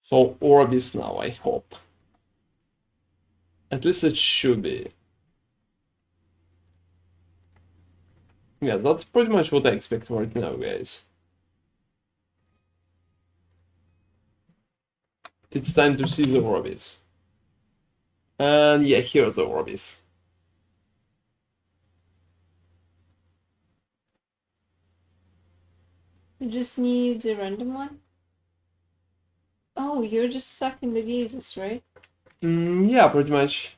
So Orbis now, I hope. At least it should be. Yeah, that's pretty much what I expect right now, guys. It's time to see the Orbis. And yeah, here's the Orbis. You just need a random one? Oh, you're just sucking the gazes, right? Yeah, pretty much.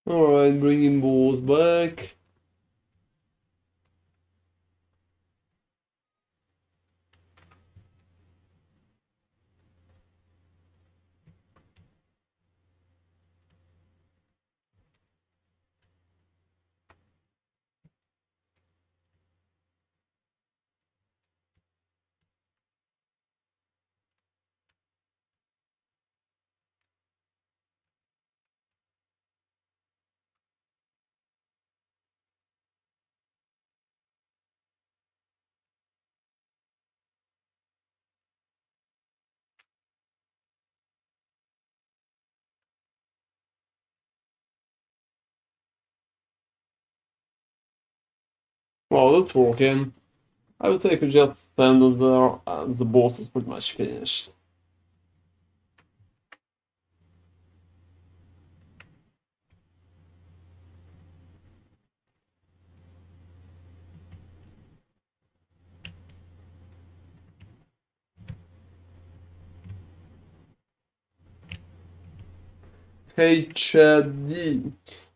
Alright, bringing balls back. Well, that's working. I would say I could just stand on there and the boss is pretty much finished. Hey Chad D.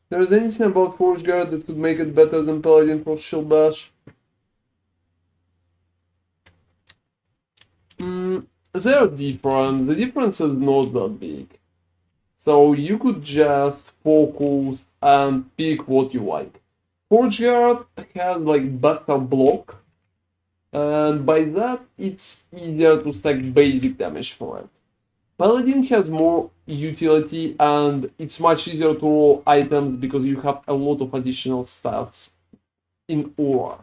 There's anything about Forge Guard that could make it better than Paladin for Shield Bash? They're different. The difference is not that big. So you could just focus and pick what you like. Forge Guard has like better block, and by that it's easier to stack basic damage for it. Paladin has more utility and it's much easier to roll items because you have a lot of additional stats in aura.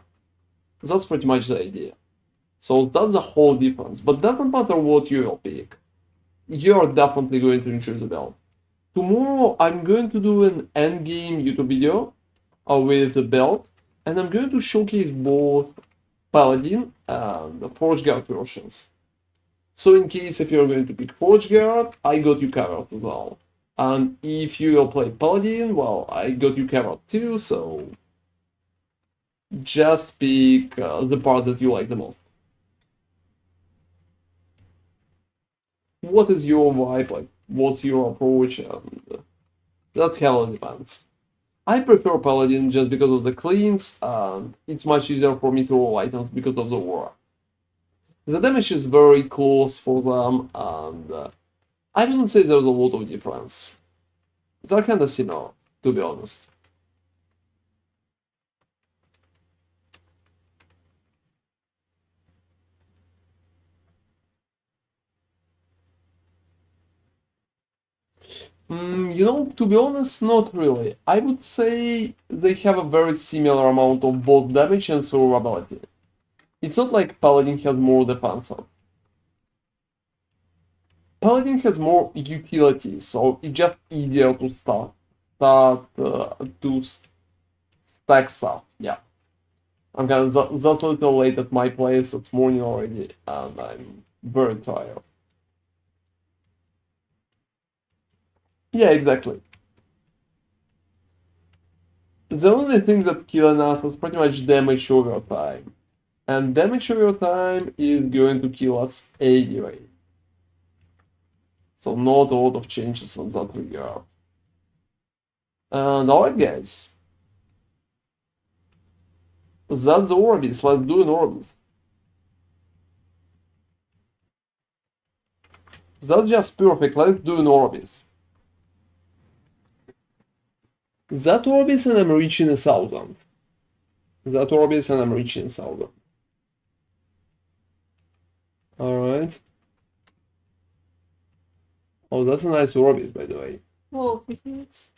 That's pretty much the idea. So that's the whole difference. But doesn't matter what you will pick. You're definitely going to enjoy the build. Tomorrow I'm going to do an endgame YouTube video with the build, and I'm going to showcase both Paladin and the Forge Guard versions. So in case if you're going to pick Forge Guard, I got you covered as well. And if you will play Paladin, well, I got you covered too, so just pick the part that you like the most. What is your vibe, like, what's your approach, and that hella depends. I prefer Paladin just because of the cleans, and it's much easier for me to roll items because of the aura. The damage is very close for them, and I wouldn't say there's a lot of difference. They're kinda similar, to be honest. You know, to be honest, not really. I would say they have a very similar amount of both damage and survivability. It's not like Paladin has more defenses. Paladin has more utility, so it's just easier to to stack stuff. Yeah, I'm kind of that little late at my place. It's morning already, and I'm very tired. Yeah, exactly. The only thing that killing us is pretty much damage over time. And damage over time is going to kill us anyway. So not a lot of changes on that regard. And alright guys, that's the Orbis. Let's do an Orbis. That's just perfect. Let's do an Orbis. That Orbis and I'm reaching 1,000. That Orbis and I'm reaching 1,000. Alright. Oh, that's a nice Orbis, by the way. Whoa, it's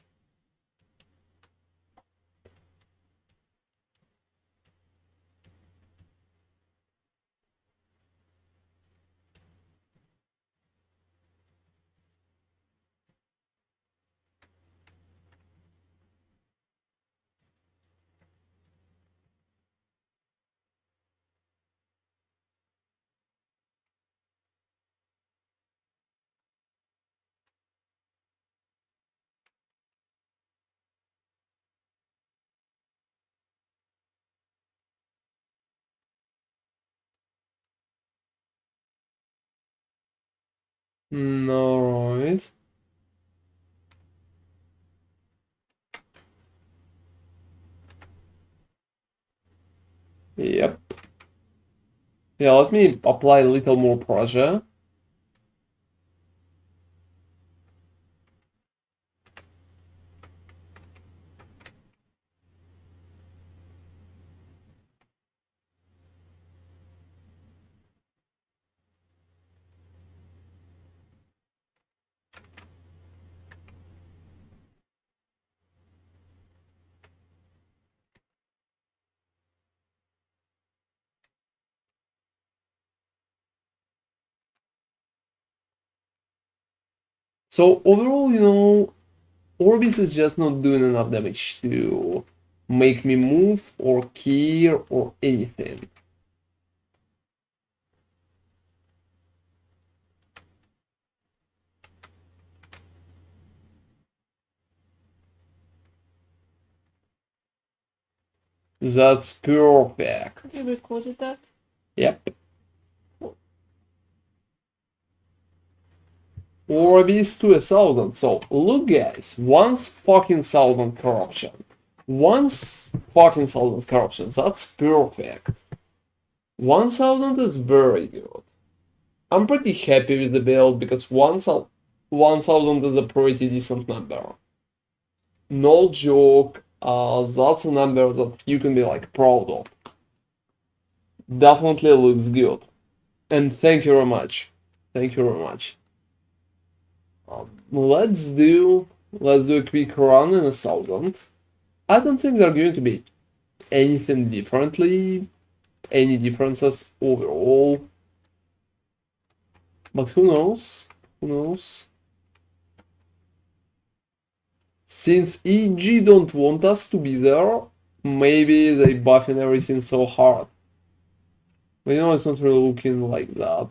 Alright. Yep. Yeah, let me apply a little more pressure. So overall, you know, Orbis is just not doing enough damage to make me move or kill or anything. That's perfect. you recorded that? Yep. Orbis to 1,000. So look guys, once fucking thousand corruption. Once fucking thousand corruption. That's perfect. 1,000 is very good. I'm pretty happy with the build because 1,000 is a pretty decent number. No joke, that's a number that you can be like proud of. Definitely looks good. And thank you very much. Thank you very much. Let's do a quick run in 1,000. I don't think there are going to be anything differently, any differences overall. But who knows? Who knows? Since EG don't want us to be there, maybe they buffing everything so hard. But you know, it's not really looking like that.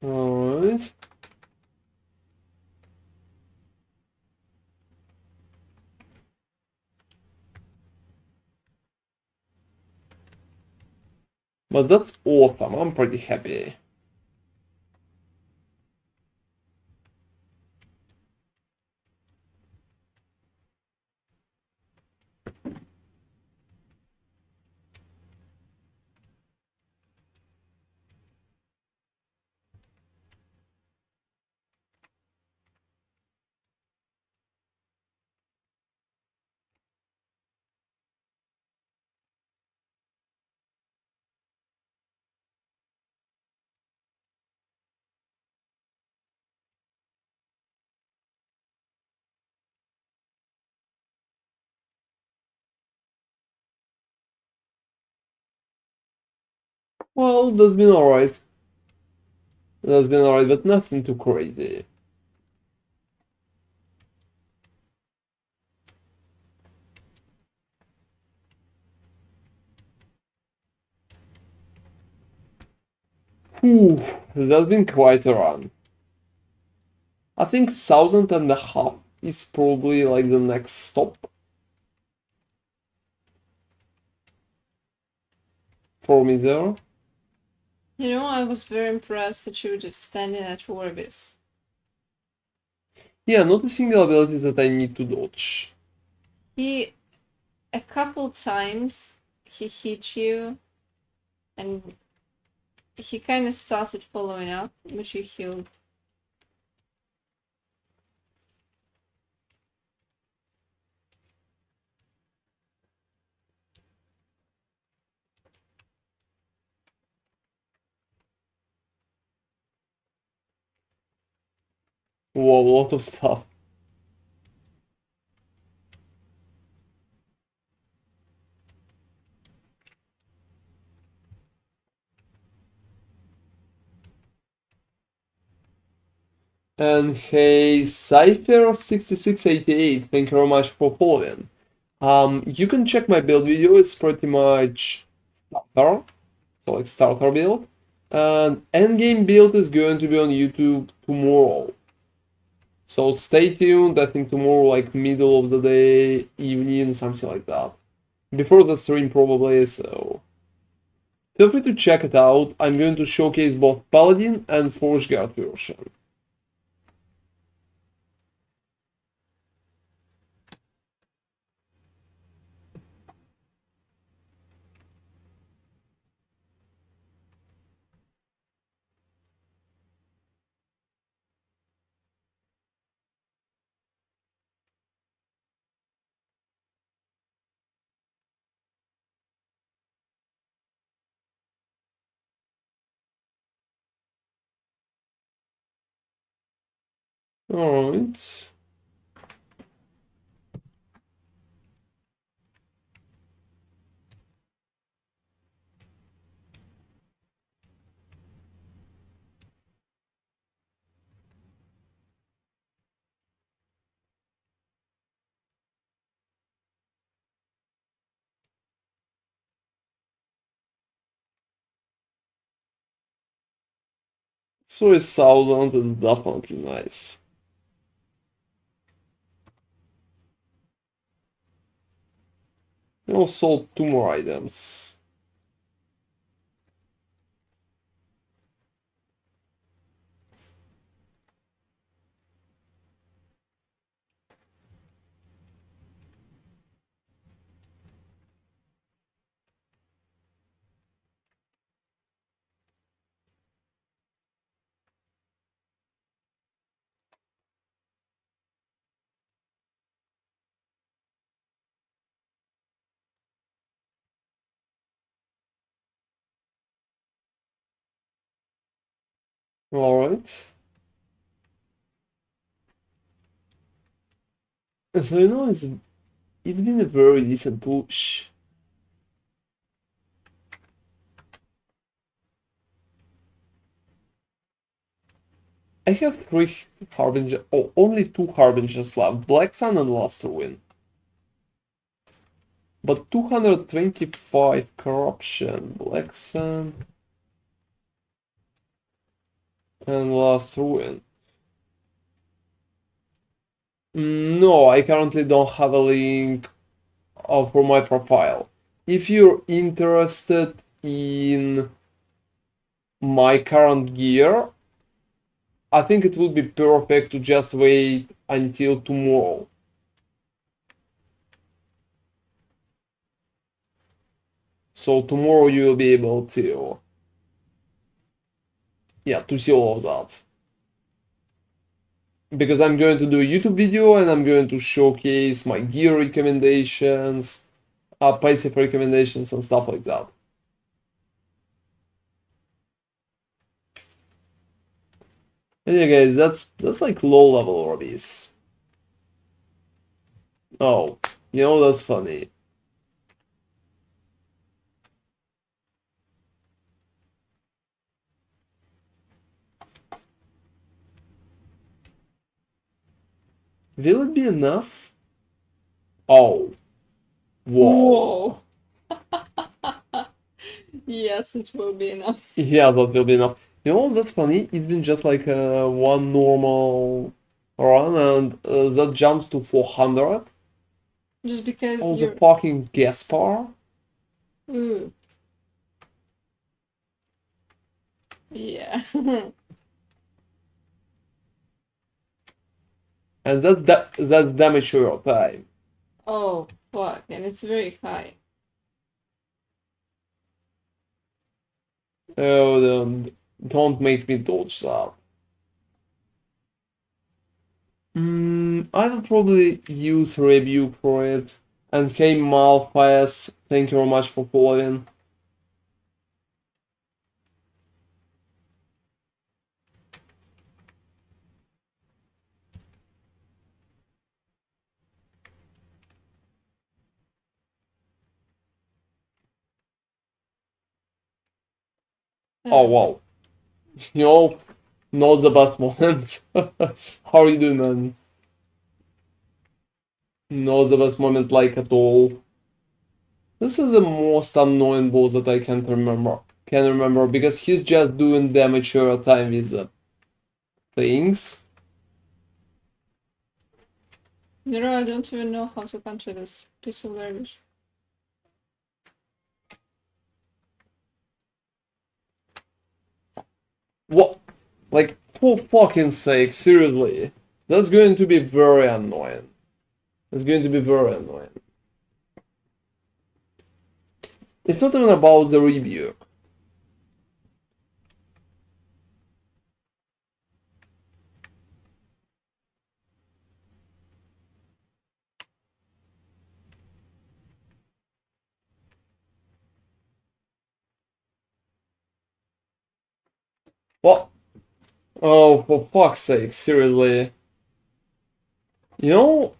Alright. But that's awesome, I'm pretty happy. Well, that's been alright. That's been alright, but nothing too crazy. Whew, that's been quite a run. I think 1,500 is probably like the next stop for me there. You know, I was very impressed that you were just standing at your abyss. Yeah, noticing the abilities that I need to dodge. He, a couple times, he hit you, and he kind of started following up, but you healed. Whoa, a lot of stuff. And hey, Cypher6688, thank you very much for following. You can check my build video, it's pretty much starter, so like starter build. And endgame build is going to be on YouTube tomorrow. So stay tuned, I think tomorrow like middle of the day, evening, something like that. Before the stream probably, so feel free to check it out. I'm going to showcase both Paladin and Forge Guard version. Alright. So 1,000 is definitely nice. We also sold 2 more items. Alright. So you know it's been a very decent push. I have 3 Harbinger, oh, only 2 Harbingers left, Black Sun and Luster Wind. But 225 corruption, Black Sun and Luster Wind. No, I currently don't have a link for my profile. If you're interested in my current gear, I think it would be perfect to just wait until tomorrow. So tomorrow you will be able to, yeah, to see all of that. Because I'm going to do a YouTube video and I'm going to showcase my gear recommendations, passive recommendations and stuff like that. And yeah guys, that's like low level Orbeez. Oh, you know that's funny. Will it be enough? Oh. Whoa. Yes, it will be enough. Yeah, that will be enough. You know, that's funny. It's been just like one normal run, and that jumps to 400. Just because Oh, the you're. fucking gas bar. Ooh. Yeah. And that's damage to your time. Oh, fuck. And it's very high. Oh, then don't make me dodge that. I'll probably use Rebuke for it. And hey, Malphite, thank you very much for following. Oh, wow. You know, not the best moment. How are you doing, man? Not the best moment, like, at all. This is the most annoying boss that I can't remember. Can remember because he's just doing damage over time with the things. No, I don't even know how to counter this piece of garbage. What? Like, for fucking sake, seriously. That's going to be very annoying. It's going to be very annoying. It's not even about the review. What? Oh, for fuck's sake, seriously. You know,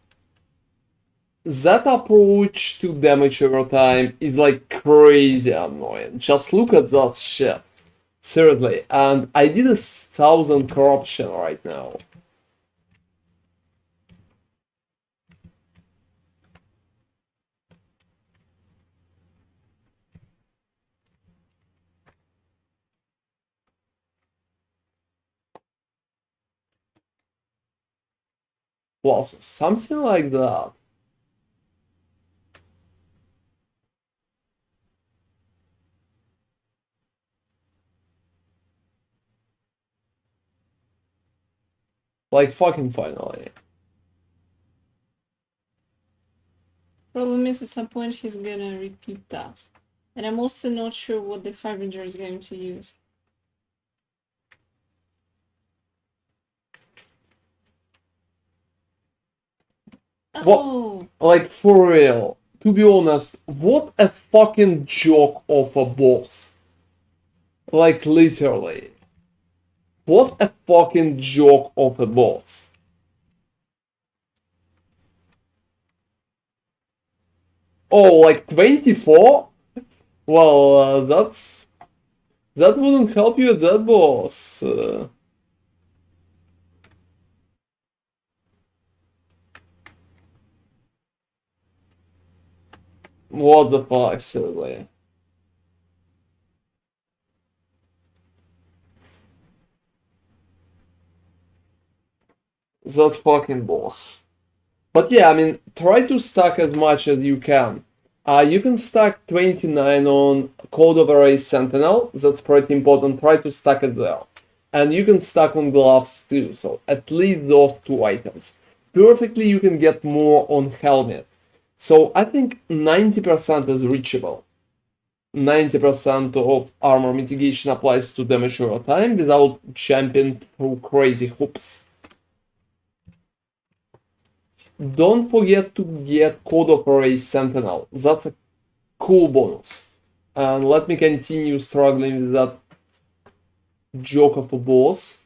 that approach to damage over time is like crazy annoying. Just look at that shit. Seriously, and I did 1,000 corruption right now. Well, something like that. Like fucking finally. Problem is, at some point, he's gonna repeat that. And I'm also not sure what the Harbinger is going to use. What? Like for real. To be honest, what a fucking joke of a boss. Like literally. What a fucking joke of a boss. Oh, like 24? Well, that wouldn't help you at that boss. What the fuck, seriously. That fucking boss. But yeah, I mean, try to stack as much as you can. You can stack 29 on Code of Array Sentinel, that's pretty important, try to stack it there. And you can stack on gloves too, so at least those two items. Perfectly you can get more on helmet. So I think 90% is reachable. 90% of armor mitigation applies to damage over time without jumping through crazy hoops. Don't forget to get Code of Array Sentinel. That's a cool bonus. And let me continue struggling with that joke of a boss.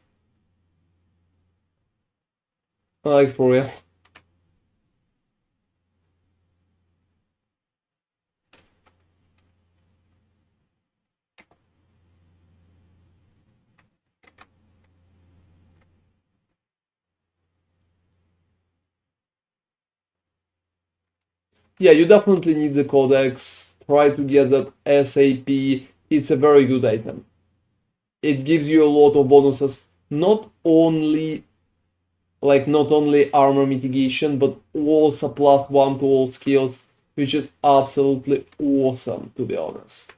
Like for real. Yeah, you definitely need the codex. Try to get that SAP. It's a very good item. It gives you a lot of bonuses, not only armor mitigation, but also +1 to all skills, which is absolutely awesome, to be honest.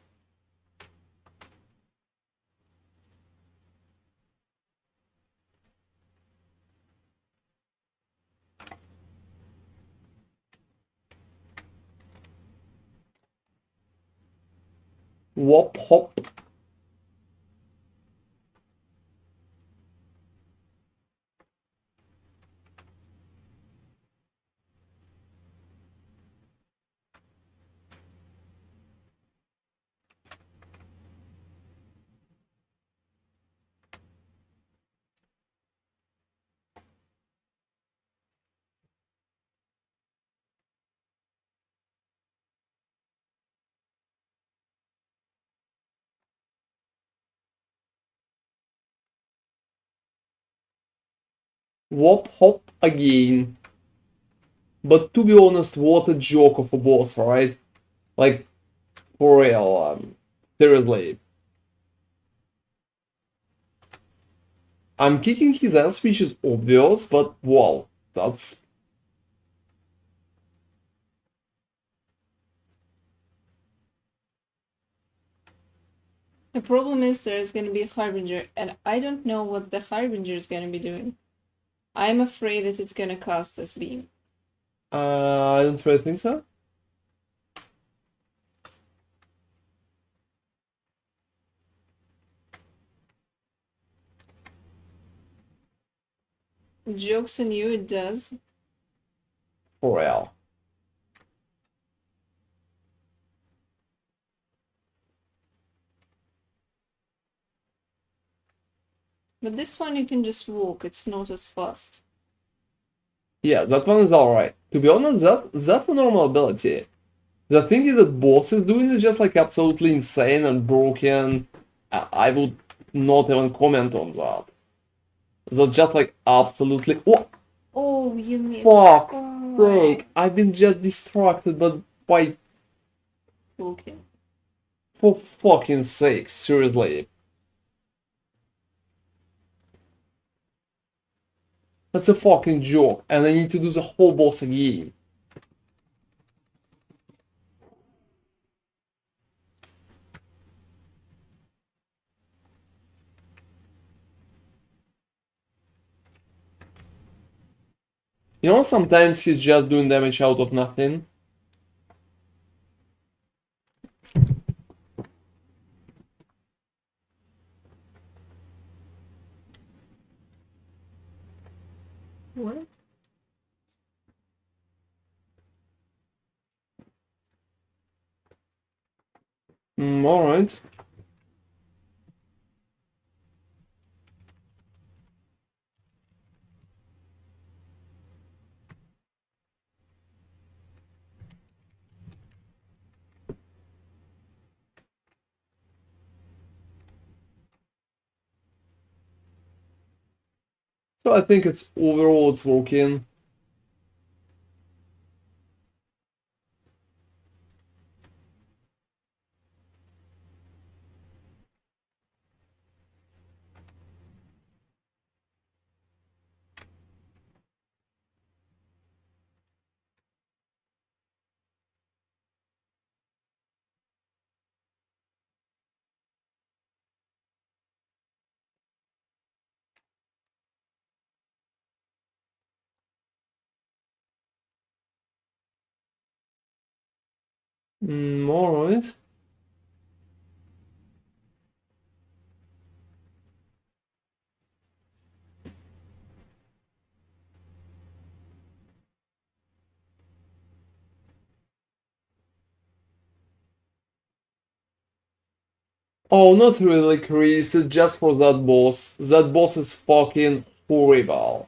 Wop hop. Wop hop again. But to be honest, what a joke of a boss, right? Like, for real, seriously. I'm kicking his ass, which is obvious, but well, that's... The problem is there's gonna be a Harbinger, and I don't know what the Harbinger is gonna be doing. I'm afraid that it's gonna cast this beam. I don't really think so. Joke's on you, it does. For real. But this one you can just walk, it's not as fast. Yeah, that one is alright. To be honest, that's a normal ability. The thing is that bosses doing it just like absolutely insane and broken. I would not even comment on that. So just like absolutely... Oh, Oh, you missed. fuck Oh. sake. I've been just distracted, but by... Okay. For fucking sake, seriously. That's a fucking joke, and I need to do the whole boss again. You know, sometimes he's just doing damage out of nothing. What? Alright. So I think it's overall it's working. Alright. Oh, not really, Chris, it's just for that boss. That boss is fucking horrible.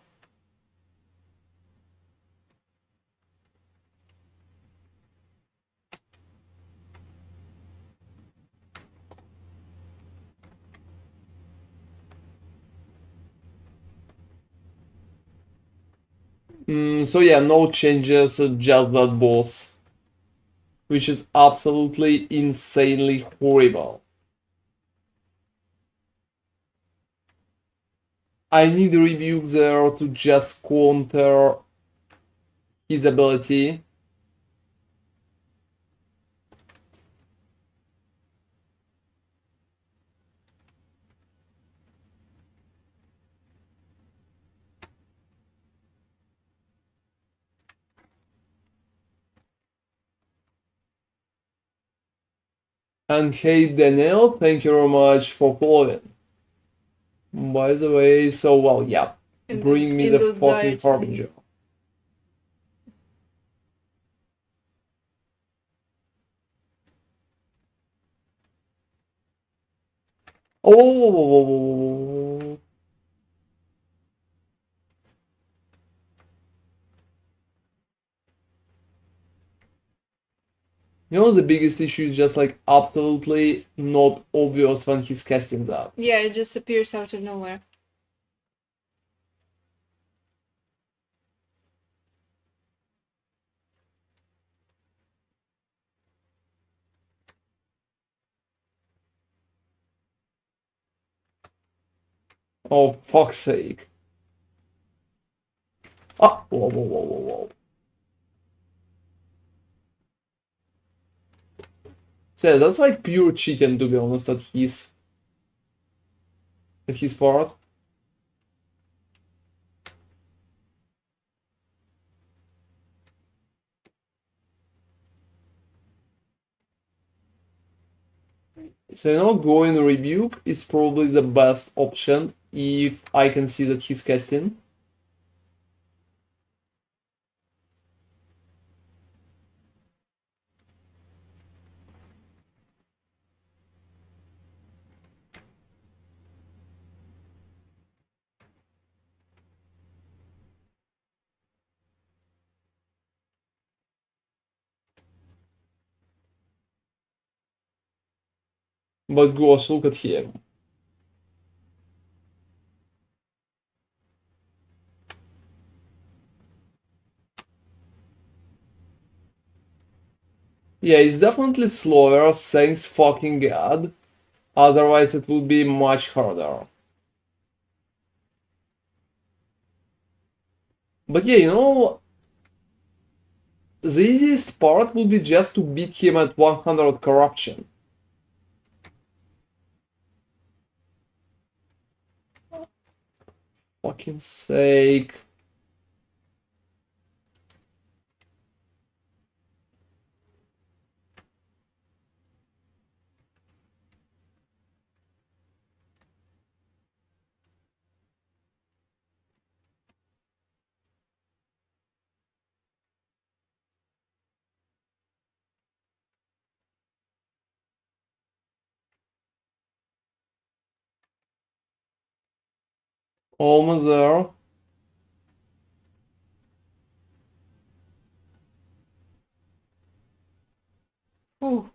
So yeah, no changes, just that boss. which is absolutely insanely horrible. I need Rebuke there to just counter his ability. And hey Daniel, thank you very much for following. By the way, so well, yeah. Bring me the fucking Harbinger. Oh, you know, the biggest issue is just like absolutely not obvious when he's casting that. Yeah, it just appears out of nowhere. Oh, fuck's sake. Ah, whoa, whoa, whoa, whoa, whoa. So yeah, that's like pure cheating, to be honest, at his part. So you know, going Rebuke is probably the best option if I can see that he's casting. But gosh, look at him. Yeah, it's definitely slower, thanks fucking god. Otherwise it would be much harder. But yeah, you know, the easiest part would be just to beat him at 100 corruption. Fucking sake. Almost there. Ooh.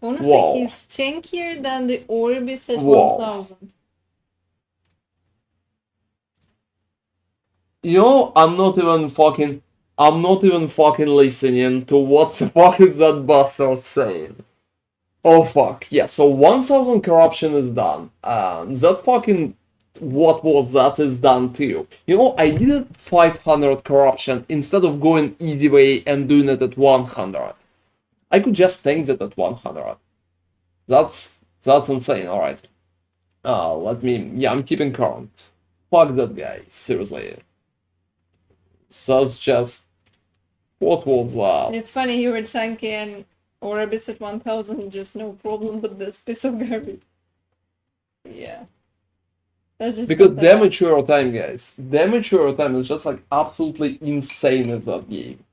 Honestly, Wow. he's tankier than the Orbis at Wow. 1000. You know, I'm not even fucking listening to what the fuck is that bastard saying. Oh fuck, yeah, so 1000 corruption is done. That fucking, what was that is done too. You know, I did it 500 corruption instead of going easy way and doing it at 100. I could just tank that at 100. That's insane, alright. Yeah, I'm keeping current. Fuck that guy, seriously. That's just, what was that? It's funny you were tanking Orbis at 1000, just no problem with this piece of garbage. Yeah. That's just Because not damage to your time, guys. Damage to your time is just like absolutely insane in that game.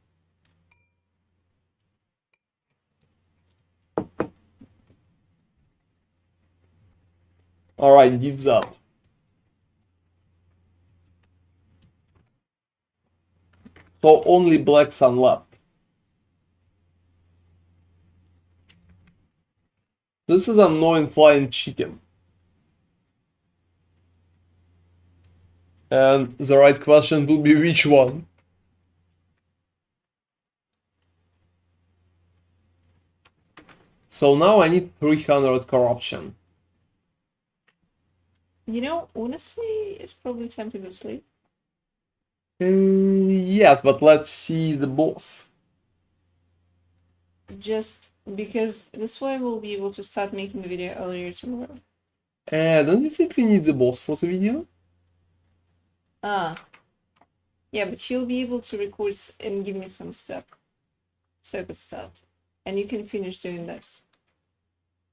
Alright, gets up. So only Black Sun left. This is annoying flying chicken. And the right question would be which one? So now I need 300 corruption. You know, honestly, it's probably time to go to sleep. Yes, but let's see the boss. Just because this way we'll be able to start making the video earlier tomorrow. Don't you think we need the boss for the video? Ah. Yeah, but you'll be able to record and give me some stuff. So I could start. And you can finish doing this.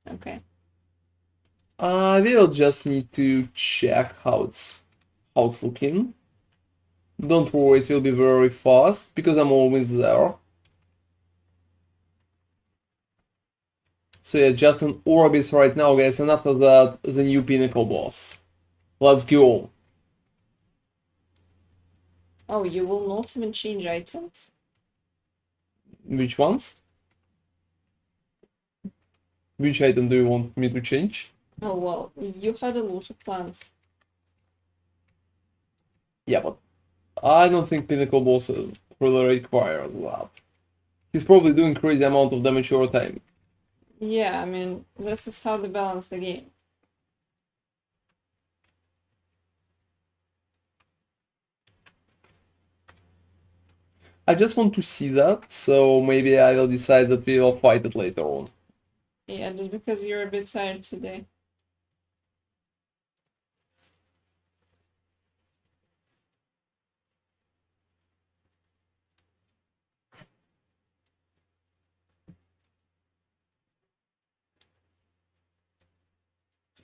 Okay. I will just need to check how it's looking. Don't worry, it will be very fast because I'm always there. So yeah, just an Orbis right now, guys, and after that, the new Pinnacle boss. Let's go. Oh, you will not even change items? Which ones? Which item do you want me to change? Oh, well, you had a lot of plans. Yeah, but I don't think Pinnacle bosses really require that. He's probably doing crazy amount of damage over time. Yeah, I mean, this is how they balance the game. I just want to see that, so maybe I will decide that we will fight it later on. Yeah, just because you're a bit tired today.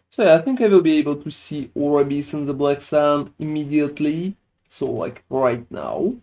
So yeah, I think I will be able to see Orbis in the Black Sand immediately. So like right now.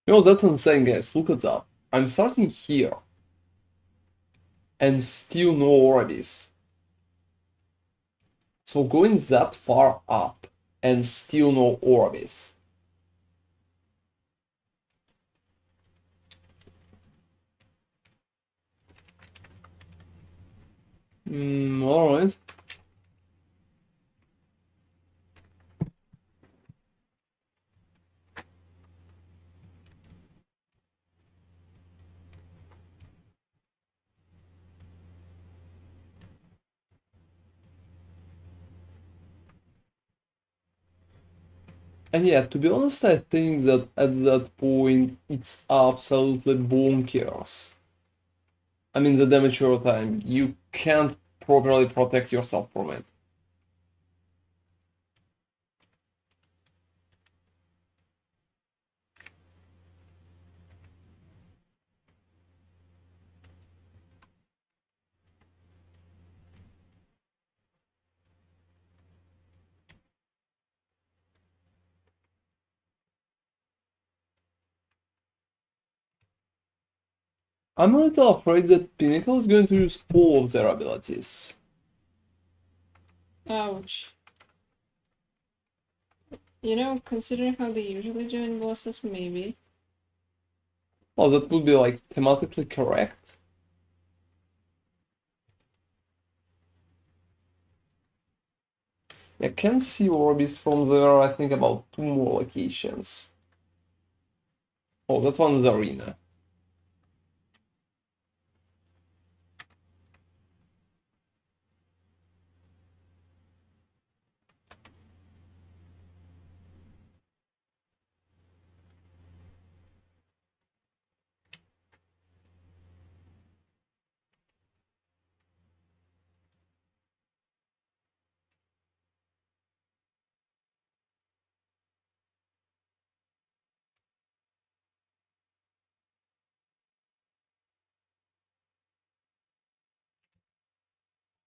You know, that's insane, guys. Look at that. I'm starting here. And still no Orbis. So going that far up and still no Orbis. Alright. And yeah, to be honest, I think that at that point it's absolutely bonkers. I mean, the damage over time, you can't properly protect yourself from it. I'm a little afraid that Pinnacle is going to use all of their abilities. Ouch. You know, considering how they usually do in bosses, maybe. Well, that would be like thematically correct. I can see Orbis from there, I think about 2 more locations. Oh, that one's Arena.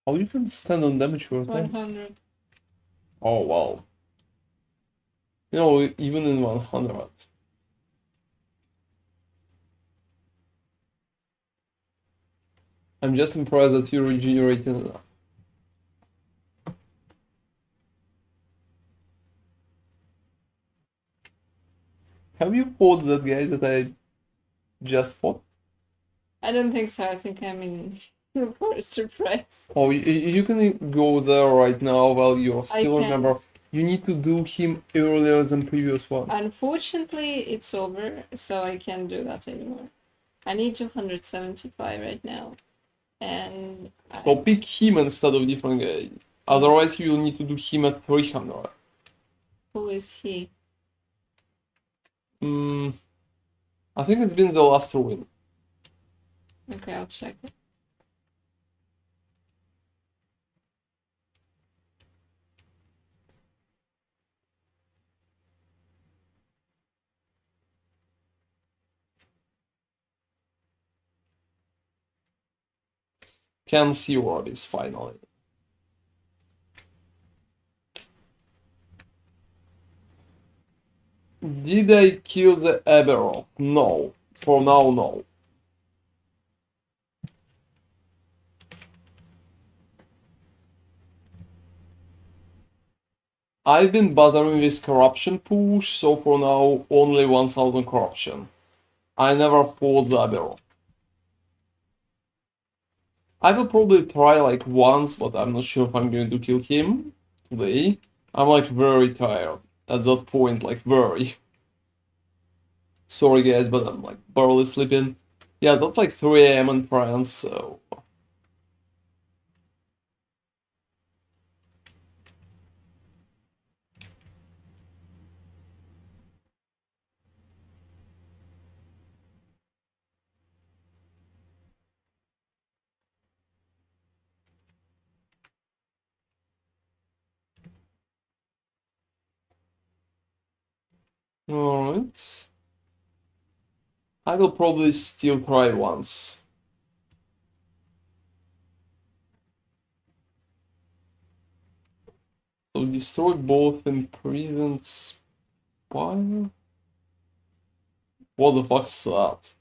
How you can stand on damage over It's time? 100. Oh, wow. You know, even in 100. I'm just impressed that you regenerated enough. Have you fought that guy that I just fought? I don't think so. I think I'm in for a surprise. Oh, you can go there right now while you're I still remember. can't. You need to do him earlier than previous one. Unfortunately, it's over, so I can't do that anymore. I need 275 right now. And So pick him instead of different guy. Otherwise, you will need to do him at 300. who is he? I think it's been the last ruin. Okay, I'll check it. Can see Orbis finally. Did I kill the Aberroth? No. For now, no. I've been bothering with corruption push, so for now only 1000 corruption. I never fought the Aberroth. I will probably try like once, but I'm not sure if I'm going to kill him today. I'm like very tired at that point, like very. Sorry guys, but I'm like barely sleeping. Yeah, that's like 3 a.m. in France, so... Alright. I will probably still try once. So destroy both imprisoned spire? What the fuck's that?